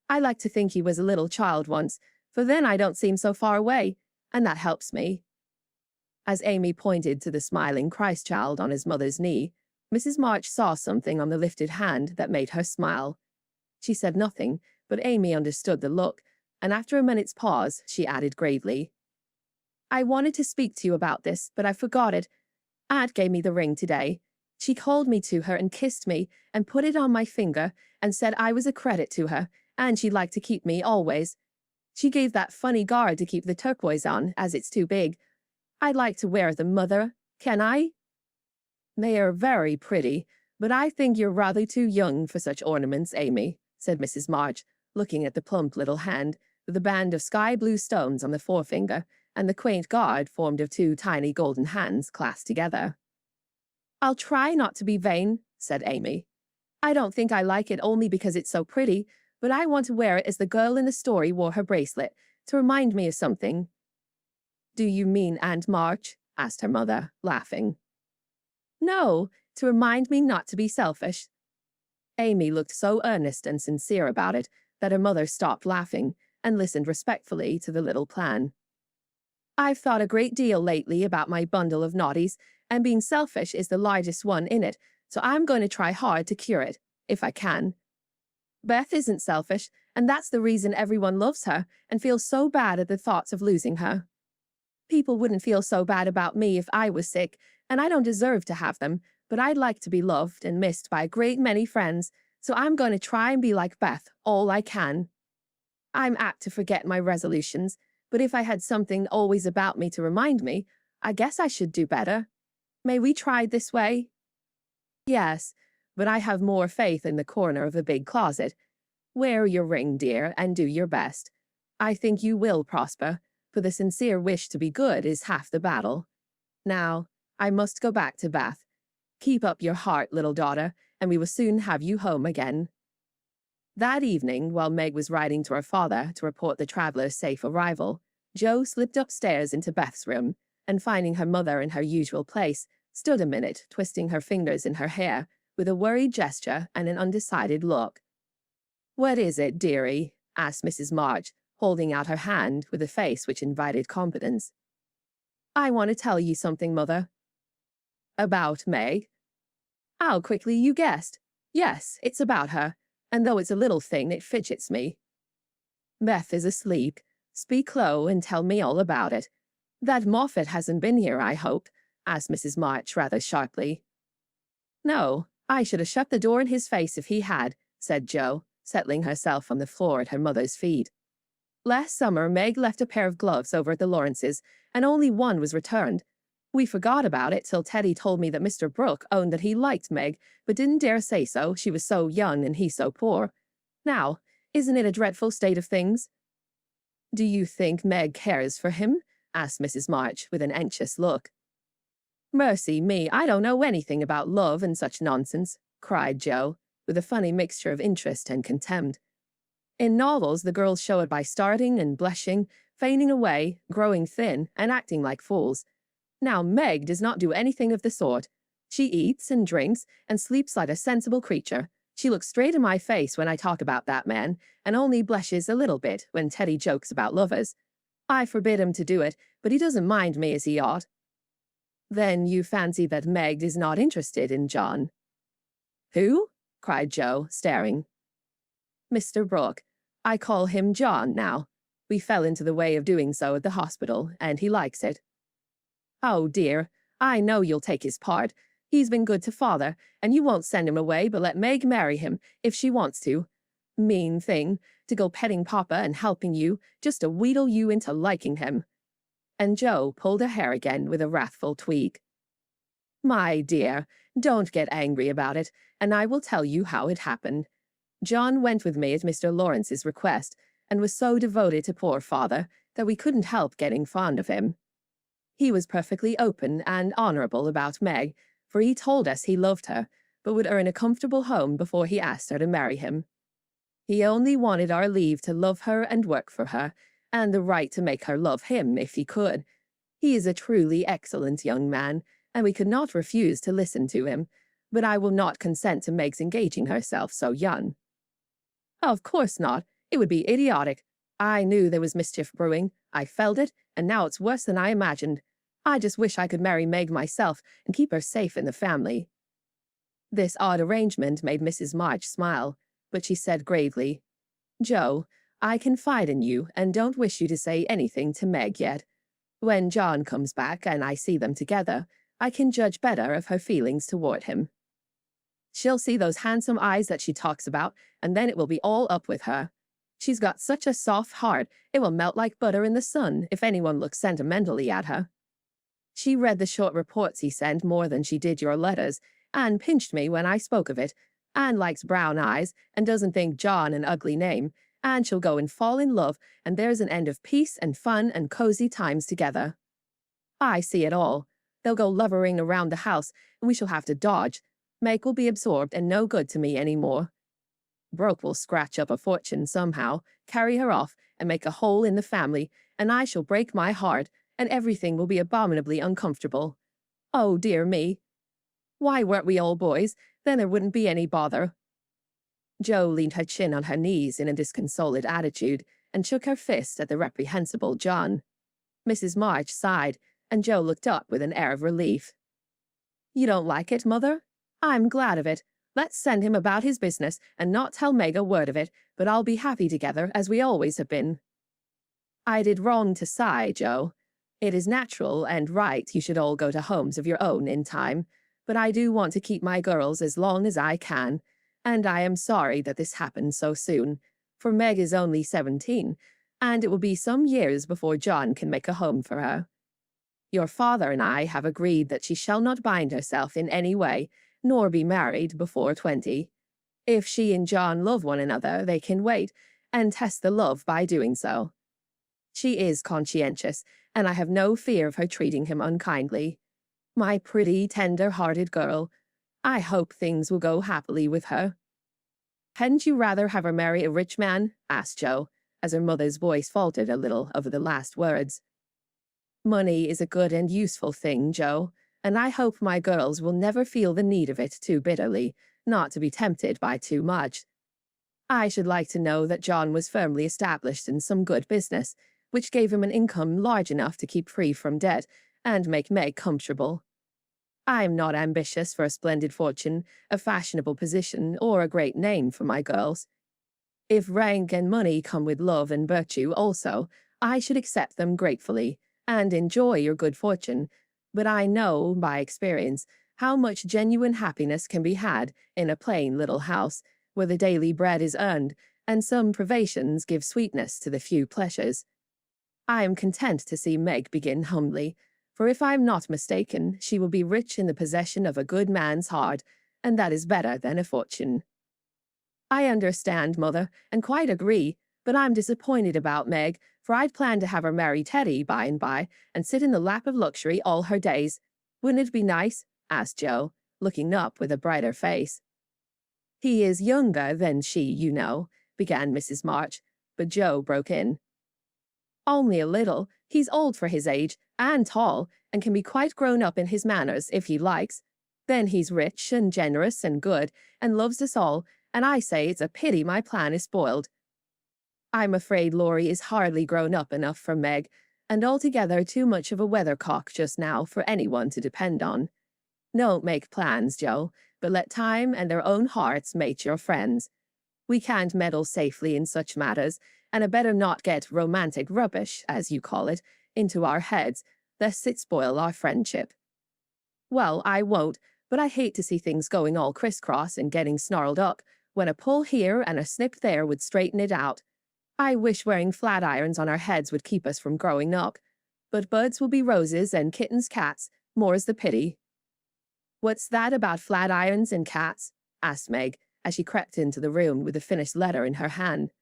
I like to think he was a little child once, for then I don't seem so far away, and that helps me." As Amy pointed to the smiling Christ child on his mother's knee, Mrs. March saw something on the lifted hand that made her smile. She said nothing, but Amy understood the look, and after a minute's pause, she added gravely, I wanted to speak to you about this, but I forgot it. Aunt gave me the ring today. She called me to her and kissed me and put it on my finger and said I was a credit to her, and she'd like to keep me always. She gave that funny guard to keep the turquoise on, as it's too big. I'd like to wear them, Mother. Can I? They are very pretty, but I think you're rather too young for such ornaments, Amy, said Mrs. March, looking at the plump little hand with a band of sky-blue stones on the forefinger and the quaint guard formed of two tiny golden hands clasped together. I'll try not to be vain, said Amy. I don't think I like it only because it's so pretty, but I want to wear it as the girl in the story wore her bracelet, to remind me of something. Do you mean Aunt March? Asked her mother, laughing. No, to remind me not to be selfish. Amy looked so earnest and sincere about it that her mother stopped laughing and listened respectfully to the little plan. I've thought a great deal lately about my bundle of naughties, and being selfish is the largest one in it, so I'm going to try hard to cure it, if I can. Beth isn't selfish, and that's the reason everyone loves her and feels so bad at the thoughts of losing her. People wouldn't feel so bad about me if I was sick, and I don't deserve to have them, but I'd like to be loved and missed by a great many friends, so I'm going to try and be like Beth all I can. I'm apt to forget my resolutions, but if I had something always about me to remind me, I guess I should do better. May we try this way? Yes, but I have more faith in the corner of the big closet. Wear your ring, dear, and do your best. I think you will prosper, for the sincere wish to be good is half the battle. Now, I must go back to Bath. Keep up your heart, little daughter, and we will soon have you home again. That evening, while Meg was writing to her father to report the traveller's safe arrival, Jo slipped upstairs into Beth's room, and finding her mother in her usual place, stood a minute, twisting her fingers in her hair, with a worried gesture and an undecided look. What is it, dearie? Asked Mrs. March, holding out her hand with a face which invited confidence. I want to tell you something, Mother. About Meg? How quickly you guessed. Yes, it's about her, and though it's a little thing, it fidgets me. Beth is asleep. Speak low and tell me all about it. That Moffat hasn't been here, I hope? Asked Mrs. March rather sharply. No, I should have shut the door in his face if he had, said Jo, settling herself on the floor at her mother's feet. Last summer, Meg left a pair of gloves over at the Lawrences, and only one was returned. We forgot about it till Teddy told me that Mr. Brooke owned that he liked Meg, but didn't dare say so, she was so young and he so poor. Now, isn't it a dreadful state of things? Do you think Meg cares for him? Asked Mrs. March with an anxious look. Mercy me, I don't know anything about love and such nonsense, cried Jo, with a funny mixture of interest and contempt. In novels, the girls show it by starting and blushing, fainting away, growing thin, and acting like fools. Now Meg does not do anything of the sort. She eats and drinks and sleeps like a sensible creature. She looks straight in my face when I talk about that man, and only blushes a little bit when Teddy jokes about lovers. I forbid him to do it, but he doesn't mind me as he ought. Then you fancy that Meg is not interested in John? Who? Cried Jo, staring. Mr. Brooke. I call him John now. We fell into the way of doing so at the hospital, and he likes it. Oh, dear, I know you'll take his part. He's been good to father, and you won't send him away but let Meg marry him, if she wants to. Mean thing, to go petting Papa and helping you, just to wheedle you into liking him. And Jo pulled her hair again with a wrathful tweak. My dear, don't get angry about it, and I will tell you how it happened. John went with me at Mr. Lawrence's request, and was so devoted to poor father that we couldn't help getting fond of him. He was perfectly open and honorable about Meg, for he told us he loved her, but would earn a comfortable home before he asked her to marry him. He only wanted our leave to love her and work for her, and the right to make her love him if he could. He is a truly excellent young man, and we could not refuse to listen to him, but I will not consent to Meg's engaging herself so young. Of course not. It would be idiotic. I knew there was mischief brewing. I felt it, and now it's worse than I imagined. I just wish I could marry Meg myself and keep her safe in the family." This odd arrangement made Mrs. March smile, but she said gravely, "Joe, I confide in you and don't wish you to say anything to Meg yet. When John comes back and I see them together, I can judge better of her feelings toward him. She'll see those handsome eyes that she talks about, and then it will be all up with her. She's got such a soft heart, it will melt like butter in the sun if anyone looks sentimentally at her. She read the short reports he sent more than she did your letters, and pinched me when I spoke of it, and likes brown eyes, and doesn't think John an ugly name, and she'll go and fall in love, and there's an end of peace and fun and cozy times together. I see it all. They'll go lovering around the house, and we shall have to dodge. Meg will be absorbed and no good to me any more. Broke will scratch up a fortune somehow, carry her off, and make a hole in the family, and I shall break my heart, and everything will be abominably uncomfortable. Oh, dear me. Why weren't we all boys? Then there wouldn't be any bother." Jo leaned her chin on her knees in a disconsolate attitude and shook her fist at the reprehensible John. Mrs. March sighed, and Jo looked up with an air of relief. "You don't like it, Mother? I'm glad of it. Let's send him about his business and not tell Meg a word of it, but I'll be happy together as we always have been." "I did wrong to sigh, Jo. It is natural and right you should all go to homes of your own in time, but I do want to keep my girls as long as I can, and I am sorry that this happened so soon, for Meg is only 17, and it will be some years before John can make a home for her. Your father and I have agreed that she shall not bind herself in any way, nor be married before 20. If she and John love one another, they can wait, and test the love by doing so. She is conscientious, and I have no fear of her treating him unkindly. My pretty, tender-hearted girl. I hope things will go happily with her." "Hadn't you rather have her marry a rich man?" asked Jo, as her mother's voice faltered a little over the last words. "Money is a good and useful thing, Jo, and I hope my girls will never feel the need of it too bitterly, not to be tempted by too much. I should like to know that John was firmly established in some good business, which gave him an income large enough to keep free from debt and make Meg comfortable. I'm not ambitious for a splendid fortune, a fashionable position, or a great name for my girls. If rank and money come with love and virtue also, I should accept them gratefully and enjoy your good fortune, but I know, by experience, how much genuine happiness can be had in a plain little house, where the daily bread is earned, and some privations give sweetness to the few pleasures. I am content to see Meg begin humbly, for if I am not mistaken, she will be rich in the possession of a good man's heart, and that is better than a fortune." "I understand, Mother, and quite agree, but I'm disappointed about Meg, for I'd planned to have her marry Teddy by and by, and sit in the lap of luxury all her days. Wouldn't it be nice?" asked Jo, looking up with a brighter face. "He is younger than she, you know," began Mrs. March, but Jo broke in. "Only a little. He's old for his age, and tall, and can be quite grown up in his manners if he likes. Then he's rich and generous and good, and loves us all, and I say it's a pity my plan is spoiled. I'm afraid Laurie is hardly grown up enough for Meg, and altogether too much of a weathercock just now for anyone to depend on. Don't make plans, Jo, but let time and their own hearts mate your friends. We can't meddle safely in such matters, and had better not get romantic rubbish, as you call it, into our heads, lest it spoil our friendship." "Well, I won't, but I hate to see things going all crisscross and getting snarled up, when a pull here and a snip there would straighten it out. I wish wearing flat irons on our heads would keep us from growing up. But buds will be roses and kittens cats, more's the pity." "What's that about flat irons and cats?" asked Meg, as she crept into the room with the finished letter in her hand.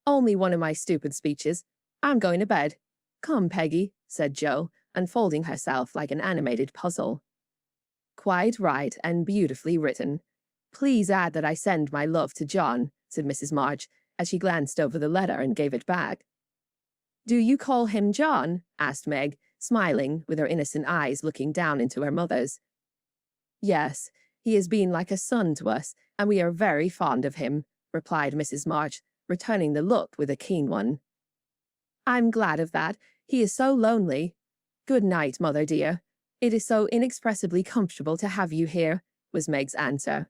"Only one of my stupid speeches. I'm going to bed. Come, Peggy," said Jo, unfolding herself like an animated puzzle. "Quite right and beautifully written. Please add that I send my love to John," said Mrs. March, as she glanced over the letter and gave it back. "Do you call him John?" asked Meg, smiling, with her innocent eyes looking down into her mother's. "Yes, he has been like a son to us, and we are very fond of him," replied Mrs. March, returning the look with a keen one. "I'm glad of that. He is so lonely." Good night, mother dear. It is so inexpressibly comfortable to have you here, was Meg's answer.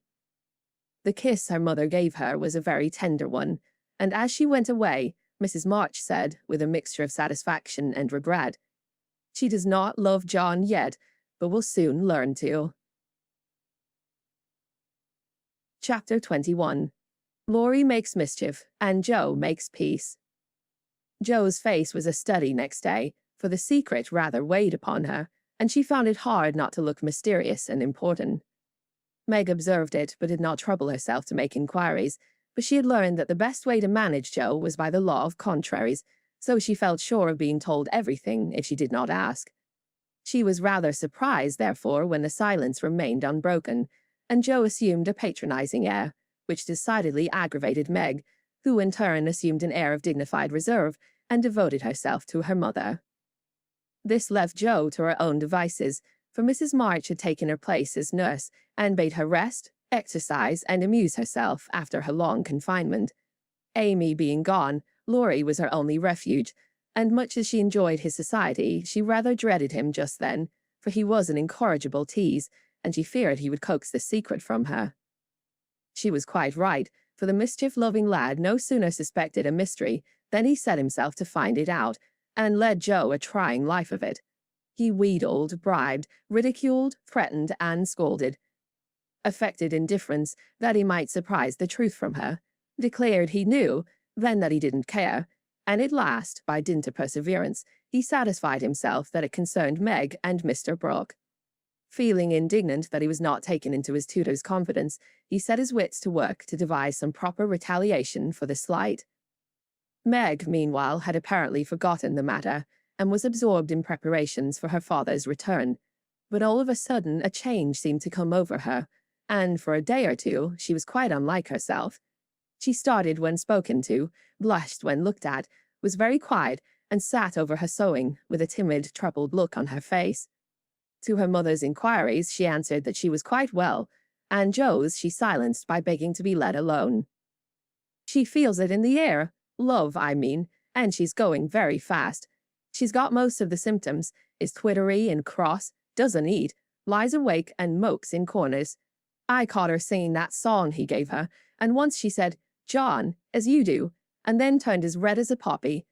The kiss her mother gave her was a very tender one, and as she went away, Mrs. March said, with a mixture of satisfaction and regret, "She does not love John yet, but will soon learn to." Chapter 21. Laurie makes mischief, and Joe makes peace. Joe's face was a study next day, for the secret rather weighed upon her, and she found it hard not to look mysterious and important. Meg observed it, but did not trouble herself to make inquiries, but she had learned that the best way to manage Joe was by the law of contraries, so she felt sure of being told everything if she did not ask. She was rather surprised, therefore, when the silence remained unbroken, and Joe assumed a patronizing air, which decidedly aggravated Meg, who in turn assumed an air of dignified reserve and devoted herself to her mother. This left Joe to her own devices, for Mrs. March had taken her place as nurse and bade her rest, exercise, and amuse herself after her long confinement. Amy being gone, Laurie was her only refuge, and much as she enjoyed his society, she rather dreaded him just then, for he was an incorrigible tease, and she feared he would coax the secret from her. She was quite right, for the mischief-loving lad no sooner suspected a mystery than he set himself to find it out, and led Joe a trying life of it. He wheedled, bribed, ridiculed, threatened, and scolded. Affected indifference that he might surprise the truth from her, declared he knew, then that he didn't care, and at last, by dint of perseverance, he satisfied himself that it concerned Meg and Mr. Brooke. Feeling indignant that he was not taken into his tutor's confidence, he set his wits to work to devise some proper retaliation for the slight. Meg, meanwhile, had apparently forgotten the matter, and was absorbed in preparations for her father's return. But all of a sudden a change seemed to come over her, and for a day or two she was quite unlike herself. She started when spoken to, blushed when looked at, was very quiet, and sat over her sewing, with a timid, troubled look on her face. To her mother's inquiries she answered that she was quite well, and Joe's she silenced by begging to be let alone. "She feels it in the air, love, I mean, and she's going very fast. She's got most of the symptoms, is twittery and cross, doesn't eat, lies awake and mopes in corners. I caught her singing that song he gave her, and once she said, 'John,' as you do, and then turned as red as a poppy.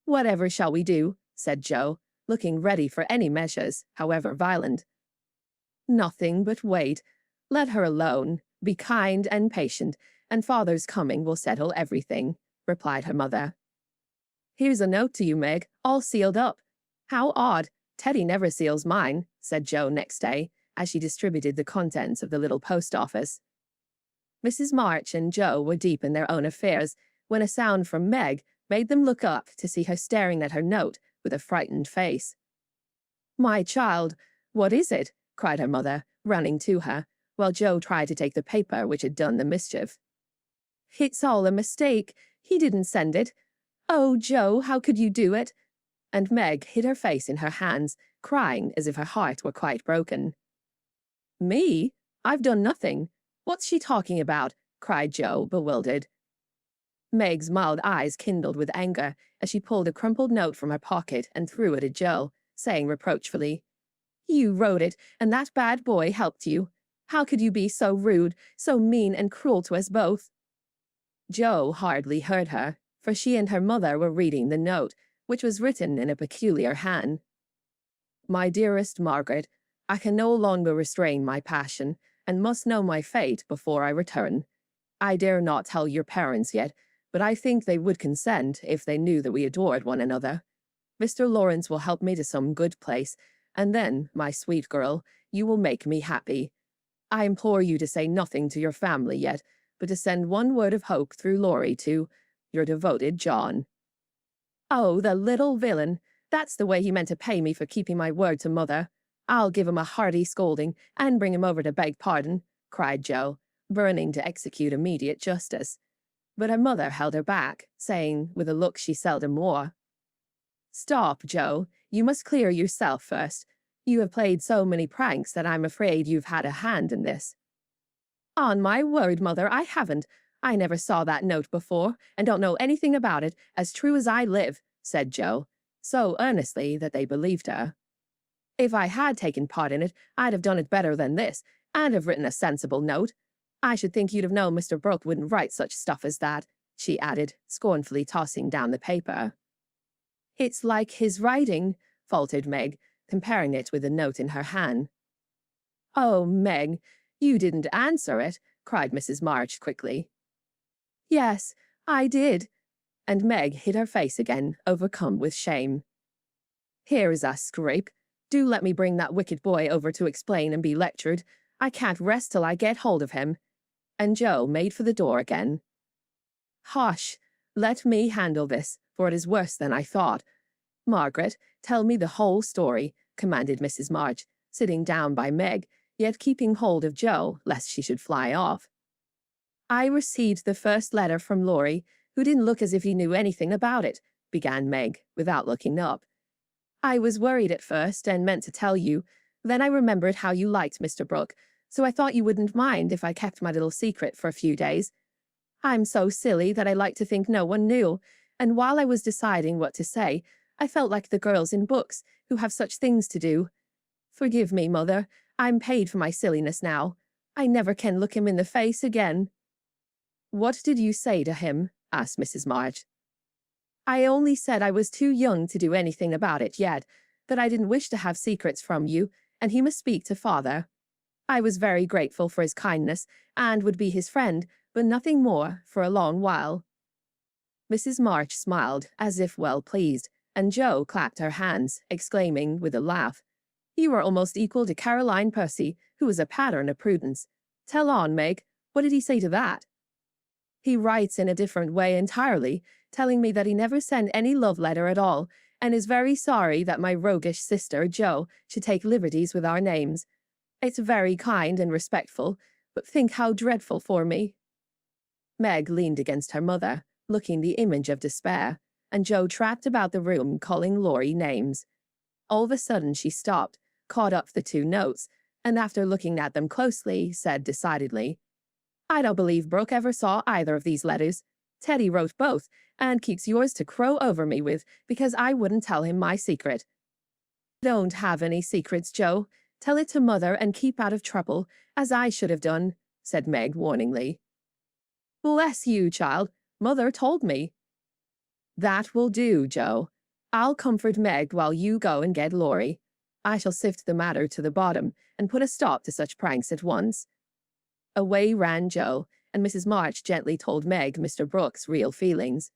'Whatever shall we do?' said Joe, looking ready for any measures, however violent. 'Nothing but wait. Let her alone. Be kind and patient, and father's coming will settle everything,' replied her mother. 'Here's a note to you, Meg, all sealed up. How odd. Teddy never seals mine,' said Joe next day, as she distributed the contents of the little post office. Mrs. March and Joe were deep in their own affairs when a sound from Meg made them look up to see her staring at her note with a frightened face. "My child, what is it?" cried her mother, running to her, while Joe tried to take the paper which had done the mischief. "It's all a mistake. He didn't send it. Oh, Joe, how could you do it?" And Meg hid her face in her hands, crying as if her heart were quite broken. "Me? I've done nothing. What's she talking about?" cried Joe, bewildered. Meg's mild eyes kindled with anger as she pulled a crumpled note from her pocket and threw it at Joe, saying reproachfully, "You wrote it, and that bad boy helped you. How could you be so rude, so mean and cruel to us both?" Joe hardly heard her, for she and her mother were reading the note, which was written in a peculiar hand. "My dearest Margaret, I can no longer restrain my passion, and must know my fate before I return. I dare not tell your parents yet, but I think they would consent if they knew that we adored one another. Mr. Lawrence will help me to some good place, and then, my sweet girl, you will make me happy. I implore you to say nothing to your family yet, but to send one word of hope through Laurie to your devoted John." "Oh, the little villain! That's the way he meant to pay me for keeping my word to mother. I'll give him a hearty scolding, and bring him over to beg pardon," cried Joe, burning to execute immediate justice. But her mother held her back, saying, with a look she seldom wore, "Stop, Joe. You must clear yourself first. You have played so many pranks that I'm afraid you've had a hand in this." "On my word, mother, I haven't. I never saw that note before, and don't know anything about it, as true as I live," said Joe, so earnestly that they believed her. If I had taken part in it, I'd have done it better than this, and have written a sensible note. I should think you'd have known Mr. Brooke wouldn't write such stuff as that," she added, scornfully tossing down the paper. "It's like his writing," faltered Meg, comparing it with the note in her hand. "Oh, Meg, you didn't answer it," cried Mrs. March quickly. "Yes, I did," and Meg hid her face again, overcome with shame. "Here is a scrape. Do let me bring that wicked boy over to explain and be lectured. I can't rest till I get hold of him." And Joe made for the door again. "Hush! Let me handle this, for it is worse than I thought. Margaret, tell me the whole story," commanded Mrs. March, sitting down by Meg, yet keeping hold of Joe, lest she should fly off. "I received the first letter from Laurie, who didn't look as if he knew anything about it," began Meg, without looking up. "I was worried at first and meant to tell you. Then I remembered how you liked Mr. Brooke, so I thought you wouldn't mind if I kept my little secret for a few days. I'm so silly that I like to think no one knew, and while I was deciding what to say, I felt like the girls in books who have such things to do. Forgive me, Mother. I'm paid for my silliness now. I never can look him in the face again." "What did you say to him?" asked Mrs. March. "I only said I was too young to do anything about it yet, that I didn't wish to have secrets from you, and he must speak to Father. I was very grateful for his kindness, and would be his friend, but nothing more for a long while." Mrs. March smiled, as if well pleased, and Joe clapped her hands, exclaiming, with a laugh, "You are almost equal to Caroline Percy, who is a pattern of prudence. Tell on, Meg. What did he say to that?" "He writes in a different way entirely, telling me that he never sent any love letter at all, and is very sorry that my roguish sister, Jo, should take liberties with our names. It's very kind and respectful, but think how dreadful for me." Meg leaned against her mother, looking the image of despair, and Jo tracked about the room calling Laurie names. All of a sudden she stopped, caught up the two notes, and after looking at them closely, said decidedly, "I don't believe Brooke ever saw either of these letters. Teddy wrote both, and keeps yours to crow over me with because I wouldn't tell him my secret." "Don't have any secrets, Joe. Tell it to Mother and keep out of trouble, as I should have done," said Meg warningly. "Bless you, child. Mother told me." "That will do, Joe. I'll comfort Meg while you go and get Laurie. I shall sift the matter to the bottom and put a stop to such pranks at once." Away ran Joe, and Mrs. March gently told Meg Mr. Brooke's real feelings.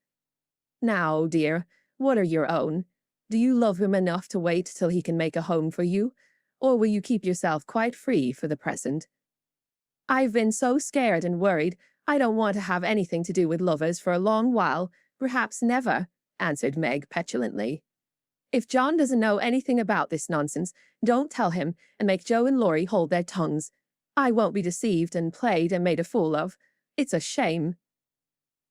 "Now, dear, what are your own? Do you love him enough to wait till he can make a home for you, or will you keep yourself quite free for the present?" "I've been so scared and worried, I don't want to have anything to do with lovers for a long while, perhaps never," answered Meg petulantly. "If John doesn't know anything about this nonsense, don't tell him, and make Joe and Laurie hold their tongues. I won't be deceived and played and made a fool of. It's a shame."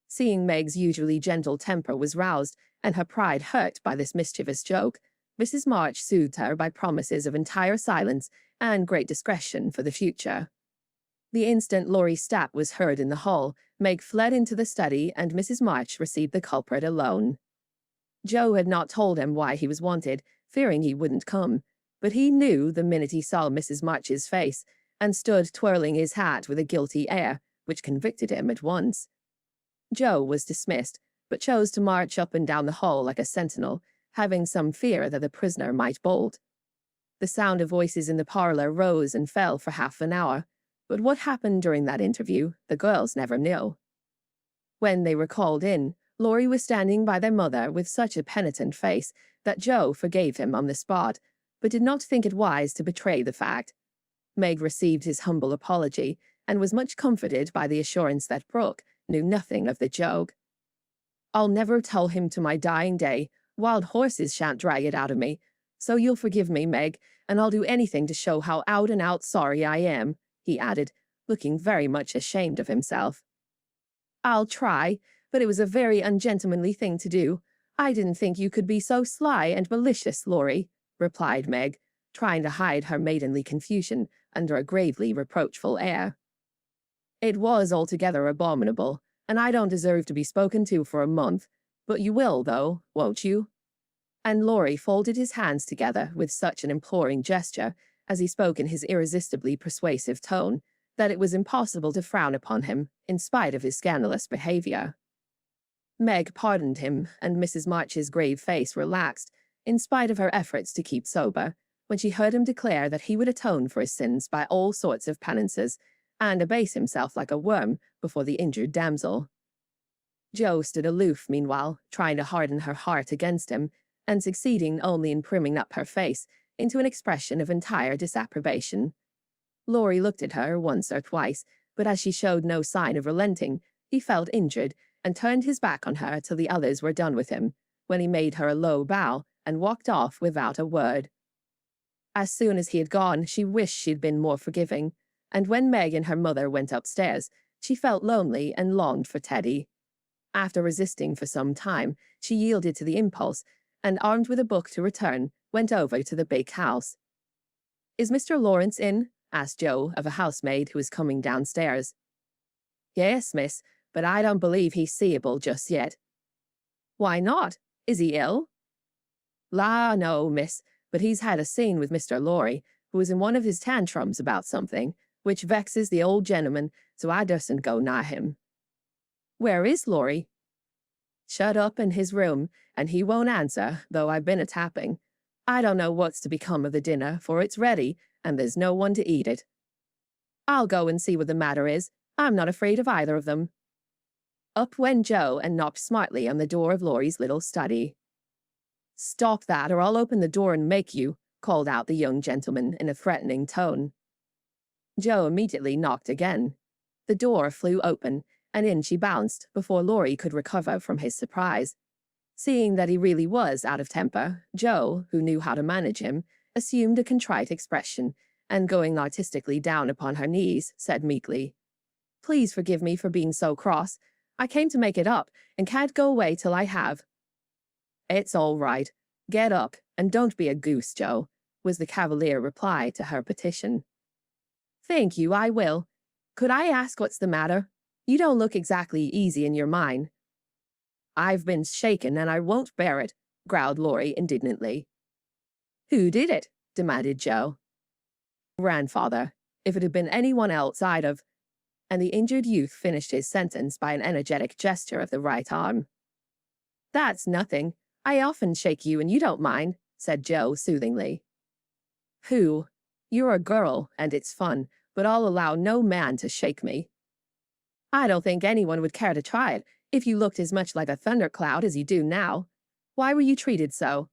Seeing Meg's usually gentle temper was roused, and her pride hurt by this mischievous joke, Mrs. March soothed her by promises of entire silence and great discretion for the future. The instant Laurie's step was heard in the hall, Meg fled into the study, and Mrs. March received the culprit alone. Joe had not told him why he was wanted, fearing he wouldn't come, but he knew the minute he saw Mrs. March's face, and stood twirling his hat with a guilty air, which convicted him at once. Joe was dismissed, but chose to march up and down the hall like a sentinel, having some fear that the prisoner might bolt. The sound of voices in the parlor rose and fell for half an hour, but what happened during that interview, the girls never knew. When they were called in, Laurie was standing by their mother with such a penitent face that Joe forgave him on the spot, but did not think it wise to betray the fact. Meg received his humble apology, and was much comforted by the assurance that Brooke knew nothing of the joke. "I'll never tell him to my dying day. Wild horses shan't drag it out of me. So you'll forgive me, Meg, and I'll do anything to show how out-and-out sorry I am," he added, looking very much ashamed of himself. "I'll try, but it was a very ungentlemanly thing to do. I didn't think you could be so sly and malicious, Laurie," replied Meg, trying to hide her maidenly confusion under a gravely reproachful air. "It was altogether abominable, and I don't deserve to be spoken to for a month, but you will, though, won't you?" And Laurie folded his hands together with such an imploring gesture, as he spoke in his irresistibly persuasive tone, that it was impossible to frown upon him, in spite of his scandalous behavior. Meg pardoned him, and Mrs. March's grave face relaxed, in spite of her efforts to keep sober, when she heard him declare that he would atone for his sins by all sorts of penances, and abase himself like a worm before the injured damsel. Jo stood aloof, meanwhile, trying to harden her heart against him, and succeeding only in primming up her face into an expression of entire disapprobation. Laurie looked at her once or twice, but as she showed no sign of relenting, he felt injured and turned his back on her till the others were done with him, when he made her a low bow and walked off without a word. As soon as he had gone, she wished she'd been more forgiving, and when Meg and her mother went upstairs, she felt lonely and longed for Teddy. After resisting for some time, she yielded to the impulse, and armed with a book to return, went over to the big house. "Is Mr. Lawrence in?" asked Jo of a housemaid who was coming downstairs. "Yes, miss, but I don't believe he's seeable just yet." "Why not? Is he ill?" "La, no, miss, but he's had a scene with Mr. Laurie, who is in one of his tantrums about something, which vexes the old gentleman, so I dursn't go nigh him." "Where is Laurie?" "Shut up in his room, and he won't answer, though I've been a-tapping. I don't know what's to become of the dinner, for it's ready, and there's no one to eat it." "I'll go and see what the matter is. I'm not afraid of either of them." Up went Jo and knocked smartly on the door of Laurie's little study. "Stop that, or I'll open the door and make you," called out the young gentleman in a threatening tone. Jo immediately knocked again. The door flew open, and in she bounced before Laurie could recover from his surprise. Seeing that he really was out of temper, Jo, who knew how to manage him, assumed a contrite expression, and going artistically down upon her knees, said meekly, "Please forgive me for being so cross. I came to make it up, and can't go away till I have." "It's all right. Get up, and don't be a goose, Jo," was the cavalier reply to her petition. "Thank you, I will. Could I ask what's the matter? You don't look exactly easy in your mind." "I've been shaken, and I won't bear it," growled Laurie indignantly. "Who did it?" demanded Jo. "Grandfather. If it had been anyone else, I'd have—" And the injured youth finished his sentence by an energetic gesture of the right arm. "That's nothing. I often shake you and you don't mind," said Jo soothingly. "Who? You're a girl, and it's fun, but I'll allow no man to shake me." "I don't think anyone would care to try it if you looked as much like a thundercloud as you do now. Why were you treated so?"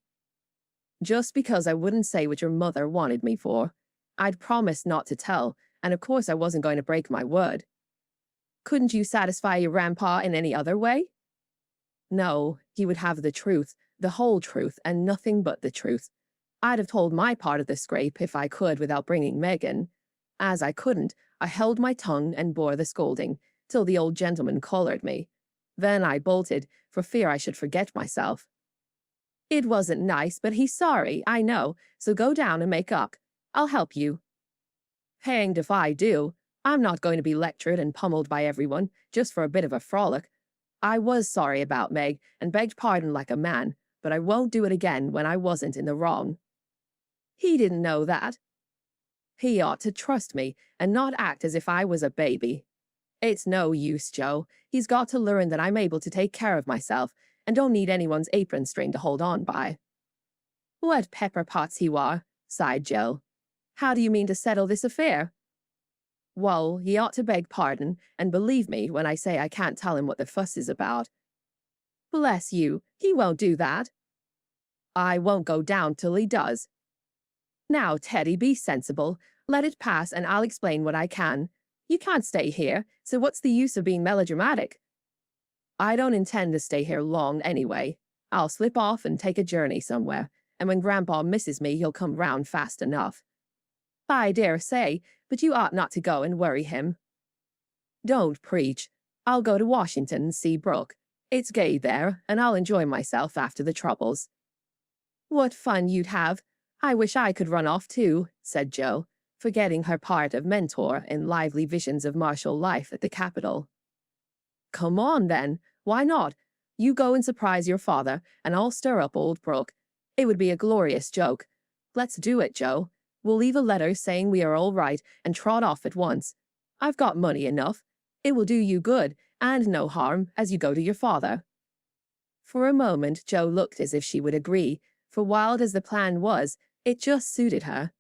"Just because I wouldn't say what your mother wanted me for. I'd promised not to tell, and of course I wasn't going to break my word." "Couldn't you satisfy your grandpa in any other way?" "No, he would have the truth, the whole truth, and nothing but the truth. I'd have told my part of the scrape if I could without bringing Megan. As I couldn't, I held my tongue and bore the scolding, till the old gentleman collared me. Then I bolted, for fear I should forget myself." "It wasn't nice, but he's sorry, I know, so go down and make up. I'll help you." "Hanged if I do. I'm not going to be lectured and pummeled by everyone, just for a bit of a frolic. I was sorry about Meg, and begged pardon like a man, but I won't do it again when I wasn't in the wrong." "He didn't know that." "He ought to trust me, and not act as if I was a baby. It's no use, Jo. He's got to learn that I'm able to take care of myself, and don't need anyone's apron string to hold on by." "What pepper pots you are," sighed Jo. "How do you mean to settle this affair?" "Well, he ought to beg pardon, and believe me when I say I can't tell him what the fuss is about." "Bless you, he won't do that." "I won't go down till he does." "Now, Teddy, be sensible. Let it pass, and I'll explain what I can. You can't stay here, so what's the use of being melodramatic?" "I don't intend to stay here long anyway. I'll slip off and take a journey somewhere, and when Grandpa misses me, he'll come round fast enough." "I dare say, but you ought not to go and worry him." "Don't preach. I'll go to Washington and see Brooke. It's gay there, and I'll enjoy myself after the troubles." "What fun you'd have. I wish I could run off too," said Jo, forgetting her part of mentor in lively visions of martial life at the Capitol. "Come on, then. Why not? You go and surprise your father, and I'll stir up old Brooke. It would be a glorious joke. Let's do it, Joe. We'll leave a letter saying we are all right and trot off at once. I've got money enough. It will do you good and no harm as you go to your father." For a moment, Joe looked as if she would agree, for wild as the plan was, it just suited her.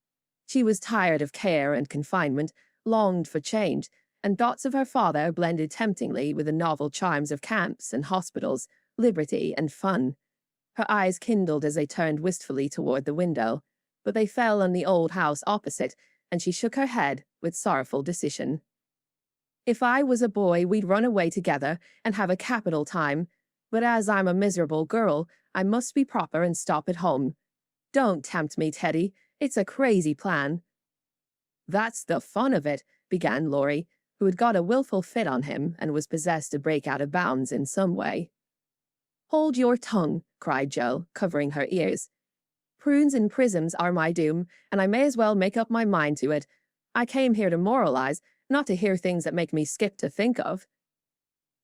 She was tired of care and confinement, longed for change, and thoughts of her father blended temptingly with the novel charms of camps and hospitals, liberty and fun. Her eyes kindled as they turned wistfully toward the window, but they fell on the old house opposite, and she shook her head with sorrowful decision. "If I was a boy, we'd run away together and have a capital time, but as I'm a miserable girl, I must be proper and stop at home. Don't tempt me, Teddy. It's a crazy plan." "That's the fun of it," began Laurie, who had got a willful fit on him and was possessed to break out of bounds in some way. "Hold your tongue," cried Joe, covering her ears. "Prunes and prisms are my doom, and I may as well make up my mind to it. I came here to moralize, not to hear things that make me skip to think of."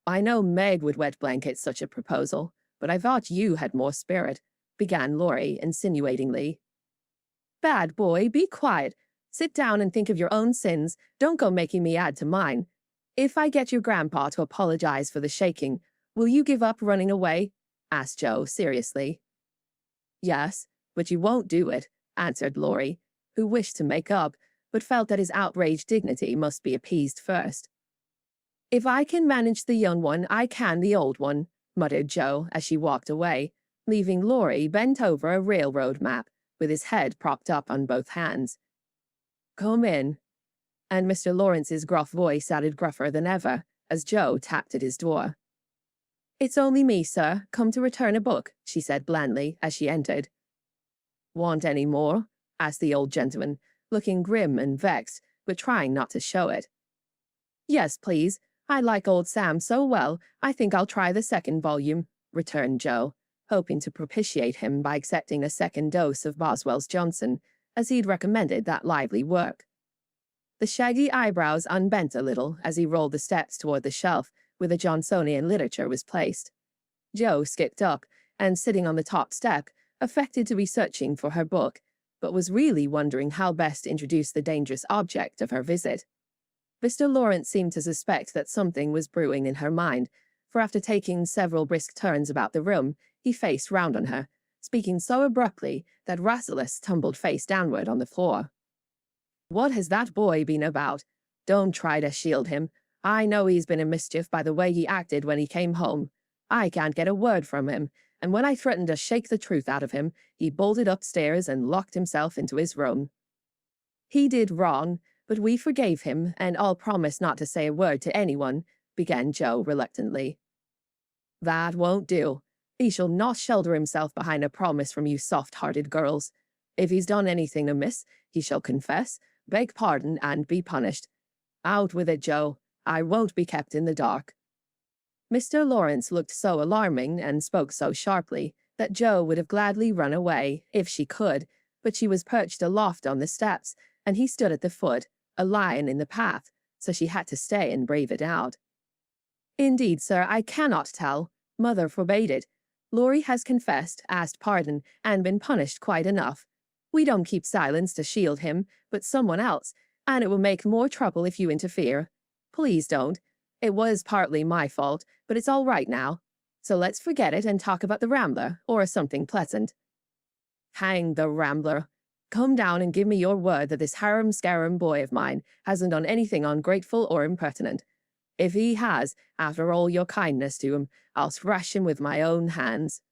"I know Meg would wet blanket such a proposal, but I thought you had more spirit," began Laurie insinuatingly. "Bad boy, be quiet. Sit down and think of your own sins. Don't go making me add to mine. If I get your grandpa to apologize for the shaking, will you give up running away?" asked Joe seriously. "Yes, but you won't do it," answered Laurie, who wished to make up, but felt that his outraged dignity must be appeased first. "If I can manage the young one, I can the old one," muttered Joe as she walked away, leaving Laurie bent over a railroad map, with his head propped up on both hands. "Come in." And Mr. Lawrence's gruff voice sounded gruffer than ever as Joe tapped at his door. "It's only me, sir, come to return a book," she said blandly as she entered. "Want any more?" asked the old gentleman, looking grim and vexed, but trying not to show it. "Yes, please. I like old Sam so well, I think I'll try the second volume," returned Joe, hoping to propitiate him by accepting a second dose of Boswell's Johnson, as he'd recommended that lively work. The shaggy eyebrows unbent a little as he rolled the steps toward the shelf where the Johnsonian literature was placed. Joe skipped up, and sitting on the top step, affected to be searching for her book, but was really wondering how best to introduce the dangerous object of her visit. Mr. Lawrence seemed to suspect that something was brewing in her mind, for after taking several brisk turns about the room, he faced round on her, speaking so abruptly that Rasselas tumbled face downward on the floor. "What has that boy been about? Don't try to shield him. I know he's been in mischief by the way he acted when he came home. I can't get a word from him, and when I threatened to shake the truth out of him, he bolted upstairs and locked himself into his room. He did wrong, but we forgave him, and I'll promise not to say a word to anyone," began Joe reluctantly. "That won't do. He shall not shelter himself behind a promise from you soft-hearted girls. If he's done anything amiss, he shall confess, beg pardon, and be punished. Out with it, Joe. I won't be kept in the dark." Mr. Lawrence looked so alarming and spoke so sharply that Joe would have gladly run away, if she could, but she was perched aloft on the steps, and he stood at the foot, a lion in the path, so she had to stay and brave it out. "Indeed, sir, I cannot tell. Mother forbade it. Laurie has confessed, asked pardon, and been punished quite enough. We don't keep silence to shield him, but someone else, and it will make more trouble if you interfere. Please don't. It was partly my fault, but it's all right now. So let's forget it and talk about the Rambler, or something pleasant." "Hang the Rambler. Come down and give me your word that this harum-scarum boy of mine hasn't done anything ungrateful or impertinent. If he has, after all your kindness to him, I'll thrash him with my own hands."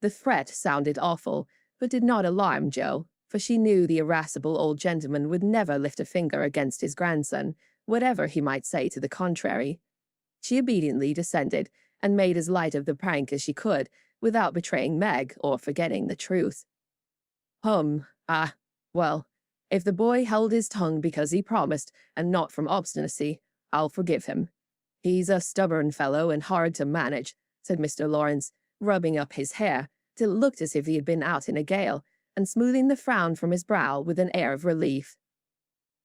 The threat sounded awful, but did not alarm Joe, for she knew the irascible old gentleman would never lift a finger against his grandson, whatever he might say to the contrary. She obediently descended, and made as light of the prank as she could, without betraying Meg or forgetting the truth. Well, if the boy held his tongue because he promised, and not from obstinacy, I'll forgive him. He's a stubborn fellow and hard to manage," said Mr. Lawrence, rubbing up his hair till it looked as if he had been out in a gale, and smoothing the frown from his brow with an air of relief.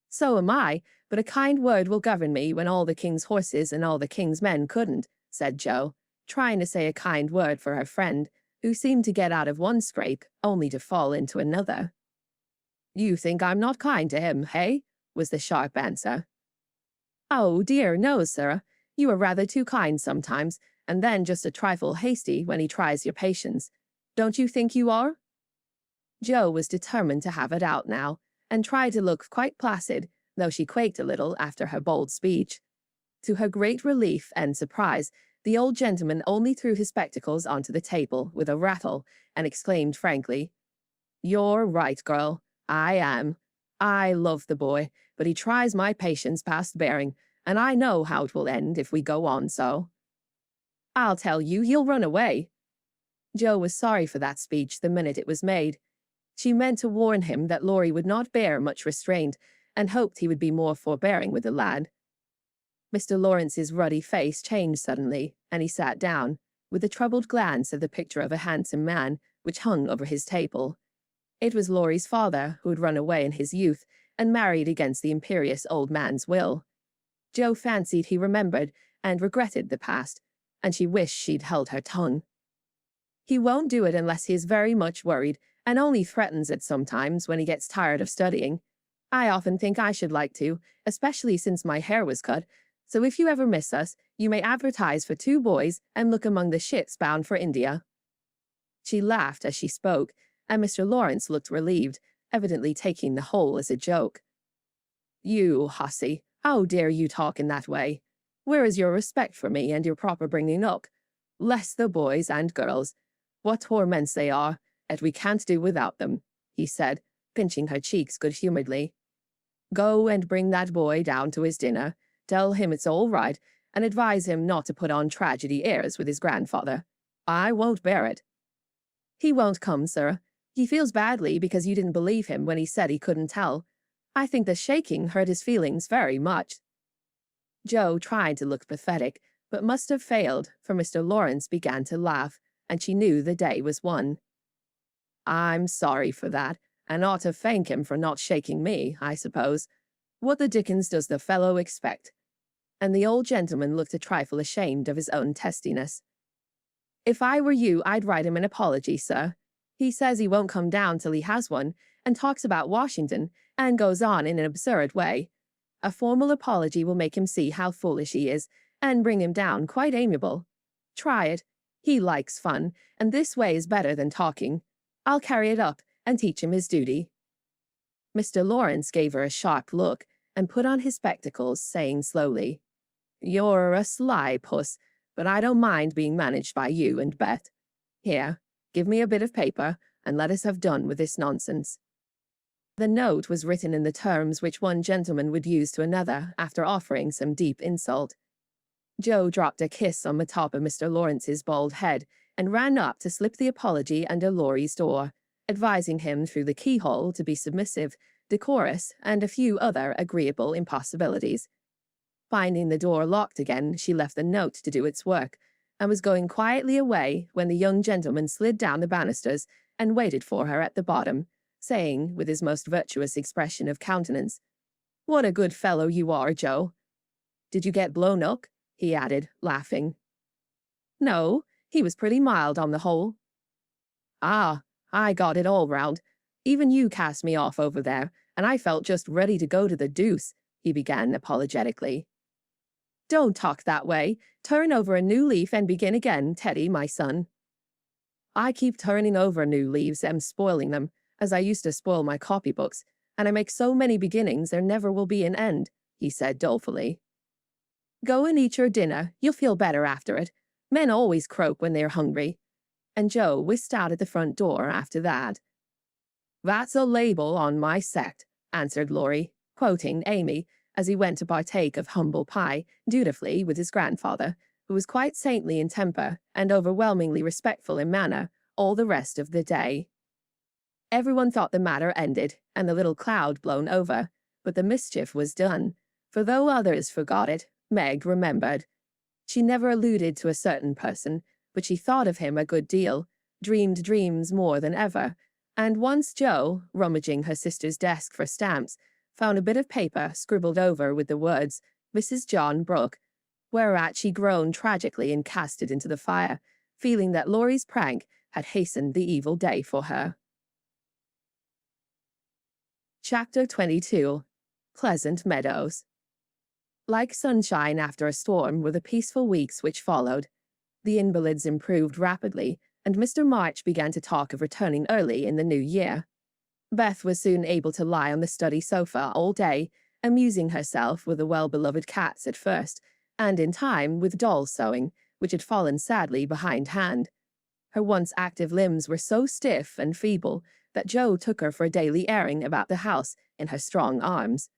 "So am I, but a kind word will govern me when all the king's horses and all the king's men couldn't," said Joe, trying to say a kind word for her friend, who seemed to get out of one scrape only to fall into another. "You think I'm not kind to him, hey?" was the sharp answer. "Oh, dear, no, sir. You are rather too kind sometimes, and then just a trifle hasty when he tries your patience. Don't you think you are?" Jo was determined to have it out now, and tried to look quite placid, though she quaked a little after her bold speech. To her great relief and surprise, the old gentleman only threw his spectacles onto the table with a rattle and exclaimed frankly, "You're right, girl. I am. I love the boy, but he tries my patience past bearing, and I know how it will end if we go on so. I'll tell you, he'll run away." Jo was sorry for that speech the minute it was made. She meant to warn him that Laurie would not bear much restraint, and hoped he would be more forbearing with the lad. Mr. Lawrence's ruddy face changed suddenly, and he sat down, with a troubled glance at the picture of a handsome man which hung over his table. It was Laurie's father, who had run away in his youth and married against the imperious old man's will. Jo fancied he remembered and regretted the past, and she wished she'd held her tongue. "He won't do it unless he is very much worried, and only threatens it sometimes when he gets tired of studying. I often think I should like to, especially since my hair was cut, so if you ever miss us, you may advertise for 2 boys and look among the ships bound for India." She laughed as she spoke, and Mr. Lawrence looked relieved, evidently taking the whole as a joke. "You hussy, how dare you talk in that way? Where is your respect for me and your proper bringing up? Bless the boys and girls. What torments they are, and we can't do without them," he said, pinching her cheeks good-humoredly. "Go and bring that boy down to his dinner. Tell him it's all right, and advise him not to put on tragedy airs with his grandfather. I won't bear it." "He won't come, sir. He feels badly because you didn't believe him when he said he couldn't tell. I think the shaking hurt his feelings very much." Jo tried to look pathetic, but must have failed, for Mr. Lawrence began to laugh, and she knew the day was won. "I'm sorry for that, and ought to thank him for not shaking me, I suppose. What the dickens does the fellow expect?" And the old gentleman looked a trifle ashamed of his own testiness. "If I were you, I'd write him an apology, sir. He says he won't come down till he has one, and talks about Washington, and goes on in an absurd way. A formal apology will make him see how foolish he is, and bring him down quite amiable. Try it. He likes fun, and this way is better than talking. I'll carry it up, and teach him his duty." Mr. Lawrence gave her a sharp look, and put on his spectacles, saying slowly, "You're a sly puss, but I don't mind being managed by you and Beth. Here, give me a bit of paper, and let us have done with this nonsense." The note was written in the terms which one gentleman would use to another after offering some deep insult. Jo dropped a kiss on the top of Mr. Lawrence's bald head and ran up to slip the apology under Laurie's door, advising him through the keyhole to be submissive, decorous, and a few other agreeable impossibilities. Finding the door locked again, she left the note to do its work, and was going quietly away when the young gentleman slid down the banisters and waited for her at the bottom, saying, with his most virtuous expression of countenance, "What a good fellow you are, Jo. Did you get blown up?" he added, laughing. "No, he was pretty mild on the whole." "Ah, I got it all round. Even you cast me off over there, and I felt just ready to go to the deuce," he began apologetically. "Don't talk that way. Turn over a new leaf and begin again, Teddy, my son." "I keep turning over new leaves and spoiling them, as I used to spoil my copybooks, and I make so many beginnings there never will be an end," he said dolefully. "Go and eat your dinner. You'll feel better after it. Men always croak when they're hungry." And Jo whisked out at the front door after that. "That's a label on my sect," answered Laurie, quoting Amy, as he went to partake of humble pie, dutifully with his grandfather, who was quite saintly in temper and overwhelmingly respectful in manner all the rest of the day. Everyone thought the matter ended, and the little cloud blown over, but the mischief was done, for though others forgot it, Meg remembered. She never alluded to a certain person, but she thought of him a good deal, dreamed dreams more than ever, and once Jo, rummaging her sister's desk for stamps, found a bit of paper scribbled over with the words, "Mrs. John Brooke," whereat she groaned tragically and cast it into the fire, feeling that Laurie's prank, had hastened the evil day for her. Chapter 22. Pleasant Meadows. Like sunshine after a storm were the peaceful weeks which followed. The invalids improved rapidly, and Mr. March began to talk of returning early in the new year. Beth was soon able to lie on the study sofa all day, amusing herself with the well-beloved cats at first, and in time with doll sewing, which had fallen sadly behindhand. Her once active limbs were so stiff and feeble that Jo took her for a daily airing about the house in her strong arms.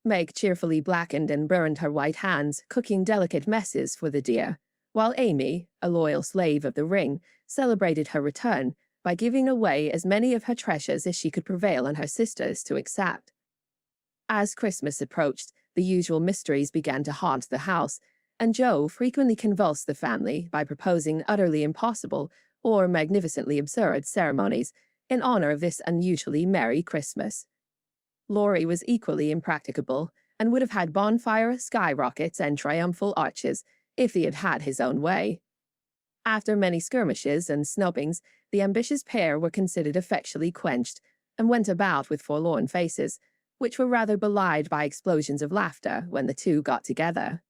Meg cheerfully blackened and burned her white hands, cooking delicate messes for the dear, while Amy, a loyal slave of the ring, celebrated her return by giving away as many of her treasures as she could prevail on her sisters to accept. As Christmas approached, the usual mysteries began to haunt the house, and Jo frequently convulsed the family by proposing utterly impossible or magnificently absurd ceremonies in honor of this unusually merry Christmas. Laurie was equally impracticable, and would have had bonfire, skyrockets, and triumphal arches if he had had his own way. After many skirmishes and snubbings, the ambitious pair were considered effectually quenched, and went about with forlorn faces, which were rather belied by explosions of laughter when the two got together.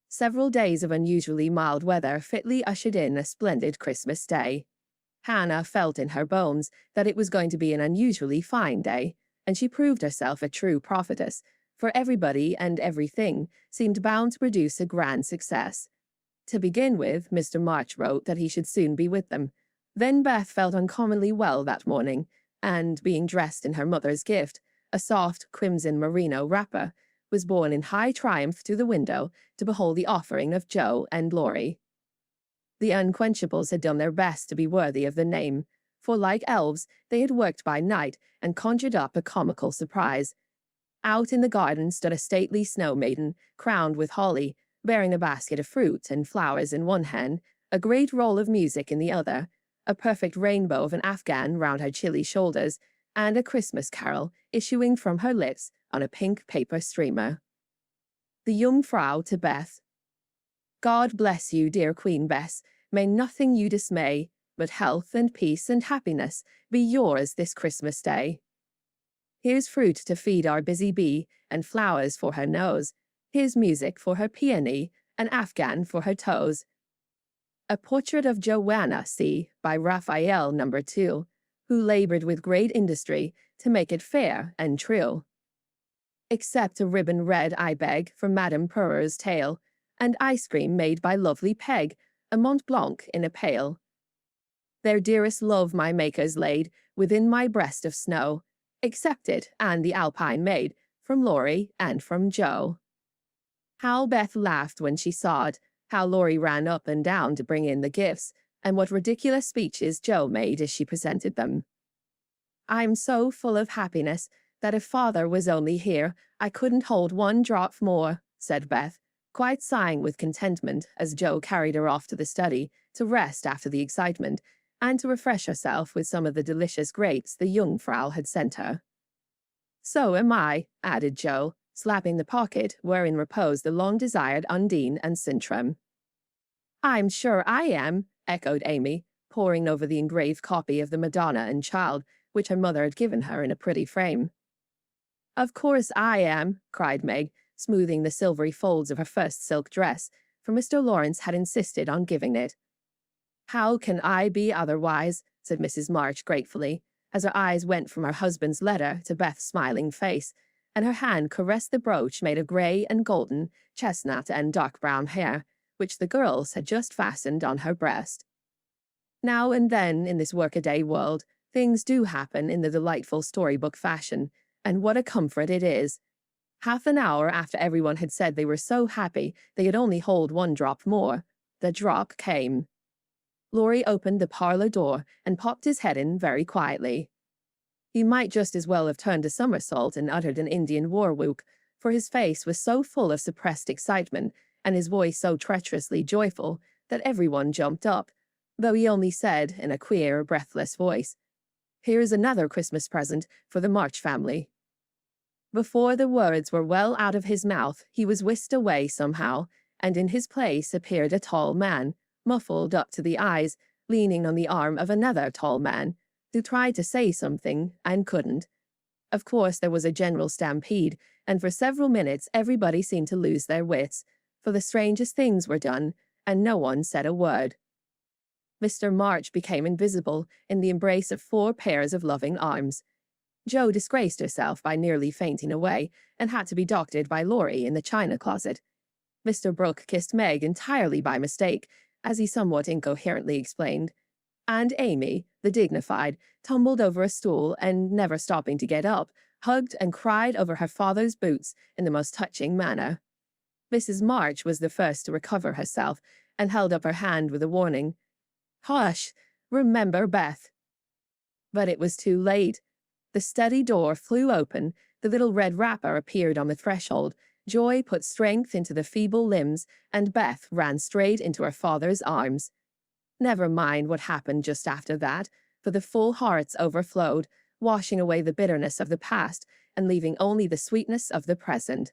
Several days of unusually mild weather fitly ushered in a splendid Christmas day. Hannah felt in her bones that it was going to be an unusually fine day, and she proved herself a true prophetess, for everybody and everything seemed bound to produce a grand success. To begin with, Mr. March wrote that he should soon be with them. Then Beth felt uncommonly well that morning, and, being dressed in her mother's gift, a soft crimson merino wrapper, was borne in high triumph to the window to behold the offering of Jo and Laurie. The unquenchables had done their best to be worthy of the name, for like elves, they had worked by night and conjured up a comical surprise. Out in the garden stood a stately snow maiden, crowned with holly, bearing a basket of fruit and flowers in one hand, a great roll of music in the other, a perfect rainbow of an Afghan round her chilly shoulders, and a Christmas carol issuing from her lips on a pink paper streamer. The Jungfrau to Beth. God bless you, dear Queen Bess. May nothing you dismay, but health and peace and happiness be yours this Christmas day. Here's fruit to feed our busy bee, and flowers for her nose. Here's music for her peony, an Afghan for her toes. A portrait of Joanna, see, by Raphael No. 2, who labored with great industry to make it fair and true. Accept a ribbon red, I beg, for Madame Purrer's tale, and ice cream made by lovely Peg, a Mont Blanc in a pail. Their dearest love my makers laid within my breast of snow. Accept it, and the Alpine maid, from Laurie and from Jo. How Beth laughed when she saw it, how Laurie ran up and down to bring in the gifts, and what ridiculous speeches Jo made as she presented them. I'm so full of happiness that if Father was only here, I couldn't hold one drop more, said Beth, quite sighing with contentment as Jo carried her off to the study to rest after the excitement, and to refresh herself with some of the delicious grapes the Jungfrau had sent her. So am I, added Jo, slapping the pocket wherein reposed the long-desired Undine and Sintram. I'm sure I am, echoed Amy, poring over the engraved copy of the Madonna and Child, which her mother had given her in a pretty frame. Of course I am, cried Meg, smoothing the silvery folds of her first silk dress, for Mr. Lawrence had insisted on giving it. How can I be otherwise, said Mrs. March gratefully, as her eyes went from her husband's letter to Beth's smiling face, and her hand caressed the brooch made of grey and golden, chestnut and dark brown hair, which the girls had just fastened on her breast. Now and then in this workaday world, things do happen in the delightful storybook fashion, and what a comfort it is. Half an hour after everyone had said they were so happy they could only hold one drop more, the drop came. Laurie opened the parlour door and popped his head in very quietly. He might just as well have turned a somersault and uttered an Indian war whoop, for his face was so full of suppressed excitement, and his voice so treacherously joyful, that everyone jumped up, though he only said, in a queer, breathless voice, "Here's another Christmas present for the March family." Before the words were well out of his mouth, he was whisked away somehow, and in his place appeared a tall man, muffled up to the eyes, leaning on the arm of another tall man, who tried to say something and couldn't. Of course, there was a general stampede, and for several minutes everybody seemed to lose their wits, for the strangest things were done, and no one said a word. Mr. March became invisible in the embrace of 4 pairs of loving arms. Jo disgraced herself by nearly fainting away, and had to be doctored by Laurie in the china closet. Mr. Brooke kissed Meg entirely by mistake, as he somewhat incoherently explained, and Amy, the dignified, tumbled over a stool and, never stopping to get up, hugged and cried over her father's boots in the most touching manner. Mrs. March was the first to recover herself, and held up her hand with a warning. "Hush! Remember Beth." But it was too late. The study door flew open, the little red wrapper appeared on the threshold, joy put strength into the feeble limbs, and Beth ran straight into her father's arms. Never mind what happened just after that, for the full hearts overflowed, washing away the bitterness of the past and leaving only the sweetness of the present.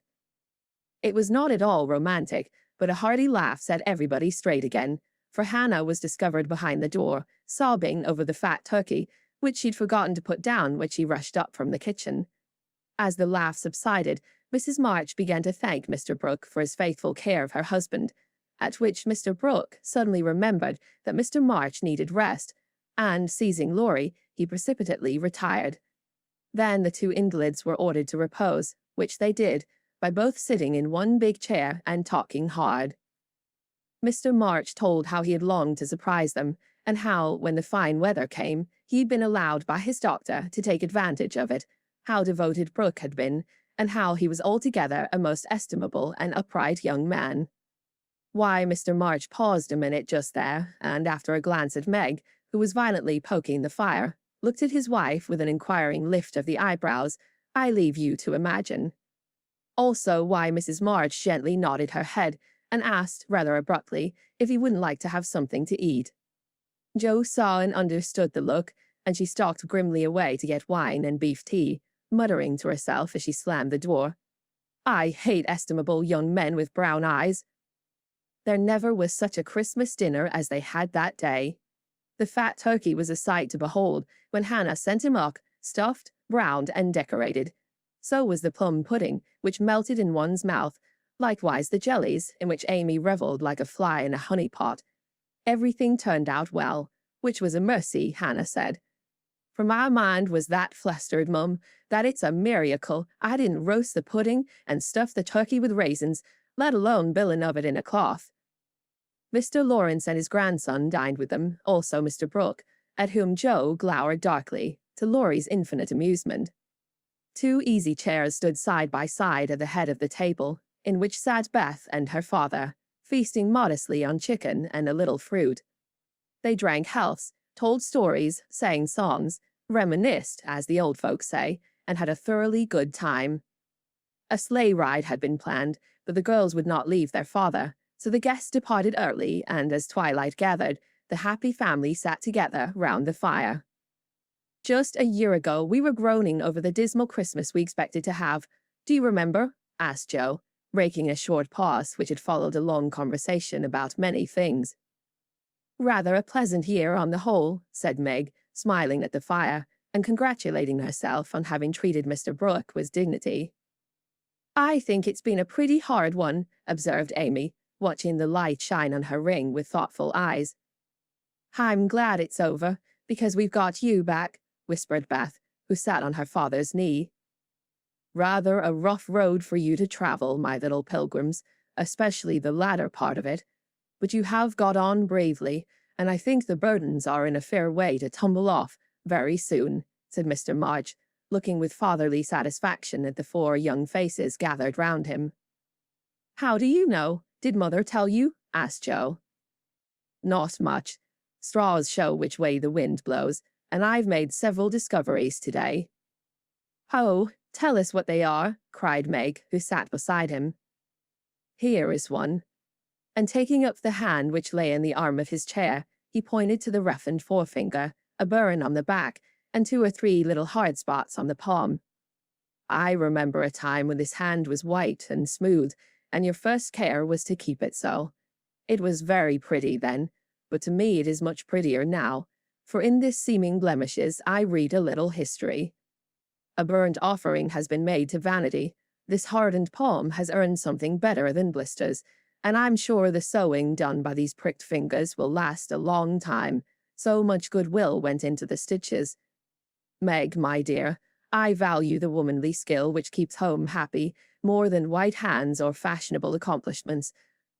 It was not at all romantic, but a hearty laugh set everybody straight again, for Hannah was discovered behind the door, sobbing over the fat turkey, which she'd forgotten to put down when she rushed up from the kitchen. As the laugh subsided, Mrs. March began to thank Mr. Brooke for his faithful care of her husband, at which Mr. Brooke suddenly remembered that Mr. March needed rest, and, seizing Laurie, he precipitately retired. Then the 2 invalids were ordered to repose, which they did, by both sitting in one big chair and talking hard. Mr. March told how he had longed to surprise them, and how, when the fine weather came, he'd been allowed by his doctor to take advantage of it, how devoted Brooke had been, and how he was altogether a most estimable and upright young man. Why, Mr. March paused a minute just there, and after a glance at Meg, who was violently poking the fire, looked at his wife with an inquiring lift of the eyebrows, I leave you to imagine. Also why Mrs. March gently nodded her head, and asked, rather abruptly, if he wouldn't like to have something to eat. Jo saw and understood the look, and she stalked grimly away to get wine and beef tea, muttering to herself as she slammed the door, "I hate estimable young men with brown eyes." There never was such a Christmas dinner as they had that day. The fat turkey was a sight to behold when Hannah sent him up, stuffed, browned, and decorated. So was the plum pudding, which melted in one's mouth, likewise the jellies, in which Amy revelled like a fly in a honey pot. Everything turned out well, which was a mercy, Hannah said. "For my mind was that flustered, Mum, that it's a miracle I didn't roast the pudding and stuff the turkey with raisins, let alone billing of it in a cloth." Mr. Lawrence and his grandson dined with them, also Mr. Brooke, at whom Jo glowered darkly, to Laurie's infinite amusement. 2 easy chairs stood side by side at the head of the table, in which sat Beth and her father, feasting modestly on chicken and a little fruit. They drank healths, told stories, sang songs, reminisced, as the old folks say, and had a thoroughly good time. A sleigh ride had been planned, but the girls would not leave their father, so the guests departed early, and as twilight gathered, the happy family sat together round the fire. "Just a year ago, we were groaning over the dismal Christmas we expected to have. Do you remember?" asked Jo, breaking a short pause which had followed a long conversation about many things. "Rather a pleasant year on the whole," said Meg, smiling at the fire, and congratulating herself on having treated Mr. Brooke with dignity. "I think it's been a pretty hard one," observed Amy, watching the light shine on her ring with thoughtful eyes. "I'm glad it's over, because we've got you back," whispered Beth, who sat on her father's knee. "Rather a rough road for you to travel, my little pilgrims, especially the latter part of it. But you have got on bravely, and I think the burdens are in a fair way to tumble off very soon," said Mr. March, looking with fatherly satisfaction at the 4 young faces gathered round him. "How do you know? Did Mother tell you?" asked Jo. "Not much. Straws show which way the wind blows, and I've made several discoveries today." "Oh, tell us what they are," cried Meg, who sat beside him. "Here is one." And taking up the hand which lay in the arm of his chair, he pointed to the roughened forefinger, a burn on the back, and 2 or 3 little hard spots on the palm. "I remember a time when this hand was white and smooth, and your first care was to keep it so. It was very pretty then, but to me it is much prettier now, for in this seeming blemishes I read a little history. A burnt offering has been made to vanity. This hardened palm has earned something better than blisters, and I'm sure the sewing done by these pricked fingers will last a long time. So much goodwill went into the stitches. Meg, my dear, I value the womanly skill which keeps home happy more than white hands or fashionable accomplishments.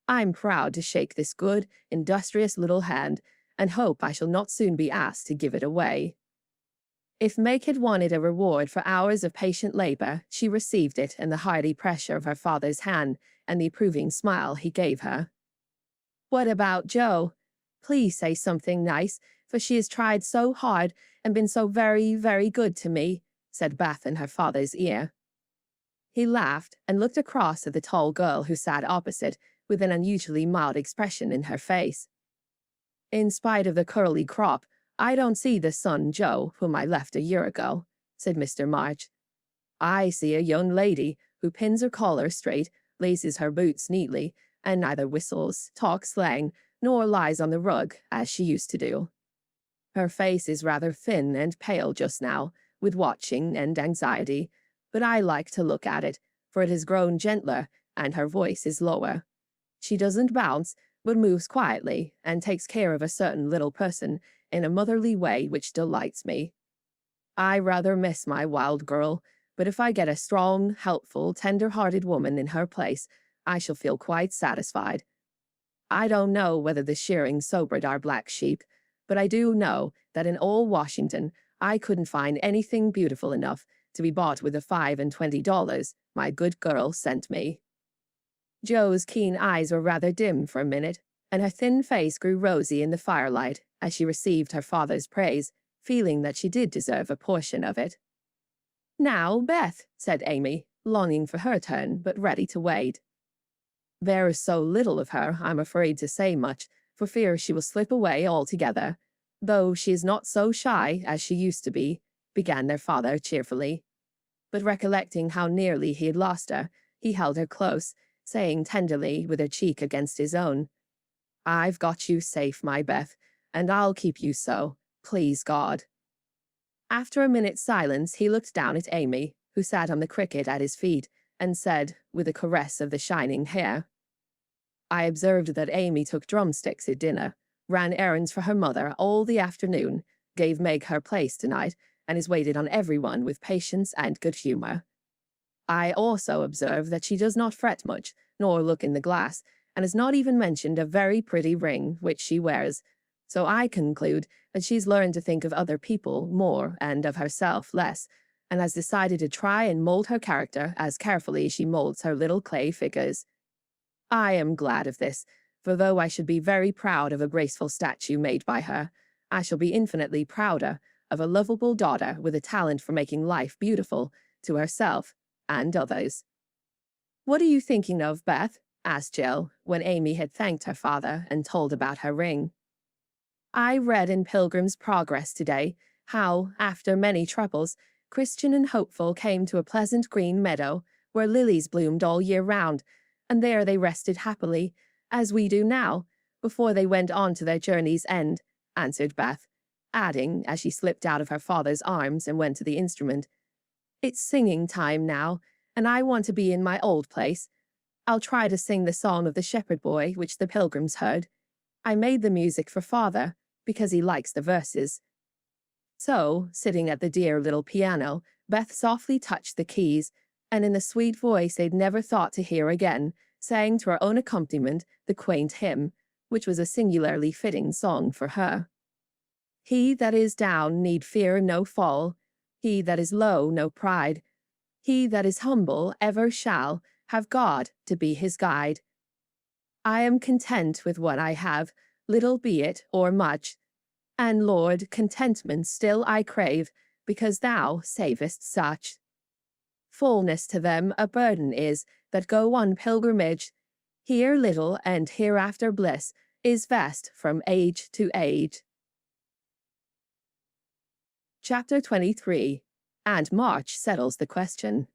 I'm proud to shake this good, industrious little hand, and hope I shall not soon be asked to give it away. If Meg had wanted a reward for hours of patient labor, she received it in the hearty pressure of her father's hand and the approving smile he gave her. What about Jo? Please say something nice, for she has tried so hard and been so very, very good to me, said Beth in her father's ear. He laughed and looked across at the tall girl who sat opposite, with an unusually mild expression in her face. In spite of the curly crop, I don't see the son Jo whom I left a year ago, said Mr. March. I see a young lady who pins her collar straight, laces her boots neatly, and neither whistles, talks slang, nor lies on the rug, as she used to do. Her face is rather thin and pale just now, with watching and anxiety, but I like to look at it, for it has grown gentler, and her voice is lower. She doesn't bounce, but moves quietly, and takes care of a certain little person in a motherly way which delights me. I rather miss my wild girl, but if I get a strong, helpful, tender-hearted woman in her place, I shall feel quite satisfied. I don't know whether the shearing sobered our black sheep, but I do know that in all Washington I couldn't find anything beautiful enough to be bought with the $25 my good girl sent me. Jo's keen eyes were rather dim for a minute, and her thin face grew rosy in the firelight as she received her father's praise, feeling that she did deserve a portion of it. Now, Beth, said Amy, longing for her turn, but ready to wait. There is so little of her, I'm afraid to say much, for fear she will slip away altogether, though she is not so shy as she used to be, began their father cheerfully. But recollecting how nearly he had lost her, he held her close, saying tenderly, with her cheek against his own, I've got you safe, my Beth, and I'll keep you so, please God. After a minute's silence, he looked down at Amy, who sat on the cricket at his feet, and said, with a caress of the shining hair, I observed that Amy took drumsticks at dinner, ran errands for her mother all the afternoon, gave Meg her place tonight, and has waited on everyone with patience and good humor. I also observe that she does not fret much, nor look in the glass, and has not even mentioned a very pretty ring which she wears, so I conclude that she's learned to think of other people more and of herself less, and has decided to try and mold her character as carefully as she molds her little clay figures. I am glad of this, for though I should be very proud of a graceful statue made by her, I shall be infinitely prouder of a lovable daughter with a talent for making life beautiful to herself and others. What are you thinking of, Beth? Asked Jill, when Amy had thanked her father and told about her ring. I read in Pilgrim's Progress today how, after many troubles, Christian and Hopeful came to a pleasant green meadow where lilies bloomed all year round, and there they rested happily, as we do now, before they went on to their journey's end, answered Beth, adding, as she slipped out of her father's arms and went to the instrument, It's singing time now, and I want to be in my old place. I'll try to sing the song of the shepherd boy which the Pilgrims heard. I made the music for father, because he likes the verses. So, sitting at the dear little piano, Beth softly touched the keys, and in the sweet voice they'd never thought to hear again, sang to her own accompaniment the quaint hymn, which was a singularly fitting song for her. He that is down need fear no fall, he that is low no pride, he that is humble ever shall have God to be his guide. I am content with what I have, little be it or much, and Lord, contentment still I crave, because thou savest such. Fullness to them a burden is that go on pilgrimage. Here little and hereafter bliss is vast from age to age. Chapter 23. And March settles the question.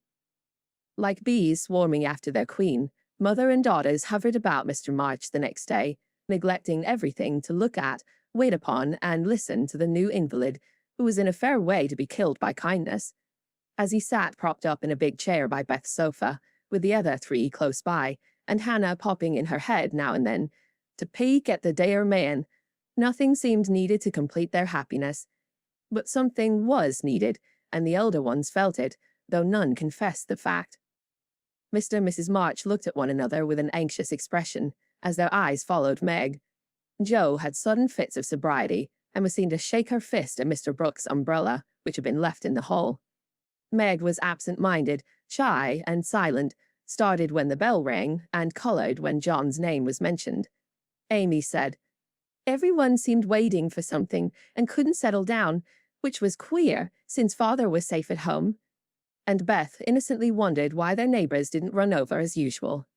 Like bees swarming after their queen, mother and daughters hovered about Mr. March the next day, neglecting everything to look at, wait upon, and listen to the new invalid, who was in a fair way to be killed by kindness. As he sat propped up in a big chair by Beth's sofa, with the other three close by, and Hannah popping in her head now and then, to peek at the dear man, nothing seemed needed to complete their happiness. But something was needed, and the elder ones felt it, though none confessed the fact. Mr. and Mrs. March looked at one another with an anxious expression, as their eyes followed Meg. Jo had sudden fits of sobriety, and was seen to shake her fist at Mr. Brooks' umbrella, which had been left in the hall. Meg was absent-minded, shy, and silent, started when the bell rang, and coloured when John's name was mentioned. Amy said, "Everyone seemed waiting for something, and couldn't settle down, which was queer, since father was safe at home." And Beth innocently wondered why their neighbours didn't run over as usual.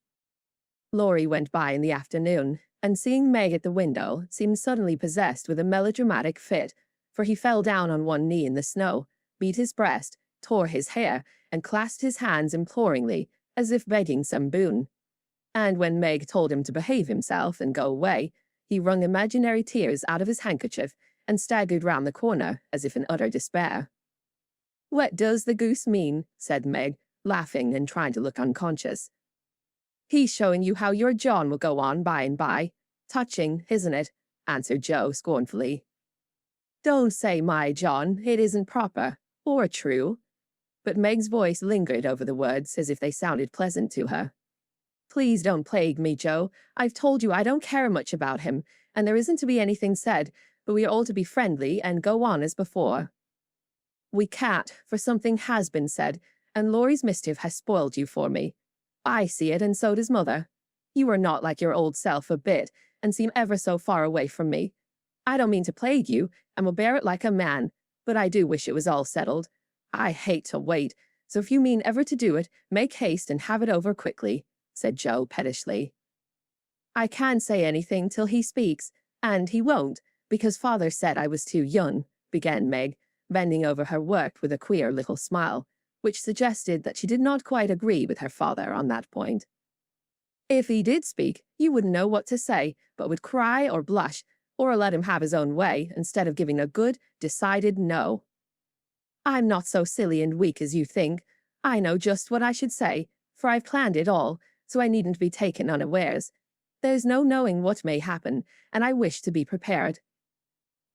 Laurie went by in the afternoon, and seeing Meg at the window, seemed suddenly possessed with a melodramatic fit, for he fell down on one knee in the snow, beat his breast, tore his hair, and clasped his hands imploringly, as if begging some boon. And when Meg told him to behave himself and go away, he wrung imaginary tears out of his handkerchief and staggered round the corner as if in utter despair. "What does the goose mean?" said Meg, laughing and trying to look unconscious. "He's showing you how your John will go on by and by. Touching, isn't it?" answered Jo scornfully. "Don't say my John, it isn't proper, or true." But Meg's voice lingered over the words as if they sounded pleasant to her. "Please don't plague me, Jo. I've told you I don't care much about him, and there isn't to be anything said, but we are all to be friendly and go on as before." "We can't, for something has been said, and Laurie's mischief has spoiled you for me. I see it, and so does Mother. You are not like your old self a bit, and seem ever so far away from me. I don't mean to plague you, and will bear it like a man, but I do wish it was all settled. I hate to wait, so if you mean ever to do it, make haste and have it over quickly," said Jo pettishly. "I can't say anything till he speaks, and he won't, because father said I was too young," began Meg, bending over her work with a queer little smile, which suggested that she did not quite agree with her father on that point. "If he did speak, you wouldn't know what to say, but would cry or blush, or let him have his own way, instead of giving a good, decided no. I'm not so silly and weak as you think. I know just what I should say, for I've planned it all, so I needn't be taken unawares. There's no knowing what may happen, and I wish to be prepared."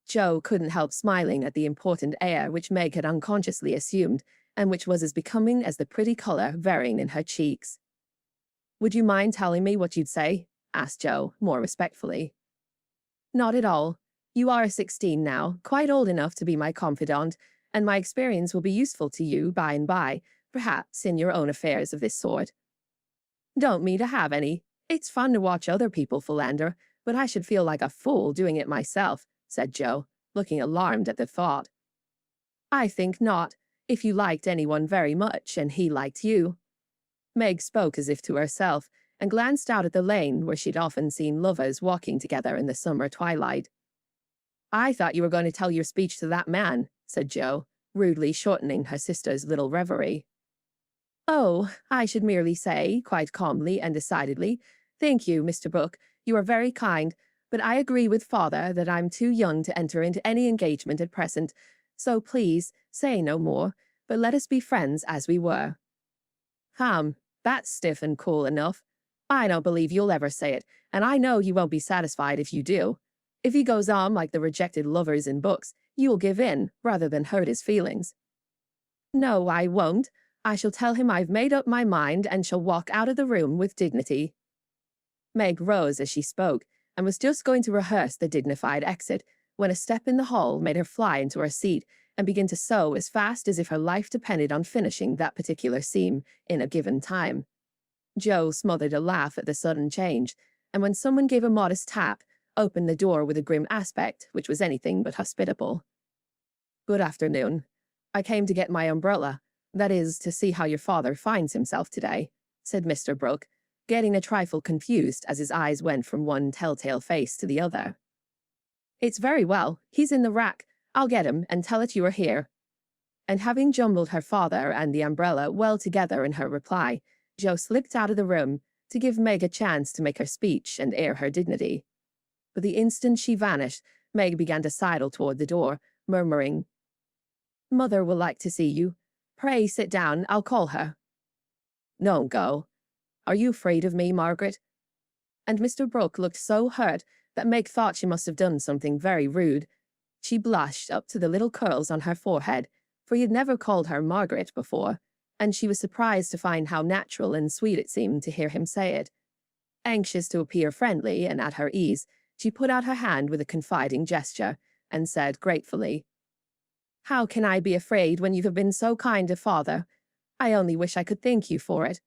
Jo couldn't help smiling at the important air which Meg had unconsciously assumed, and which was as becoming as the pretty colour varying in her cheeks. "Would you mind telling me what you'd say?" asked Jo, more respectfully. "Not at all. You are 16 now, quite old enough to be my confidant, and my experience will be useful to you by and by, perhaps in your own affairs of this sort." "Don't mean to have any. It's fun to watch other people philander, but I should feel like a fool doing it myself," said Jo, looking alarmed at the thought. "I think not, if you liked anyone very much and he liked you." Meg spoke as if to herself, and glanced out at the lane where she'd often seen lovers walking together in the summer twilight. "I thought you were going to tell your speech to that man," said Jo, rudely shortening her sister's little reverie. "Oh, I should merely say, quite calmly and decidedly, 'Thank you, Mr. Brooke, you are very kind, but I agree with father that I'm too young to enter into any engagement at present, so please, say no more, but let us be friends as we were.'" That's stiff and cool enough. I don't believe you'll ever say it, and I know you won't be satisfied if you do. If he goes on like the rejected lovers in books, you'll give in, rather than hurt his feelings." "No, I won't. I shall tell him I've made up my mind and shall walk out of the room with dignity." Meg rose as she spoke, and was just going to rehearse the dignified exit, when a step in the hall made her fly into her seat and begin to sew as fast as if her life depended on finishing that particular seam in a given time. Jo smothered a laugh at the sudden change, and when someone gave a modest tap, opened the door with a grim aspect, which was anything but hospitable. "Good afternoon. I came to get my umbrella, that is, to see how your father finds himself today," said Mr. Brooke, getting a trifle confused as his eyes went from one telltale face to the other. "It's very well. He's in the rack. I'll get him and tell it you are here." And having jumbled her father and the umbrella well together in her reply, Jo slipped out of the room to give Meg a chance to make her speech and air her dignity. but the instant she vanished, Meg began to sidle toward the door, murmuring, "Mother will like to see you. Pray sit down, I'll call her." "Don't go. Are you afraid of me, Margaret?" And Mr. Brooke looked so hurt that Meg thought she must have done something very rude. She blushed up to the little curls on her forehead, for he had never called her Margaret before, and she was surprised to find how natural and sweet it seemed to hear him say it. Anxious to appear friendly and at her ease, she put out her hand with a confiding gesture and said gratefully, "How can I be afraid when you have been so kind to Father? I only wish I could thank you for it."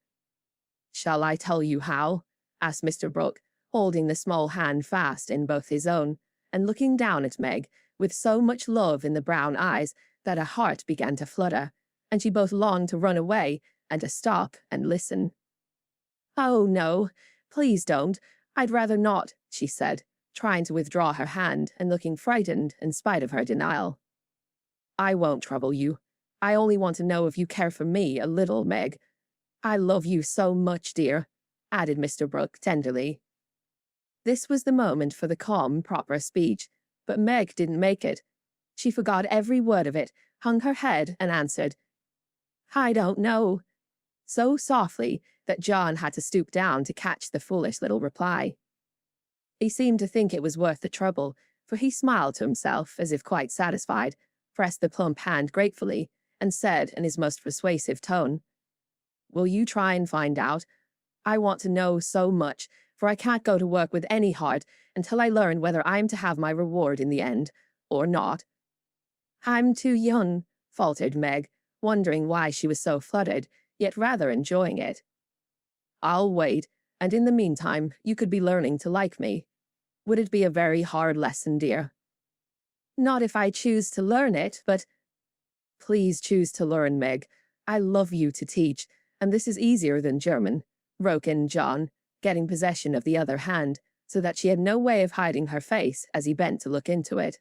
"Shall I tell you how?" asked Mr. Brooke, holding the small hand fast in both his own, and looking down at Meg with so much love in the brown eyes that her heart began to flutter, and she both longed to run away and to stop and listen. "Oh, no, please don't. I'd rather not," she said, trying to withdraw her hand and looking frightened in spite of her denial. "I won't trouble you. I only want to know if you care for me a little, Meg. I love you so much, dear," added Mr. Brooke tenderly. This was the moment for the calm, proper speech, but Meg didn't make it. She forgot every word of it, hung her head, and answered, "I don't know," so softly that John had to stoop down to catch the foolish little reply. He seemed to think it was worth the trouble, for he smiled to himself as if quite satisfied, pressed the plump hand gratefully, and said in his most persuasive tone, "Will you try and find out? I want to know so much, for I can't go to work with any heart until I learn whether I'm to have my reward in the end, or not." "I'm too young," faltered Meg, wondering why she was so fluttered, yet rather enjoying it. "I'll wait, and in the meantime you could be learning to like me. Would it be a very hard lesson, dear?" "Not if I choose to learn it, but—" "Please choose to learn, Meg. I love you to teach, and this is easier than German," broke in John, getting possession of the other hand, so that she had no way of hiding her face as he bent to look into it.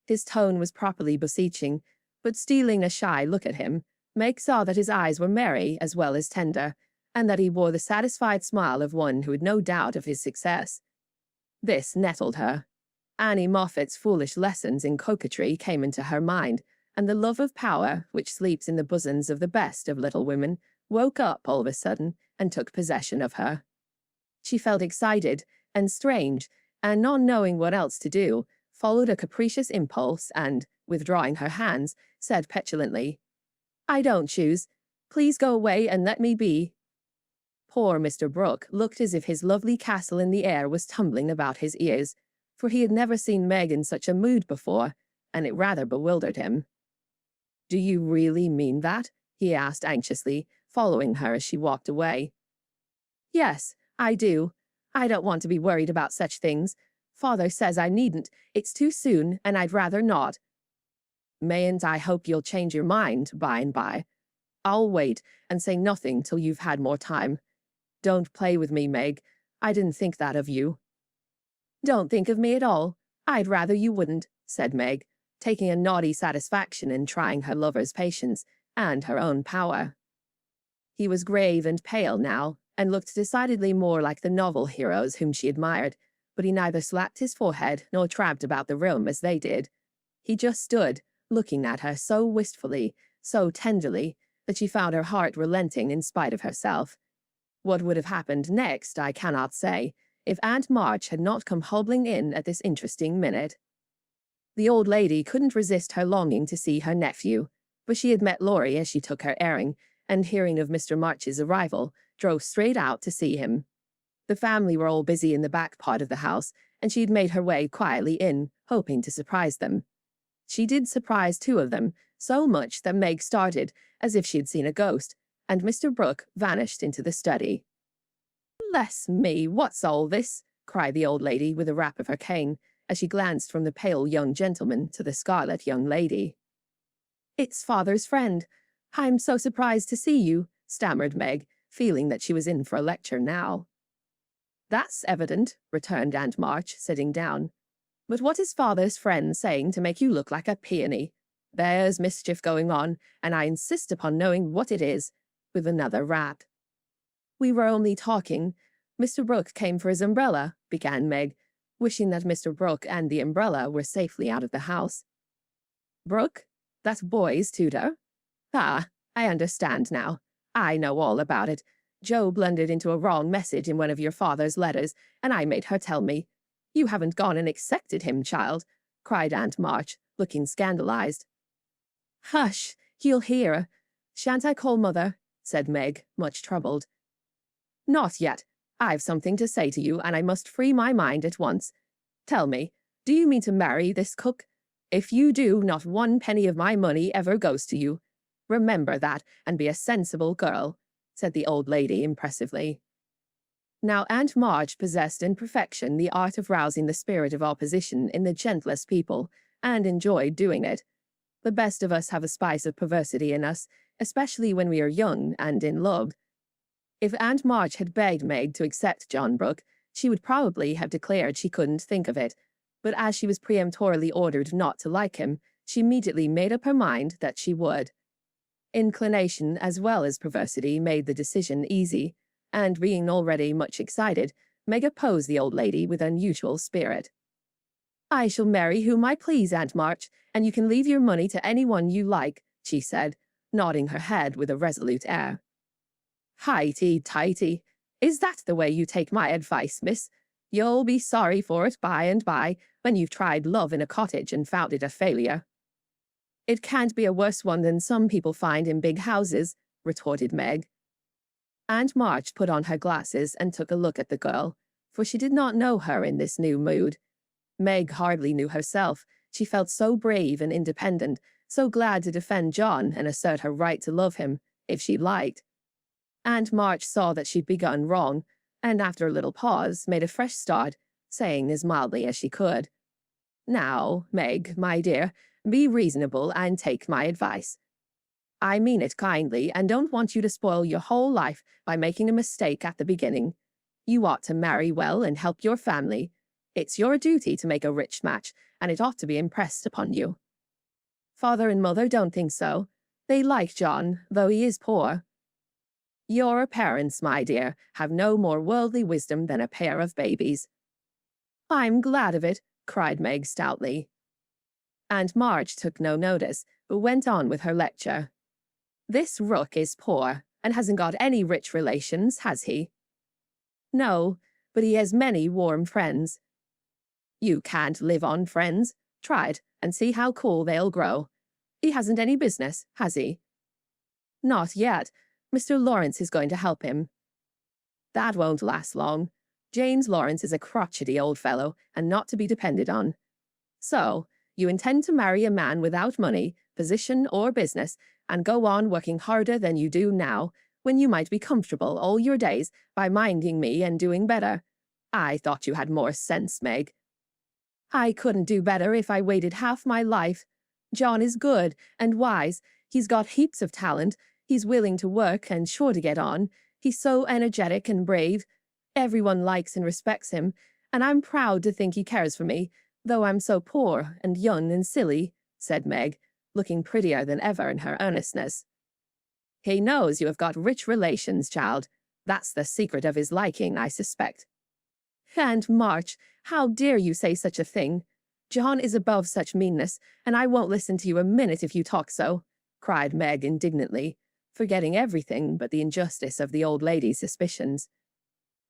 His tone was properly beseeching, but stealing a shy look at him, Meg saw that his eyes were merry as well as tender, and that he wore the satisfied smile of one who had no doubt of his success. This nettled her. Annie Moffat's foolish lessons in coquetry came into her mind, and the love of power, which sleeps in the bosoms of the best of little women, woke up all of a sudden and took possession of her. She felt excited and strange, and not knowing what else to do, followed a capricious impulse and, withdrawing her hands, said petulantly, "I don't choose. Please go away and let me be." Poor Mr. Brooke looked as if his lovely castle in the air was tumbling about his ears, for he had never seen Meg in such a mood before, and it rather bewildered him. "Do you really mean that?" he asked anxiously, following her as she walked away. "Yes, I do. I don't want to be worried about such things. Father says I needn't. It's too soon, and I'd rather not." "Mayn't I hope you'll change your mind by and by? I'll wait and say nothing till you've had more time. Don't play with me, Meg. I didn't think that of you." "Don't think of me at all. I'd rather you wouldn't," said Meg, taking a naughty satisfaction in trying her lover's patience and her own power. He was grave and pale now, and looked decidedly more like the novel heroes whom she admired, but he neither slapped his forehead nor tramped about the room as they did. He just stood, looking at her so wistfully, so tenderly, that she found her heart relenting in spite of herself. What would have happened next, I cannot say, if Aunt March had not come hobbling in at this interesting minute. The old lady couldn't resist her longing to see her nephew, but she had met Laurie as she took her airing, and hearing of Mr. March's arrival, drove straight out to see him. The family were all busy in the back part of the house, and she had made her way quietly in, hoping to surprise them. She did surprise two of them, so much that Meg started, as if she had seen a ghost, and Mr. Brooke vanished into the study. "Bless me, what's all this?" cried the old lady with a rap of her cane, as she glanced from the pale young gentleman to the scarlet young lady. "It's Father's friend. I'm so surprised to see you," stammered Meg, feeling that she was in for a lecture now. "That's evident," returned Aunt March, sitting down. "But what is Father's friend saying to make you look like a peony? There's mischief going on, and I insist upon knowing what it is," with another rap. "We were only talking. Mr. Brooke came for his umbrella," began Meg, wishing that Mr. Brooke and the umbrella were safely out of the house. Brooke? That boy's tutor? Ah, I understand now. I know all about it. Jo blundered into a wrong message in one of your father's letters, and I made her tell me. You haven't gone and accepted him, child, cried Aunt March, looking scandalized. Hush, he'll hear. Shan't I call Mother? Said Meg, much troubled. Not yet. I've something to say to you, and I must free my mind at once. Tell me, do you mean to marry this cook? If you do, not 1 penny of my money ever goes to you. Remember that, and be a sensible girl, said the old lady impressively. Now Aunt March possessed in perfection the art of rousing the spirit of opposition in the gentlest people, and enjoyed doing it. The best of us have a spice of perversity in us, especially when we are young and in love. If Aunt March had begged Meg to accept John Brooke, she would probably have declared she couldn't think of it, but as she was peremptorily ordered not to like him, she immediately made up her mind that she would. Inclination as well as perversity made the decision easy, and being already much excited, Meg opposed the old lady with unusual spirit. I shall marry whom I please, Aunt March, and you can leave your money to anyone you like, she said, nodding her head with a resolute air. Highty-tighty, is that the way you take my advice, miss? You'll be sorry for it by and by, when you've tried love in a cottage and found it a failure. It can't be a worse one than some people find in big houses, retorted Meg. Aunt March put on her glasses and took a look at the girl, for she did not know her in this new mood. Meg hardly knew herself. She felt so brave and independent, so glad to defend John and assert her right to love him, if she liked. Aunt March saw that she'd begun wrong, and after a little pause, made a fresh start, saying as mildly as she could, Now, Meg, my dear, be reasonable and take my advice. I mean it kindly and don't want you to spoil your whole life by making a mistake at the beginning. You ought to marry well and help your family. It's your duty to make a rich match, and it ought to be impressed upon you. Father and Mother don't think so. They like John, though he is poor. Your parents, my dear, have no more worldly wisdom than a pair of babies. I'm glad of it, cried Meg stoutly. Aunt March took no notice, but went on with her lecture. This Rook is poor, and hasn't got any rich relations, has he? No, but he has many warm friends. You can't live on friends. Try it, and see how cool they'll grow. He hasn't any business, has he? Not yet. Mr. Lawrence is going to help him. That won't last long. James Lawrence is a crotchety old fellow, and not to be depended on. So, you intend to marry a man without money, position, or business, and go on working harder than you do now, when you might be comfortable all your days by minding me and doing better. I thought you had more sense, Meg. I couldn't do better if I waited half my life. John is good and wise. He's got heaps of talent. He's willing to work and sure to get on. He's so energetic and brave. Everyone likes and respects him, and I'm proud to think he cares for me, though I'm so poor and young and silly, said Meg, looking prettier than ever in her earnestness. He knows you have got rich relations, child. That's the secret of his liking, I suspect. Aunt March, how dare you say such a thing? John is above such meanness, and I won't listen to you a minute if you talk so, cried Meg indignantly, forgetting everything but the injustice of the old lady's suspicions.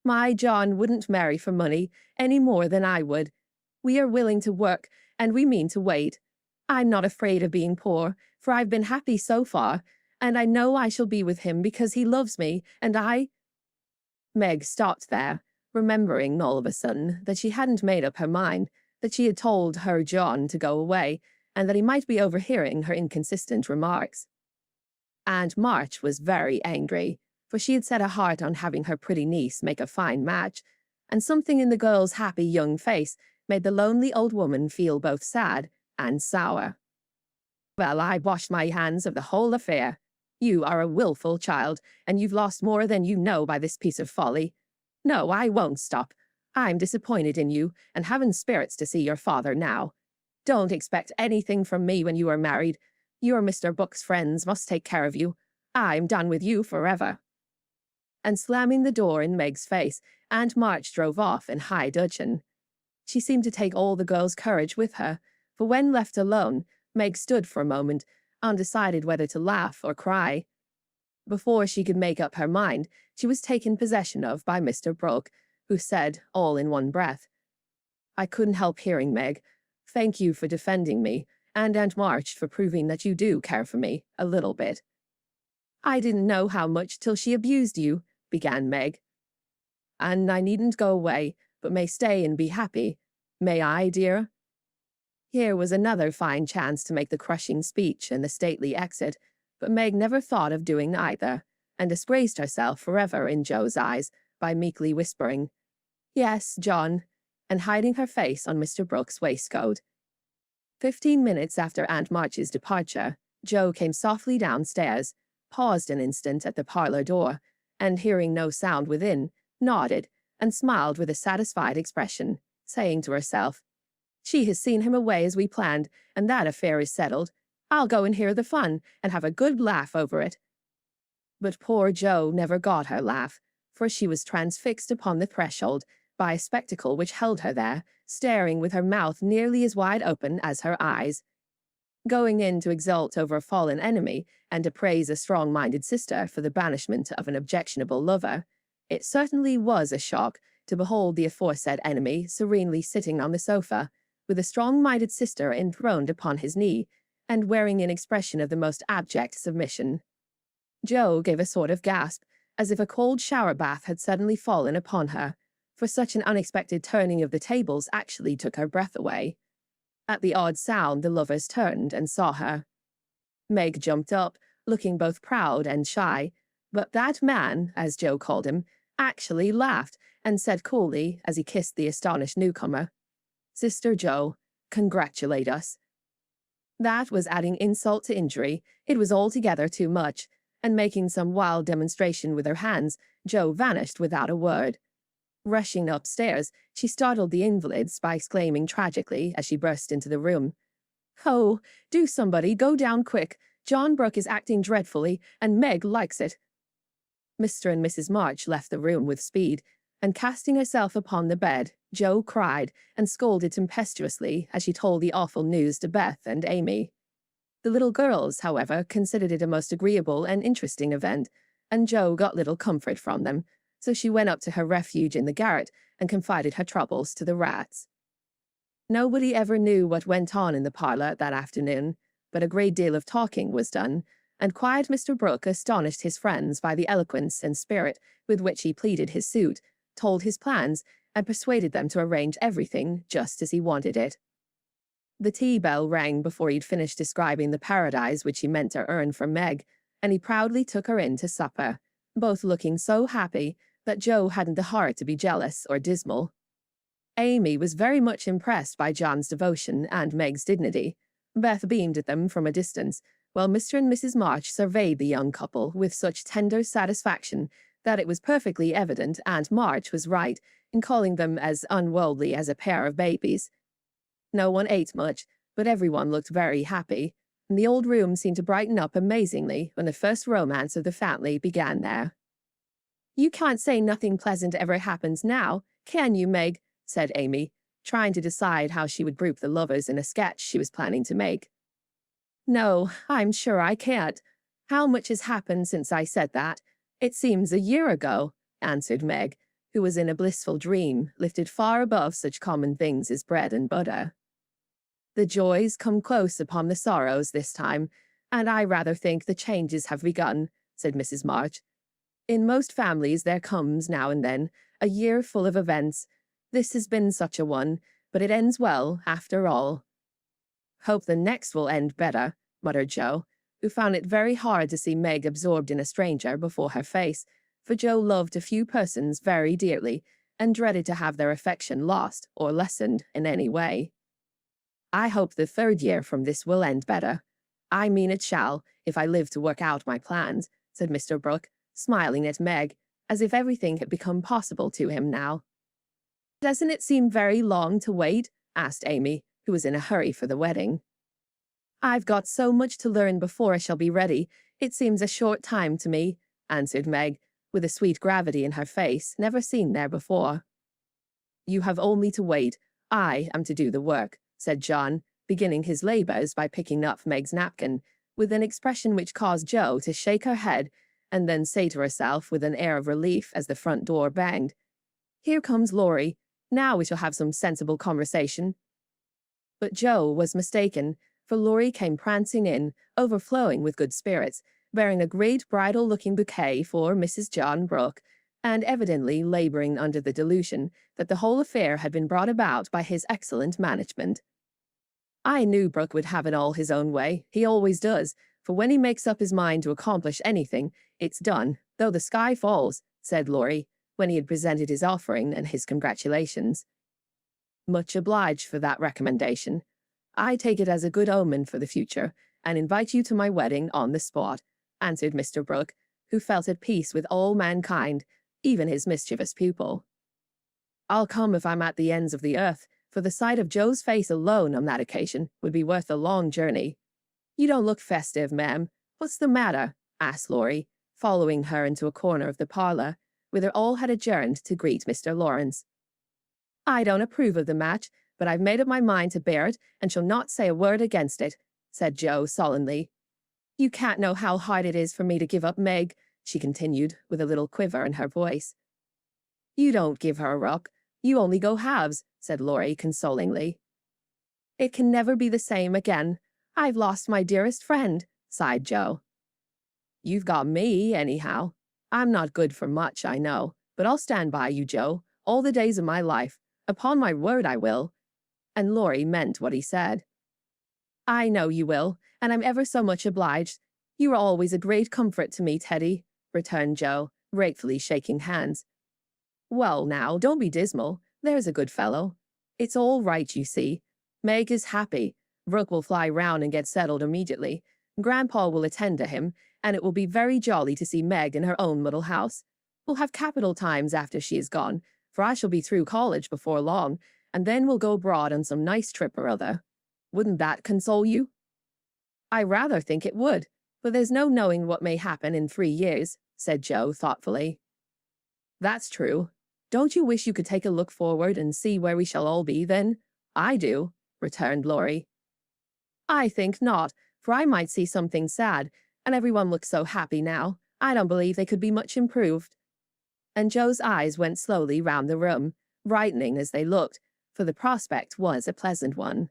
My John wouldn't marry for money any more than I would. We are willing to work, and we mean to wait. I'm not afraid of being poor, for I've been happy so far, and I know I shall be with him because he loves me, and I— Meg stopped there, remembering all of a sudden that she hadn't made up her mind, that she had told her John to go away, and that he might be overhearing her inconsistent remarks. Aunt March was very angry, for she had set her heart on having her pretty niece make a fine match, and something in the girl's happy young face made the lonely old woman feel both sad and sour. Well, I washed my hands of the whole affair. You are a wilful child, and you've lost more than you know by this piece of folly. No, I won't stop. I'm disappointed in you, and haven't spirits to see your father now. Don't expect anything from me when you are married. Your Mr. Brooke's friends must take care of you. I'm done with you forever. And slamming the door in Meg's face, Aunt March drove off in high dudgeon. She seemed to take all the girl's courage with her, for when left alone, Meg stood for a moment, undecided whether to laugh or cry. Before she could make up her mind, she was taken possession of by Mr. Brooke, who said, all in one breath, "I couldn't help hearing, Meg. Thank you for defending me, and Aunt March for proving that you do care for me, a little bit." "I didn't know how much till she abused you," began Meg. "And I needn't go away, but may stay and be happy. May I, dear?" Here was another fine chance to make the crushing speech and the stately exit, but Meg never thought of doing either, and disgraced herself forever in Joe's eyes by meekly whispering, "Yes, John," and hiding her face on Mr. Brooke's waistcoat. 15 minutes after Aunt March's departure, Joe came softly downstairs, paused an instant at the parlor door, and hearing no sound within, nodded and smiled with a satisfied expression, saying to herself, "She has seen him away as we planned, and that affair is settled. I'll go and hear the fun and have a good laugh over it." But poor Joe never got her laugh, for she was transfixed upon the threshold by a spectacle which held her there, staring with her mouth nearly as wide open as her eyes. Going in to exult over a fallen enemy and to praise a strong-minded sister for the banishment of an objectionable lover, it certainly was a shock to behold the aforesaid enemy serenely sitting on the sofa, with a strong-minded sister enthroned upon his knee, and wearing an expression of the most abject submission. Joe gave a sort of gasp, as if a cold shower bath had suddenly fallen upon her, for such an unexpected turning of the tables actually took her breath away. At the odd sound, the lovers turned and saw her. Meg jumped up, looking both proud and shy, but that man, as Joe called him, actually laughed and said coolly, as he kissed the astonished newcomer, "Sister Joe, congratulate us." That was adding insult to injury. It was altogether too much, and making some wild demonstration with her hands, Joe vanished without a word. Rushing upstairs, she startled the invalids by exclaiming tragically as she burst into the room, "Oh, do somebody go down quick. John Brooke is acting dreadfully, and Meg likes it." Mr. and Mrs. March left the room with speed, and casting herself upon the bed, Joe cried and scolded tempestuously as she told the awful news to Beth and Amy. The little girls, however, considered it a most agreeable and interesting event, and Joe got little comfort from them, so she went up to her refuge in the garret and confided her troubles to the rats. Nobody ever knew what went on in the parlor that afternoon, but a great deal of talking was done, and quiet Mr. Brooke astonished his friends by the eloquence and spirit with which he pleaded his suit, told his plans, and persuaded them to arrange everything just as he wanted it. The tea bell rang before he'd finished describing the paradise which he meant to earn for Meg, and he proudly took her in to supper, both looking so happy that Joe hadn't the heart to be jealous or dismal. Amy was very much impressed by John's devotion and Meg's dignity. Beth beamed at them from a distance, while Mr. and Mrs. March surveyed the young couple with such tender satisfaction that it was perfectly evident Aunt March was right in calling them as unworldly as a pair of babies. No one ate much, but everyone looked very happy, and the old room seemed to brighten up amazingly when the first romance of the family began there. "You can't say nothing pleasant ever happens now, can you, Meg?" said Amy, trying to decide how she would group the lovers in a sketch she was planning to make. "No, I'm sure I can't. How much has happened since I said that? It seems a year ago," answered Meg, who was in a blissful dream, lifted far above such common things as bread and butter. "The joys come close upon the sorrows this time, and I rather think the changes have begun," said Mrs. March. "In most families there comes, now and then, a year full of events. This has been such a one, but it ends well, after all." "Hope the next will end better," muttered Joe, who found it very hard to see Meg absorbed in a stranger before her face, for Joe loved a few persons very dearly, and dreaded to have their affection lost or lessened in any way. "I hope the third year from this will end better. I mean it shall, if I live to work out my plans," said Mr. Brooke, smiling at Meg, as if everything had become possible to him now. "Doesn't it seem very long to wait?" asked Amy, who was in a hurry for the wedding. "I've got so much to learn before I shall be ready, it seems a short time to me," answered Meg, with a sweet gravity in her face never seen there before. "You have only to wait. I am to do the work, said John, beginning his labors by picking up Meg's napkin, with an expression which caused Jo to shake her head and then say to herself with an air of relief as the front door banged, "Here comes Laurie. Now we shall have some sensible conversation." But Jo was mistaken, for Laurie came prancing in, overflowing with good spirits, bearing a great bridal-looking bouquet for Mrs. John Brooke, and evidently laboring under the delusion that the whole affair had been brought about by his excellent management. I knew Brooke would have it all his own way. He always does, for when he makes up his mind to accomplish anything, it's done, though the sky falls, said Laurie, when he had presented his offering and his congratulations. Much obliged for that recommendation. I take it as a good omen for the future, and invite you to my wedding on the spot, answered Mr. Brooke, who felt at peace with all mankind, even his mischievous pupil. I'll come if I'm at the ends of the earth, for the sight of Jo's face alone on that occasion would be worth a long journey. You don't look festive, ma'am. What's the matter? Asked Laurie, following her into a corner of the parlor, whither all had adjourned to greet Mr. Lawrence. I don't approve of the match, but I've made up my mind to bear it and shall not say a word against it, said Jo sullenly. You can't know how hard it is for me to give up Meg, she continued, with a little quiver in her voice. You don't give her up. You only go halves, said Laurie consolingly. It can never be the same again. I've lost my dearest friend, sighed Jo. You've got me, anyhow. I'm not good for much, I know, but I'll stand by you, Jo, all the days of my life. Upon my word I will. And Laurie meant what he said. I know you will, and I'm ever so much obliged. You are always a great comfort to me, Teddy, returned Jo, gratefully shaking hands. Well, now, don't be dismal. There's a good fellow. It's all right, you see. Meg is happy. Brooke will fly round and get settled immediately. Grandpa will attend to him, and it will be very jolly to see Meg in her own little house. We'll have capital times after she is gone, for I shall be through college before long, and then we'll go abroad on some nice trip or other. Wouldn't that console you? I rather think it would, but there's no knowing what may happen in 3 years, said Jo thoughtfully. That's true. Don't you wish you could take a look forward and see where we shall all be then? I do, returned Laurie. I think not, for I might see something sad, and everyone looks so happy now. I don't believe they could be much improved. And Jo's eyes went slowly round the room, brightening as they looked, for the prospect was a pleasant one.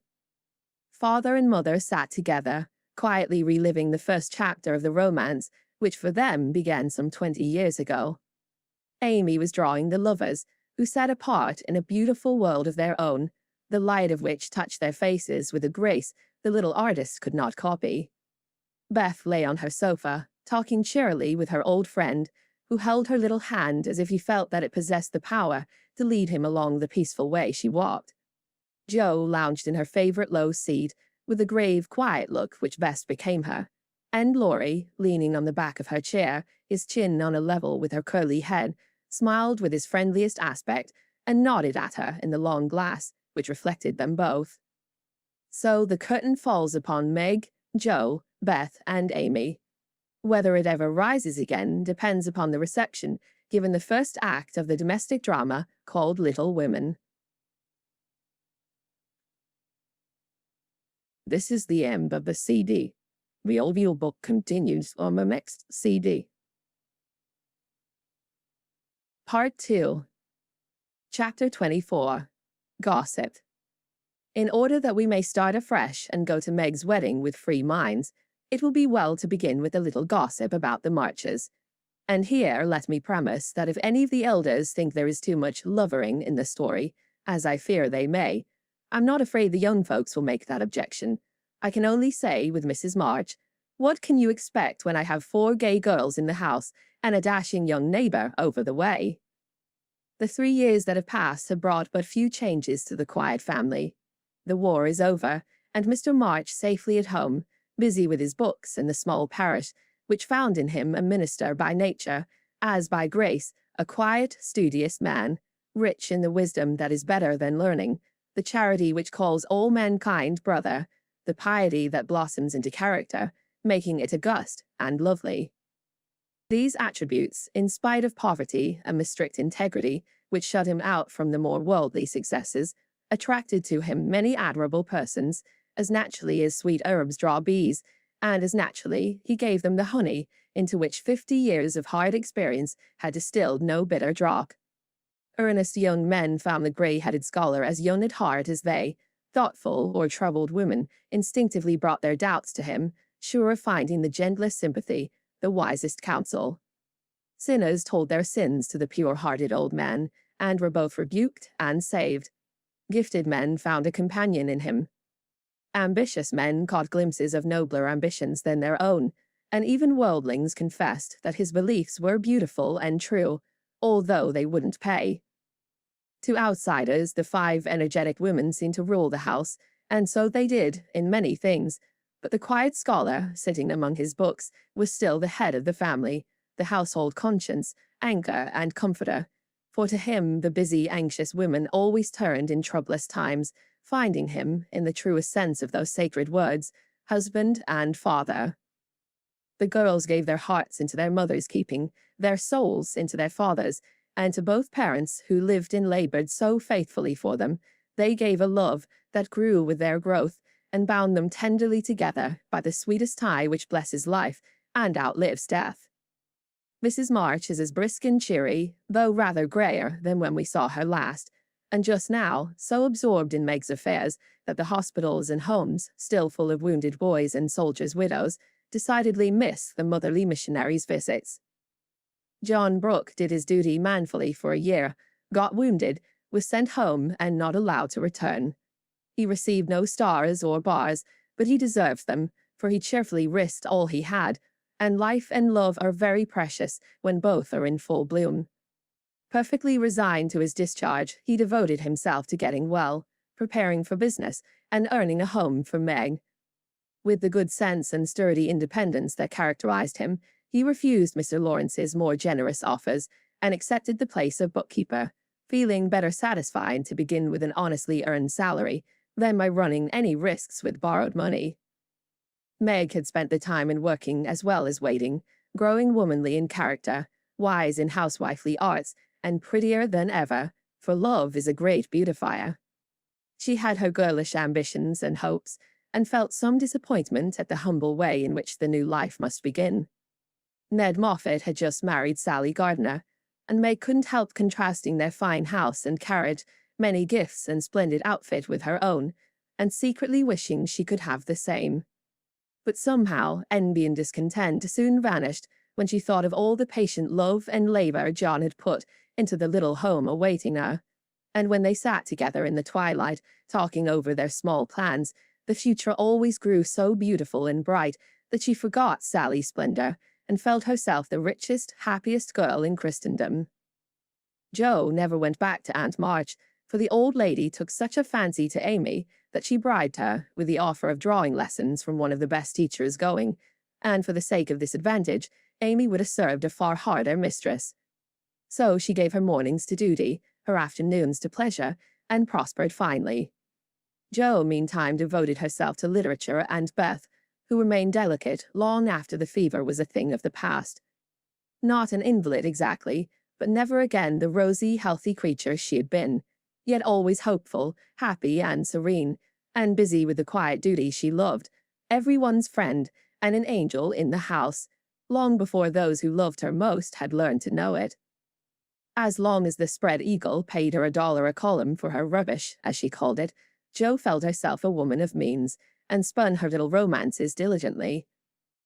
Father and mother sat together, quietly reliving the first chapter of the romance, which for them began some 20 years ago. Amy was drawing the lovers, who sat apart in a beautiful world of their own, the light of which touched their faces with a grace the little artist could not copy. Beth lay on her sofa, talking cheerily with her old friend, who held her little hand as if he felt that it possessed the power to lead him along the peaceful way she walked. Jo lounged in her favorite low seat, with a grave, quiet look which best became her, and Laurie, leaning on the back of her chair, his chin on a level with her curly head, smiled with his friendliest aspect and nodded at her in the long glass, which reflected them both. So the curtain falls upon Meg, Jo, Beth, and Amy. Whether it ever rises again depends upon the reception given the first act of the domestic drama called Little Women. This is the end of the CD. The audiobook continues on the next CD. Part 2. Chapter 24. Gossip. In order that we may start afresh and go to Meg's wedding with free minds, it will be well to begin with a little gossip about the Marches. And here let me premise that if any of the elders think there is too much lovering in the story, as I fear they may, I'm not afraid the young folks will make that objection. I can only say, with Mrs. March, what can you expect when I have 4 gay girls in the house and a dashing young neighbor over the way? The 3 years that have passed have brought but few changes to the quiet family. The war is over, and Mr. March safely at home, busy with his books in the small parish, which found in him a minister by nature, as by grace, a quiet, studious man, rich in the wisdom that is better than learning, the charity which calls all mankind brother, the piety that blossoms into character, making it august and lovely. These attributes, in spite of poverty and the strict integrity which shut him out from the more worldly successes, attracted to him many admirable persons, as naturally as sweet herbs draw bees, and as naturally he gave them the honey into which 50 years of hard experience had distilled no bitter draught. Earnest young men found the grey-headed scholar as young at heart as they. Thoughtful or troubled women instinctively brought their doubts to him, sure of finding the gentlest sympathy, the wisest counsel. Sinners told their sins to the pure-hearted old man, and were both rebuked and saved. Gifted men found a companion in him. Ambitious men caught glimpses of nobler ambitions than their own, and even worldlings confessed that his beliefs were beautiful and true, although they wouldn't pay. To outsiders, the 5 energetic women seemed to rule the house, and so they did, in many things, but the quiet scholar, sitting among his books, was still the head of the family, the household conscience, anchor and comforter, for to him the busy, anxious women always turned in troublous times, finding him, in the truest sense of those sacred words, husband and father. The girls gave their hearts into their mother's keeping, their souls into their father's, and to both parents who lived and labored so faithfully for them, they gave a love that grew with their growth and bound them tenderly together by the sweetest tie which blesses life and outlives death. Mrs. March is as brisk and cheery, though rather greyer than when we saw her last, and just now so absorbed in Meg's affairs that the hospitals and homes, still full of wounded boys and soldiers' widows, decidedly miss the motherly missionaries' visits. John Brooke did his duty manfully for a year, got wounded, was sent home and not allowed to return. He received no stars or bars, but he deserved them, for he cheerfully risked all he had, and life and love are very precious when both are in full bloom. Perfectly resigned to his discharge, he devoted himself to getting well, preparing for business, and earning a home for Meg. With the good sense and sturdy independence that characterized him, he refused Mr. Lawrence's more generous offers and accepted the place of bookkeeper, feeling better satisfied to begin with an honestly earned salary than by running any risks with borrowed money. Meg had spent the time in working as well as waiting, growing womanly in character, wise in housewifely arts, and prettier than ever, for love is a great beautifier. She had her girlish ambitions and hopes, and felt some disappointment at the humble way in which the new life must begin. Ned Moffat had just married Sally Gardner, and Meg couldn't help contrasting their fine house and carriage, many gifts and splendid outfit with her own, and secretly wishing she could have the same. But somehow envy and discontent soon vanished when she thought of all the patient love and labor John had put into the little home awaiting her, and when they sat together in the twilight, talking over their small plans, the future always grew so beautiful and bright that she forgot Sally's splendor and felt herself the richest, happiest girl in Christendom. Jo never went back to Aunt March, for the old lady took such a fancy to Amy that she bribed her with the offer of drawing lessons from one of the best teachers going, and for the sake of this advantage, Amy would have served a far harder mistress. So she gave her mornings to duty, her afternoons to pleasure, and prospered finely. Jo, meantime, devoted herself to literature and Beth, who remained delicate long after the fever was a thing of the past. Not an invalid exactly, but never again the rosy, healthy creature she had been, yet always hopeful, happy and serene, and busy with the quiet duty she loved, everyone's friend, and an angel in the house, long before those who loved her most had learned to know it. As long as the Spread Eagle paid her $1 a column for her rubbish, as she called it, Jo felt herself a woman of means, and spun her little romances diligently.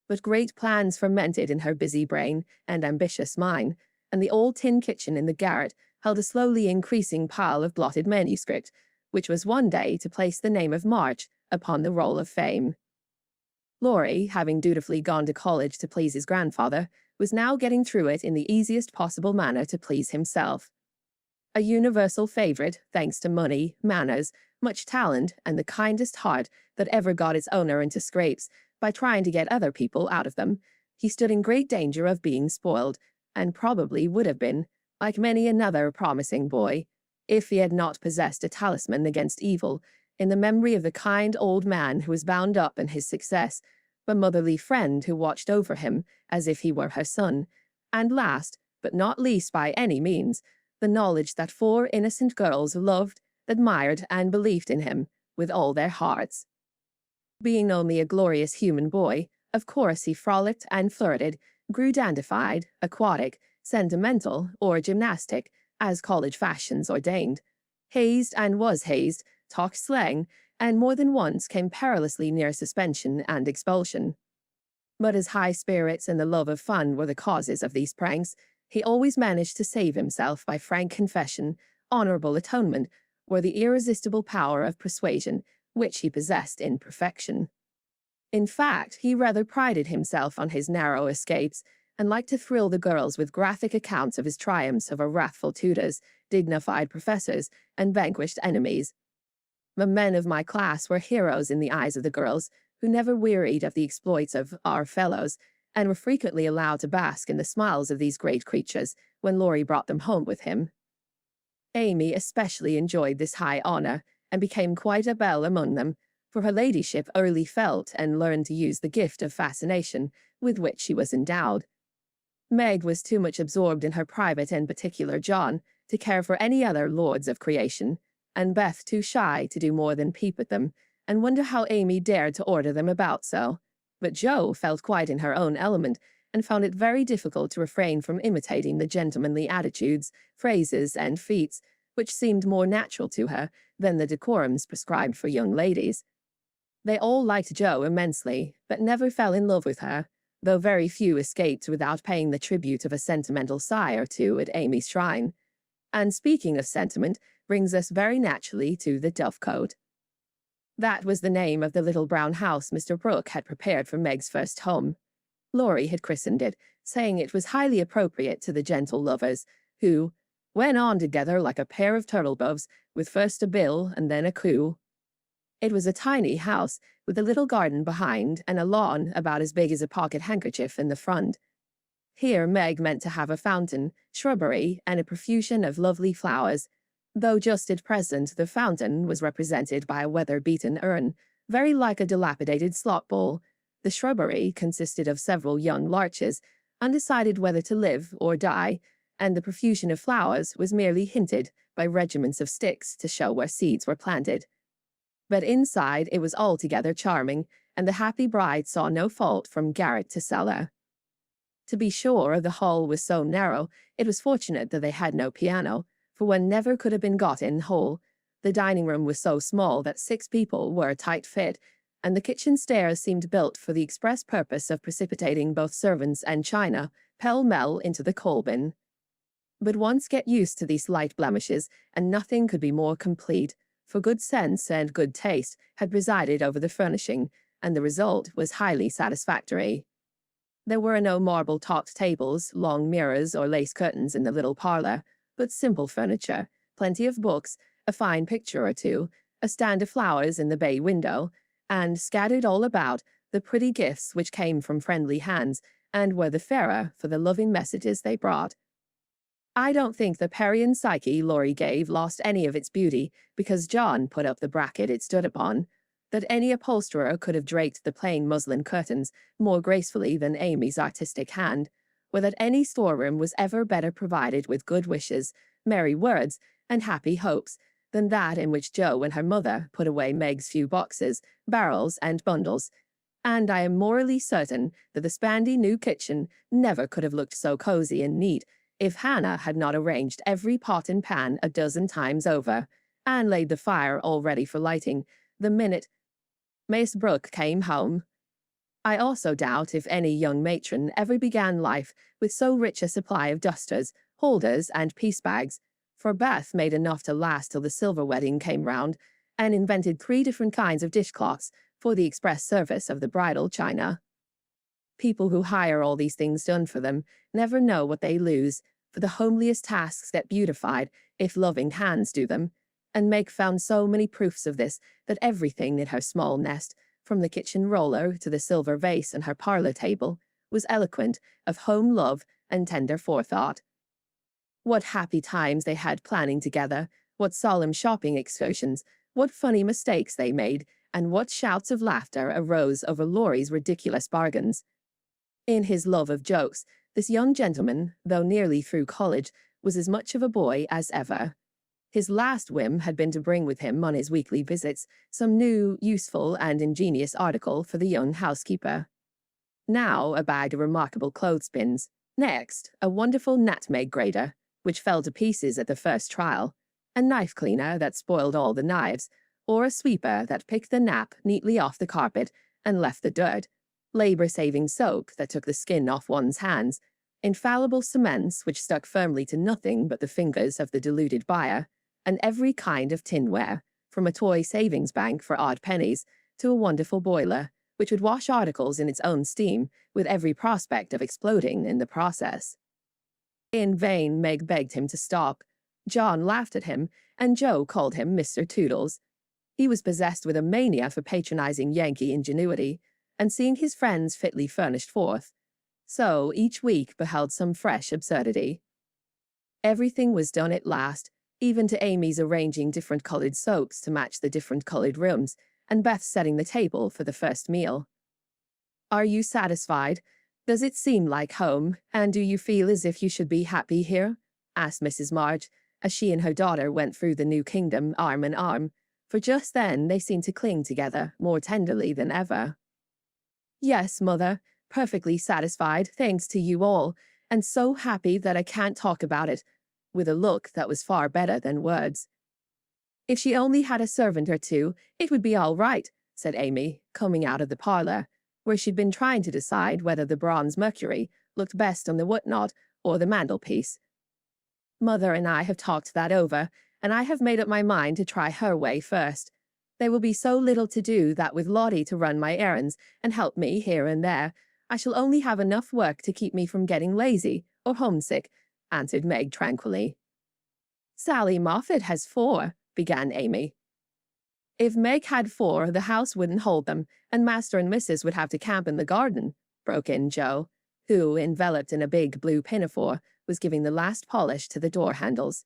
But great plans fermented in her busy brain and ambitious mind, and the old tin kitchen in the garret held a slowly increasing pile of blotted manuscript, which was one day to place the name of March upon the roll of fame. Laurie, having dutifully gone to college to please his grandfather, was now getting through it in the easiest possible manner to please himself. A universal favorite, thanks to money, manners, much talent, and the kindest heart that ever got its owner into scrapes by trying to get other people out of them, he stood in great danger of being spoiled, and probably would have been, like many another promising boy, if he had not possessed a talisman against evil, in the memory of the kind old man who was bound up in his success, the motherly friend who watched over him as if he were her son, and last, but not least by any means, the knowledge that 4 innocent girls loved admired and believed in him with all their hearts. Being only a glorious human boy, of course he frolicked and flirted, grew dandified, aquatic, sentimental, or gymnastic, as college fashions ordained, hazed and was hazed, talked slang, and more than once came perilously near suspension and expulsion. But as high spirits and the love of fun were the causes of these pranks, he always managed to save himself by frank confession, honorable atonement, or the irresistible power of persuasion, which he possessed in perfection. In fact, he rather prided himself on his narrow escapes, and liked to thrill the girls with graphic accounts of his triumphs over wrathful tutors, dignified professors, and vanquished enemies. The men of my class were heroes in the eyes of the girls, who never wearied of the exploits of our fellows, and were frequently allowed to bask in the smiles of these great creatures when Laurie brought them home with him. Amy especially enjoyed this high honour, and became quite a belle among them, for her ladyship early felt and learned to use the gift of fascination with which she was endowed. Meg was too much absorbed in her private and particular John to care for any other lords of creation, and Beth too shy to do more than peep at them, and wonder how Amy dared to order them about so. But Jo felt quite in her own element, and found it very difficult to refrain from imitating the gentlemanly attitudes, phrases, and feats, which seemed more natural to her than the decorums prescribed for young ladies. They all liked Jo immensely, but never fell in love with her, though very few escaped without paying the tribute of a sentimental sigh or two at Amy's shrine. And speaking of sentiment, brings us very naturally to the Dovecote. That was the name of the little brown house Mr. Brooke had prepared for Meg's first home. Laurie had christened it, saying it was highly appropriate to the gentle lovers, who went on together like a pair of turtle-doves, with first a bill and then a coo. It was a tiny house, with a little garden behind and a lawn about as big as a pocket handkerchief in the front. Here Meg meant to have a fountain, shrubbery, and a profusion of lovely flowers, though just at present the fountain was represented by a weather-beaten urn, very like a dilapidated slop bowl. The shrubbery consisted of several young larches, undecided whether to live or die, and the profusion of flowers was merely hinted by regiments of sticks to show where seeds were planted. But inside it was altogether charming, and the happy bride saw no fault from garret to cellar. To be sure, the hall was so narrow, it was fortunate that they had no piano, for one never could have been got in whole. The dining room was so small that 6 people were a tight fit, and the kitchen stairs seemed built for the express purpose of precipitating both servants and china pell-mell into the coal bin. But once get used to these slight blemishes, and nothing could be more complete, for good sense and good taste had presided over the furnishing, and the result was highly satisfactory. There were no marble-topped tables, long mirrors, or lace curtains in the little parlour, but simple furniture, plenty of books, a fine picture or two, a stand of flowers in the bay window, and, scattered all about, the pretty gifts which came from friendly hands, and were the fairer for the loving messages they brought. I don't think the Parian Psyche Laurie gave lost any of its beauty because John put up the bracket it stood upon, that any upholsterer could have draped the plain muslin curtains more gracefully than Amy's artistic hand, or that any storeroom was ever better provided with good wishes, merry words, and happy hopes than that in which Jo and her mother put away Meg's few boxes, barrels, and bundles. And I am morally certain that the spandy new kitchen never could have looked so cozy and neat if Hannah had not arranged every pot and pan a dozen times over, and laid the fire all ready for lighting the minute Miss Brooke came home. I also doubt if any young matron ever began life with so rich a supply of dusters, holders, and piece bags, for Beth made enough to last till the silver wedding came round, and invented 3 different kinds of dishcloths for the express service of the bridal china. People who hire all these things done for them never know what they lose, for the homeliest tasks get beautified if loving hands do them, and Meg found so many proofs of this that everything in her small nest, from the kitchen roller to the silver vase on her parlour table, was eloquent of home love and tender forethought. What happy times they had planning together, what solemn shopping excursions, what funny mistakes they made, and what shouts of laughter arose over Laurie's ridiculous bargains. In his love of jokes, this young gentleman, though nearly through college, was as much of a boy as ever. His last whim had been to bring with him on his weekly visits some new, useful, and ingenious article for the young housekeeper. Now a bag of remarkable clothespins. Next, a wonderful nutmeg grater, which fell to pieces at the first trial, a knife cleaner that spoiled all the knives, or a sweeper that picked the nap neatly off the carpet and left the dirt, labor-saving soap that took the skin off one's hands, infallible cements which stuck firmly to nothing but the fingers of the deluded buyer, and every kind of tinware, from a toy savings bank for odd pennies to a wonderful boiler, which would wash articles in its own steam, with every prospect of exploding in the process. In vain Meg begged him to stop. John laughed at him, and Joe called him Mr. Toodles. He was possessed with a mania for patronizing Yankee ingenuity, and seeing his friends fitly furnished forth. So each week beheld some fresh absurdity. Everything was done at last, even to Amy's arranging different colored soaps to match the different colored rooms, and Beth setting the table for the first meal. "Are you satisfied? Does it seem like home, and do you feel as if you should be happy here?" asked Mrs. March, as she and her daughter went through the new kingdom arm in arm, for just then they seemed to cling together more tenderly than ever. "Yes, Mother, perfectly satisfied, thanks to you all, and so happy that I can't talk about it," with a look that was far better than words. "If she only had a servant or two, it would be all right," said Amy, coming out of the parlor, where she'd been trying to decide whether the bronze Mercury looked best on the whatnot or the mantelpiece. "Mother and I have talked that over, and I have made up my mind to try her way first. There will be so little to do that with Lottie to run my errands and help me here and there, I shall only have enough work to keep me from getting lazy or homesick," answered Meg tranquilly. "Sally Moffat has 4, began Amy. "If Meg had 4, the house wouldn't hold them, and Master and Mrs. would have to camp in the garden," broke in Joe, who, enveloped in a big blue pinafore, was giving the last polish to the door handles.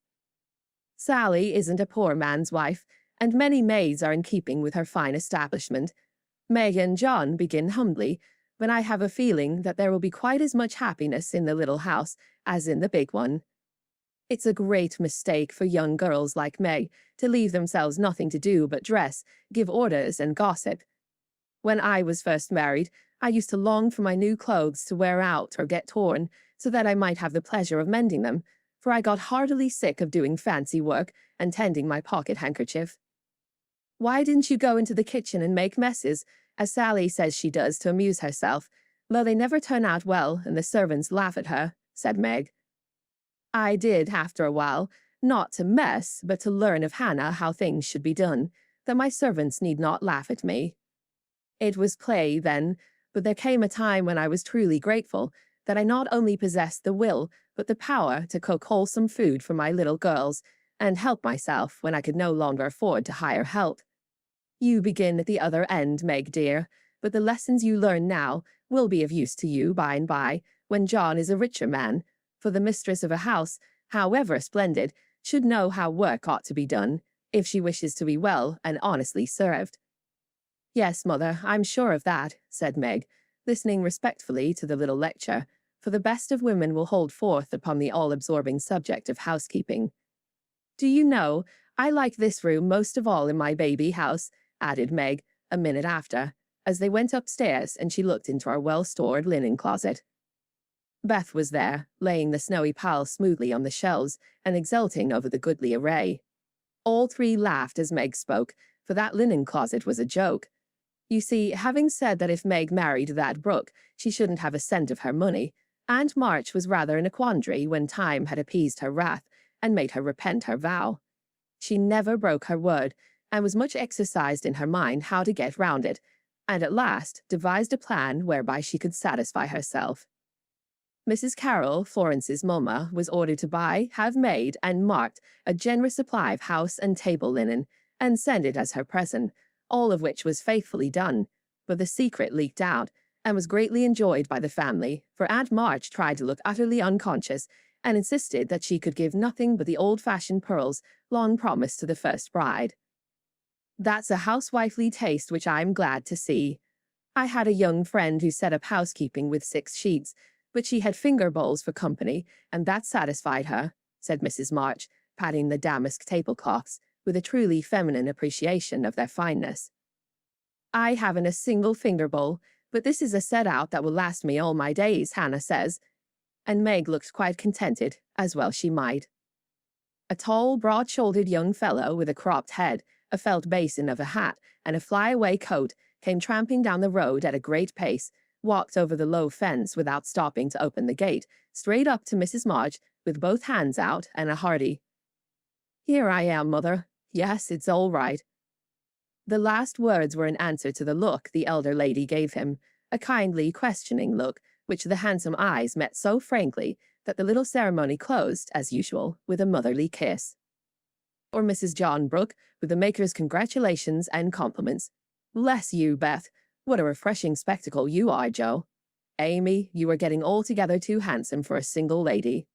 "Sally isn't a poor man's wife, and many maids are in keeping with her fine establishment. Meg and John begin humbly, but I have a feeling that there will be quite as much happiness in the little house as in the big one. It's a great mistake for young girls like Meg to leave themselves nothing to do but dress, give orders, and gossip. When I was first married, I used to long for my new clothes to wear out or get torn, so that I might have the pleasure of mending them, for I got heartily sick of doing fancy work and tending my pocket handkerchief. Why didn't you go into the kitchen and make messes, as Sally says she does to amuse herself, though they never turn out well and the servants laugh at her?" said Meg. "I did after a while, not to mess, but to learn of Hannah how things should be done, that my servants need not laugh at me. It was play then, but there came a time when I was truly grateful that I not only possessed the will, but the power to cook wholesome food for my little girls, and help myself when I could no longer afford to hire help. You begin at the other end, Meg dear, but the lessons you learn now will be of use to you by and by, when John is a richer man, for the mistress of a house, however splendid, should know how work ought to be done, if she wishes to be well and honestly served." "Yes, Mother, I'm sure of that," said Meg, listening respectfully to the little lecture, for the best of women will hold forth upon the all-absorbing subject of housekeeping. "Do you know, I like this room most of all in my baby house," added Meg, a minute after, as they went upstairs and she looked into our well-stored linen closet. Beth was there, laying the snowy pile smoothly on the shelves and exulting over the goodly array. All three laughed as Meg spoke, for that linen closet was a joke. You see, having said that if Meg married that Brooke, she shouldn't have a cent of her money, Aunt March was rather in a quandary when time had appeased her wrath and made her repent her vow. She never broke her word, and was much exercised in her mind how to get round it, and at last devised a plan whereby she could satisfy herself. Mrs. Carroll, Florence's mamma, was ordered to buy, have made, and marked a generous supply of house and table linen, and send it as her present, all of which was faithfully done, but the secret leaked out, and was greatly enjoyed by the family, for Aunt March tried to look utterly unconscious, and insisted that she could give nothing but the old-fashioned pearls long promised to the first bride. That's a housewifely taste which I'm glad to see. I had a young friend who set up housekeeping with 6 sheets, but she had finger bowls for company, and that satisfied her," said Mrs. March, patting the damask tablecloths with a truly feminine appreciation of their fineness. I haven't a single finger bowl, but this is a set-out that will last me all my days, Hannah says, and Meg looked quite contented, as well she might. A tall, broad-shouldered young fellow with a cropped head, a felt basin of a hat, and a fly-away coat came tramping down the road at a great pace, walked over the low fence without stopping to open the gate, straight up to Mrs. March with both hands out and a hearty, "Here I am, Mother. Yes, it's all right." The last words were in answer to the look the elder lady gave him, a kindly, questioning look, which the handsome eyes met so frankly that the little ceremony closed, as usual, with a motherly kiss. Or Mrs. John Brooke, with the maker's congratulations and compliments. "Bless you, Beth. What a refreshing spectacle you are, Joe. Amy, you are getting altogether too handsome for a single lady."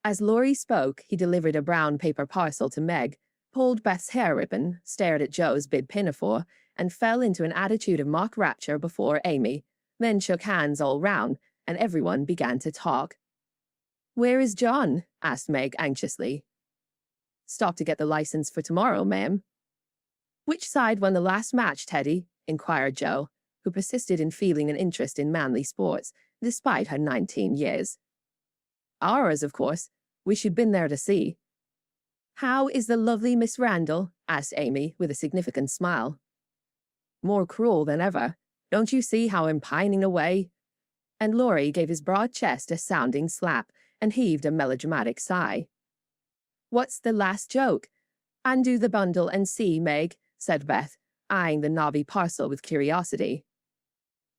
As Laurie spoke, he delivered a brown paper parcel to Meg, pulled Beth's hair ribbon, stared at Joe's bib pinafore, and fell into an attitude of mock rapture before Amy, then shook hands all round, and everyone began to talk. "Where is John?" asked Meg anxiously. "Stop to get the license for tomorrow, ma'am." "Which side won the last match, Teddy?" inquired Joe, who persisted in feeling an interest in manly sports, despite her 19 years. "Ours, of course. Wish you'd been there to see." "How is the lovely Miss Randall?" asked Amy, with a significant smile. "More cruel than ever. Don't you see how I'm pining away?" And Laurie gave his broad chest a sounding slap and heaved a melodramatic sigh. "What's the last joke?" "Undo the bundle and see, Meg," said Beth, eyeing the knobby parcel with curiosity.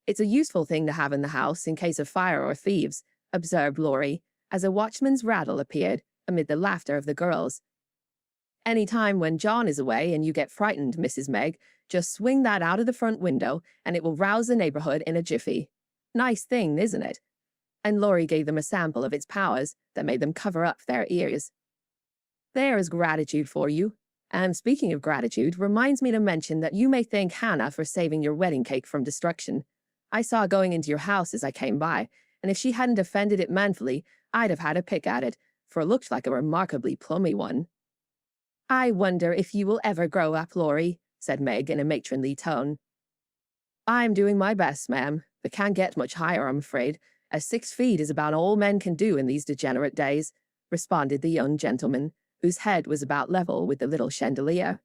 "It's a useful thing to have in the house in case of fire or thieves," observed Laurie, as a watchman's rattle appeared amid the laughter of the girls. "Any time when John is away and you get frightened, Mrs. Meg, just swing that out of the front window and it will rouse the neighborhood in a jiffy. Nice thing, isn't it?" And Laurie gave them a sample of its powers that made them cover up their ears. "There's gratitude for you. And speaking of gratitude, reminds me to mention that you may thank Hannah for saving your wedding cake from destruction. I saw going into your house as I came by, and if she hadn't defended it manfully, I'd have had a pick at it, for it looked like a remarkably plummy one." "I wonder if you will ever grow up, Laurie," said Meg in a matronly tone. "I'm doing my best, ma'am, but can't get much higher, I'm afraid, as 6 feet is about all men can do in these degenerate days," responded the young gentleman, whose head was about level with the little chandelier.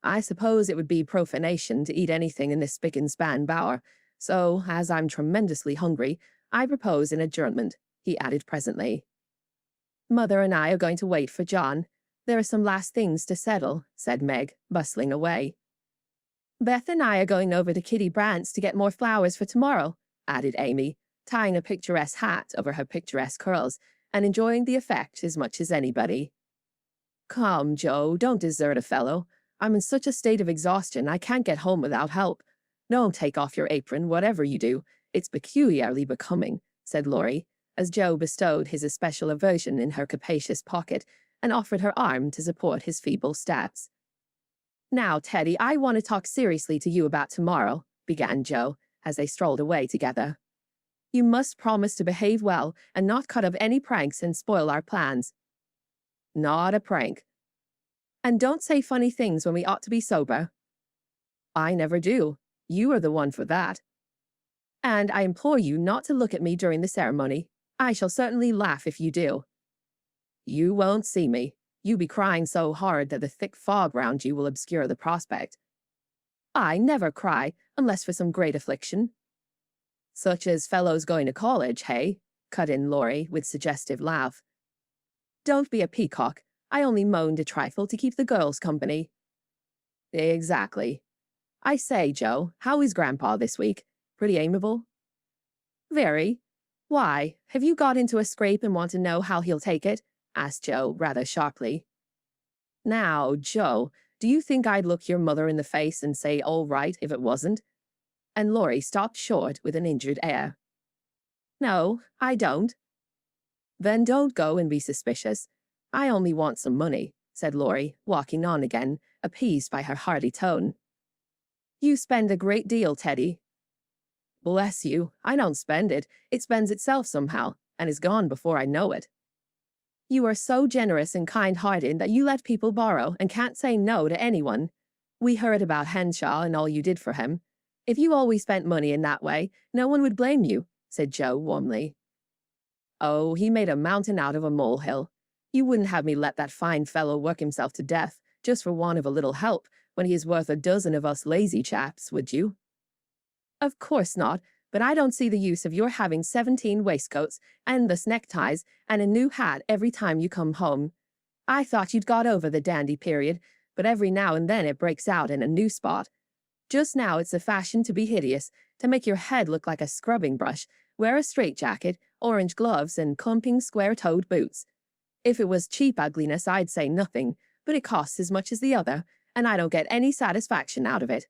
"I suppose it would be profanation to eat anything in this spick-and-span bower, so, as I'm tremendously hungry, I propose an adjournment," he added presently. "Mother and I are going to wait for John. There are some last things to settle," said Meg, bustling away. "Beth and I are going over to Kitty Brandt's to get more flowers for tomorrow," added Amy, tying a picturesque hat over her picturesque curls and enjoying the effect as much as anybody. "Come, Joe, don't desert a fellow. I'm in such a state of exhaustion I can't get home without help. Don't take off your apron, whatever you do. It's peculiarly becoming," said Laurie, as Joe bestowed his especial aversion in her capacious pocket and offered her arm to support his feeble steps. "Now, Teddy, I want to talk seriously to you about tomorrow," began Joe, as they strolled away together. "You must promise to behave well and not cut up any pranks and spoil our plans." "Not a prank." "And don't say funny things when we ought to be sober." "I never do. You are the one for that." "And I implore you not to look at me during the ceremony. I shall certainly laugh if you do." "You won't see me. You be crying so hard that the thick fog round you will obscure the prospect." "I never cry, unless for some great affliction." "Such as fellows going to college, hey?" cut in Laurie with suggestive laugh. "Don't be a peacock. I only moaned a trifle to keep the girls company." "Exactly. I say, Joe, how is Grandpa this week? Pretty amiable?" "Very. Why, have you got into a scrape and want to know how he'll take it?" asked Joe rather sharply. "Now, Joe, do you think I'd look your mother in the face and say all right if it wasn't?" And Laurie stopped short with an injured air. "No, I don't." "Then don't go and be suspicious. I only want some money," said Laurie, walking on again, appeased by her hearty tone. "You spend a great deal, Teddy." "Bless you, I don't spend it. It spends itself somehow, and is gone before I know it." You are so generous and kind-hearted that you let people borrow and can't say no to anyone. We heard about Henshaw and all you did for him. If you always spent money in that way, no one would blame you," said Joe warmly. "Oh, he made a mountain out of a molehill. You wouldn't have me let that fine fellow work himself to death just for want of a little help when he is worth a dozen of us lazy chaps, would you?" "Of course not, but I don't see the use of your having 17 waistcoats, endless neckties, and a new hat every time you come home. I thought you'd got over the dandy period, but every now and then it breaks out in a new spot. Just now it's the fashion to be hideous, to make your head look like a scrubbing brush, wear a straitjacket, orange gloves, and clumping square-toed boots. If it was cheap ugliness, I'd say nothing, but it costs as much as the other, and I don't get any satisfaction out of it."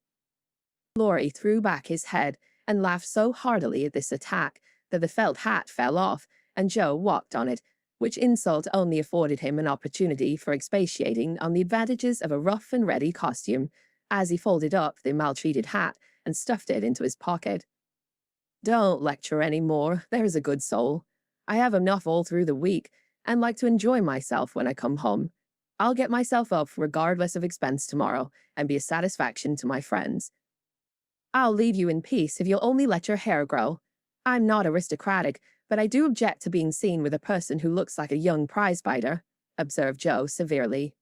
Laurie threw back his head and laughed so heartily at this attack that the felt hat fell off, and Joe walked on it, which insult only afforded him an opportunity for expatiating on the advantages of a rough-and-ready costume, as he folded up the maltreated hat and stuffed it into his pocket. "Don't lecture any more, there's a good soul. I have enough all through the week, and like to enjoy myself when I come home. I'll get myself up regardless of expense tomorrow, and be a satisfaction to my friends." "I'll leave you in peace if you'll only let your hair grow. I'm not aristocratic, but I do object to being seen with a person who looks like a young prize-fighter," observed Joe severely.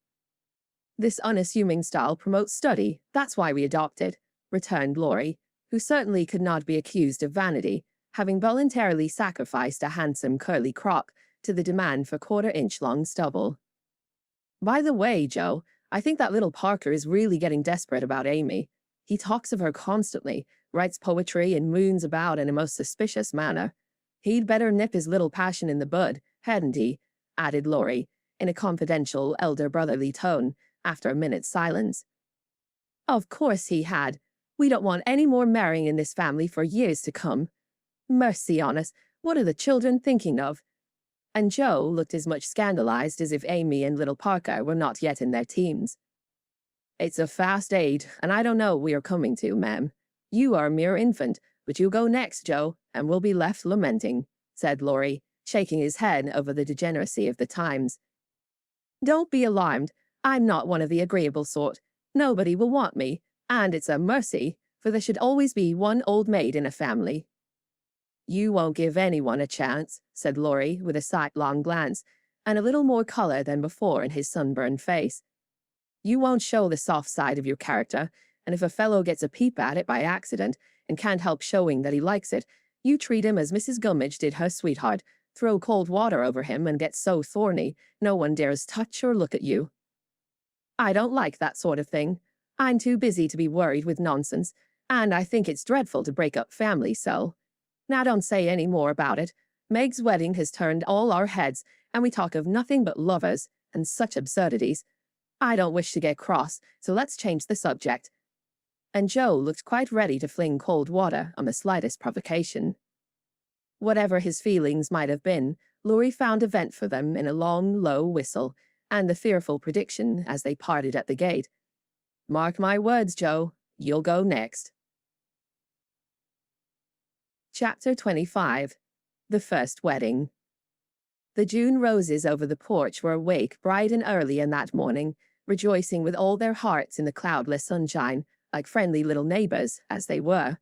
"This unassuming style promotes study, that's why we adopt it," returned Laurie, who certainly could not be accused of vanity, having voluntarily sacrificed a handsome curly crop to the demand for quarter-inch-long stubble. "By the way, Joe, I think that little Parker is really getting desperate about Amy. He talks of her constantly, writes poetry, and moons about in a most suspicious manner. He'd better nip his little passion in the bud, hadn't he?" added Laurie, in a confidential, elder brotherly tone, after a minute's silence. "Of course he had. We don't want any more marrying in this family for years to come. Mercy on us, what are the children thinking of?" And Joe looked as much scandalized as if Amy and little Parker were not yet in their teens. "It's a fast age, and I don't know we are coming to, ma'am. You are a mere infant, but you go next, Joe, and we'll be left lamenting," said Laurie, shaking his head over the degeneracy of the times. "Don't be alarmed. I'm not one of the agreeable sort. Nobody will want me, and it's a mercy, for there should always be one old maid in a family." "You won't give anyone a chance," said Laurie, with a sidelong glance, and a little more color than before in his sunburned face. "You won't show the soft side of your character, and if a fellow gets a peep at it by accident and can't help showing that he likes it, you treat him as Mrs. Gummidge did her sweetheart, throw cold water over him and get so thorny no one dares touch or look at you." "I don't like that sort of thing. I'm too busy to be worried with nonsense, and I think it's dreadful to break up families so. Now don't say any more about it. Meg's wedding has turned all our heads, and we talk of nothing but lovers, and such absurdities. I don't wish to get cross, so let's change the subject." And Joe looked quite ready to fling cold water on the slightest provocation. Whatever his feelings might have been, Laurie found a vent for them in a long, low whistle, and the fearful prediction, as they parted at the gate, "Mark my words, Joe, you'll go next." Chapter 25. The First Wedding. The June roses over the porch were awake bright and early in that morning, rejoicing with all their hearts in the cloudless sunshine, like friendly little neighbors, as they were.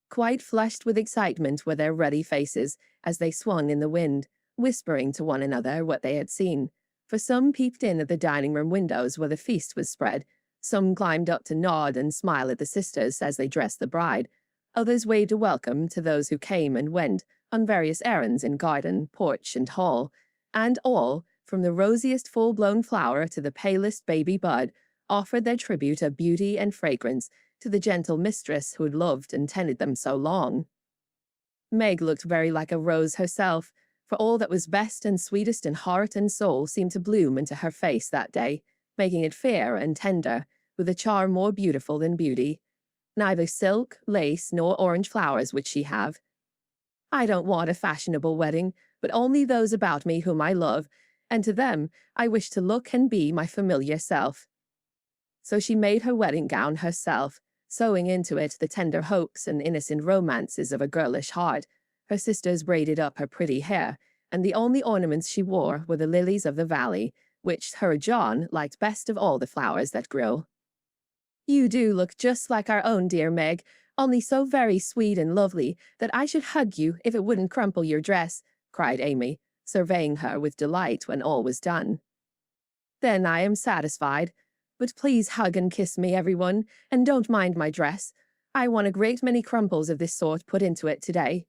Quite flushed with excitement were their ruddy faces as they swung in the wind, whispering to one another what they had seen, for some peeped in at the dining-room windows where the feast was spread, some climbed up to nod and smile at the sisters as they dressed the bride, others waved a welcome to those who came and went on various errands in garden, porch, and hall, and all, from the rosiest full-blown flower to the palest baby bud, offered their tribute of beauty and fragrance to the gentle mistress who had loved and tended them so long. Meg looked very like a rose herself, for all that was best and sweetest in heart and soul seemed to bloom into her face that day, making it fair and tender, with a charm more beautiful than beauty. Neither silk, lace, nor orange flowers would she have. "I don't want a fashionable wedding, but only those about me whom I love, and to them I wish to look and be my familiar self." So she made her wedding gown herself, sewing into it the tender hopes and innocent romances of a girlish heart. Her sisters braided up her pretty hair, and the only ornaments she wore were the lilies of the valley, which her John liked best of all the flowers that grew. "You do look just like our own dear Meg, only so very sweet and lovely that I should hug you if it wouldn't crumple your dress," cried Amy, surveying her with delight when all was done. "Then I am satisfied. But please hug and kiss me, everyone, and don't mind my dress. I want a great many crumples of this sort put into it today."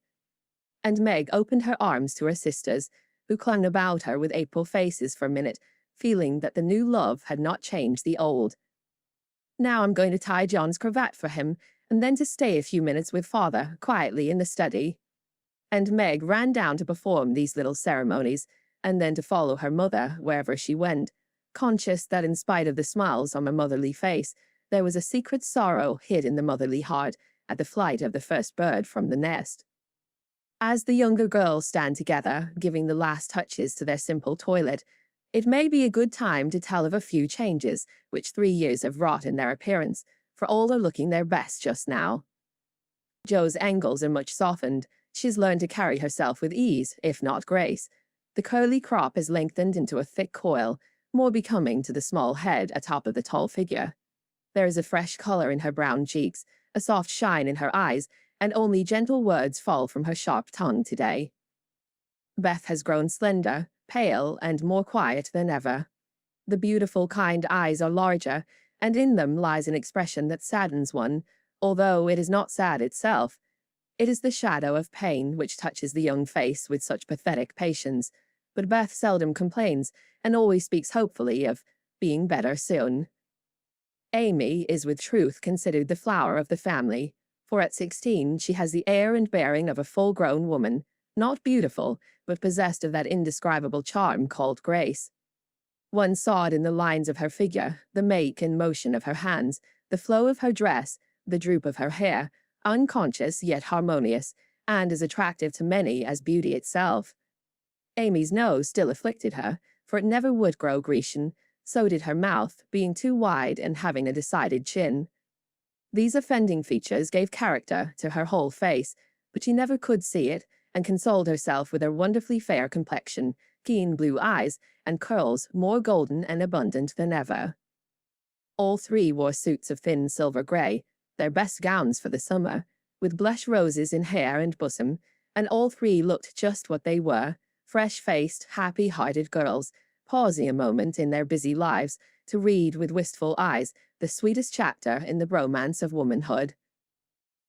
And Meg opened her arms to her sisters, who clung about her with April faces for a minute, feeling that the new love had not changed the old. "Now I'm going to tie John's cravat for him, and then to stay a few minutes with father, quietly in the study." And Meg ran down to perform these little ceremonies, and then to follow her mother wherever she went, conscious that in spite of the smiles on her motherly face, there was a secret sorrow hid in the motherly heart at the flight of the first bird from the nest. As the younger girls stand together, giving the last touches to their simple toilet, it may be a good time to tell of a few changes which 3 years have wrought in their appearance, for all are looking their best just now. Jo's angles are much softened. She's learned to carry herself with ease, if not grace. The curly crop has lengthened into a thick coil, more becoming to the small head atop of the tall figure. There is a fresh color in her brown cheeks, a soft shine in her eyes, and only gentle words fall from her sharp tongue today. Beth has grown slender, pale, and more quiet than ever. The beautiful, kind eyes are larger, and in them lies an expression that saddens one, although it is not sad itself. It is the shadow of pain which touches the young face with such pathetic patience, but Beth seldom complains, and always speaks hopefully of being better soon. Amy is with truth considered the flower of the family, for at 16 she has the air and bearing of a full-grown woman, not beautiful, but possessed of that indescribable charm called grace. One saw it in the lines of her figure, the make and motion of her hands, the flow of her dress, the droop of her hair, unconscious yet harmonious, and as attractive to many as beauty itself. Amy's nose still afflicted her, for it never would grow Grecian, so did her mouth, being too wide and having a decided chin. These offending features gave character to her whole face, but she never could see it, and consoled herself with her wonderfully fair complexion, keen blue eyes, and curls more golden and abundant than ever. All three wore suits of thin silver grey, their best gowns for the summer, with blush roses in hair and bosom, and all three looked just what they were, fresh-faced, happy-hearted girls, pausing a moment in their busy lives to read with wistful eyes the sweetest chapter in the bromance of womanhood.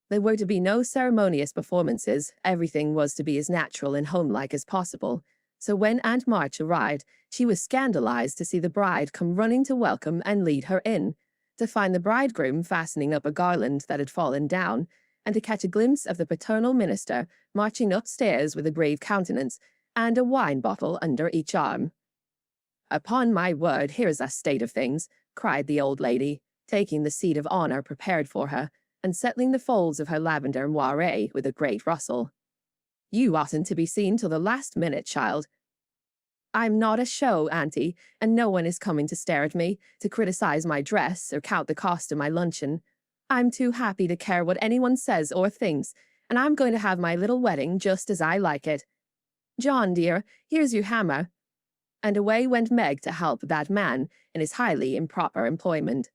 There were to be no ceremonious performances, everything was to be as natural and homelike as possible, so when Aunt March arrived, she was scandalized to see the bride come running to welcome and lead her in, to find the bridegroom fastening up a garland that had fallen down, and to catch a glimpse of the paternal minister marching upstairs with a grave countenance and a wine bottle under each arm. "Upon my word, here's a state of things," cried the old lady, taking the seat of honor prepared for her, and settling the folds of her lavender moiré with a great rustle. "You oughtn't to be seen till the last minute, child." "I'm not a show, Auntie, and no one is coming to stare at me, to criticize my dress or count the cost of my luncheon. I'm too happy to care what anyone says or thinks, and I'm going to have my little wedding just as I like it. John, dear, here's your hammer." And away went Meg to help that man in his highly improper employment.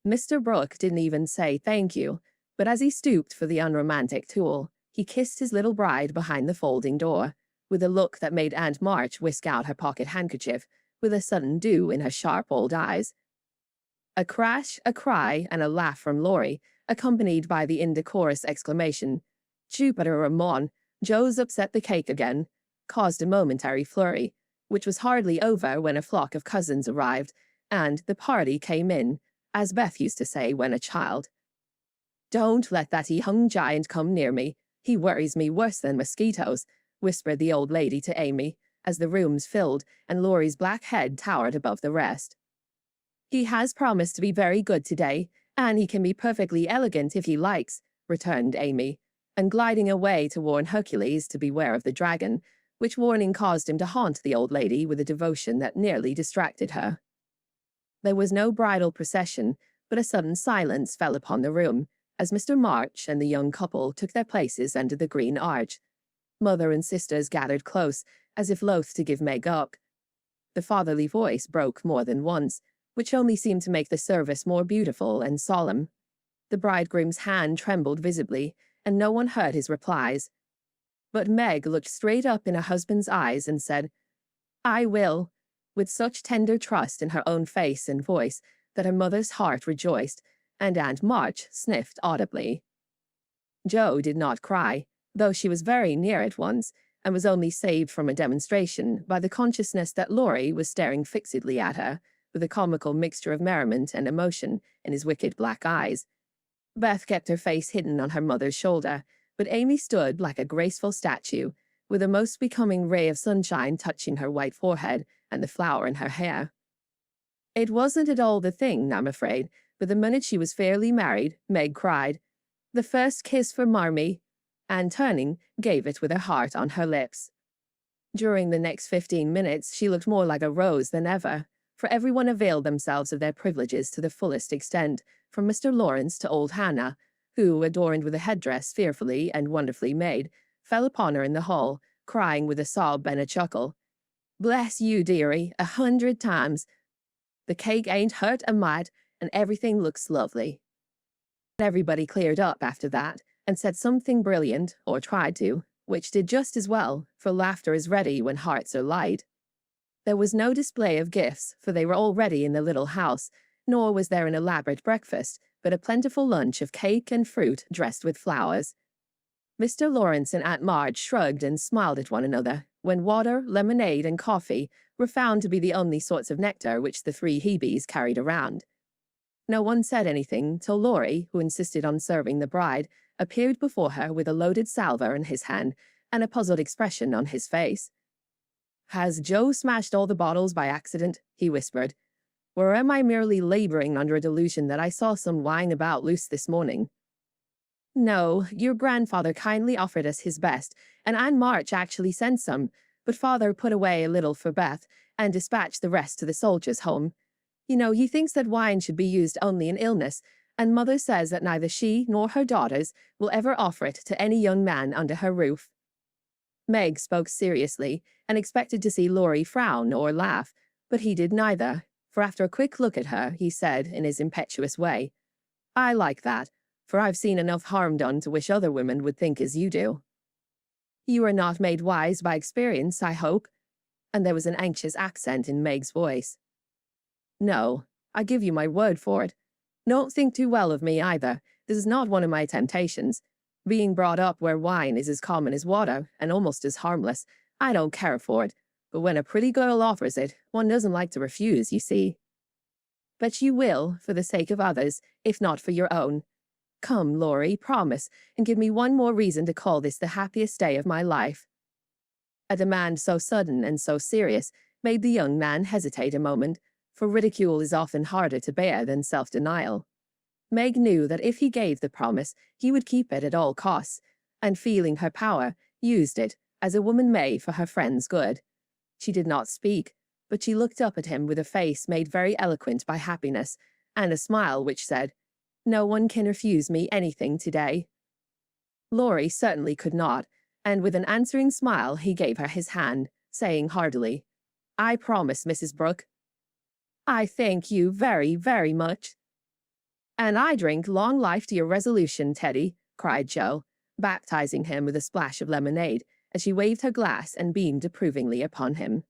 Mr. Brooke didn't even say thank you, but as he stooped for the unromantic tool, he kissed his little bride behind the folding door, with a look that made Aunt March whisk out her pocket handkerchief, with a sudden dew in her sharp old eyes. A crash, a cry, and a laugh from Laurie, accompanied by the indecorous exclamation, "Jupiter Ramon, Jo's upset the cake again," caused a momentary flurry, which was hardly over when a flock of cousins arrived, and the party came in, as Beth used to say when a child. "Don't let that young giant come near me. He worries me worse than mosquitoes," whispered the old lady to Amy, as the rooms filled and Laurie's black head towered above the rest. "He has promised to be very good today, and he can be perfectly elegant if he likes," returned Amy, and gliding away to warn Hercules to beware of the dragon, which warning caused him to haunt the old lady with a devotion that nearly distracted her. There was no bridal procession, but a sudden silence fell upon the room, as Mr. March and the young couple took their places under the green arch. Mother and sisters gathered close, as if loath to give Meg up. The fatherly voice broke more than once, which only seemed to make the service more beautiful and solemn. The bridegroom's hand trembled visibly, and no one heard his replies. But Meg looked straight up in her husband's eyes and said, "I will," with such tender trust in her own face and voice that her mother's heart rejoiced, and Aunt March sniffed audibly. Jo did not cry, though she was very near it once, and was only saved from a demonstration by the consciousness that Laurie was staring fixedly at her, with a comical mixture of merriment and emotion in his wicked black eyes. Beth kept her face hidden on her mother's shoulder, but Amy stood like a graceful statue, with a most becoming ray of sunshine touching her white forehead and the flower in her hair. It wasn't at all the thing, I'm afraid, but the minute she was fairly married, Meg cried, "The first kiss for Marmee," and turning, gave it with her heart on her lips. During the next 15 minutes, she looked more like a rose than ever, for everyone availed themselves of their privileges to the fullest extent, from Mr. Lawrence to old Hannah, who, adorned with a headdress fearfully and wonderfully made, fell upon her in the hall, crying with a sob and a chuckle, "Bless you, dearie, 100 times. The cake ain't hurt a mite, and everything looks lovely." Everybody cleared up after that, and said something brilliant, or tried to, which did just as well, for laughter is ready when hearts are light. There was no display of gifts, for they were already in the little house, nor was there an elaborate breakfast, but a plentiful lunch of cake and fruit dressed with flowers. Mr. Lawrence and Aunt Marge shrugged and smiled at one another, when water, lemonade, and coffee were found to be the only sorts of nectar which the three Hebes carried around. No one said anything till Laurie, who insisted on serving the bride, appeared before her with a loaded salver in his hand and a puzzled expression on his face. "Has Jo smashed all the bottles by accident?" he whispered. "Or am I merely laboring under a delusion that I saw some lying about loose this morning?" "No, your grandfather kindly offered us his best, and Aunt March actually sent some, but father put away a little for Beth and dispatched the rest to the soldiers' home. You know, he thinks that wine should be used only in illness, and mother says that neither she nor her daughters will ever offer it to any young man under her roof." Meg spoke seriously and expected to see Laurie frown or laugh, but he did neither, for after a quick look at her, he said in his impetuous way, "I like that, for I've seen enough harm done to wish other women would think as you do." "You are not made wise by experience, I hope?" And there was an anxious accent in Meg's voice. "No, I give you my word for it. Don't think too well of me either. This is not one of my temptations. Being brought up where wine is as common as water, and almost as harmless, I don't care for it. But when a pretty girl offers it, one doesn't like to refuse, you see." "But you will, for the sake of others, if not for your own. Come, Laurie, promise, and give me one more reason to call this the happiest day of my life." A demand so sudden and so serious made the young man hesitate a moment, for ridicule is often harder to bear than self-denial. Meg knew that if he gave the promise, he would keep it at all costs, and feeling her power, used it, as a woman may for her friend's good. She did not speak, but she looked up at him with a face made very eloquent by happiness, and a smile which said, "No one can refuse me anything today." Laurie certainly could not, and with an answering smile he gave her his hand, saying heartily, "I promise, Mrs. Brooke." "I thank you very, very much." "And I drink long life to your resolution, Teddy," cried Jo, baptizing him with a splash of lemonade, as she waved her glass and beamed approvingly upon him.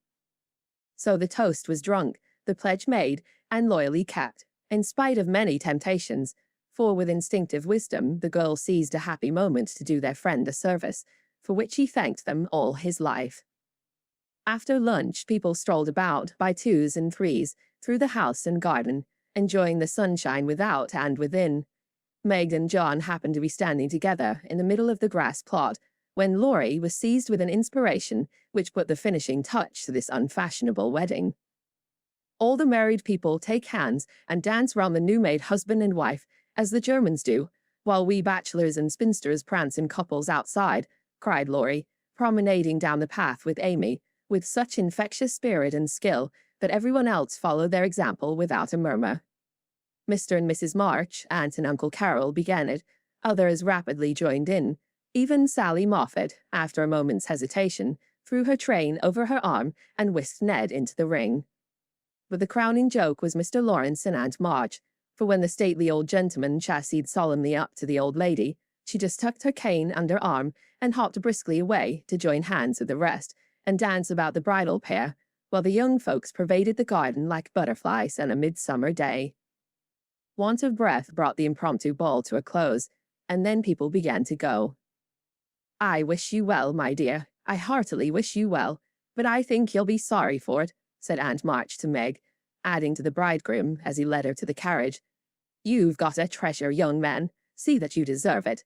So the toast was drunk, the pledge made, and loyally kept, in spite of many temptations, for with instinctive wisdom the girls seized a happy moment to do their friend a service, for which he thanked them all his life. After lunch, people strolled about, by twos and threes, through the house and garden, enjoying the sunshine without and within. Meg and John happened to be standing together in the middle of the grass plot, when Laurie was seized with an inspiration which put the finishing touch to this unfashionable wedding. "All the married people take hands and dance round the new-made husband and wife, as the Germans do, while we bachelors and spinsters prance in couples outside," cried Laurie, promenading down the path with Amy, with such infectious spirit and skill that everyone else followed their example without a murmur. Mr. and Mrs. March, Aunt and Uncle Carroll, began it, others rapidly joined in, even Sally Moffat, after a moment's hesitation, threw her train over her arm, and whisked Ned into the ring. But the crowning joke was Mr. Lawrence and Aunt March, for when the stately old gentleman chassied solemnly up to the old lady, she just tucked her cane under arm and hopped briskly away to join hands with the rest and dance about the bridal pair, while the young folks pervaded the garden like butterflies on a midsummer day. Want of breath brought the impromptu ball to a close, and then people began to go. "I wish you well, my dear. I heartily wish you well, but I think you'll be sorry for it," said Aunt March to Meg, adding to the bridegroom as he led her to the carriage. "You've got a treasure, young man. See that you deserve it."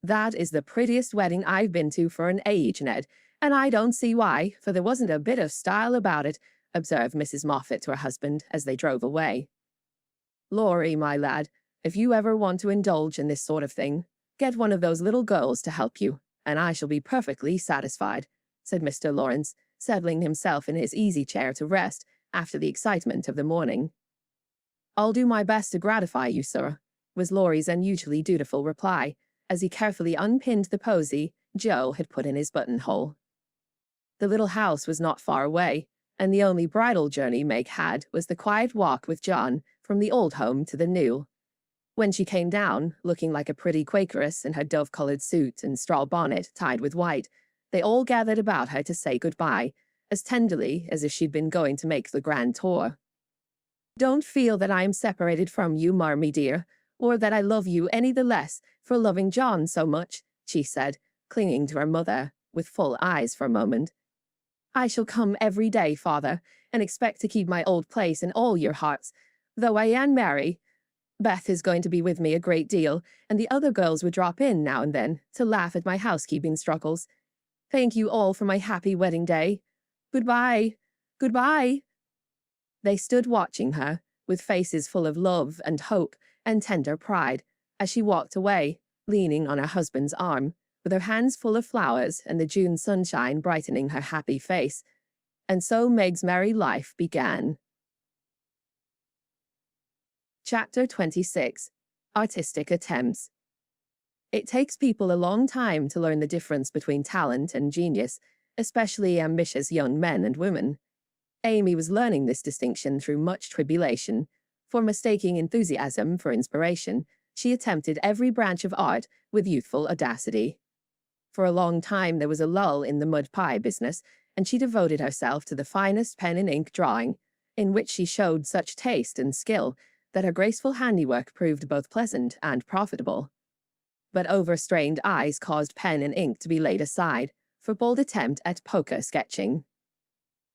"That is the prettiest wedding I've been to for an age, Ned, and I don't see why, for there wasn't a bit of style about it," observed Mrs. Moffat to her husband as they drove away. "Laurie, my lad, if you ever want to indulge in this sort of thing, get one of those little girls to help you, and I shall be perfectly satisfied," said Mr. Lawrence, settling himself in his easy chair to rest after the excitement of the morning. "I'll do my best to gratify you, sir," was Laurie's unusually dutiful reply, as he carefully unpinned the posy Joe had put in his buttonhole. The little house was not far away, and the only bridal journey Meg had was the quiet walk with John from the old home to the new. When she came down, looking like a pretty Quakeress in her dove-colored suit and straw bonnet tied with white, they all gathered about her to say goodbye, as tenderly as if she'd been going to make the grand tour. "Don't feel that I am separated from you, Marmee dear, or that I love you any the less for loving John so much," she said, clinging to her mother, with full eyes for a moment. "I shall come every day, father, and expect to keep my old place in all your hearts, though I am Mary. Beth is going to be with me a great deal, and the other girls would drop in now and then to laugh at my housekeeping struggles. Thank you all for my happy wedding day. Goodbye. Goodbye." They stood watching her, with faces full of love and hope and tender pride, as she walked away, leaning on her husband's arm, with her hands full of flowers and the June sunshine brightening her happy face. And so Meg's merry life began. Chapter 26. Artistic Attempts. It takes people a long time to learn the difference between talent and genius, especially ambitious young men and women. Amy was learning this distinction through much tribulation, for mistaking enthusiasm for inspiration, she attempted every branch of art with youthful audacity. For a long time there was a lull in the mud pie business, and she devoted herself to the finest pen and ink drawing, in which she showed such taste and skill that her graceful handiwork proved both pleasant and profitable. But overstrained eyes caused pen and ink to be laid aside for bold attempt at poker sketching.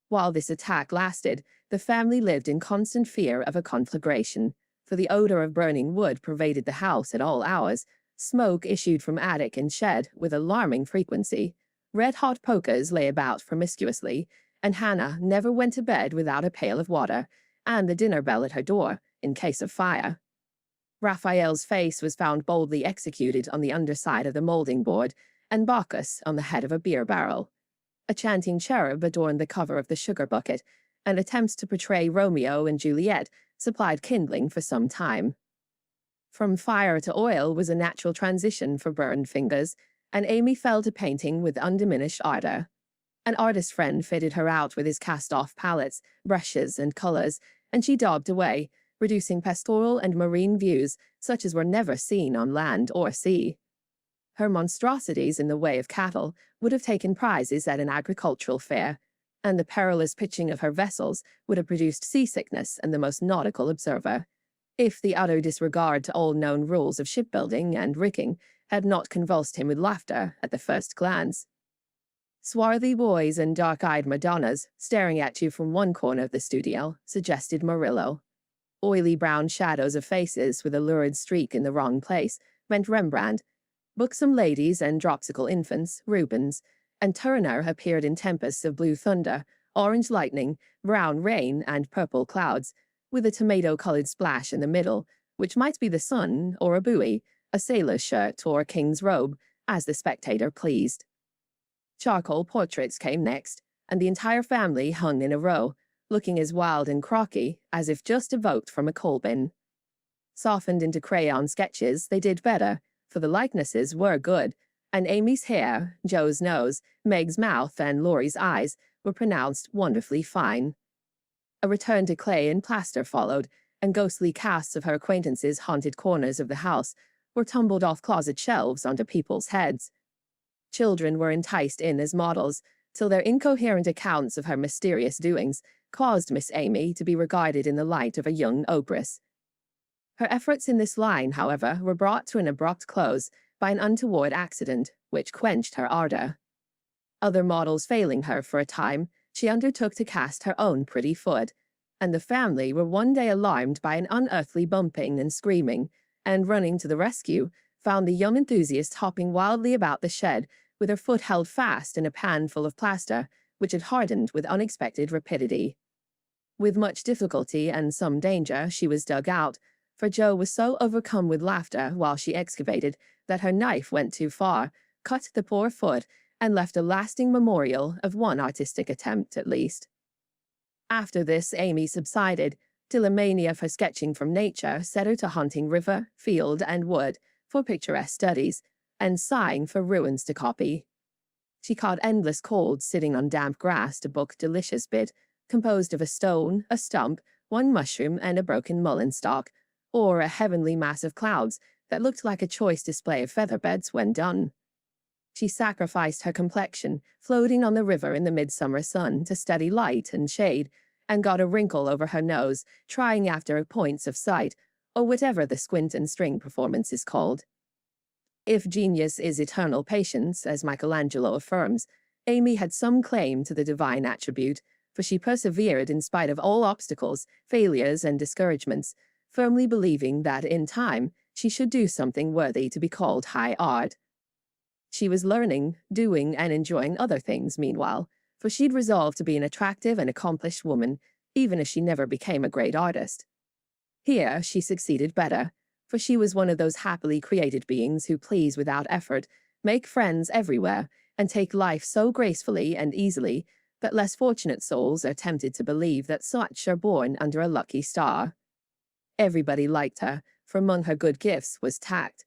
While this attack lasted, the family lived in constant fear of a conflagration, for the odor of burning wood pervaded the house at all hours. Smoke issued from attic and shed with alarming frequency. Red-hot pokers lay about promiscuously, and Hannah never went to bed without a pail of water, and the dinner bell at her door, in case of fire. Raphael's face was found boldly executed on the underside of the moulding board, and Bacchus on the head of a beer barrel. A chanting cherub adorned the cover of the sugar bucket, and attempts to portray Romeo and Juliet supplied kindling for some time. From fire to oil was a natural transition for burned fingers, and Amy fell to painting with undiminished ardor. An artist friend fitted her out with his cast-off palettes, brushes, and colors, and she daubed away, producing pastoral and marine views such as were never seen on land or sea. Her monstrosities in the way of cattle would have taken prizes at an agricultural fair, and the perilous pitching of her vessels would have produced seasickness in the most nautical observer, if the utter disregard to all known rules of shipbuilding and rigging had not convulsed him with laughter at the first glance. Swarthy boys and dark-eyed Madonnas staring at you from one corner of the studio suggested Murillo. Oily brown shadows of faces with a lurid streak in the wrong place meant Rembrandt. Buxom ladies and dropsical infants, Rubens, and Turner appeared in tempests of blue thunder, orange lightning, brown rain, and purple clouds, with a tomato-colored splash in the middle, which might be the sun or a buoy, a sailor's shirt or a king's robe, as the spectator pleased. Charcoal portraits came next, and the entire family hung in a row, looking as wild and crocky as if just evoked from a coal bin. Softened into crayon sketches, they did better, for the likenesses were good, and Amy's hair, Joe's nose, Meg's mouth, and Laurie's eyes were pronounced wonderfully fine. A return to clay and plaster followed, and ghostly casts of her acquaintances haunted corners of the house were tumbled off closet shelves onto people's heads. Children were enticed in as models, till their incoherent accounts of her mysterious doings caused Miss Amy to be regarded in the light of a young ogress. Her efforts in this line, however, were brought to an abrupt close by an untoward accident, which quenched her ardor. Other models failing her for a time, she undertook to cast her own pretty foot, and the family were one day alarmed by an unearthly bumping and screaming, and running to the rescue, found the young enthusiast hopping wildly about the shed with her foot held fast in a pan full of plaster, which had hardened with unexpected rapidity. With much difficulty and some danger, she was dug out, for Joe was so overcome with laughter while she excavated that her knife went too far, cut the poor foot, and left a lasting memorial of one artistic attempt at least. After this, Amy subsided, till a mania for sketching from nature set her to hunting river, field, and wood for picturesque studies, and sighing for ruins to copy. She caught endless colds sitting on damp grass to book delicious bit, composed of a stone, a stump, one mushroom, and a broken mullein stalk, or a heavenly mass of clouds that looked like a choice display of featherbeds when done. She sacrificed her complexion, floating on the river in the midsummer sun to study light and shade, and got a wrinkle over her nose, trying after points of sight, or whatever the squint and string performance is called. If genius is eternal patience, as Michelangelo affirms, Amy had some claim to the divine attribute, for she persevered in spite of all obstacles, failures, and discouragements, firmly believing that in time she should do something worthy to be called high art. She was learning, doing, and enjoying other things meanwhile, for she'd resolved to be an attractive and accomplished woman, even if she never became a great artist. Here she succeeded better, for she was one of those happily created beings who please without effort, make friends everywhere, and take life so gracefully and easily that less fortunate souls are tempted to believe that such are born under a lucky star. Everybody liked her, for among her good gifts was tact.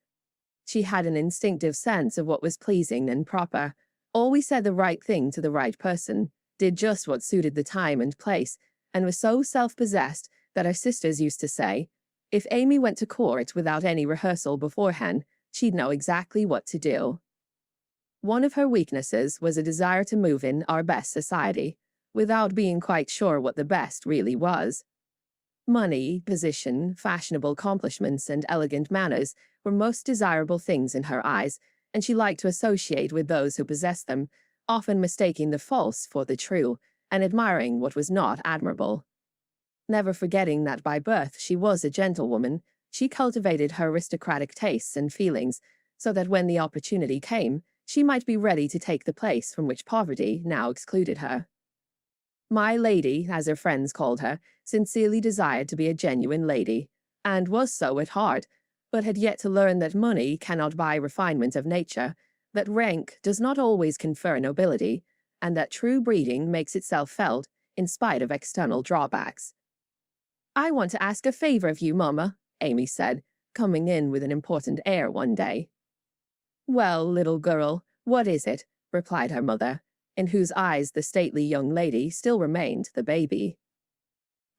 She had an instinctive sense of what was pleasing and proper, always said the right thing to the right person, did just what suited the time and place, and was so self-possessed that her sisters used to say, if Amy went to court without any rehearsal beforehand, she'd know exactly what to do. One of her weaknesses was a desire to move in our best society, without being quite sure what the best really was. Money, position, fashionable accomplishments, and elegant manners were most desirable things in her eyes, and she liked to associate with those who possessed them, often mistaking the false for the true, and admiring what was not admirable. Never forgetting that by birth she was a gentlewoman, she cultivated her aristocratic tastes and feelings, so that when the opportunity came, she might be ready to take the place from which poverty now excluded her. My lady, as her friends called her, sincerely desired to be a genuine lady, and was so at heart, but had yet to learn that money cannot buy refinement of nature, that rank does not always confer nobility, and that true breeding makes itself felt in spite of external drawbacks. "I want to ask a favor of you, Mamma," Amy said, coming in with an important air one day. "Well, little girl, what is it?" replied her mother, in whose eyes the stately young lady still remained the baby.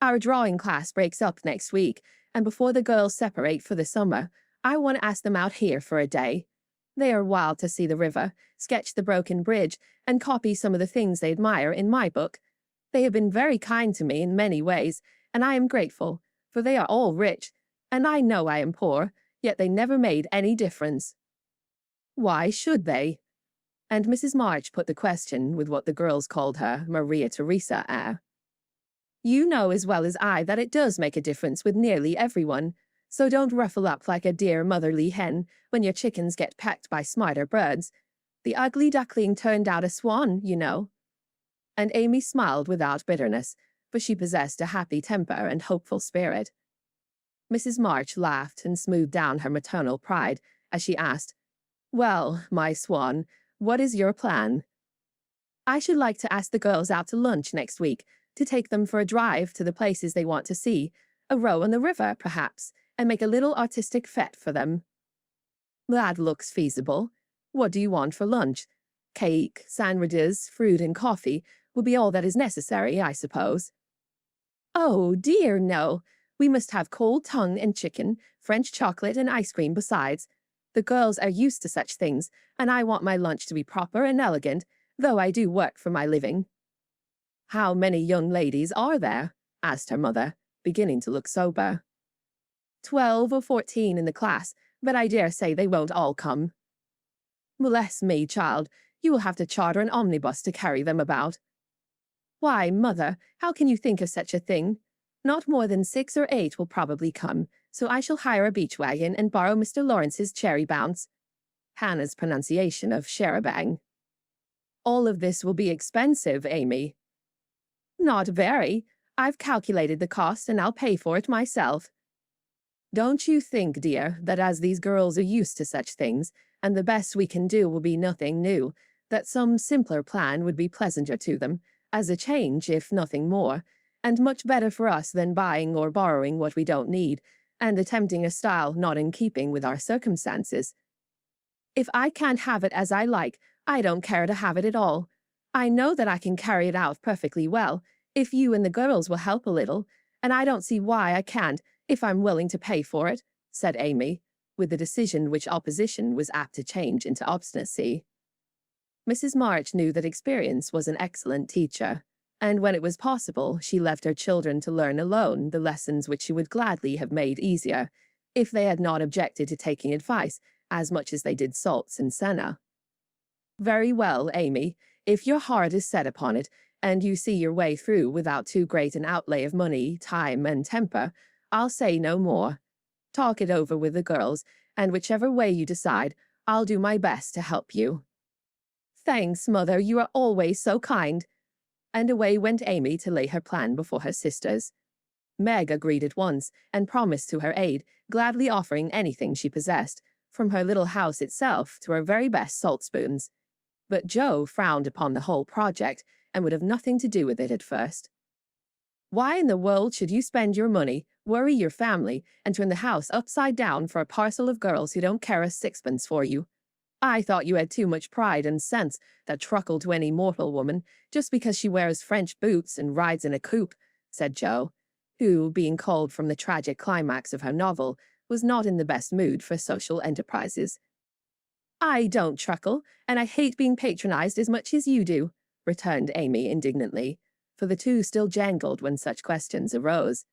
"Our drawing class breaks up next week, and before the girls separate for the summer, I want to ask them out here for a day. They are wild to see the river, sketch the broken bridge, and copy some of the things they admire in my book. They have been very kind to me in many ways, and I am grateful, for they are all rich, and I know I am poor, yet they never made any difference." "Why should they?" And Mrs. March put the question with what the girls called her Maria Theresa air. "You know as well as I that it does make a difference with nearly everyone, so don't ruffle up like a dear motherly hen when your chickens get pecked by smarter birds. The ugly duckling turned out a swan, you know." And Amy smiled without bitterness, for she possessed a happy temper and hopeful spirit. Mrs. March laughed and smoothed down her maternal pride as she asked, "Well, my swan, what is your plan?" "I should like to ask the girls out to lunch next week, to take them for a drive to the places they want to see, a row on the river, perhaps, and make a little artistic fête for them." "That looks feasible. What do you want for lunch? Cake, sandwiches, fruit, and coffee will be all that is necessary, I suppose. Oh, dear, no. We must have cold tongue and chicken, French chocolate, and ice cream besides. The girls are used to such things, and I want my lunch to be proper and elegant, though I do work for my living. How many young ladies are there? Asked her mother, beginning to look sober. 12 or 14 in the class, but I dare say they won't all come. Bless me, child, you will have to charter an omnibus to carry them about. Why, mother, how can you think of such a thing? Not more than 6 or 8 will probably come, so I shall hire a beach wagon and borrow Mr. Lawrence's cherry bounce. Hannah's pronunciation of cherubang. All of this will be expensive, Amy. Not very. I've calculated the cost and I'll pay for it myself. Don't you think, dear, that as these girls are used to such things, and the best we can do will be nothing new, that some simpler plan would be pleasanter to them, as a change, if nothing more, and much better for us than buying or borrowing what we don't need, and attempting a style not in keeping with our circumstances? If I can't have it as I like, I don't care to have it at all. I know that I can carry it out perfectly well, if you and the girls will help a little, and I don't see why I can't, if I'm willing to pay for it, said Amy, with a decision which opposition was apt to change into obstinacy. Mrs. March knew that experience was an excellent teacher, and when it was possible, she left her children to learn alone the lessons which she would gladly have made easier, if they had not objected to taking advice as much as they did salts and senna. Very well, Amy, if your heart is set upon it, and you see your way through without too great an outlay of money, time, and temper, I'll say no more. Talk it over with the girls, and whichever way you decide, I'll do my best to help you. Thanks, Mother, you are always so kind. And away went Amy to lay her plan before her sisters. Meg agreed at once, and promised to her aid, gladly offering anything she possessed, from her little house itself to her very best salt spoons. But Jo frowned upon the whole project, and would have nothing to do with it at first. Why in the world should you spend your money, worry your family, and turn the house upside down for a parcel of girls who don't care a sixpence for you? I thought you had too much pride and sense that truckle to any mortal woman just because she wears French boots and rides in a coupe, said Jo, who, being called from the tragic climax of her novel, was not in the best mood for social enterprises. I don't truckle, and I hate being patronized as much as you do, returned Amy indignantly, for the two still jangled when such questions arose.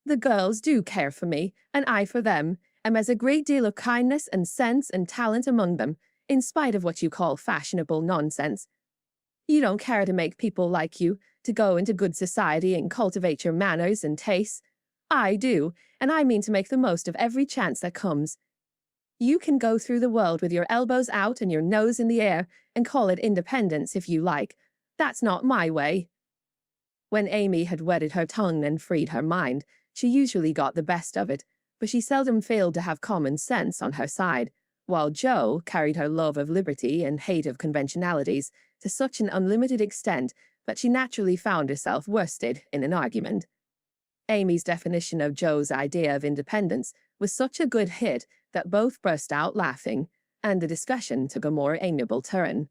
The girls do care for me, and I for them, and there's a great deal of kindness and sense and talent among them, in spite of what you call fashionable nonsense. You don't care to make people like you, to go into good society and cultivate your manners and tastes. I do, and I mean to make the most of every chance that comes. You can go through the world with your elbows out and your nose in the air, and call it independence if you like. That's not my way. When Amy had wetted her tongue and freed her mind, she usually got the best of it, but she seldom failed to have common sense on her side, while Jo carried her love of liberty and hate of conventionalities to such an unlimited extent that she naturally found herself worsted in an argument. Amy's definition of Jo's idea of independence was such a good hit that both burst out laughing, and the discussion took a more amiable turn.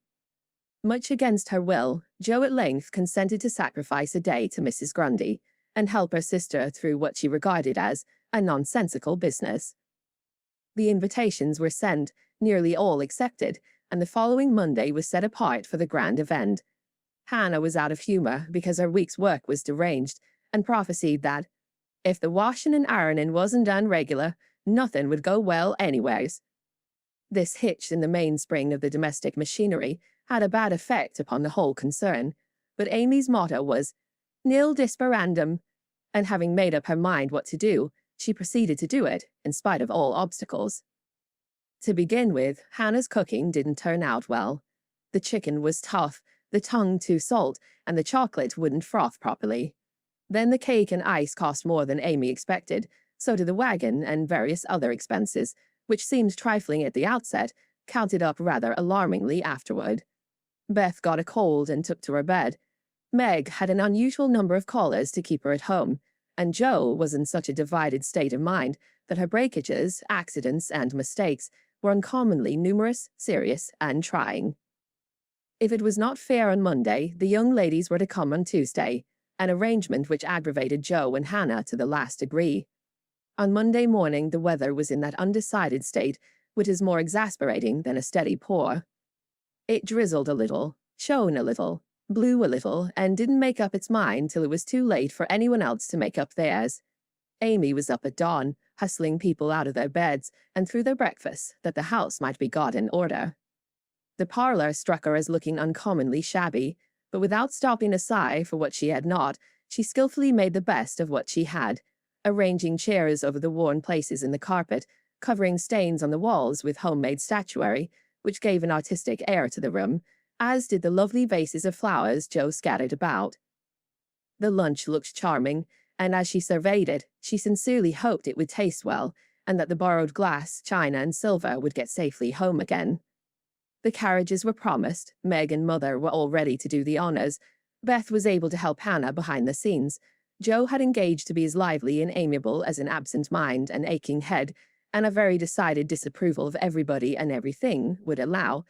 Much against her will, Jo at length consented to sacrifice a day to Mrs. Grundy, and help her sister through what she regarded as a nonsensical business. The invitations were sent, nearly all accepted, and the following Monday was set apart for the grand event. Hannah was out of humour because her week's work was deranged, and prophesied that, if the washing and ironing wasn't done regular, nothing would go well anywheres. This hitch in the mainspring of the domestic machinery had a bad effect upon the whole concern, but Amy's motto was, nil disparandum, and having made up her mind what to do, she proceeded to do it, in spite of all obstacles. To begin with, Hannah's cooking didn't turn out well. The chicken was tough, the tongue too salt, and the chocolate wouldn't froth properly. Then the cake and ice cost more than Amy expected, so did the wagon and various other expenses, which seemed trifling at the outset, counted up rather alarmingly afterward. Beth got a cold and took to her bed. Meg had an unusual number of callers to keep her at home, and Jo was in such a divided state of mind that her breakages, accidents, and mistakes were uncommonly numerous, serious, and trying. If it was not fair on Monday, the young ladies were to come on Tuesday, an arrangement which aggravated Jo and Hannah to the last degree. On Monday morning, the weather was in that undecided state which is more exasperating than a steady pour. It drizzled a little, shone a little, blew a little, and didn't make up its mind till it was too late for anyone else to make up theirs. Amy was up at dawn, hustling people out of their beds and through their breakfasts, that the house might be got in order. The parlour struck her as looking uncommonly shabby, but without stopping a sigh for what she had not, she skilfully made the best of what she had, arranging chairs over the worn places in the carpet, covering stains on the walls with homemade statuary, which gave an artistic air to the room, as did the lovely vases of flowers Jo scattered about. The lunch looked charming, and as she surveyed it, she sincerely hoped it would taste well, and that the borrowed glass, china, and silver would get safely home again. The carriages were promised, Meg and Mother were all ready to do the honours, Beth was able to help Hannah behind the scenes, Jo had engaged to be as lively and amiable as an absent mind and aching head, and a very decided disapproval of everybody and everything would allow,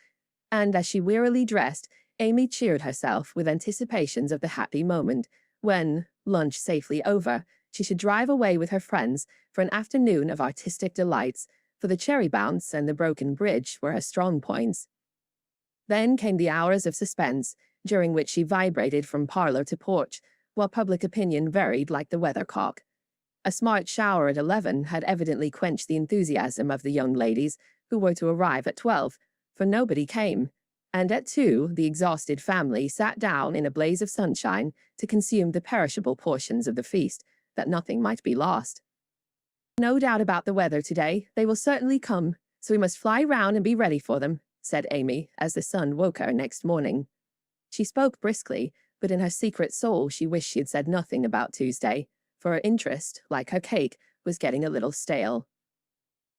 and as she wearily dressed, Amy cheered herself with anticipations of the happy moment, when, lunch safely over, she should drive away with her friends for an afternoon of artistic delights, for the cherry bounce and the broken bridge were her strong points. Then came the hours of suspense, during which she vibrated from parlour to porch, while public opinion varied like the weathercock. A smart shower at 11 had evidently quenched the enthusiasm of the young ladies, who were to arrive at 12, for nobody came, and at 2 the exhausted family sat down in a blaze of sunshine to consume the perishable portions of the feast, that nothing might be lost. "No doubt about the weather today, they will certainly come, so we must fly round and be ready for them," said Amy, as the sun woke her next morning. She spoke briskly, but in her secret soul she wished she had said nothing about Tuesday, for her interest, like her cake, was getting a little stale.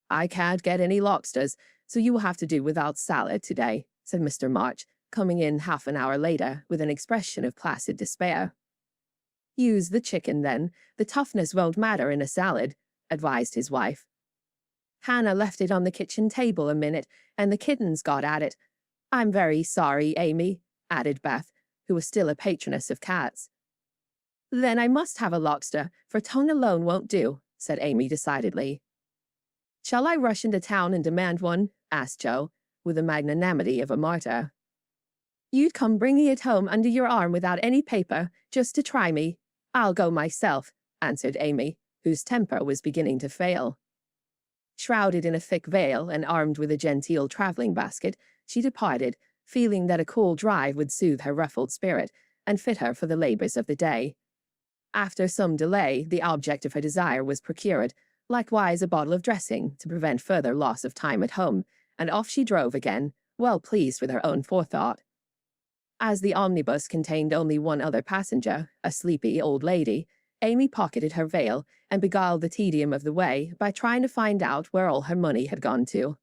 "I can't get any lobsters, so you will have to do without salad today," said Mr. March, coming in half an hour later with an expression of placid despair. "Use the chicken, then. The toughness won't matter in a salad," advised his wife. "Hannah left it on the kitchen table a minute, and the kittens got at it. I'm very sorry, Amy," added Beth, who was still a patroness of cats. "Then I must have a lobster, for tongue alone won't do," said Amy decidedly. "Shall I rush into town and demand one?" asked Jo, with the magnanimity of a martyr. "You'd come bringing it home under your arm without any paper, just to try me. I'll go myself," answered Amy, whose temper was beginning to fail. Shrouded in a thick veil and armed with a genteel travelling basket, she departed, feeling that a cool drive would soothe her ruffled spirit and fit her for the labours of the day. After some delay, the object of her desire was procured, likewise a bottle of dressing to prevent further loss of time at home, and off she drove again, well pleased with her own forethought. As the omnibus contained only one other passenger, a sleepy old lady, Amy pocketed her veil and beguiled the tedium of the way by trying to find out where all her money had gone to.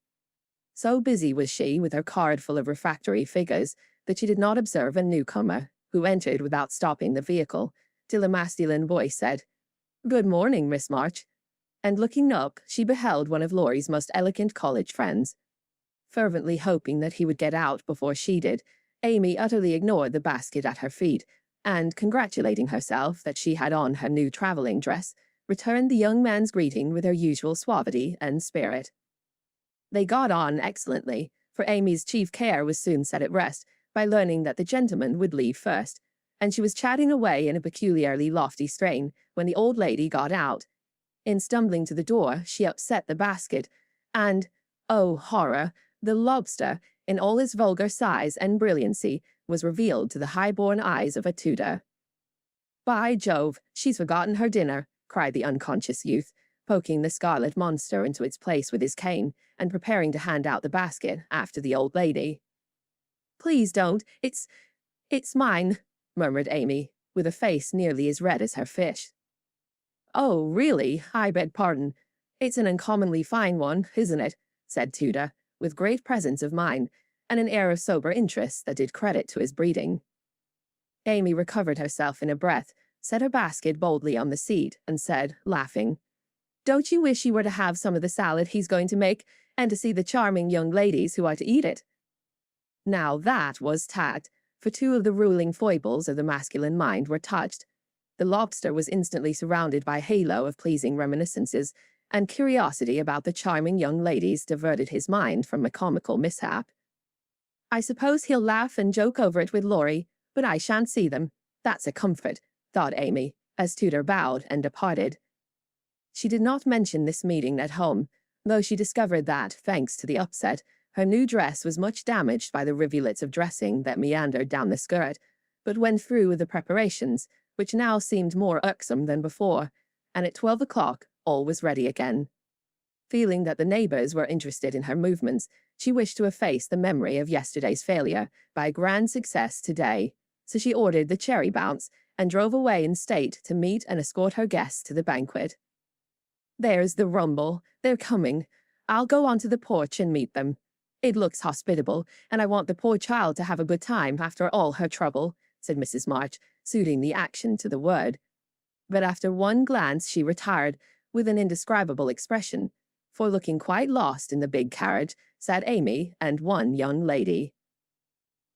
So busy was she with her card full of refractory figures that she did not observe a newcomer, who entered without stopping the vehicle, till a masculine voice said, "Good morning, Miss March," and looking up, she beheld one of Laurie's most elegant college friends. Fervently hoping that he would get out before she did, Amy utterly ignored the basket at her feet, and, congratulating herself that she had on her new travelling dress, returned the young man's greeting with her usual suavity and spirit. They got on excellently, for Amy's chief care was soon set at rest by learning that the gentleman would leave first, and she was chatting away in a peculiarly lofty strain when the old lady got out. In stumbling to the door, she upset the basket, and, oh horror, the lobster, in all its vulgar size and brilliancy, was revealed to the high-born eyes of a Tudor. "By Jove, she's forgotten her dinner," cried the unconscious youth, poking the scarlet monster into its place with his cane, and preparing to hand out the basket after the old lady. "Please don't, it's mine," murmured Amy, with a face nearly as red as her fish. "Oh, really? I beg pardon. It's an uncommonly fine one, isn't it?" said Tudor, with great presence of mind, and an air of sober interest that did credit to his breeding. Amy recovered herself in a breath, set her basket boldly on the seat, and said, laughing, "Don't you wish you were to have some of the salad he's going to make, and to see the charming young ladies who are to eat it. Now that was tact, for two of the ruling foibles of the masculine mind were touched. The lobster was instantly surrounded by a halo of pleasing reminiscences, and curiosity about the charming young ladies diverted his mind from a comical mishap. I suppose he'll laugh and joke over it with Laurie, but I shan't see them. That's a comfort, thought Amy, as Tudor bowed and departed. She did not mention this meeting at home, though she discovered that, thanks to the upset, her new dress was much damaged by the rivulets of dressing that meandered down the skirt, but went through with the preparations, which now seemed more irksome than before, and at 12 o'clock all was ready again. Feeling that the neighbours were interested in her movements, she wished to efface the memory of yesterday's failure by a grand success today, so she ordered the cherry bounce and drove away in state to meet and escort her guests to the banquet. There's the rumble. They're coming. I'll go onto the porch and meet them. It looks hospitable, and I want the poor child to have a good time after all her trouble, said Mrs. March, suiting the action to the word. But after one glance she retired, with an indescribable expression, for looking quite lost in the big carriage sat Amy and one young lady.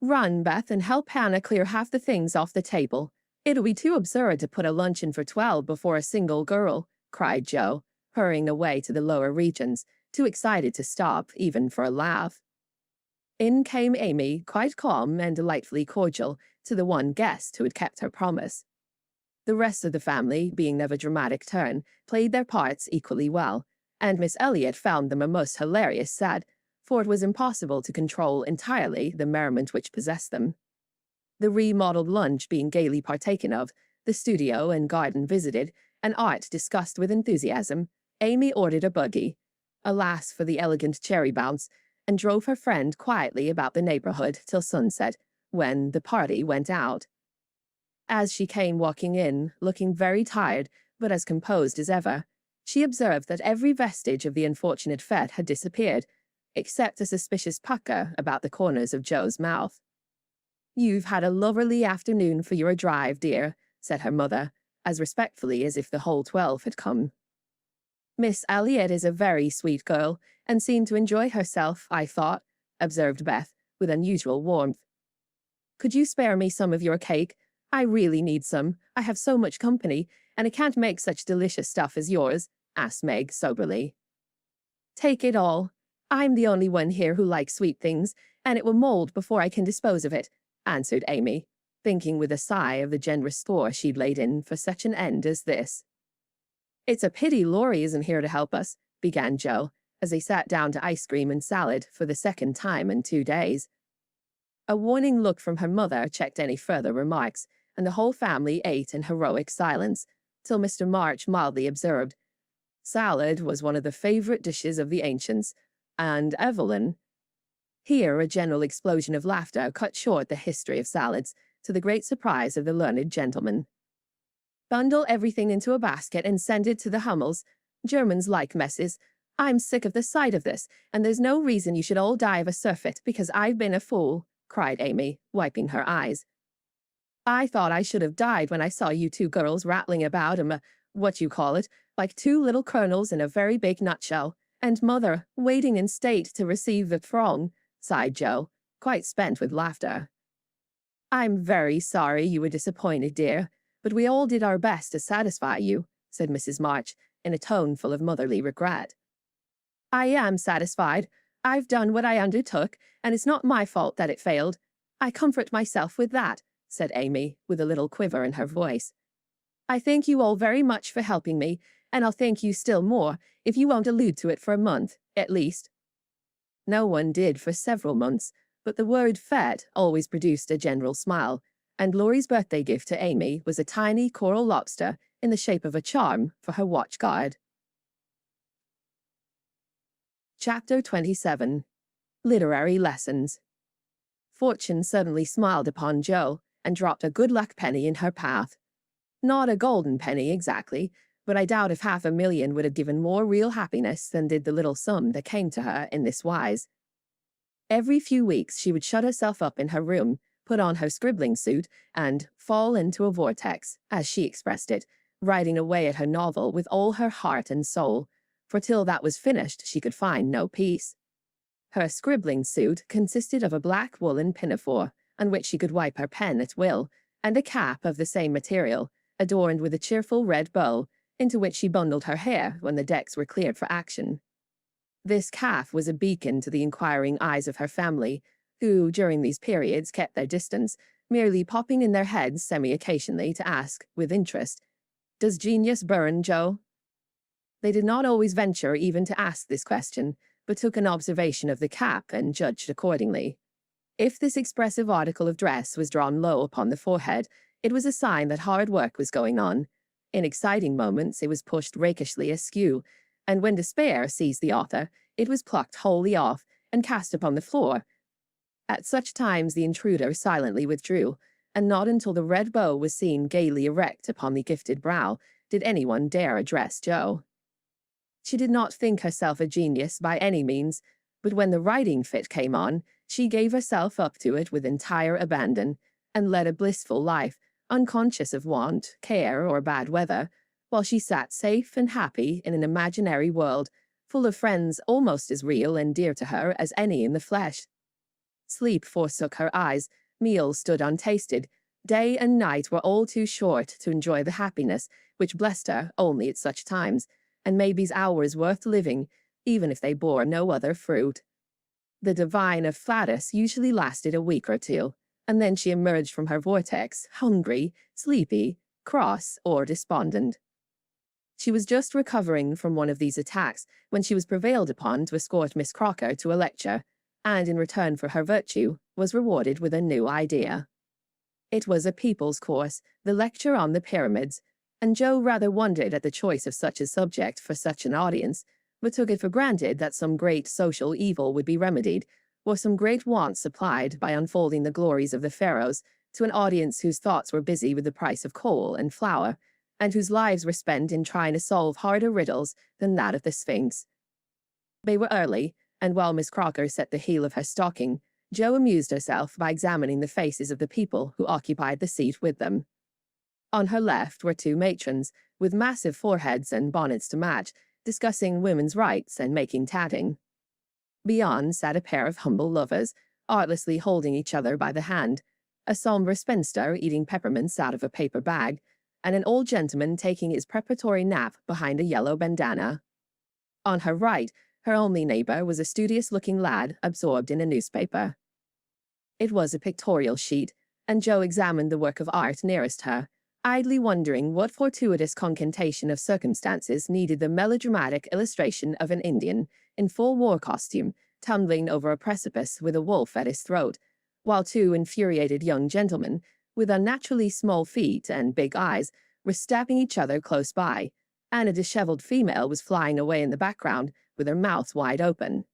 Run, Beth, and help Hannah clear half the things off the table. It'll be too absurd to put a luncheon for 12 before a single girl, cried Jo, hurrying away to the lower regions, too excited to stop, even for a laugh. In came Amy, quite calm and delightfully cordial, to the one guest who had kept her promise. The rest of the family, being of a dramatic turn, played their parts equally well, and Miss Elliot found them a most hilarious set, for it was impossible to control entirely the merriment which possessed them. The remodelled lunch being gaily partaken of, the studio and garden visited, and art discussed with enthusiasm, Amy ordered a buggy, alas for the elegant cherry bounce, and drove her friend quietly about the neighbourhood till sunset, when the party went out. As she came walking in, looking very tired, but as composed as ever, she observed that every vestige of the unfortunate fete had disappeared, except a suspicious pucker about the corners of Jo's mouth. "You've had a loverly afternoon for your drive, dear," said her mother, as respectfully as if the whole 12 had come. "Miss Elliot is a very sweet girl, and seemed to enjoy herself, I thought," observed Beth, with unusual warmth. "Could you spare me some of your cake? I really need some. I have so much company, and I can't make such delicious stuff as yours," asked Meg soberly. "Take it all. I'm the only one here who likes sweet things, and it will mold before I can dispose of it," answered Amy, thinking with a sigh of the generous store she'd laid in for such an end as this. "It's a pity Laurie isn't here to help us," began Jo, as they sat down to ice cream and salad for the second time in 2 days. A warning look from her mother checked any further remarks, and the whole family ate in heroic silence, till Mr. March mildly observed, "Salad was one of the favourite dishes of the ancients, and Evelyn—" Here a general explosion of laughter cut short the history of salads, to the great surprise of the learned gentleman. "Bundle everything into a basket and send it to the Hummels. Germans like messes. I'm sick of the sight of this, and there's no reason you should all die of a surfeit because I've been a fool," cried Amy, wiping her eyes. "I thought I should have died when I saw you two girls rattling about what you call it, like two little kernels in a very big nutshell, and Mother waiting in state to receive the throng," sighed Jo, quite spent with laughter. "I'm very sorry you were disappointed, dear, but we all did our best to satisfy you," said Mrs. March, in a tone full of motherly regret. "I am satisfied. I've done what I undertook, and it's not my fault that it failed. I comfort myself with that," said Amy, with a little quiver in her voice. "I thank you all very much for helping me, and I'll thank you still more if you won't allude to it for a month, at least." No one did for several months, but the word fete always produced a general smile, and Laurie's birthday gift to Amy was a tiny coral lobster in the shape of a charm for her watch guard. Chapter 27. Literary Lessons. Fortune suddenly smiled upon Jo, and dropped a good luck penny in her path. Not a golden penny exactly, but I doubt if 500,000 would have given more real happiness than did the little sum that came to her in this wise. Every few weeks she would shut herself up in her room, put on her scribbling suit, and fall into a vortex, as she expressed it, writing away at her novel with all her heart and soul, for till that was finished she could find no peace. Her scribbling suit consisted of a black woolen pinafore, on which she could wipe her pen at will, and a cap of the same material, adorned with a cheerful red bow, into which she bundled her hair when the decks were cleared for action. This cap was a beacon to the inquiring eyes of her family, who, during these periods, kept their distance, merely popping in their heads semi-occasionally to ask, with interest, "Does genius burn, Joe?" They did not always venture even to ask this question, but took an observation of the cap and judged accordingly. If this expressive article of dress was drawn low upon the forehead, it was a sign that hard work was going on. In exciting moments, it was pushed rakishly askew, and when despair seized the author, it was plucked wholly off and cast upon the floor. At such times the intruder silently withdrew, and not until the red bow was seen gaily erect upon the gifted brow did anyone dare address Jo. She did not think herself a genius by any means, but when the writing fit came on, she gave herself up to it with entire abandon, and led a blissful life, unconscious of want, care, or bad weather, while she sat safe and happy in an imaginary world, full of friends almost as real and dear to her as any in the flesh. Sleep forsook her eyes, meals stood untasted, day and night were all too short to enjoy the happiness which blessed her only at such times, and made these hours worth living, even if they bore no other fruit. The divine of Flatus usually lasted a week or two, and then she emerged from her vortex, hungry, sleepy, cross, or despondent. She was just recovering from one of these attacks when she was prevailed upon to escort Miss Crocker to a lecture, and in return for her virtue, was rewarded with a new idea. It was a people's course, the lecture on the pyramids, and Jo rather wondered at the choice of such a subject for such an audience, but took it for granted that some great social evil would be remedied, or some great want supplied by unfolding the glories of the pharaohs to an audience whose thoughts were busy with the price of coal and flour, and whose lives were spent in trying to solve harder riddles than that of the Sphinx. They were early, and while Miss Crocker set the heel of her stocking, Jo amused herself by examining the faces of the people who occupied the seat with them. On her left were two matrons, with massive foreheads and bonnets to match, discussing women's rights and making tatting. Beyond sat a pair of humble lovers, artlessly holding each other by the hand, a sombre spinster eating peppermints out of a paper bag, and an old gentleman taking his preparatory nap behind a yellow bandana. On her right, her only neighbor was a studious-looking lad absorbed in a newspaper. It was a pictorial sheet, and Jo examined the work of art nearest her, idly wondering what fortuitous concatenation of circumstances needed the melodramatic illustration of an Indian in full war costume tumbling over a precipice with a wolf at his throat, while two infuriated young gentlemen, with unnaturally small feet and big eyes, were stabbing each other close by, and a disheveled female was flying away in the background with her mouth wide open.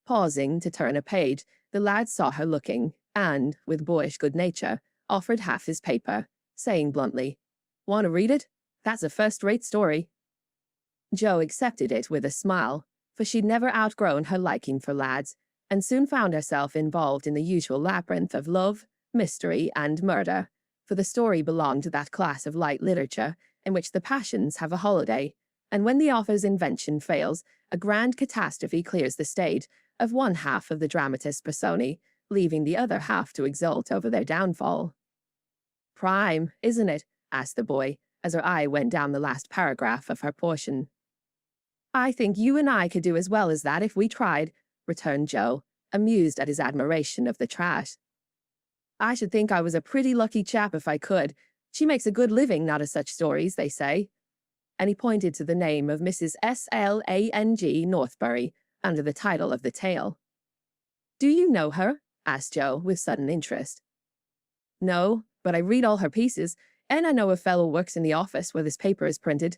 Pausing to turn a page, the lad saw her looking, and, with boyish good nature, offered half his paper, saying bluntly, "Want to read it? That's a first-rate story." Jo accepted it with a smile, for she'd never outgrown her liking for lads, and soon found herself involved in the usual labyrinth of love, mystery, and murder, for the story belonged to that class of light literature in which the passions have a holiday, and when the author's invention fails, a grand catastrophe clears the stage of one half of the dramatis personae, leaving the other half to exult over their downfall. "Prime, isn't it?" asked the boy, as her eye went down the last paragraph of her portion. "I think you and I could do as well as that if we tried," returned Jo, amused at his admiration of the trash. "I should think I was a pretty lucky chap if I could. She makes a good living out of such stories, they say." And he pointed to the name of Mrs. S.L.A.N.G. Northbury under the title of the tale. "Do you know her?" asked Jo, with sudden interest. "No, but I read all her pieces, and I know a fellow works in the office where this paper is printed."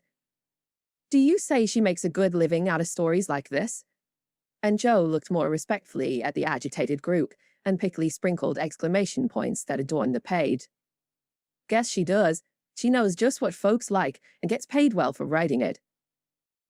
"Do you say she makes a good living out of stories like this?" And Jo looked more respectfully at the agitated group and pickily sprinkled exclamation points that adorned the page. "Guess she does. She knows just what folks like and gets paid well for writing it."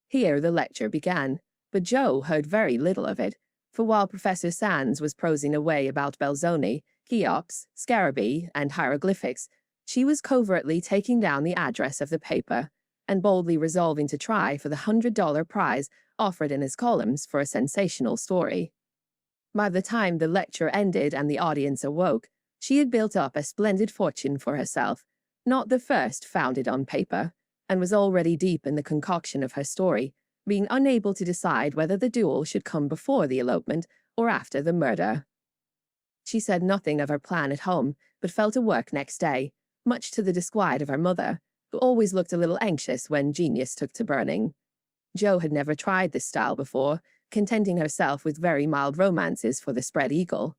Here the lecture began, but Jo heard very little of it, for while Professor Sands was prosing away about Belzoni, Cheops, Scarabaei, and hieroglyphics, she was covertly taking down the address of the paper, and boldly resolving to try for the $100 prize offered in his columns for a sensational story. By the time the lecture ended and the audience awoke, she had built up a splendid fortune for herself, not the first founded on paper, and was already deep in the concoction of her story, being unable to decide whether the duel should come before the elopement or after the murder. She said nothing of her plan at home, but fell to work next day, much to the disquiet of her mother, who always looked a little anxious when genius took to burning. Jo had never tried this style before, contenting herself with very mild romances for the spread eagle.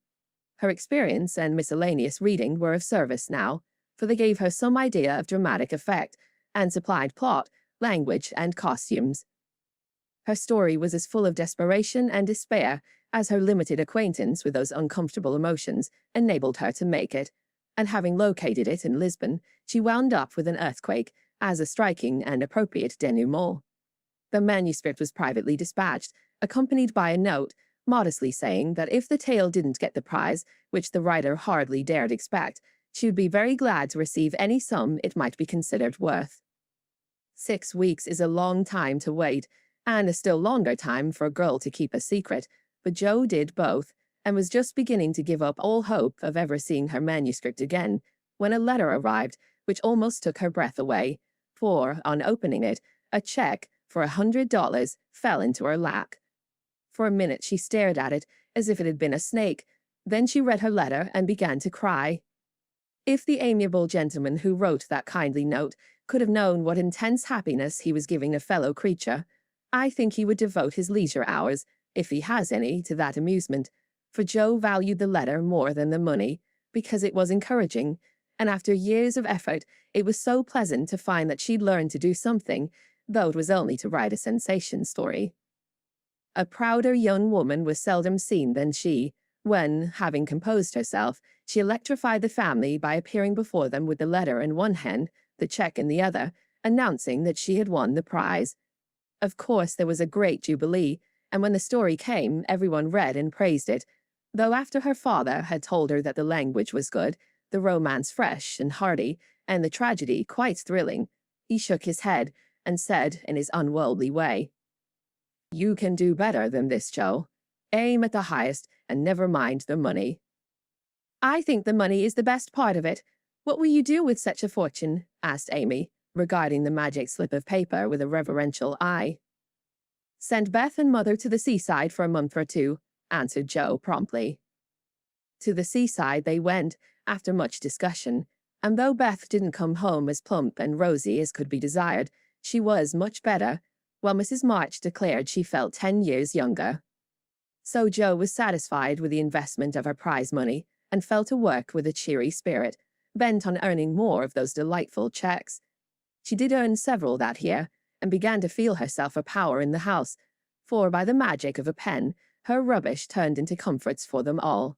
Her experience and miscellaneous reading were of service now, for they gave her some idea of dramatic effect, and supplied plot, language, and costumes. Her story was as full of desperation and despair as her limited acquaintance with those uncomfortable emotions enabled her to make it, and having located it in Lisbon, she wound up with an earthquake as a striking and appropriate denouement. The manuscript was privately dispatched, accompanied by a note, modestly saying that if the tale didn't get the prize, which the writer hardly dared expect, she would be very glad to receive any sum it might be considered worth. 6 weeks is a long time to wait, and a still longer time for a girl to keep a secret, but Jo did both, and was just beginning to give up all hope of ever seeing her manuscript again, when a letter arrived which almost took her breath away, for, on opening it, a check for $100 fell into her lap. For a minute she stared at it as if it had been a snake. Then she read her letter and began to cry. If the amiable gentleman who wrote that kindly note could have known what intense happiness he was giving a fellow creature, I think he would devote his leisure hours, if he has any, to that amusement, for Jo valued the letter more than the money, because it was encouraging, and after years of effort, it was so pleasant to find that she'd learned to do something, though it was only to write a sensation story. A prouder young woman was seldom seen than she, when, having composed herself, she electrified the family by appearing before them with the letter in one hand, the check in the other, announcing that she had won the prize. Of course, there was a great jubilee, and when the story came, everyone read and praised it, though after her father had told her that the language was good, the romance fresh and hearty, and the tragedy quite thrilling, he shook his head and said in his unworldly way, "You can do better than this, Jo. Aim at the highest and never mind the money." "I think the money is the best part of it. What will you do with such a fortune?" asked Amy, regarding the magic slip of paper with a reverential eye. "Send Beth and Mother to the seaside for a month or two," answered Jo promptly. To the seaside they went, after much discussion, and though Beth didn't come home as plump and rosy as could be desired, she was much better, while Mrs. March declared she felt 10 years younger. So Jo was satisfied with the investment of her prize money, and fell to work with a cheery spirit, bent on earning more of those delightful checks. She did earn several that year, and began to feel herself a power in the house, for by the magic of a pen, her rubbish turned into comforts for them all.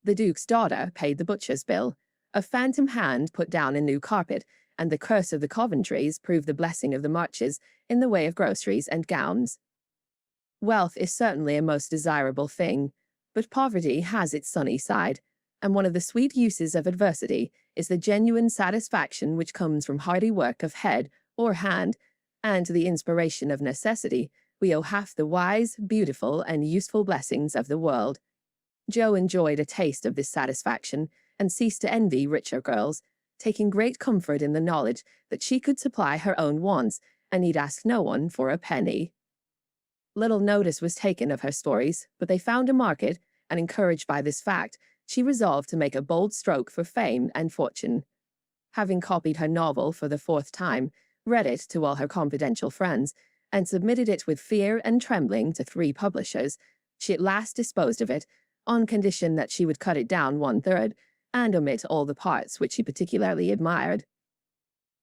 The Duke's daughter paid the butcher's bill, a phantom hand put down a new carpet, and the curse of the Coventrys proved the blessing of the Marches in the way of groceries and gowns. Wealth is certainly a most desirable thing, but poverty has its sunny side, and one of the sweet uses of adversity is the genuine satisfaction which comes from hearty work of head or hand, and to the inspiration of necessity we owe half the wise, beautiful, and useful blessings of the world. Jo enjoyed a taste of this satisfaction, and ceased to envy richer girls, taking great comfort in the knowledge that she could supply her own wants, and need ask no one for a penny. Little notice was taken of her stories, but they found a market, and encouraged by this fact, she resolved to make a bold stroke for fame and fortune. Having copied her novel for the 4th time, read it to all her confidential friends, and submitted it with fear and trembling to 3 publishers, she at last disposed of it, on condition that she would cut it down 1/3, and omit all the parts which she particularly admired.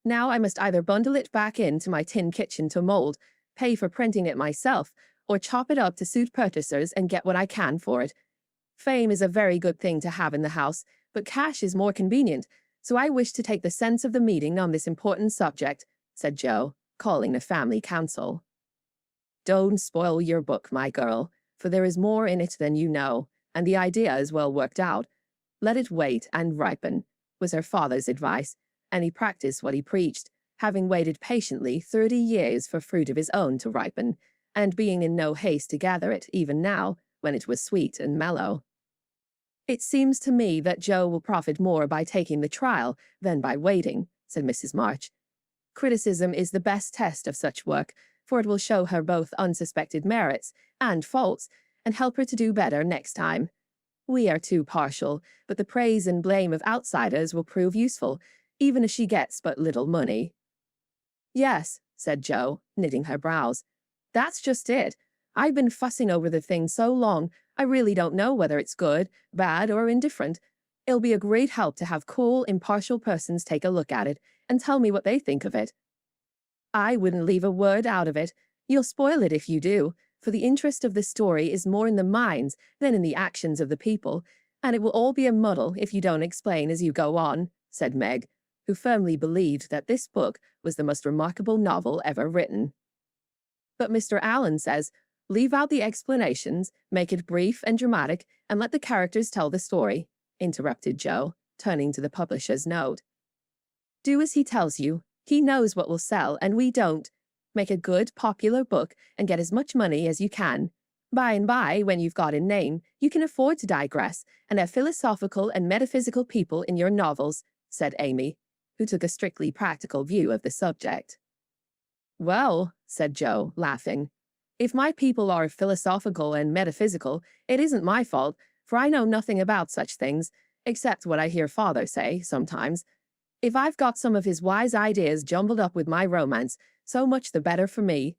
Now I must either bundle it back into my tin kitchen to mold, pay for printing it myself, or chop it up to suit purchasers and get what I can for it. Fame is a very good thing to have in the house, but cash is more convenient, so I wish to take the sense of the meeting on this important subject," said Jo, calling a family council. "Don't spoil your book, my girl, for there is more in it than you know, and the idea is well worked out. Let it wait and ripen," was her father's advice, and he practiced what he preached, having waited patiently 30 years for fruit of his own to ripen, and being in no haste to gather it even now, when it was sweet and mellow. "It seems to me that Jo will profit more by taking the trial than by waiting," said Mrs. March. "Criticism is the best test of such work, for it will show her both unsuspected merits and faults, and help her to do better next time. We are too partial, but the praise and blame of outsiders will prove useful, even if she gets but little money." "Yes," said Jo, knitting her brows. "That's just it. I've been fussing over the thing so long, I really don't know whether it's good, bad, or indifferent. It'll be a great help to have cool, impartial persons take a look at it and tell me what they think of it." "I wouldn't leave a word out of it. You'll spoil it if you do, for the interest of the story is more in the minds than in the actions of the people, and it will all be a muddle if you don't explain as you go on," said Meg, who firmly believed that this book was the most remarkable novel ever written. "But Mr. Allen says, leave out the explanations, make it brief and dramatic, and let the characters tell the story," interrupted Jo, turning to the publisher's note. "Do as he tells you. He knows what will sell, and we don't. Make a good, popular book and get as much money as you can. By and by, when you've got a name, you can afford to digress and have philosophical and metaphysical people in your novels," said Amy, who took a strictly practical view of the subject. "Well," said Jo, laughing, "if my people are philosophical and metaphysical, it isn't my fault, for I know nothing about such things, except what I hear Father say sometimes. If I've got some of his wise ideas jumbled up with my romance, so much the better for me.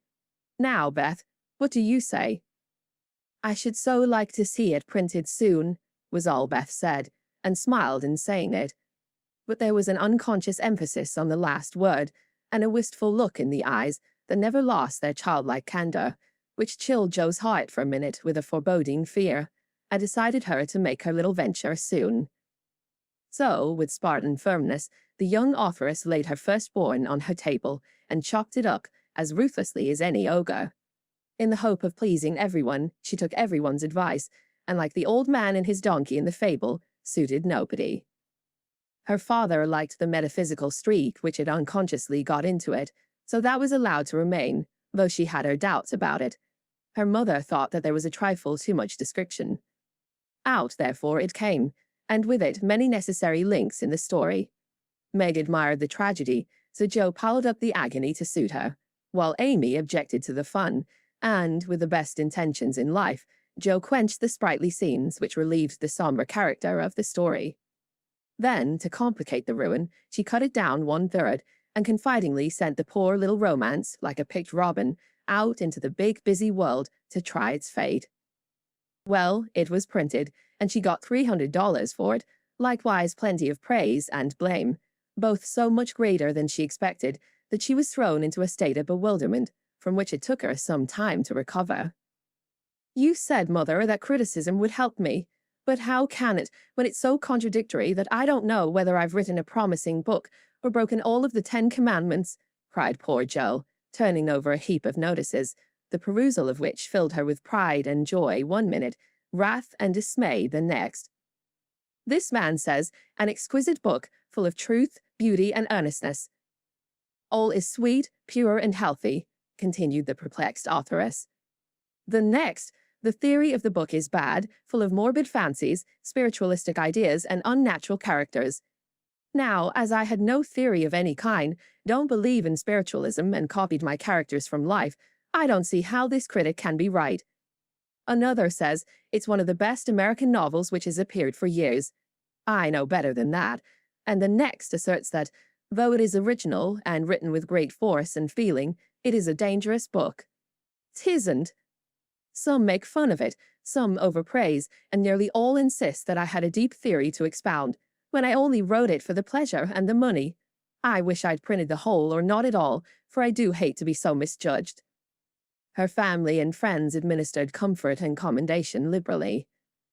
Now, Beth, what do you say?" "I should so like to see it printed soon," was all Beth said, and smiled in saying it. But there was an unconscious emphasis on the last word, and a wistful look in the eyes that never lost their childlike candor, which chilled Jo's heart for a minute with a foreboding fear, and decided her to make her little venture soon. So, with Spartan firmness, the young authoress laid her firstborn on her table and chopped it up as ruthlessly as any ogre. In the hope of pleasing everyone, she took everyone's advice, and like the old man and his donkey in the fable, suited nobody. Her father liked the metaphysical streak which had unconsciously got into it, so that was allowed to remain, though she had her doubts about it. Her mother thought that there was a trifle too much description. Out, therefore, it came, and with it many necessary links in the story. Meg admired the tragedy, so Jo piled up the agony to suit her, while Amy objected to the fun, and, with the best intentions in life, Jo quenched the sprightly scenes which relieved the somber character of the story. Then, to complicate the ruin, she cut it down 1/3, and confidingly sent the poor little romance, like a picked robin, out into the big busy world to try its fate. Well, it was printed, and she got $300 for it, likewise plenty of praise and blame, both so much greater than she expected that she was thrown into a state of bewilderment, from which it took her some time to recover. "You said, Mother, that criticism would help me. But how can it, when it's so contradictory that I don't know whether I've written a promising book or broken all of the 10 Commandments?" cried poor Jo, turning over a heap of notices, the perusal of which filled her with pride and joy one minute, wrath and dismay the next. "This man says, an exquisite book, full of truth, beauty, and earnestness. All is sweet, pure, and healthy," continued the perplexed authoress. "The next, the theory of the book is bad, full of morbid fancies, spiritualistic ideas, and unnatural characters. Now, as I had no theory of any kind, don't believe in spiritualism, and copied my characters from life, I don't see how this critic can be right. Another says it's one of the best American novels which has appeared for years. I know better than that. And the next asserts that, though it is original and written with great force and feeling, it is a dangerous book. 'Tisn't. Some make fun of it, some overpraise, and nearly all insist that I had a deep theory to expound, when I only wrote it for the pleasure and the money. I wish I'd printed the whole or not at all, for I do hate to be so misjudged." Her family and friends administered comfort and commendation liberally.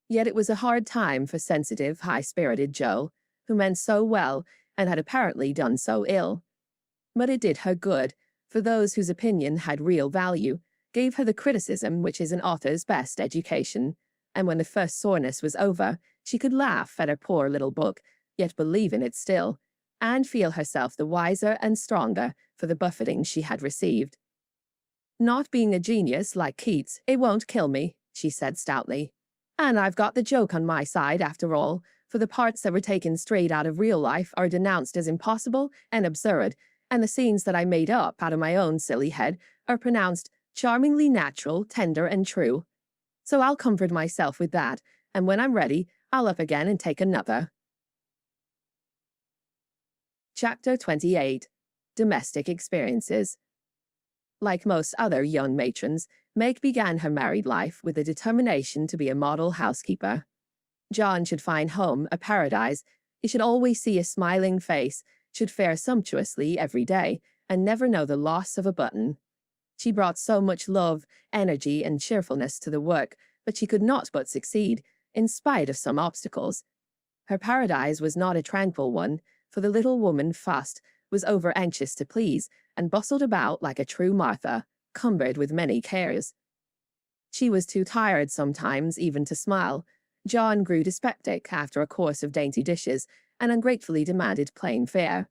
Yet it was a hard time for sensitive, high-spirited Jo, who meant so well and had apparently done so ill. But it did her good, for those whose opinion had real value gave her the criticism which is an author's best education, and when the first soreness was over, she could laugh at her poor little book, yet believe in it still, and feel herself the wiser and stronger for the buffeting she had received. "Not being a genius like Keats, it won't kill me," she said stoutly. "And I've got the joke on my side, after all, for the parts that were taken straight out of real life are denounced as impossible and absurd, and the scenes that I made up out of my own silly head are pronounced charmingly natural, tender, and true. So I'll comfort myself with that, and when I'm ready, I'll up again and take another." Chapter 28. Domestic Experiences. Like most other young matrons, Meg began her married life with a determination to be a model housekeeper. John should find home a paradise. He should always see a smiling face, should fare sumptuously every day, and never know the loss of a button. She brought so much love, energy, and cheerfulness to the work, but she could not but succeed, in spite of some obstacles. Her paradise was not a tranquil one, for the little woman fussed, was over-anxious to please, and bustled about like a true Martha, cumbered with many cares. She was too tired sometimes even to smile. John grew dyspeptic after a course of dainty dishes, and ungratefully demanded plain fare.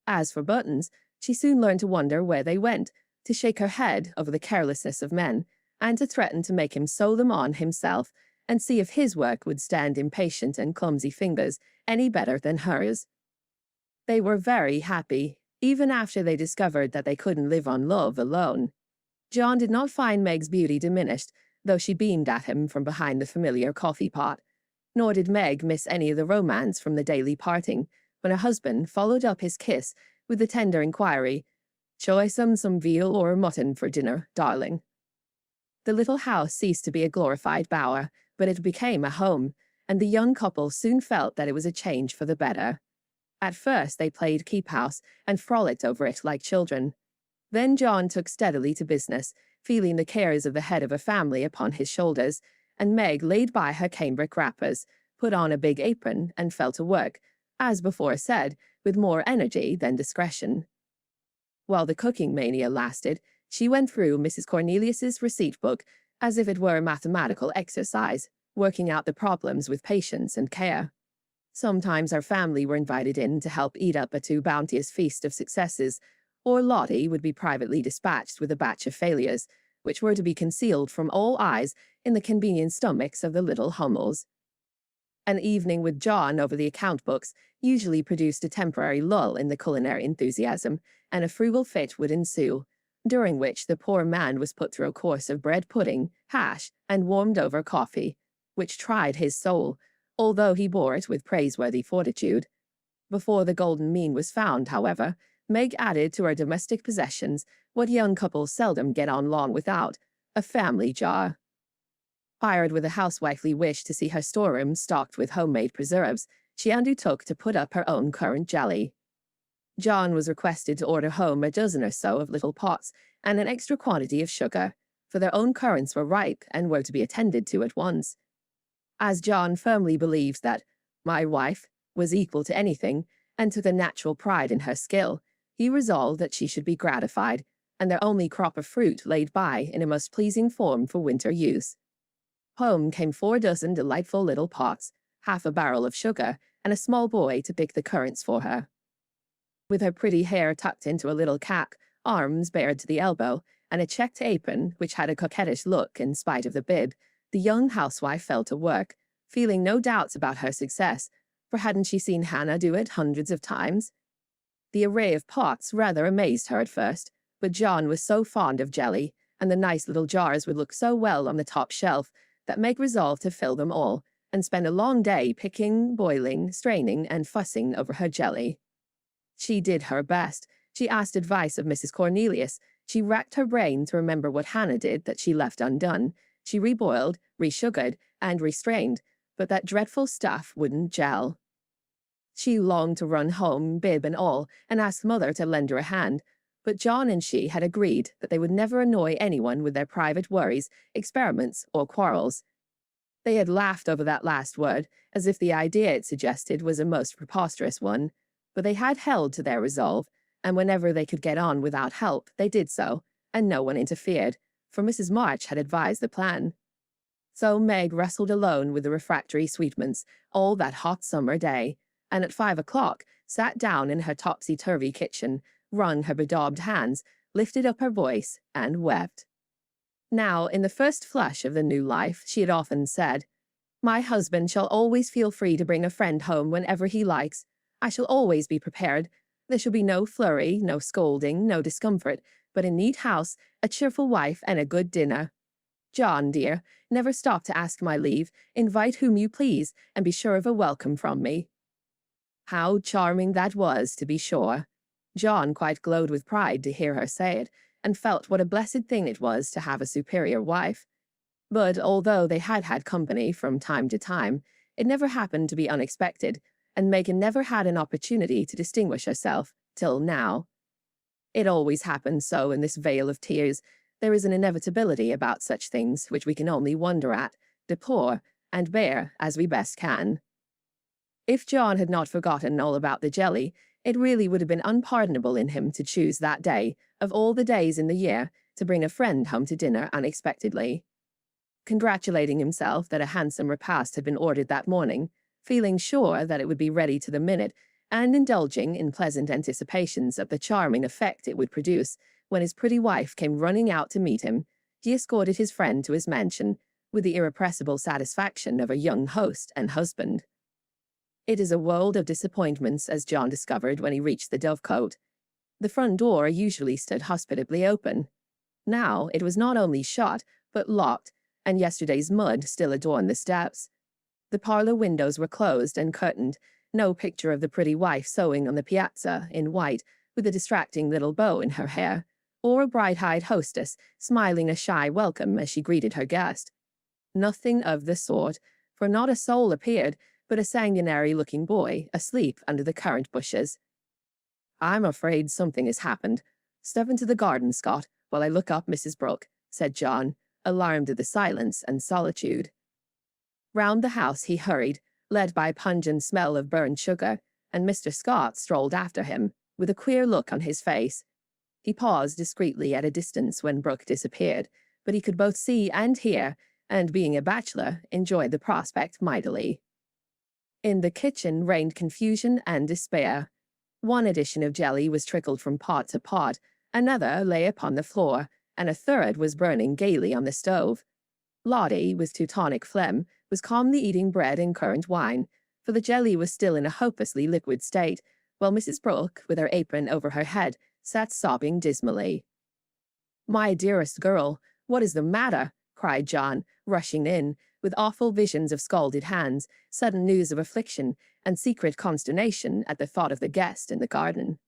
As for buttons, she soon learned to wonder where they went, to shake her head over the carelessness of men, and to threaten to make him sew them on himself, and see if his work would stand impatient and clumsy fingers any better than hers. They were very happy, even after they discovered that they couldn't live on love alone. John did not find Meg's beauty diminished, though she beamed at him from behind the familiar coffee pot. Nor did Meg miss any of the romance from the daily parting, when her husband followed up his kiss with the tender inquiry, "Shall I some veal or mutton for dinner, darling?" The little house ceased to be a glorified bower, but it became a home, and the young couple soon felt that it was a change for the better. At first they played keep house and frolicked over it like children. Then John took steadily to business, feeling the cares of the head of a family upon his shoulders, and Meg laid by her cambric wrappers, put on a big apron, and fell to work, as before said, with more energy than discretion. While the cooking mania lasted, she went through Mrs. Cornelius's receipt book as if it were a mathematical exercise, working out the problems with patience and care. Sometimes our family were invited in to help eat up a too bounteous feast of successes, or Lottie would be privately dispatched with a batch of failures, which were to be concealed from all eyes in the convenient stomachs of the little Hummels. An evening with John over the account books usually produced a temporary lull in the culinary enthusiasm, and a frugal fit would ensue, during which the poor man was put through a course of bread pudding, hash, and warmed-over coffee, which tried his soul, although he bore it with praiseworthy fortitude. Before the golden mean was found, however, Meg added to her domestic possessions what young couples seldom get on long without, a family jar. Fired with a housewifely wish to see her storeroom stocked with homemade preserves, she undertook to put up her own currant jelly. John was requested to order home a dozen or so of little pots and an extra quantity of sugar, for their own currants were ripe and were to be attended to at once. As John firmly believed that "my wife" was equal to anything, and took a natural pride in her skill, he resolved that she should be gratified, and their only crop of fruit laid by in a most pleasing form for winter use. Home came 4 dozen delightful little pots, half a barrel of sugar, and a small boy to pick the currants for her. With her pretty hair tucked into a little cap, arms bared to the elbow, and a checked apron which had a coquettish look in spite of the bib, the young housewife fell to work, feeling no doubts about her success, for hadn't she seen Hannah do it hundreds of times? The array of pots rather amazed her at first, but John was so fond of jelly, and the nice little jars would look so well on the top shelf, that Meg resolved to fill them all, and spend a long day picking, boiling, straining, and fussing over her jelly. She did her best. She asked advice of Mrs. Cornelius. She racked her brain to remember what Hannah did that she left undone. She reboiled, resugared, and restrained, but that dreadful stuff wouldn't gel. She longed to run home, bib and all, and ask Mother to lend her a hand, but John and she had agreed that they would never annoy anyone with their private worries, experiments, or quarrels. They had laughed over that last word, as if the idea it suggested was a most preposterous one, but they had held to their resolve, and whenever they could get on without help, they did so, and no one interfered, for Mrs. March had advised the plan. So Meg wrestled alone with the refractory sweetmeats all that hot summer day, and at 5 o'clock sat down in her topsy-turvy kitchen, wrung her bedaubed hands, lifted up her voice, and wept. Now, in the first flush of the new life, she had often said, "My husband shall always feel free to bring a friend home whenever he likes. I shall always be prepared. There shall be no flurry, no scolding, no discomfort, but a neat house, a cheerful wife, and a good dinner. John, dear, never stop to ask my leave. Invite whom you please, and be sure of a welcome from me." How charming that was, to be sure. John quite glowed with pride to hear her say it, and felt what a blessed thing it was to have a superior wife. But although they had had company from time to time, it never happened to be unexpected, and Megan never had an opportunity to distinguish herself, till now. It always happens so in this vale of tears. There is an inevitability about such things which we can only wonder at, deplore, and bear as we best can. If John had not forgotten all about the jelly, it really would have been unpardonable in him to choose that day, of all the days in the year, to bring a friend home to dinner unexpectedly. Congratulating himself that a handsome repast had been ordered that morning, feeling sure that it would be ready to the minute, and indulging in pleasant anticipations of the charming effect it would produce, when his pretty wife came running out to meet him, he escorted his friend to his mansion, with the irrepressible satisfaction of a young host and husband. It is a world of disappointments, as John discovered when he reached the Dovecote. The front door usually stood hospitably open. Now it was not only shut, but locked, and yesterday's mud still adorned the steps. The parlor windows were closed and curtained, no picture of the pretty wife sewing on the piazza, in white, with a distracting little bow in her hair, or a bright-eyed hostess smiling a shy welcome as she greeted her guest. Nothing of the sort, for not a soul appeared, but a sanguinary-looking boy, asleep under the currant bushes. "I'm afraid something has happened. Step into the garden, Scott, while I look up Mrs. Brooke," said John, alarmed at the silence and solitude. Round the house he hurried, led by a pungent smell of burned sugar, and Mr. Scott strolled after him, with a queer look on his face. He paused discreetly at a distance when Brooke disappeared, but he could both see and hear, and being a bachelor, enjoyed the prospect mightily. In the kitchen reigned confusion and despair. One edition of jelly was trickled from pot to pot, another lay upon the floor, and a third was burning gaily on the stove. Lottie, with Teutonic phlegm, was calmly eating bread and currant wine, for the jelly was still in a hopelessly liquid state, while Mrs. Brooke, with her apron over her head, sat sobbing dismally. "My dearest girl, what is the matter?" cried John, rushing in, with awful visions of scalded hands, sudden news of affliction, and secret consternation at the thought of the guest in the garden.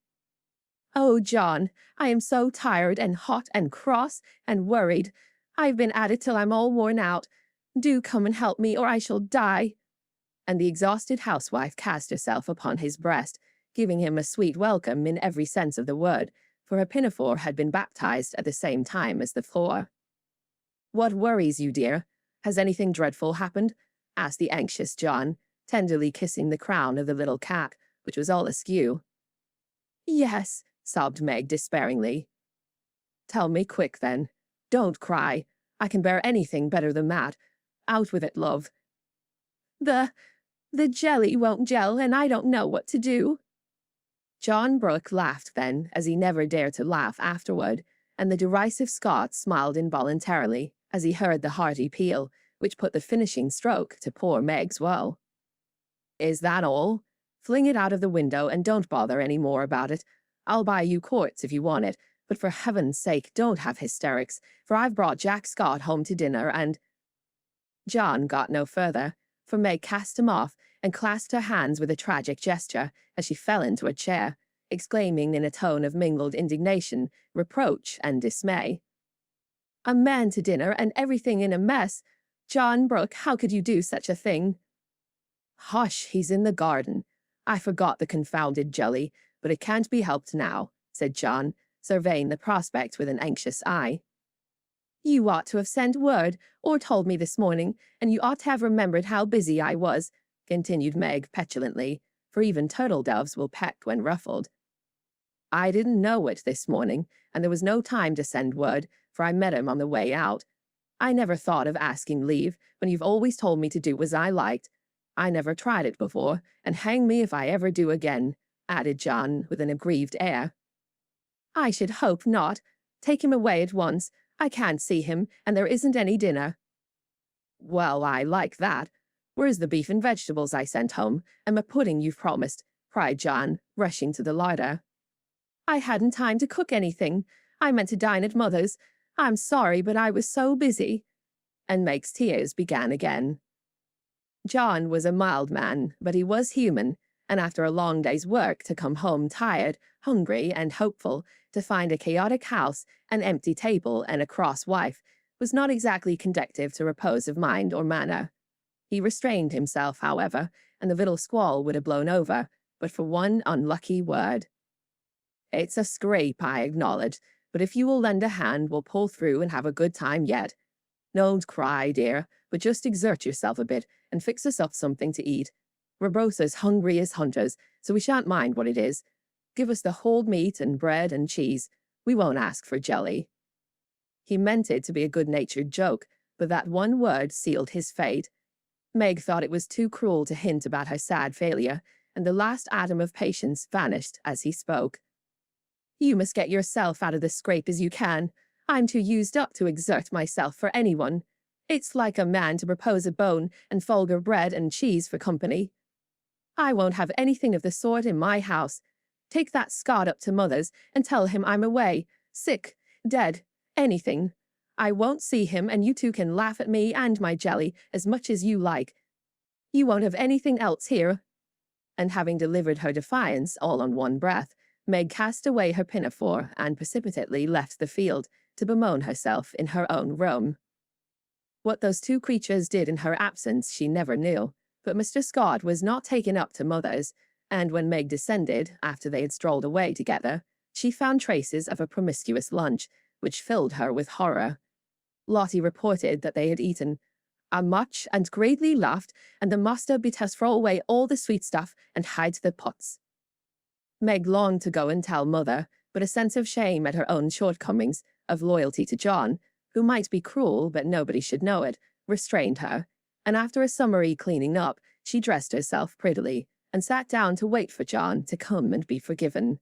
"Oh, John, I am so tired and hot and cross and worried. I've been at it till I'm all worn out. Do come and help me, or I shall die." And the exhausted housewife cast herself upon his breast, giving him a sweet welcome in every sense of the word, for her pinafore had been baptized at the same time as the floor. "What worries you, dear? Has anything dreadful happened?" asked the anxious John, tenderly kissing the crown of the little cap, which was all askew. "Yes," sobbed Meg despairingly. "Tell me quick, then. Don't cry. I can bear anything better than that. Out with it, love." The jelly won't gel, and I don't know what to do." John Brooke laughed then, as he never dared to laugh afterward, and the derisive Scot smiled involuntarily as he heard the hearty peal, which put the finishing stroke to poor Meg's woe. "Is that all? Fling it out of the window and don't bother any more about it. I'll buy you quarts if you want it, but for heaven's sake don't have hysterics, for I've brought Jack Scott home to dinner and—" John got no further, for Meg cast him off and clasped her hands with a tragic gesture as she fell into a chair, exclaiming in a tone of mingled indignation, reproach, and dismay, "A man to dinner and everything in a mess! John Brooke, how could you do such a thing?" "Hush, he's in the garden. I forgot the confounded jelly, but it can't be helped now," said John, surveying the prospect with an anxious eye. "You ought to have sent word, or told me this morning, and you ought to have remembered how busy I was," continued Meg petulantly, for even turtle doves will peck when ruffled. "I didn't know it this morning, and there was no time to send word, for I met him on the way out. I never thought of asking leave, when you've always told me to do as I liked. I never tried it before, and hang me if I ever do again. added John with an aggrieved air. I should hope not. Take him away at once. I can't see him, and there isn't any dinner. Well, I like that. Where's the beef and vegetables I sent home, and the pudding you've promised? Cried John, rushing to the larder. I hadn't time to cook anything. I meant to dine at Mother's. I'm sorry, but I was so busy. And Meg's tears began again. John was a mild man, but he was human, and after a long day's work to come home tired, hungry, and hopeful, to find a chaotic house, an empty table, and a cross wife, was not exactly conducive to repose of mind or manner. He restrained himself, however, and the little squall would have blown over, but for one unlucky word. It's a scrape, I acknowledge, but if you will lend a hand, we'll pull through and have a good time yet. Don't cry, dear, but just exert yourself a bit and fix us up something to eat. We're both as hungry as hunters, so we shan't mind what it is. Give us the whole meat and bread and cheese. We won't ask for jelly. He meant it to be a good-natured joke, but that one word sealed his fate. Meg thought it was too cruel to hint about her sad failure, and the last atom of patience vanished as he spoke. You must get yourself out of the scrape as you can. I'm too used up to exert myself for anyone. It's like a man to propose a bone and vulgar bread and cheese for company. I won't have anything of the sort in my house. Take that Scot up to Mother's and tell him I'm away, sick, dead, anything. I won't see him, and you two can laugh at me and my jelly as much as you like. You won't have anything else here. And having delivered her defiance all on one breath, Meg cast away her pinafore and precipitately left the field to bemoan herself in her own room. What those two creatures did in her absence she never knew, but Mr. Scott was not taken up to Mother's, and when Meg descended, after they had strolled away together, she found traces of a promiscuous lunch, which filled her with horror. Lottie reported that they had eaten much and greatly laughed, and the master bid us throw away all the sweet stuff and hide the pots. Meg longed to go and tell Mother, but a sense of shame at her own shortcomings, of loyalty to John, who might be cruel but nobody should know it, restrained her, and after a summary cleaning up, she dressed herself prettily and sat down to wait for John to come and be forgiven.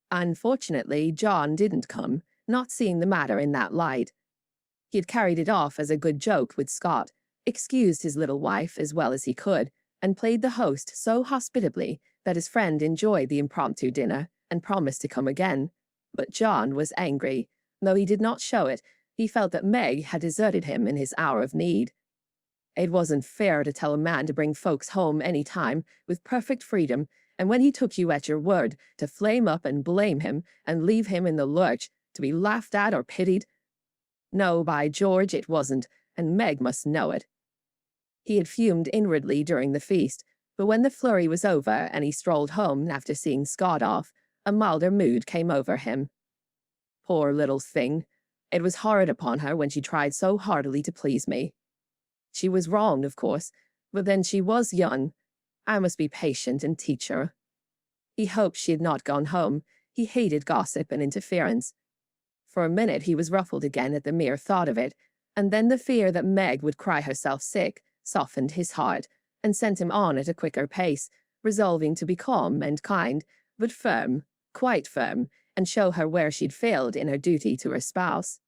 Unfortunately, John didn't come, not seeing the matter in that light. He had carried it off as a good joke with Scott, excused his little wife as well as he could, and played the host so hospitably that his friend enjoyed the impromptu dinner and promised to come again. But John was angry. Though he did not show it, he felt that Meg had deserted him in his hour of need. It wasn't fair to tell a man to bring folks home any time, with perfect freedom, and when he took you at your word, to flame up and blame him and leave him in the lurch, to be laughed at or pitied. No, by George, it wasn't, and Meg must know it. He had fumed inwardly during the feast, but when the flurry was over and he strolled home after seeing Scott off, a milder mood came over him. Poor little thing. It was hard upon her when she tried so heartily to please me. She was wrong, of course, but then she was young. I must be patient and teach her. He hoped she had not gone home. He hated gossip and interference. For a minute he was ruffled again at the mere thought of it, and then the fear that Meg would cry herself sick softened his heart and sent him on at a quicker pace, resolving to be calm and kind, but firm, quite firm, and show her where she'd failed in her duty to her spouse.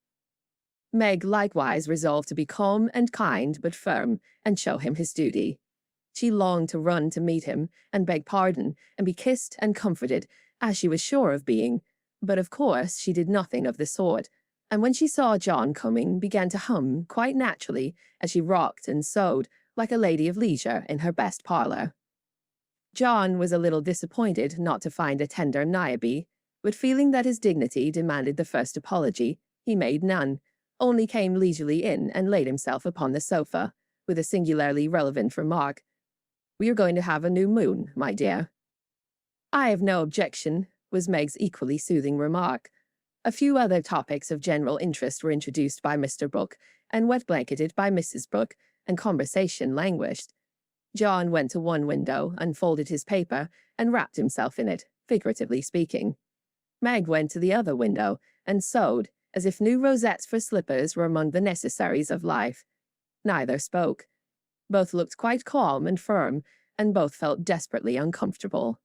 Meg likewise resolved to be calm and kind but firm, and show him his duty. She longed to run to meet him, and beg pardon, and be kissed and comforted, as she was sure of being, but of course she did nothing of the sort, and when she saw John coming, began to hum quite naturally as she rocked and sewed, like a lady of leisure in her best parlour. John was a little disappointed not to find a tender Niobe, but feeling that his dignity demanded the first apology, he made none, only came leisurely in and laid himself upon the sofa, with a singularly relevant remark. "We are going to have a new moon, my dear." "I have no objection," was Meg's equally soothing remark. A few other topics of general interest were introduced by Mr. Brooke, and wet-blanketed by Mrs. Brooke, and conversation languished. John went to one window, unfolded his paper, and wrapped himself in it, figuratively speaking. Meg went to the other window, and sewed, as if new rosettes for slippers were among the necessaries of life. Neither spoke. Both looked quite calm and firm, and both felt desperately uncomfortable.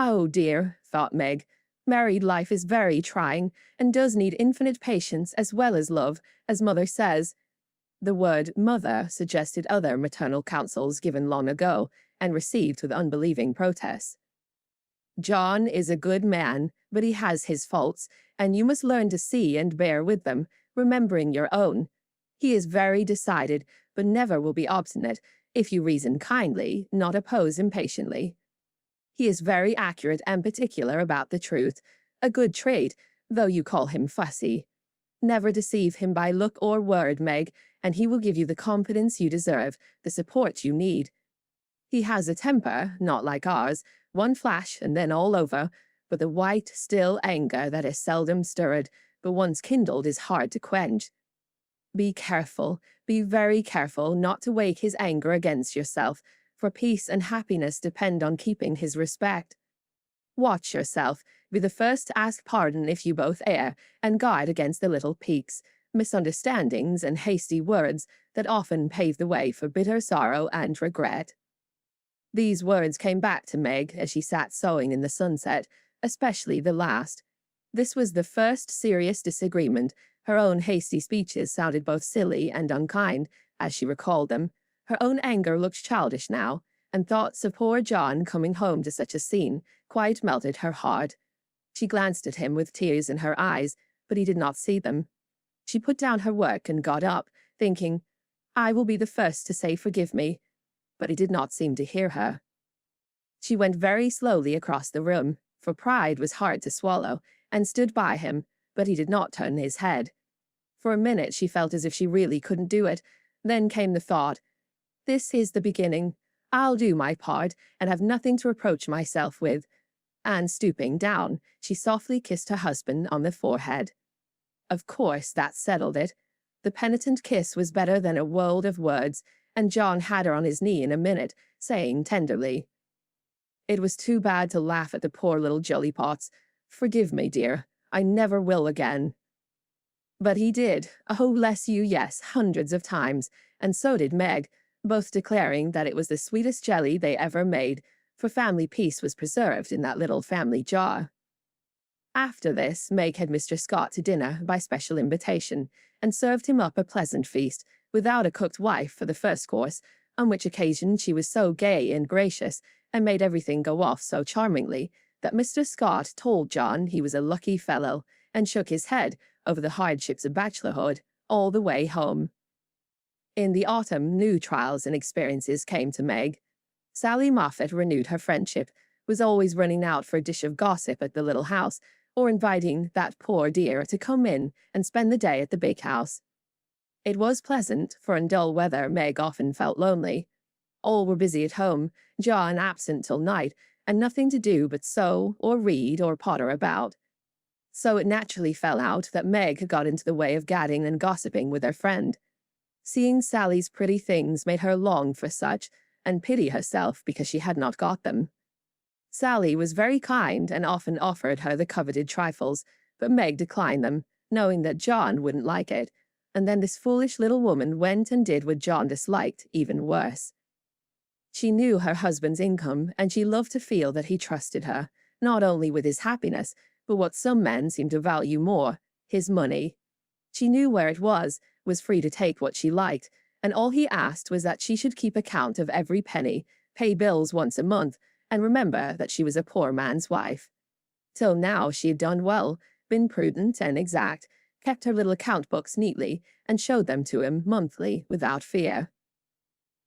Oh dear, thought Meg. Married life is very trying and does need infinite patience as well as love, as mother says. The word mother suggested other maternal counsels given long ago and received with unbelieving protests. John is a good man, but he has his faults, and you must learn to see and bear with them, remembering your own. He is very decided, but never will be obstinate, if you reason kindly, not oppose impatiently. He is very accurate and particular about the truth, a good trait, though you call him fussy. Never deceive him by look or word, Meg, and he will give you the confidence you deserve, the support you need. He has a temper, not like ours, one flash and then all over, but the white, still anger that is seldom stirred, but once kindled is hard to quench. Be careful, be very careful not to wake his anger against yourself, for peace and happiness depend on keeping his respect. Watch yourself, be the first to ask pardon if you both err, and guard against the little piques, misunderstandings, and hasty words that often pave the way for bitter sorrow and regret. These words came back to Meg as she sat sewing in the sunset, especially the last. This was the first serious disagreement. Her own hasty speeches sounded both silly and unkind, as she recalled them. Her own anger looked childish now, and thoughts of poor John coming home to such a scene quite melted her heart. She glanced at him with tears in her eyes, but he did not see them. She put down her work and got up, thinking, I will be the first to say forgive me, but he did not seem to hear her. She went very slowly across the room, for pride was hard to swallow, and stood by him, but he did not turn his head. For a minute she felt as if she really couldn't do it. Then came the thought, this is the beginning. I'll do my part, and have nothing to reproach myself with. And stooping down, she softly kissed her husband on the forehead. Of course, that settled it. The penitent kiss was better than a world of words, and John had her on his knee in a minute, saying tenderly, It was too bad to laugh at the poor little jollypots. Forgive me, dear. I never will again. But he did. Oh, bless you, yes, hundreds of times, and so did Meg, both declaring that it was the sweetest jelly they ever made, for family peace was preserved in that little family jar. After this, Meg had Mr. Scott to dinner by special invitation, and served him up a pleasant feast, without a cooked wife for the first course, on which occasion she was so gay and gracious, and made everything go off so charmingly, that Mr. Scott told John he was a lucky fellow, and shook his head over the hardships of bachelorhood all the way home. In the autumn, new trials and experiences came to Meg. Sally Moffat renewed her friendship, was always running out for a dish of gossip at the little house, or inviting that poor dear to come in and spend the day at the big house. It was pleasant, for in dull weather Meg often felt lonely. All were busy at home, John absent till night, and nothing to do but sew, or read, or potter about. So it naturally fell out that Meg got into the way of gadding and gossiping with her friend. Seeing Sally's pretty things made her long for such, and pity herself because she had not got them. Sally was very kind and often offered her the coveted trifles, but Meg declined them, knowing that John wouldn't like it, and then this foolish little woman went and did what John disliked, even worse. She knew her husband's income, and she loved to feel that he trusted her, not only with his happiness, but what some men seem to value more, his money. She knew where it was free to take what she liked, and all he asked was that she should keep account of every penny, pay bills once a month, and remember that she was a poor man's wife. Till now she had done well, been prudent and exact, kept her little account books neatly, and showed them to him monthly without fear.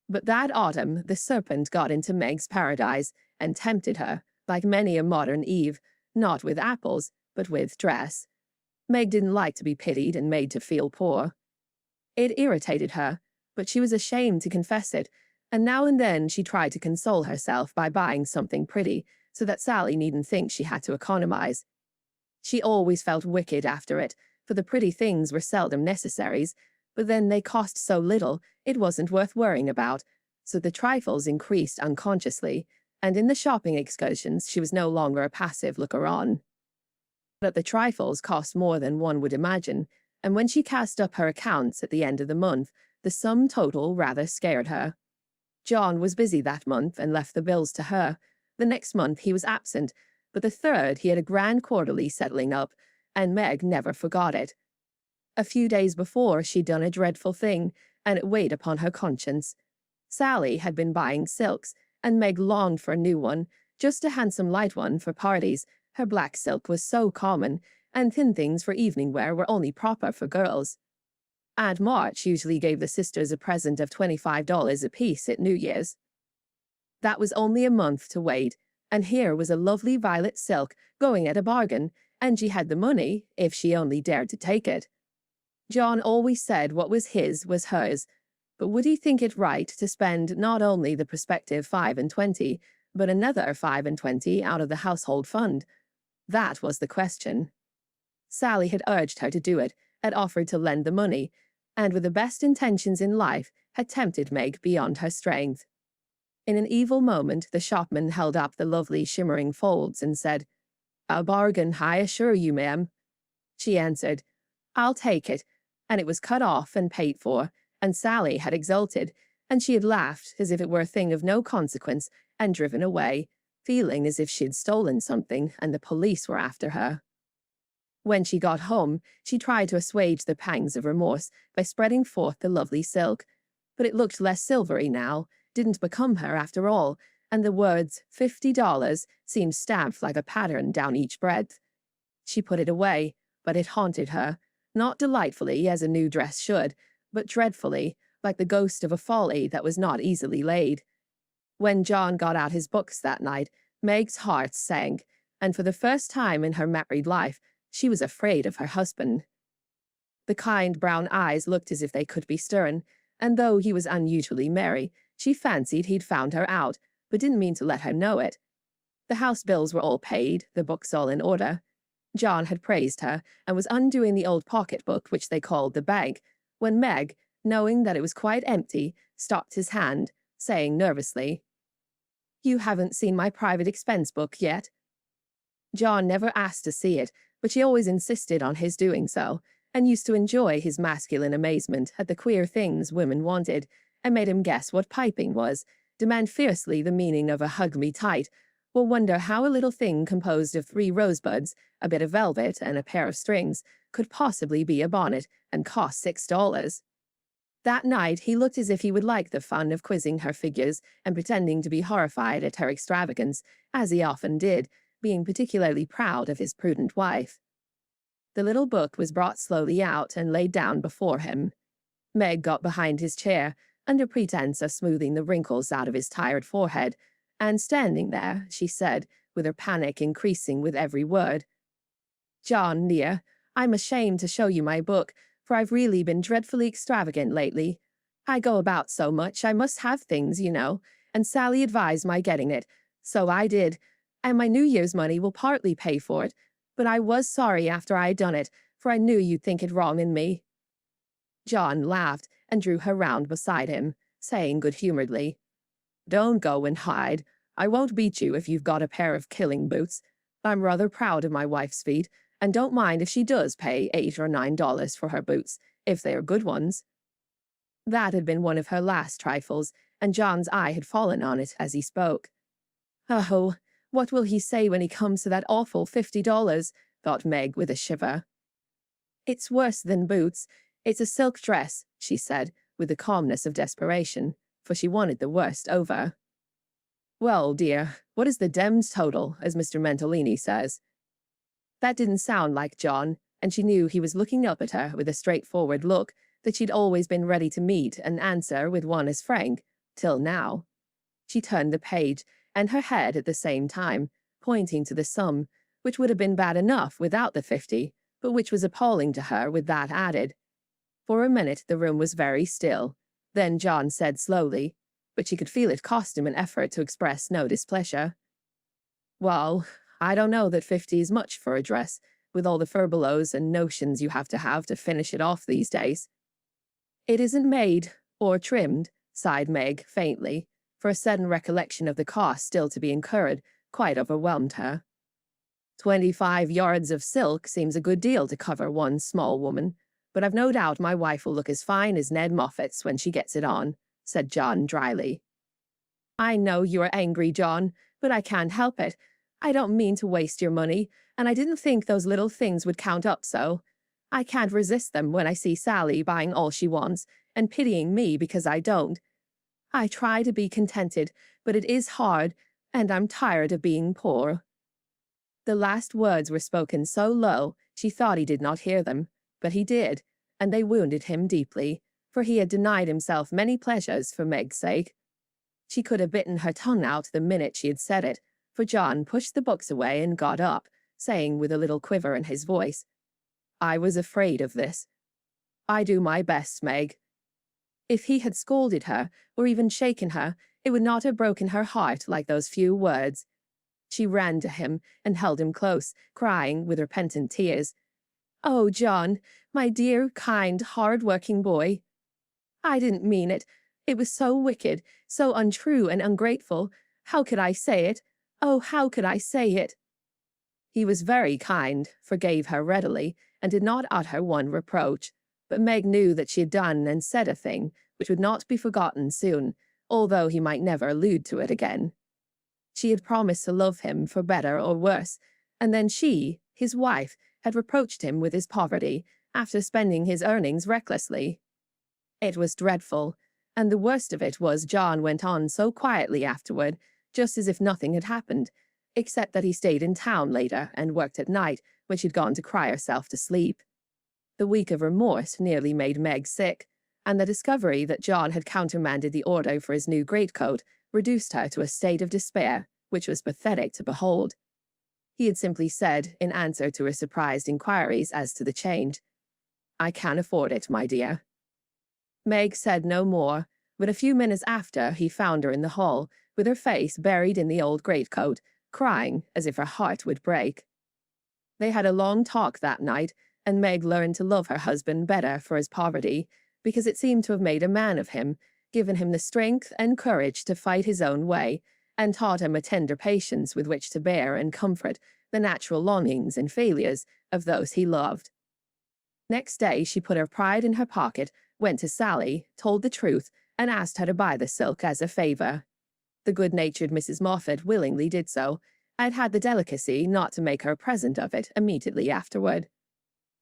But that autumn the serpent got into Meg's paradise, and tempted her, like many a modern Eve, not with apples, but with dress. Meg didn't like to be pitied and made to feel poor. It irritated her, but she was ashamed to confess it, and now and then she tried to console herself by buying something pretty, so that Sally needn't think she had to economize. She always felt wicked after it, for the pretty things were seldom necessaries, but then they cost so little it wasn't worth worrying about, so the trifles increased unconsciously, and in the shopping excursions she was no longer a passive looker-on. But the trifles cost more than one would imagine, and when she cast up her accounts at the end of the month, the sum total rather scared her. John was busy that month and left the bills to her, The next month he was absent, but the third he had a grand quarterly settling up, and Meg never forgot it. A few days before she'd done a dreadful thing, and it weighed upon her conscience. Sally had been buying silks, and Meg longed for a new one, just a handsome light one for parties. Her black silk was so common, and thin things for evening wear were only proper for girls. Aunt March usually gave the sisters a present of $25 apiece at New Year's. That was only a month to wait, and here was a lovely violet silk going at a bargain, and she had the money if she only dared to take it. John always said what was his was hers, but would he think it right to spend not only the prospective 25, but another 25 out of the household fund? That was the question. Sally had urged her to do it, had offered to lend the money, and with the best intentions in life had tempted Meg beyond her strength. In an evil moment, the shopman held up the lovely shimmering folds and said, "A bargain, I assure you, ma'am." She answered, "I'll take it," and it was cut off and paid for, and Sally had exulted, and she had laughed as if it were a thing of no consequence, and driven away, feeling as if she'd stolen something and the police were after her. When she got home, she tried to assuage the pangs of remorse by spreading forth the lovely silk, but it looked less silvery now, didn't become her after all, and the words $50 seemed stamped like a pattern down each breadth. She put it away, but it haunted her, not delightfully as a new dress should, but dreadfully, like the ghost of a folly that was not easily laid. When John got out his books that night, Meg's heart sank, and for the first time in her married life, she was afraid of her husband. The kind brown eyes looked as if they could be stern, and though he was unusually merry, she fancied he'd found her out, but didn't mean to let her know it. The house bills were all paid, the books all in order. John had praised her, and was undoing the old pocketbook which they called the bank, when Meg, knowing that it was quite empty, stopped his hand, saying nervously, "You haven't seen my private expense book yet?" John never asked to see it, but she always insisted on his doing so, and used to enjoy his masculine amazement at the queer things women wanted, and made him guess what piping was, demand fiercely the meaning of a hug me tight, or wonder how a little thing composed of 3 rosebuds, a bit of velvet, and a pair of strings could possibly be a bonnet and cost $6. That night he looked as if he would like the fun of quizzing her figures and pretending to be horrified at her extravagance, as he often did, being particularly proud of his prudent wife. The little book was brought slowly out and laid down before him. Meg got behind his chair, under pretense of smoothing the wrinkles out of his tired forehead, and standing there, she said, with her panic increasing with every word, "John, dear, I'm ashamed to show you my book, for I've really been dreadfully extravagant lately. I go about so much, I must have things, you know, and Sally advised my getting it, so I did, and my New Year's money will partly pay for it, but I was sorry after I had done it, for I knew you'd think it wrong in me." John laughed and drew her round beside him, saying good-humouredly, "Don't go and hide. I won't beat you if you've got a pair of killing boots. I'm rather proud of my wife's feet, and don't mind if she does pay $8 or $9 for her boots, if they are good ones." That had been one of her last trifles, and John's eye had fallen on it as he spoke. "Oh, what will he say when he comes to that awful $50, thought Meg with a shiver. "It's worse than boots. It's a silk dress," she said, with the calmness of desperation, for she wanted the worst over. "Well, dear, what is the demmed total, as Mr. Mentolini says?" That didn't sound like John, and she knew he was looking up at her with a straightforward look that she'd always been ready to meet and answer with one as frank, till now. She turned the page, and her head at the same time, pointing to the sum, which would have been bad enough without the 50, but which was appalling to her with that added. For a minute the room was very still. Then John said slowly, but she could feel it cost him an effort to express no displeasure, "Well, I don't know that 50 is much for a dress, with all the furbelows and notions you have to finish it off these days." "It isn't made, or trimmed," sighed Meg faintly, for a sudden recollection of the cost still to be incurred quite overwhelmed her. 25 yards of silk seems a good deal to cover one small woman, but I've no doubt my wife will look as fine as Ned Moffat's when she gets it on," said John dryly. "I know you are angry, John, but I can't help it. I don't mean to waste your money, and I didn't think those little things would count up so. I can't resist them when I see Sally buying all she wants and pitying me because I don't. I try to be contented, but it is hard, and I'm tired of being poor." The last words were spoken so low she thought he did not hear them, but he did, and they wounded him deeply, for he had denied himself many pleasures for Meg's sake. She could have bitten her tongue out the minute she had said it, for John pushed the books away and got up, saying with a little quiver in his voice, "I was afraid of this. I do my best, Meg." If he had scolded her, or even shaken her, it would not have broken her heart like those few words. She ran to him and held him close, crying with repentant tears, "Oh, John, my dear, kind, hard-working boy. I didn't mean it. It was so wicked, so untrue and ungrateful. How could I say it? Oh, how could I say it?" He was very kind, forgave her readily, and did not utter one reproach, but Meg knew that she had done and said a thing which would not be forgotten soon, although he might never allude to it again. She had promised to love him for better or worse, and then she, his wife, had reproached him with his poverty after spending his earnings recklessly. It was dreadful, and the worst of it was John went on so quietly afterward, just as if nothing had happened, except that he stayed in town later and worked at night when she'd gone to cry herself to sleep. The week of remorse nearly made Meg sick, and the discovery that John had countermanded the order for his new greatcoat reduced her to a state of despair, which was pathetic to behold. He had simply said, in answer to her surprised inquiries as to the change, "I can't afford it, my dear." Meg said no more, but a few minutes after he found her in the hall, with her face buried in the old greatcoat, crying as if her heart would break. They had a long talk that night, and Meg learned to love her husband better for his poverty, because it seemed to have made a man of him, given him the strength and courage to fight his own way, and taught him a tender patience with which to bear and comfort the natural longings and failures of those he loved. Next day she put her pride in her pocket, went to Sally, told the truth, and asked her to buy the silk as a favour. The good-natured Mrs. Moffat willingly did so, and had the delicacy not to make her a present of it immediately afterward.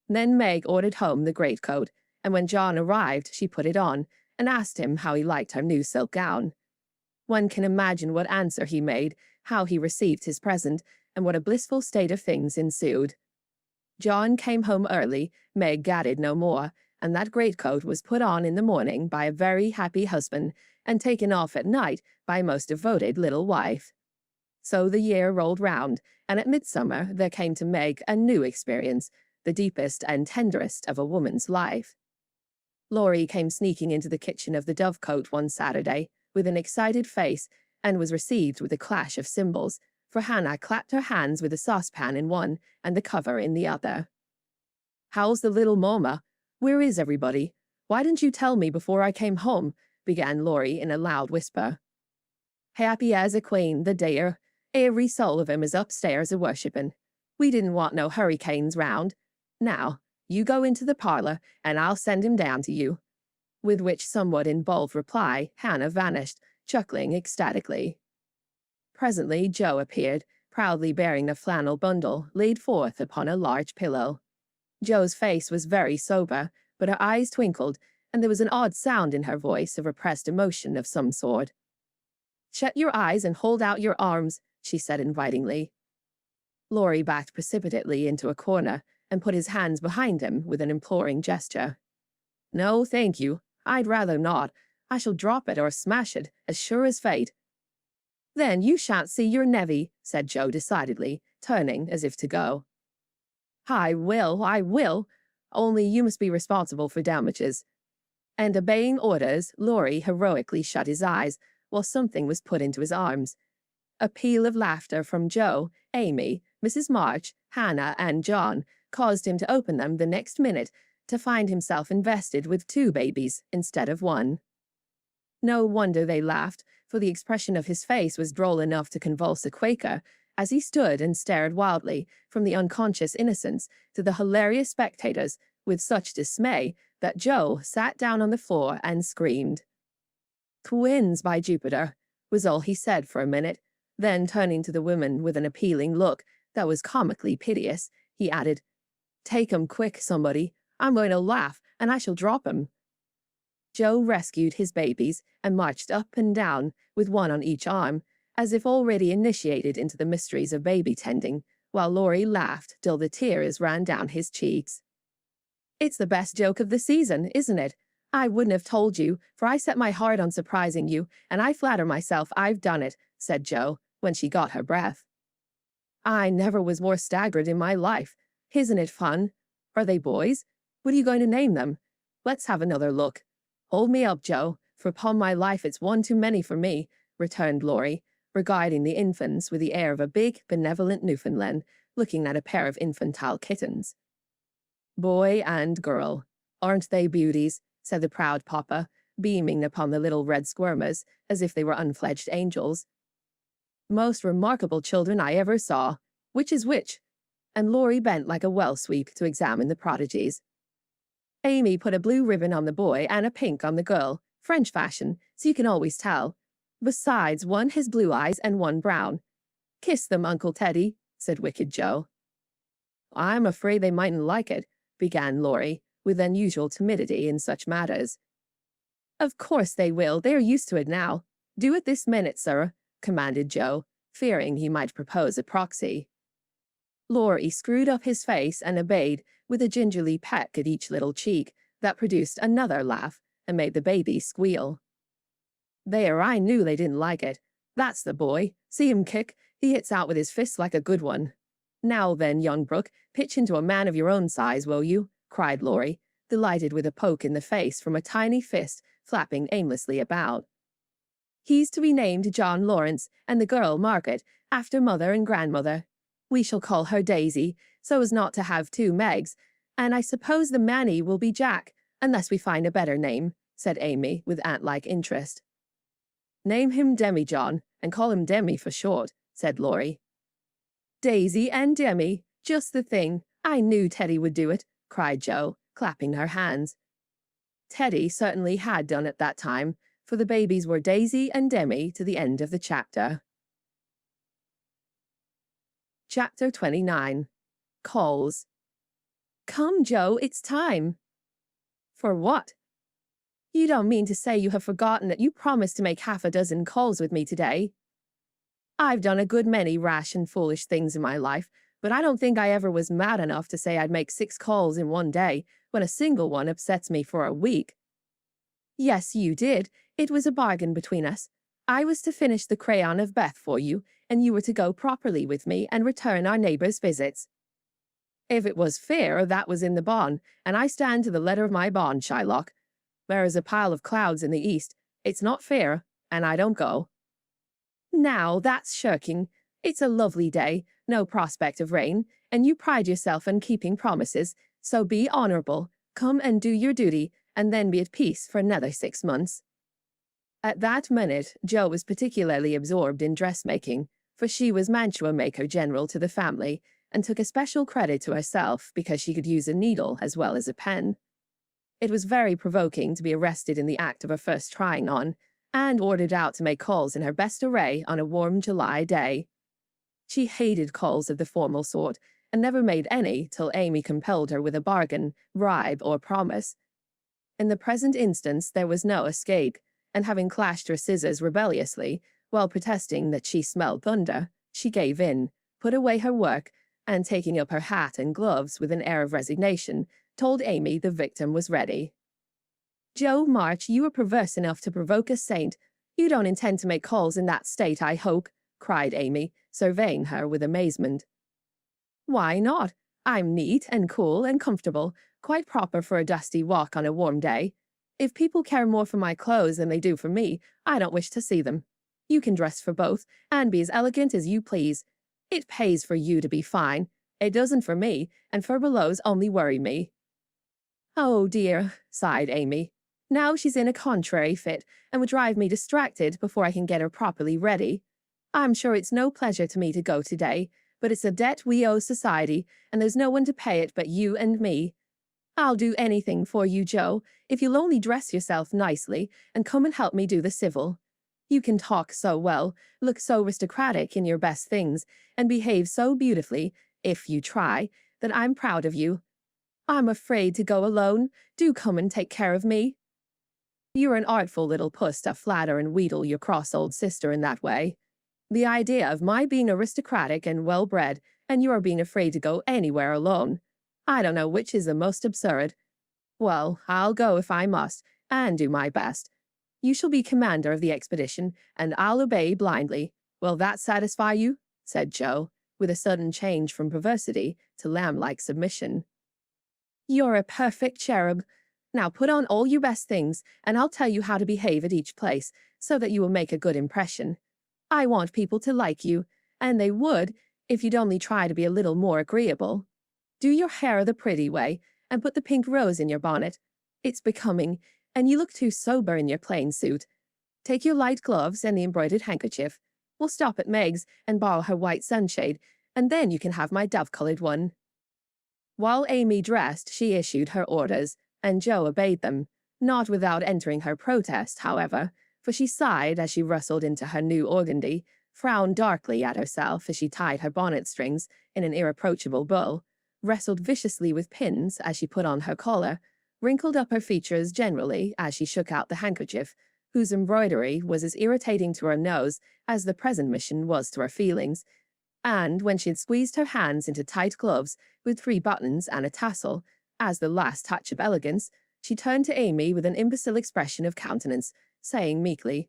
Then Meg ordered home the greatcoat, and when John arrived she put it on, and asked him how he liked her new silk gown. One can imagine what answer he made, how he received his present, and what a blissful state of things ensued. John came home early, Meg gadded no more, and that greatcoat was put on in the morning by a very happy husband, and taken off at night by a most devoted little wife. So the year rolled round, and at midsummer there came to Meg a new experience, the deepest and tenderest of a woman's life. Laurie came sneaking into the kitchen of the Dovecote one Saturday, with an excited face, and was received with a clash of cymbals, for Hannah clapped her hands with the saucepan in one and the cover in the other. "How's the little Moma? Where is everybody? Why didn't you tell me before I came home?" began Laurie in a loud whisper. "Happy as a queen, the dear. Every soul of him is upstairs a-worshipping. We didn't want no hurricanes round. Now, you go into the parlour, and I'll send him down to you." With which somewhat involved reply, Hannah vanished, chuckling ecstatically. Presently Jo appeared, proudly bearing a flannel bundle laid forth upon a large pillow. Jo's face was very sober, but her eyes twinkled, and there was an odd sound in her voice of repressed emotion of some sort. "Shut your eyes and hold out your arms," she said invitingly. Laurie backed precipitately into a corner and put his hands behind him with an imploring gesture. "No, thank you. I'd rather not. I shall drop it or smash it, as sure as fate." "Then you shan't see your nevy," said Jo decidedly, turning as if to go. I will. Only you must be responsible for damages." And obeying orders, Laurie heroically shut his eyes, while something was put into his arms. A peal of laughter from Jo, Amy, Mrs. March, Hannah, and John caused him to open them the next minute, to find himself invested with 2 babies instead of 1. No wonder they laughed, for the expression of his face was droll enough to convulse a Quaker, as he stood and stared wildly from the unconscious innocents to the hilarious spectators with such dismay that Jo sat down on the floor and screamed. "Twins, by Jupiter," was all he said for a minute. Then, turning to the woman with an appealing look that was comically piteous, he added, "Take 'em quick, somebody. I'm going to laugh, and I shall drop 'em." Joe rescued his babies and marched up and down with one on each arm, as if already initiated into the mysteries of baby tending, while Laurie laughed till the tears ran down his cheeks. "It's the best joke of the season, isn't it? I wouldn't have told you, for I set my heart on surprising you, and I flatter myself I've done it," said Joe, when she got her breath. "I never was more staggered in my life. Isn't it fun? Are they boys? What are you going to name them? Let's have another look. Hold me up, Joe, for upon my life it's one too many for me," returned Laurie, regarding the infants with the air of a big, benevolent Newfoundland, looking at a pair of infantile kittens. "Boy and girl. Aren't they beauties?" said the proud papa, beaming upon the little red squirmers as if they were unfledged angels. "Most remarkable children I ever saw. Which is which?" And Laurie bent like a well sweep to examine the prodigies. Amy put a blue ribbon on the boy and a pink on the girl, French fashion, so you can always tell. Besides, one has blue eyes and one brown. "Kiss them, Uncle Teddy," said wicked Joe. "I'm afraid they mightn't like it," began Laurie, with unusual timidity in such matters. "Of course they will. They are used to it now. Do it this minute, sir," commanded Joe, fearing he might propose a proxy. Laurie screwed up his face and obeyed, with a gingerly peck at each little cheek that produced another laugh and made the baby squeal. "There, I knew they didn't like it. That's the boy. See him kick? He hits out with his fists like a good one. Now then, young Brooke, pitch into a man of your own size, will you?" cried Laurie, delighted with a poke in the face from a tiny fist flapping aimlessly about. "He's to be named John Lawrence, and the girl Margaret, after mother and grandmother. We shall call her Daisy, so as not to have two Megs, and I suppose the Manny will be Jack, unless we find a better name," said Amy with ant-like interest. "Name him Demi-John, and call him Demi for short," said Laurie. "Daisy and Demi, just the thing. I knew Teddy would do it," cried Joe, clapping her hands. Teddy certainly had done it that time, for the babies were Daisy and Demi to the end of the chapter. Chapter 29. Calls. "Come, Joe, it's time." "For what?" "You don't mean to say you have forgotten that you promised to make half a dozen calls with me today?" "I've done a good many rash and foolish things in my life, but I don't think I ever was mad enough to say I'd make 6 calls in one day when a single one upsets me for a week." "Yes, you did. It was a bargain between us. I was to finish the crayon of Beth for you, and you were to go properly with me and return our neighbors' visits. If it was fair, that was in the bond, and I stand to the letter of my bond, Shylock. There is a pile of clouds in the east. It's not fair, and I don't go." "Now, that's shirking. It's a lovely day, no prospect of rain, and you pride yourself on keeping promises, so be honorable, come and do your duty, and then be at peace for another 6 months." At that minute, Jo was particularly absorbed in dressmaking, for she was mantua maker general to the family, and took especial credit to herself because she could use a needle as well as a pen. It was very provoking to be arrested in the act of her first trying on, and ordered out to make calls in her best array on a warm July day. She hated calls of the formal sort, and never made any till Amy compelled her with a bargain, bribe, or promise. In the present instance there was no escape, and having clashed her scissors rebelliously, while protesting that she smelled thunder, she gave in, put away her work, and taking up her hat and gloves with an air of resignation, told Amy the victim was ready. "Jo March, you are perverse enough to provoke a saint. You don't intend to make calls in that state, I hope," cried Amy, surveying her with amazement. "Why not? I'm neat and cool and comfortable, quite proper for a dusty walk on a warm day. If people care more for my clothes than they do for me, I don't wish to see them. You can dress for both, and be as elegant as you please. It pays for you to be fine. It doesn't for me, and furbelows only worry me." "Oh dear," sighed Amy. "Now she's in a contrary fit, and would drive me distracted before I can get her properly ready. I'm sure it's no pleasure to me to go today, but it's a debt we owe society, and there's no one to pay it but you and me. I'll do anything for you, Jo, if you'll only dress yourself nicely and come and help me do the civil. You can talk so well, look so aristocratic in your best things, and behave so beautifully, if you try, that I'm proud of you. I'm afraid to go alone. Do come and take care of me. You're an artful little puss to flatter and wheedle your cross old sister in that way. The idea of my being aristocratic and well-bred, and your being afraid to go anywhere alone. I don't know which is the most absurd. Well, I'll go if I must, and do my best. You shall be commander of the expedition, and I'll obey blindly. Will that satisfy you? Said Joe, with a sudden change from perversity to lamb-like submission. You're a perfect cherub. Now put on all your best things, and I'll tell you how to behave at each place, so that you will make a good impression. I want people to like you, and they would, if you'd only try to be a little more agreeable. Do your hair the pretty way, and put the pink rose in your bonnet. It's becoming, and you look too sober in your plain suit. Take your light gloves and the embroidered handkerchief. We'll stop at Meg's and borrow her white sunshade, and then you can have my dove-colored one. While Amy dressed, she issued her orders, and Joe obeyed them, not without entering her protest, however, for she sighed as she rustled into her new organdy, frowned darkly at herself as she tied her bonnet strings in an irreproachable bow, wrestled viciously with pins as she put on her collar, wrinkled up her features generally as she shook out the handkerchief, whose embroidery was as irritating to her nose as the present mission was to her feelings, and when she had squeezed her hands into tight gloves with 3 buttons and a tassel, as the last touch of elegance, she turned to Amy with an imbecile expression of countenance, saying meekly,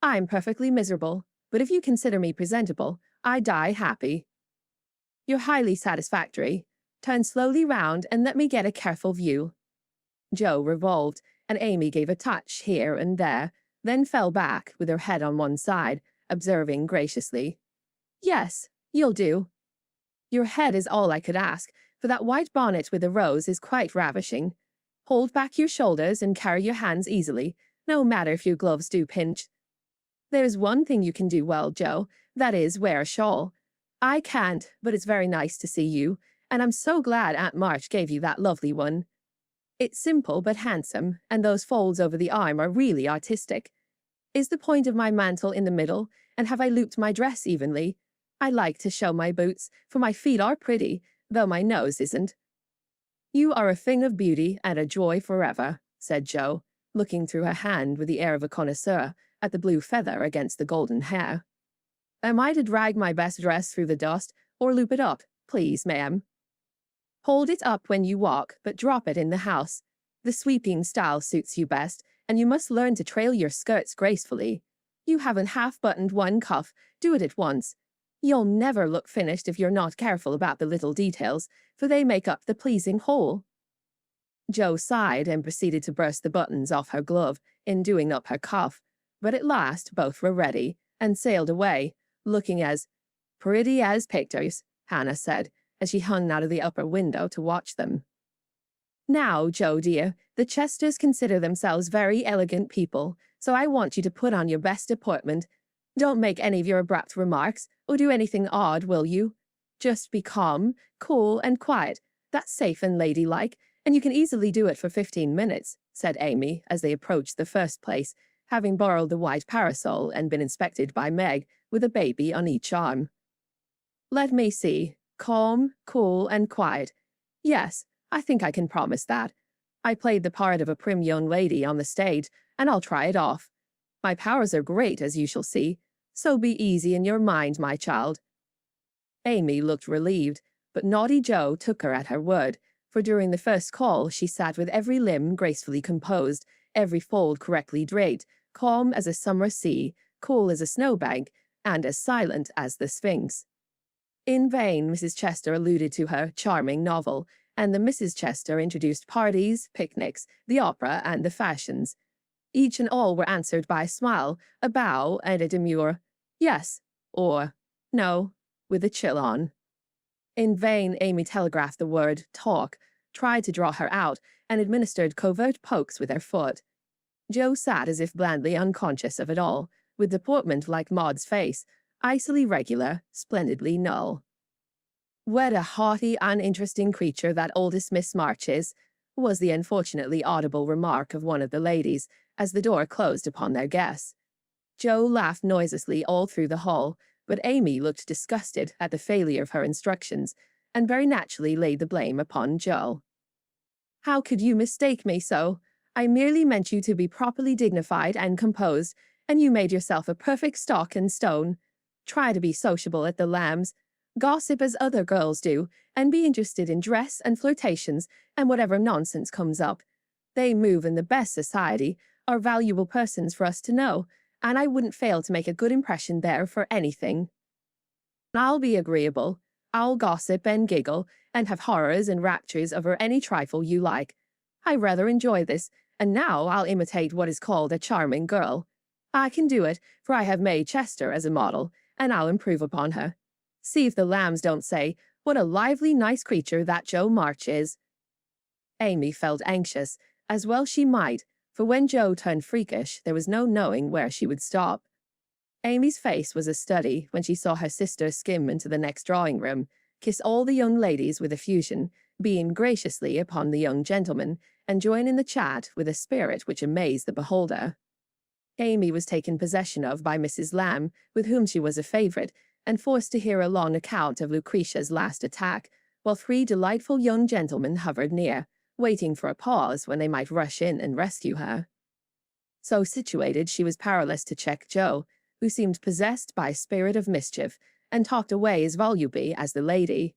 I'm perfectly miserable, but if you consider me presentable, I die happy. You're highly satisfactory. Turn slowly round and let me get a careful view. Joe revolved, and Amy gave a touch here and there, then fell back with her head on one side, observing graciously, Yes, you'll do. Your head is all I could ask, for that white bonnet with the rose is quite ravishing. Hold back your shoulders and carry your hands easily, no matter if your gloves do pinch. There's one thing you can do well, Joe, that is wear a shawl. I can't, but it's very nice to see you, and I'm so glad Aunt March gave you that lovely one. It's simple but handsome, and those folds over the arm are really artistic. Is the point of my mantle in the middle, and have I looped my dress evenly? I like to show my boots, for my feet are pretty, though my nose isn't. You are a thing of beauty and a joy forever, said Joe, looking through her hand with the air of a connoisseur at the blue feather against the golden hair. Am I to drag my best dress through the dust, or loop it up, please, ma'am? Hold it up when you walk, but drop it in the house. The sweeping style suits you best, and you must learn to trail your skirts gracefully. You haven't half-buttoned one cuff. Do it at once. You'll never look finished if you're not careful about the little details, for they make up the pleasing whole. Joe sighed and proceeded to burst the buttons off her glove in doing up her cuff, but at last both were ready, and sailed away, looking as pretty as pictures, Hannah said, as she hung out of the upper window to watch them. Now, Joe dear, the Chesters consider themselves very elegant people, so I want you to put on your best deportment. Don't make any of your abrupt remarks, or do anything odd, will you? Just be calm, cool, and quiet. That's safe and ladylike, and you can easily do it for 15 minutes, said Amy as they approached the first place, having borrowed the white parasol and been inspected by Meg with a baby on each arm. Let me see. Calm, cool, and quiet. Yes, I think I can promise that. I played the part of a prim young lady on the stage, and I'll try it off. My powers are great, as you shall see, so be easy in your mind, my child. Amy looked relieved, but naughty Joe took her at her word, for during the first call she sat with every limb gracefully composed, every fold correctly draped, calm as a summer sea, cool as a snowbank, and as silent as the Sphinx. In vain Mrs. Chester alluded to her charming novel, and the Mrs. Chester introduced parties, picnics, the opera, and the fashions. Each and all were answered by a smile, a bow, and a demure yes, or no, with a chill on. In vain Amy telegraphed the word talk, tried to draw her out, and administered covert pokes with her foot. Joe sat as if blandly unconscious of it all, with deportment like Maud's face, icily regular, splendidly null. What a haughty, uninteresting creature that oldest Miss March is, was the unfortunately audible remark of one of the ladies, as the door closed upon their guests. Joe laughed noiselessly all through the hall, but Amy looked disgusted at the failure of her instructions, and very naturally laid the blame upon Joe. How could you mistake me so? I merely meant you to be properly dignified and composed, and you made yourself a perfect stock and stone. Try to be sociable at the Lambs. Gossip as other girls do, and be interested in dress and flirtations and whatever nonsense comes up. They move in the best society, are valuable persons for us to know, and I wouldn't fail to make a good impression there for anything. I'll be agreeable. I'll gossip and giggle, and have horrors and raptures over any trifle you like. I rather enjoy this, and now I'll imitate what is called a charming girl. I can do it, for I have May Chester as a model, and I'll improve upon her. See if the Lambs don't say, what a lively, nice creature that Joe March is. Amy felt anxious, as well she might, for when Joe turned freakish, there was no knowing where she would stop. Amy's face was a study when she saw her sister skim into the next drawing-room, kiss all the young ladies with effusion, beam graciously upon the young gentleman, and join in the chat with a spirit which amazed the beholder. Amy was taken possession of by Mrs. Lamb, with whom she was a favourite, and forced to hear a long account of Lucretia's last attack, while 3 delightful young gentlemen hovered near, waiting for a pause when they might rush in and rescue her. So situated, she was powerless to check Joe, who seemed possessed by a spirit of mischief, and talked away as volubly as the lady.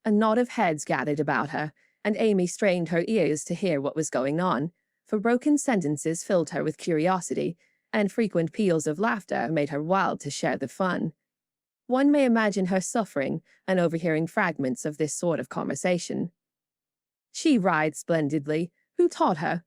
A knot of heads gathered about her, and Amy strained her ears to hear what was going on, for broken sentences filled her with curiosity, and frequent peals of laughter made her wild to share the fun. One may imagine her suffering and overhearing fragments of this sort of conversation. She rides splendidly. Who taught her?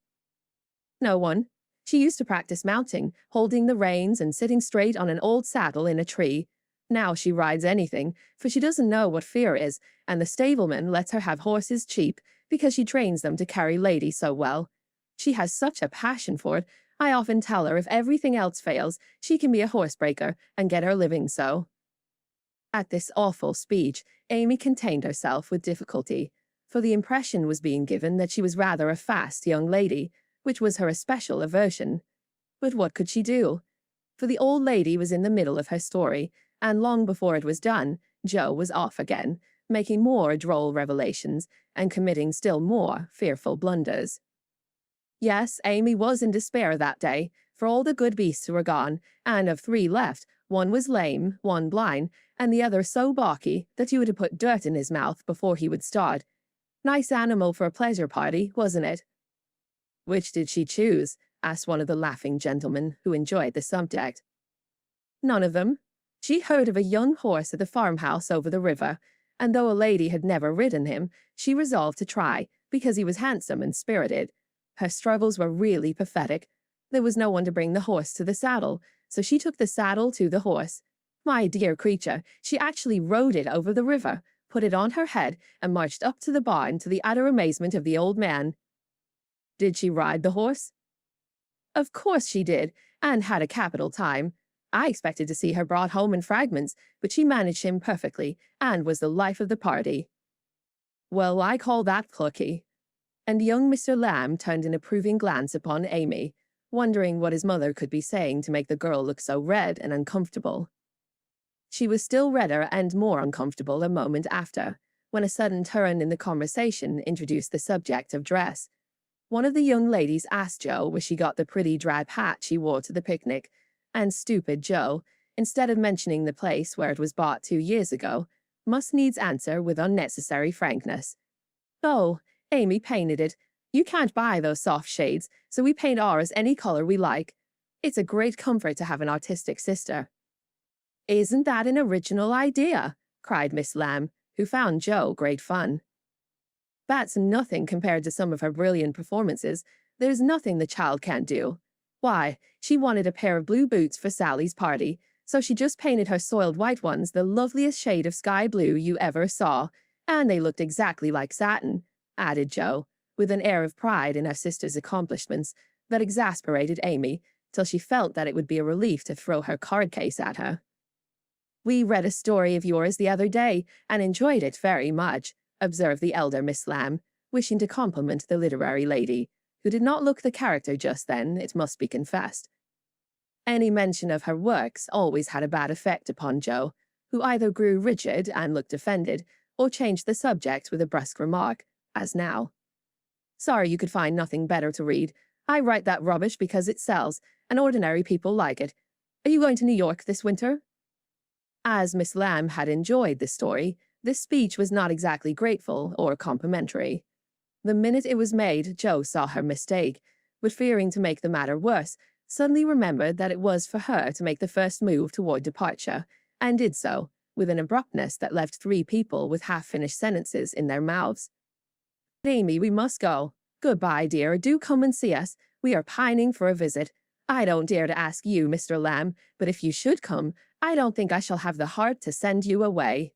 No one. She used to practice mounting, holding the reins and sitting straight on an old saddle in a tree. Now she rides anything, for she doesn't know what fear is, and the stableman lets her have horses cheap because she trains them to carry ladies so well. She has such a passion for it, I often tell her if everything else fails, she can be a horsebreaker and get her living so. At this awful speech, Amy contained herself with difficulty, for the impression was being given that she was rather a fast young lady, which was her especial aversion. But what could she do? For the old lady was in the middle of her story, and long before it was done, Joe was off again, making more droll revelations, and committing still more fearful blunders. Yes, Amy was in despair that day, for all the good beasts were gone, and of 3 left, 1 was lame, 1 blind, and the other so balky that you would have put dirt in his mouth before he would start. Nice animal for a pleasure party, wasn't it? Which did she choose? Asked one of the laughing gentlemen, who enjoyed the subject. None of them. She heard of a young horse at the farmhouse over the river, and though a lady had never ridden him, she resolved to try, because he was handsome and spirited. Her struggles were really pathetic. There was no one to bring the horse to the saddle, so she took the saddle to the horse. My dear creature, she actually rode it over the river, put it on her head, and marched up to the barn to the utter amazement of the old man. Did she ride the horse? Of course she did, and had a capital time. I expected to see her brought home in fragments, but she managed him perfectly, and was the life of the party. Well, I call that plucky. And young Mr. Lamb turned an approving glance upon Amy, wondering what his mother could be saying to make the girl look so red and uncomfortable. She was still redder and more uncomfortable a moment after, when a sudden turn in the conversation introduced the subject of dress. One of the young ladies asked Joe where she got the pretty drab hat she wore to the picnic, and stupid Joe, instead of mentioning the place where it was bought 2 years ago, must needs answer with unnecessary frankness. Oh, Amy painted it. You can't buy those soft shades, so we paint ours any color we like. It's a great comfort to have an artistic sister. Isn't that an original idea? Cried Miss Lamb, who found Joe great fun. That's nothing compared to some of her brilliant performances. There's nothing the child can't do. Why, she wanted a pair of blue boots for Sally's party, so she just painted her soiled white ones the loveliest shade of sky blue you ever saw, and they looked exactly like satin, added Joe, with an air of pride in her sister's accomplishments that exasperated Amy, till she felt that it would be a relief to throw her card case at her. We read a story of yours the other day, and enjoyed it very much, observed the elder Miss Lamb, wishing to compliment the literary lady, who did not look the character just then, it must be confessed. Any mention of her works always had a bad effect upon Jo, who either grew rigid and looked offended, or changed the subject with a brusque remark, as now. Sorry you could find nothing better to read. I write that rubbish because it sells, and ordinary people like it. Are you going to New York this winter? As Miss Lamb had enjoyed the story, this speech was not exactly grateful or complimentary. The minute it was made, Jo saw her mistake, but fearing to make the matter worse, suddenly remembered that it was for her to make the first move toward departure, and did so, with an abruptness that left 3 people with half-finished sentences in their mouths. Amy, we must go. Goodbye, dear. Do come and see us. We are pining for a visit. I don't dare to ask you, Mr. Lamb, but if you should come, I don't think I shall have the heart to send you away.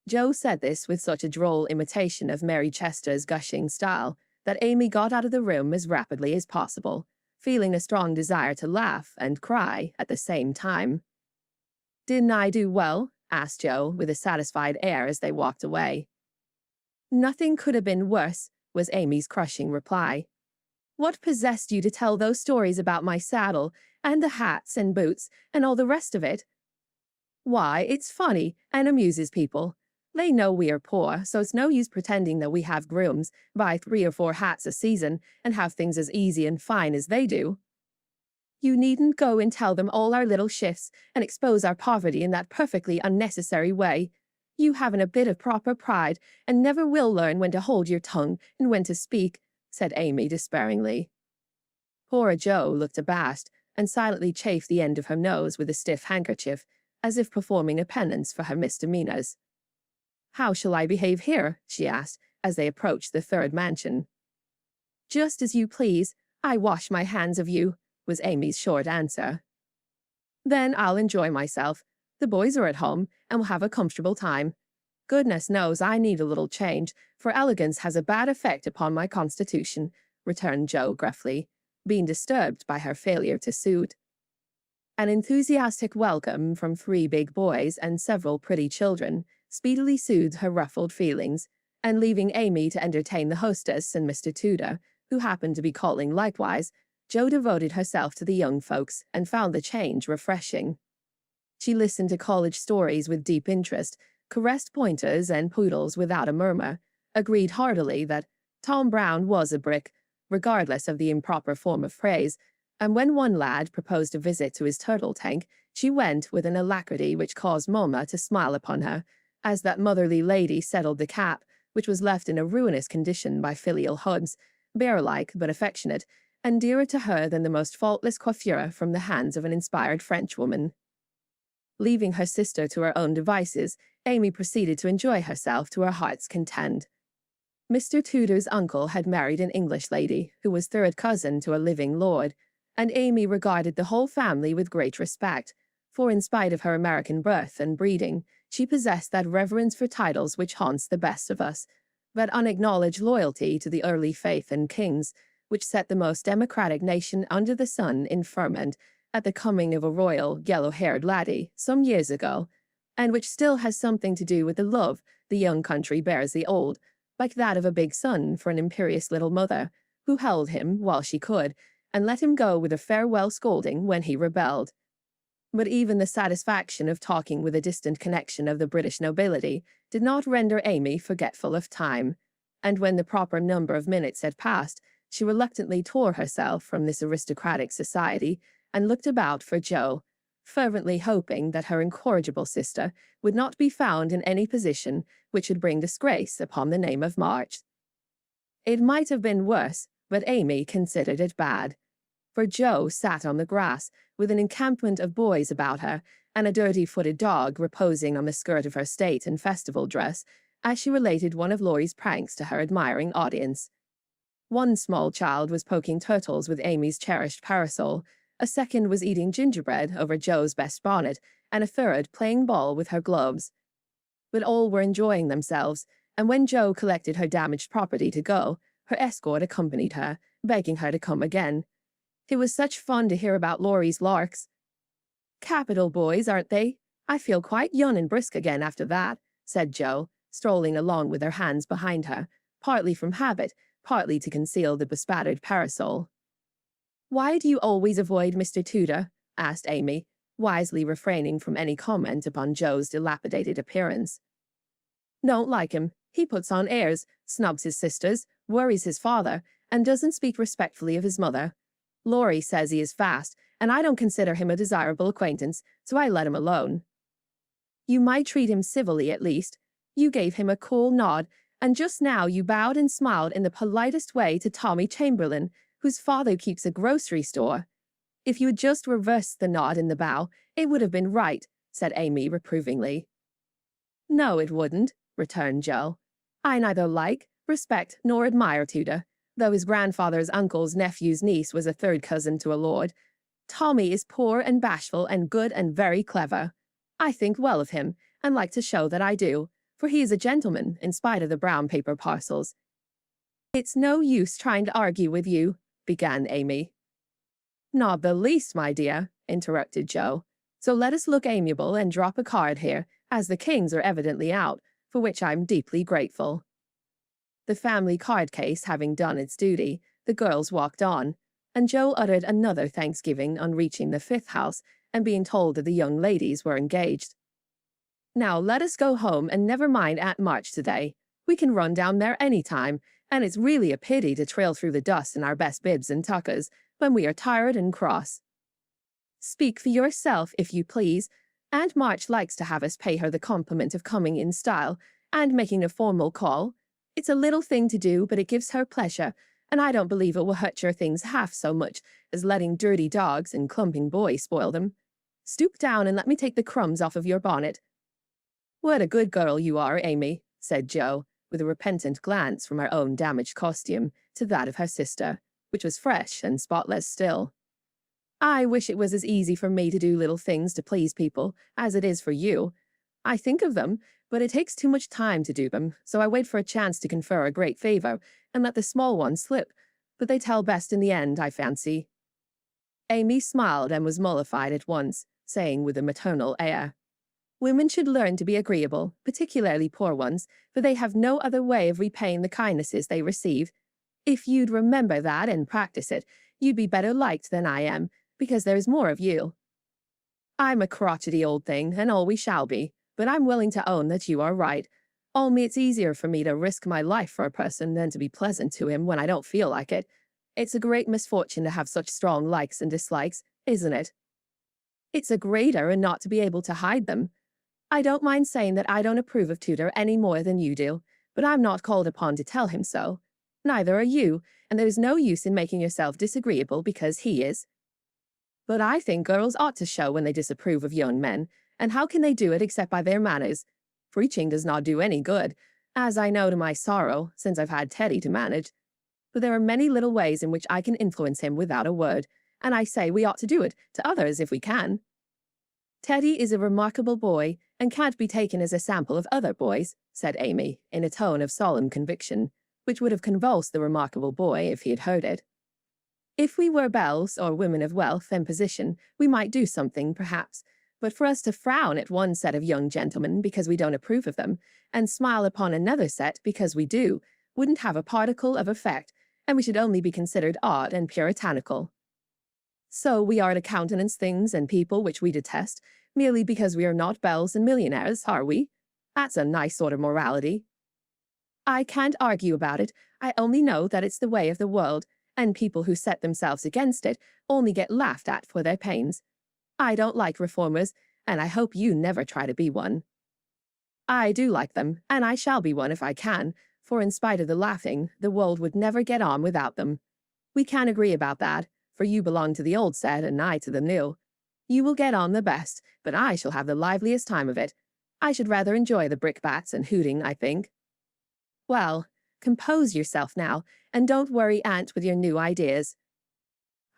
Jo said this with such a droll imitation of Mary Chester's gushing style that Amy got out of the room as rapidly as possible, feeling a strong desire to laugh and cry at the same time. Didn't I do well? Asked Jo with a satisfied air as they walked away. Nothing could have been worse, was Amy's crushing reply. What possessed you to tell those stories about my saddle, and the hats and boots, and all the rest of it? Why, it's funny, and amuses people. They know we are poor, so it's no use pretending that we have grooms, buy 3 or 4 hats a season, and have things as easy and fine as they do. You needn't go and tell them all our little shifts, and expose our poverty in that perfectly unnecessary way. You haven't a bit of proper pride, and never will learn when to hold your tongue and when to speak, said Amy despairingly. Poor Jo looked abashed, and silently chafed the end of her nose with a stiff handkerchief, as if performing a penance for her misdemeanors. How shall I behave here? She asked, as they approached the 3rd mansion. Just as you please. I wash my hands of you, was Amy's short answer. Then I'll enjoy myself. The boys are at home, and we'll have a comfortable time. Goodness knows I need a little change, for elegance has a bad effect upon my constitution, returned Jo gruffly, being disturbed by her failure to suit. An enthusiastic welcome from 3 big boys and several pretty children speedily soothed her ruffled feelings, and leaving Amy to entertain the hostess and Mr. Tudor, who happened to be calling likewise, Jo devoted herself to the young folks and found the change refreshing. She listened to college stories with deep interest, caressed pointers and poodles without a murmur, agreed heartily that Tom Brown was a brick, regardless of the improper form of praise, and when one lad proposed a visit to his turtle tank, she went with an alacrity which caused Moma to smile upon her, as that motherly lady settled the cap, which was left in a ruinous condition by filial hubs, bear-like but affectionate, and dearer to her than the most faultless coiffure from the hands of an inspired Frenchwoman. Leaving her sister to her own devices, Amy proceeded to enjoy herself to her heart's content. Mr. Tudor's uncle had married an English lady, who was 3rd cousin to a living lord, and Amy regarded the whole family with great respect, for in spite of her American birth and breeding, she possessed that reverence for titles which haunts the best of us, that unacknowledged loyalty to the early faith and kings, which set the most democratic nation under the sun in ferment at the coming of a royal, yellow-haired laddie some years ago, and which still has something to do with the love the young country bears the old, like that of a big son for an imperious little mother, who held him while she could, and let him go with a farewell scolding when he rebelled. But even the satisfaction of talking with a distant connection of the British nobility did not render Amy forgetful of time, and when the proper number of minutes had passed, she reluctantly tore herself from this aristocratic society and looked about for Jo, fervently hoping that her incorrigible sister would not be found in any position which would bring disgrace upon the name of March. It might have been worse, but Amy considered it bad, for Jo sat on the grass, with an encampment of boys about her, and a dirty-footed dog reposing on the skirt of her state and festival dress, as she related one of Laurie's pranks to her admiring audience. One small child was poking turtles with Amy's cherished parasol, a second was eating gingerbread over Jo's best bonnet, and a third playing ball with her gloves. But all were enjoying themselves, and when Jo collected her damaged property to go, her escort accompanied her, begging her to come again. It was such fun to hear about Laurie's larks. Capital boys, aren't they? I feel quite young and brisk again after that, said Jo, strolling along with her hands behind her, partly from habit, partly to conceal the bespattered parasol. Why do you always avoid Mr. Tudor? asked Amy, wisely refraining from any comment upon Joe's dilapidated appearance. Don't like him. He puts on airs, snubs his sisters, worries his father, and doesn't speak respectfully of his mother. Laurie says he is fast, and I don't consider him a desirable acquaintance, so I let him alone. You might treat him civilly at least. You gave him a cool nod, and just now you bowed and smiled in the politest way to Tommy Chamberlain, whose father keeps a grocery store. If you had just reversed the nod in the bow, it would have been right, said Amy reprovingly. No, it wouldn't, returned Joe. I neither like, respect, nor admire Tudor, though his grandfather's uncle's nephew's niece was a third cousin to a lord. Tommy is poor and bashful and good and very clever. I think well of him, and like to show that I do, for he is a gentleman, in spite of the brown paper parcels. It's no use trying to argue with you, began Amy. Not the least, my dear, interrupted Joe. So let us look amiable and drop a card here, as the Kings are evidently out, for which I'm deeply grateful. The family card case having done its duty, the girls walked on, and Joe uttered another thanksgiving on reaching the 5th house and being told that the young ladies were engaged. Now let us go home and never mind Aunt March today. We can run down there any time, and it's really a pity to trail through the dust in our best bibs and tuckers when we are tired and cross. Speak for yourself, if you please. Aunt March likes to have us pay her the compliment of coming in style and making a formal call. It's a little thing to do, but it gives her pleasure, and I don't believe it will hurt your things half so much as letting dirty dogs and clumping boys spoil them. Stoop down and let me take the crumbs off of your bonnet. What a good girl you are, Amy, said Joe, with a repentant glance from her own damaged costume to that of her sister, which was fresh and spotless still. I wish it was as easy for me to do little things to please people as it is for you. I think of them, but it takes too much time to do them, so I wait for a chance to confer a great favor and let the small ones slip, but they tell best in the end, I fancy. Amy smiled and was mollified at once, saying with a maternal air, Women should learn to be agreeable, particularly poor ones, for they have no other way of repaying the kindnesses they receive. If you'd remember that and practice it, you'd be better liked than I am, because there's more of you. I'm a crotchety old thing, and always shall be, but I'm willing to own that you are right. Only it's easier for me to risk my life for a person than to be pleasant to him when I don't feel like it. It's a great misfortune to have such strong likes and dislikes, isn't it? It's a greater and not to be able to hide them. I don't mind saying that I don't approve of Tudor any more than you do, but I'm not called upon to tell him so. Neither are you, and there's no use in making yourself disagreeable because he is. But I think girls ought to show when they disapprove of young men, and how can they do it except by their manners? Preaching does not do any good, as I know to my sorrow, since I've had Teddy to manage. But there are many little ways in which I can influence him without a word, and I say we ought to do it to others if we can. Teddy is a remarkable boy, and can't be taken as a sample of other boys, said Amy, in a tone of solemn conviction, which would have convulsed the remarkable boy if he had heard it. If we were belles, or women of wealth and position, we might do something, perhaps, but for us to frown at one set of young gentlemen because we don't approve of them, and smile upon another set because we do, wouldn't have a particle of effect, and we should only be considered odd and puritanical. So we are to countenance things and people which we detest, merely because we are not belles and millionaires, are we? That's a nice sort of morality. I can't argue about it. I only know that it's the way of the world, and people who set themselves against it only get laughed at for their pains. I don't like reformers, and I hope you never try to be one. I do like them, and I shall be one if I can, for in spite of the laughing, the world would never get on without them. We can agree about that, for you belong to the old set and I to the new. You will get on the best, but I shall have the liveliest time of it. I should rather enjoy the brickbats and hooting, I think. Well, compose yourself now, and don't worry Aunt with your new ideas.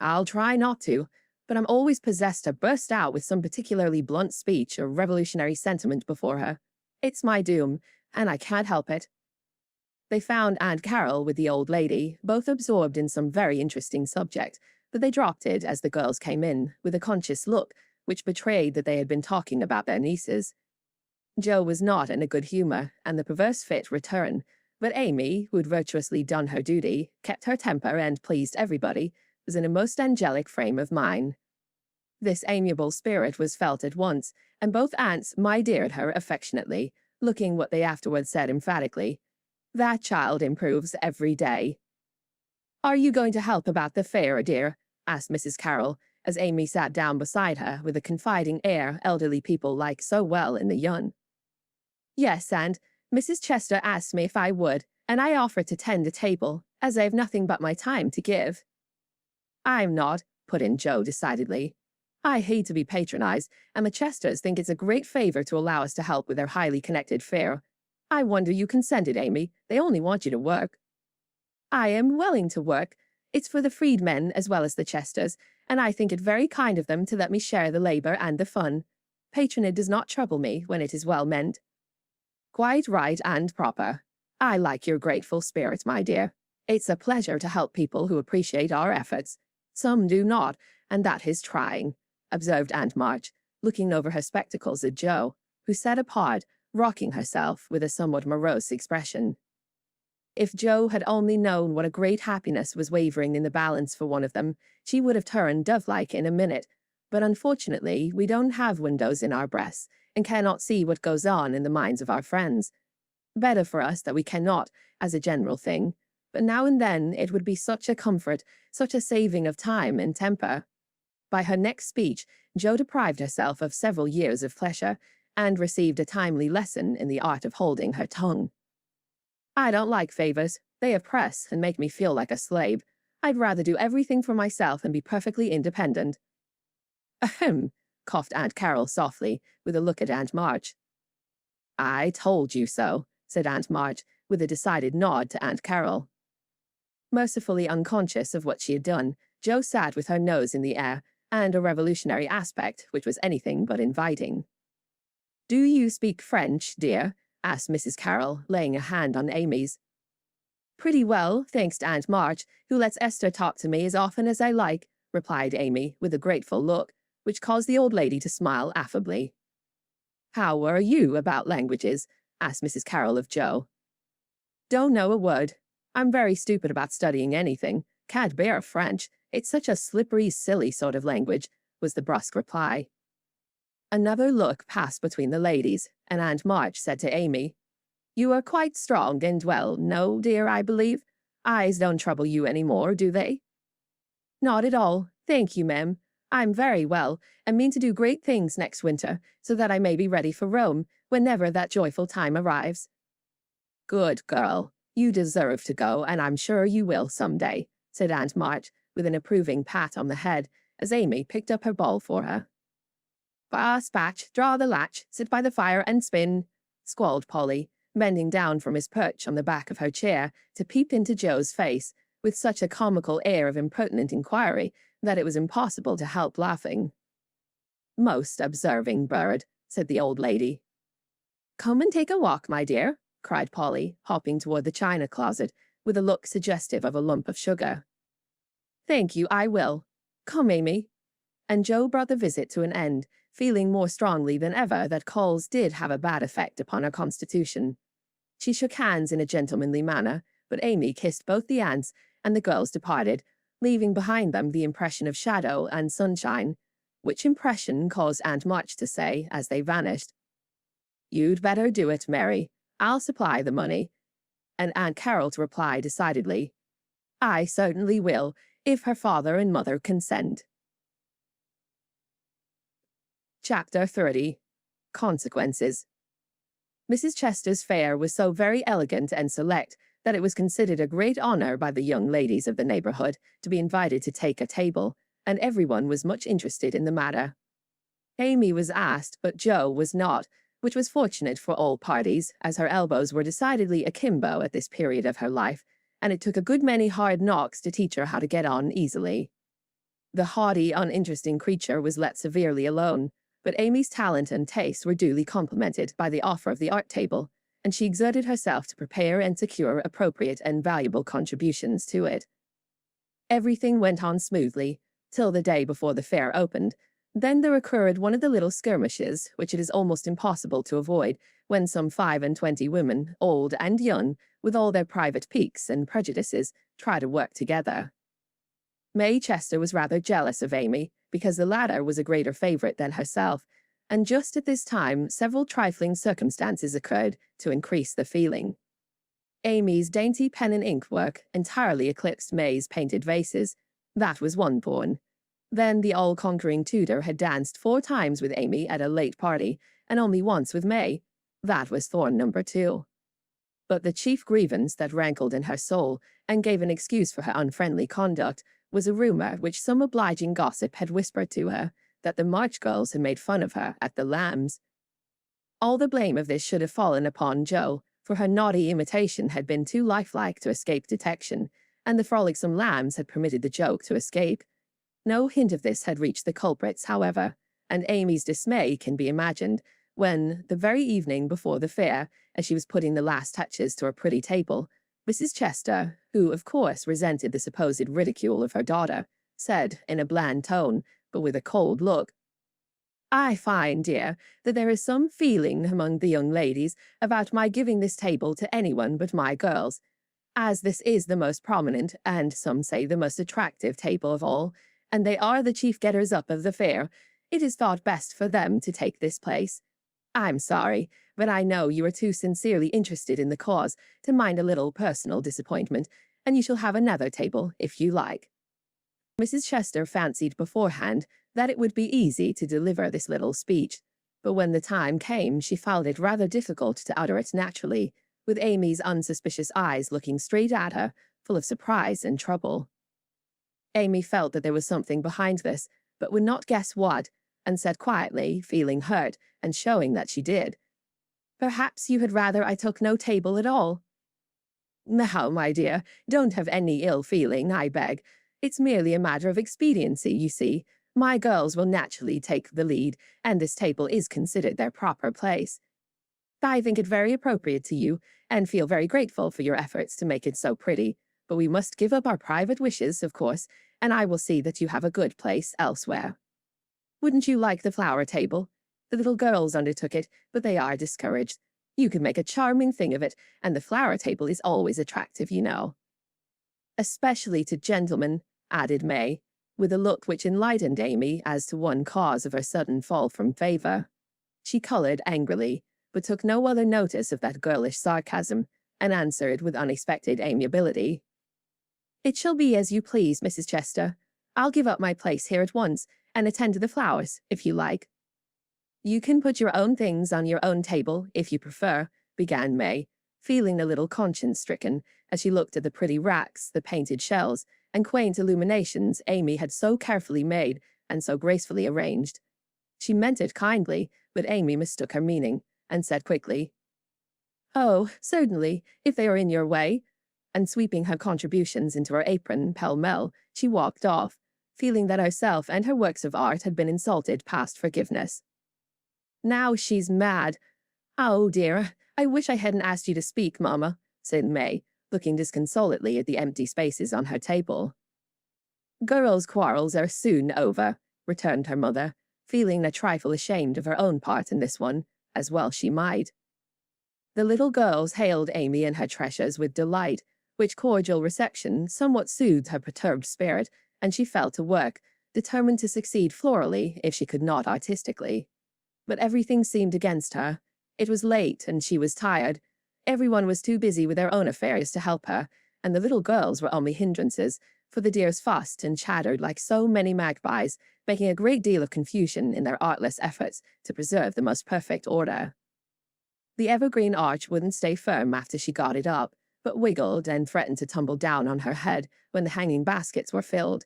I'll try not to, but I'm always possessed to burst out with some particularly blunt speech or revolutionary sentiment before her. It's my doom, and I can't help it. They found Aunt Carol with the old lady, both absorbed in some very interesting subject, but they dropped it as the girls came in, with a conscious look, which betrayed that they had been talking about their nieces. Joe was not in a good humour, and the perverse fit returned, but Amy, who had virtuously done her duty, kept her temper and pleased everybody, was in a most angelic frame of mind. This amiable spirit was felt at once, and both aunts my deared her affectionately, looking what they afterwards said emphatically. That child improves every day. Are you going to help about the fair, dear? Asked Mrs. Carroll, as Amy sat down beside her with a confiding air elderly people like so well in the young. Yes, and Mrs. Chester asked me if I would, and I offered to tend the table, as I've nothing but my time to give. I'm not, put in Joe decidedly. I hate to be patronized, and the Chesters think it's a great favor to allow us to help with their highly connected fair. I wonder you consented, Amy. They only want you to work. I am willing to work. It's for the freedmen as well as the Chesters, and I think it very kind of them to let me share the labor and the fun. Patronage does not trouble me when it is well meant. Quite right and proper. I like your grateful spirit, my dear. It's a pleasure to help people who appreciate our efforts. Some do not, and that is trying, observed Aunt March, looking over her spectacles at Jo, who sat apart, rocking herself with a somewhat morose expression. If Jo had only known what a great happiness was wavering in the balance for one of them, she would have turned dove-like in a minute. But unfortunately, we don't have windows in our breasts, and cannot see what goes on in the minds of our friends. Better for us that we cannot, as a general thing, but now and then it would be such a comfort, such a saving of time and temper. By her next speech, Jo deprived herself of several years of pleasure, and received a timely lesson in the art of holding her tongue. I don't like favors. They oppress and make me feel like a slave. I'd rather do everything for myself and be perfectly independent. Ahem, coughed Aunt Carroll softly, with a look at Aunt March. I told you so, said Aunt March, with a decided nod to Aunt Carroll. Mercifully unconscious of what she had done, Jo sat with her nose in the air, and a revolutionary aspect which was anything but inviting. Do you speak French, dear? Asked Mrs. Carroll, laying a hand on Amy's. Pretty well, thanks to Aunt March, who lets Esther talk to me as often as I like, replied Amy, with a grateful look, which caused the old lady to smile affably. How are you about languages? Asked Mrs. Carroll of Jo. Don't know a word. I'm very stupid about studying anything. Can't bear French. It's such a slippery, silly sort of language, was the brusque reply. Another look passed between the ladies, and Aunt March said to Amy, You are quite strong and well, no, dear, I believe. Eyes don't trouble you any more, do they? Not at all, thank you, ma'am. I'm very well, and mean to do great things next winter, so that I may be ready for Rome, whenever that joyful time arrives. Good girl. You deserve to go, and I'm sure you will some day, said Aunt March, with an approving pat on the head, as Amy picked up her ball for her. Pass, Patch, draw the latch, sit by the fire and spin, squalled Polly, bending down from his perch on the back of her chair to peep into Jo's face, with such a comical air of impertinent inquiry that it was impossible to help laughing. Most observing bird, said the old lady. Come and take a walk, my dear, cried Polly, hopping toward the china closet, with a look suggestive of a lump of sugar. Thank you, I will. Come, Amy. And Jo brought the visit to an end, feeling more strongly than ever that calls did have a bad effect upon her constitution. She shook hands in a gentlemanly manner, but Amy kissed both the aunts, and the girls departed, leaving behind them the impression of shadow and sunshine, which impression caused Aunt March to say, as they vanished, You'd better do it, Mary. I'll supply the money. And Aunt Carroll to reply decidedly, I certainly will, if her father and mother consent. Chapter 30. Consequences. Mrs. Chester's fare was so very elegant and select that it was considered a great honor by the young ladies of the neighborhood to be invited to take a table, and everyone was much interested in the matter. Amy was asked, but Jo was not, which was fortunate for all parties, as her elbows were decidedly akimbo at this period of her life, and it took a good many hard knocks to teach her how to get on easily. The haughty, uninteresting creature was let severely alone, but Amy's talent and taste were duly complimented by the offer of the art table, and she exerted herself to prepare and secure appropriate and valuable contributions to it. Everything went on smoothly, till the day before the fair opened. Then there occurred one of the little skirmishes which it is almost impossible to avoid when some 25 women, old and young, with all their private piques and prejudices, try to work together. May Chester was rather jealous of Amy, because the latter was a greater favorite than herself, and just at this time several trifling circumstances occurred to increase the feeling. Amy's dainty pen and ink work entirely eclipsed May's painted vases. That was one thorn. Then the all-conquering Tudor had danced 4 times with Amy at a late party, and only once with May. That was thorn number 2. But the chief grievance that rankled in her soul and gave an excuse for her unfriendly conduct was a rumor which some obliging gossip had whispered to her, that the March girls had made fun of her at the Lambs. All the blame of this should have fallen upon Jo, for her naughty imitation had been too lifelike to escape detection, and the frolicsome Lambs had permitted the joke to escape. No hint of this had reached the culprits, however, and Amy's dismay can be imagined when, the very evening before the fair, as she was putting the last touches to her pretty table, Mrs. Chester, who of course resented the supposed ridicule of her daughter, said in a bland tone, but with a cold look, "I find, dear, that there is some feeling among the young ladies about my giving this table to anyone but my girls. As this is the most prominent, and some say the most attractive table of all, and they are the chief getters-up of the fair, it is thought best for them to take this place. I'm sorry, but I know you are too sincerely interested in the cause to mind a little personal disappointment, and you shall have another table if you like." Mrs. Chester fancied beforehand that it would be easy to deliver this little speech, but when the time came she found it rather difficult to utter it naturally, with Amy's unsuspicious eyes looking straight at her, full of surprise and trouble. Amy felt that there was something behind this, but would not guess what, and said quietly, feeling hurt, and showing that she did, "Perhaps you had rather I took no table at all." "Now, my dear, don't have any ill feeling, I beg. It's merely a matter of expediency, you see. My girls will naturally take the lead, and this table is considered their proper place. I think it very appropriate to you, and feel very grateful for your efforts to make it so pretty, but we must give up our private wishes, of course, and I will see that you have a good place elsewhere. Wouldn't you like the flower table? The little girls undertook it, but they are discouraged. You could make a charming thing of it, and the flower table is always attractive, you know." "Especially to gentlemen," added May, with a look which enlightened Amy as to one cause of her sudden fall from favor. She colored angrily, but took no other notice of that girlish sarcasm, and answered with unexpected amiability, "It shall be as you please, Mrs. Chester. I'll give up my place here at once, and attend to the flowers, if you like." "You can put your own things on your own table, if you prefer," began May, feeling a little conscience-stricken as she looked at the pretty racks, the painted shells, and quaint illuminations Amy had so carefully made and so gracefully arranged. She meant it kindly, but Amy mistook her meaning, and said quickly, "Oh, certainly, if they are in your way," and sweeping her contributions into her apron pell-mell, she walked off, feeling that herself and her works of art had been insulted past forgiveness. "Now she's mad. Oh, dear, I wish I hadn't asked you to speak, Mamma," said May, looking disconsolately at the empty spaces on her table. "Girls' quarrels are soon over," returned her mother, feeling a trifle ashamed of her own part in this one, as well she might. The little girls hailed Amy and her treasures with delight, which cordial reception somewhat soothed her perturbed spirit, and she fell to work, determined to succeed florally if she could not artistically. But everything seemed against her. It was late, and she was tired. Everyone was too busy with their own affairs to help her, and the little girls were only hindrances, for the dears fussed and chattered like so many magpies, making a great deal of confusion in their artless efforts to preserve the most perfect order. The evergreen arch wouldn't stay firm after she got it up, but wiggled and threatened to tumble down on her head when the hanging baskets were filled.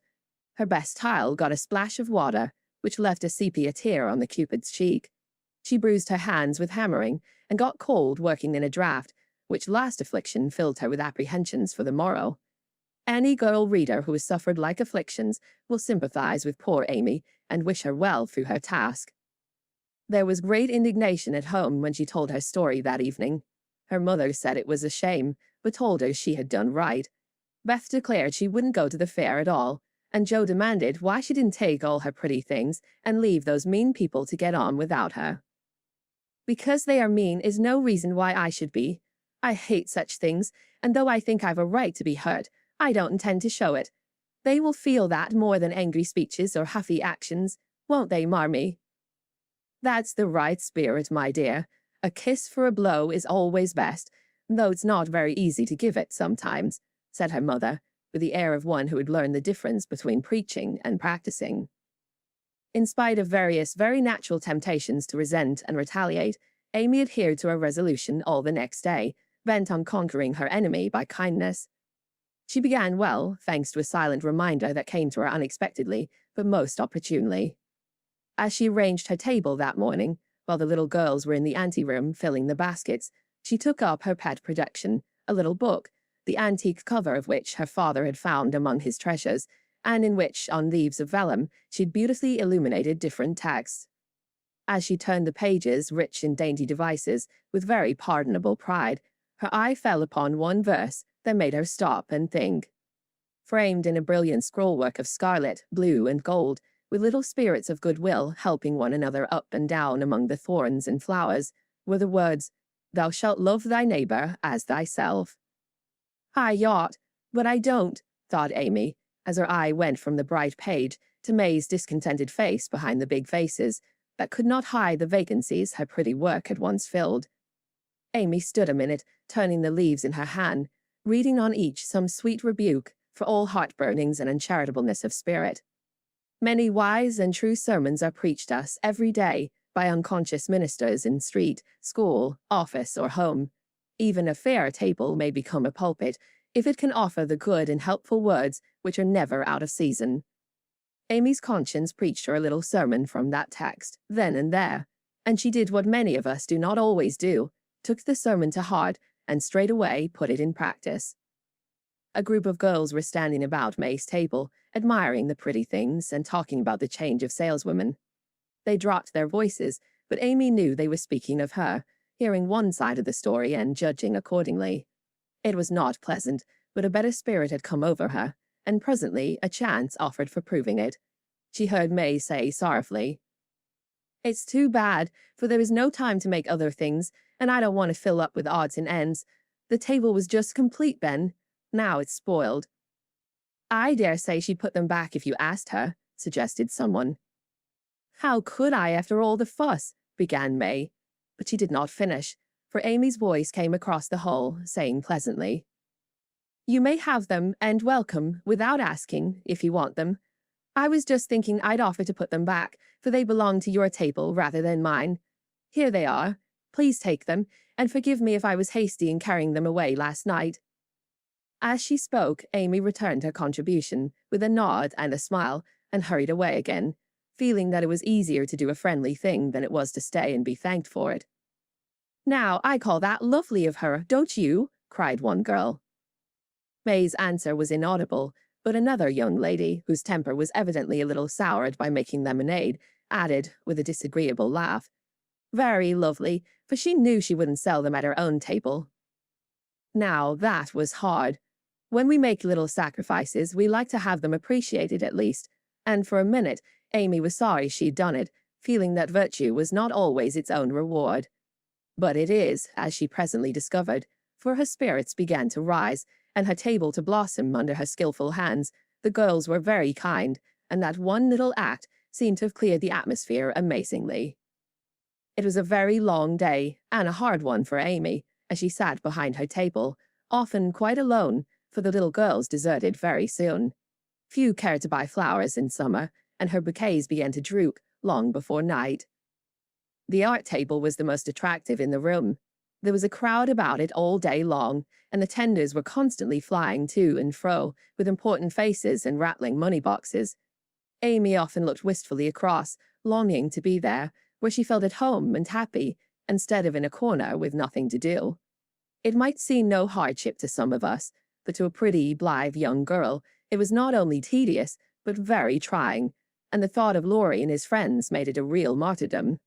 Her best tile got a splash of water, which left a sepia tear on the Cupid's cheek. She bruised her hands with hammering, and got cold working in a draught, which last affliction filled her with apprehensions for the morrow. Any girl reader who has suffered like afflictions will sympathize with poor Amy, and wish her well through her task. There was great indignation at home when she told her story that evening. Her mother said it was a shame, but told her she had done right. Beth declared she wouldn't go to the fair at all, and Jo demanded why she didn't take all her pretty things and leave those mean people to get on without her. "Because they are mean is no reason why I should be. I hate such things, and though I think I've a right to be hurt, I don't intend to show it. They will feel that more than angry speeches or huffy actions, won't they, Marmee? That's the right spirit, my dear. A kiss for a blow is always best, though it's not very easy to give it sometimes, said her mother, with the air of one who had learned the difference between preaching and practicing. In spite of various very natural temptations to resent and retaliate, Amy adhered to her resolution all the next day, bent on conquering her enemy by kindness. She began well, thanks to a silent reminder that came to her unexpectedly, but most opportunely. As she arranged her table that morning, while the little girls were in the anteroom filling the baskets, she took up her pet production, a little book, the antique cover of which her father had found among his treasures, and in which, on leaves of vellum, she'd beautifully illuminated different texts. As she turned the pages, rich in dainty devices, with very pardonable pride, her eye fell upon one verse that made her stop and think. Framed in a brilliant scrollwork of scarlet, blue, and gold, with little spirits of goodwill helping one another up and down among the thorns and flowers, were the words, "Thou shalt love thy neighbor as thyself." I ought, but I don't, thought Amy, as her eye went from the bright page to May's discontented face behind the big faces that could not hide the vacancies her pretty work had once filled. Amy stood a minute, turning the leaves in her hand, reading on each some sweet rebuke for all heartburnings and uncharitableness of spirit. Many wise and true sermons are preached us every day by unconscious ministers in street, school, office, or home. Even a fair table may become a pulpit if it can offer the good and helpful words which are never out of season. Amy's conscience preached her a little sermon from that text, then and there, and she did what many of us do not always do, took the sermon to heart, and straightway put it in practice. A group of girls were standing about May's table, admiring the pretty things and talking about the change of saleswomen. They dropped their voices, but Amy knew they were speaking of her, hearing one side of the story and judging accordingly. It was not pleasant, but a better spirit had come over her, and presently a chance offered for proving it. She heard May say sorrowfully, "It's too bad, for there is no time to make other things, and I don't want to fill up with odds and ends. The table was just complete, Ben. Now it's spoiled." "I dare say she'd put them back if you asked her," suggested someone. "How could I after all the fuss?" began May, but she did not finish, for Amy's voice came across the hall, saying pleasantly, "You may have them, and welcome, without asking, if you want them. I was just thinking I'd offer to put them back, for they belong to your table rather than mine. Here they are. Please take them, and forgive me if I was hasty in carrying them away last night." As she spoke, Amy returned her contribution with a nod and a smile, and hurried away again, feeling that it was easier to do a friendly thing than it was to stay and be thanked for it. "Now, I call that lovely of her, don't you?" cried one girl. May's answer was inaudible, but another young lady, whose temper was evidently a little soured by making lemonade, added, with a disagreeable laugh, "Very lovely, for she knew she wouldn't sell them at her own table." Now, that was hard. When we make little sacrifices, we like to have them appreciated at least, and for a minute, Amy was sorry she'd done it, feeling that virtue was not always its own reward. But it is, as she presently discovered, for her spirits began to rise, and her table to blossom under her skillful hands. The girls were very kind, and that one little act seemed to have cleared the atmosphere amazingly. It was a very long day, and a hard one for Amy, as she sat behind her table, often quite alone, for the little girls deserted very soon. Few cared to buy flowers in summer, and her bouquets began to droop long before night. The art table was the most attractive in the room. There was a crowd about it all day long, and the tenders were constantly flying to and fro, with important faces and rattling money boxes. Amy often looked wistfully across, longing to be there, where she felt at home and happy, instead of in a corner with nothing to do. It might seem no hardship to some of us, but to a pretty, blithe young girl, it was not only tedious, but very trying, and the thought of Laurie and his friends made it a real martyrdom.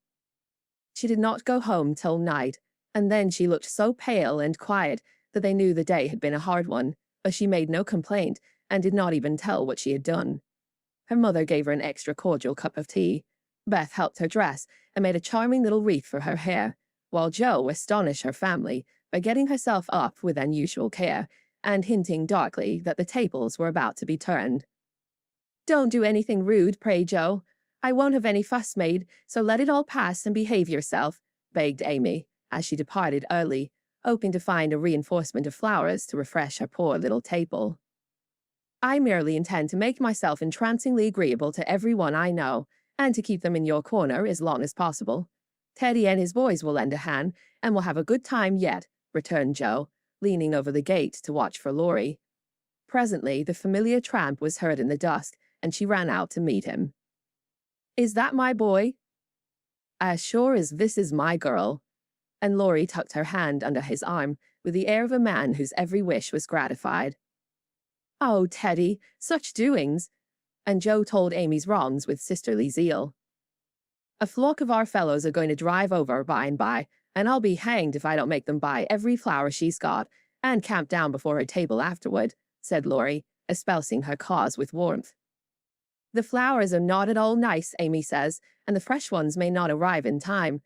She did not go home till night, and then she looked so pale and quiet that they knew the day had been a hard one, but she made no complaint, and did not even tell what she had done. Her mother gave her an extra cordial cup of tea. Beth helped her dress, and made a charming little wreath for her hair, while Jo astonished her family by getting herself up with unusual care, and hinting darkly that the tables were about to be turned. Don't do anything rude, pray, Joe. I won't have any fuss made, so let it all pass and behave yourself, begged Amy, as she departed early, hoping to find a reinforcement of flowers to refresh her poor little table. I merely intend to make myself entrancingly agreeable to everyone I know, and to keep them in your corner as long as possible. Teddy and his boys will lend a hand, and we'll have a good time yet, returned Joe, leaning over the gate to watch for Laurie. Presently, the familiar tramp was heard in the dusk, and she ran out to meet him. Is that my boy? As sure as this is my girl. And Laurie tucked her hand under his arm with the air of a man whose every wish was gratified. Oh, Teddy, such doings! And Joe told Amy's wrongs with sisterly zeal. A flock of our fellows are going to drive over by and by, and I'll be hanged if I don't make them buy every flower she's got, and camp down before her table afterward, said Laurie, espousing her cause with warmth. The flowers are not at all nice, Amy says, and the fresh ones may not arrive in time.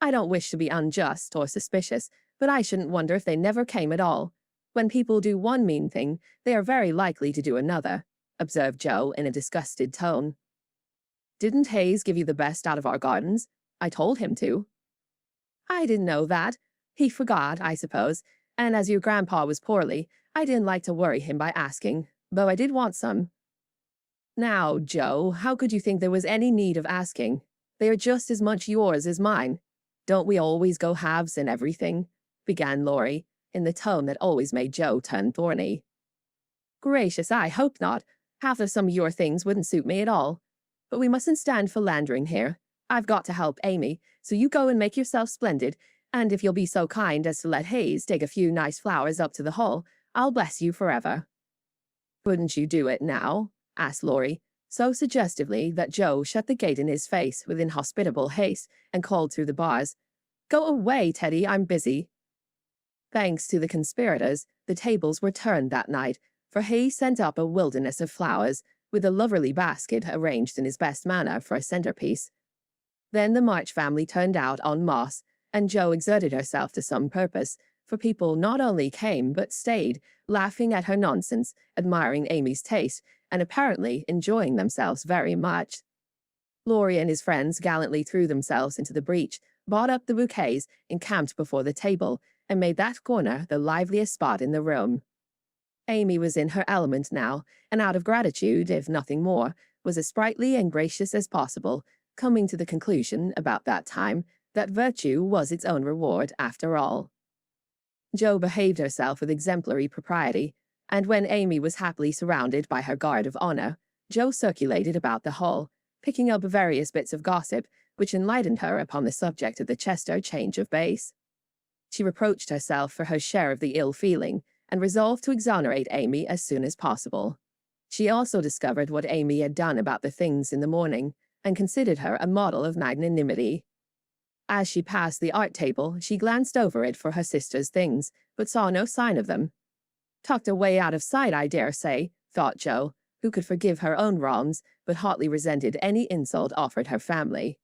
I don't wish to be unjust or suspicious, but I shouldn't wonder if they never came at all. When people do one mean thing, they are very likely to do another, observed Joe in a disgusted tone. Didn't Hayes give you the best out of our gardens? I told him to. I didn't know that. He forgot, I suppose, and as your grandpa was poorly, I didn't like to worry him by asking, though I did want some. Now, Joe, how could you think there was any need of asking? They are just as much yours as mine. Don't we always go halves in everything? Began Laurie, in the tone that always made Joe turn thorny. Gracious, I hope not. Half of some of your things wouldn't suit me at all. But we mustn't stand philandering here. I've got to help Amy, so you go and make yourself splendid, and if you'll be so kind as to let Hayes take a few nice flowers up to the hall, I'll bless you forever. Wouldn't you do it now? Asked Laurie, so suggestively that Joe shut the gate in his face with inhospitable haste and called through the bars, Go away, Teddy, I'm busy. Thanks to the conspirators, the tables were turned that night, for Hayes sent up a wilderness of flowers, with a loverly basket arranged in his best manner for a centerpiece. Then the March family turned out en masse, and Joe exerted herself to some purpose, for people not only came but stayed, laughing at her nonsense, admiring Amy's taste, and apparently enjoying themselves very much. Laurie and his friends gallantly threw themselves into the breach, bought up the bouquets, encamped before the table, and made that corner the liveliest spot in the room. Amy was in her element now, and out of gratitude, if nothing more, was as sprightly and gracious as possible, coming to the conclusion, about that time, that virtue was its own reward after all. Jo behaved herself with exemplary propriety, and when Amy was happily surrounded by her guard of honor, Jo circulated about the hall, picking up various bits of gossip, which enlightened her upon the subject of the Chester change of base. She reproached herself for her share of the ill feeling, and resolved to exonerate Amy as soon as possible. She also discovered what Amy had done about the things in the morning, and considered her a model of magnanimity. As she passed the art table, she glanced over it for her sister's things, but saw no sign of them. Tucked away out of sight, I dare say, thought Jo, who could forgive her own wrongs, but hotly resented any insult offered her family.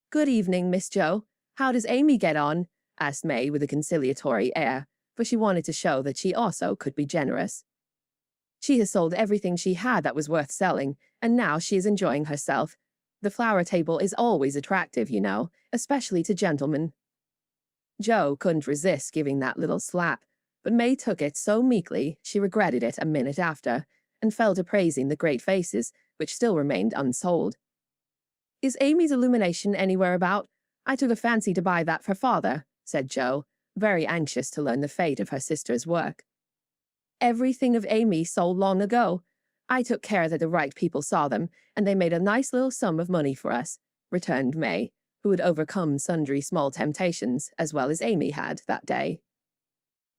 Good evening, Miss Jo. How does Amy get on? Asked May with a conciliatory air, for she wanted to show that she also could be generous. She has sold everything she had that was worth selling, and now she is enjoying herself. The flower table is always attractive, you know, especially to gentlemen. Jo couldn't resist giving that little slap, but May took it so meekly she regretted it a minute after, and fell to praising the great faces, which still remained unsold. Is Amy's illumination anywhere about? I took a fancy to buy that for father, said Jo, very anxious to learn the fate of her sister's work. Everything of Amy sold long ago. I took care that the right people saw them, and they made a nice little sum of money for us, returned May, who had overcome sundry small temptations, as well as Amy had that day.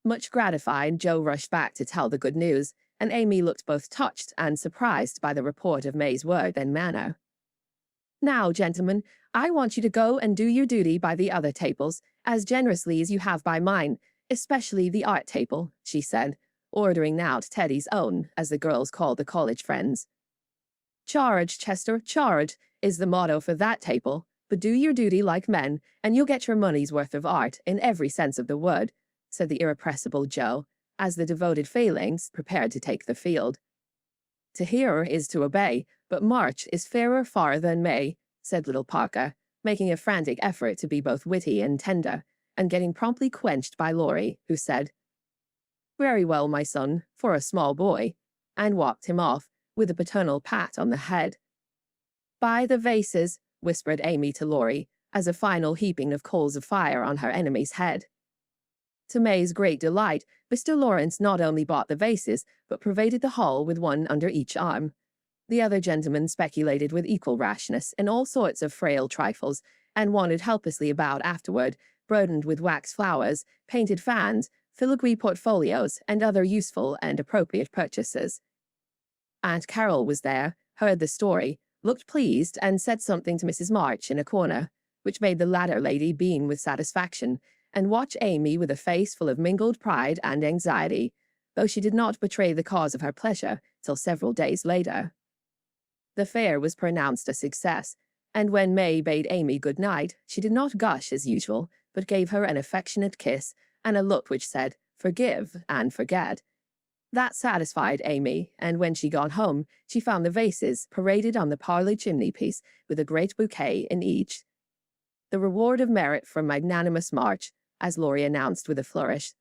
Much gratified, Jo rushed back to tell the good news, and Amy looked both touched and surprised by the report of May's word and manner. Now, gentlemen, I want you to go and do your duty by the other tables, as generously as you have by mine, especially the art table, she said, ordering now to Teddy's own, as the girls called the college friends. Charge, Chester, charge, is the motto for that table, but do your duty like men, and you'll get your money's worth of art in every sense of the word, said the irrepressible Jo, as the devoted Phalanx prepared to take the field. To hear is to obey, but March is fairer far than May, said little Parker, making a frantic effort to be both witty and tender, and getting promptly quenched by Laurie, who said, "Very well, my son, for a small boy," and walked him off, with a paternal pat on the head. "By the vases," whispered Amy to Laurie, as a final heaping of coals of fire on her enemy's head. To May's great delight, Mr. Lawrence not only bought the vases, but pervaded the hall with one under each arm. The other gentlemen speculated with equal rashness in all sorts of frail trifles, and wandered helplessly about afterward, burdened with wax flowers, painted fans, filigree portfolios, and other useful and appropriate purchases. Aunt Carol was there, heard the story, looked pleased, and said something to Mrs. March in a corner, which made the latter lady beam with satisfaction, and watch Amy with a face full of mingled pride and anxiety, though she did not betray the cause of her pleasure till several days later. The fair was pronounced a success, and when May bade Amy good night, she did not gush as usual, but gave her an affectionate kiss, and a look which said, "Forgive and forget." That satisfied Amy, and when she got home, she found the vases paraded on the parlour chimney-piece with a great bouquet in each. The reward of merit from magnanimous March, as Laurie announced with a flourish.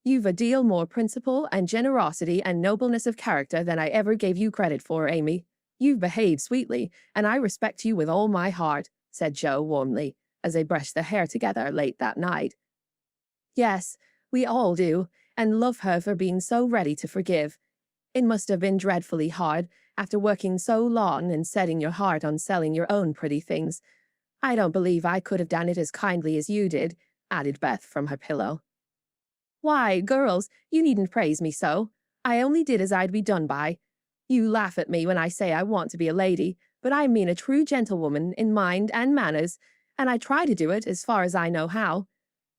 "You've a deal more principle and generosity and nobleness of character than I ever gave you credit for, Amy. You've behaved sweetly, and I respect you with all my heart," said Jo warmly, as they brushed their hair together late that night. "Yes, we all do, and love her for being so ready to forgive. It must have been dreadfully hard, after working so long and setting your heart on selling your own pretty things. I don't believe I could have done it as kindly as you did," added Beth from her pillow. "Why, girls, you needn't praise me so. I only did as I'd be done by. You laugh at me when I say I want to be a lady, but I mean a true gentlewoman in mind and manners, and I try to do it as far as I know how.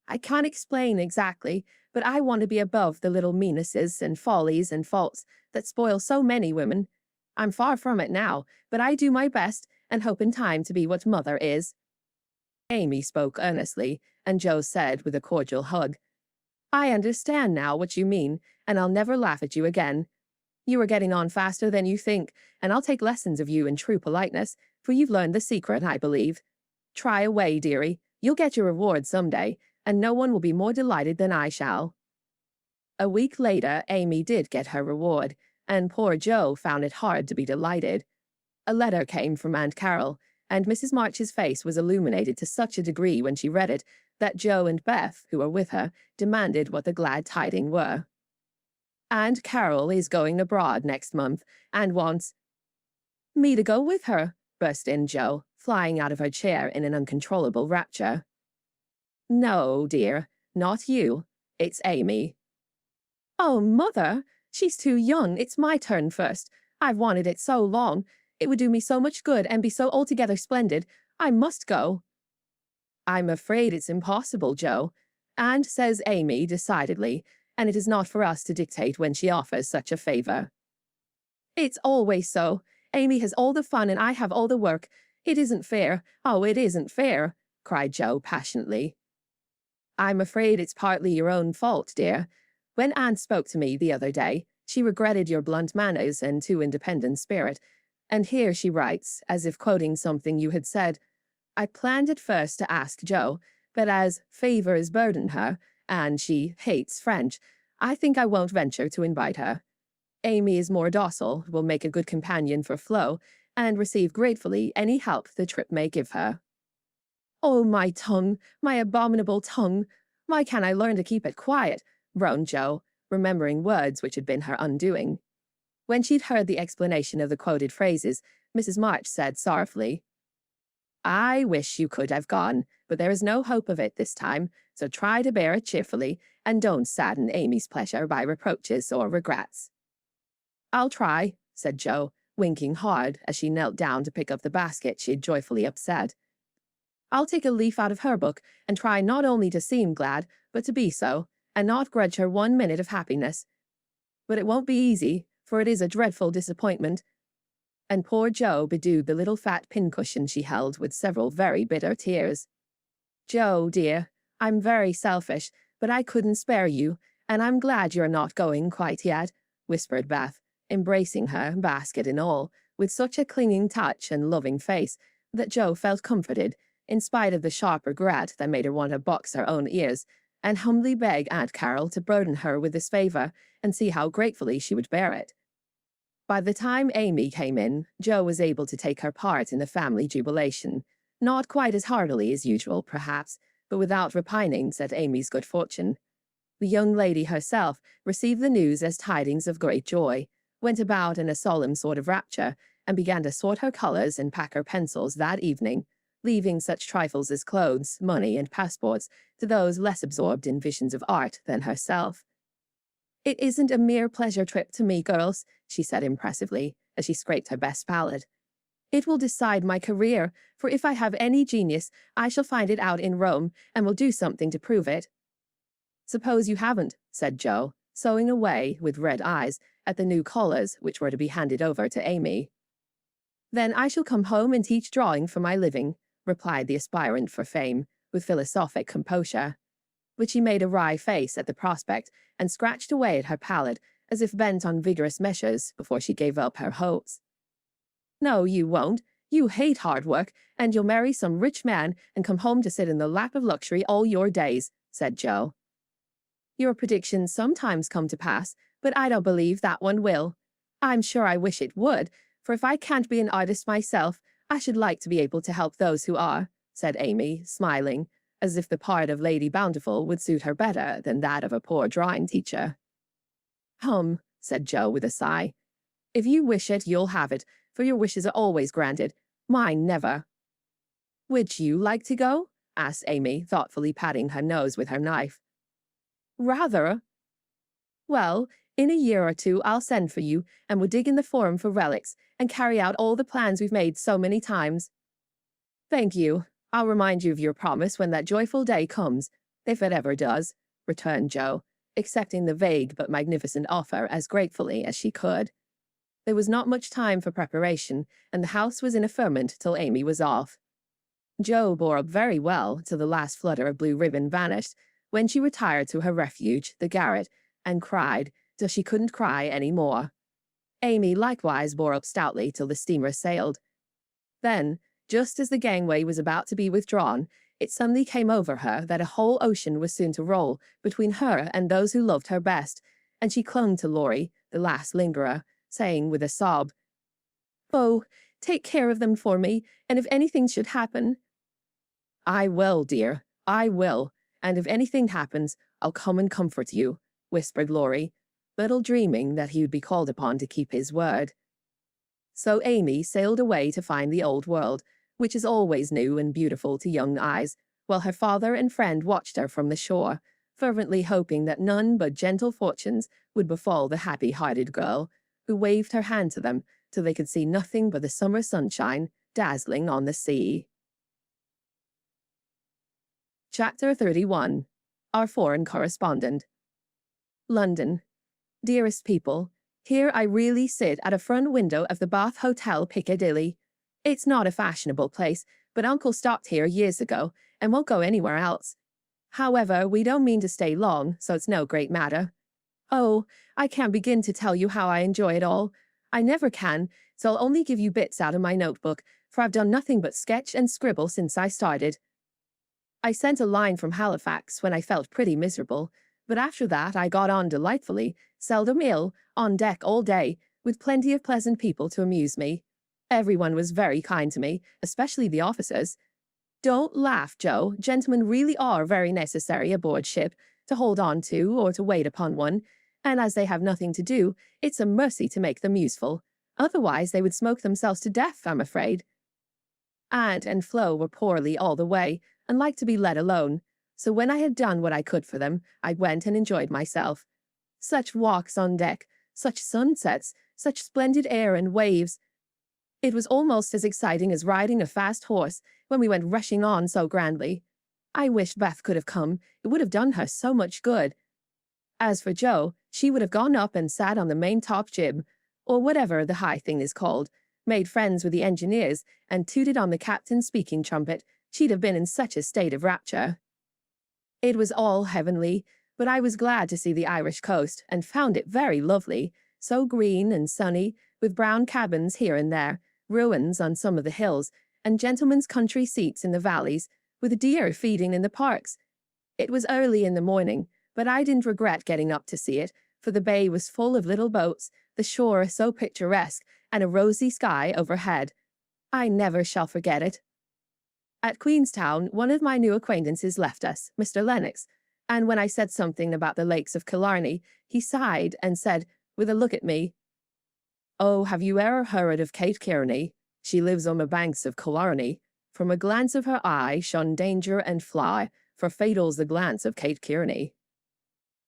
I can't explain exactly, but I want to be above the little meannesses and follies and faults that spoil so many women. I'm far from it now, but I do my best and hope in time to be what Mother is." Amy spoke earnestly, and Jo said with a cordial hug, "I understand now what you mean, and I'll never laugh at you again. You are getting on faster than you think, and I'll take lessons of you in true politeness, for you've learned the secret, I believe. Try away, dearie. You'll get your reward some day, and no one will be more delighted than I shall." A week later, Amy did get her reward, and poor Jo found it hard to be delighted. A letter came from Aunt Carol, and Mrs. March's face was illuminated to such a degree when she read it that Jo and Beth, who were with her, demanded what the glad tidings were. "Aunt Carol is going abroad next month, and wants—" "Me to go with her," burst in Jo, flying out of her chair in an uncontrollable rapture. "No, dear, not you. It's Amy." "Oh, Mother, she's too young. It's my turn first. I've wanted it so long. It would do me so much good and be so altogether splendid. I must go." "I'm afraid it's impossible, Jo," and says Amy decidedly, and it is not for us to dictate when she offers such a favor. "It's always so. Amy has all the fun and I have all the work. It isn't fair. Oh, it isn't fair," cried Jo passionately. "I'm afraid it's partly your own fault, dear. When Aunt spoke to me the other day, she regretted your blunt manners and too independent spirit, and here she writes, as if quoting something you had said, 'I planned at first to ask Jo, but as favors burden her, and she hates French, I think I won't venture to invite her. Amy is more docile, will make a good companion for Flo, and receive gratefully any help the trip may give her.'" "Oh, my tongue, my abominable tongue. Why can't I learn to keep it quiet?" groaned Jo, remembering words which had been her undoing. When she'd heard the explanation of the quoted phrases, Mrs. March said sorrowfully, "I wish you could have gone, but there is no hope of it this time, so try to bear it cheerfully, and don't sadden Amy's pleasure by reproaches or regrets." "I'll try," said Jo, winking hard as she knelt down to pick up the basket she had joyfully upset. "I'll take a leaf out of her book and try not only to seem glad, but to be so, and not grudge her 1 minute of happiness. But it won't be easy, for it is a dreadful disappointment." And poor Jo bedewed the little fat pincushion she held with several very bitter tears. "Jo, dear, I'm very selfish, but I couldn't spare you, and I'm glad you're not going quite yet," whispered Beth, embracing her, basket and all, with such a clinging touch and loving face that Jo felt comforted, in spite of the sharp regret that made her want to box her own ears, and humbly beg Aunt Carol to burden her with this favour and see how gratefully she would bear it. By the time Amy came in, Jo was able to take her part in the family jubilation, not quite as heartily as usual, perhaps, but without repinings at Amy's good fortune. The young lady herself received the news as tidings of great joy, went about in a solemn sort of rapture, and began to sort her colours and pack her pencils that evening, leaving such trifles as clothes, money, and passports to those less absorbed in visions of art than herself. "It isn't a mere pleasure trip to me, girls," she said impressively, as she scraped her best palette. "It will decide my career, for if I have any genius, I shall find it out in Rome, and will do something to prove it." "Suppose you haven't," said Jo, sewing away, with red eyes, at the new collars which were to be handed over to Amy. "Then I shall come home and teach drawing for my living," replied the aspirant for fame, with philosophic composure. But she made a wry face at the prospect and scratched away at her palette as if bent on vigorous measures before she gave up her hopes. "No, you won't. You hate hard work, and you'll marry some rich man and come home to sit in the lap of luxury all your days," said Jo. "Your predictions sometimes come to pass, but I don't believe that one will. I'm sure I wish it would, for if I can't be an artist myself, I should like to be able to help those who are," said Amy, smiling, as if the part of Lady Bountiful would suit her better than that of a poor drawing teacher. Said Jo with a sigh. "If you wish it, you'll have it, for your wishes are always granted. Mine never." "Would you like to go?" asked Amy, thoughtfully patting her nose with her knife. "Rather." "Well, in a year or two I'll send for you, and we'll dig in the Forum for relics, and carry out all the plans we've made so many times." "Thank you. I'll remind you of your promise when that joyful day comes, if it ever does," returned Jo, accepting the vague but magnificent offer as gratefully as she could. There was not much time for preparation, and the house was in a ferment till Amy was off. Jo bore up very well till the last flutter of blue ribbon vanished, when she retired to her refuge, the garret, and cried till she couldn't cry any more. Amy likewise bore up stoutly till the steamer sailed. Then, just as the gangway was about to be withdrawn, it suddenly came over her that a whole ocean was soon to roll between her and those who loved her best, and she clung to Laurie, the last lingerer, saying with a sob, "Oh, take care of them for me, and if anything should happen—" "I will, dear, I will, and if anything happens, I'll come and comfort you," whispered Laurie, little dreaming that he would be called upon to keep his word. So Amy sailed away to find the old world, which is always new and beautiful to young eyes, while her father and friend watched her from the shore, fervently hoping that none but gentle fortunes would befall the happy-hearted girl, who waved her hand to them till they could see nothing but the summer sunshine dazzling on the sea. Chapter 31. Our Foreign Correspondent. London. Dearest people, here I really sit at a front window of the Bath Hotel Piccadilly. It's not a fashionable place, but Uncle stopped here years ago and won't go anywhere else. However, we don't mean to stay long, so it's no great matter. Oh, I can't begin to tell you how I enjoy it all. I never can, so I'll only give you bits out of my notebook, for I've done nothing but sketch and scribble since I started. I sent a line from Halifax when I felt pretty miserable, but after that I got on delightfully, seldom ill, on deck all day, with plenty of pleasant people to amuse me. Everyone was very kind to me, especially the officers. Don't laugh, Jo. Gentlemen really are very necessary aboard ship, to hold on to or to wait upon one, and as they have nothing to do, it's a mercy to make them useful. Otherwise they would smoke themselves to death, I'm afraid. Aunt and Flo were poorly all the way, and liked to be let alone, so when I had done what I could for them, I went and enjoyed myself. Such walks on deck, such sunsets, such splendid air and waves. It was almost as exciting as riding a fast horse when we went rushing on so grandly. I wish Beth could have come. It would have done her so much good. As for Jo, she would have gone up and sat on the main-top jib, or whatever the high thing is called, made friends with the engineers, and tooted on the captain's speaking trumpet. She'd have been in such a state of rapture. It was all heavenly, but I was glad to see the Irish coast, and found it very lovely, so green and sunny, with brown cabins here and there, ruins on some of the hills, and gentlemen's country seats in the valleys, with deer feeding in the parks. It was early in the morning, but I didn't regret getting up to see it, for the bay was full of little boats, the shore so picturesque, and a rosy sky overhead. I never shall forget it. At Queenstown, one of my new acquaintances left us, Mr. Lennox, and when I said something about the lakes of Killarney, he sighed and said, with a look at me, "Oh, have you e'er heard of Kate Kearney? She lives on the banks of Killarney. From a glance of her eye shun danger and fly, for fatal's the glance of Kate Kearney."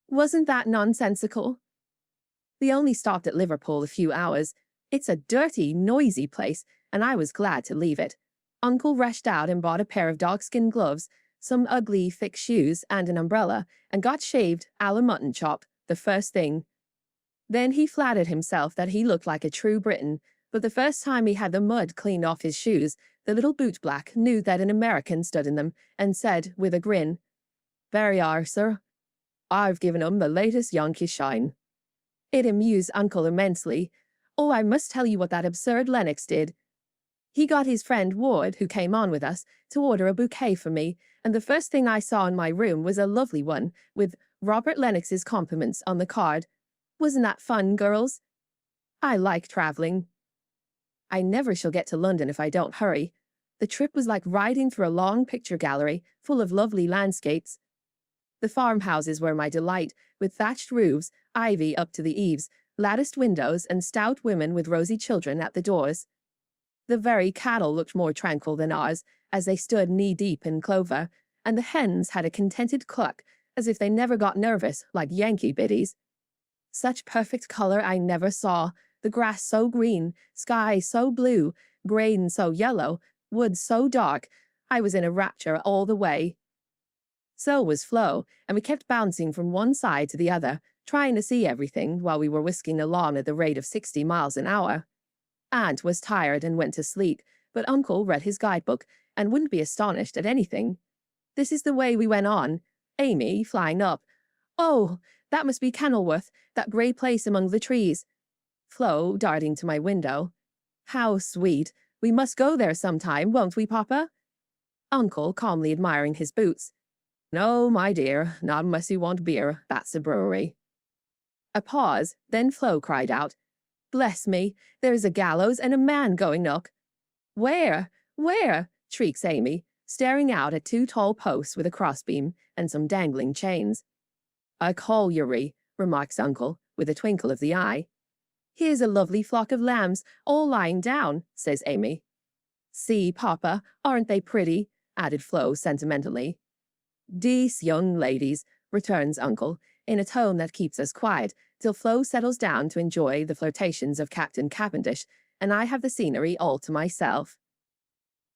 Wasn't that nonsensical? We only stopped at Liverpool a few hours. It's a dirty, noisy place, and I was glad to leave it. Uncle rushed out and bought a pair of dogskin gloves, some ugly, thick shoes, and an umbrella, and got shaved a la mutton chop, the first thing. Then he flattered himself that he looked like a true Briton, but the first time he had the mud cleaned off his shoes, the little bootblack knew that an American stood in them, and said, with a grin, "There you are, sir. I've given 'em the latest Yankee shine." It amused Uncle immensely. Oh, I must tell you what that absurd Lennox did. He got his friend Ward, who came on with us, to order a bouquet for me, and the first thing I saw in my room was a lovely one, with Robert Lennox's compliments on the card. Wasn't that fun, girls? I like traveling. I never shall get to London if I don't hurry. The trip was like riding through a long picture gallery, full of lovely landscapes. The farmhouses were my delight, with thatched roofs, ivy up to the eaves, latticed windows, and stout women with rosy children at the doors. The very cattle looked more tranquil than ours, as they stood knee-deep in clover, and the hens had a contented cluck, as if they never got nervous, like Yankee biddies. Such perfect color I never saw, the grass so green, sky so blue, grain so yellow, wood so dark. I was in a rapture all the way. So was Flo, and we kept bouncing from one side to the other, trying to see everything while we were whisking along at the rate of 60 miles an hour. Aunt was tired and went to sleep, but Uncle read his guidebook and wouldn't be astonished at anything. This is the way we went on, Amy flying up. "Oh, that must be Kenilworth, that grey place among the trees." Flo darting to my window. "How sweet. We must go there sometime, won't we, Papa?" Uncle calmly admiring his boots. "No, my dear, not unless you want beer. That's the brewery." A pause, then Flo cried out, "Bless me, there's a gallows and a man going up." "Where? Where?" shrieks Amy, staring out at 2 tall posts with a crossbeam and some dangling chains. "A colliery," remarks Uncle, with a twinkle of the eye. "Here's a lovely flock of lambs, all lying down," says Amy. "See, Papa, aren't they pretty?" added Flo sentimentally. "Dece young ladies," returns Uncle, in a tone that keeps us quiet, till Flo settles down to enjoy the flirtations of Captain Cavendish, and I have the scenery all to myself.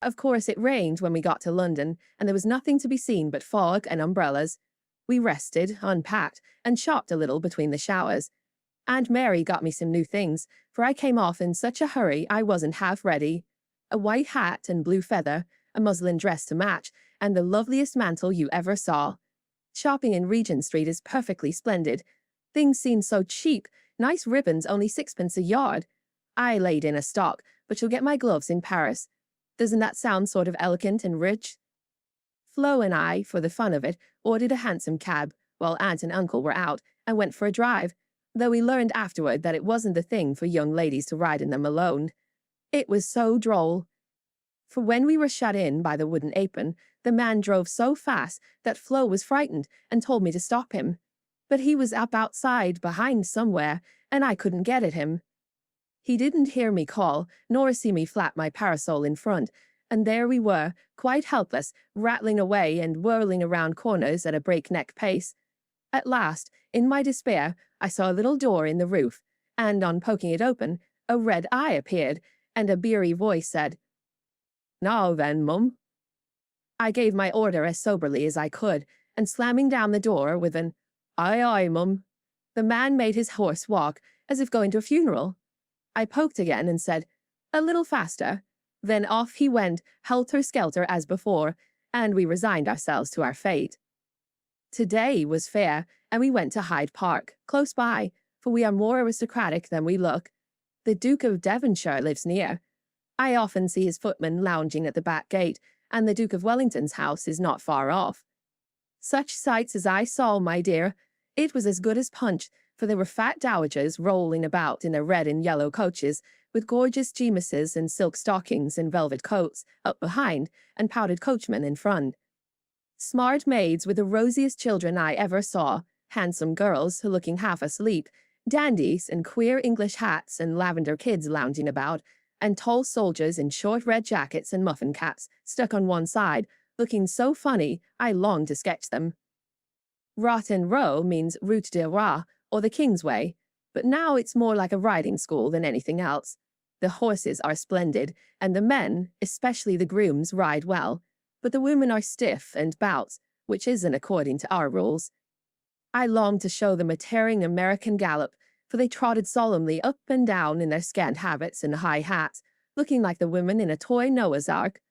Of course, it rained when we got to London, and there was nothing to be seen but fog and umbrellas. We rested, unpacked, and shopped a little between the showers. Aunt Mary got me some new things, for I came off in such a hurry I wasn't half ready. A white hat and blue feather, a muslin dress to match, and the loveliest mantle you ever saw. Shopping in Regent Street is perfectly splendid. Things seem so cheap, nice ribbons only 6pence a yard. I laid in a stock, but shall get my gloves in Paris. Doesn't that sound sort of elegant and rich? Flo and I, for the fun of it, ordered a hansom cab, while Aunt and Uncle were out, and went for a drive, though we learned afterward that it wasn't the thing for young ladies to ride in them alone. It was so droll. For when we were shut in by the wooden apron, the man drove so fast that Flo was frightened and told me to stop him. But he was up outside, behind somewhere, and I couldn't get at him. He didn't hear me call, nor see me flap my parasol in front, and there we were, quite helpless, rattling away and whirling around corners at a breakneck pace. At last, in my despair, I saw a little door in the roof, and on poking it open, a red eye appeared, and a beery voice said, "Now then, mum." I gave my order as soberly as I could, and slamming down the door with an "Aye, aye, mum," the man made his horse walk, as if going to a funeral. I poked again and said, "A little faster." Then off he went, helter-skelter as before, and we resigned ourselves to our fate. Today was fair, and we went to Hyde Park, close by, for we are more aristocratic than we look. The Duke of Devonshire lives near. I often see his footman lounging at the back gate, and the Duke of Wellington's house is not far off. Such sights as I saw, my dear. It was as good as punch, for there were fat dowagers rolling about in their red and yellow coaches, with gorgeous gemises and silk stockings and velvet coats up behind, and powdered coachmen in front. Smart maids with the rosiest children I ever saw, handsome girls looking half asleep, dandies in queer English hats and lavender kids lounging about, and tall soldiers in short red jackets and muffin caps stuck on one side, looking so funny I longed to sketch them. Rotten Row means Route de Roi, or the King's Way, but now it's more like a riding school than anything else. The horses are splendid, and the men, especially the grooms, ride well, but the women are stiff and bouts, which isn't according to our rules. I longed to show them a tearing American gallop, for they trotted solemnly up and down in their scant habits and high hats, looking like the women in a toy Noah's Ark.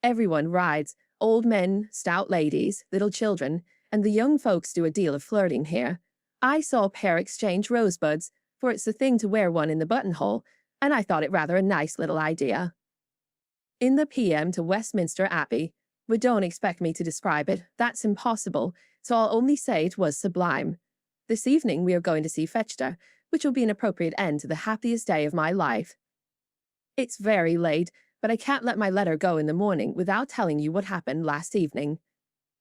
Everyone rides, old men, stout ladies, little children, and the young folks do a deal of flirting here. I saw a pair exchange rosebuds, for it's the thing to wear one in the buttonhole, and I thought it rather a nice little idea. In the PM to Westminster Abbey, but don't expect me to describe it, that's impossible, so I'll only say it was sublime. This evening we are going to see Fechta, which will be an appropriate end to the happiest day of my life. It's very late, but I can't let my letter go in the morning without telling you what happened last evening.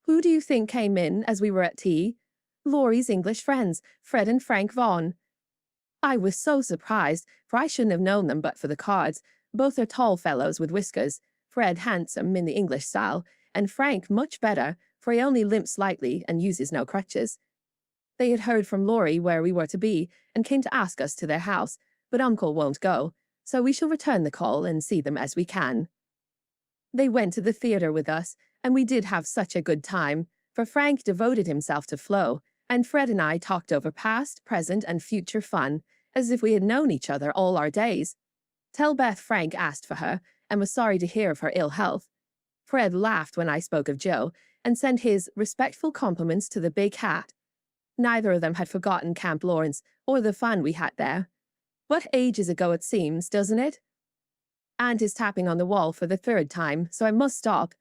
Who do you think came in as we were at tea? Laurie's English friends, Fred and Frank Vaughan. I was so surprised, for I shouldn't have known them but for the cards. Both are tall fellows with whiskers, Fred handsome in the English style, and Frank much better, for he only limps slightly and uses no crutches. They had heard from Laurie where we were to be, and came to ask us to their house, but Uncle won't go, so we shall return the call and see them as we can. They went to the theatre with us, and we did have such a good time, for Frank devoted himself to Flo, and Fred and I talked over past, present, and future fun, as if we had known each other all our days. Tell Beth Frank asked for her, and was sorry to hear of her ill health. Fred laughed when I spoke of Joe, and sent his respectful compliments to the big hat. Neither of them had forgotten Camp Lawrence, or the fun we had there. What ages ago it seems, doesn't it? Aunt is tapping on the wall for the third time, so I must stop.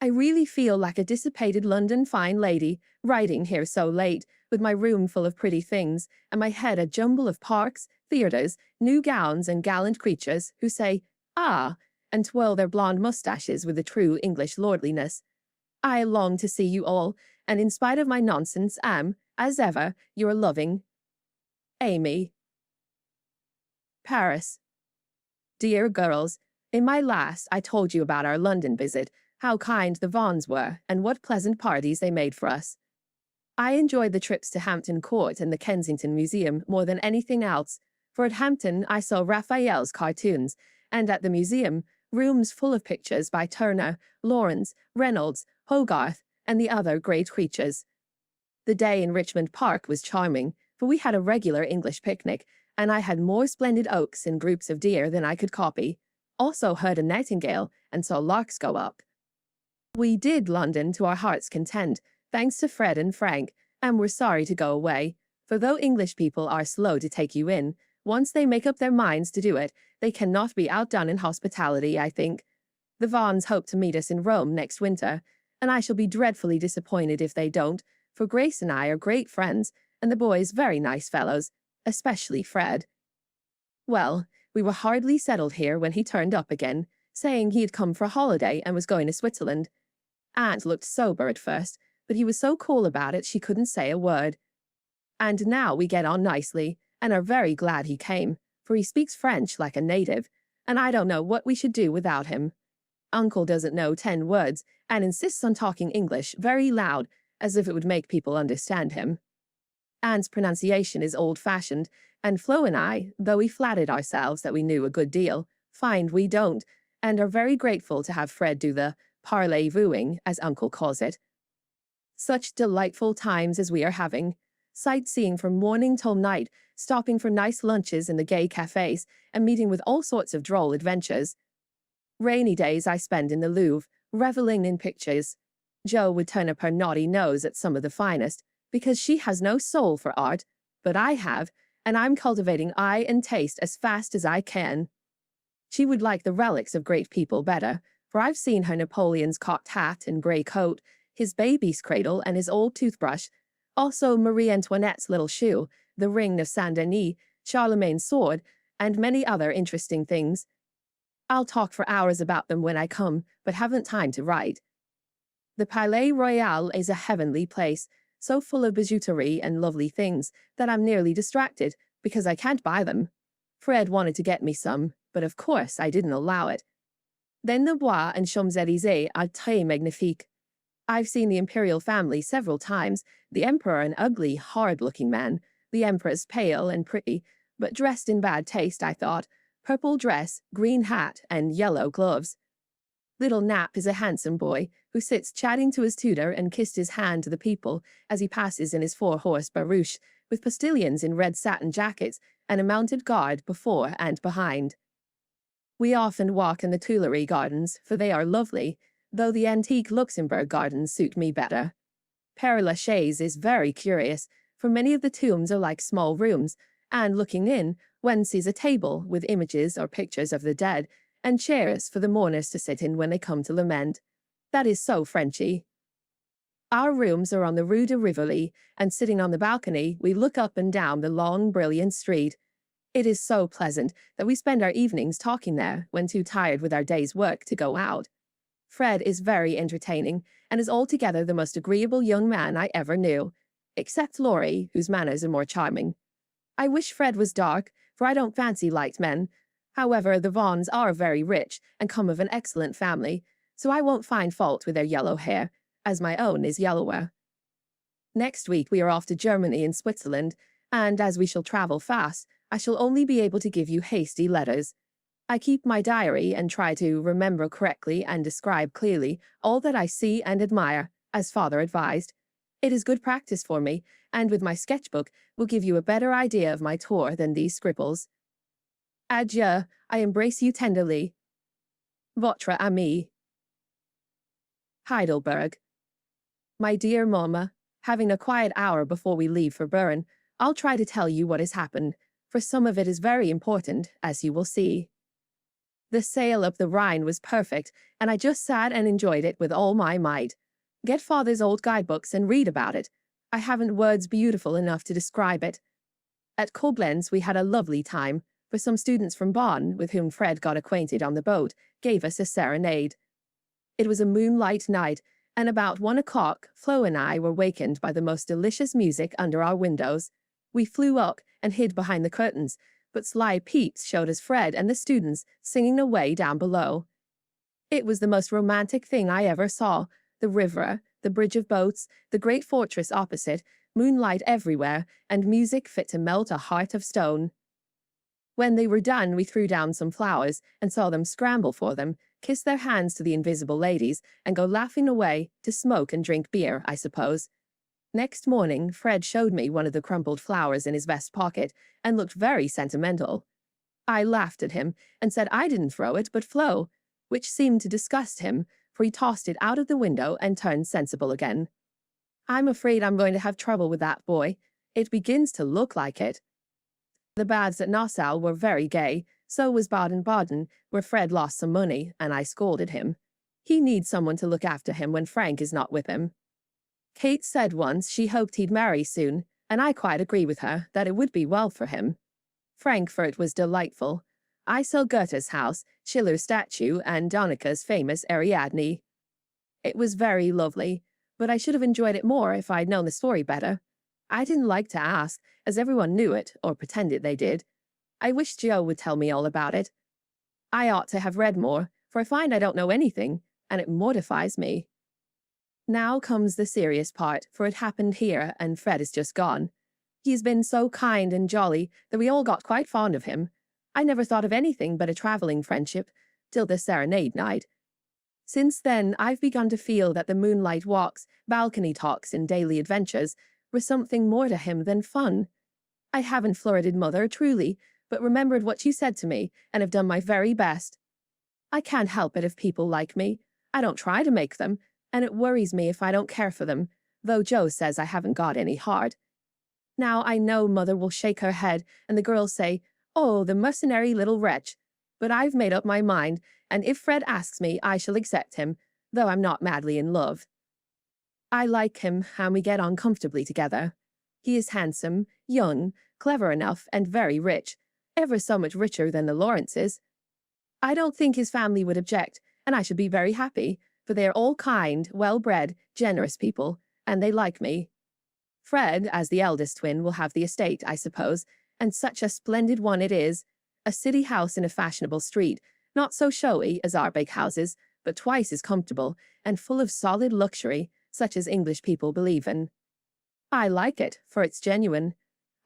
I really feel like a dissipated London fine lady, writing here so late, with my room full of pretty things, and my head a jumble of parks, theatres, new gowns, and gallant creatures who say, "Ah," and twirl their blonde moustaches with a true English lordliness. I long to see you all, and in spite of my nonsense am, as ever, your loving Amy. Paris. Dear girls, in my last I told you about our London visit, how kind the Vaughans were, and what pleasant parties they made for us. I enjoyed the trips to Hampton Court and the Kensington Museum more than anything else, for at Hampton I saw Raphael's cartoons, and at the museum, rooms full of pictures by Turner, Lawrence, Reynolds, Hogarth, and the other great creatures. The day in Richmond Park was charming, for we had a regular English picnic, and I had more splendid oaks and groups of deer than I could copy. Also heard a nightingale, and saw larks go up. We did London to our heart's content, thanks to Fred and Frank, and were sorry to go away, for though English people are slow to take you in, once they make up their minds to do it, they cannot be outdone in hospitality, I think. The Vaughans hope to meet us in Rome next winter, and I shall be dreadfully disappointed if they don't, for Grace and I are great friends, and the boys very nice fellows, especially Fred. Well, we were hardly settled here when he turned up again, saying he had come for a holiday and was going to Switzerland. Aunt looked sober at first, but he was so cool about it she couldn't say a word. And now we get on nicely, and are very glad he came, for he speaks French like a native, and I don't know what we should do without him. Uncle doesn't know 10 words, and insists on talking English very loud, as if it would make people understand him. Aunt's pronunciation is old-fashioned, and Flo and I, though we flattered ourselves that we knew a good deal, find we don't, and are very grateful to have Fred do the parlez-vouing, as Uncle calls it. Such delightful times as we are having, sightseeing from morning till night, stopping for nice lunches in the gay cafes, and meeting with all sorts of droll adventures. Rainy days I spend in the Louvre, reveling in pictures. Jo would turn up her naughty nose at some of the finest, because she has no soul for art, but I have, and I'm cultivating eye and taste as fast as I can. She would like the relics of great people better, for I've seen her Napoleon's cocked hat and grey coat, his baby's cradle and his old toothbrush, also Marie Antoinette's little shoe, the ring of Saint Denis, Charlemagne's sword, and many other interesting things. I'll talk for hours about them when I come, but haven't time to write. The Palais Royal is a heavenly place, so full of bijouterie and lovely things that I'm nearly distracted because I can't buy them. Fred wanted to get me some, but of course I didn't allow it. Then the Bois and Champs-Élysées are très magnifiques. I've seen the imperial family several times, the emperor an ugly, hard-looking man, the empress pale and pretty, but dressed in bad taste, I thought, purple dress, green hat, and yellow gloves. Little Nap is a handsome boy who sits chatting to his tutor and kissed his hand to the people as he passes in his four-horse barouche, with postilions in red satin jackets and a mounted guard before and behind. We often walk in the Tuileries gardens, for they are lovely, though the antique Luxembourg gardens suit me better. Père Lachaise is very curious, for many of the tombs are like small rooms, and looking in, one sees a table with images or pictures of the dead, and chairs for the mourners to sit in when they come to lament. That is so Frenchy. Our rooms are on the Rue de Rivoli, and sitting on the balcony, we look up and down the long, brilliant street. It is so pleasant that we spend our evenings talking there when too tired with our day's work to go out. Fred is very entertaining, and is altogether the most agreeable young man I ever knew, except Laurie, whose manners are more charming. I wish Fred was dark, for I don't fancy light men. However, the Vaughns are very rich and come of an excellent family, so I won't find fault with their yellow hair, as my own is yellower. Next week we are off to Germany and Switzerland, and as we shall travel fast, I shall only be able to give you hasty letters. I keep my diary and try to remember correctly and describe clearly all that I see and admire, as Father advised. It is good practice for me, and with my sketchbook will give you a better idea of my tour than these scribbles. Adieu, I embrace you tenderly. Votre ami. Heidelberg. My dear Mamma, having a quiet hour before we leave for Bern, I'll try to tell you what has happened, for some of it is very important, as you will see. The sail up the Rhine was perfect, and I just sat and enjoyed it with all my might. Get Father's old guidebooks and read about it. I haven't words beautiful enough to describe it. At Koblenz we had a lovely time, for some students from Bonn, with whom Fred got acquainted on the boat, gave us a serenade. It was a moonlight night, and about 1 o'clock Flo and I were wakened by the most delicious music under our windows. We flew up and hid behind the curtains, but sly peeps showed us Fred and the students singing away down below. It was the most romantic thing I ever saw. The river, the bridge of boats, the great fortress opposite, moonlight everywhere, and music fit to melt a heart of stone. When they were done, we threw down some flowers and saw them scramble for them, kiss their hands to the invisible ladies, and go laughing away to smoke and drink beer, I suppose. Next morning, Fred showed me one of the crumpled flowers in his vest pocket and looked very sentimental. I laughed at him and said I didn't throw it, but Flo, which seemed to disgust him, for he tossed it out of the window and turned sensible again. I'm afraid I'm going to have trouble with that boy. It begins to look like it. The baths at Nassau were very gay, so was Baden-Baden, where Fred lost some money, and I scolded him. He needs someone to look after him when Frank is not with him. Kate said once she hoped he'd marry soon, and I quite agree with her that it would be well for him. Frankfurt was delightful. I saw Goethe's house, Schiller's statue, and Donneke's famous Ariadne. It was very lovely, but I should have enjoyed it more if I'd known the story better. I didn't like to ask, as everyone knew it, or pretended they did. I wish Joe would tell me all about it. I ought to have read more, for I find I don't know anything, and it mortifies me. Now comes the serious part, for it happened here, and Fred is just gone. He's been so kind and jolly that we all got quite fond of him. I never thought of anything but a travelling friendship, till the serenade night. Since then, I've begun to feel that the moonlight walks, balcony talks, and daily adventures were something more to him than fun. I haven't flirted Mother, truly, but remembered what she said to me, and have done my very best. I can't help it if people like me. I don't try to make them, and it worries me if I don't care for them, though Joe says I haven't got any heart. Now I know Mother will shake her head and the girls say, "Oh, the mercenary little wretch." But I've made up my mind, and if Fred asks me, I shall accept him, though I'm not madly in love. I like him, and we get on comfortably together. He is handsome, young, clever enough, and very rich, ever so much richer than the Lawrences. I don't think his family would object, and I should be very happy, for they are all kind, well-bred, generous people, and they like me. Fred, as the eldest twin, will have the estate, I suppose, and such a splendid one it is. A city house in a fashionable street, not so showy as our big houses, but twice as comfortable, and full of solid luxury, such as English people believe in. I like it, for it's genuine.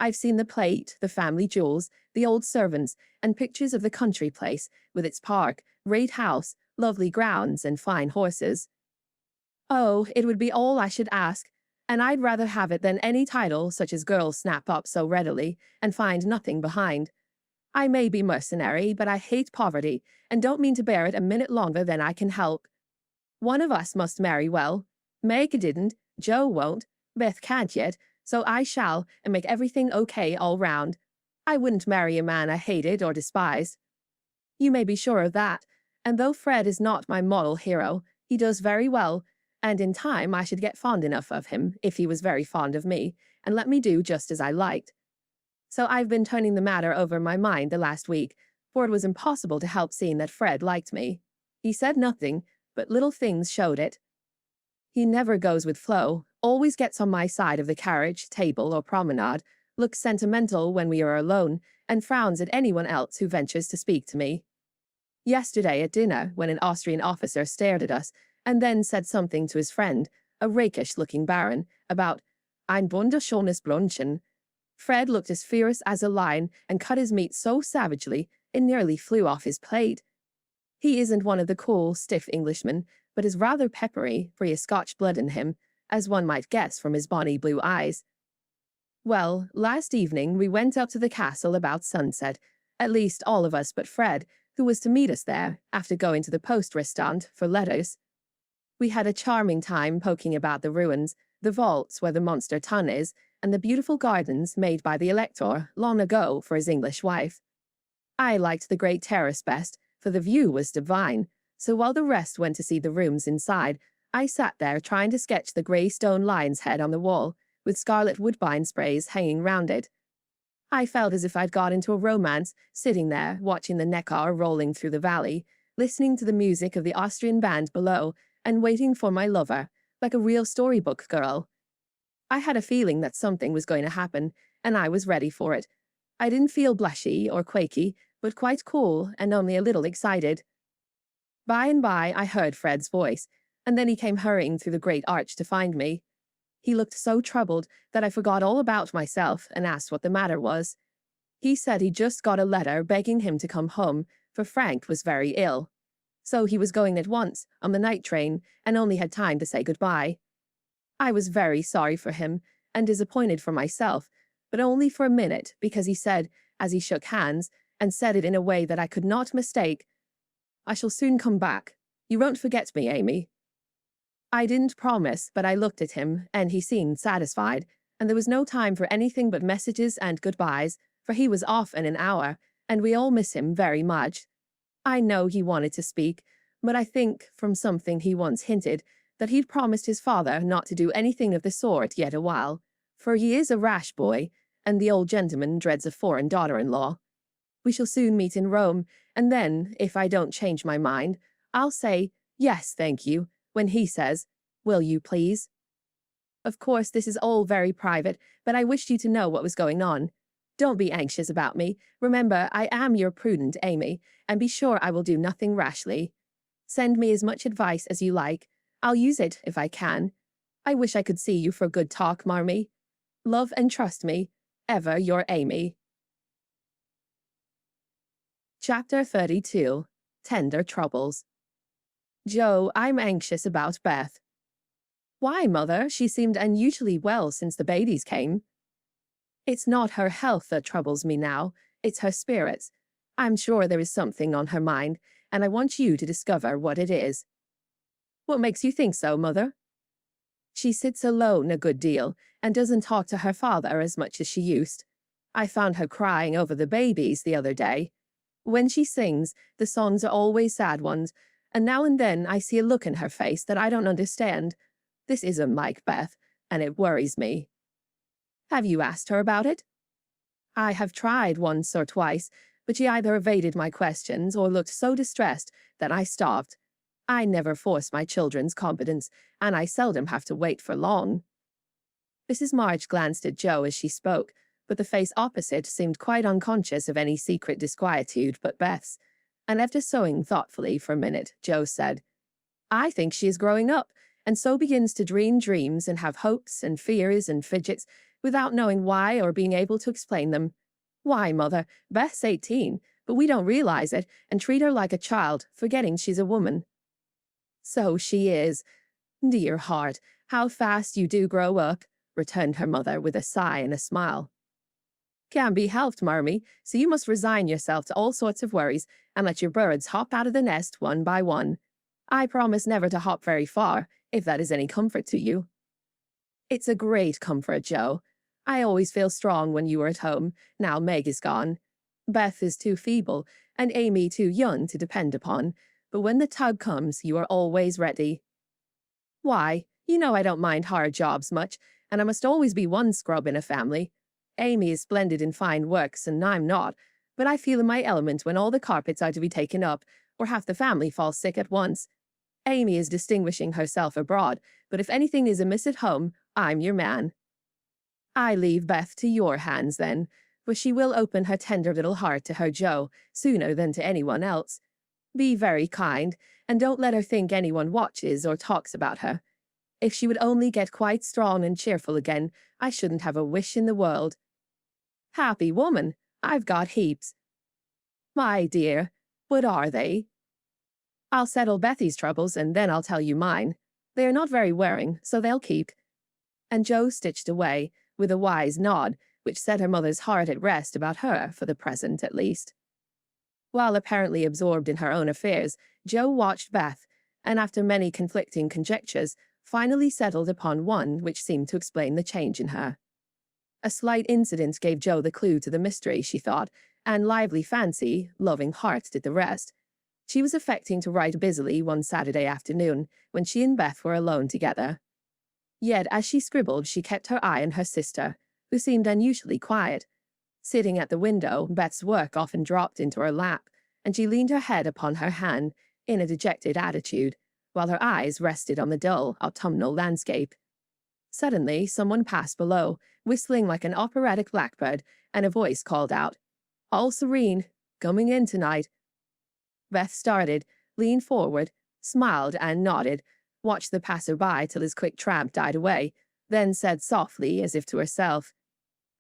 I've seen the plate, the family jewels, the old servants, and pictures of the country place, with its park, great house, lovely grounds, and fine horses. Oh, it would be all I should ask, and I'd rather have it than any title such as girls snap up so readily, and find nothing behind. I may be mercenary, but I hate poverty, and don't mean to bear it a minute longer than I can help. One of us must marry well. Meg didn't, Joe won't, Beth can't yet, so I shall, and make everything okay all round. I wouldn't marry a man I hated or despised. You may be sure of that, and though Fred is not my model hero, he does very well, and in time I should get fond enough of him, if he was very fond of me, and let me do just as I liked. So I've been turning the matter over in my mind the last week, for it was impossible to help seeing that Fred liked me. He said nothing, but little things showed it. He never goes with Flo, always gets on my side of the carriage, table, or promenade, looks sentimental when we are alone, and frowns at anyone else who ventures to speak to me. Yesterday at dinner, when an Austrian officer stared at us, and then said something to his friend, a rakish-looking baron, about ein wunderschönes Brunchen, Fred looked as fierce as a lion and cut his meat so savagely it nearly flew off his plate. He isn't one of the cool, stiff Englishmen, but is rather peppery, for he has Scotch blood in him, as one might guess from his bonny blue eyes. Well, last evening we went up to the castle about sunset, at least all of us but Fred, who was to meet us there, after going to the post restaurant for letters. We had a charming time poking about the ruins, the vaults where the monster tun is, and the beautiful gardens made by the Elector long ago for his English wife. I liked the great terrace best, for the view was divine, so while the rest went to see the rooms inside, I sat there trying to sketch the grey stone lion's head on the wall, with scarlet woodbine sprays hanging round it. I felt as if I'd got into a romance, sitting there, watching the Neckar rolling through the valley, listening to the music of the Austrian band below, and waiting for my lover, like a real storybook girl. I had a feeling that something was going to happen, and I was ready for it. I didn't feel blushy or quaky, but quite cool and only a little excited. By and by I heard Fred's voice, and then he came hurrying through the great arch to find me. He looked so troubled that I forgot all about myself and asked what the matter was. He said he'd just got a letter begging him to come home, for Frank was very ill. So he was going at once, on the night train, and only had time to say goodbye. I was very sorry for him, and disappointed for myself, but only for a minute, because he said, as he shook hands, and said it in a way that I could not mistake, "I shall soon come back. You won't forget me, Amy." I didn't promise, but I looked at him, and he seemed satisfied, and there was no time for anything but messages and goodbyes, for he was off in an hour, and we all miss him very much. I know he wanted to speak, but I think, from something he once hinted, that he'd promised his father not to do anything of the sort yet a while, for he is a rash boy, and the old gentleman dreads a foreign daughter-in-law. We shall soon meet in Rome, and then, if I don't change my mind, I'll say, "Yes, thank you," when he says, "Will you please?" Of course, this is all very private, but I wished you to know what was going on. Don't be anxious about me. Remember, I am your prudent Amy, and be sure I will do nothing rashly. Send me as much advice as you like. I'll use it if I can. I wish I could see you for good talk, Marmee. Love and trust me. Ever your Amy. Chapter 32. Tender Troubles. Joe, I'm anxious about Beth. Why, Mother? She seemed unusually well since the babies came. It's not her health that troubles me now. It's her spirits. I'm sure there is something on her mind, and I want you to discover what it is. What makes you think so, Mother? She sits alone a good deal and doesn't talk to her father as much as she used. I found her crying over the babies the other day. When she sings, the songs are always sad ones, and now and then I see a look in her face that I don't understand. This isn't like Beth, and it worries me. Have you asked her about it? I have tried once or twice, but she either evaded my questions or looked so distressed that I stopped. I never force my children's confidence, and I seldom have to wait for long. Mrs. March glanced at Jo as she spoke, but the face opposite seemed quite unconscious of any secret disquietude but Beth's, and after sewing thoughtfully for a minute, Jo said, I think she is growing up, and so begins to dream dreams and have hopes and fears and fidgets without knowing why or being able to explain them. Why, Mother, Beth's 18, but we don't realize it and treat her like a child, forgetting she's a woman. So she is. Dear heart, how fast you do grow up, returned her mother with a sigh and a smile. Can't be helped, Marmee, so you must resign yourself to all sorts of worries and let your birds hop out of the nest one by one. I promise never to hop very far, if that is any comfort to you. It's a great comfort, Jo. I always feel strong when you are at home, now Meg is gone. Beth is too feeble, and Amy too young to depend upon, but when the tug comes, you are always ready. Why, you know I don't mind hard jobs much, and I must always be one scrub in a family. Amy is splendid in fine works, and I'm not, but I feel in my element when all the carpets are to be taken up, or half the family falls sick at once. Amy is distinguishing herself abroad, but if anything is amiss at home, I'm your man. I leave Beth to your hands, then, for she will open her tender little heart to her Jo sooner than to anyone else. Be very kind, and don't let her think anyone watches or talks about her. If she would only get quite strong and cheerful again, I shouldn't have a wish in the world. Happy woman, I've got heaps. My dear, what are they? I'll settle Bethy's troubles, and then I'll tell you mine. They are not very wearing, so they'll keep. And Jo stitched away, with a wise nod, which set her mother's heart at rest about her, for the present at least. While apparently absorbed in her own affairs, Jo watched Beth, and after many conflicting conjectures, finally settled upon one which seemed to explain the change in her. A slight incident gave Jo the clue to the mystery, she thought, and lively fancy, loving heart did the rest. She was affecting to write busily one Saturday afternoon, when she and Beth were alone together. Yet as she scribbled, she kept her eye on her sister, who seemed unusually quiet. Sitting at the window, Beth's work often dropped into her lap, and she leaned her head upon her hand in a dejected attitude, while her eyes rested on the dull autumnal landscape. Suddenly, someone passed below, whistling like an operatic blackbird, and a voice called out, All serene, coming in tonight. Beth started, leaned forward, smiled and nodded, watched the passer-by till his quick tramp died away, then said softly, as if to herself,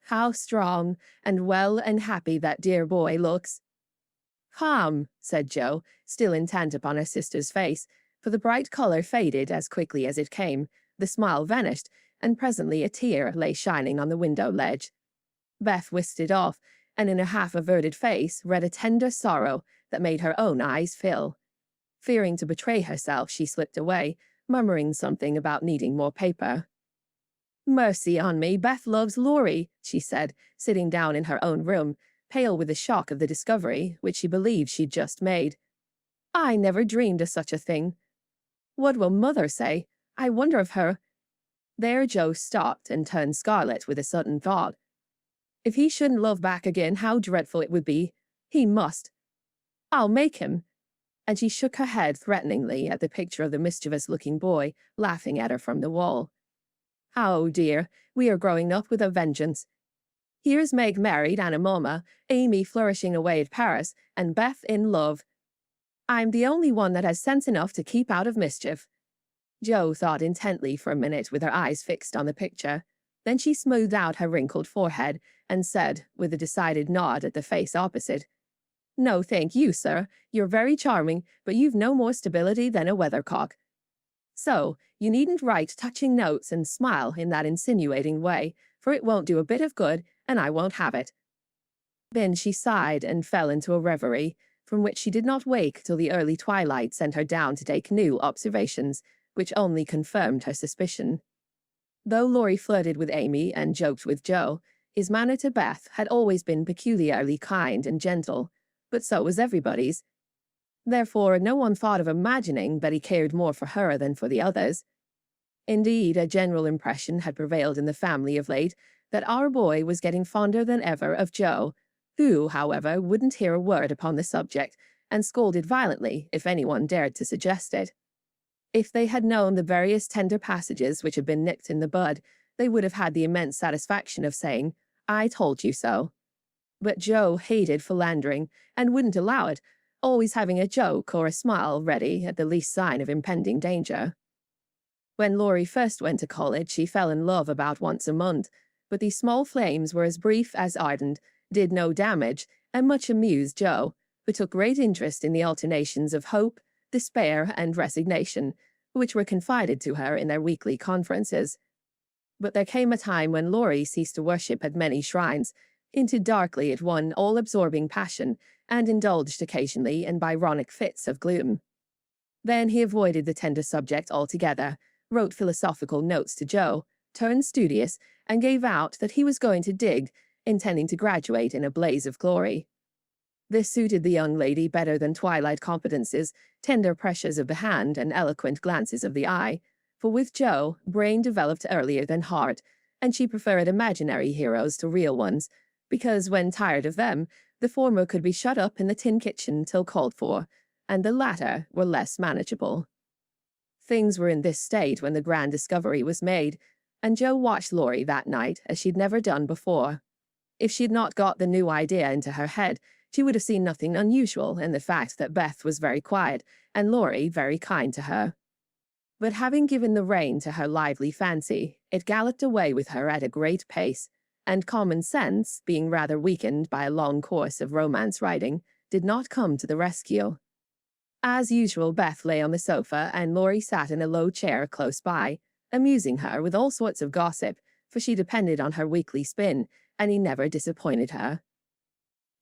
How strong and well and happy that dear boy looks. Come, said Jo, still intent upon her sister's face, for the bright colour faded as quickly as it came, the smile vanished, and presently a tear lay shining on the window ledge. Beth whisked it off, and in her half-averted face read a tender sorrow that made her own eyes fill. Fearing to betray herself, she slipped away, murmuring something about needing more paper. Mercy on me, Beth loves Laurie, she said, sitting down in her own room, pale with the shock of the discovery, which she believed she'd just made. I never dreamed of such a thing. What will Mother say? I wonder if her— There Jo stopped and turned scarlet with a sudden thought. If he shouldn't love back again, how dreadful it would be. He must. I'll make him. And she shook her head threateningly at the picture of the mischievous-looking boy laughing at her from the wall. Oh dear, we are growing up with a vengeance. Here's Meg married and a mamma, Amy flourishing away at Paris, and Beth in love. I'm the only one that has sense enough to keep out of mischief. Jo thought intently for a minute with her eyes fixed on the picture. Then she smoothed out her wrinkled forehead and said, with a decided nod at the face opposite, No, thank you, sir. You're very charming, but you've no more stability than a weathercock. So, you needn't write touching notes and smile in that insinuating way, for it won't do a bit of good, and I won't have it. Then she sighed and fell into a reverie, from which she did not wake till the early twilight sent her down to take new observations, which only confirmed her suspicion. Though Laurie flirted with Amy and joked with Jo, his manner to Beth had always been peculiarly kind and gentle, but so was everybody's. Therefore, no one thought of imagining that he cared more for her than for the others. Indeed, a general impression had prevailed in the family of late that our boy was getting fonder than ever of Jo, who, however, wouldn't hear a word upon the subject, and scolded violently if anyone dared to suggest it. If they had known the various tender passages which had been nipped in the bud, they would have had the immense satisfaction of saying, "I told you so." But Jo hated philandering, and wouldn't allow it, always having a joke or a smile ready at the least sign of impending danger. When Laurie first went to college, she fell in love about once a month, but these small flames were as brief as ardent, did no damage, and much amused Jo, who took great interest in the alternations of hope, despair, and resignation, which were confided to her in their weekly conferences. But there came a time when Laurie ceased to worship at many shrines, hinted darkly at one all-absorbing passion, and indulged occasionally in Byronic fits of gloom. Then he avoided the tender subject altogether, wrote philosophical notes to Jo, turned studious, and gave out that he was going to dig, intending to graduate in a blaze of glory. This suited the young lady better than twilight confidences, tender pressures of the hand, and eloquent glances of the eye, for with Jo, brain developed earlier than heart, and she preferred imaginary heroes to real ones, because when tired of them, the former could be shut up in the tin kitchen till called for, and the latter were less manageable. Things were in this state when the grand discovery was made, and Jo watched Laurie that night as she'd never done before. If she'd not got the new idea into her head, she would have seen nothing unusual in the fact that Beth was very quiet and Laurie very kind to her. But having given the rein to her lively fancy, it galloped away with her at a great pace, and common sense, being rather weakened by a long course of romance writing, did not come to the rescue. As usual, Beth lay on the sofa, and Laurie sat in a low chair close by, amusing her with all sorts of gossip, for she depended on her weekly spin, and he never disappointed her.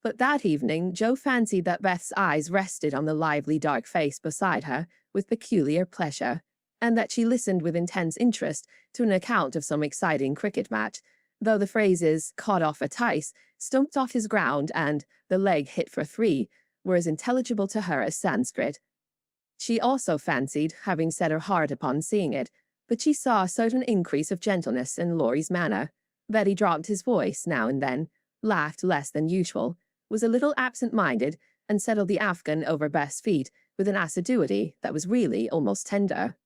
But that evening, Jo fancied that Beth's eyes rested on the lively dark face beside her with peculiar pleasure, and that she listened with intense interest to an account of some exciting cricket match, though the phrases "caught off a tice," "stumped off his ground," and "the leg hit for 3" were as intelligible to her as Sanskrit. She also fancied, having set her heart upon seeing it, but she saw a certain increase of gentleness in Laurie's manner, that he dropped his voice now and then, laughed less than usual, was a little absent-minded, and settled the Afghan over Beth's feet with an assiduity that was really almost tender.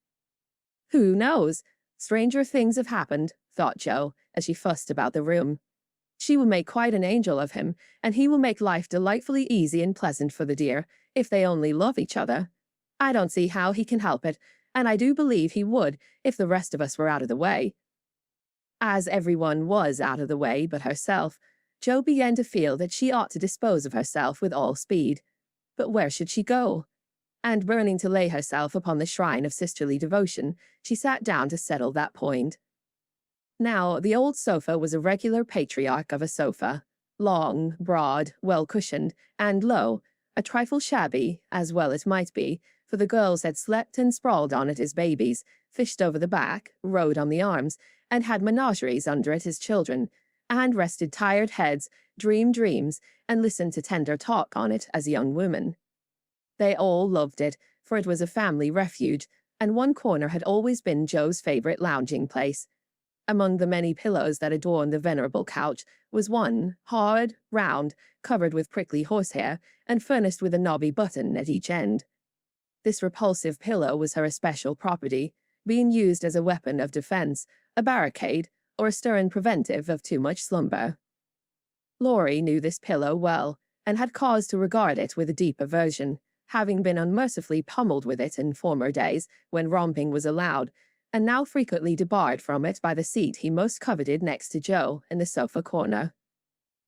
Who knows? Stranger things have happened, thought Jo, as she fussed about the room. She will make quite an angel of him, and he will make life delightfully easy and pleasant for the dear, if they only love each other. I don't see how he can help it, and I do believe he would if the rest of us were out of the way. As everyone was out of the way but herself, Jo began to feel that she ought to dispose of herself with all speed. But where should she go? And burning to lay herself upon the shrine of sisterly devotion, she sat down to settle that point. Now, the old sofa was a regular patriarch of a sofa, long, broad, well-cushioned, and low, a trifle shabby, as well it might be, for the girls had slept and sprawled on it as babies, fished over the back, rode on the arms, and had menageries under it as children, and rested tired heads, dreamed dreams, and listened to tender talk on it as young women. They all loved it, for it was a family refuge, and one corner had always been Jo's favorite lounging place. Among the many pillows that adorned the venerable couch was one, hard, round, covered with prickly horsehair, and furnished with a knobby button at each end. This repulsive pillow was her especial property, being used as a weapon of defense, a barricade, or a stern preventive of too much slumber. Laurie knew this pillow well, and had cause to regard it with a deep aversion, having been unmercifully pummeled with it in former days when romping was allowed, and now frequently debarred from it by the seat he most coveted next to Jo in the sofa corner.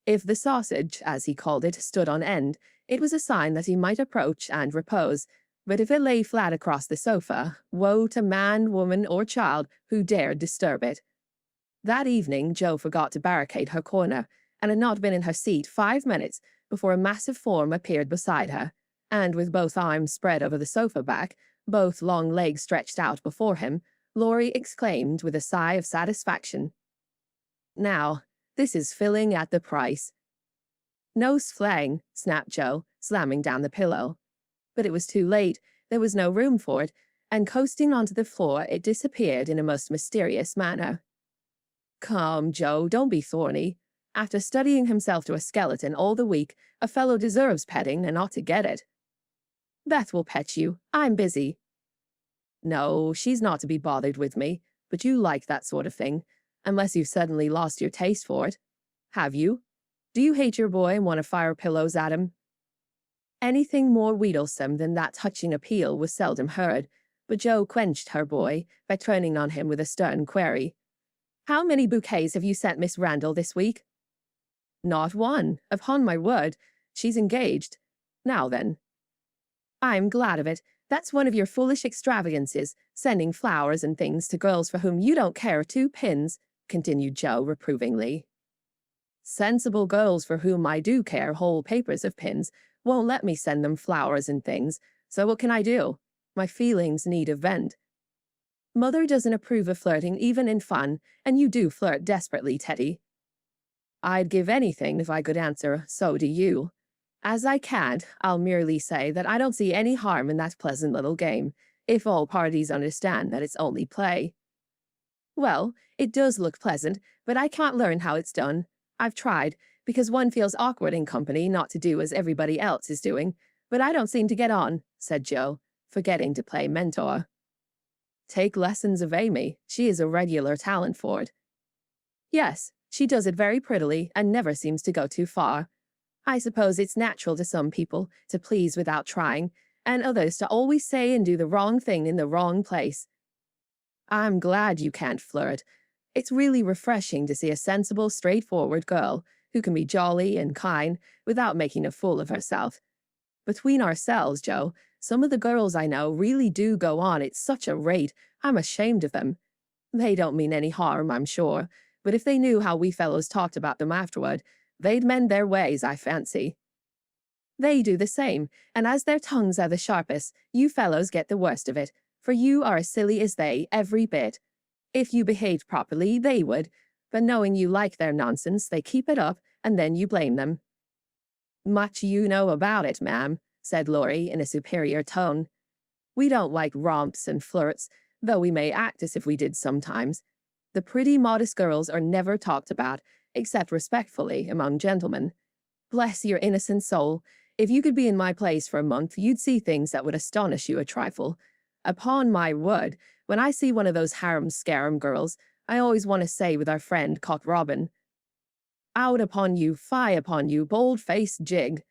If the sausage, as he called it, stood on end, it was a sign that he might approach and repose, but if it lay flat across the sofa, woe to man, woman, or child who dared disturb it. That evening Jo forgot to barricade her corner, and had not been in her seat 5 minutes before a massive form appeared beside her, and with both arms spread over the sofa back, both long legs stretched out before him, Laurie exclaimed with a sigh of satisfaction. Now, this is filling at the price. No slang, snapped Joe, slamming down the pillow. But it was too late. There was no room for it, and coasting onto the floor, it disappeared in a most mysterious manner. Come, Joe, don't be thorny. After studying himself to a skeleton all the week, a fellow deserves petting and ought to get it. Beth will pet you. I'm busy. No, she's not to be bothered with me, but you like that sort of thing, unless you've suddenly lost your taste for it. Have you? Do you hate your boy and want to fire pillows at him? Anything more wheedlesome than that touching appeal was seldom heard, but Joe quenched her boy by turning on him with a stern query. How many bouquets have you sent Miss Randall this week? Not one. Upon my word, she's engaged. Now then. I'm glad of it. That's one of your foolish extravagances, sending flowers and things to girls for whom you don't care two pins, continued Joe reprovingly. Sensible girls for whom I do care whole papers of pins won't let me send them flowers and things, so what can I do? My feelings need a vent. Mother doesn't approve of flirting even in fun, and you do flirt desperately, Teddy. I'd give anything if I could answer, so do you. As I can't, I'll merely say that I don't see any harm in that pleasant little game, if all parties understand that it's only play. Well, it does look pleasant, but I can't learn how it's done. I've tried, because one feels awkward in company not to do as everybody else is doing, but I don't seem to get on, said Joe, forgetting to play mentor. Take lessons of Amy. She is a regular talent for it. Yes, she does it very prettily and never seems to go too far. I suppose it's natural to some people to please without trying, and others to always say and do the wrong thing in the wrong place. I'm glad you can't flirt. It's really refreshing to see a sensible, straightforward girl who can be jolly and kind without making a fool of herself. Between ourselves, Joe, some of the girls I know really do go on at such a rate, I'm ashamed of them. They don't mean any harm, I'm sure, but if they knew how we fellows talked about them afterward, they'd mend their ways, I fancy. They do the same, and as their tongues are the sharpest, you fellows get the worst of it, for you are as silly as they, every bit. If you behaved properly, they would, but knowing you like their nonsense, they keep it up, and then you blame them. Much you know about it, ma'am, said Laurie in a superior tone. We don't like romps and flirts, though we may act as if we did sometimes. The pretty, modest girls are never talked about, except respectfully, among gentlemen. Bless your innocent soul, if you could be in my place for a month, you'd see things that would astonish you a trifle. Upon my word, when I see one of those harum-scarum girls, I always want to say with our friend Cock Robin, out upon you, fie upon you, bold-faced jig.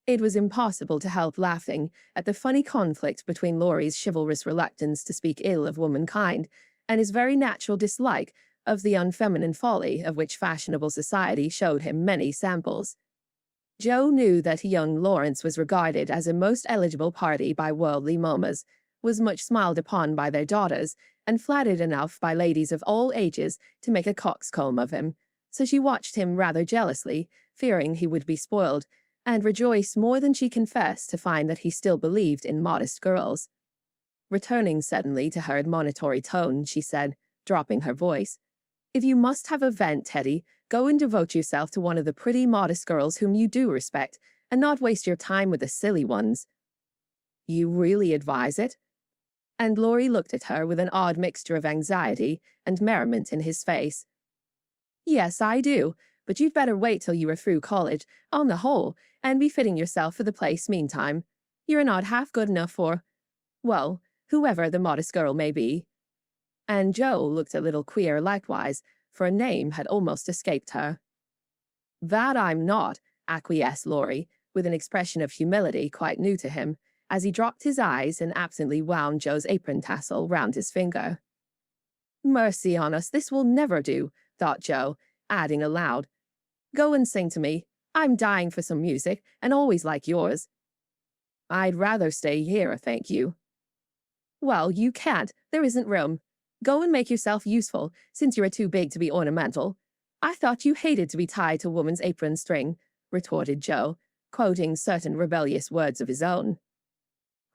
It was impossible to help laughing at the funny conflict between Laurie's chivalrous reluctance to speak ill of womankind and his very natural dislike of the unfeminine folly of which fashionable society showed him many samples. Joe knew that young Lawrence was regarded as a most eligible party by worldly mammas, was much smiled upon by their daughters, and flattered enough by ladies of all ages to make a coxcomb of him, so she watched him rather jealously, fearing he would be spoiled, and rejoiced more than she confessed to find that he still believed in modest girls. Returning suddenly to her admonitory tone, she said, dropping her voice, "If you must have a vent, Teddy, go and devote yourself to one of the pretty, modest girls whom you do respect, and not waste your time with the silly ones." You really advise it? And Laurie looked at her with an odd mixture of anxiety and merriment in his face. Yes, I do, but you'd better wait till you are through college, on the whole, and be fitting yourself for the place meantime. You're not half good enough for, well, whoever the modest girl may be. And Joe looked a little queer likewise, for a name had almost escaped her. That I'm not, acquiesced Laurie, with an expression of humility quite new to him, as he dropped his eyes and absently wound Joe's apron tassel round his finger. Mercy on us, this will never do, thought Joe, adding aloud, Go and sing to me. I'm dying for some music, and always like yours. I'd rather stay here, thank you. Well, you can't. There isn't room. Go and make yourself useful, since you are too big to be ornamental. I thought you hated to be tied to a woman's apron string, retorted Joe, quoting certain rebellious words of his own.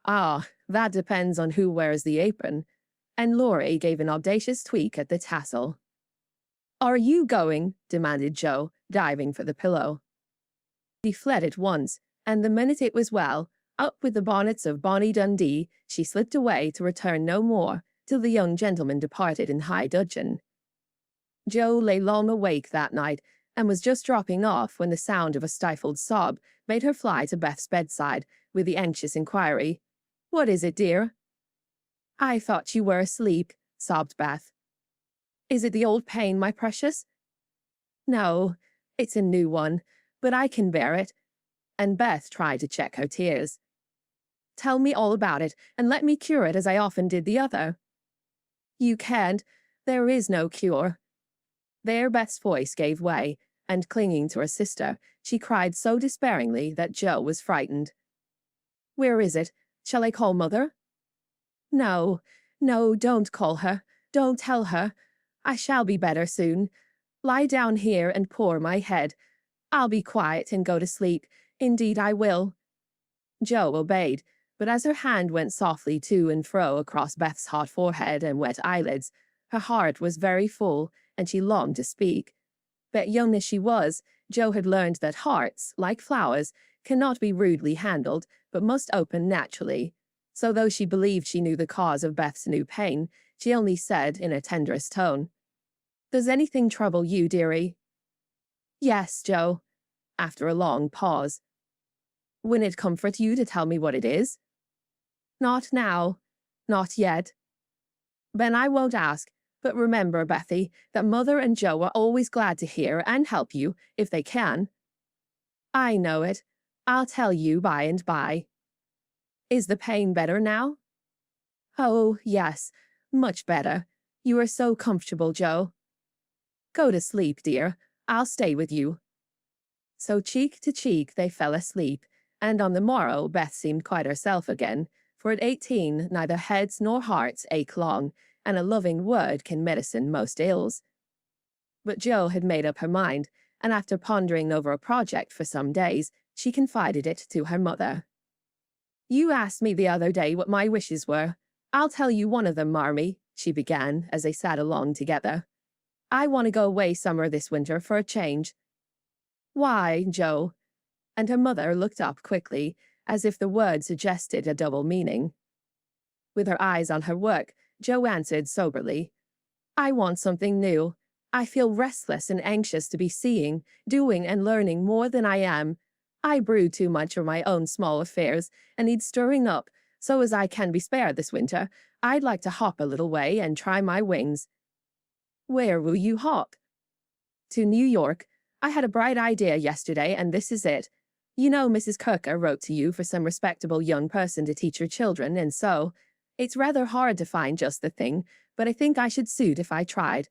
Ah, that depends on who wears the apron. and Laurie gave an audacious tweak at the tassel. "Are you going?" demanded Joe, diving for the pillow. She fled at once, and the minute it was well, up with the bonnets of Bonnie Dundee, she slipped away to return no more till the young gentleman departed in high dudgeon. Joe lay long awake that night, and was just dropping off when the sound of a stifled sob made her fly to Beth's bedside with the anxious inquiry, "What is it, dear?" "I thought you were asleep," sobbed Beth. "Is it the old pain, my precious?" "No, it's a new one, but I can bear it," and Beth tried to check her tears. "Tell me all about it, and let me cure it as I often did the other." "You can't. There is no cure." There Beth's voice gave way, and clinging to her sister, she cried so despairingly that Joe was frightened. "Where is it? Shall I call Mother?" "No, no, don't call her. Don't tell her. I shall be better soon. Lie down here and pour my head. I'll be quiet and go to sleep. Indeed I will." Joe obeyed, but as her hand went softly to and fro across Beth's hot forehead and wet eyelids, her heart was very full, and she longed to speak. But young as she was, Joe had learned that hearts, like flowers, cannot be rudely handled, but must open naturally. So though she believed she knew the cause of Beth's new pain, she only said in her tenderest tone, "Does anything trouble you, dearie?" "Yes, Joe," after a long pause. "Wouldn't it comfort you to tell me what it is?" "Not now. Not yet." "Then I won't ask. But remember, Bethy, that Mother and Joe are always glad to hear and help you, if they can." "I know it. I'll tell you by and by." "Is the pain better now?" "Oh, yes, much better. You are so comfortable, Joe." "Go to sleep, dear. I'll stay with you." So cheek to cheek they fell asleep, and on the morrow Beth seemed quite herself again, for at 18 neither heads nor hearts ache long, and a loving word can medicine most ills. But Joe had made up her mind, and after pondering over a project for some days, she confided it to her mother. "You asked me the other day what my wishes were. I'll tell you one of them, Marmee," she began as they sat along together. "I want to go away summer this winter for a change." "Why, Joe?" And her mother looked up quickly, as if the word suggested a double meaning. With her eyes on her work, Joe answered soberly, "I want something new. I feel restless and anxious to be seeing, doing, and learning more than I am. I brood too much over my own small affairs and need stirring up, so as I can be spared this winter, I'd like to hop a little way and try my wings." "Where will you hop?" "To New York. I had a bright idea yesterday, and this is it. You know Mrs. Kirker wrote to you for some respectable young person to teach her children, and so it's rather hard to find just the thing, but I think I should suit if I tried."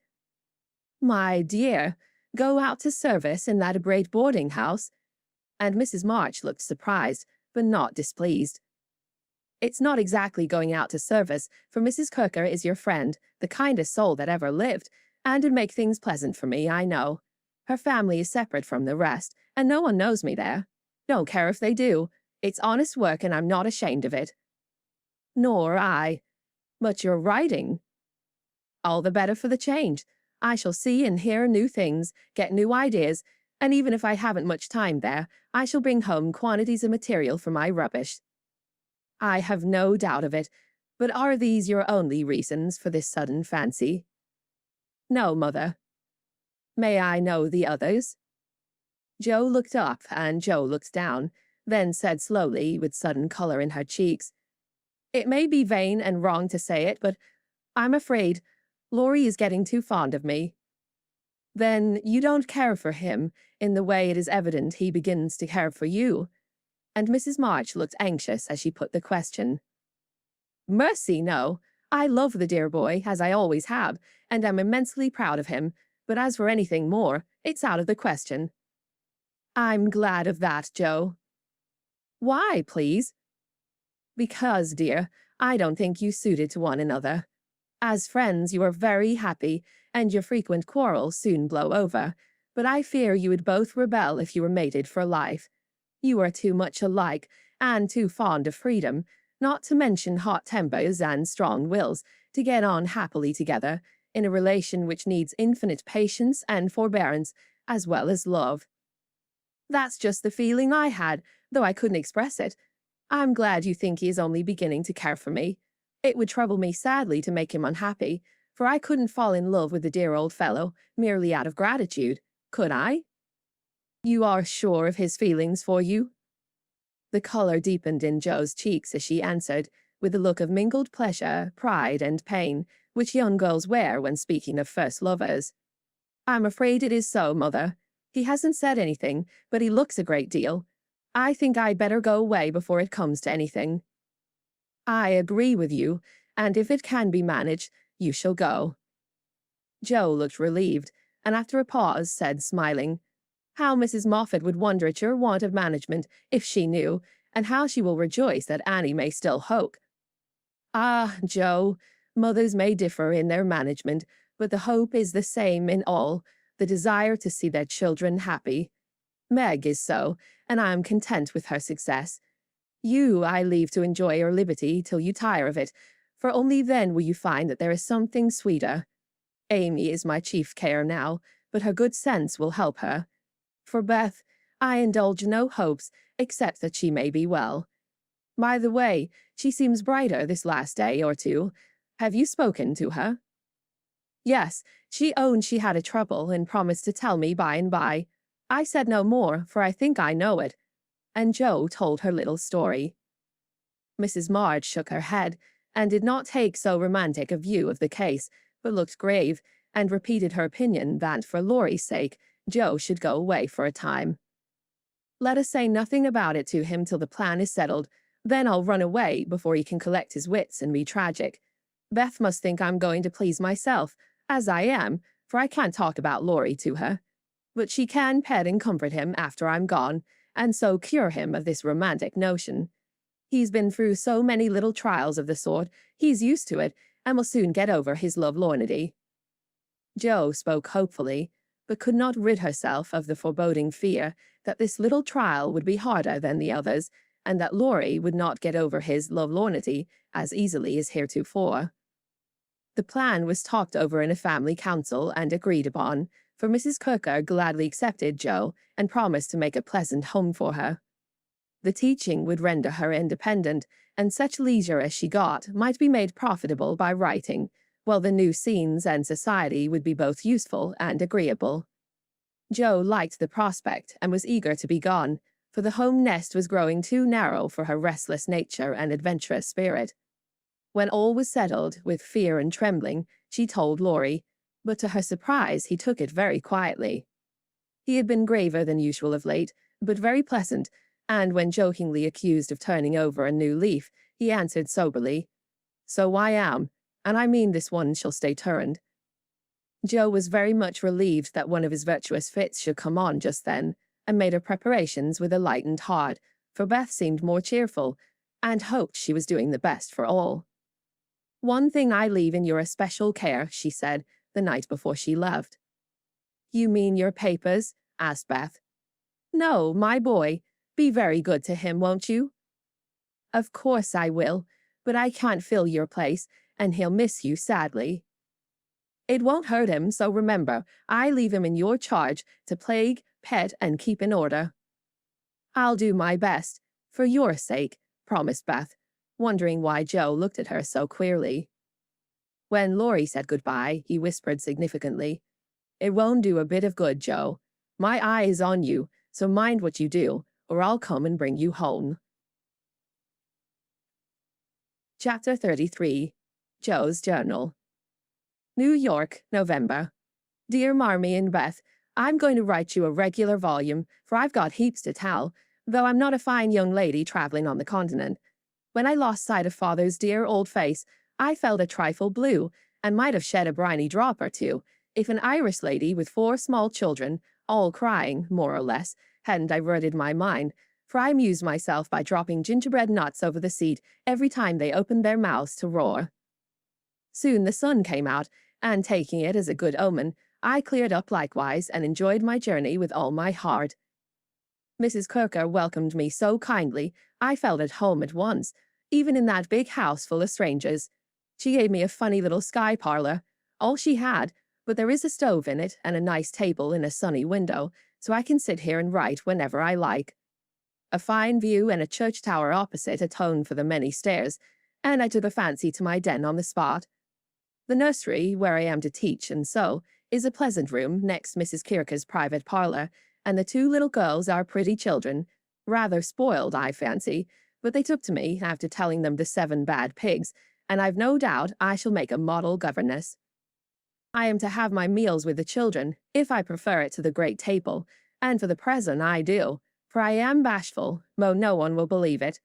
"My dear, go out to service in that great boarding house?" And Mrs. March looked surprised, but not displeased. "It's not exactly going out to service, for Mrs. Kirker is your friend, the kindest soul that ever lived, and would make things pleasant for me, I know. Her family is separate from the rest, and no one knows me there. Don't care if they do. It's honest work, and I'm not ashamed of it." "Nor I. But you're writing." "All the better for the change. I shall see and hear new things, get new ideas, and even if I haven't much time there, I shall bring home quantities of material for my rubbish." "I have no doubt of it. But are these your only reasons for this sudden fancy?" "No, Mother." "May I know the others?" Joe looked up and Joe looked down, then said slowly, with sudden color in her cheeks, "It may be vain and wrong to say it, but I'm afraid Laurie is getting too fond of me." "Then you don't care for him in the way it is evident he begins to care for you?" And Mrs. March looked anxious as she put the question. "Mercy, no. I love the dear boy, as I always have, and am immensely proud of him, but as for anything more, it's out of the question." "I'm glad of that, Joe." "Why, please?" "Because, dear, I don't think you suited to one another. As friends, you are very happy, and your frequent quarrels soon blow over, but I fear you would both rebel if you were mated for life. You are too much alike, and too fond of freedom, not to mention hot tempers and strong wills, to get on happily together in a relation which needs infinite patience and forbearance, as well as love. That's just the feeling I had, though I couldn't express it. I'm glad you think he is only beginning to care for me. It would trouble me sadly to make him unhappy, for I couldn't fall in love with the dear old fellow merely out of gratitude, could I? You are sure of his feelings for you? The color deepened in Jo's cheeks as she answered, with a look of mingled pleasure, pride, and pain, which young girls wear when speaking of first lovers. I'm afraid it is so, Mother. He hasn't said anything, but he looks a great deal. I think I'd better go away before it comes to anything. I agree with you, and if it can be managed, you shall go. Jo looked relieved, and after a pause said, smiling, how Mrs. Moffat would wonder at your want of management if she knew, and how she will rejoice that Annie may still hope. Ah, Jo, mothers may differ in their management, but the hope is the same in all, the desire to see their children happy. Meg is so, and I am content with her success. You I leave to enjoy your liberty till you tire of it, for only then will you find that there is something sweeter. Amy is my chief care now, but her good sense will help her. For Beth, I indulge no hopes except that she may be well. By the way, she seems brighter this last day or two. Have you spoken to her? Yes, she owned she had a trouble and promised to tell me by and by. I said no more, for I think I know it. And Jo told her little story. Mrs. March shook her head, and did not take so romantic a view of the case, but looked grave, and repeated her opinion that, for Laurie's sake, Jo should go away for a time. Let us say nothing about it to him till the plan is settled, then I'll run away before he can collect his wits and be tragic. Beth must think I'm going to please myself, as I am, for I can't talk about Laurie to her. But she can pet and comfort him after I'm gone, and so cure him of this romantic notion. He's been through so many little trials of the sort, he's used to it, and will soon get over his lovelornity. Jo spoke hopefully, but could not rid herself of the foreboding fear that this little trial would be harder than the others, and that Laurie would not get over his lovelornity as easily as heretofore. The plan was talked over in a family council and agreed upon, for Mrs. Kirker gladly accepted Jo and promised to make a pleasant home for her. The teaching would render her independent, and such leisure as she got might be made profitable by writing, while the new scenes and society would be both useful and agreeable. Jo liked the prospect and was eager to be gone, for the home nest was growing too narrow for her restless nature and adventurous spirit. When all was settled, with fear and trembling, she told Laurie, but to her surprise he took it very quietly. He had been graver than usual of late, but very pleasant, and when jokingly accused of turning over a new leaf, he answered soberly, "So I am, and I mean this one shall stay turned." Jo was very much relieved that one of his virtuous fits should come on just then, and made her preparations with a lightened heart, for Beth seemed more cheerful, and hoped she was doing the best for all. "One thing I leave in your especial care," she said, the night before she left. "You mean your papers?" asked Beth. "No, my boy. Be very good to him, won't you?" "Of course I will, but I can't fill your place, and he'll miss you sadly." "It won't hurt him, so remember, I leave him in your charge to plague, pet, and keep in order." "I'll do my best, for your sake," promised Beth, wondering why Jo looked at her so queerly. When Laurie said goodbye, he whispered significantly, "It won't do a bit of good, Jo. My eye is on you, so mind what you do, or I'll come and bring you home." Chapter 33. Jo's Journal. New York, November. Dear Marmee and Beth, I'm going to write you a regular volume, for I've got heaps to tell, though I'm not a fine young lady traveling on the continent. When I lost sight of Father's dear old face, I felt a trifle blue, and might have shed a briny drop or two, if an Irish lady with 4 small children, all crying, more or less, hadn't diverted my mind, for I amused myself by dropping gingerbread nuts over the seat every time they opened their mouths to roar. Soon the sun came out, and taking it as a good omen, I cleared up likewise and enjoyed my journey with all my heart. Mrs. Kirker welcomed me so kindly, I felt at home at once, even in that big house full of strangers. She gave me a funny little sky parlor, all she had, but there is a stove in it and a nice table in a sunny window, so I can sit here and write whenever I like. A fine view and a church tower opposite atone for the many stairs, and I took a fancy to my den on the spot. The nursery, where I am to teach and sew, is a pleasant room next Mrs. Kirker's private parlor, and the two little girls are pretty children, rather spoiled, I fancy, but they took to me after telling them the 7 bad pigs, and I've no doubt I shall make a model governess. I am to have my meals with the children, if I prefer it to the great table, and for the present I do, for I am bashful, though no one will believe it.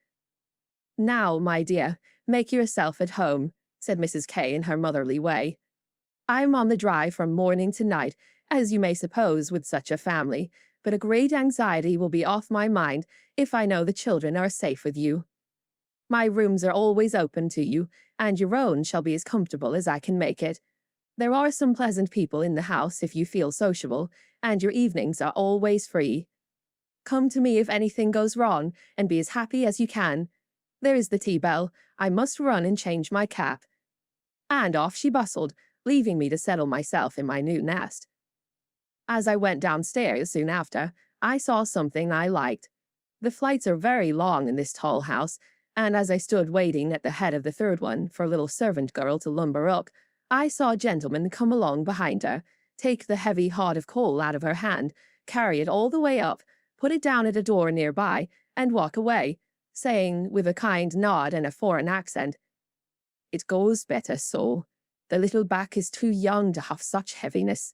Now, my dear, make yourself at home, said Mrs. K in her motherly way. I am on the drive from morning to night, as you may suppose with such a family, but a great anxiety will be off my mind if I know the children are safe with you. My rooms are always open to you, and your own shall be as comfortable as I can make it. There are some pleasant people in the house if you feel sociable, and your evenings are always free. Come to me if anything goes wrong, and be as happy as you can. There is the tea bell. I must run and change my cap. And off she bustled, leaving me to settle myself in my new nest. As I went downstairs soon after, I saw something I liked. The flights are very long in this tall house, and as I stood waiting at the head of the 3rd one for a little servant girl to lumber up, I saw a gentleman come along behind her, take the heavy hod of coal out of her hand, carry it all the way up, put it down at a door near by, and walk away, saying, with a kind nod and a foreign accent, "It goes better so. The little back is too young to have such heaviness."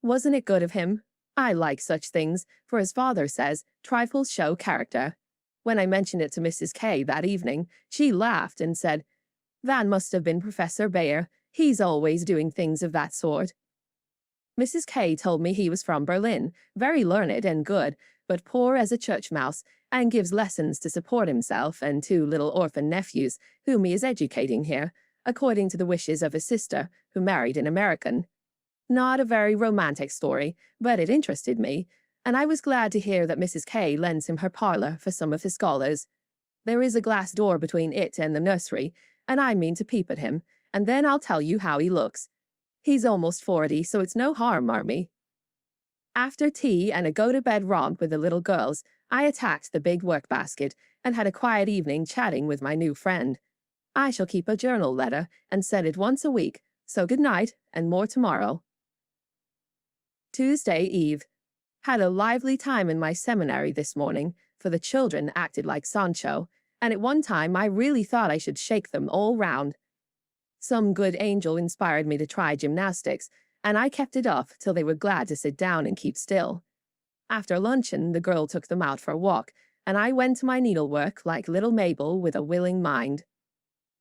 Wasn't it good of him? I like such things, for as father says, trifles show character. When I mentioned it to Mrs. K that evening, she laughed and said, "That must have been Professor Bayer. He's always doing things of that sort." Mrs. K told me he was from Berlin, very learned and good, but poor as a church mouse, and gives lessons to support himself and 2 little orphan nephews, whom he is educating here, according to the wishes of his sister, who married an American. Not a very romantic story, but it interested me, and I was glad to hear that Mrs. K lends him her parlor for some of his scholars. There is a glass door between it and the nursery, and I mean to peep at him, and then I'll tell you how he looks. He's almost 40, so it's no harm, Marmee. After tea and a go-to-bed romp with the little girls, I attacked the big work basket and had a quiet evening chatting with my new friend. I shall keep a journal letter and send it once a week, so good night and more tomorrow. Tuesday Eve. Had a lively time in my seminary this morning, for the children acted like Sancho, and at one time I really thought I should shake them all round. Some good angel inspired me to try gymnastics, and I kept it up till they were glad to sit down and keep still. After luncheon, the girl took them out for a walk, and I went to my needlework like little Mabel with a willing mind.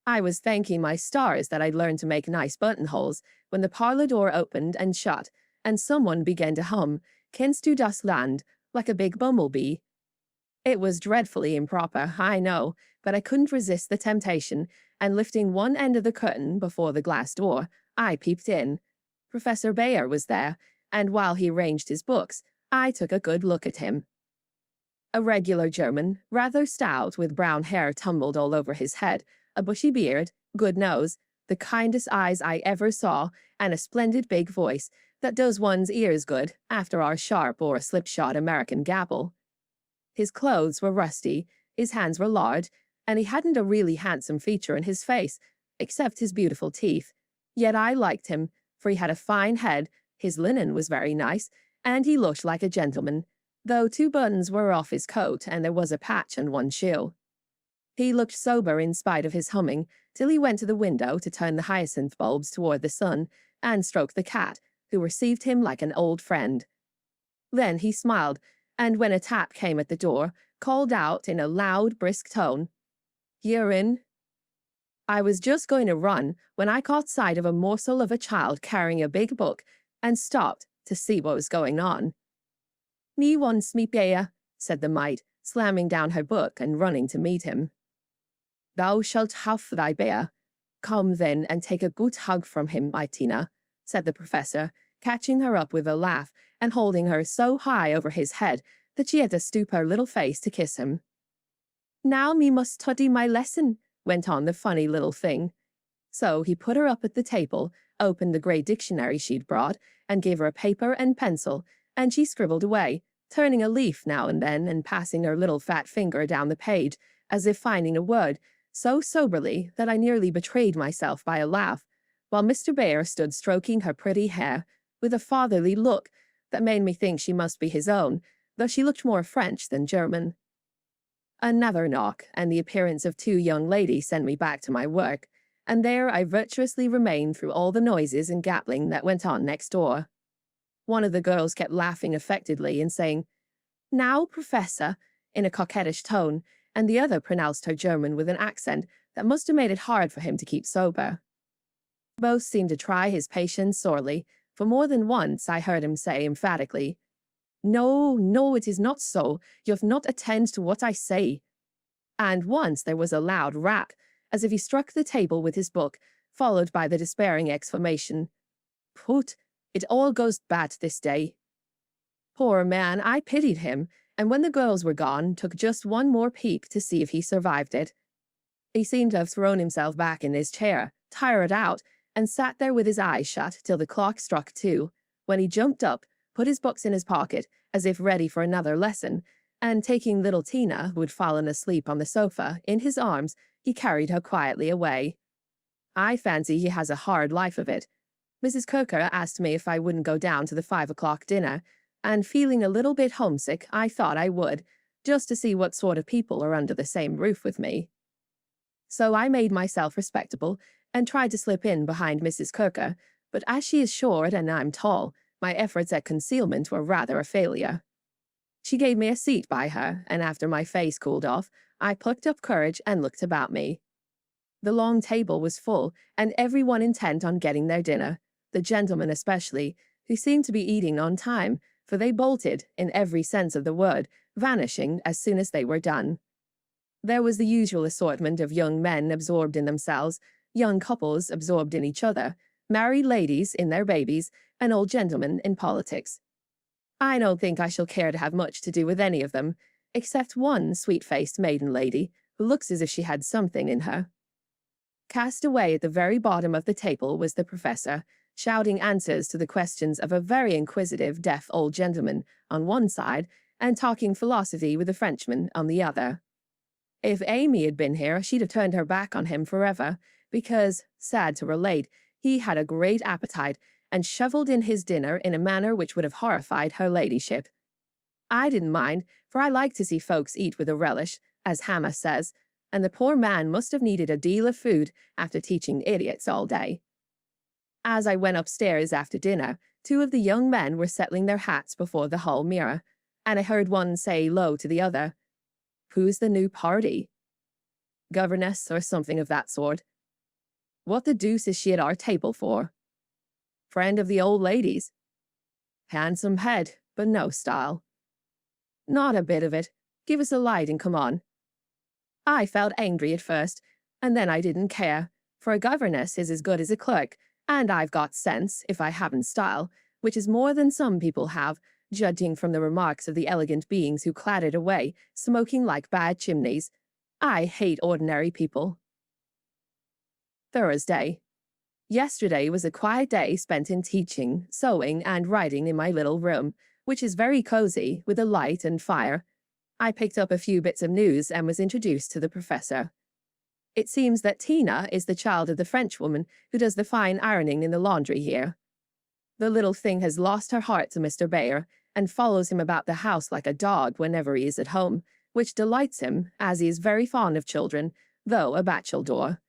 I was thanking my stars that I'd learned to make nice buttonholes when the parlor door opened and shut, and someone began to hum, "Kennst du das Land," like a big bumblebee. It was dreadfully improper, I know, but I couldn't resist the temptation, and lifting one end of the curtain before the glass door, I peeped in. Professor Bayer was there, and while he arranged his books, I took a good look at him. A regular German, rather stout, with brown hair tumbled all over his head, a bushy beard, good nose, the kindest eyes I ever saw, and a splendid big voice that does one's ears good after our sharp or slipshod American gabble. His clothes were rusty, his hands were large, and he hadn't a really handsome feature in his face, except his beautiful teeth. Yet I liked him, for he had a fine head, his linen was very nice, and he looked like a gentleman, though 2 buttons were off his coat and there was a patch on one shoe. He looked sober in spite of his humming, till he went to the window to turn the hyacinth bulbs toward the sun and stroke the cat, who received him like an old friend. Then he smiled, and when a tap came at the door, called out in a loud, brisk tone, "You're in." I was just going to run when I caught sight of a morsel of a child carrying a big book, and stopped to see what was going on. "Me wants me Bear," said the mite, slamming down her book and running to meet him. "Thou shalt have thy bear. Come then and take a good hug from him, my Tina," said the professor, catching her up with a laugh and holding her so high over his head that she had to stoop her little face to kiss him. Now me must study my lesson, went on the funny little thing. So he put her up at the table, opened the grey dictionary she'd brought, and gave her a paper and pencil, and she scribbled away, turning a leaf now and then and passing her little fat finger down the page, as if finding a word, so soberly that I nearly betrayed myself by a laugh, while Mr. Bear stood stroking her pretty hair, with a fatherly look that made me think she must be his own, though she looked more French than German. Another knock, and the appearance of two young ladies sent me back to my work, and there I virtuously remained through all the noises and gabbling that went on next door. One of the girls kept laughing affectedly and saying, "Now, Professor," in a coquettish tone, and the other pronounced her German with an accent that must have made it hard for him to keep sober. Both seemed to try his patience sorely, for more than once I heard him say emphatically, "No, no, it is not so. You have not attended to what I say." And once there was a loud rap, as if he struck the table with his book, followed by the despairing exclamation, "Put, it all goes bad this day." Poor man, I pitied him, and when the girls were gone, took just one more peep to see if he survived it. He seemed to have thrown himself back in his chair, tired out, and sat there with his eyes shut till the clock struck 2, when he jumped up, put his books in his pocket, as if ready for another lesson, and taking little Tina, who had fallen asleep on the sofa, in his arms, he carried her quietly away. I fancy he has a hard life of it. Mrs. Kirker asked me if I wouldn't go down to the 5 o'clock dinner, and feeling a little bit homesick, I thought I would, just to see what sort of people are under the same roof with me. So I made myself respectable, and tried to slip in behind Mrs. Kirker, but as she is short and I'm tall, my efforts at concealment were rather a failure. She gave me a seat by her, and after my face cooled off, I plucked up courage and looked about me. The long table was full, and everyone intent on getting their dinner, the gentlemen especially, who seemed to be eating on time, for they bolted, in every sense of the word, vanishing as soon as they were done. There was the usual assortment of young men absorbed in themselves, young couples absorbed in each other, married ladies in their babies, and old gentlemen in politics. I don't think I shall care to have much to do with any of them, except one sweet-faced maiden lady who looks as if she had something in her. Cast away at the very bottom of the table was the professor, shouting answers to the questions of a very inquisitive deaf old gentleman on one side and talking philosophy with a Frenchman on the other. If Amy had been here, she'd have turned her back on him forever, because, sad to relate, he had a great appetite and shovelled in his dinner in a manner which would have horrified her ladyship. I didn't mind, for I like to see folks eat with a relish, as Hannah says, and the poor man must have needed a deal of food after teaching idiots all day. As I went upstairs after dinner, 2 of the young men were settling their hats before the hall mirror, and I heard one say low to the other, "Who's the new party?" "Governess, or something of that sort." "What the deuce is she at our table for?" "Friend of the old lady's." "Handsome head, but no style." "Not a bit of it. Give us a light and come on." I felt angry at first, and then I didn't care, for a governess is as good as a clerk, and I've got sense, if I haven't style, which is more than some people have, judging from the remarks of the elegant beings who clattered away, smoking like bad chimneys. I hate ordinary people. Thursday. Yesterday was a quiet day spent in teaching, sewing, and writing in my little room, which is very cozy, with a light and fire. I picked up a few bits of news and was introduced to the professor. It seems that Tina is the child of the Frenchwoman who does the fine ironing in the laundry here. The little thing has lost her heart to Mr. Bear, and follows him about the house like a dog whenever he is at home, which delights him, as he is very fond of children, though a bachelor.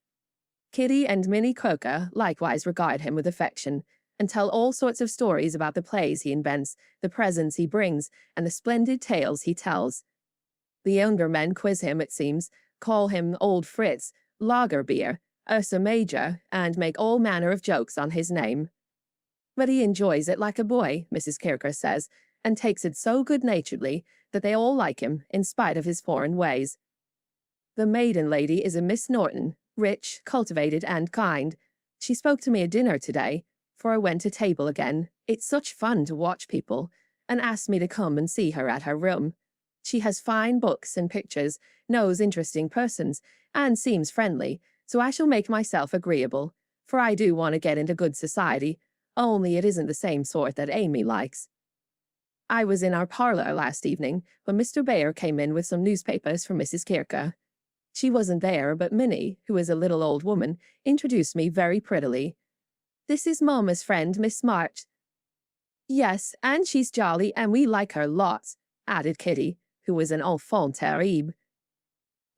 Kitty and Minnie Croker likewise regard him with affection, and tell all sorts of stories about the plays he invents, the presents he brings, and the splendid tales he tells. The younger men quiz him, it seems, call him Old Fritz, Lagerbeer, Ursa Major, and make all manner of jokes on his name. But he enjoys it like a boy, Mrs. Kirker says, and takes it so good-naturedly that they all like him, in spite of his foreign ways. The maiden lady is a Miss Norton, rich, cultivated, and kind. She spoke to me at dinner today, for I went to table again. It's such fun to watch people, and asked me to come and see her at her room. She has fine books and pictures, knows interesting persons, and seems friendly, so I shall make myself agreeable, for I do want to get into good society, only it isn't the same sort that Amy likes. I was in our parlour last evening when Mr. Bayer came in with some newspapers for Mrs. Kirke. She wasn't there, but Minnie, who is a little old woman, introduced me very prettily. "This is Mamma's friend, Miss March." "Yes, and she's jolly, and we like her lots," added Kitty, who was an enfant terrible.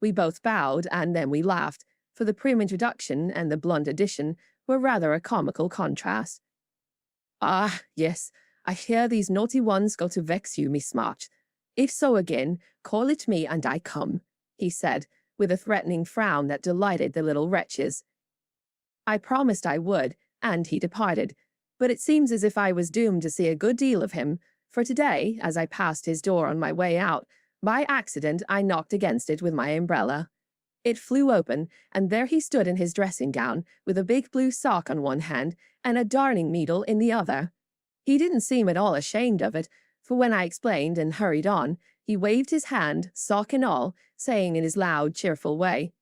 We both bowed, and then we laughed, for the prim introduction and the blunt addition were rather a comical contrast. "Ah, yes, I hear these naughty ones go to vex you, Miss March. If so again, call it me and I come," he said, with a threatening frown that delighted the little wretches. I promised I would, and he departed, but it seems as if I was doomed to see a good deal of him, for today, as I passed his door on my way out, by accident I knocked against it with my umbrella. It flew open, and there he stood in his dressing gown, with a big blue sock on one hand and a darning needle in the other. He didn't seem at all ashamed of it, for when I explained and hurried on, he waved his hand, sock and all, saying in his loud, cheerful way,